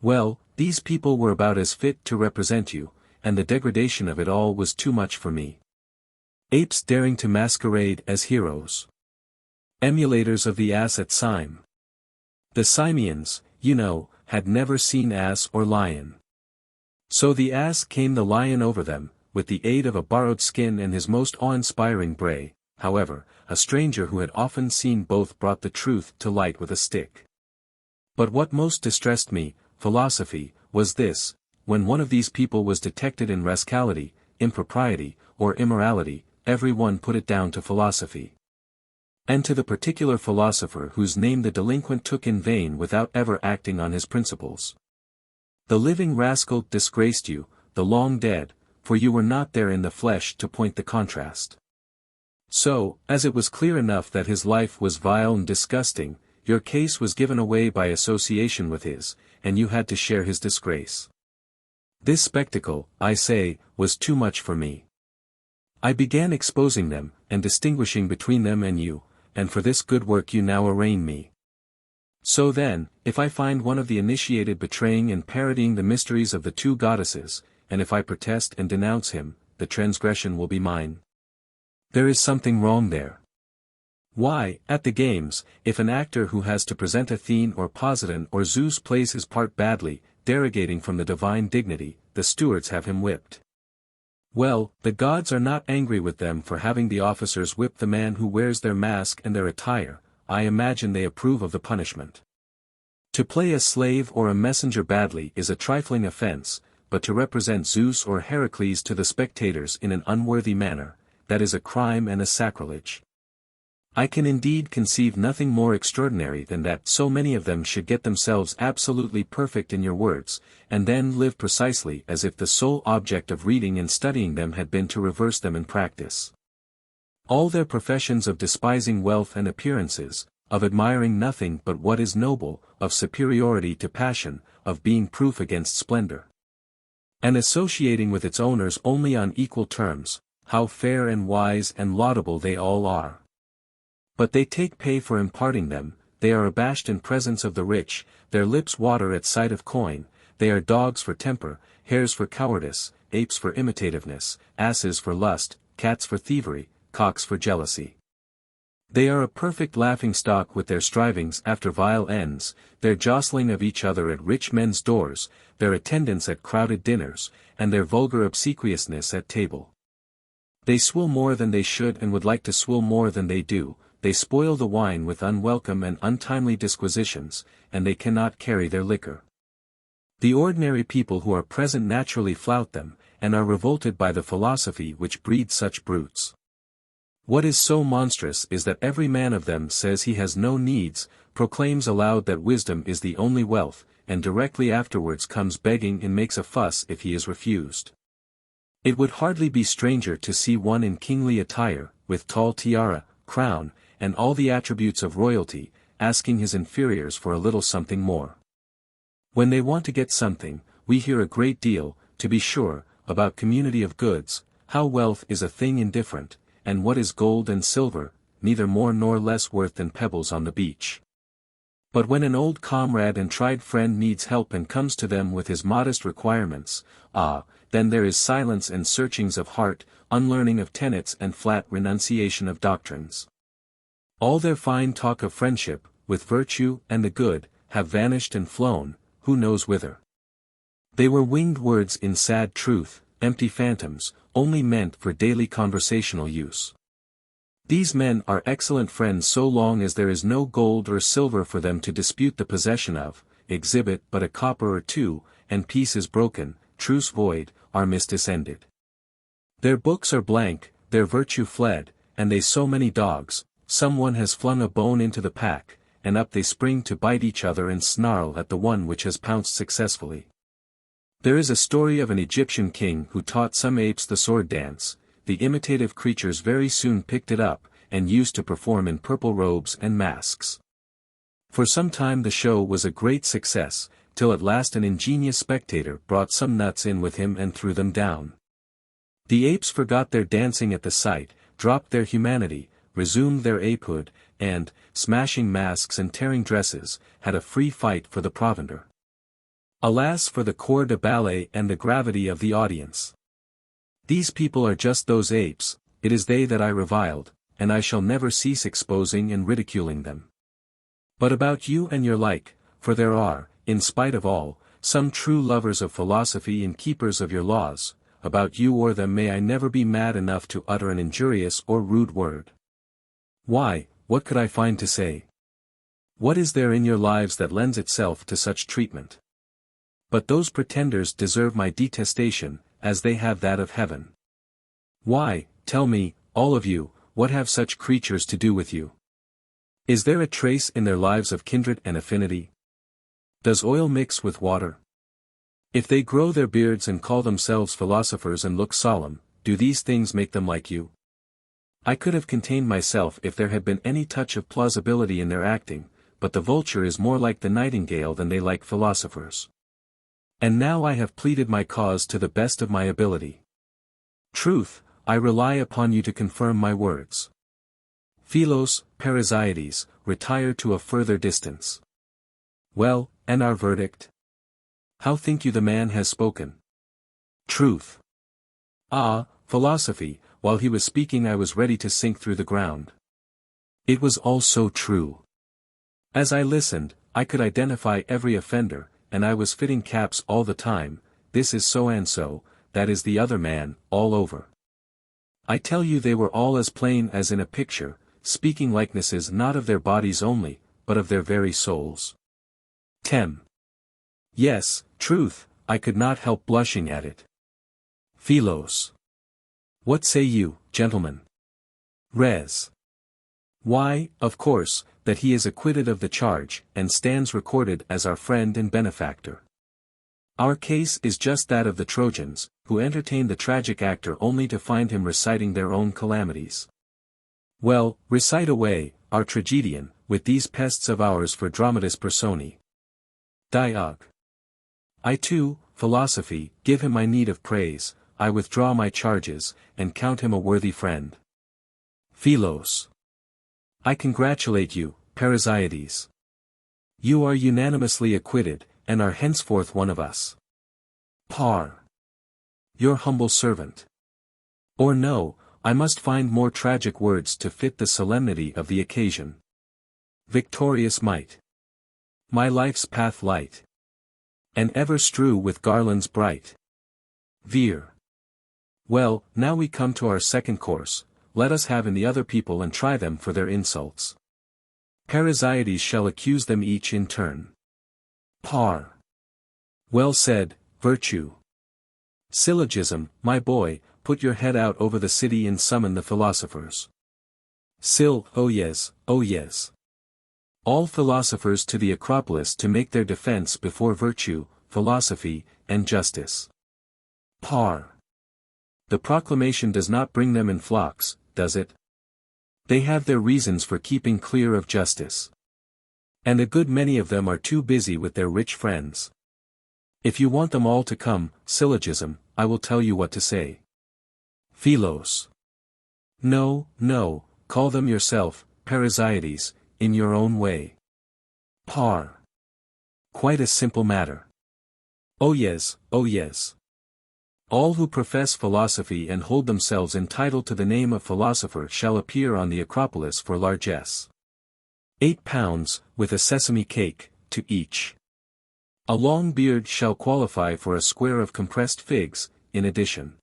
Well, these people were about as fit to represent you, and the degradation of it all was too much for me. Apes daring to masquerade as heroes. Emulators of the ass at Cyme. The Cymians, you know, had never seen ass or lion. So the ass came the lion over them, with the aid of a borrowed skin and his most awe-inspiring bray. However, a stranger who had often seen both brought the truth to light with a stick. But what most distressed me, philosophy, was this: when one of these people was detected in rascality, impropriety, or immorality, every one put it down to philosophy. And to the particular philosopher whose name the delinquent took in vain without ever acting on his principles. The living rascal disgraced you, the long dead, for you were not there in the flesh to point the contrast. So, as it was clear enough that his life was vile and disgusting, your case was given away by association with his, and you had to share his disgrace. This spectacle, I say, was too much for me. I began exposing them, and distinguishing between them and you, and for this good work you now arraign me. So then, if I find one of the initiated betraying and parodying the mysteries of the two goddesses, and if I protest and denounce him, the transgression will be mine. There is something wrong there. Why, at the games, if an actor who has to present Athene or Poseidon or Zeus plays his part badly, derogating from the divine dignity, the stewards have him whipped. Well, the gods are not angry with them for having the officers whip the man who wears their mask and their attire. I imagine they approve of the punishment. To play a slave or a messenger badly is a trifling offense, but to represent Zeus or Heracles to the spectators in an unworthy manner, that is a crime and a sacrilege. I can indeed conceive nothing more extraordinary than that so many of them should get themselves absolutely perfect in your words, and then live precisely as if the sole object of reading and studying them had been to reverse them in practice. All their professions of despising wealth and appearances, of admiring nothing but what is noble, of superiority to passion, of being proof against splendor, and associating with its owners only on equal terms, how fair and wise and laudable they all are. But they take pay for imparting them, they are abashed in presence of the rich, their lips water at sight of coin, they are dogs for temper, hares for cowardice, apes for imitativeness, asses for lust, cats for thievery, cocks for jealousy. They are a perfect laughing-stock with their strivings after vile ends, their jostling of each other at rich men's doors, their attendance at crowded dinners, and their vulgar obsequiousness at table. They swill more than they should and would like to swill more than they do, they spoil the wine with unwelcome and untimely disquisitions, and they cannot carry their liquor. The ordinary people who are present naturally flout them, and are revolted by the philosophy which breeds such brutes. What is so monstrous is that every man of them says he has no needs, proclaims aloud that wisdom is the only wealth, and directly afterwards comes begging and makes a fuss if he is refused. It would hardly be stranger to see one in kingly attire, with tall tiara, crown, and all the attributes of royalty, asking his inferiors for a little something more. When they want to get something, we hear a great deal, to be sure, about community of goods, how wealth is a thing indifferent, and what is gold and silver, neither more nor less worth than pebbles on the beach. But when an old comrade and tried friend needs help and comes to them with his modest requirements, then there is silence and searchings of heart, unlearning of tenets and flat renunciation of doctrines. All their fine talk of friendship, with virtue and the good, have vanished and flown, who knows whither. They were winged words in sad truth, empty phantoms, only meant for daily conversational use. These men are excellent friends so long as there is no gold or silver for them to dispute the possession of, exhibit but a copper or two, and peace is broken, truce void, armistice ended. Their books are blank, their virtue fled, and they so many dogs, someone has flung a bone into the pack, and up they spring to bite each other and snarl at the one which has pounced successfully. There is a story of an Egyptian king who taught some apes the sword dance. The imitative creatures very soon picked it up, and used to perform in purple robes and masks. For some time the show was a great success, till at last an ingenious spectator brought some nuts in with him and threw them down. The apes forgot their dancing at the sight, dropped their humanity, resumed their apehood, and, smashing masks and tearing dresses, had a free fight for the provender. Alas for the corps de ballet and the gravity of the audience! These people are just those apes, it is they that I reviled, and I shall never cease exposing and ridiculing them. But about you and your like, for there are, in spite of all, some true lovers of philosophy and keepers of your laws, about you or them may I never be mad enough to utter an injurious or rude word. Why, what could I find to say? What is there in your lives that lends itself to such treatment? But those pretenders deserve my detestation, as they have that of heaven. Why, tell me, all of you, what have such creatures to do with you? Is there a trace in their lives of kindred and affinity? Does oil mix with water? If they grow their beards and call themselves philosophers and look solemn, do these things make them like you? I could have contained myself if there had been any touch of plausibility in their acting, but the vulture is more like the nightingale than they like philosophers. And now I have pleaded my cause to the best of my ability. Truth, I rely upon you to confirm my words. Philos, Parasites, retire to a further distance. Well, and our verdict? How think you the man has spoken? Truth. Philosophy, while he was speaking I was ready to sink through the ground. It was all so true. As I listened, I could identify every offender, and I was fitting caps all the time, this is so and so, that is the other man, all over. I tell you they were all as plain as in a picture, speaking likenesses not of their bodies only, but of their very souls. Yes, truth, I could not help blushing at it. Philos. What say you, gentlemen? Res. Why, of course, that he is acquitted of the charge, and stands recorded as our friend and benefactor. Our case is just that of the Trojans, who entertained the tragic actor only to find him reciting their own calamities. Well, recite away, our tragedian, with these pests of ours for dramatis personae. Diog. I too, philosophy, give him my need of praise, I withdraw my charges, and count him a worthy friend. Philos. I congratulate you, Parasides. You are unanimously acquitted, and are henceforth one of us. Par. Your humble servant. Or no, I must find more tragic words to fit the solemnity of the occasion. Victorious might. My life's path light. And ever strew with garlands bright. Vir. Well, now we come to our second course, let us have in the other people and try them for their insults. Parasides shall accuse them each in turn. Par. Well said, virtue. Syllogism, my boy, put your head out over the city and summon the philosophers. Syll, oh yes, oh yes. All philosophers to the Acropolis to make their defense before virtue, philosophy, and justice. Par. The proclamation does not bring them in flocks, does it? They have their reasons for keeping clear of justice. And a good many of them are too busy with their rich friends. If you want them all to come, syllogism, I will tell you what to say. Philos. No, no, call them yourself, Parasides, in your own way. Par. Quite a simple matter. Oh yes, oh yes. All who profess philosophy and hold themselves entitled to the name of philosopher shall appear on the Acropolis for largesse. 8 pounds, with a sesame cake, to each. A long beard shall qualify for a square of compressed figs, in addition.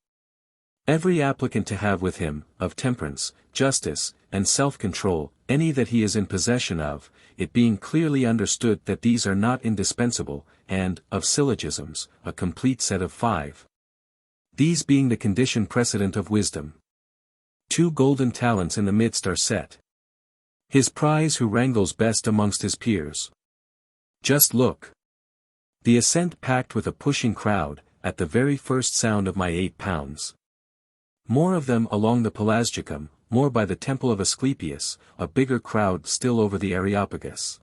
Every applicant to have with him, of temperance, justice, and self-control, any that he is in possession of, it being clearly understood that these are not indispensable, and, of syllogisms, a complete set of 5. These being the condition precedent of wisdom. 2 golden talents in the midst are set. His prize who wrangles best amongst his peers. Just look. The ascent packed with a pushing crowd, at the very first sound of my 8 pounds. More of them along the Pelasgicum, more by the temple of Asclepius, a bigger crowd still over the Areopagus.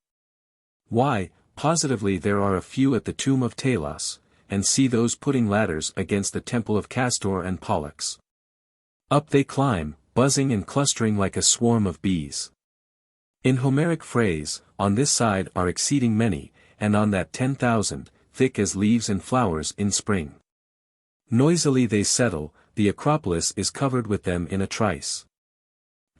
Why, positively there are a few at the tomb of Talos, and see those putting ladders against the temple of Castor and Pollux. Up they climb, buzzing and clustering like a swarm of bees. In Homeric phrase, on this side are exceeding many, and on that 10,000, thick as leaves and flowers in spring. Noisily they settle, the Acropolis is covered with them in a trice.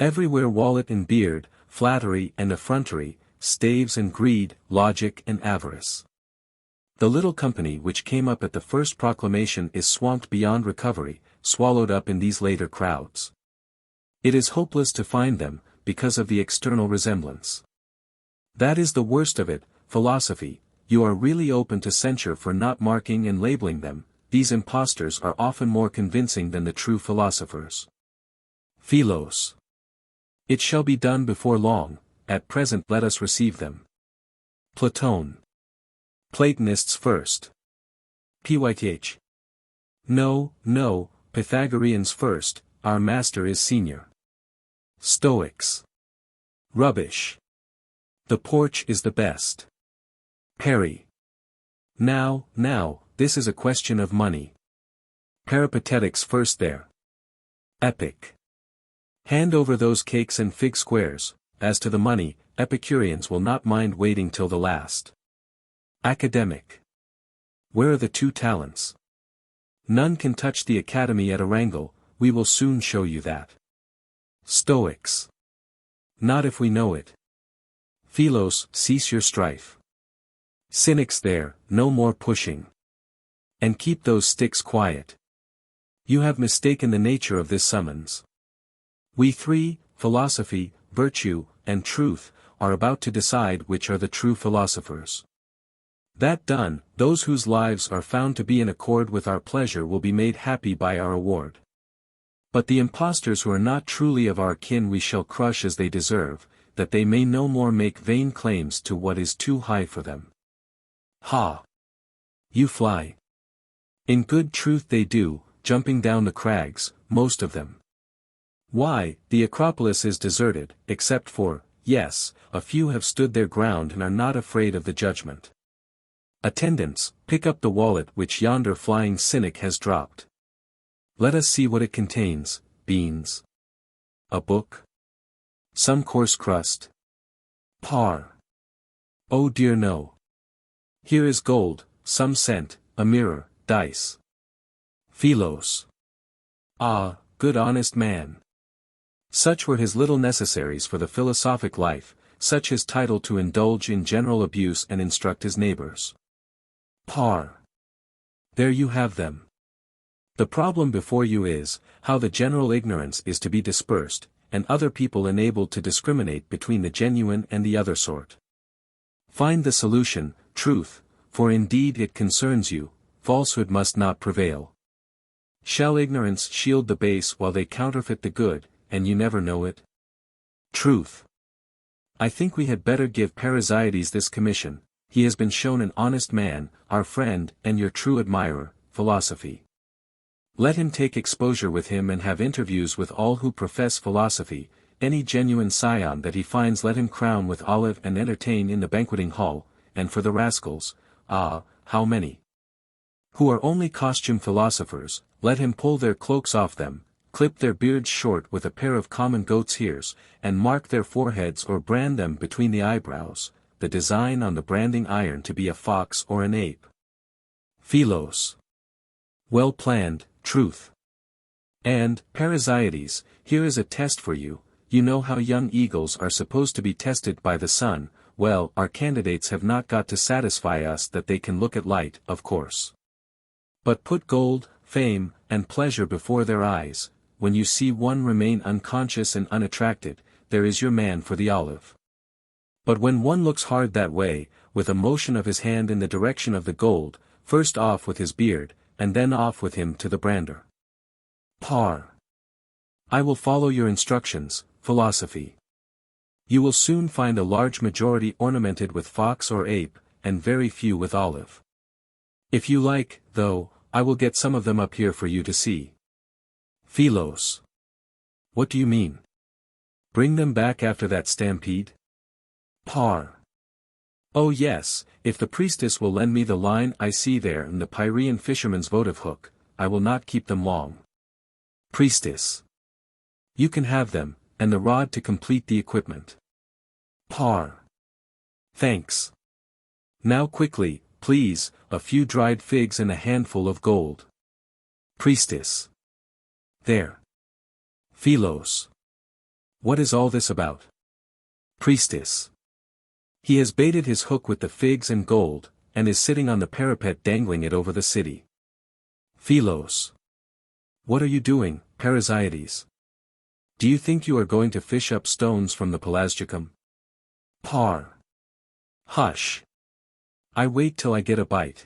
Everywhere wallet and beard, flattery and effrontery, staves and greed, logic and avarice. The little company which came up at the first proclamation is swamped beyond recovery, swallowed up in these later crowds. It is hopeless to find them, because of the external resemblance. That is the worst of it, philosophy, you are really open to censure for not marking and labeling them, these impostors are often more convincing than the true philosophers. Philos. It shall be done before long, at present let us receive them. Platon. Platonists first. Pyth. No, no, Pythagoreans first, our master is senior. Stoics. Rubbish. The porch is the best. Peri. Now, this is a question of money. Peripatetics first there. Epic. Hand over those cakes and fig squares, as to the money, Epicureans will not mind waiting till the last. Academic. Where are the 2 talents? None can touch the academy at a wrangle, we will soon show you that. Stoics. Not if we know it. Philos, cease your strife. Cynics there, no more pushing. And keep those sticks quiet. You have mistaken the nature of this summons. We 3, philosophy, virtue, and truth, are about to decide which are the true philosophers. That done, those whose lives are found to be in accord with our pleasure will be made happy by our award. But the impostors who are not truly of our kin we shall crush as they deserve, that they may no more make vain claims to what is too high for them. Ha! You fly. In good truth they do, jumping down the crags, most of them. Why, the Acropolis is deserted, except for, yes, a few have stood their ground and are not afraid of the judgment. Attendants, pick up the wallet which yonder flying cynic has dropped. Let us see what it contains. Beans? A book? Some coarse crust? Par. Oh dear no. Here is gold, some cent, a mirror, dice. Philos. Ah, good honest man. Such were his little necessaries for the philosophic life, such his title to indulge in general abuse and instruct his neighbors. Par. There you have them. The problem before you is, how the general ignorance is to be dispersed, and other people enabled to discriminate between the genuine and the other sort. Find the solution, truth, for indeed it concerns you, falsehood must not prevail. Shall ignorance shield the base while they counterfeit the good, and you never know it? Truth. I think we had better give Parasites this commission. He has been shown an honest man, our friend and your true admirer, philosophy. Let him take exposure with him and have interviews with all who profess philosophy, any genuine scion that he finds let him crown with olive and entertain in the banqueting hall, and for the rascals, ah, how many! Who are only costume philosophers, let him pull their cloaks off them, clip their beards short with a pair of common goat's ears, and mark their foreheads or brand them between the eyebrows, the design on the branding iron to be a fox or an ape. Philos. Well planned, truth. And, Parasites, here is a test for you. You know how young eagles are supposed to be tested by the sun. Well, our candidates have not got to satisfy us that they can look at light, of course. But put gold, fame, and pleasure before their eyes, when you see one remain unconscious and unattracted, there is your man for the olive. But when one looks hard that way, with a motion of his hand in the direction of the gold, first off with his beard, and then off with him to the brander. Par. I will follow your instructions, philosophy. You will soon find a large majority ornamented with fox or ape, and very few with olive. If you like, though, I will get some of them up here for you to see. Philos. What do you mean? Bring them back after that stampede? Par. Oh yes, if the priestess will lend me the line I see there and the Pyrrhean fisherman's votive hook, I will not keep them long. Priestess. You can have them, and the rod to complete the equipment. Par. Thanks. Now quickly, please, a few dried figs and a handful of gold. Priestess. There. Philos. What is all this about? Priestess. He has baited his hook with the figs and gold, and is sitting on the parapet dangling it over the city. Philos. What are you doing, Parasites? Do you think you are going to fish up stones from the Pelasgicum? Par. Hush. I wait till I get a bite.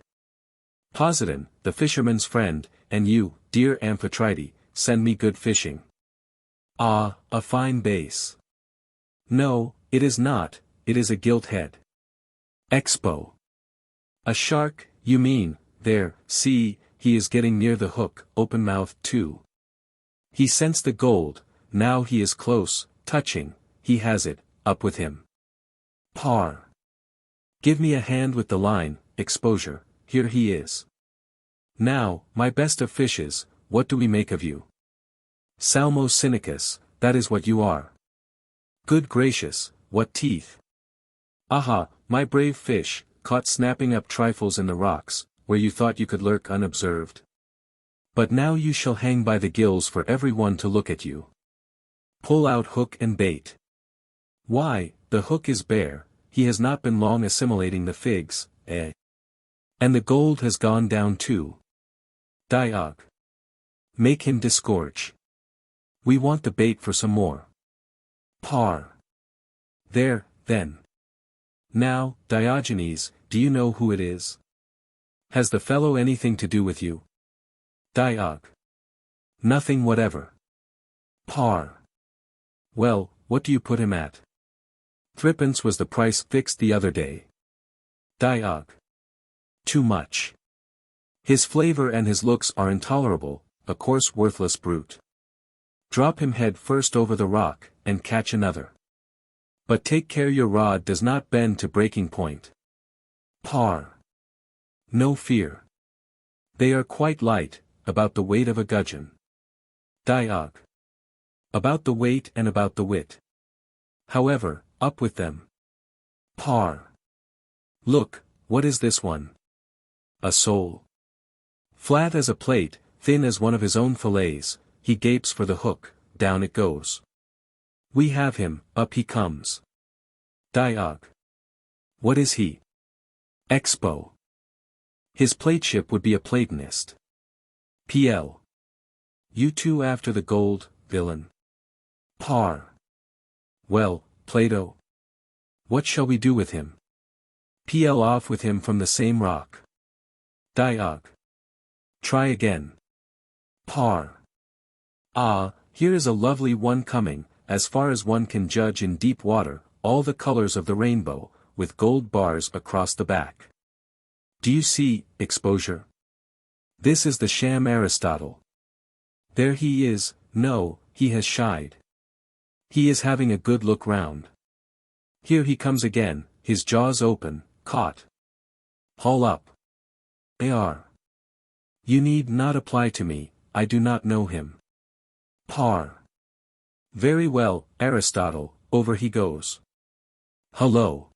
Poseidon, the fisherman's friend, and you, dear Amphitrite, send me good fishing. Ah, a fine base. No, it is not, it is a gilt head. Expo. A shark, you mean, there, see, he is getting near the hook, open-mouthed too. He scents the gold, now he is close, touching, he has it, up with him. Par. Give me a hand with the line, exposure, here he is. Now, my best of fishes, what do we make of you? Salmo cynicus, that is what you are. Good gracious, what teeth! Aha, my brave fish, caught snapping up trifles in the rocks, where you thought you could lurk unobserved. But now you shall hang by the gills for every one to look at you. Pull out hook and bait. Why, the hook is bare, he has not been long assimilating the figs, eh? And the gold has gone down too. Diog. Make him disgorge. We want the bait for some more. Par. There, then. Now, Diogenes, do you know who it is? Has the fellow anything to do with you? Diog. Nothing whatever. Par. Well, what do you put him at? Threepence was the price fixed the other day. Diog. Too much. His flavor and his looks are intolerable, a coarse worthless brute. Drop him head first over the rock, and catch another. But take care your rod does not bend to breaking point. Par. No fear. They are quite light, about the weight of a gudgeon. Diog. About the weight and about the wit. However, up with them. Par. Look, what is this one? A sole. Flat as a plate, thin as one of his own fillets, he gapes for the hook, down it goes. We have him, up he comes. Diog. What is he? Expo. His plateship would be a Platonist. PL. You too after the gold, villain. Par. Well, Plato. What shall we do with him? PL off with him from the same rock. Diog. Try again. Par. Ah, here is a lovely one coming, as far as one can judge in deep water, all the colors of the rainbow, with gold bars across the back. Do you see, exposure? This is the sham Aristotle. There he is, no, he has shied. He is having a good look round. Here he comes again, his jaws open, caught. Haul up. AR. You need not apply to me, I do not know him. Par. Very well, Aristotle, over he goes. Hullo.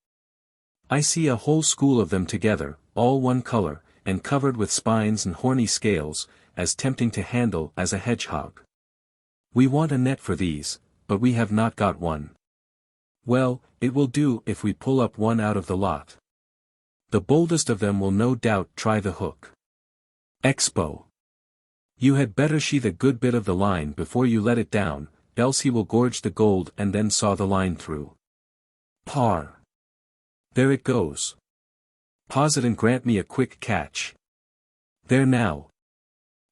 I see a whole school of them together, all one color, and covered with spines and horny scales, as tempting to handle as a hedgehog. We want a net for these, but we have not got one. Well, it will do if we pull up one out of the lot. The boldest of them will no doubt try the hook. Expo. You had better sheath a good bit of the line before you let it down, else he will gorge the gold and then saw the line through. Par. There it goes. Pause it and grant me a quick catch. There now.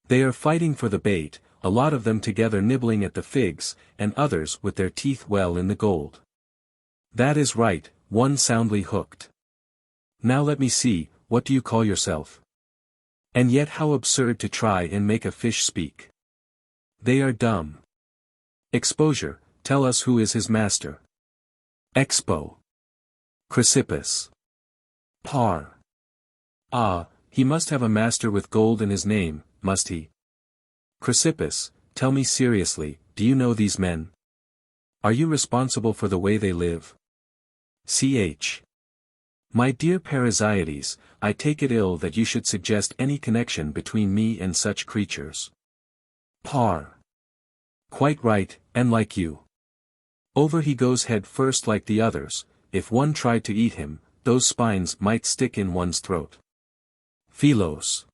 They are fighting for the bait, a lot of them together nibbling at the figs, and others with their teeth well in the gold. That is right, one soundly hooked. Now let me see, what do you call yourself? And yet how absurd to try and make a fish speak. They are dumb. Exposure, tell us who is his master. Expo. Chrysippus. Par. Ah, he must have a master with gold in his name, must he? Chrysippus, tell me seriously, do you know these men? Are you responsible for the way they live? Ch. My dear Parasites, I take it ill that you should suggest any connection between me and such creatures. Par. Quite right, and like you. Over he goes head first like the others, if one tried to eat him, those spines might stick in one's throat. Philos.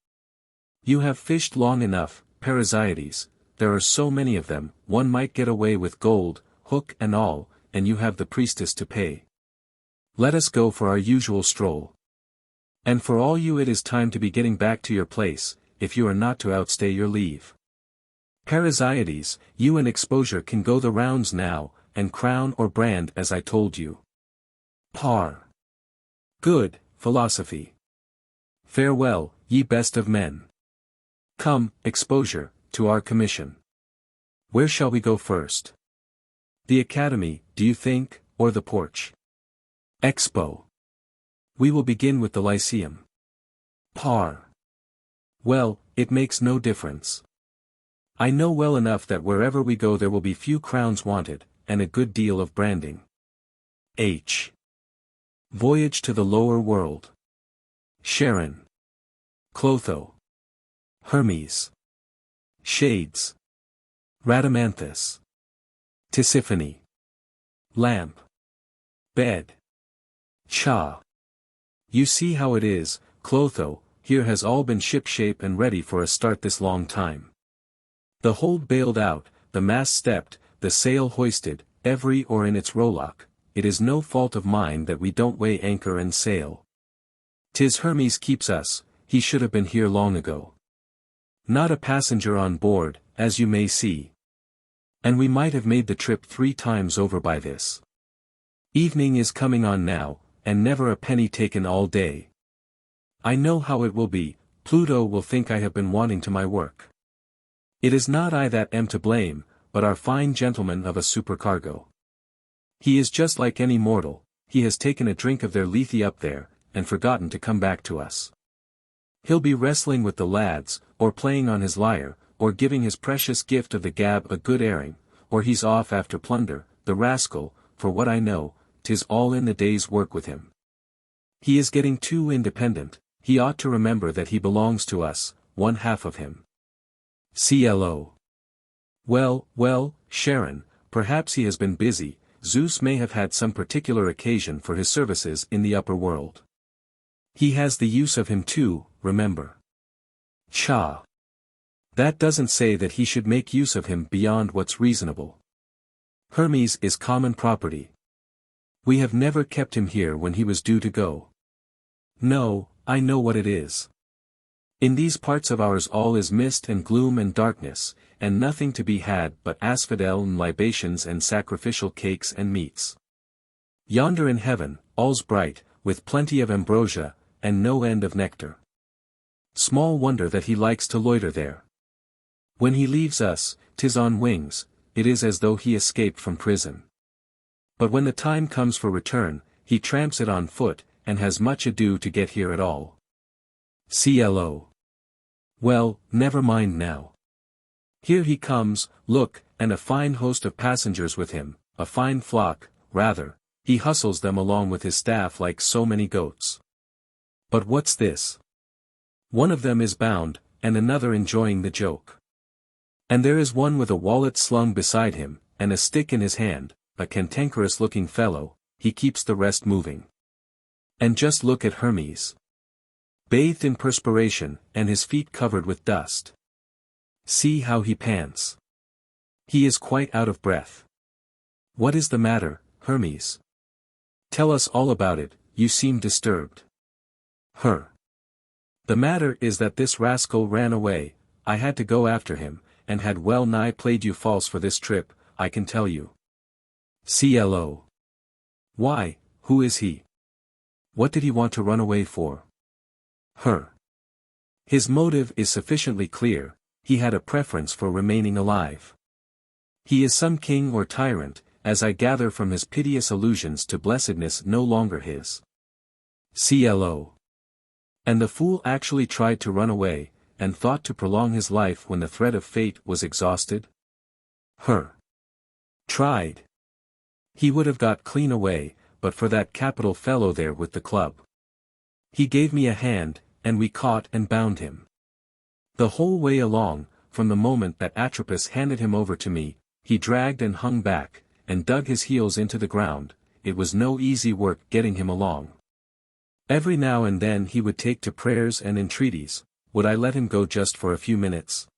You have fished long enough, Parasites, there are so many of them, one might get away with gold, hook and all, and you have the priestess to pay. Let us go for our usual stroll. And for all you it is time to be getting back to your place, if you are not to outstay your leave. Parasites, you and Exposure can go the rounds now, and crown or brand as I told you. Par. Good, philosophy. Farewell, ye best of men. Come, Exposure, to our commission. Where shall we go first? The academy, do you think, or the porch? Expo. We will begin with the Lyceum. Par. Well, it makes no difference. I know well enough that wherever we go there will be few crowns wanted, and a good deal of branding. H. Voyage to the lower world. Charon. Clotho. Hermes. Shades. Rhadamanthus. Tisiphone. Lamp. Bed. Cha. You see how it is, Clotho, here has all been ship-shape and ready for a start this long time. The hold bailed out, the mast stepped, the sail hoisted, every oar in its rowlock, it is no fault of mine that we don't weigh anchor and sail. 'Tis Hermes keeps us, he should have been here long ago. Not a passenger on board, as you may see. And we might have made the trip 3 times over by this. Evening is coming on now, and never a penny taken all day. I know how it will be, Pluto will think I have been wanting to my work. It is not I that am to blame, but our fine gentleman of a supercargo. He is just like any mortal, he has taken a drink of their lethe up there, and forgotten to come back to us. He'll be wrestling with the lads, or playing on his lyre, or giving his precious gift of the gab a good airing, or he's off after plunder, the rascal, for what I know, 'tis all in the day's work with him. He is getting too independent, he ought to remember that he belongs to us, one half of him. CLO. Well, Sharon, perhaps he has been busy, Zeus may have had some particular occasion for his services in the upper world. He has the use of him too, remember. Cha. That doesn't say that he should make use of him beyond what's reasonable. Hermes is common property. We have never kept him here when he was due to go. No, I know what it is. In these parts of ours all is mist and gloom and darkness, and nothing to be had but asphodel and libations and sacrificial cakes and meats. Yonder in heaven, all's bright, with plenty of ambrosia, and no end of nectar. Small wonder that he likes to loiter there. When he leaves us, 'tis on wings, it is as though he escaped from prison. But when the time comes for return, he tramps it on foot, and has much ado to get here at all. CLO. Well, never mind now. Here he comes, look, and a fine host of passengers with him, a fine flock, rather, he hustles them along with his staff like so many goats. But what's this? One of them is bound, and another enjoying the joke. And there is one with a wallet slung beside him, and a stick in his hand, a cantankerous-looking fellow, he keeps the rest moving. And just look at Hermes. Bathed in perspiration, and his feet covered with dust. See how he pants. He is quite out of breath. What is the matter, Hermes? Tell us all about it, you seem disturbed. The matter is that this rascal ran away, I had to go after him, and had well nigh played you false for this trip, I can tell you. CLO. Why, who is he? What did he want to run away for? His motive is sufficiently clear, he had a preference for remaining alive. He is some king or tyrant, as I gather from his piteous allusions to blessedness no longer his. CLO. And the fool actually tried to run away, and thought to prolong his life when the thread of fate was exhausted? Tried. He would have got clean away, but for that capital fellow there with the club. He gave me a hand, and we caught and bound him. The whole way along, from the moment that Atropos handed him over to me, he dragged and hung back, and dug his heels into the ground, it was no easy work getting him along. Every now and then he would take to prayers and entreaties, would I let him go just for a few minutes?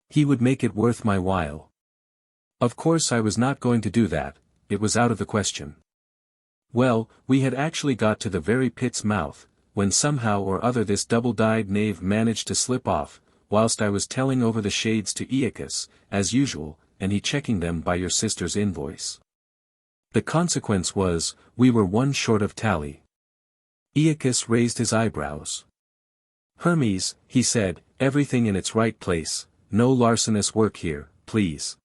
He would make it worth my while. Of course I was not going to do that, it was out of the question. Well, we had actually got to the very pit's mouth, when somehow or other this double-dyed knave managed to slip off, whilst I was telling over the shades to Aeacus, as usual, and he checking them by your sister's invoice. The consequence was, we were one short of tally. Aeacus raised his eyebrows. Hermes, he said, everything in its right place, no larcenous work here, please.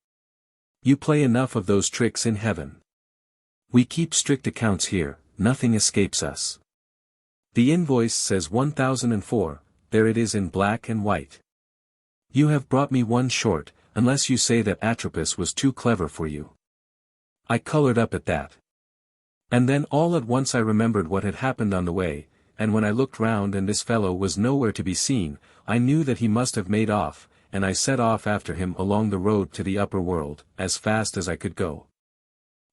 You play enough of those tricks in heaven. We keep strict accounts here, nothing escapes us. The invoice says 1004, there it is in black and white. You have brought me one short, unless you say that Atropos was too clever for you. I colored up at that. And then all at once I remembered what had happened on the way, and when I looked round and this fellow was nowhere to be seen, I knew that he must have made off, and I set off after him along the road to the upper world, as fast as I could go.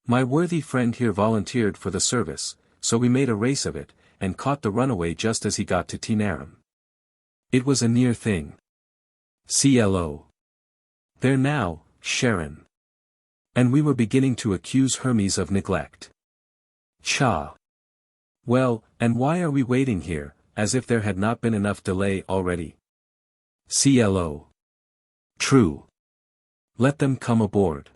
My worthy friend here volunteered for the service, so we made a race of it, and caught the runaway just as he got to Taenarum. It was a near thing. CLO. There now, Sharon. And we were beginning to accuse Hermes of neglect. Cha. Well, and why are we waiting here, as if there had not been enough delay already? CLO. True. Let them come aboard.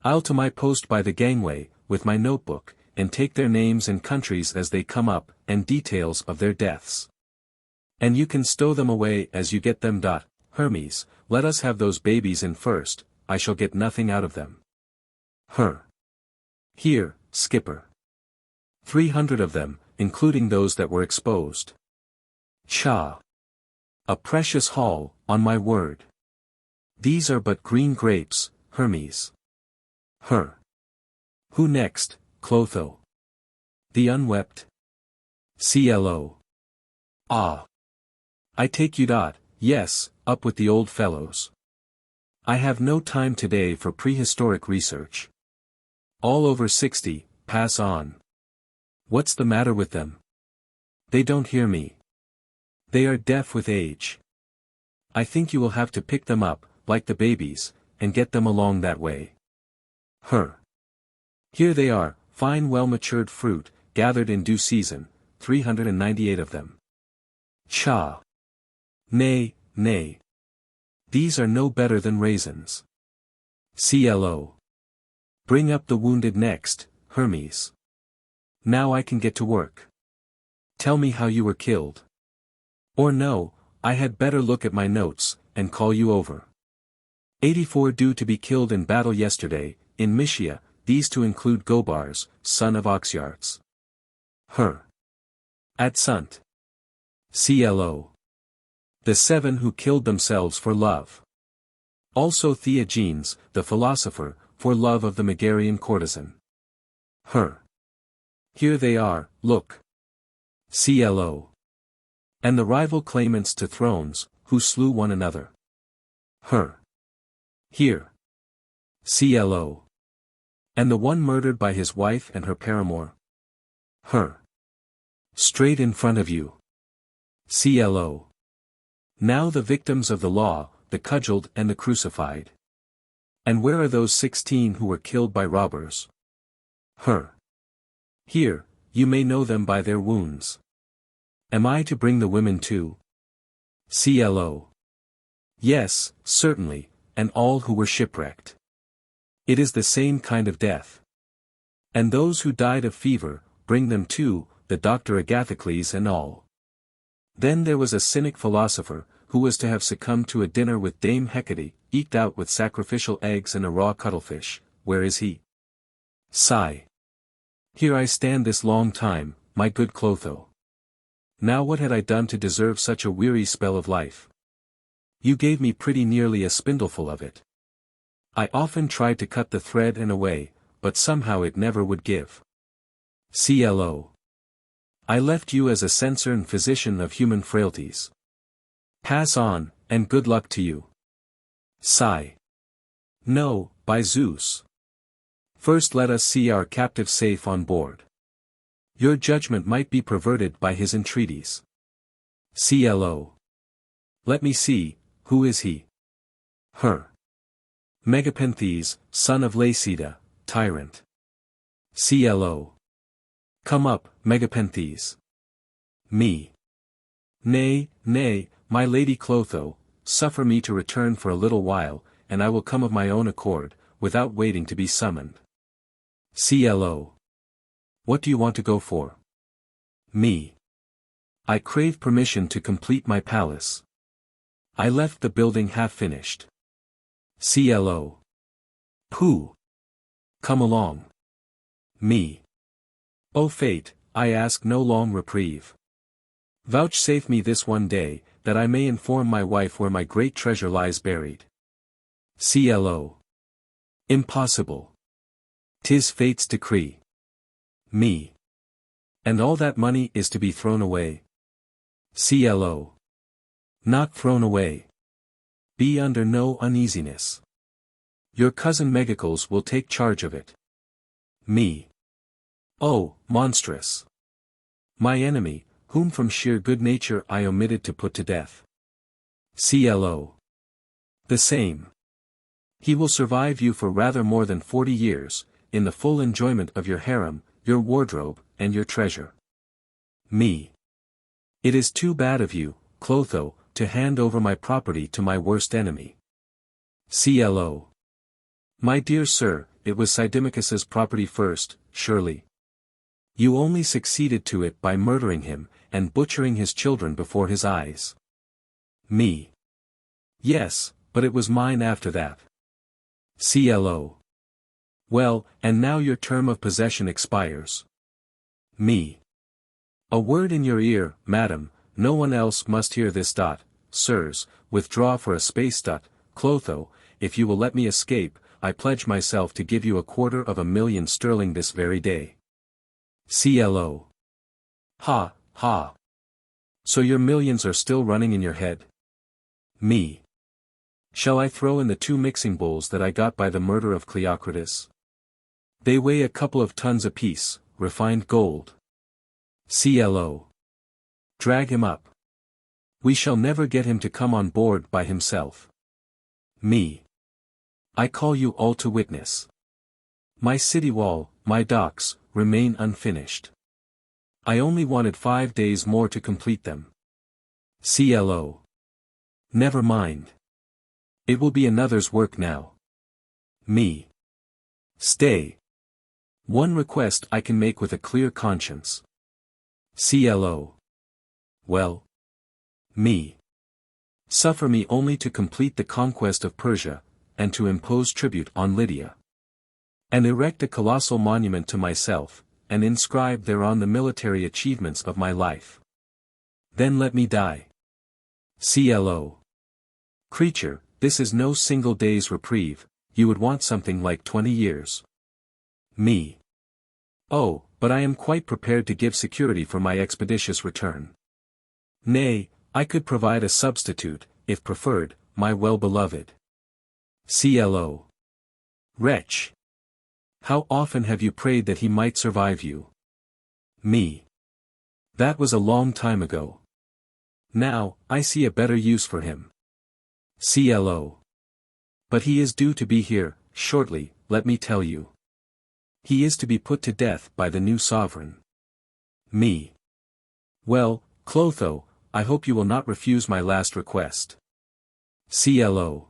I'll to my post by the gangway, with my notebook, and take their names and countries as they come up, and details of their deaths. And you can stow them away as you get them. Hermes, let us have those babies in first, I shall get nothing out of them. Here, skipper. 300 of them, including those that were exposed. Cha. A precious haul, on my word. These are but green grapes, Hermes. Who next, Clotho? The unwept? CLO. Ah. I take you. Yes, up with the old fellows. I have no time today for prehistoric research. All over 60, pass on. What's the matter with them? They don't hear me. They are deaf with age. I think you will have to pick them up, like the babies, and get them along that way. Here they are, fine well-matured fruit, gathered in due season, 398 of them. Cha. Nay, nay. These are no better than raisins. CLO. Bring up the wounded next, Hermes. Now I can get to work. Tell me how you were killed. Or no, I had better look at my notes, and call you over. 84 due to be killed in battle yesterday, in Mysia, these to include Gobars, son of Oxyartes. At Sunt. CLO. The 7 who killed themselves for love. Also Diogenes, the philosopher, for love of the Megarian courtesan. Here they are, look. CLO. And the rival claimants to thrones, who slew one another. Here. CLO. And the one murdered by his wife and her paramour. Straight in front of you. CLO. Now the victims of the law, the cudgeled and the crucified. And where are those 16 who were killed by robbers? Here, you may know them by their wounds. Am I to bring the women too? CLO. Yes, certainly, and all who were shipwrecked. It is the same kind of death. And those who died of fever, bring them too, the Dr. Agathocles and all. Then there was a Cynic philosopher, who was to have succumbed to a dinner with Dame Hecate, eked out with sacrificial eggs and a raw cuttlefish. Where is he? Sigh. Here I stand this long time, my good Clotho. Now what had I done to deserve such a weary spell of life? You gave me pretty nearly a spindleful of it. I often tried to cut the thread and away, but somehow it never would give. CLO. I left you as a censor and physician of human frailties. Pass on, and good luck to you. Sigh. No, by Zeus. First let us see our captive safe on board. Your judgment might be perverted by his entreaties. CLO. Let me see, who is he? Megapenthes, son of Laceda, tyrant. CLO. Come up, Megapenthes. Me. Nay, nay, my lady Clotho, suffer me to return for a little while, and I will come of my own accord, without waiting to be summoned. CLO. What do you want to go for? Me. I crave permission to complete my palace. I left the building half finished. CLO. Pooh. Come along. Me. O fate, I ask no long reprieve. Vouchsafe me this one day, that I may inform my wife where my great treasure lies buried. CLO. Impossible. 'Tis fate's decree. Me. And all that money is to be thrown away. CLO. Not thrown away. Be under no uneasiness. Your cousin Megacles will take charge of it. Me. Oh, monstrous. My enemy, whom from sheer good nature I omitted to put to death. CLO. The same. He will survive you for rather more than 40 years, in the full enjoyment of your harem, your wardrobe, and your treasure. Me. It is too bad of you, Clotho, to hand over my property to my worst enemy. CLO. My dear sir, it was Sidimachus's property first, surely. You only succeeded to it by murdering him, and butchering his children before his eyes. Me. Yes, but it was mine after that. CLO. Well, and now your term of possession expires. Me. A word in your ear, madam, no one else must hear this. Sirs, withdraw for a space. Clotho, if you will let me escape, I pledge myself to give you 250,000 sterling this very day. CLO. Ha, ha. So your millions are still running in your head? Me. Shall I throw in the 2 mixing bowls that I got by the murder of Cleocritus? They weigh a couple of tons apiece, refined gold. CLO. Drag him up. We shall never get him to come on board by himself. Me. I call you all to witness. My city wall, my docks, remain unfinished. I only wanted 5 days more to complete them. CLO. Never mind. It will be another's work now. Me. Stay. One request I can make with a clear conscience. CLO. Well. Me. Suffer me only to complete the conquest of Persia, and to impose tribute on Lydia. And erect a colossal monument to myself, and inscribe thereon the military achievements of my life. Then let me die. CLO. Creature, this is no single day's reprieve, you would want something like 20 years. Me. Oh, but I am quite prepared to give security for my expeditious return. Nay, I could provide a substitute, if preferred, my well-beloved. CLO. Wretch. How often have you prayed that he might survive you? Me. That was a long time ago. Now, I see a better use for him. CLO. But he is due to be here, shortly, let me tell you. He is to be put to death by the new sovereign. Me. Well, Clotho, I hope you will not refuse my last request. CLO.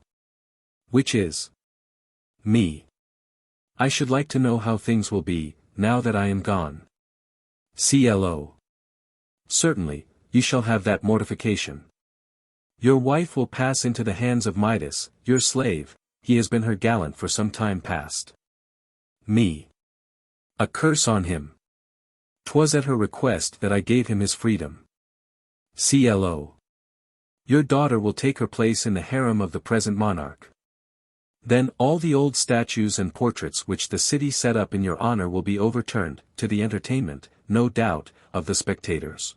Which is? Me. I should like to know how things will be, now that I am gone. CLO. Certainly, you shall have that mortification. Your wife will pass into the hands of Midas, your slave, he has been her gallant for some time past. Me. A curse on him. 'Twas at her request that I gave him his freedom. CLO. Your daughter will take her place in the harem of the present monarch. Then all the old statues and portraits which the city set up in your honor will be overturned, to the entertainment, no doubt, of the spectators.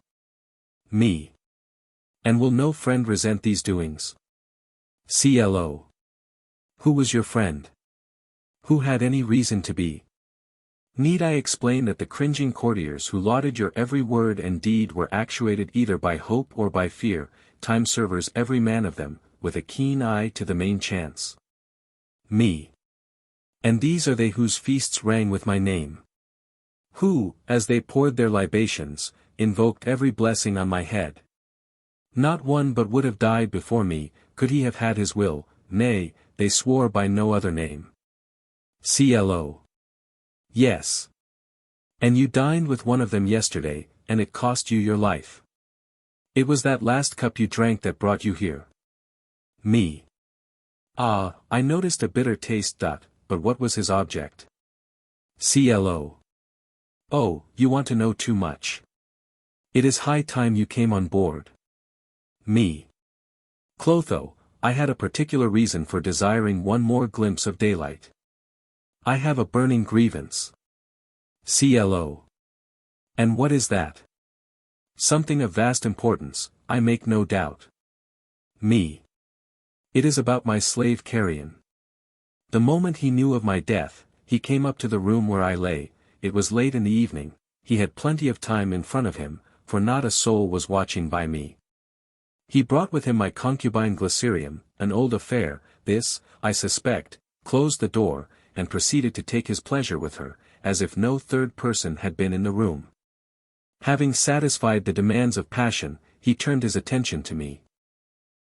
Me. And will no friend resent these doings? CLO. Who was your friend? Who had any reason to be? Need I explain that the cringing courtiers who lauded your every word and deed were actuated either by hope or by fear, time servers every man of them, with a keen eye to the main chance? Me. And these are they whose feasts rang with my name. Who, as they poured their libations, invoked every blessing on my head. Not one but would have died before me, could he have had his will, nay, they swore by no other name. CLO. Yes. And you dined with one of them yesterday, and it cost you your life. It was that last cup you drank that brought you here. Me. Ah, I noticed a bitter taste. But what was his object? CLO. Oh, you want to know too much. It is high time you came on board. Me. Clotho, I had a particular reason for desiring one more glimpse of daylight. I have a burning grievance. CLO. And what is that? Something of vast importance, I make no doubt. Me. It is about my slave Carrion. The moment he knew of my death, he came up to the room where I lay. It was late in the evening, he had plenty of time in front of him, for not a soul was watching by me. He brought with him my concubine Glycerium, an old affair. This, I suspect, closed the door, and proceeded to take his pleasure with her, as if no third person had been in the room. Having satisfied the demands of passion, he turned his attention to me.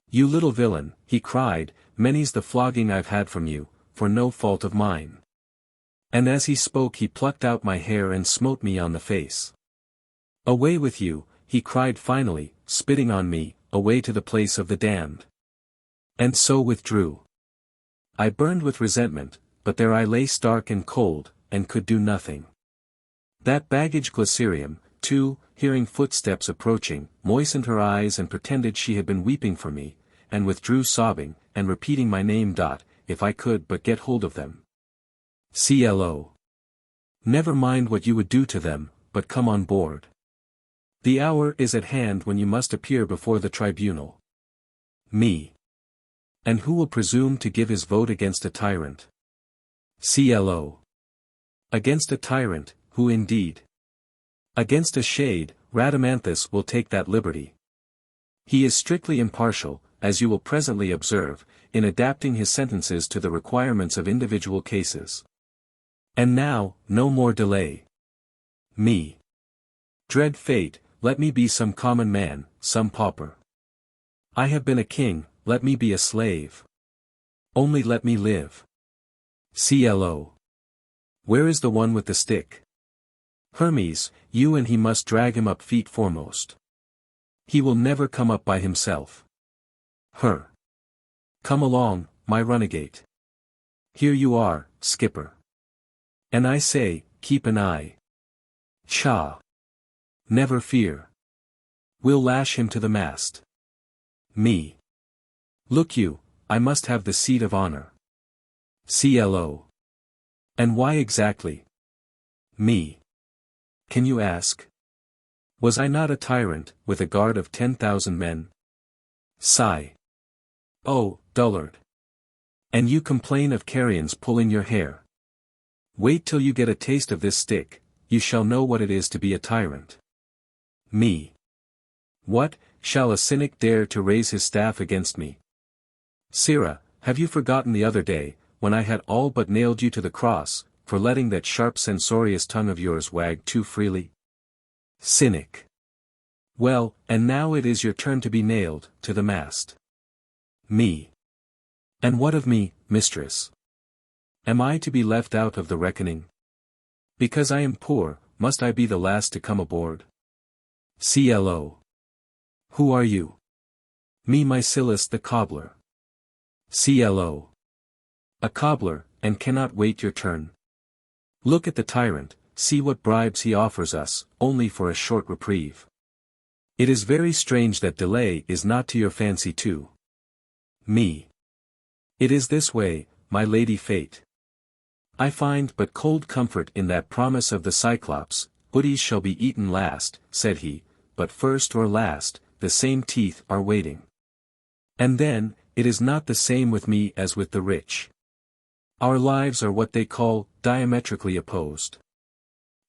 "You little villain," he cried, "many's the flogging I've had from you, for no fault of mine." And as he spoke he plucked out my hair and smote me on the face. "Away with you," he cried finally, spitting on me, "away to the place of the damned." And so withdrew. I burned with resentment, but there I lay stark and cold, and could do nothing. That baggage Glycerium, too, hearing footsteps approaching, moistened her eyes and pretended she had been weeping for me, and withdrew sobbing, and repeating my name. If I could but get hold of them. CLO. Never mind what you would do to them, but come on board. The hour is at hand when you must appear before the tribunal. Me. And who will presume to give his vote against a tyrant? CLO. Against a tyrant, who indeed? Against a shade, Rhadamanthus will take that liberty. He is strictly impartial, as you will presently observe, in adapting his sentences to the requirements of individual cases. And now, no more delay. Me. Dread fate, let me be some common man, some pauper. I have been a king, let me be a slave. Only let me live. CLO. Where is the one with the stick? Hermes, you and he must drag him up feet foremost. He will never come up by himself. Her. Come along, my runagate. Here you are, skipper. And I say, keep an eye. Cha. Never fear. We'll lash him to the mast. Me. Look you, I must have the seat of honor. CLO. And why exactly? Me. Can you ask? Was I not a tyrant, with a guard of 10,000 men? Sigh. Oh, dullard. And you complain of carrions pulling your hair. Wait till you get a taste of this stick, you shall know what it is to be a tyrant. Me. What, shall a cynic dare to raise his staff against me? Sirrah, have you forgotten the other day, when I had all but nailed you to the cross, for letting that sharp censorious tongue of yours wag too freely? Cynic. Well, and now it is your turn to be nailed, to the mast. Me. And what of me, mistress? Am I to be left out of the reckoning? Because I am poor, must I be the last to come aboard? CLO. Who are you? Me Mycillus the cobbler. CLO. A cobbler, and cannot wait your turn. Look at the tyrant, see what bribes he offers us, only for a short reprieve. It is very strange that delay is not to your fancy too. Me. It is this way, my lady Fate. I find but cold comfort in that promise of the Cyclops, goodies shall be eaten last, said he, but first or last, the same teeth are waiting. And then, it is not the same with me as with the rich. Our lives are what they call, diametrically opposed.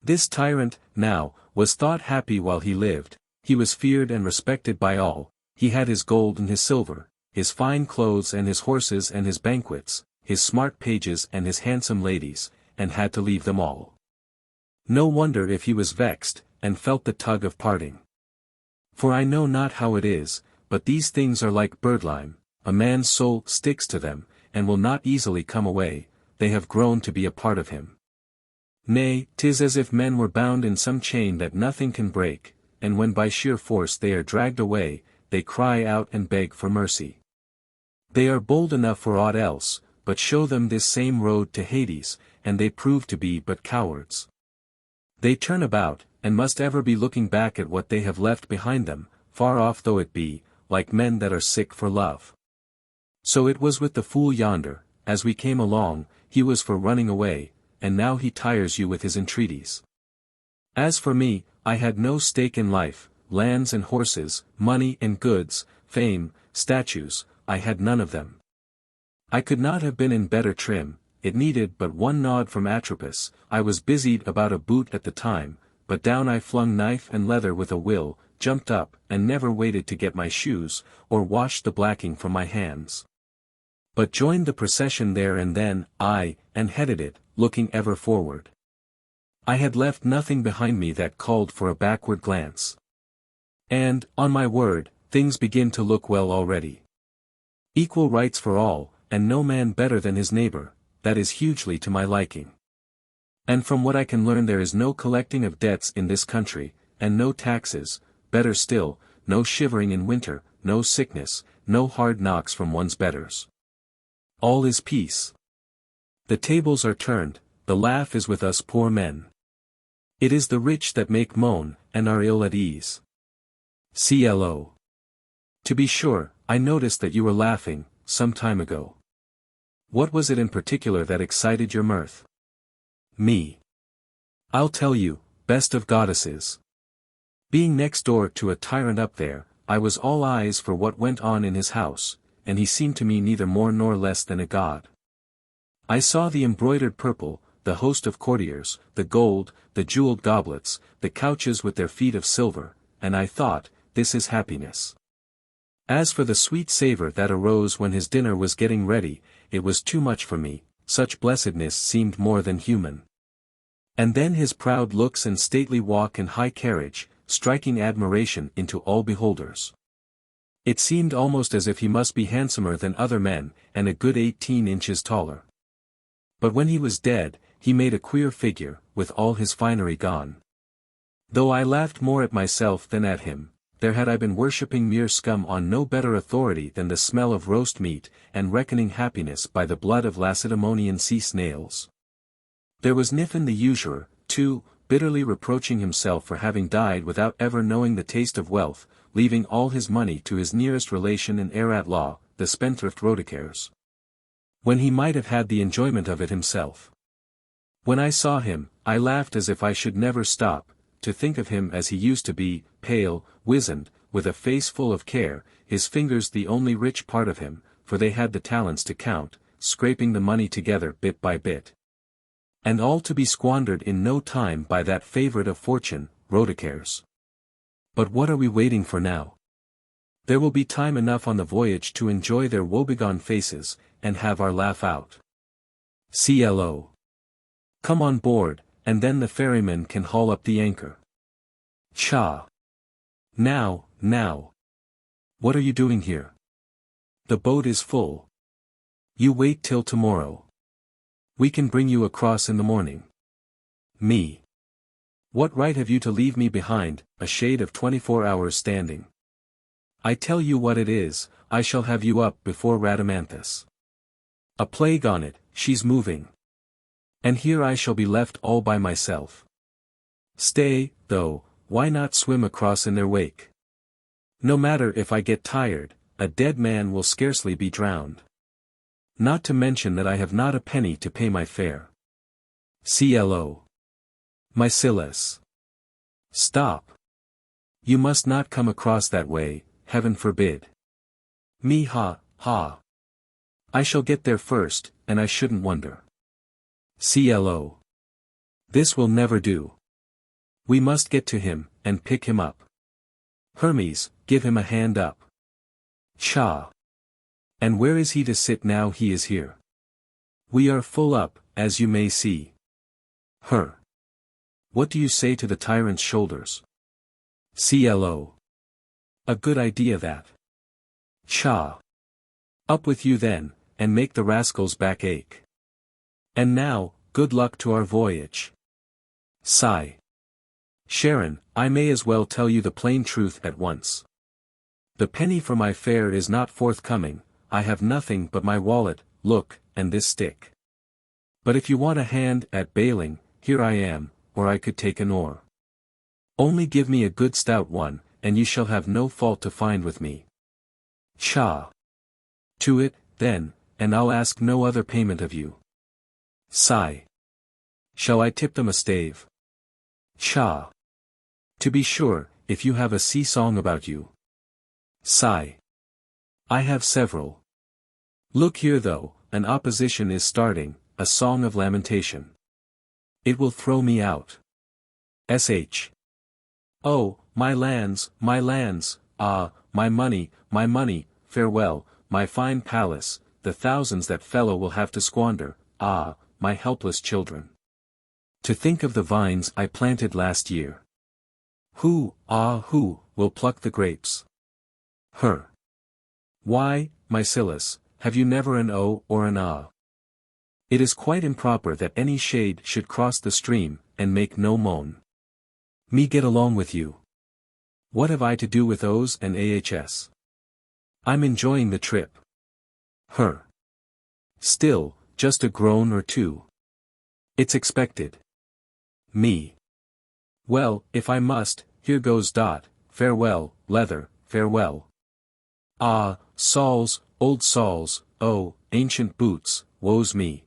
This tyrant, now, was thought happy while he lived, he was feared and respected by all, he had his gold and his silver, his fine clothes and his horses and his banquets, his smart pages and his handsome ladies, and had to leave them all. No wonder if he was vexed, and felt the tug of parting. For I know not how it is, but these things are like birdlime, a man's soul sticks to them, and will not easily come away, they have grown to be a part of him. Nay, 'tis as if men were bound in some chain that nothing can break, and when by sheer force they are dragged away, they cry out and beg for mercy. They are bold enough for aught else, but show them this same road to Hades, and they prove to be but cowards. They turn about, and must ever be looking back at what they have left behind them, far off though it be, like men that are sick for love. So it was with the fool yonder, as we came along, he was for running away, and now he tires you with his entreaties. As for me, I had no stake in life, lands and horses, money and goods, fame, statues, I had none of them. I could not have been in better trim, it needed but one nod from Atropos, I was busied about a boot at the time, but down I flung knife and leather with a will, jumped up, and never waited to get my shoes, or wash the blacking from my hands. But joined the procession there and then, and headed it, looking ever forward. I had left nothing behind me that called for a backward glance. And, on my word, things begin to look well already. Equal rights for all, and no man better than his neighbor, that is hugely to my liking. And from what I can learn there is no collecting of debts in this country, and no taxes, better still, no shivering in winter, no sickness, no hard knocks from one's betters. All is peace. The tables are turned, the laugh is with us poor men. It is the rich that make moan, and are ill at ease. CLO. To be sure, I noticed that you were laughing, some time ago. What was it in particular that excited your mirth? Me. I'll tell you, best of goddesses. Being next door to a tyrant up there, I was all eyes for what went on in his house, and he seemed to me neither more nor less than a god. I saw the embroidered purple, the host of courtiers, the gold, the jeweled goblets, the couches with their feet of silver, and I thought, this is happiness. As for the sweet savor that arose when his dinner was getting ready, it was too much for me, such blessedness seemed more than human. And then his proud looks and stately walk and high carriage, striking admiration into all beholders. It seemed almost as if he must be handsomer than other men, and a good 18 inches taller. But when he was dead, he made a queer figure, with all his finery gone. Though I laughed more at myself than at him, there had I been worshipping mere scum on no better authority than the smell of roast meat, and reckoning happiness by the blood of Lacedaemonian sea snails. There was Niphon the usurer, too, bitterly reproaching himself for having died without ever knowing the taste of wealth, leaving all his money to his nearest relation and heir at law, the spendthrift Rhodocares. When he might have had the enjoyment of it himself. When I saw him, I laughed as if I should never stop, to think of him as he used to be, pale, wizened, with a face full of care, his fingers the only rich part of him, for they had the talents to count, scraping the money together bit by bit. And all to be squandered in no time by that favorite of fortune, Rhodocares. But what are we waiting for now? There will be time enough on the voyage to enjoy their woebegone faces, and have our laugh out. CLO. Come on board, and then the ferryman can haul up the anchor. Cha. Now. What are you doing here? The boat is full. You wait till tomorrow. We can bring you across in the morning. Me. What right have you to leave me behind, a shade of 24 hours standing? I tell you what it is, I shall have you up before Rhadamanthus. A plague on it, she's moving. And here I shall be left all by myself. Stay, though, why not swim across in their wake? No matter if I get tired, a dead man will scarcely be drowned. Not to mention that I have not a penny to pay my fare. CLO. Mycillus. Stop. You must not come across that way, heaven forbid. Me ha. I shall get there first, and I shouldn't wonder. CLO. This will never do. We must get to him, and pick him up. Hermes, give him a hand up. Cha. And where is he to sit now he is here? We are full up, as you may see. Her. What do you say to the tyrant's shoulders? CLO. A good idea that. Cha. Up with you then, and make the rascal's back ache. And now, good luck to our voyage. Sigh. Sharon, I may as well tell you the plain truth at once. The penny for my fare is not forthcoming, I have nothing but my wallet, look, and this stick. But if you want a hand at bailing, here I am, or I could take an oar. Only give me a good stout one, and you shall have no fault to find with me. Cha. To it, then, and I'll ask no other payment of you. Sigh. Shall I tip them a stave? Cha. To be sure, if you have a sea song about you. Sigh. I have several. Look here though, an opposition is starting, a song of lamentation. It will throw me out. Sh. Oh, my lands, ah, my money, farewell, my fine palace, the thousands that fellow will have to squander, ah, my helpless children. To think of the vines I planted last year. Who will pluck the grapes? Her. Why, my Silas, have you never an O or an ah? It is quite improper that any shade should cross the stream, and make no moan. Me get along with you. What have I to do with O's and ahs? I'm enjoying the trip. Her. Still, just a groan or two. It's expected. Me. Well, if I must, here goes dot, farewell, leather, farewell. Ah, soles, old soles, oh, ancient boots, woe's me.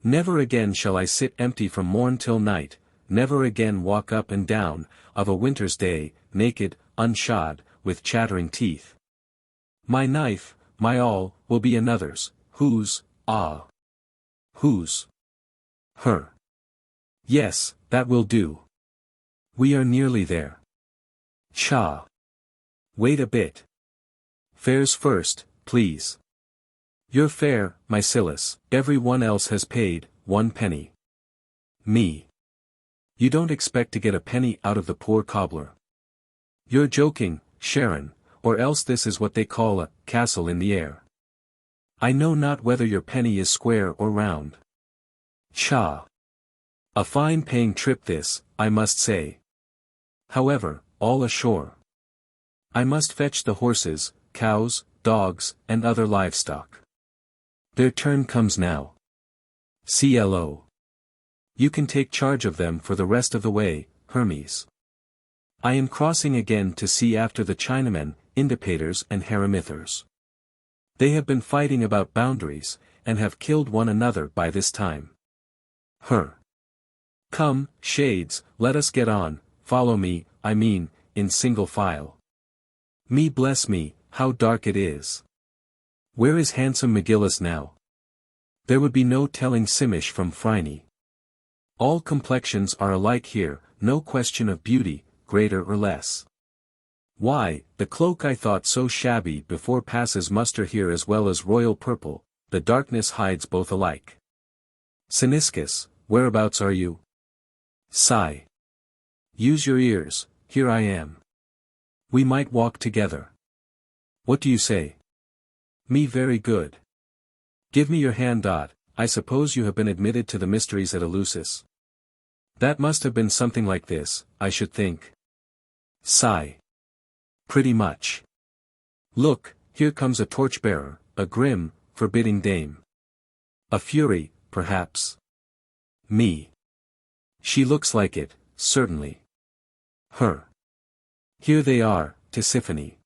Never again shall I sit empty from morn till night, never again walk up and down, of a winter's day, naked, unshod, with chattering teeth. My knife, my all, will be another's, whose, ah. Whose? Her. Yes, that will do. We are nearly there. Cha. Wait a bit. Fares first, please. Your fare, my Silas, every one else has paid, 1 penny. Me. You don't expect to get a penny out of the poor cobbler. You're joking, Sharon, or else this is what they call a castle in the air. I know not whether your penny is square or round. Cha. A fine paying trip this, I must say. However, all ashore. I must fetch the horses, cows, dogs, and other livestock. Their turn comes now. CLO. You can take charge of them for the rest of the way, Hermes. I am crossing again to see after the Chinamen, Indicators and Heremithers. They have been fighting about boundaries, and have killed one another by this time. Her. Come, shades, let us get on, follow me, I mean, in single file. Me bless me, how dark it is. Where is handsome McGillis now? There would be no telling Simish from Phryne. All complexions are alike here, no question of beauty, greater or less. Why, the cloak I thought so shabby before passes muster here as well as royal purple, the darkness hides both alike. Cyniscus, whereabouts are you? Sigh. Use your ears, here I am. We might walk together. What do you say? Me very good. Give me your hand. I suppose you have been admitted to the mysteries at Eleusis. That must have been something like this, I should think. Sigh. Pretty much. Look, here comes a torchbearer, a grim, forbidding dame. A fury, perhaps. Me. She looks like it, certainly. Her. Here they are, Tisiphone.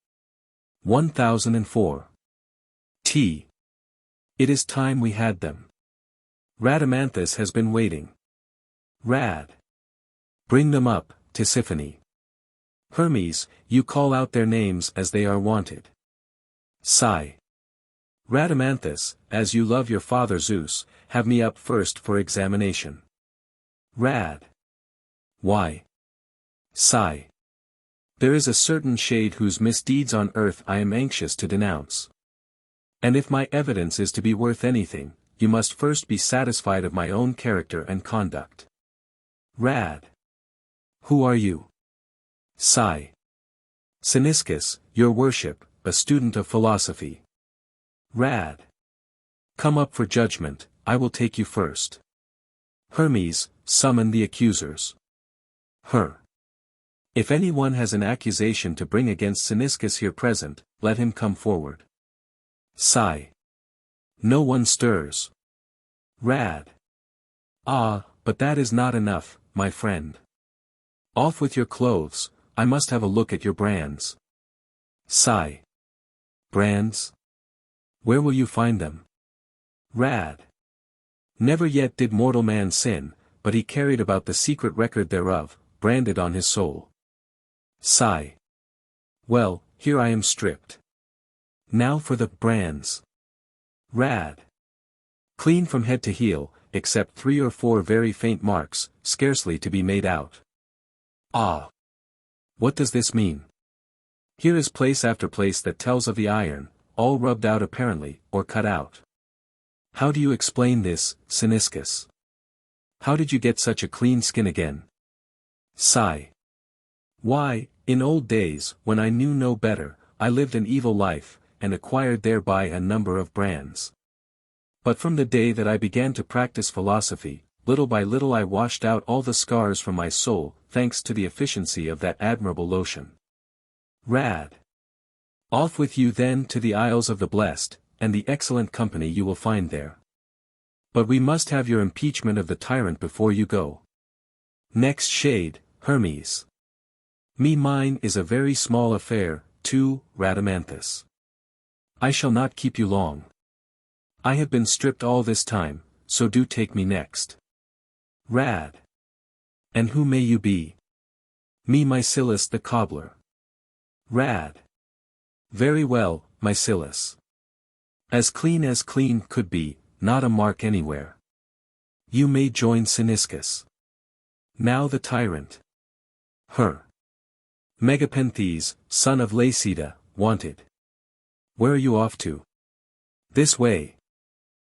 1004. T. It is time we had them. Rhadamanthus has been waiting. Rad. Bring them up, Tisiphone. Hermes, you call out their names as they are wanted. Sigh. Rhadamanthus, as you love your father Zeus, have me up first for examination. Rad. Why? Sigh. There is a certain shade whose misdeeds on earth I am anxious to denounce. And if my evidence is to be worth anything, you must first be satisfied of my own character and conduct. Rad. Who are you? Sigh. Cyniscus, your worship, a student of philosophy. Rad. Come up for judgment, I will take you first. Hermes, summon the accusers. Her. If anyone has an accusation to bring against Cyniscus here present, let him come forward. Sigh. No one stirs. Rad. Ah, but that is not enough, my friend. Off with your clothes, I must have a look at your brands. Sigh. Brands? Where will you find them? Rad. Never yet did mortal man sin, but he carried about the secret record thereof, branded on his soul. Sigh. Well, here I am stripped. Now for the brands. Rad. Clean from head to heel, except 3 or 4 very faint marks, scarcely to be made out. Ah! What does this mean? Here is place after place that tells of the iron, all rubbed out apparently, or cut out. How do you explain this, Cyniscus? How did you get such a clean skin again? Sigh. Why, in old days, when I knew no better, I lived an evil life, and acquired thereby a number of brands. But from the day that I began to practice philosophy, little by little I washed out all the scars from my soul, thanks to the efficiency of that admirable lotion. Rad. Off with you then to the Isles of the Blessed, and the excellent company you will find there. But we must have your impeachment of the tyrant before you go. Next shade, Hermes. Mine is a very small affair, too, Rhadamanthus. I shall not keep you long. I have been stripped all this time, so do take me next. Rad. And who may you be? Me Mycillus the cobbler. Rad. Very well, Mycillus. As clean could be, not a mark anywhere. You may join Cyniscus. Now the tyrant. Her. Megapenthes, son of Laceda, wanted. Where are you off to? This way.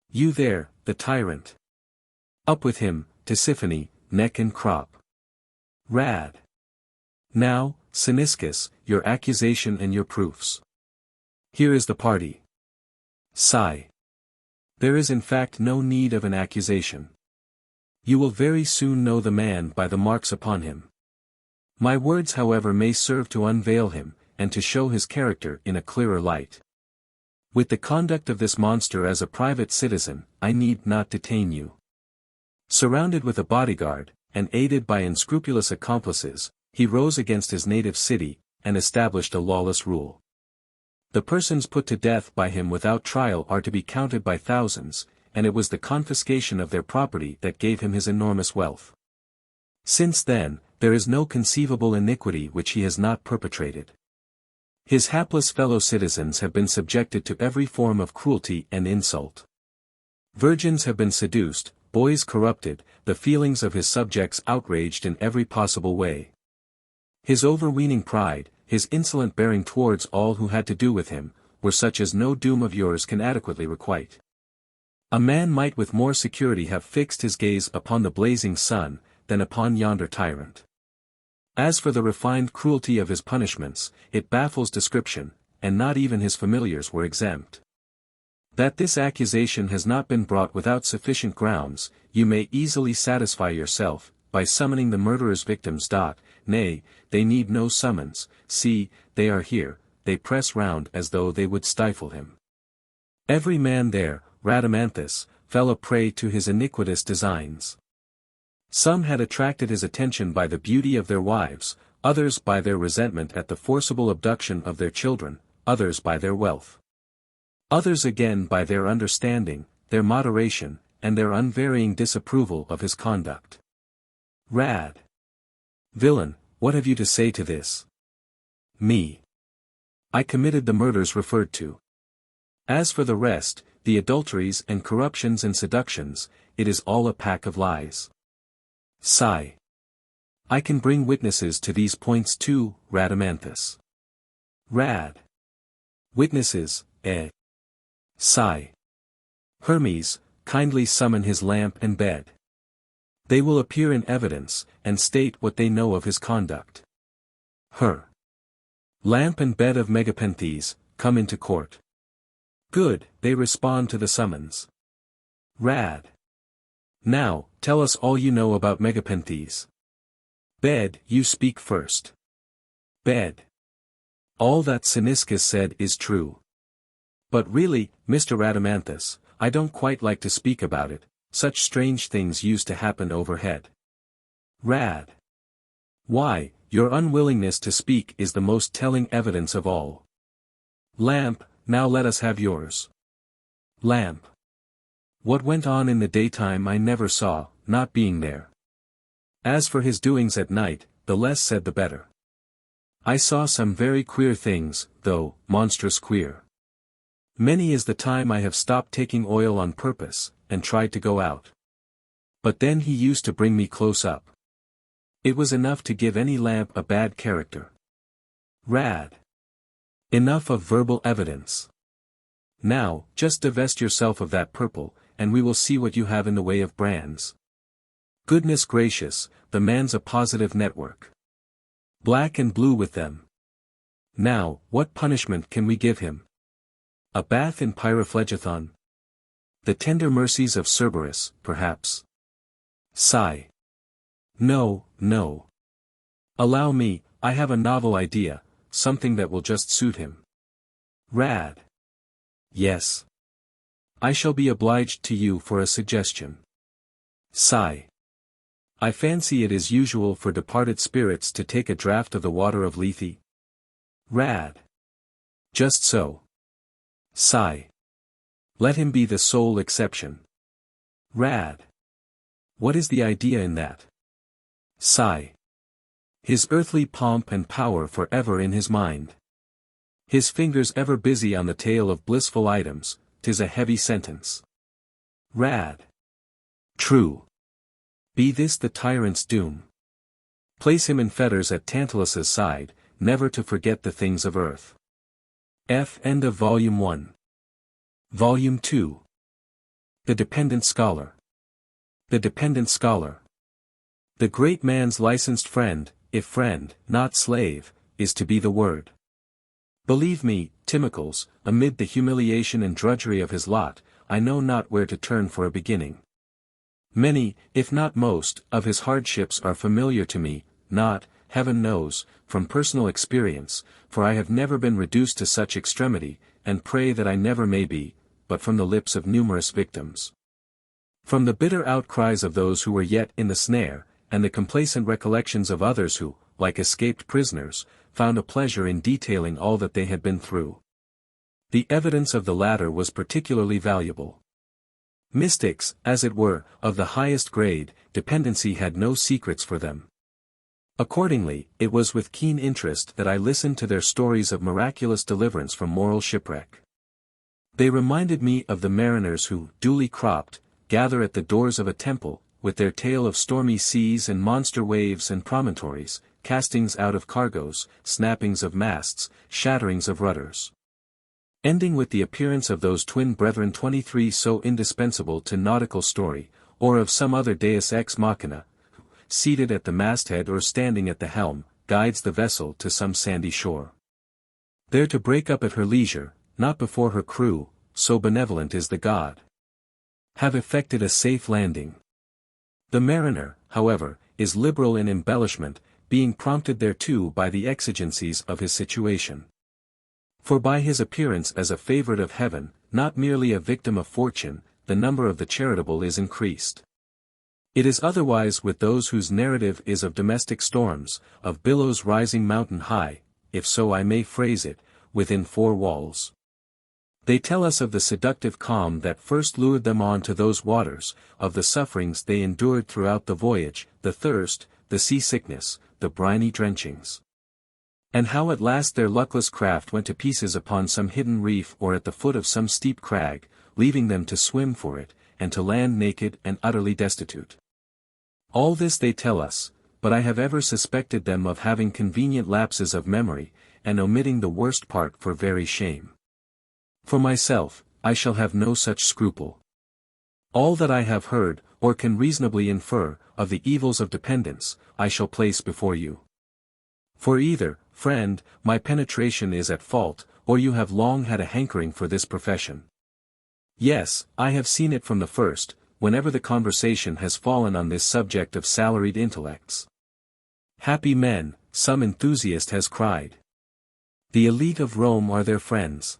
You there, the tyrant. Up with him, Tisiphone, neck and crop. Rad. Now, Cyniscus, your accusation and your proofs. Here is the party. Sigh. There is in fact no need of an accusation. You will very soon know the man by the marks upon him. My words however may serve to unveil him, and to show his character in a clearer light. With the conduct of this monster as a private citizen, I need not detain you. Surrounded with a bodyguard, and aided by unscrupulous accomplices, he rose against his native city, and established a lawless rule. The persons put to death by him without trial are to be counted by thousands, and it was the confiscation of their property that gave him his enormous wealth. Since then, there is no conceivable iniquity which he has not perpetrated. His hapless fellow citizens have been subjected to every form of cruelty and insult. Virgins have been seduced, boys corrupted, the feelings of his subjects outraged in every possible way. His overweening pride, his insolent bearing towards all who had to do with him, were such as no doom of yours can adequately requite. A man might with more security have fixed his gaze upon the blazing sun, than upon yonder tyrant. As for the refined cruelty of his punishments, it baffles description, and not even his familiars were exempt. That this accusation has not been brought without sufficient grounds, you may easily satisfy yourself, by summoning the murderer's victims. Nay, they need no summons, see, they are here, they press round as though they would stifle him. Every man there, Rhadamanthus, fell a prey to his iniquitous designs. Some had attracted his attention by the beauty of their wives, others by their resentment at the forcible abduction of their children, others by their wealth. Others again by their understanding, their moderation, and their unvarying disapproval of his conduct. Rad. Villain, what have you to say to this? Me. I committed the murders referred to. As for the rest, the adulteries and corruptions and seductions, it is all a pack of lies. Sigh. I can bring witnesses to these points too, Rhadamanthus. Rad. Witnesses, eh? Sigh. Hermes, kindly summon his lamp and bed. They will appear in evidence, and state what they know of his conduct. Her. Lamp and bed of Megapenthes, come into court. Good, they respond to the summons. Rad. Now, tell us all you know about Megapenthes. Bed, you speak first. Bed. All that Cyniscus said is true. But really, Mr. Rhadamanthus, I don't quite like to speak about it, such strange things used to happen overhead. Rad. Why, your unwillingness to speak is the most telling evidence of all. Lamp, now let us have yours. Lamp. What went on in the daytime I never saw, not being there. As for his doings at night, the less said the better. I saw some very queer things, though, monstrous queer. Many is the time I have stopped taking oil on purpose, and tried to go out. But then he used to bring me close up. It was enough to give any lamp a bad character. Rad. Enough of verbal evidence. Now, just divest yourself of that purple, and we will see what you have in the way of brands. Goodness gracious, the man's a positive network. Black and blue with them. Now, what punishment can we give him? A bath in pyrophlegethon? The tender mercies of Cerberus, perhaps. Sigh. No, no. Allow me, I have a novel idea, something that will just suit him. Rad. Yes. I shall be obliged to you for a suggestion. Sigh. I fancy it is usual for departed spirits to take a draught of the water of Lethe. Rad. Just so. Sigh. Let him be the sole exception. Rad. What is the idea in that? Sigh. His earthly pomp and power forever in his mind. His fingers ever busy on the tale of blissful items, 'tis a heavy sentence. Rad. True. Be this the tyrant's doom. Place him in fetters at Tantalus's side, never to forget the things of earth. End of Volume 1. Volume 2. The Dependent Scholar. The Dependent Scholar. The great man's licensed friend, if friend, not slave, is to be the word. Believe me, Timocles, amid the humiliation and drudgery of his lot, I know not where to turn for a beginning. Many, if not most, of his hardships are familiar to me, not, heaven knows, from personal experience, for I have never been reduced to such extremity, and pray that I never may be, but from the lips of numerous victims. From the bitter outcries of those who were yet in the snare, and the complacent recollections of others who, like escaped prisoners, found a pleasure in detailing all that they had been through. The evidence of the latter was particularly valuable. Mystics, as it were, of the highest grade, dependency had no secrets for them. Accordingly, it was with keen interest that I listened to their stories of miraculous deliverance from moral shipwreck. They reminded me of the mariners who, duly cropped, gather at the doors of a temple, with their tale of stormy seas and monster waves and promontories, castings out of cargoes, snappings of masts, shatterings of rudders. Ending with the appearance of those twin brethren 23 so indispensable to nautical story, or of some other deus ex machina, who, seated at the masthead or standing at the helm, guides the vessel to some sandy shore. There to break up at her leisure, not before her crew, so benevolent is the god, have effected a safe landing. The mariner, however, is liberal in embellishment, being prompted thereto by the exigencies of his situation. For by his appearance as a favorite of heaven, not merely a victim of fortune, the number of the charitable is increased. It is otherwise with those whose narrative is of domestic storms, of billows rising mountain high, if so I may phrase it, within four walls. They tell us of the seductive calm that first lured them on to those waters, of the sufferings they endured throughout the voyage, the thirst, the seasickness, the briny drenchings. And how at last their luckless craft went to pieces upon some hidden reef or at the foot of some steep crag, leaving them to swim for it, and to land naked and utterly destitute. All this they tell us, but I have ever suspected them of having convenient lapses of memory, and omitting the worst part for very shame. For myself, I shall have no such scruple. All that I have heard, or can reasonably infer, of the evils of dependence, I shall place before you. For either, friend, my penetration is at fault, or you have long had a hankering for this profession. Yes, I have seen it from the first, whenever the conversation has fallen on this subject of salaried intellects. Happy men, some enthusiast has cried. The elite of Rome are their friends.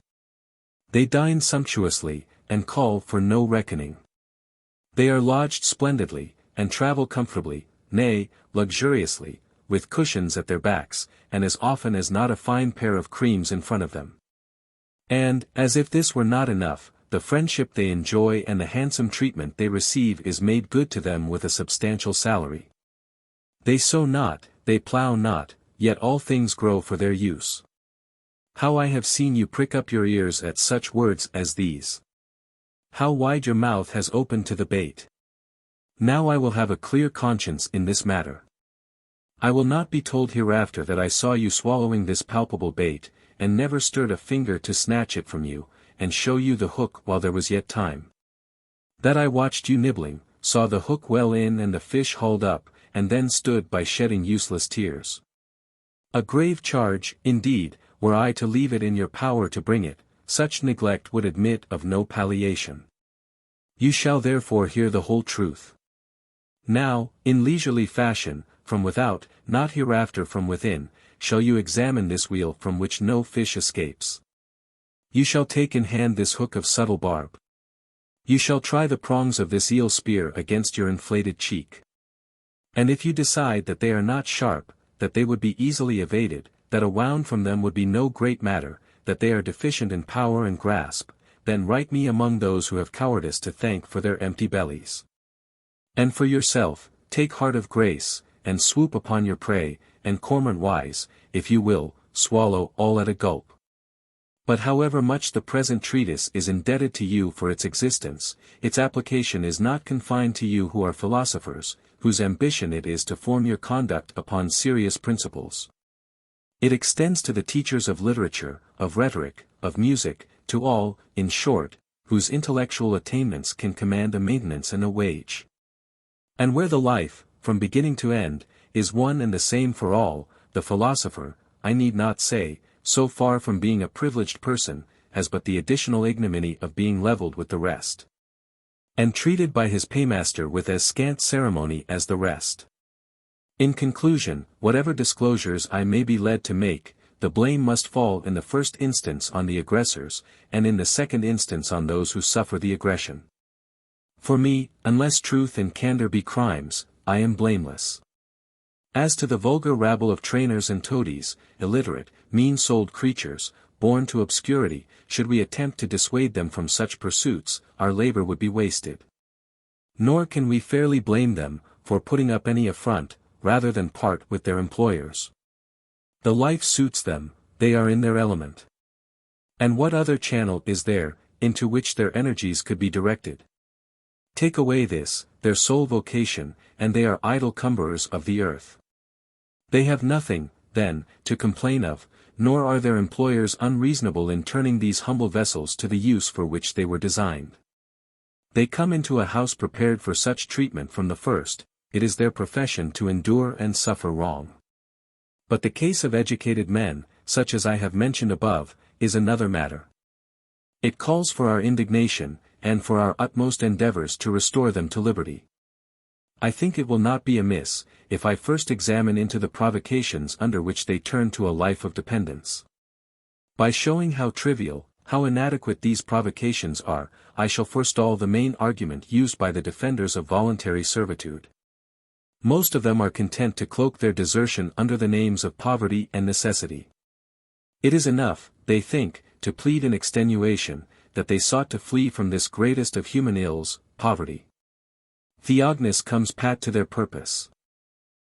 They dine sumptuously, and call for no reckoning. They are lodged splendidly, and travel comfortably, nay, luxuriously, with cushions at their backs, and as often as not a fine pair of creams in front of them. And, as if this were not enough, the friendship they enjoy and the handsome treatment they receive is made good to them with a substantial salary. They sow not, they plough not, yet all things grow for their use. How I have seen you prick up your ears at such words as these. How wide your mouth has opened to the bait. Now I will have a clear conscience in this matter. I will not be told hereafter that I saw you swallowing this palpable bait, and never stirred a finger to snatch it from you, and show you the hook while there was yet time. That I watched you nibbling, saw the hook well in and the fish hauled up, and then stood by shedding useless tears. A grave charge, indeed, were I to leave it in your power to bring it, such neglect would admit of no palliation. You shall therefore hear the whole truth. Now, in leisurely fashion, from without, not hereafter from within, shall you examine this wheel from which no fish escapes. You shall take in hand this hook of subtle barb. You shall try the prongs of this eel spear against your inflated cheek. And if you decide that they are not sharp, that they would be easily evaded, that a wound from them would be no great matter, that they are deficient in power and grasp, then write me among those who have cowardice to thank for their empty bellies. And for yourself, take heart of grace, and swoop upon your prey, and cormorant wise, if you will, swallow all at a gulp. But however much the present treatise is indebted to you for its existence, its application is not confined to you who are philosophers, whose ambition it is to form your conduct upon serious principles. It extends to the teachers of literature, of rhetoric, of music, to all, in short, whose intellectual attainments can command a maintenance and a wage. And where the life, from beginning to end, is one and the same for all, the philosopher, I need not say, so far from being a privileged person, has but the additional ignominy of being levelled with the rest, and treated by his paymaster with as scant ceremony as the rest. In conclusion, whatever disclosures I may be led to make, the blame must fall in the first instance on the aggressors, and in the second instance on those who suffer the aggression. For me, unless truth and candour be crimes, I am blameless. As to the vulgar rabble of trainers and toadies, illiterate, mean-souled creatures, born to obscurity, should we attempt to dissuade them from such pursuits, our labour would be wasted. Nor can we fairly blame them, for putting up any affront, rather than part with their employers. The life suits them, they are in their element. And what other channel is there, into which their energies could be directed? Take away this, their sole vocation, and they are idle cumberers of the earth. They have nothing, then, to complain of, nor are their employers unreasonable in turning these humble vessels to the use for which they were designed. They come into a house prepared for such treatment from the first, it is their profession to endure and suffer wrong. But the case of educated men, such as I have mentioned above, is another matter. It calls for our indignation, and for our utmost endeavours to restore them to liberty. I think it will not be amiss, if I first examine into the provocations under which they turn to a life of dependence. By showing how trivial, how inadequate these provocations are, I shall forestall the main argument used by the defenders of voluntary servitude. Most of them are content to cloak their desertion under the names of poverty and necessity. It is enough, they think, to plead in extenuation, that they sought to flee from this greatest of human ills, poverty. Theognis comes pat to their purpose.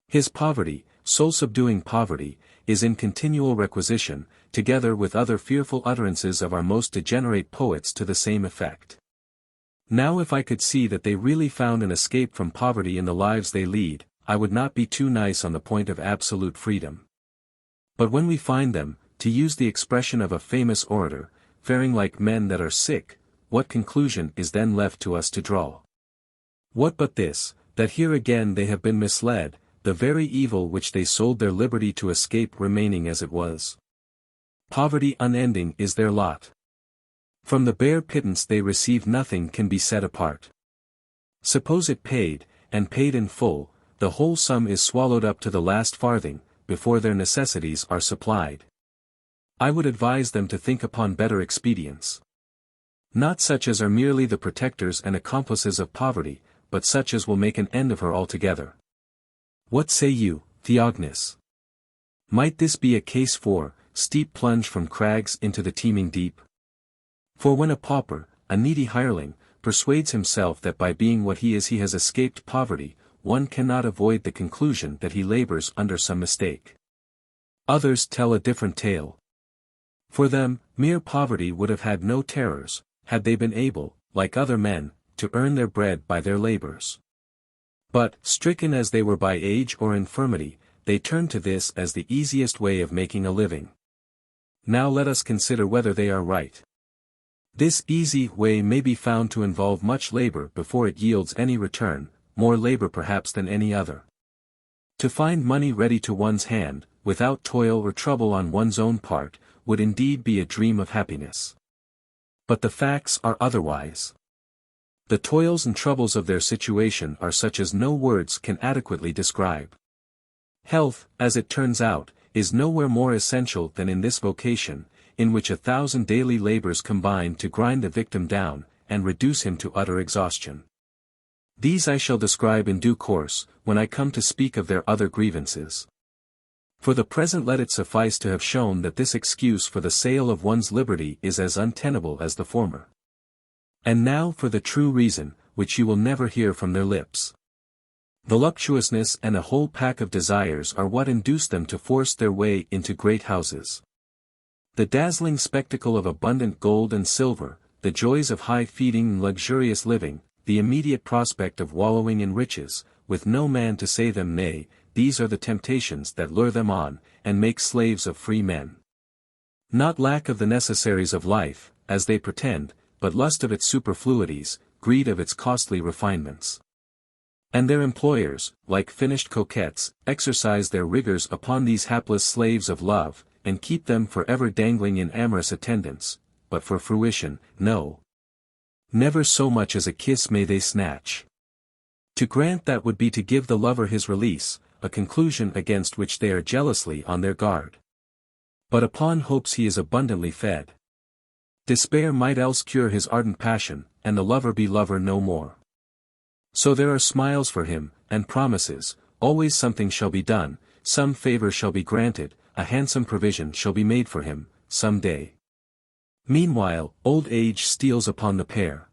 His poverty, soul-subduing poverty, is in continual requisition, together with other fearful utterances of our most degenerate poets to the same effect. Now if I could see that they really found an escape from poverty in the lives they lead, I would not be too nice on the point of absolute freedom. But when we find them, to use the expression of a famous orator, faring like men that are sick, what conclusion is then left to us to draw? What but this, that here again they have been misled, the very evil which they sold their liberty to escape remaining as it was. Poverty unending is their lot. From the bare pittance they receive nothing can be set apart. Suppose it paid, and paid in full, the whole sum is swallowed up to the last farthing, before their necessities are supplied. I would advise them to think upon better expedients. Not such as are merely the protectors and accomplices of poverty, but such as will make an end of her altogether. What say you, Theognis? Might this be a case for, steep plunge from crags into the teeming deep? For when a pauper, a needy hireling, persuades himself that by being what he is he has escaped poverty, one cannot avoid the conclusion that he labours under some mistake. Others tell a different tale. For them, mere poverty would have had no terrors, had they been able, like other men, to earn their bread by their labours. But, stricken as they were by age or infirmity, they turned to this as the easiest way of making a living. Now let us consider whether they are right. This easy way may be found to involve much labor before it yields any return, more labor perhaps than any other. To find money ready to one's hand, without toil or trouble on one's own part, would indeed be a dream of happiness. But the facts are otherwise. The toils and troubles of their situation are such as no words can adequately describe. Health, as it turns out, is nowhere more essential than in this vocation, in which 1,000 daily labors combine to grind the victim down, and reduce him to utter exhaustion. These I shall describe in due course, when I come to speak of their other grievances. For the present let it suffice to have shown that this excuse for the sale of one's liberty is as untenable as the former. And now for the true reason, which you will never hear from their lips. Voluptuousness and a whole pack of desires are what induce them to force their way into great houses. The dazzling spectacle of abundant gold and silver, the joys of high feeding and luxurious living, the immediate prospect of wallowing in riches, with no man to say them nay, these are the temptations that lure them on, and make slaves of free men. Not lack of the necessaries of life, as they pretend, but lust of its superfluities, greed of its costly refinements. And their employers, like finished coquettes, exercise their rigors upon these hapless slaves of love, and keep them forever dangling in amorous attendance, but for fruition, no. Never so much as a kiss may they snatch. To grant that would be to give the lover his release, a conclusion against which they are jealously on their guard. But upon hopes he is abundantly fed. Despair might else cure his ardent passion, and the lover be lover no more. So there are smiles for him, and promises, always something shall be done, some favor shall be granted, a handsome provision shall be made for him, some day. Meanwhile, old age steals upon the pair.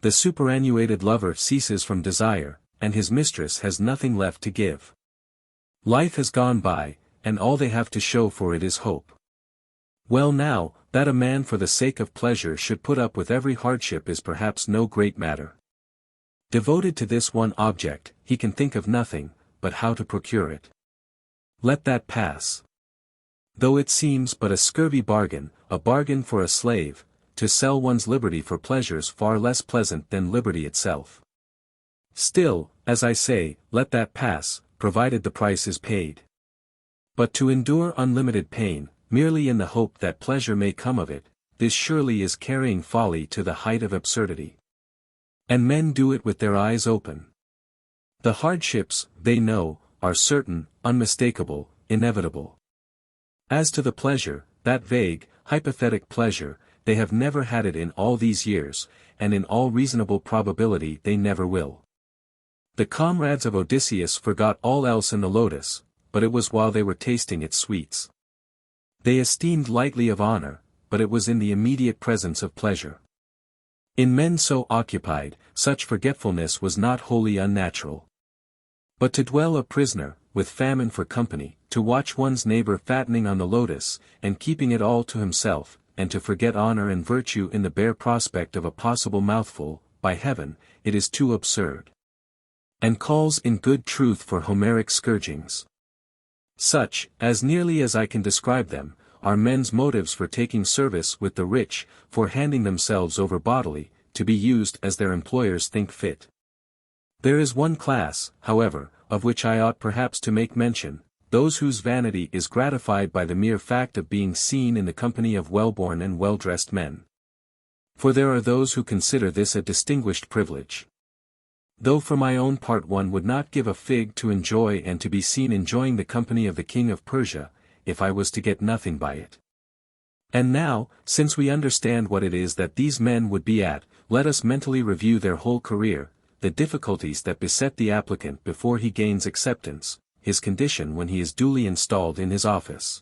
The superannuated lover ceases from desire, and his mistress has nothing left to give. Life has gone by, and all they have to show for it is hope. Well now, that a man for the sake of pleasure should put up with every hardship is perhaps no great matter. Devoted to this one object, he can think of nothing, but how to procure it. Let that pass. Though it seems but a scurvy bargain, a bargain for a slave, to sell one's liberty for pleasures far less pleasant than liberty itself. Still, as I say, let that pass, provided the price is paid. But to endure unlimited pain, merely in the hope that pleasure may come of it, this surely is carrying folly to the height of absurdity. And men do it with their eyes open. The hardships, they know, are certain, unmistakable, inevitable. As to the pleasure, that vague, hypothetic pleasure, they have never had it in all these years, and in all reasonable probability they never will. The comrades of Odysseus forgot all else in the lotus, but it was while they were tasting its sweets. They esteemed lightly of honor, but it was in the immediate presence of pleasure. In men so occupied, such forgetfulness was not wholly unnatural. But to dwell a prisoner, with famine for company, to watch one's neighbor fattening on the lotus, and keeping it all to himself, and to forget honor and virtue in the bare prospect of a possible mouthful, by heaven, it is too absurd. And calls in good truth for Homeric scourgings. Such, as nearly as I can describe them, are men's motives for taking service with the rich, for handing themselves over bodily, to be used as their employers think fit. There is one class, however, of which I ought perhaps to make mention, those whose vanity is gratified by the mere fact of being seen in the company of well-born and well-dressed men. For there are those who consider this a distinguished privilege. Though for my own part one would not give a fig to enjoy and to be seen enjoying the company of the king of Persia, if I was to get nothing by it. And now, since we understand what it is that these men would be at, let us mentally review their whole career, the difficulties that beset the applicant before he gains acceptance, his condition when he is duly installed in his office,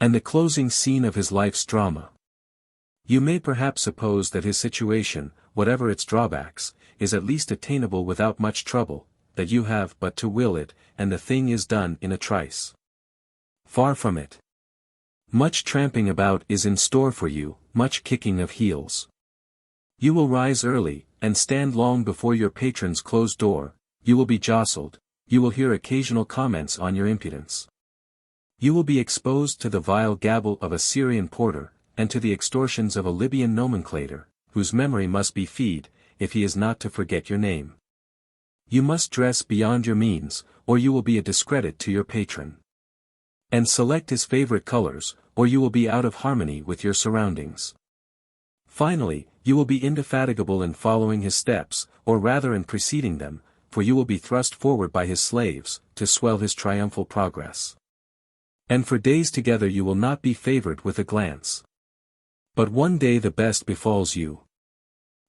and the closing scene of his life's drama. You may perhaps suppose that his situation, whatever its drawbacks, is at least attainable without much trouble, that you have but to will it, and the thing is done in a trice. Far from it. Much tramping about is in store for you, much kicking of heels. You will rise early, and stand long before your patron's closed door, you will be jostled, you will hear occasional comments on your impudence. You will be exposed to the vile gabble of a Syrian porter, and to the extortions of a Libyan nomenclator, whose memory must be feed, if he is not to forget your name. You must dress beyond your means, or you will be a discredit to your patron. And select his favorite colors, or you will be out of harmony with your surroundings. Finally, you will be indefatigable in following his steps, or rather in preceding them, for you will be thrust forward by his slaves, to swell his triumphal progress. And for days together you will not be favored with a glance. But one day the best befalls you.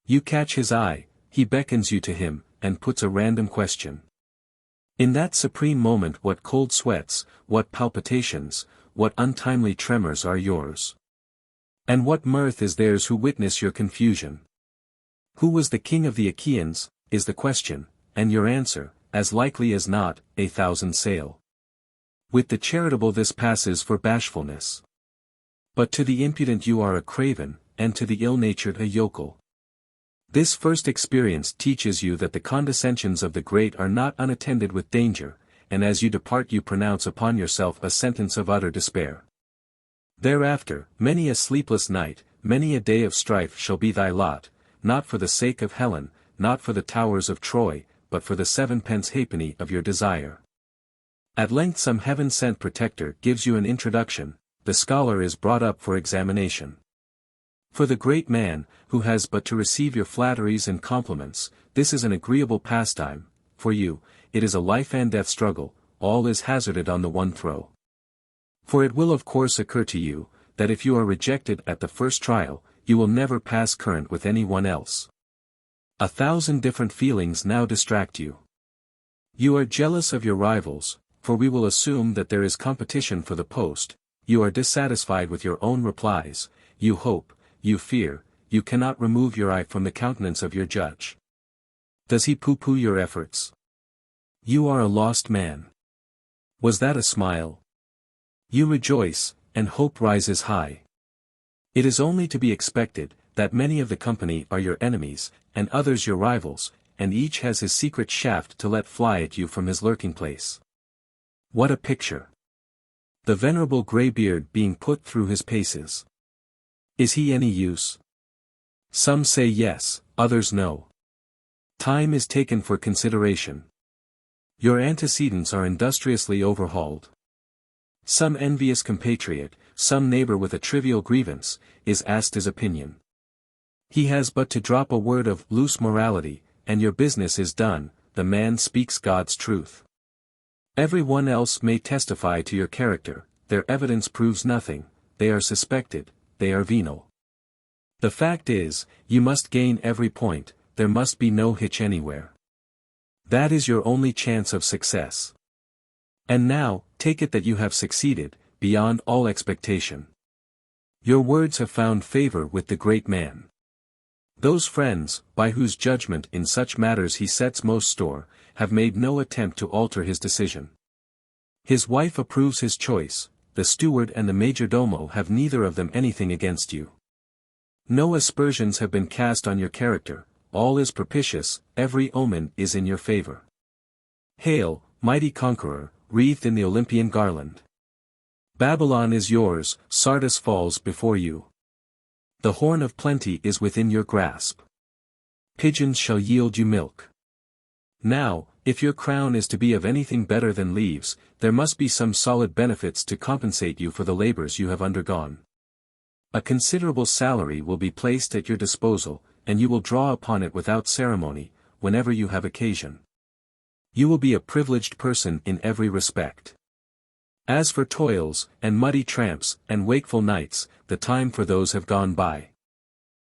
You catch his eye, he beckons you to him, and puts a random question. In that supreme moment what cold sweats, what palpitations, what untimely tremors are yours? And what mirth is theirs who witness your confusion? Who was the king of the Achaeans, is the question, and your answer, as likely as not, 1,000 sail. With the charitable this passes for bashfulness. But to the impudent you are a craven, and to the ill-natured a yokel. This first experience teaches you that the condescensions of the great are not unattended with danger, and as you depart you pronounce upon yourself a sentence of utter despair. Thereafter, many a sleepless night, many a day of strife shall be thy lot, not for the sake of Helen, not for the towers of Troy, but for the 7 halfpenny of your desire. At length some heaven-sent protector gives you an introduction, the scholar is brought up for examination. For the great man, who has but to receive your flatteries and compliments, this is an agreeable pastime, for you, it is a life-and-death struggle, all is hazarded on the one throw. For it will of course occur to you, that if you are rejected at the first trial, you will never pass current with any one else. 1,000 different feelings now distract you. You are jealous of your rivals, for we will assume that there is competition for the post, you are dissatisfied with your own replies, you hope, you fear, you cannot remove your eye from the countenance of your judge. Does he pooh-pooh your efforts? You are a lost man. Was that a smile? You rejoice, and hope rises high. It is only to be expected, that many of the company are your enemies, and others your rivals, and each has his secret shaft to let fly at you from his lurking place. What a picture! The venerable greybeard being put through his paces. Is he any use? Some say yes, others no. Time is taken for consideration. Your antecedents are industriously overhauled. Some envious compatriot, some neighbor with a trivial grievance, is asked his opinion. He has but to drop a word of loose morality, and your business is done, the man speaks God's truth. Every one else may testify to your character, their evidence proves nothing, they are suspected, they are venal. The fact is, you must gain every point, there must be no hitch anywhere. That is your only chance of success. And now, take it that you have succeeded, beyond all expectation. Your words have found favor with the great man. Those friends, by whose judgment in such matters he sets most store, have made no attempt to alter his decision. His wife approves his choice, the steward and the majordomo have neither of them anything against you. No aspersions have been cast on your character, all is propitious, every omen is in your favor. Hail, mighty conqueror, wreathed in the Olympian garland. Babylon is yours, Sardis falls before you. The horn of plenty is within your grasp. Pigeons shall yield you milk. Now, if your crown is to be of anything better than leaves, there must be some solid benefits to compensate you for the labors you have undergone. A considerable salary will be placed at your disposal, and you will draw upon it without ceremony, whenever you have occasion. You will be a privileged person in every respect. As for toils, and muddy tramps, and wakeful nights, the time for those have gone by.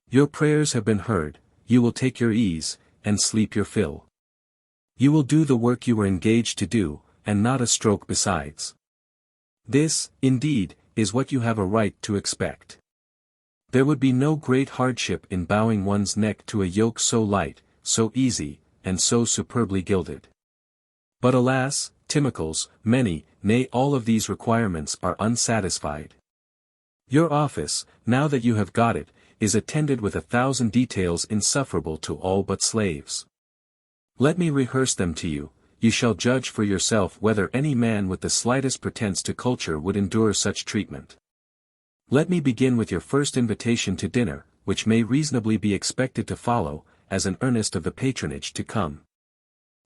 Your prayers have been heard, you will take your ease, and sleep your fill. You will do the work you were engaged to do, and not a stroke besides. This, indeed, is what you have a right to expect. There would be no great hardship in bowing one's neck to a yoke so light, so easy, and so superbly gilded. But alas, Timocles, many, nay all of these requirements are unsatisfied. Your office, now that you have got it, is attended with 1,000 details insufferable to all but slaves. Let me rehearse them to you, you shall judge for yourself whether any man with the slightest pretense to culture would endure such treatment. Let me begin with your first invitation to dinner, which may reasonably be expected to follow, as an earnest of the patronage to come.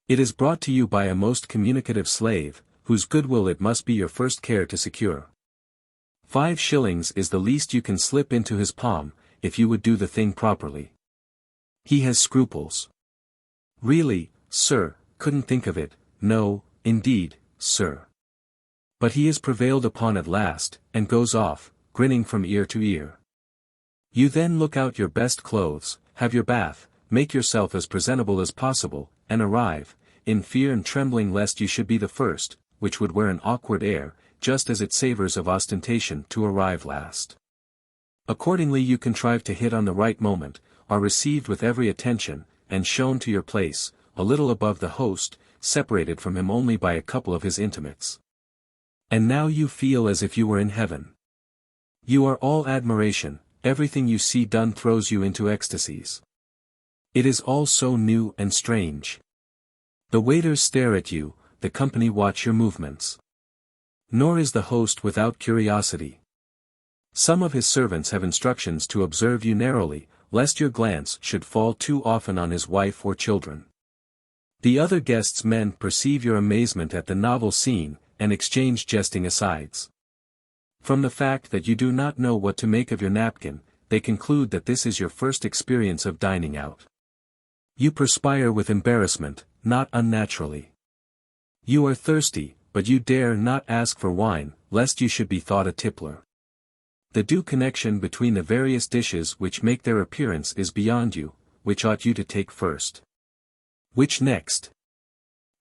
It is brought to you by a most communicative slave, whose goodwill it must be your first care to secure. 5 shillings is the least you can slip into his palm, if you would do the thing properly. He has scruples. Really, sir, couldn't think of it, no, indeed, sir. But he is prevailed upon at last, and goes off, grinning from ear to ear. You then look out your best clothes, have your bath, make yourself as presentable as possible, and arrive, in fear and trembling lest you should be the first, which would wear an awkward air, just as it savours of ostentation to arrive last. Accordingly you contrive to hit on the right moment, are received with every attention, and shown to your place, a little above the host, separated from him only by a couple of his intimates. And now you feel as if you were in heaven. You are all admiration, everything you see done throws you into ecstasies. It is all so new and strange. The waiters stare at you, the company watch your movements. Nor is the host without curiosity. Some of his servants have instructions to observe you narrowly, lest your glance should fall too often on his wife or children. The other guests' men perceive your amazement at the novel scene, and exchange jesting asides. From the fact that you do not know what to make of your napkin, they conclude that this is your first experience of dining out. You perspire with embarrassment, not unnaturally. You are thirsty, but you dare not ask for wine, lest you should be thought a tippler. The due connection between the various dishes which make their appearance is beyond you, which ought you to take first? Which next?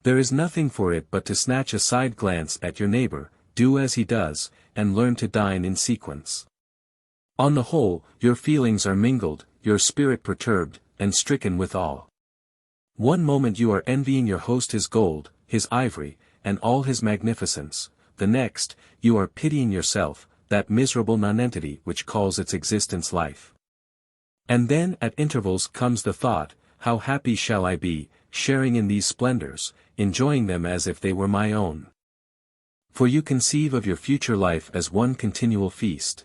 There is nothing for it but to snatch a side glance at your neighbor, do as he does, and learn to dine in sequence. On the whole, your feelings are mingled, your spirit perturbed, and stricken with awe. One moment you are envying your host his gold, his ivory, and all his magnificence, the next, you are pitying yourself, that miserable nonentity which calls its existence life. And then at intervals comes the thought, how happy shall I be, sharing in these splendors, enjoying them as if they were my own. For you conceive of your future life as one continual feast.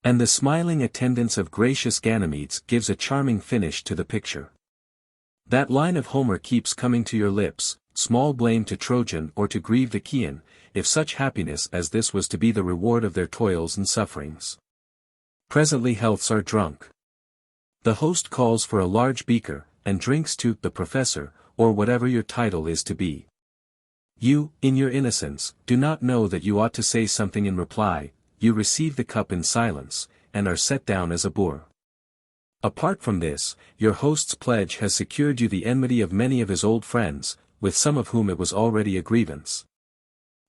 And the smiling attendance of gracious Ganymedes gives a charming finish to the picture. That line of Homer keeps coming to your lips, small blame to Trojan or to grieve the Chian, if such happiness as this was to be the reward of their toils and sufferings. Presently healths are drunk. The host calls for a large beaker, and drinks to the professor, or whatever your title is to be. You, in your innocence, do not know that you ought to say something in reply, you receive the cup in silence, and are set down as a boor. Apart from this, your host's pledge has secured you the enmity of many of his old friends, with some of whom it was already a grievance.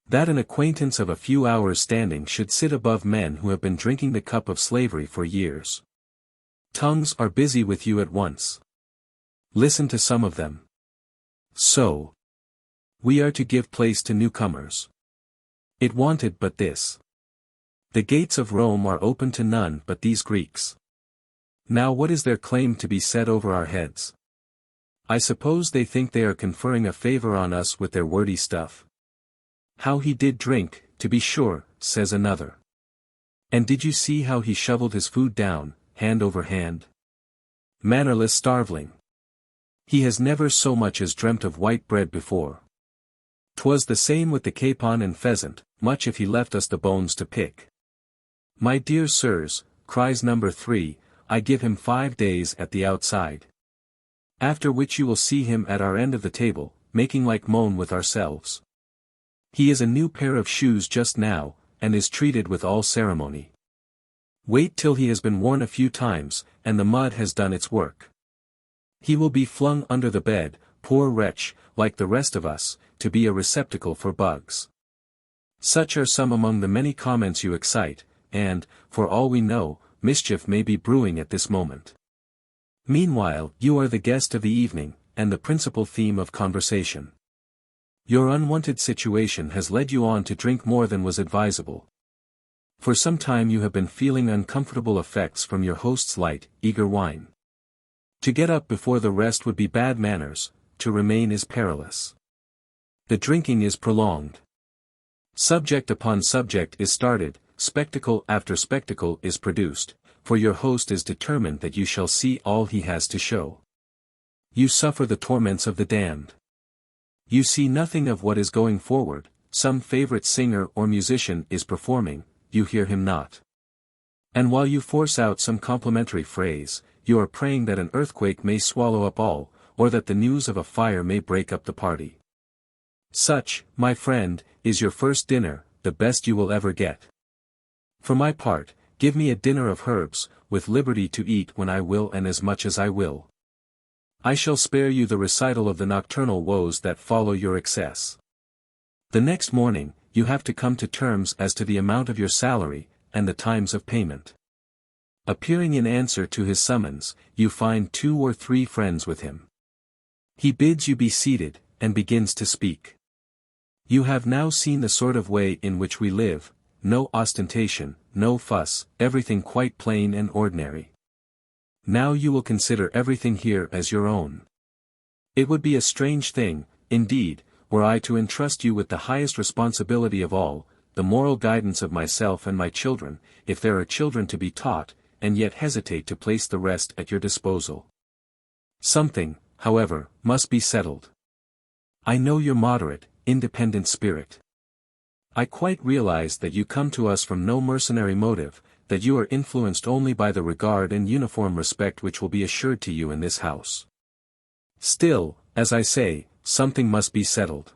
That an acquaintance of a few hours' standing should sit above men who have been drinking the cup of slavery for years. Tongues are busy with you at once. Listen to some of them. So, we are to give place to newcomers. It wanted but this. The gates of Rome are open to none but these Greeks. Now what is their claim to be set over our heads? I suppose they think they are conferring a favor on us with their wordy stuff. How he did drink, to be sure, says another. And did you see how he shoveled his food down, hand over hand? Mannerless starveling. He has never so much as dreamt of white bread before. 'Twas the same with the capon and pheasant, much if he left us the bones to pick. My dear sirs, cries number 3, I give him 5 days at the outside. After which you will see him at our end of the table, making like moan with ourselves. He is a new pair of shoes just now, and is treated with all ceremony. Wait till he has been worn a few times, and the mud has done its work. He will be flung under the bed, poor wretch, like the rest of us, to be a receptacle for bugs. Such are some among the many comments you excite, and, for all we know, mischief may be brewing at this moment. Meanwhile, you are the guest of the evening, and the principal theme of conversation. Your unwonted situation has led you on to drink more than was advisable. For some time you have been feeling uncomfortable effects from your host's light, eager wine. To get up before the rest would be bad manners, to remain is perilous. The drinking is prolonged. Subject upon subject is started, spectacle after spectacle is produced, for your host is determined that you shall see all he has to show. You suffer the torments of the damned. You see nothing of what is going forward, some favorite singer or musician is performing, you hear him not. And while you force out some complimentary phrase, you are praying that an earthquake may swallow up all, or that the news of a fire may break up the party. Such, my friend, is your first dinner, the best you will ever get. For my part, give me a dinner of herbs, with liberty to eat when I will and as much as I will. I shall spare you the recital of the nocturnal woes that follow your excess. The next morning, you have to come to terms as to the amount of your salary, and the times of payment. Appearing in answer to his summons, you find 2 or 3 friends with him. He bids you be seated, and begins to speak. You have now seen the sort of way in which we live, no ostentation, no fuss, everything quite plain and ordinary. Now you will consider everything here as your own. It would be a strange thing, indeed, were I to entrust you with the highest responsibility of all, the moral guidance of myself and my children, if there are children to be taught, and yet hesitate to place the rest at your disposal. Something, however, must be settled. I know your moderate, independent spirit. I quite realize that you come to us from no mercenary motive, that you are influenced only by the regard and uniform respect which will be assured to you in this house. Still, as I say, something must be settled.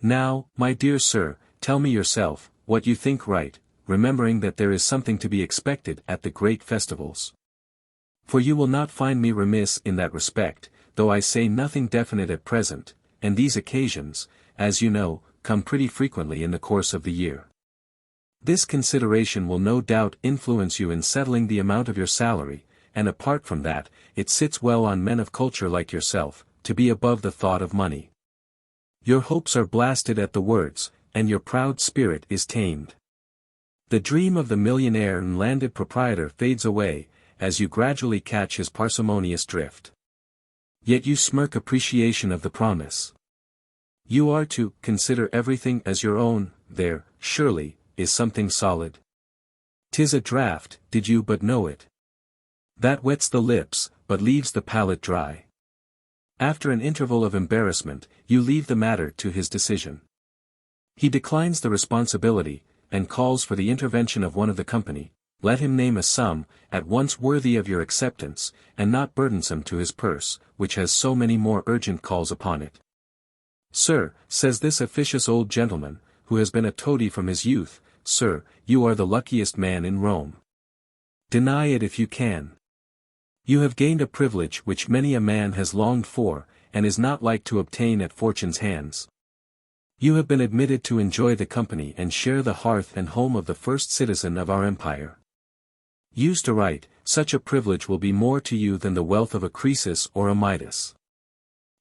Now, my dear sir, tell me yourself, what you think right, remembering that there is something to be expected at the great festivals. For you will not find me remiss in that respect, though I say nothing definite at present, and these occasions, as you know, come pretty frequently in the course of the year. This consideration will no doubt influence you in settling the amount of your salary, and apart from that, it sits well on men of culture like yourself, to be above the thought of money. Your hopes are blasted at the words, and your proud spirit is tamed. The dream of the millionaire and landed proprietor fades away, as you gradually catch his parsimonious drift. Yet you smirk appreciation of the promise. You are to consider everything as your own, there, surely, is something solid. 'Tis a draught, did you but know it. That wets the lips, but leaves the palate dry. After an interval of embarrassment, you leave the matter to his decision. He declines the responsibility, and calls for the intervention of one of the company. Let him name a sum, at once worthy of your acceptance, and not burdensome to his purse, which has so many more urgent calls upon it. Sir, says this officious old gentleman, who has been a toady from his youth, sir, you are the luckiest man in Rome. Deny it if you can. You have gained a privilege which many a man has longed for, and is not like to obtain at fortune's hands. You have been admitted to enjoy the company and share the hearth and home of the first citizen of our empire. Used aright, such a privilege will be more to you than the wealth of a Croesus or a Midas.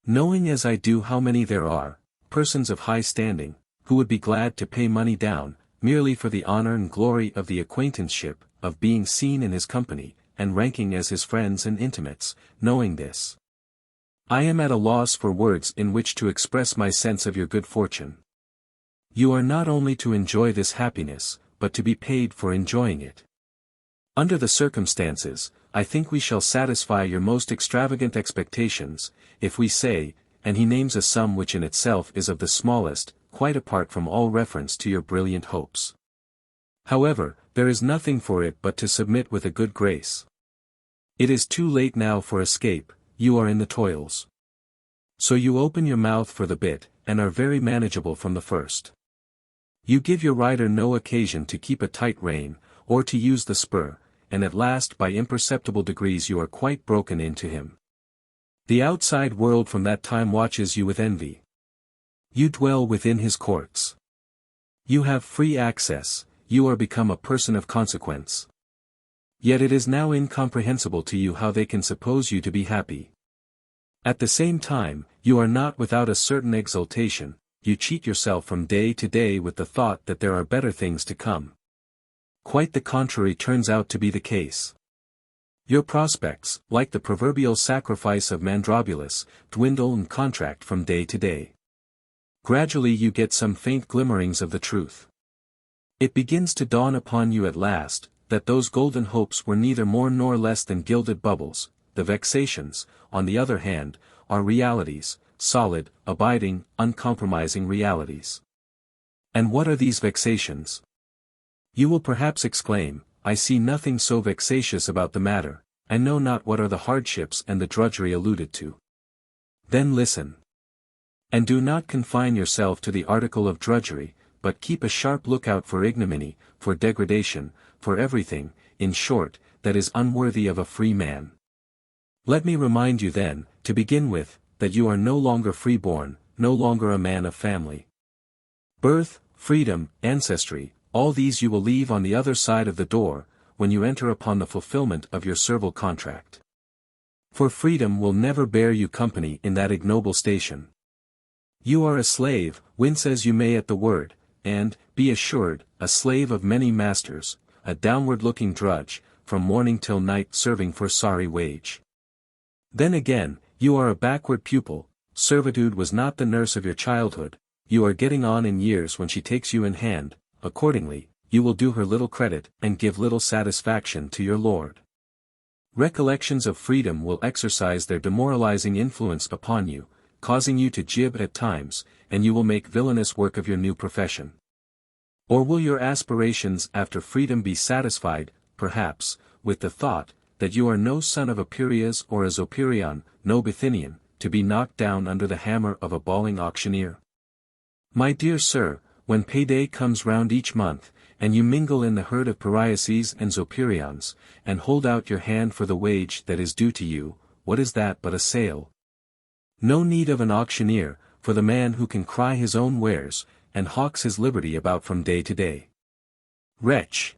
Knowing as I do how many there are, persons of high standing, who would be glad to pay money down, merely for the honor and glory of the acquaintanceship, of being seen in his company, and ranking as his friends and intimates, knowing this, I am at a loss for words in which to express my sense of your good fortune. You are not only to enjoy this happiness, but to be paid for enjoying it. Under the circumstances, I think we shall satisfy your most extravagant expectations, if we say, and he names a sum which in itself is of the smallest, quite apart from all reference to your brilliant hopes. However, there is nothing for it but to submit with a good grace. It is too late now for escape, you are in the toils. So you open your mouth for the bit, and are very manageable from the first. You give your rider no occasion to keep a tight rein, or to use the spur, and at last by imperceptible degrees you are quite broken into him. The outside world from that time watches you with envy. You dwell within his courts. You have free access, you are become a person of consequence. Yet it is now incomprehensible to you how they can suppose you to be happy. At the same time, you are not without a certain exultation, you cheat yourself from day to day with the thought that there are better things to come. Quite the contrary turns out to be the case. Your prospects, like the proverbial sacrifice of Mandrobulus, dwindle and contract from day to day. Gradually you get some faint glimmerings of the truth. It begins to dawn upon you at last, that those golden hopes were neither more nor less than gilded bubbles. The vexations, on the other hand, are realities, solid, abiding, uncompromising realities. And what are these vexations? You will perhaps exclaim, I see nothing so vexatious about the matter, I know not what are the hardships and the drudgery alluded to. Then listen. And do not confine yourself to the article of drudgery, but keep a sharp lookout for ignominy, for degradation, for everything, in short, that is unworthy of a free man. Let me remind you then, to begin with, that you are no longer free-born, no longer a man of family. Birth, freedom, ancestry, all these you will leave on the other side of the door, when you enter upon the fulfillment of your servile contract. For freedom will never bear you company in that ignoble station. You are a slave, wince as you may at the word, and, be assured, a slave of many masters, a downward-looking drudge, from morning till night serving for sorry wage. Then again, you are a backward pupil, servitude was not the nurse of your childhood, you are getting on in years when she takes you in hand, accordingly, you will do her little credit and give little satisfaction to your lord. Recollections of freedom will exercise their demoralizing influence upon you, causing you to jib at times, and you will make villainous work of your new profession. Or will your aspirations after freedom be satisfied, perhaps, with the thought, that you are no son of a Piraeus or a Zopyrion, no Bithynian, to be knocked down under the hammer of a bawling auctioneer? My dear sir, when payday comes round each month, and you mingle in the herd of Piraeuses and Zopyrions, and hold out your hand for the wage that is due to you, what is that but a sale? No need of an auctioneer, for the man who can cry his own wares, and hawks his liberty about from day to day. Wretch!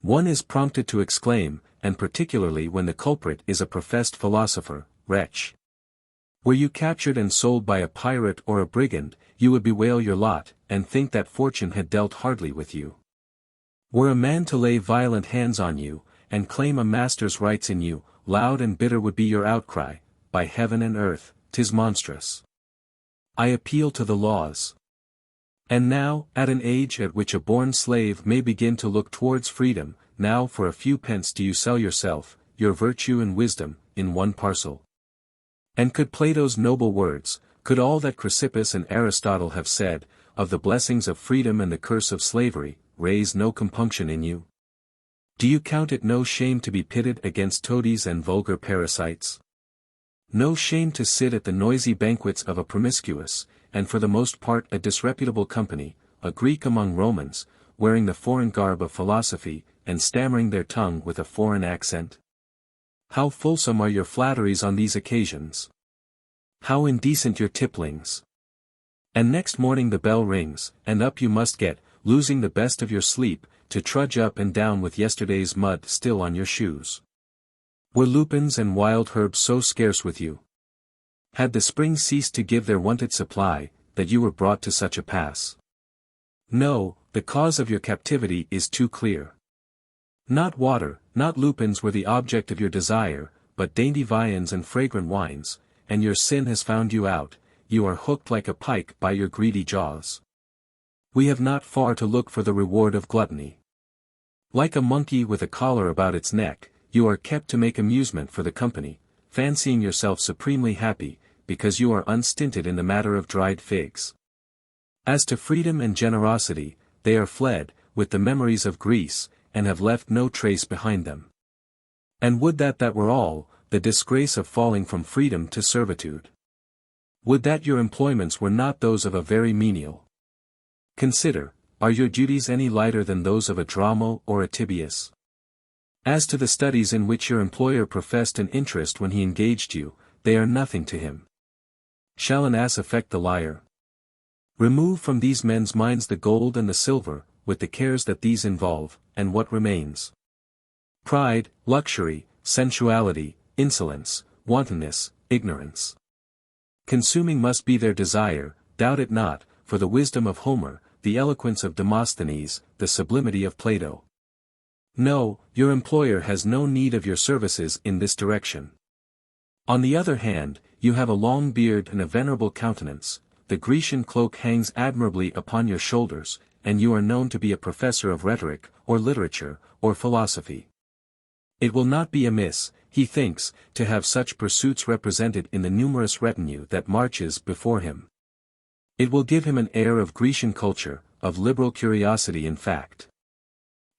One is prompted to exclaim, and particularly when the culprit is a professed philosopher, wretch! Were you captured and sold by a pirate or a brigand, you would bewail your lot, and think that fortune had dealt hardly with you. Were a man to lay violent hands on you, and claim a master's rights in you, loud and bitter would be your outcry, by heaven and earth, 'tis monstrous. I appeal to the laws. And now, at an age at which a born slave may begin to look towards freedom, now for a few pence do you sell yourself, your virtue and wisdom, in one parcel. And could Plato's noble words, could all that Chrysippus and Aristotle have said, of the blessings of freedom and the curse of slavery, raise no compunction in you? Do you count it no shame to be pitted against toadies and vulgar parasites? No shame to sit at the noisy banquets of a promiscuous, and for the most part a disreputable company, a Greek among Romans, wearing the foreign garb of philosophy, and stammering their tongue with a foreign accent? How fulsome are your flatteries on these occasions! How indecent your tipplings! And next morning the bell rings, and up you must get, losing the best of your sleep, to trudge up and down with yesterday's mud still on your shoes. Were lupins and wild herbs so scarce with you? Had the springs ceased to give their wonted supply, that you were brought to such a pass? No, the cause of your captivity is too clear. Not water, not lupins were the object of your desire, but dainty viands and fragrant wines, and your sin has found you out, you are hooked like a pike by your greedy jaws. We have not far to look for the reward of gluttony. Like a monkey with a collar about its neck, you are kept to make amusement for the company, fancying yourself supremely happy, because you are unstinted in the matter of dried figs. As to freedom and generosity, they are fled, with the memories of Greece, and have left no trace behind them. And would that that were all, the disgrace of falling from freedom to servitude. Would that your employments were not those of a very menial. Consider, are your duties any lighter than those of a Dramo or a Tibius? As to the studies in which your employer professed an interest when he engaged you, they are nothing to him. Shall an ass affect the lyre? Remove from these men's minds the gold and the silver, with the cares that these involve, and what remains? Pride, luxury, sensuality, insolence, wantonness, ignorance. Consuming must be their desire, doubt it not, for the wisdom of Homer, the eloquence of Demosthenes, the sublimity of Plato. No, your employer has no need of your services in this direction. On the other hand, you have a long beard and a venerable countenance, the Grecian cloak hangs admirably upon your shoulders, and you are known to be a professor of rhetoric, or literature, or philosophy. It will not be amiss, he thinks, to have such pursuits represented in the numerous retinue that marches before him. It will give him an air of Grecian culture, of liberal curiosity in fact.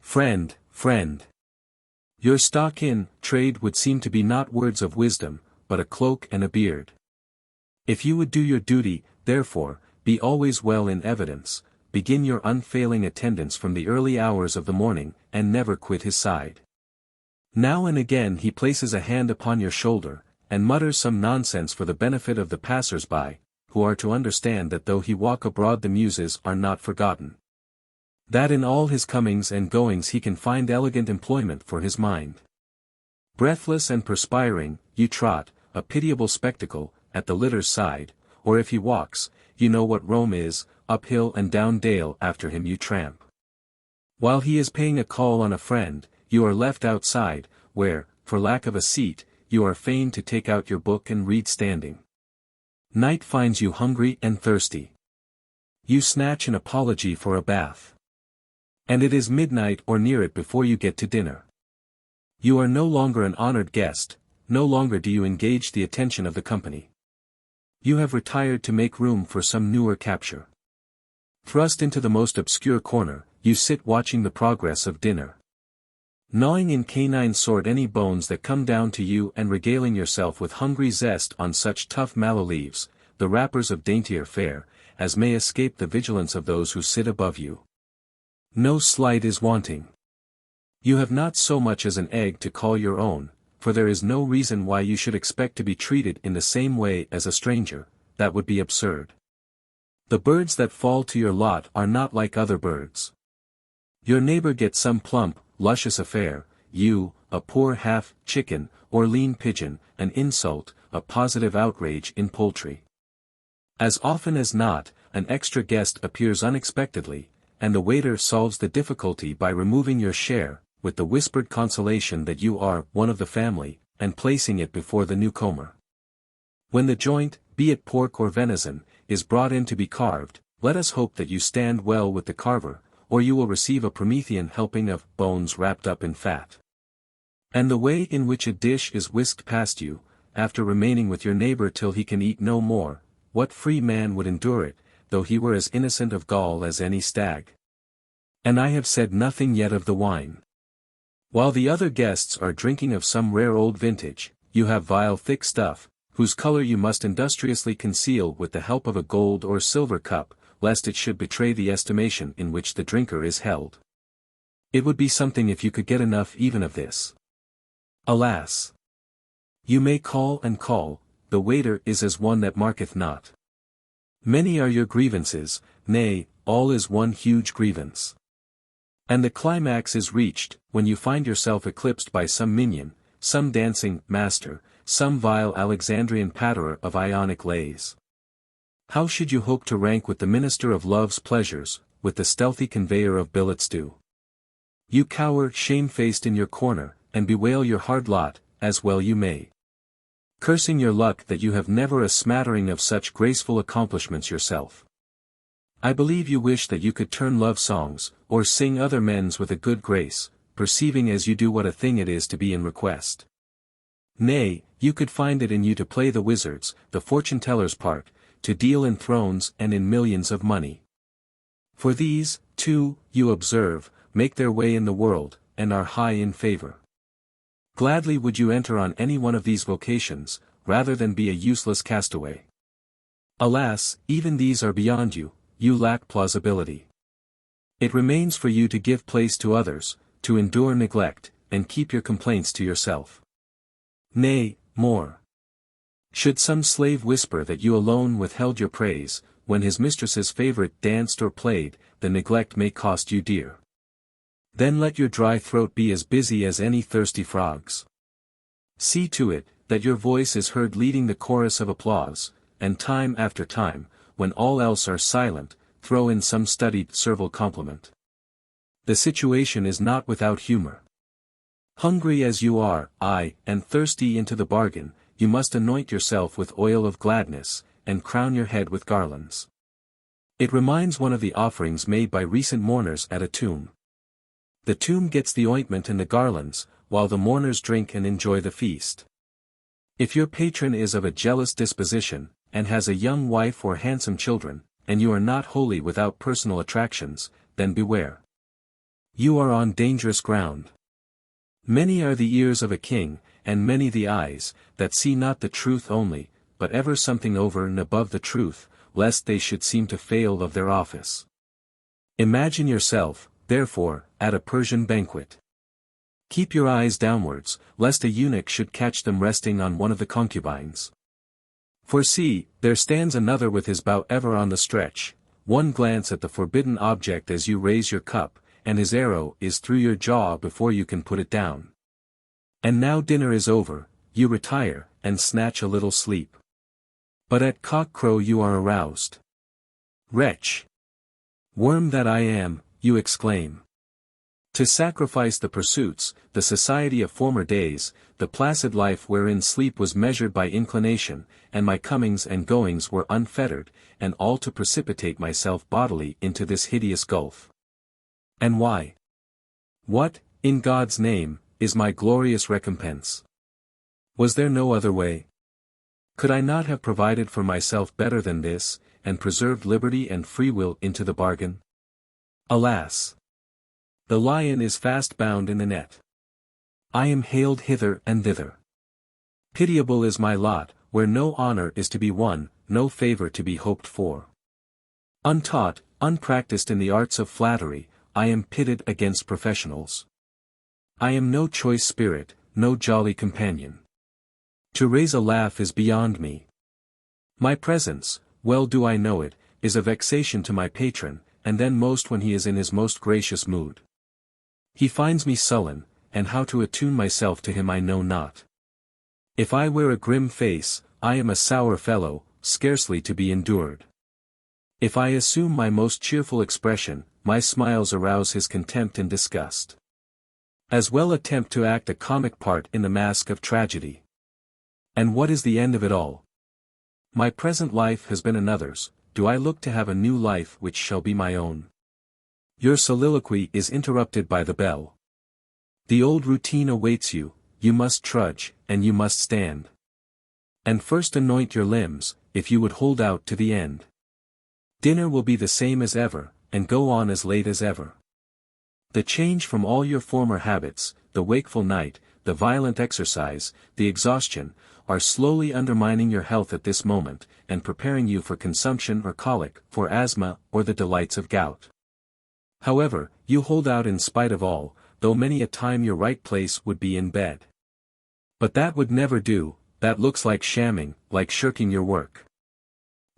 Friend, your stock in trade would seem to be not words of wisdom, but a cloak and a beard. If you would do your duty, therefore, be always well in evidence, begin your unfailing attendance from the early hours of the morning, and never quit his side. Now and again he places a hand upon your shoulder, and mutters some nonsense for the benefit of the passers-by, who are to understand that though he walk abroad the muses are not forgotten. That in all his comings and goings he can find elegant employment for his mind. Breathless and perspiring, you trot, a pitiable spectacle, at the litter's side, or if he walks, you know what Rome is, up hill and down dale after him you tramp. While he is paying a call on a friend, you are left outside, where, for lack of a seat, you are fain to take out your book and read standing. Night finds you hungry and thirsty. You snatch an apology for a bath. And it is midnight or near it before you get to dinner. You are no longer an honored guest, no longer do you engage the attention of the company. You have retired to make room for some newer capture. Thrust into the most obscure corner, you sit watching the progress of dinner. Gnawing in canine sort any bones that come down to you and regaling yourself with hungry zest on such tough mallow leaves, the wrappers of daintier fare, as may escape the vigilance of those who sit above you. No slight is wanting. You have not so much as an egg to call your own, for there is no reason why you should expect to be treated in the same way as a stranger, that would be absurd. The birds that fall to your lot are not like other birds. Your neighbor gets some plump, luscious affair, you, a poor half-chicken, or lean pigeon, an insult, a positive outrage in poultry. As often as not, an extra guest appears unexpectedly, and the waiter solves the difficulty by removing your share, with the whispered consolation that you are one of the family, and placing it before the newcomer. When the joint, be it pork or venison, is brought in to be carved, let us hope that you stand well with the carver, or you will receive a Promethean helping of bones wrapped up in fat. And the way in which a dish is whisked past you, after remaining with your neighbor till he can eat no more, what free man would endure it, though he were as innocent of gall as any stag? And I have said nothing yet of the wine. While the other guests are drinking of some rare old vintage, you have vile thick stuff, whose color you must industriously conceal with the help of a gold or silver cup, lest it should betray the estimation in which the drinker is held. It would be something if you could get enough even of this. Alas! You may call and call, the waiter is as one that marketh not. Many are your grievances, nay, all is one huge grievance. And the climax is reached, when you find yourself eclipsed by some minion, some dancing master, some vile Alexandrian patterer of Ionic lays. How should you hope to rank with the minister of love's pleasures, with the stealthy conveyor of billets due? You cower shamefaced in your corner, and bewail your hard lot, as well you may. Cursing your luck that you have never a smattering of such graceful accomplishments yourself. I believe you wish that you could turn love songs, or sing other men's with a good grace, perceiving as you do what a thing it is to be in request. Nay, you could find it in you to play the wizard's, the fortune-teller's part, to deal in thrones and in millions of money. For these, too, you observe, make their way in the world, and are high in favor. Gladly would you enter on any one of these vocations, rather than be a useless castaway. Alas, even these are beyond you, you lack plausibility. It remains for you to give place to others, to endure neglect, and keep your complaints to yourself. Nay, more. Should some slave whisper that you alone withheld your praise, when his mistress's favorite danced or played, the neglect may cost you dear. Then let your dry throat be as busy as any thirsty frog's. See to it, that your voice is heard leading the chorus of applause, and time after time, when all else are silent, throw in some studied servile compliment. The situation is not without humor. Hungry as you are, aye, and thirsty into the bargain, you must anoint yourself with oil of gladness, and crown your head with garlands. It reminds one of the offerings made by recent mourners at a tomb. The tomb gets the ointment and the garlands, while the mourners drink and enjoy the feast. If your patron is of a jealous disposition, and has a young wife or handsome children, and you are not wholly without personal attractions, then beware. You are on dangerous ground. Many are the ears of a king, and many the eyes, that see not the truth only, but ever something over and above the truth, lest they should seem to fail of their office. Imagine yourself, therefore, at a Persian banquet. Keep your eyes downwards, lest a eunuch should catch them resting on one of the concubines. For see, there stands another with his bow ever on the stretch, one glance at the forbidden object as you raise your cup, and his arrow is through your jaw before you can put it down. And now dinner is over, you retire, and snatch a little sleep. But at cock-crow you are aroused. Wretch! Worm that I am, you exclaim. To sacrifice the pursuits, the society of former days, the placid life wherein sleep was measured by inclination, and my comings and goings were unfettered, and all to precipitate myself bodily into this hideous gulf. And why? What, in God's name, is my glorious recompense? Was there no other way? Could I not have provided for myself better than this, and preserved liberty and free will into the bargain? Alas! The lion is fast bound in the net. I am haled hither and thither. Pitiable is my lot, where no honor is to be won, no favor to be hoped for. Untaught, unpracticed in the arts of flattery, I am pitted against professionals. I am no choice spirit, no jolly companion. To raise a laugh is beyond me. My presence, well do I know it, is a vexation to my patron, and then most when he is in his most gracious mood. He finds me sullen, and how to attune myself to him I know not. If I wear a grim face, I am a sour fellow, scarcely to be endured. If I assume my most cheerful expression, my smiles arouse his contempt and disgust. As well attempt to act a comic part in the mask of tragedy. And what is the end of it all? My present life has been another's, do I look to have a new life which shall be my own? Your soliloquy is interrupted by the bell. The old routine awaits you, you must trudge, and you must stand. And first anoint your limbs, if you would hold out to the end. Dinner will be the same as ever, and go on as late as ever. The change from all your former habits, the wakeful night, the violent exercise, the exhaustion, are slowly undermining your health at this moment, and preparing you for consumption or colic, for asthma, or the delights of gout. However, you hold out in spite of all, though many a time your right place would be in bed. But that would never do, that looks like shamming, like shirking your work.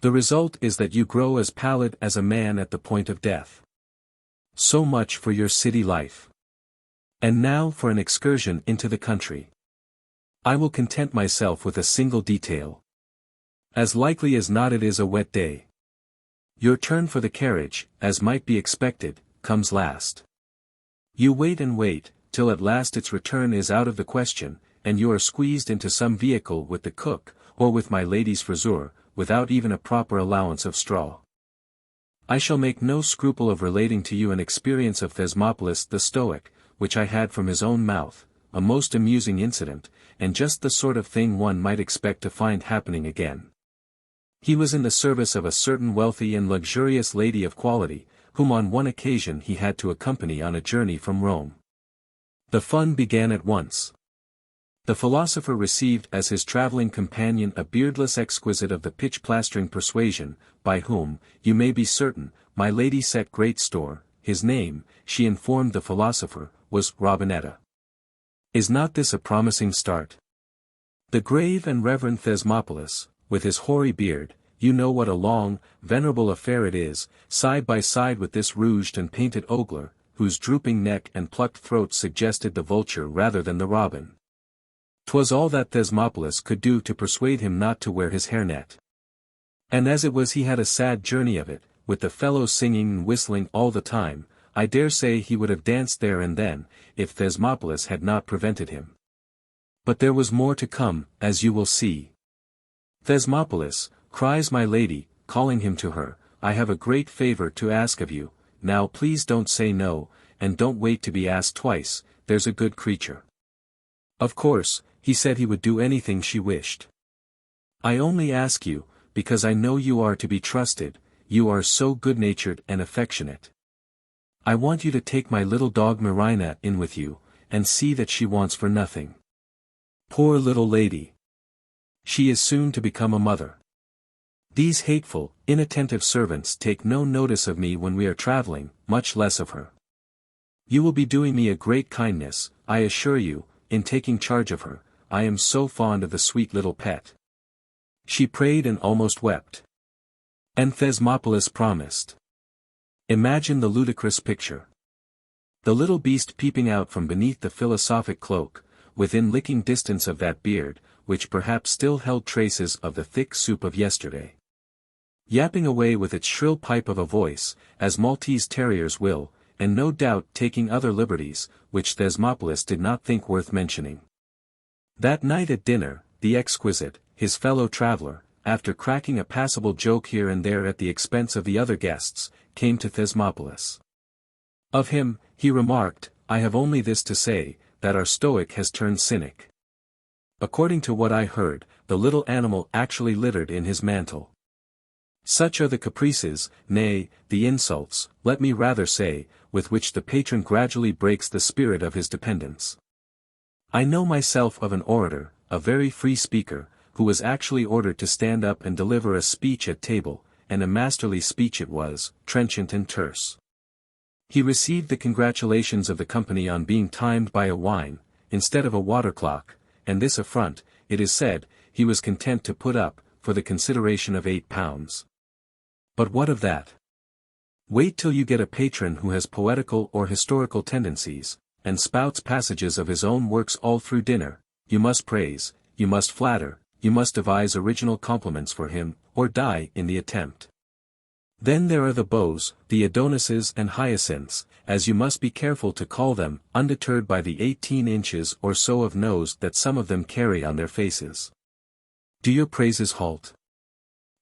The result is that you grow as pallid as a man at the point of death. So much for your city life. And now for an excursion into the country. I will content myself with a single detail. As likely as not it is a wet day. Your turn for the carriage, as might be expected, comes last. You wait and wait, till at last its return is out of the question, and you are squeezed into some vehicle with the cook, or with my lady's friseur, without even a proper allowance of straw. I shall make no scruple of relating to you an experience of Thesmopolis the Stoic, which I had from his own mouth, a most amusing incident, and just the sort of thing one might expect to find happening again. He was in the service of a certain wealthy and luxurious lady of quality, whom on one occasion he had to accompany on a journey from Rome. The fun began at once. The philosopher received as his traveling companion a beardless exquisite of the pitch-plastering persuasion, by whom, you may be certain, my lady set great store. His name, she informed the philosopher, was Robinetta. Is not this a promising start? The grave and reverend Thesmopolis, with his hoary beard, you know what a long, venerable affair it is, side by side with this rouged and painted ogre, whose drooping neck and plucked throat suggested the vulture rather than the robin. 'Twas all that Thesmopolis could do to persuade him not to wear his hairnet. And as it was he had a sad journey of it, with the fellows singing and whistling all the time. I dare say he would have danced there and then, if Thesmopolis had not prevented him. But there was more to come, as you will see. Thesmopolis, cries my lady, calling him to her, I have a great favor to ask of you, now please don't say no, and don't wait to be asked twice, there's a good creature. Of course, he said he would do anything she wished. I only ask you, because I know you are to be trusted, you are so good-natured and affectionate. I want you to take my little dog Marina in with you, and see that she wants for nothing. Poor little lady. She is soon to become a mother. These hateful, inattentive servants take no notice of me when we are traveling, much less of her. You will be doing me a great kindness, I assure you, in taking charge of her, I am so fond of the sweet little pet. She prayed and almost wept. And Thesmopolis promised. Imagine the ludicrous picture. The little beast peeping out from beneath the philosophic cloak, within licking distance of that beard, which perhaps still held traces of the thick soup of yesterday. Yapping away with its shrill pipe of a voice, as Maltese terriers will, and no doubt taking other liberties, which Thesmopolis did not think worth mentioning. That night at dinner, the exquisite, his fellow traveller, after cracking a passable joke here and there at the expense of the other guests, came to Thesmopolis. Of him, he remarked, I have only this to say, that our Stoic has turned Cynic. According to what I heard, the little animal actually littered in his mantle. Such are the caprices, nay, the insults, let me rather say, with which the patron gradually breaks the spirit of his dependents. I know myself of an orator, a very free speaker, who was actually ordered to stand up and deliver a speech at table, and a masterly speech it was, trenchant and terse. He received the congratulations of the company on being timed by a wine, instead of a water clock, and this affront, it is said, he was content to put up, for the consideration of £8. But what of that? Wait till you get a patron who has poetical or historical tendencies, and spouts passages of his own works all through dinner. You must praise, you must flatter, you must devise original compliments for him, or die in the attempt. Then there are the beaux, the Adonises and Hyacinths, as you must be careful to call them, undeterred by the 18 inches or so of nose that some of them carry on their faces. Do your praises halt?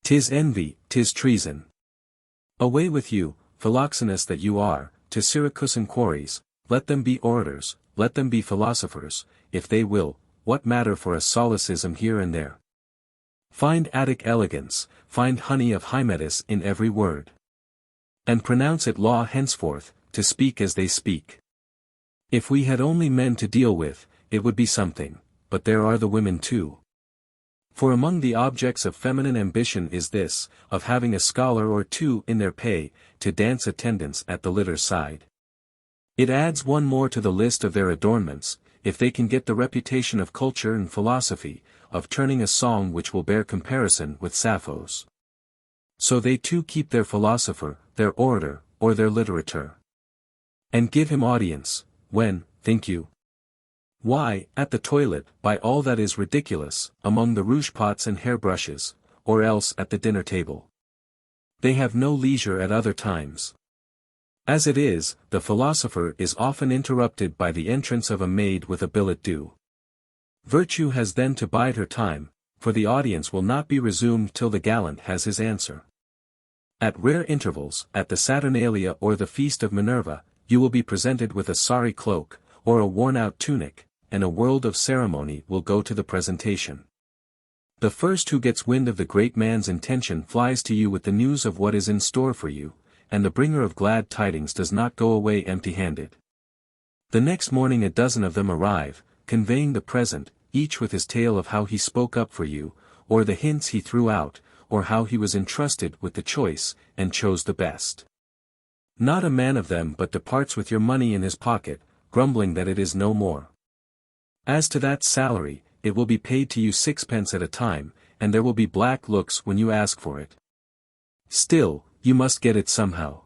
'Tis envy, 'tis treason. Away with you, Philoxenus that you are, to Syracusan quarries, let them be orators, let them be philosophers, if they will, what matter for a solecism here and there? Find Attic elegance, find honey of Hymettus in every word. And pronounce it law henceforth, to speak as they speak. If we had only men to deal with, it would be something, but there are the women too. For among the objects of feminine ambition is this, of having a scholar or two in their pay, to dance attendance at the litter's side. It adds one more to the list of their adornments, if they can get the reputation of culture and philosophy, of turning a song which will bear comparison with Sappho's. So they too keep their philosopher, their orator, or their literature. And give him audience, when, think you? Why, at the toilet, by all that is ridiculous, among the rouge-pots and hair-brushes, or else at the dinner-table. They have no leisure at other times. As it is, the philosopher is often interrupted by the entrance of a maid with a billet doux. Virtue has then to bide her time, for the audience will not be resumed till the gallant has his answer. At rare intervals, at the Saturnalia or the feast of Minerva, you will be presented with a sorry cloak, or a worn-out tunic, and a world of ceremony will go to the presentation. The first who gets wind of the great man's intention flies to you with the news of what is in store for you, and the bringer of glad tidings does not go away empty-handed. The next morning a dozen of them arrive, conveying the present, each with his tale of how he spoke up for you, or the hints he threw out, or how he was entrusted with the choice, and chose the best. Not a man of them but departs with your money in his pocket, grumbling that it is no more. As to that salary, it will be paid to you 6 pence at a time, and there will be black looks when you ask for it. Still, you must get it somehow.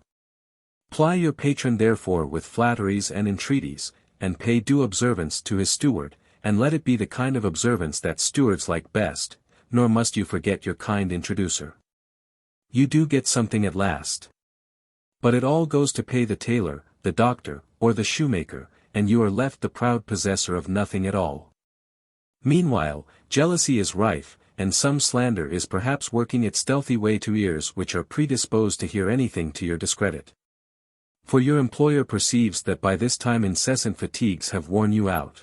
Ply your patron therefore with flatteries and entreaties, and pay due observance to his steward, and let it be the kind of observance that stewards like best, nor must you forget your kind introducer. You do get something at last. But it all goes to pay the tailor, the doctor, or the shoemaker, and you are left the proud possessor of nothing at all. Meanwhile, jealousy is rife, and some slander is perhaps working its stealthy way to ears which are predisposed to hear anything to your discredit. For your employer perceives that by this time incessant fatigues have worn you out.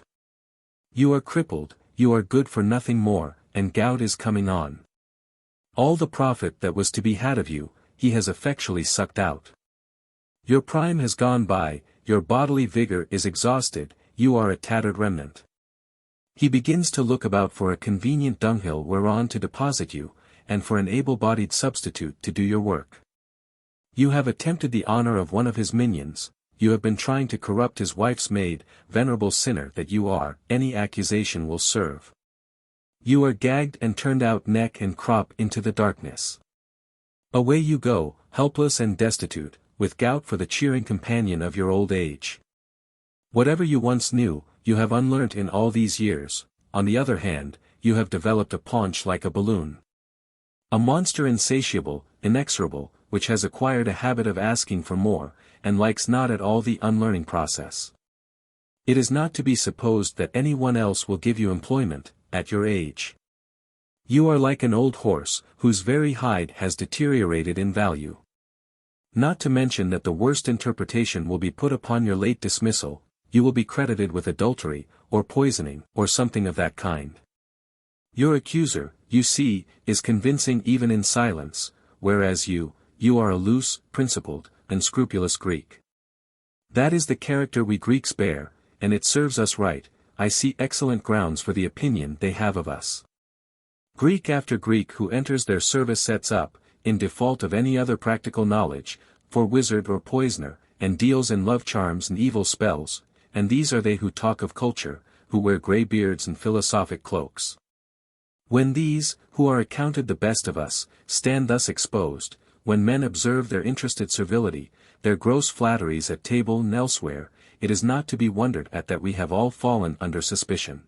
You are crippled, you are good for nothing more, and gout is coming on. All the profit that was to be had of you, he has effectually sucked out. Your prime has gone by, your bodily vigor is exhausted, you are a tattered remnant. He begins to look about for a convenient dunghill whereon to deposit you, and for an able-bodied substitute to do your work. You have attempted the honor of one of his minions, you have been trying to corrupt his wife's maid, venerable sinner that you are, any accusation will serve. You are gagged and turned out neck and crop into the darkness. Away you go, helpless and destitute, with gout for the cheering companion of your old age. Whatever you once knew, you have unlearnt in all these years. On the other hand, you have developed a paunch like a balloon. A monster insatiable, inexorable, which has acquired a habit of asking for more, and likes not at all the unlearning process. It is not to be supposed that any one else will give you employment, at your age. You are like an old horse, whose very hide has deteriorated in value. Not to mention that the worst interpretation will be put upon your late dismissal, you will be credited with adultery, or poisoning, or something of that kind. Your accuser, you see, is convincing even in silence, whereas you are a loose, principled, and scrupulous Greek. That is the character we Greeks bear, and it serves us right. I see excellent grounds for the opinion they have of us. Greek after Greek who enters their service sets up, in default of any other practical knowledge, for wizard or poisoner, and deals in love charms and evil spells, and these are they who talk of culture, who wear grey beards and philosophic cloaks. When these, who are accounted the best of us, stand thus exposed, when men observe their interested servility, their gross flatteries at table and elsewhere, it is not to be wondered at that we have all fallen under suspicion.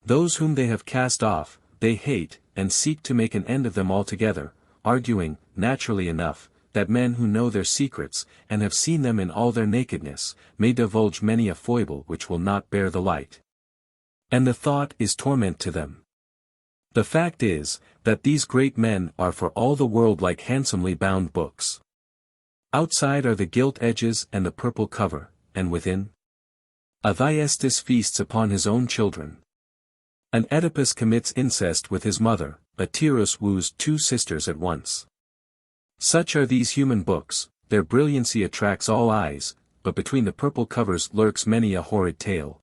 Those whom they have cast off, they hate, and seek to make an end of them altogether, arguing, naturally enough, that men who know their secrets, and have seen them in all their nakedness, may divulge many a foible which will not bear the light. And the thought is torment to them. The fact is, that these great men are for all the world like handsomely bound books. Outside are the gilt edges and the purple cover, and within? A Thyestes feasts upon his own children. An Oedipus commits incest with his mother, a Tyrrhus woos two sisters at once. Such are these human books, their brilliancy attracts all eyes, but between the purple covers lurks many a horrid tale.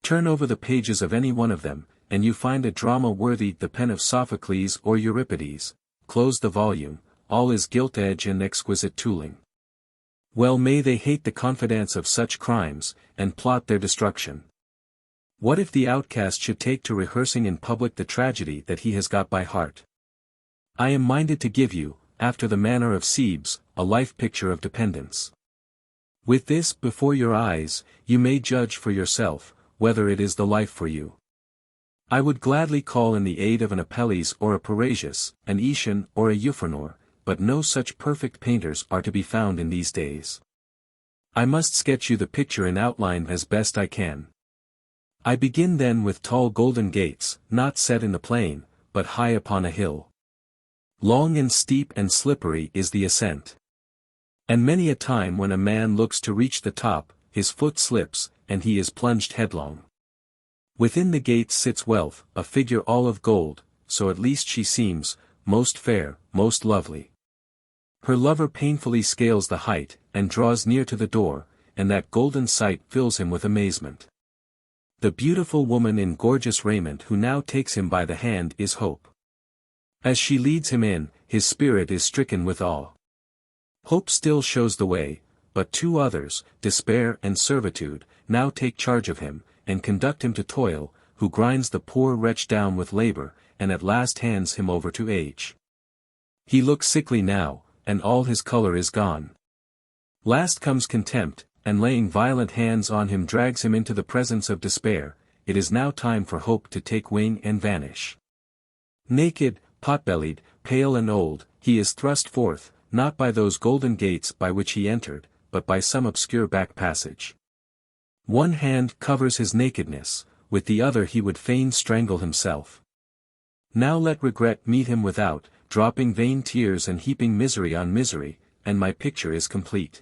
Turn over the pages of any one of them, and you find a drama worthy the pen of Sophocles or Euripides. Close the volume, all is gilt edge and exquisite tooling. Well may they hate the confidants of such crimes, and plot their destruction. What if the outcast should take to rehearsing in public the tragedy that he has got by heart? I am minded to give you, after the manner of Cebes, a life picture of dependence. With this before your eyes, you may judge for yourself, whether it is the life for you. I would gladly call in the aid of an Apelles or a Parrhasius, an Aetion or a Euphranor, but no such perfect painters are to be found in these days. I must sketch you the picture in outline as best I can. I begin then with tall golden gates, not set in the plain, but high upon a hill. Long and steep and slippery is the ascent. And many a time when a man looks to reach the top, his foot slips, and he is plunged headlong. Within the gates sits Wealth, a figure all of gold, so at least she seems, most fair, most lovely. Her lover painfully scales the height, and draws near to the door, and that golden sight fills him with amazement. The beautiful woman in gorgeous raiment who now takes him by the hand is Hope. As she leads him in, his spirit is stricken with awe. Hope still shows the way, but two others, Despair and Servitude, now take charge of him, and conduct him to Toil, who grinds the poor wretch down with labor, and at last hands him over to Age. He looks sickly now, and all his color is gone. Last comes Contempt, and laying violent hands on him drags him into the presence of Despair. It is now time for Hope to take wing and vanish. Naked, pot-bellied, pale and old, he is thrust forth, not by those golden gates by which he entered, but by some obscure back passage. One hand covers his nakedness, with the other he would fain strangle himself. Now let regret meet him without, dropping vain tears and heaping misery on misery, and my picture is complete.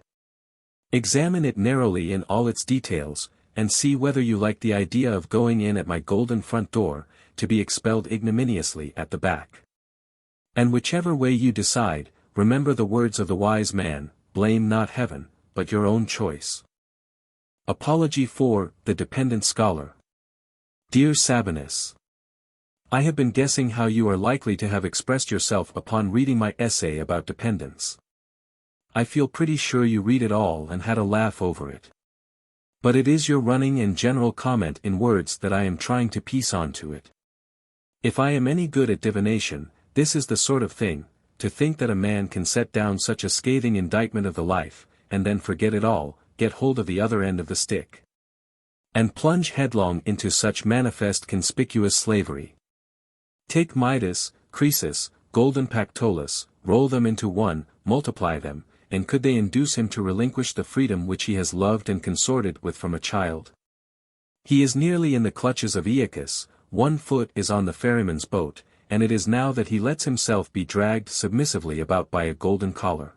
Examine it narrowly in all its details, and see whether you like the idea of going in at my golden front door, to be expelled ignominiously at the back. And whichever way you decide, remember the words of the wise man, blame not heaven, but your own choice. Apology for the Dependent Scholar. Dear Sabinus, I have been guessing how you are likely to have expressed yourself upon reading my essay about dependence. I feel pretty sure you read it all and had a laugh over it. But it is your running and general comment in words that I am trying to piece onto it. If I am any good at divination, this is the sort of thing, to think that a man can set down such a scathing indictment of the life, and then forget it all, get hold of the other end of the stick, and plunge headlong into such manifest conspicuous slavery. Take Midas, Croesus, golden Pactolus, roll them into one, multiply them, and could they induce him to relinquish the freedom which he has loved and consorted with from a child? He is nearly in the clutches of Aeacus, one foot is on the ferryman's boat, and it is now that he lets himself be dragged submissively about by a golden collar.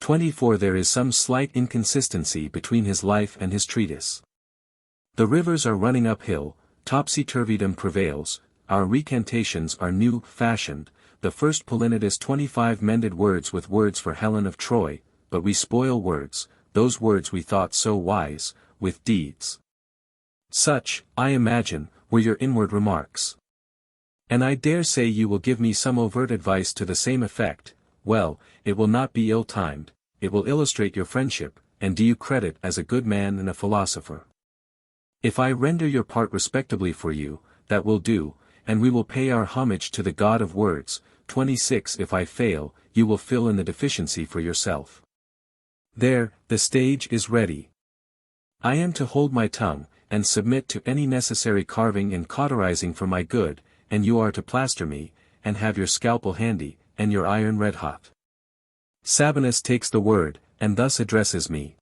24 There is some slight inconsistency between his life and his treatise. The rivers are running uphill, topsy-turvydom prevails, our recantations are new-fashioned, the first Polinides 25 mended words with words for Helen of Troy, but we spoil words, those words we thought so wise, with deeds. Such, I imagine, were your inward remarks. And I dare say you will give me some overt advice to the same effect. Well, it will not be ill-timed, it will illustrate your friendship, and do you credit as a good man and a philosopher. If I render your part respectably for you, that will do, and we will pay our homage to the god of words. 26 If I fail, you will fill in the deficiency for yourself. There, the stage is ready. I am to hold my tongue, and submit to any necessary carving and cauterizing for my good, and you are to plaster me, and have your scalpel handy, and your iron red-hot. Sabinus takes the word, and thus addresses me.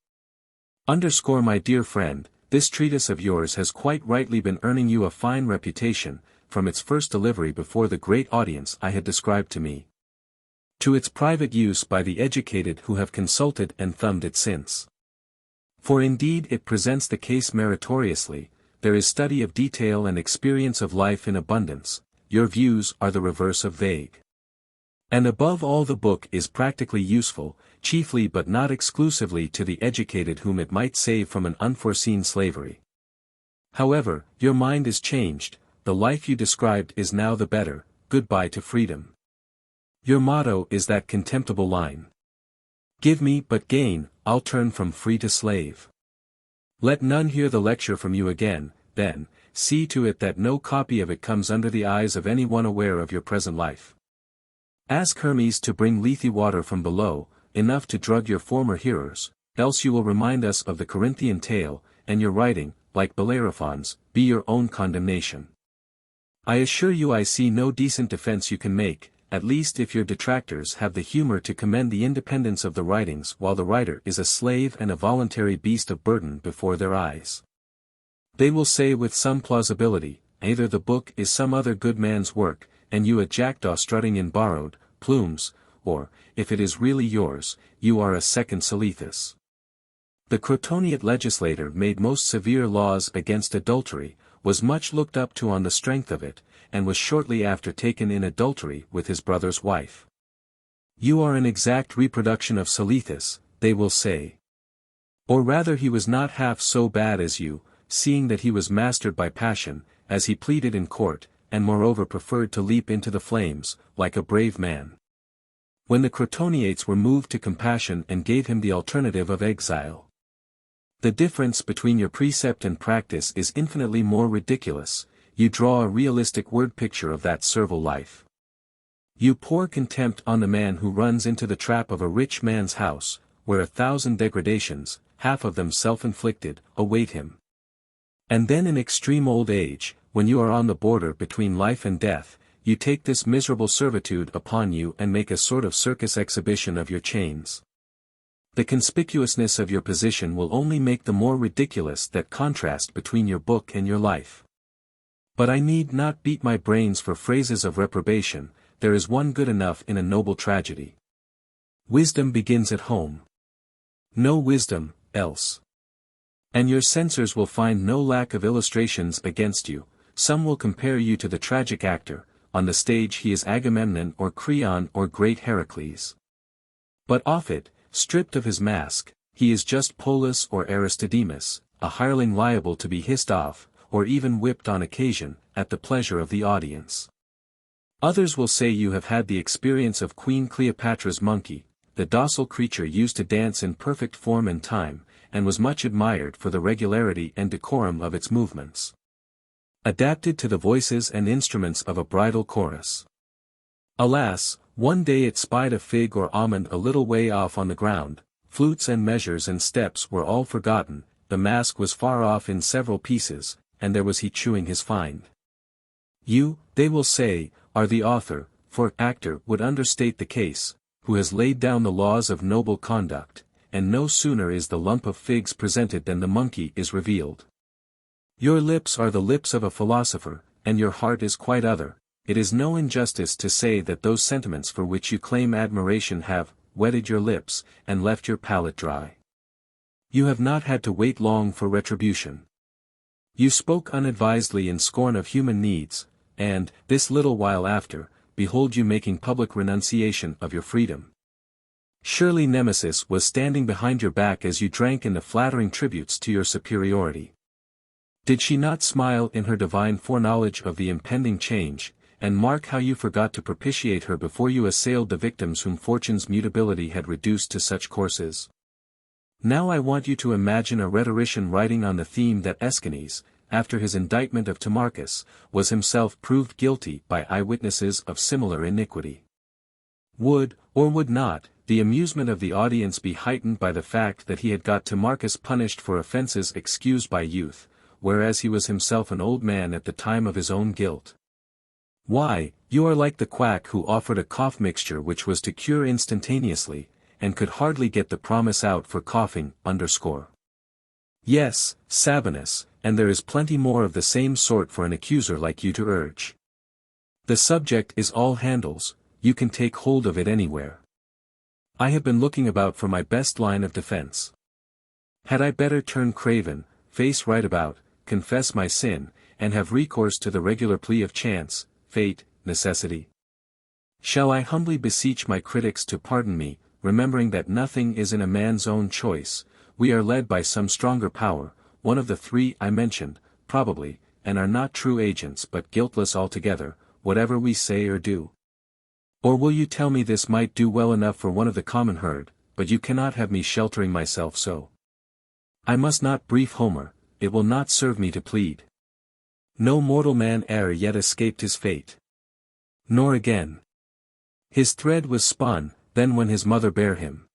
Underscore my dear friend, this treatise of yours has quite rightly been earning you a fine reputation, from its first delivery before the great audience I had described to me, to its private use by the educated who have consulted and thumbed it since. For indeed it presents the case meritoriously, there is study of detail and experience of life in abundance, your views are the reverse of vague. And above all the book is practically useful, chiefly but not exclusively to the educated whom it might save from an unforeseen slavery. However, your mind is changed, the life you described is now the better, goodbye to freedom. Your motto is that contemptible line. Give me but gain, I'll turn from free to slave. Let none hear the lecture from you again, then, see to it that no copy of it comes under the eyes of any one aware of your present life. Ask Hermes to bring Lethe water from below, enough to drug your former hearers, else you will remind us of the Corinthian tale, and your writing, like Bellerophon's, be your own condemnation. I assure you I see no decent defense you can make, at least if your detractors have the humor to commend the independence of the writings while the writer is a slave and a voluntary beast of burden before their eyes. They will say with some plausibility, either the book is some other good man's work, and you a jackdaw strutting in borrowed plumes, or, if it is really yours, you are a second Salethus. The Crotoniate legislator made most severe laws against adultery, was much looked up to on the strength of it, and was shortly after taken in adultery with his brother's wife. You are an exact reproduction of Salethus, they will say. Or rather he was not half so bad as you, seeing that he was mastered by passion, as he pleaded in court, and moreover preferred to leap into the flames, like a brave man. When the Crotoniates were moved to compassion and gave him the alternative of exile. The difference between your precept and practice is infinitely more ridiculous, you draw a realistic word picture of that servile life. You pour contempt on the man who runs into the trap of a rich man's house, where 1,000 degradations, half of them self-inflicted, await him. And then in extreme old age, when you are on the border between life and death, you take this miserable servitude upon you and make a sort of circus exhibition of your chains. The conspicuousness of your position will only make the more ridiculous that contrast between your book and your life. But I need not beat my brains for phrases of reprobation, there is one good enough in a noble tragedy. Wisdom begins at home. No wisdom, else. And your censors will find no lack of illustrations against you. Some will compare you to the tragic actor, on the stage he is Agamemnon or Creon or great Heracles. But off it, stripped of his mask, he is just Polus or Aristodemus, a hireling liable to be hissed off, or even whipped on occasion, at the pleasure of the audience. Others will say you have had the experience of Queen Cleopatra's monkey, the docile creature used to dance in perfect form and time, and was much admired for the regularity and decorum of its movements. Adapted to the voices and instruments of a bridal chorus. Alas, one day it spied a fig or almond a little way off on the ground, flutes and measures and steps were all forgotten, the mask was far off in several pieces, and there was he chewing his find. You, they will say, are the author, for actor would understate the case, who has laid down the laws of noble conduct, and no sooner is the lump of figs presented than the monkey is revealed. Your lips are the lips of a philosopher, and your heart is quite other. It is no injustice to say that those sentiments for which you claim admiration have wetted your lips, and left your palate dry. You have not had to wait long for retribution. You spoke unadvisedly in scorn of human needs, and, this little while after, behold you making public renunciation of your freedom. Surely Nemesis was standing behind your back as you drank in the flattering tributes to your superiority. Did she not smile in her divine foreknowledge of the impending change, and mark how you forgot to propitiate her before you assailed the victims whom fortune's mutability had reduced to such courses? Now I want you to imagine a rhetorician writing on the theme that Aeschines, after his indictment of Timarchus, was himself proved guilty by eyewitnesses of similar iniquity. Would, or would not, the amusement of the audience be heightened by the fact that he had got Timarchus punished for offences excused by youth, whereas he was himself an old man at the time of his own guilt? Why, you are like the quack who offered a cough mixture which was to cure instantaneously, and could hardly get the promise out for coughing, _. Yes, Sabinus, and there is plenty more of the same sort for an accuser like you to urge. The subject is all handles, you can take hold of it anywhere. I have been looking about for my best line of defense. Had I better turn craven, face right about, confess my sin, and have recourse to the regular plea of chance, fate, necessity? Shall I humbly beseech my critics to pardon me, remembering that nothing is in a man's own choice, we are led by some stronger power, one of the three I mentioned, probably, and are not true agents but guiltless altogether, whatever we say or do? Or will you tell me this might do well enough for one of the common herd, but you cannot have me sheltering myself so? I must not brief Homer, it will not serve me to plead. No mortal man e'er yet escaped his fate. Nor again. His thread was spun, then when his mother bare him.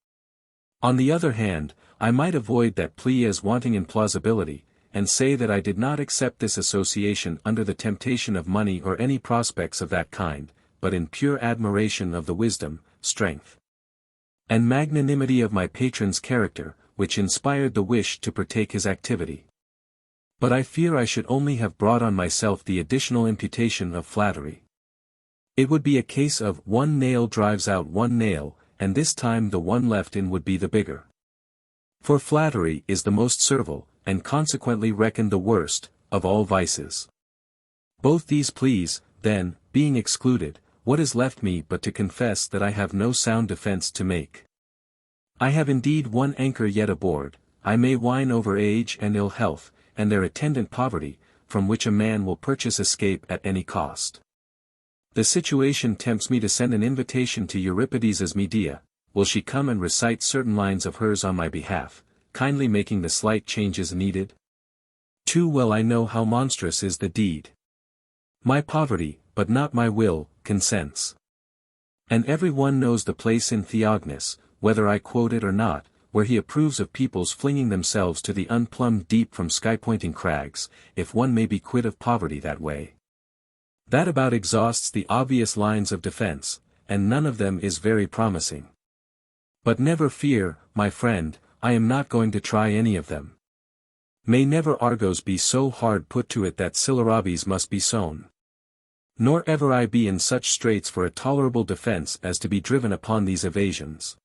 On the other hand, I might avoid that plea as wanting in plausibility, and say that I did not accept this association under the temptation of money or any prospects of that kind, but in pure admiration of the wisdom, strength, and magnanimity of my patron's character, which inspired the wish to partake his activity. But I fear I should only have brought on myself the additional imputation of flattery. It would be a case of one nail drives out one nail, and this time the one left in would be the bigger. For flattery is the most servile, and consequently reckoned the worst, of all vices. Both these pleas, then, being excluded, what is left me but to confess that I have no sound defence to make? I have indeed one anchor yet aboard, I may whine over age and ill health, and their attendant poverty, from which a man will purchase escape at any cost. The situation tempts me to send an invitation to Euripides's Medea. Will she come and recite certain lines of hers on my behalf, kindly making the slight changes needed? Too well I know how monstrous is the deed. My poverty, but not my will, consents. And every one knows the place in Theognis, whether I quote it or not, where he approves of people's flinging themselves to the unplumbed deep from sky-pointing crags, if one may be quit of poverty that way. That about exhausts the obvious lines of defense, and none of them is very promising. But never fear, my friend, I am not going to try any of them. May never Argos be so hard put to it that Silurabes must be sown. Nor ever I be in such straits for a tolerable defense as to be driven upon these evasions.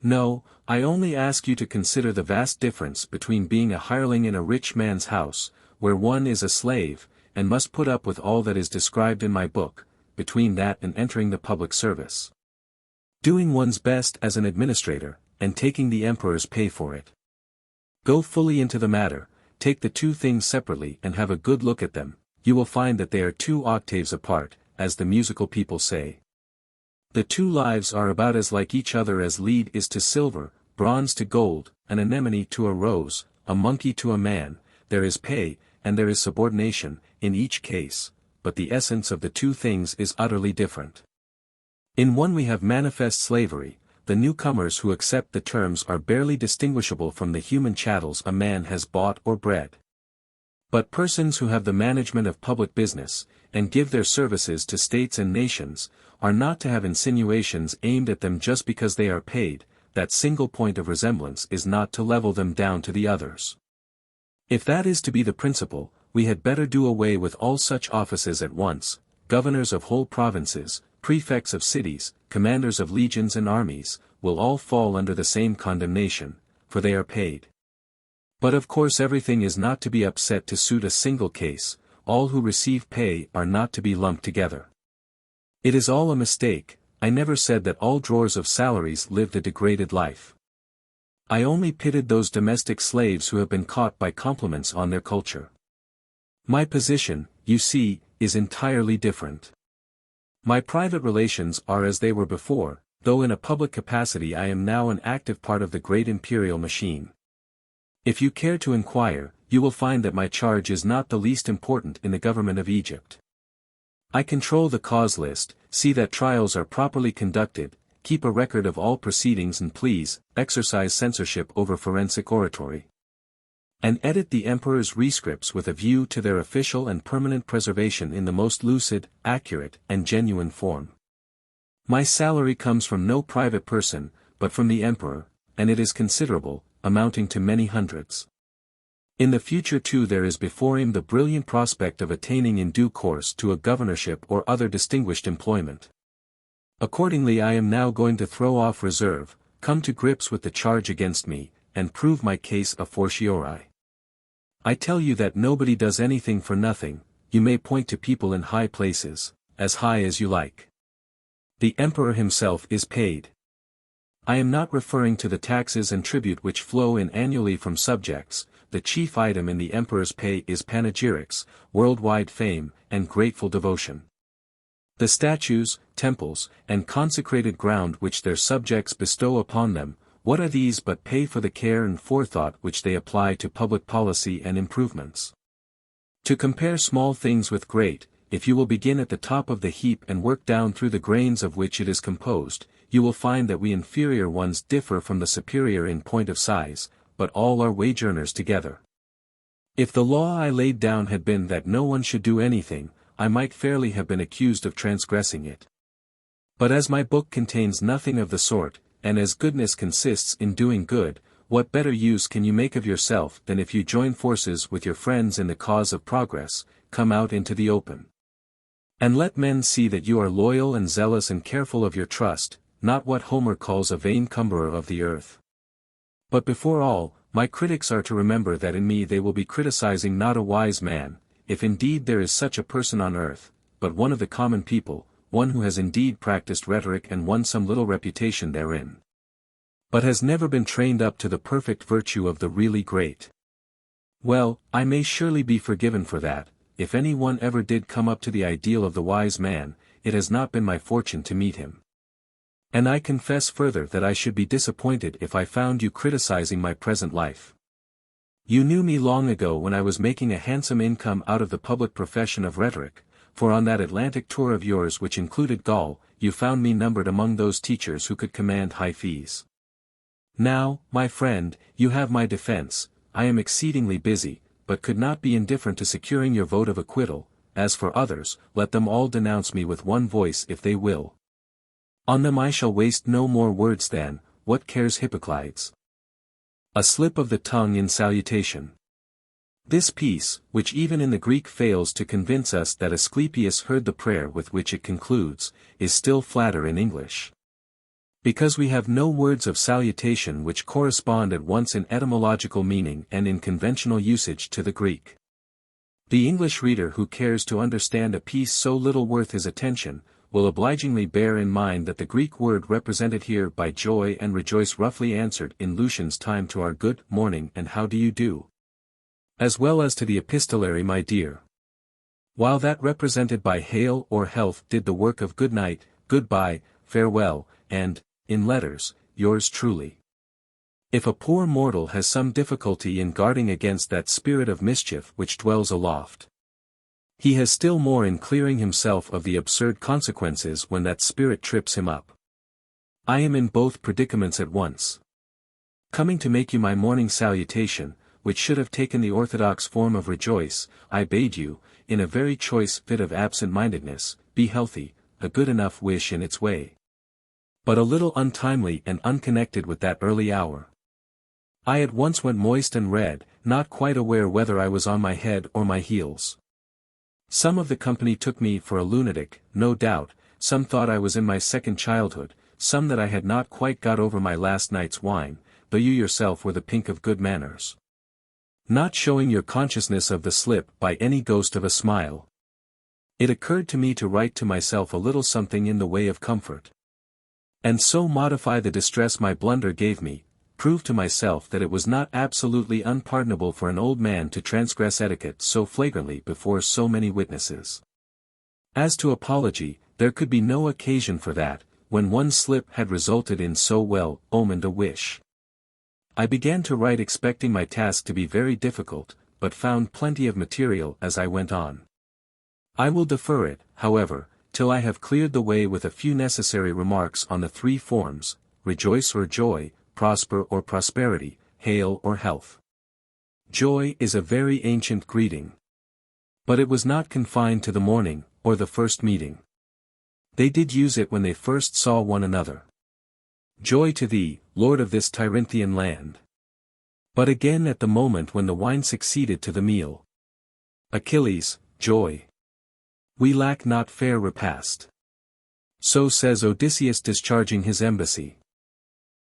No, I only ask you to consider the vast difference between being a hireling in a rich man's house, where one is a slave, and must put up with all that is described in my book, between that and entering the public service. Doing one's best as an administrator, and taking the emperor's pay for it. Go fully into the matter, take the two things separately and have a good look at them, you will find that they are 2 octaves apart, as the musical people say. The 2 lives are about as like each other as lead is to silver, bronze to gold, an anemone to a rose, a monkey to a man. There is pay, and there is subordination, in each case, but the essence of the 2 things is utterly different. In one we have manifest slavery, the newcomers who accept the terms are barely distinguishable from the human chattels a man has bought or bred. But persons who have the management of public business, and give their services to states and nations, are not to have insinuations aimed at them just because they are paid. That single point of resemblance is not to level them down to the others. If that is to be the principle, we had better do away with all such offices at once. Governors of whole provinces, prefects of cities, commanders of legions and armies, will all fall under the same condemnation, for they are paid. But of course everything is not to be upset to suit a single case, all who receive pay are not to be lumped together. It is all a mistake. I never said that all drawers of salaries lived a degraded life. I only pitied those domestic slaves who have been caught by compliments on their culture. My position, you see, is entirely different. My private relations are as they were before, though in a public capacity I am now an active part of the great imperial machine. If you care to inquire, you will find that my charge is not the least important in the government of Egypt. I control the cause list, see that trials are properly conducted, keep a record of all proceedings and pleas, exercise censorship over forensic oratory, and edit the emperor's rescripts with a view to their official and permanent preservation in the most lucid, accurate, and genuine form. My salary comes from no private person, but from the emperor, and it is considerable, amounting to many hundreds. In the future too there is before him the brilliant prospect of attaining in due course to a governorship or other distinguished employment. Accordingly I am now going to throw off reserve, come to grips with the charge against me, and prove my case a fortiori. I tell you that nobody does anything for nothing. You may point to people in high places, as high as you like. The emperor himself is paid. I am not referring to the taxes and tribute which flow in annually from subjects. The chief item in the emperor's pay is panegyrics, worldwide fame, and grateful devotion. The statues, temples, and consecrated ground which their subjects bestow upon them, what are these but pay for the care and forethought which they apply to public policy and improvements? To compare small things with great, if you will begin at the top of the heap and work down through the grains of which it is composed, you will find that we inferior ones differ from the superior in point of size, but all are wage earners together. If the law I laid down had been that no one should do anything, I might fairly have been accused of transgressing it. But as my book contains nothing of the sort, and as goodness consists in doing good, what better use can you make of yourself than if you join forces with your friends in the cause of progress, come out into the open, and let men see that you are loyal and zealous and careful of your trust, not what Homer calls a vain cumberer of the earth. But before all, my critics are to remember that in me they will be criticizing not a wise man, if indeed there is such a person on earth, but one of the common people, one who has indeed practiced rhetoric and won some little reputation therein, but has never been trained up to the perfect virtue of the really great. Well, I may surely be forgiven for that. If any one ever did come up to the ideal of the wise man, it has not been my fortune to meet him. And I confess further that I should be disappointed if I found you criticizing my present life. You knew me long ago when I was making a handsome income out of the public profession of rhetoric, for on that Atlantic tour of yours which included Gaul, you found me numbered among those teachers who could command high fees. Now, my friend, you have my defense. I am exceedingly busy, but could not be indifferent to securing your vote of acquittal. As for others, let them all denounce me with one voice if they will. On them I shall waste no more words than, what cares Hippoclides? A slip of the tongue in salutation. This piece, which even in the Greek fails to convince us that Asclepius heard the prayer with which it concludes, is still flatter in English. Because we have no words of salutation which correspond at once in etymological meaning and in conventional usage to the Greek. The English reader who cares to understand a piece so little worth his attention, will obligingly bear in mind that the Greek word represented here by joy and rejoice roughly answered in Lucian's time to our good morning and how do you do, as well as to the epistolary my dear. While that represented by hail or health did the work of good night, goodbye, farewell, and, in letters, yours truly. If a poor mortal has some difficulty in guarding against that spirit of mischief which dwells aloft, he has still more in clearing himself of the absurd consequences when that spirit trips him up. I am in both predicaments at once. Coming to make you my morning salutation, which should have taken the orthodox form of rejoice, I bade you, in a very choice fit of absent-mindedness, be healthy, a good enough wish in its way, but a little untimely and unconnected with that early hour. I at once went moist and red, not quite aware whether I was on my head or my heels. Some of the company took me for a lunatic, no doubt, some thought I was in my second childhood, some that I had not quite got over my last night's wine, though you yourself were the pink of good manners, not showing your consciousness of the slip by any ghost of a smile. It occurred to me to write to myself a little something in the way of comfort, and so modify the distress my blunder gave me, prove to myself that it was not absolutely unpardonable for an old man to transgress etiquette so flagrantly before so many witnesses. As to apology, there could be no occasion for that, when one slip had resulted in so well-omened a wish. I began to write expecting my task to be very difficult, but found plenty of material as I went on. I will defer it, however, till I have cleared the way with a few necessary remarks on the three forms, rejoice or joy, prosper or prosperity, hail or health. Joy is a very ancient greeting. But it was not confined to the morning, or the first meeting. They did use it when they first saw one another. Joy to thee, Lord of this Tyrinthian land. But again at the moment when the wine succeeded to the meal. Achilles, joy. We lack not fair repast. So says Odysseus discharging his embassy.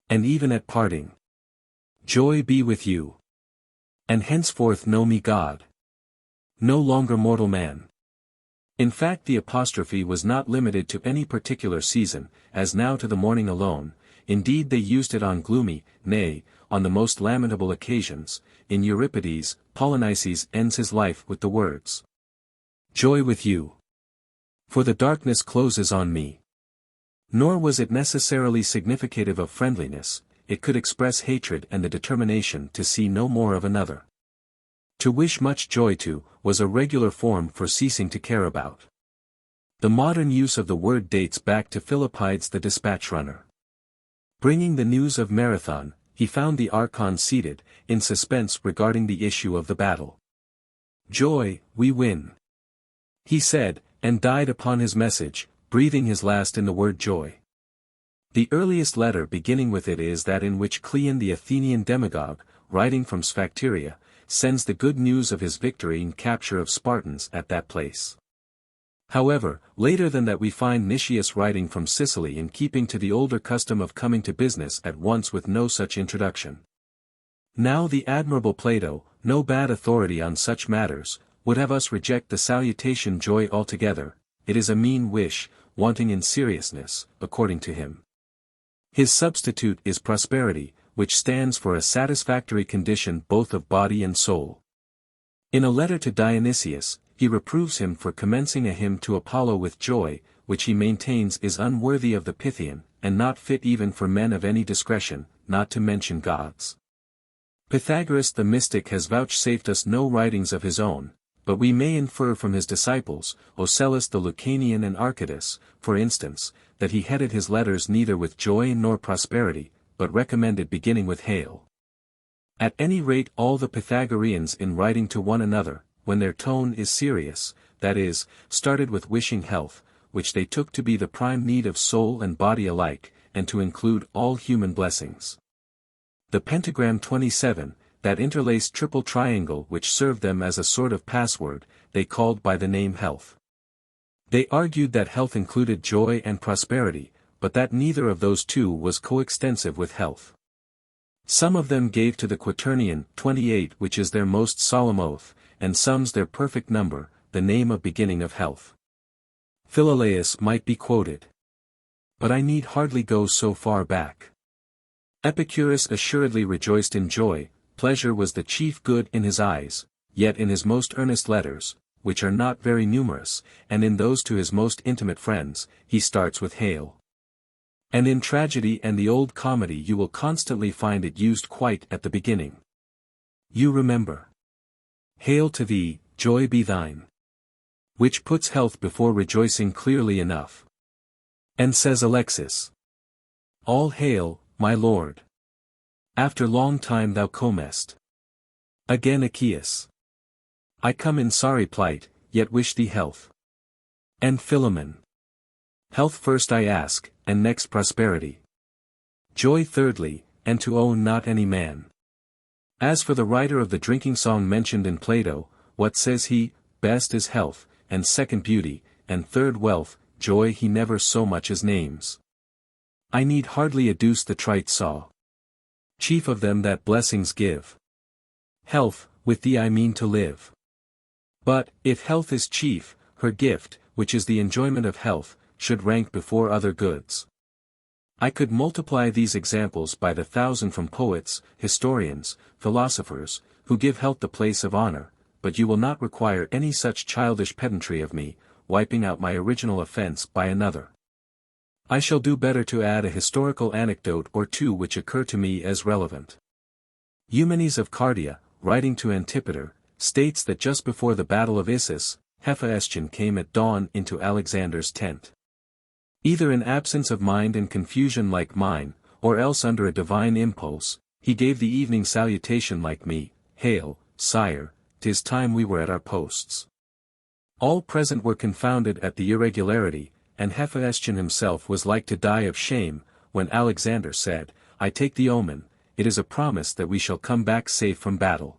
And even at parting. Joy be with you. And henceforth know me God. No longer mortal man. In fact the apostrophe was not limited to any particular season, as now to the morning alone, indeed they used it on gloomy, nay, on the most lamentable occasions. In Euripides, Polynices ends his life with the words, joy with you. For the darkness closes on me. Nor was it necessarily significative of friendliness, it could express hatred and the determination to see no more of another. To wish much joy to, was a regular form for ceasing to care about. The modern use of the word dates back to Philippides the dispatch runner. Bringing the news of Marathon, he found the Archon seated, in suspense regarding the issue of the battle. Joy, we win, he said, and died upon his message, breathing his last in the word joy. The earliest letter beginning with it is that in which Cleon the Athenian demagogue, writing from Sphacteria, sends the good news of his victory and capture of Spartans at that place. However, later than that we find Nicias writing from Sicily in keeping to the older custom of coming to business at once with no such introduction. Now the admirable Plato, no bad authority on such matters, would have us reject the salutation joy altogether. It is a mean wish, wanting in seriousness, according to him. His substitute is prosperity, which stands for a satisfactory condition both of body and soul. In a letter to Dionysius, he reproves him for commencing a hymn to Apollo with joy, which he maintains is unworthy of the Pythian, and not fit even for men of any discretion, not to mention gods. Pythagoras the mystic has vouchsafed us no writings of his own, but we may infer from his disciples, Ocellus the Lucanian and Archytas, for instance, that he headed his letters neither with joy nor prosperity, but recommended beginning with hail. At any rate all the Pythagoreans in writing to one another, when their tone is serious, that is, started with wishing health, which they took to be the prime need of soul and body alike, and to include all human blessings. The pentagram 27, that interlaced triple triangle which served them as a sort of password, they called by the name health. They argued that health included joy and prosperity, but that neither of those two was coextensive with health. Some of them gave to the quaternion 28, which is their most solemn oath, and sums their perfect number, the name of beginning of health. Philolaus might be quoted. But I need hardly go so far back. Epicurus assuredly rejoiced in joy, pleasure was the chief good in his eyes, yet in his most earnest letters, which are not very numerous, and in those to his most intimate friends, he starts with hail. And in tragedy and the old comedy you will constantly find it used quite at the beginning. You remember. Hail to thee, joy be thine. Which puts health before rejoicing clearly enough. And says Alexis. All hail, my lord. After long time thou comest. Again Achaeus. I come in sorry plight, yet wish thee health. And Philemon. Health first I ask, and next prosperity. Joy thirdly, and to own not any man. As for the writer of the drinking song mentioned in Plato, what says he? Best is health, and second beauty, and third wealth, joy he never so much as names. I need hardly adduce the trite saw. Chief of them that blessings give. Health, with thee I mean to live. But, if health is chief, her gift, which is the enjoyment of health, should rank before other goods. I could multiply these examples by the thousand from poets, historians, philosophers, who give health the place of honor, but you will not require any such childish pedantry of me, wiping out my original offense by another. I shall do better to add a historical anecdote or two which occur to me as relevant. Eumenes of Cardia, writing to Antipater, states that just before the battle of Issus, Hephaestion came at dawn into Alexander's tent. Either in absence of mind and confusion like mine, or else under a divine impulse, he gave the evening salutation like me, Hail, sire, 'tis time we were at our posts. All present were confounded at the irregularity, and Hephaestion himself was like to die of shame, when Alexander said, I take the omen, it is a promise that we shall come back safe from battle.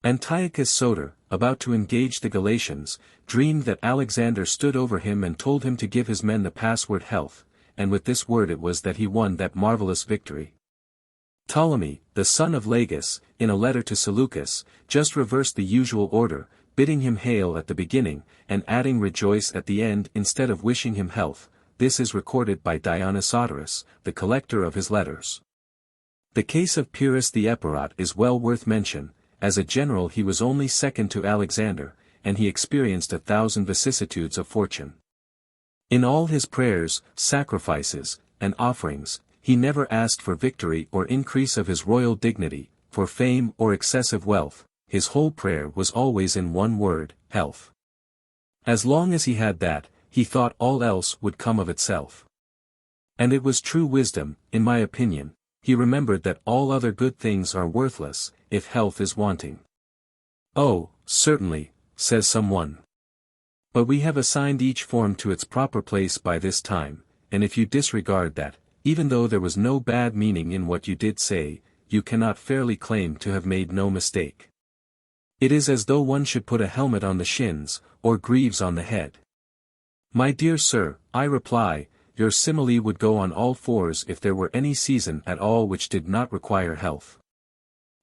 Antiochus Soter, about to engage the Galatians, dreamed that Alexander stood over him and told him to give his men the password health, and with this word it was that he won that marvelous victory. Ptolemy, the son of Lagus, in a letter to Seleucus, just reversed the usual order, bidding him hail at the beginning, and adding rejoice at the end instead of wishing him health. This is recorded by Dionysodorus, the collector of his letters. The case of Pyrrhus the Epirot is well worth mention. As a general he was only second to Alexander, and he experienced 1,000 vicissitudes of fortune. In all his prayers, sacrifices, and offerings, he never asked for victory or increase of his royal dignity, for fame or excessive wealth, his whole prayer was always in one word, health. As long as he had that, he thought all else would come of itself. And it was true wisdom, in my opinion. He remembered that all other good things are worthless, if health is wanting. Oh, certainly, says someone. But we have assigned each form to its proper place by this time, and if you disregard that, even though there was no bad meaning in what you did say, you cannot fairly claim to have made no mistake. It is as though one should put a helmet on the shins, or greaves on the head. My dear sir, I reply, your simile would go on all fours if there were any season at all which did not require health.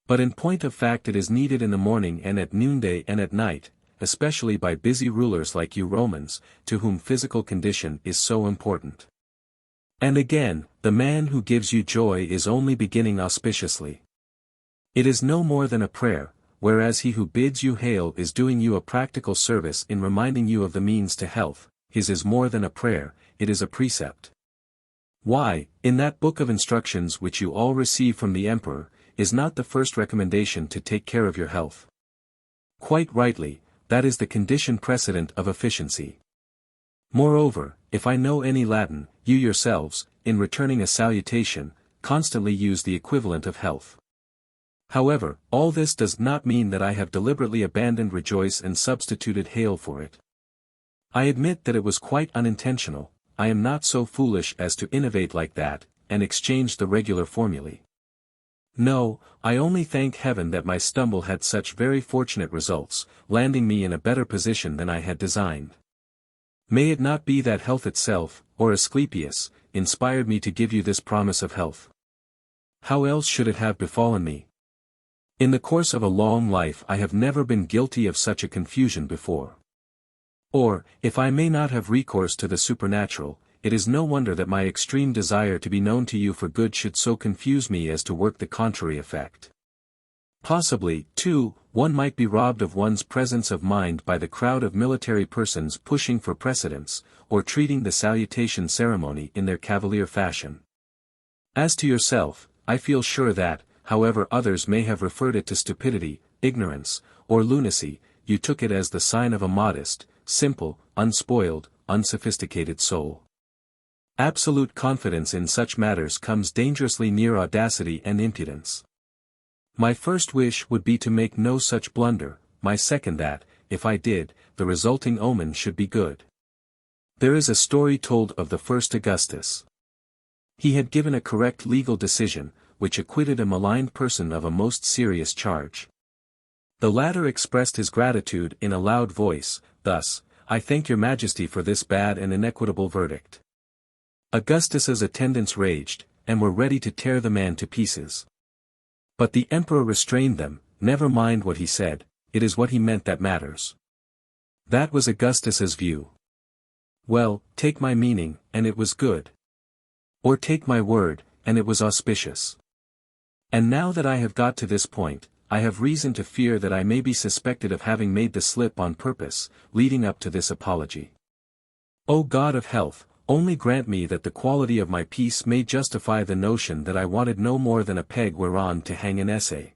But in point of fact it is needed in the morning and at noonday and at night, especially by busy rulers like you Romans, to whom physical condition is so important. And again, the man who gives you joy is only beginning auspiciously. It is no more than a prayer, whereas he who bids you hail is doing you a practical service in reminding you of the means to health. His is more than a prayer, it is a precept. Why, in that book of instructions which you all receive from the emperor, is not the first recommendation to take care of your health? Quite rightly, that is the condition precedent of efficiency. Moreover, if I know any Latin, you yourselves, in returning a salutation, constantly use the equivalent of health. However, all this does not mean that I have deliberately abandoned rejoice and substituted hail for it. I admit that it was quite unintentional. I am not so foolish as to innovate like that, and exchange the regular formulae. No, I only thank heaven that my stumble had such very fortunate results, landing me in a better position than I had designed. May it not be that health itself, or Asclepius, inspired me to give you this promise of health. How else should it have befallen me? In the course of a long life I have never been guilty of such a confusion before. Or, if I may not have recourse to the supernatural, it is no wonder that my extreme desire to be known to you for good should so confuse me as to work the contrary effect. Possibly, too, one might be robbed of one's presence of mind by the crowd of military persons pushing for precedence, or treating the salutation ceremony in their cavalier fashion. As to yourself, I feel sure that, however others may have referred it to stupidity, ignorance, or lunacy, you took it as the sign of a modest, simple, unspoiled, unsophisticated soul. Absolute confidence in such matters comes dangerously near audacity and impudence. My first wish would be to make no such blunder, my second that, if I did, the resulting omen should be good. There is a story told of the first Augustus. He had given a correct legal decision, which acquitted a maligned person of a most serious charge. The latter expressed his gratitude in a loud voice, thus, "I thank your majesty for this bad and inequitable verdict." Augustus's attendants raged, and were ready to tear the man to pieces. But the emperor restrained them. "Never mind what he said, it is what he meant that matters." That was Augustus's view. Well, take my meaning, and it was good. Or take my word, and it was auspicious. And now that I have got to this point, I have reason to fear that I may be suspected of having made the slip on purpose, leading up to this apology. O God of health, only grant me that the quality of my peace may justify the notion that I wanted no more than a peg whereon to hang an essay.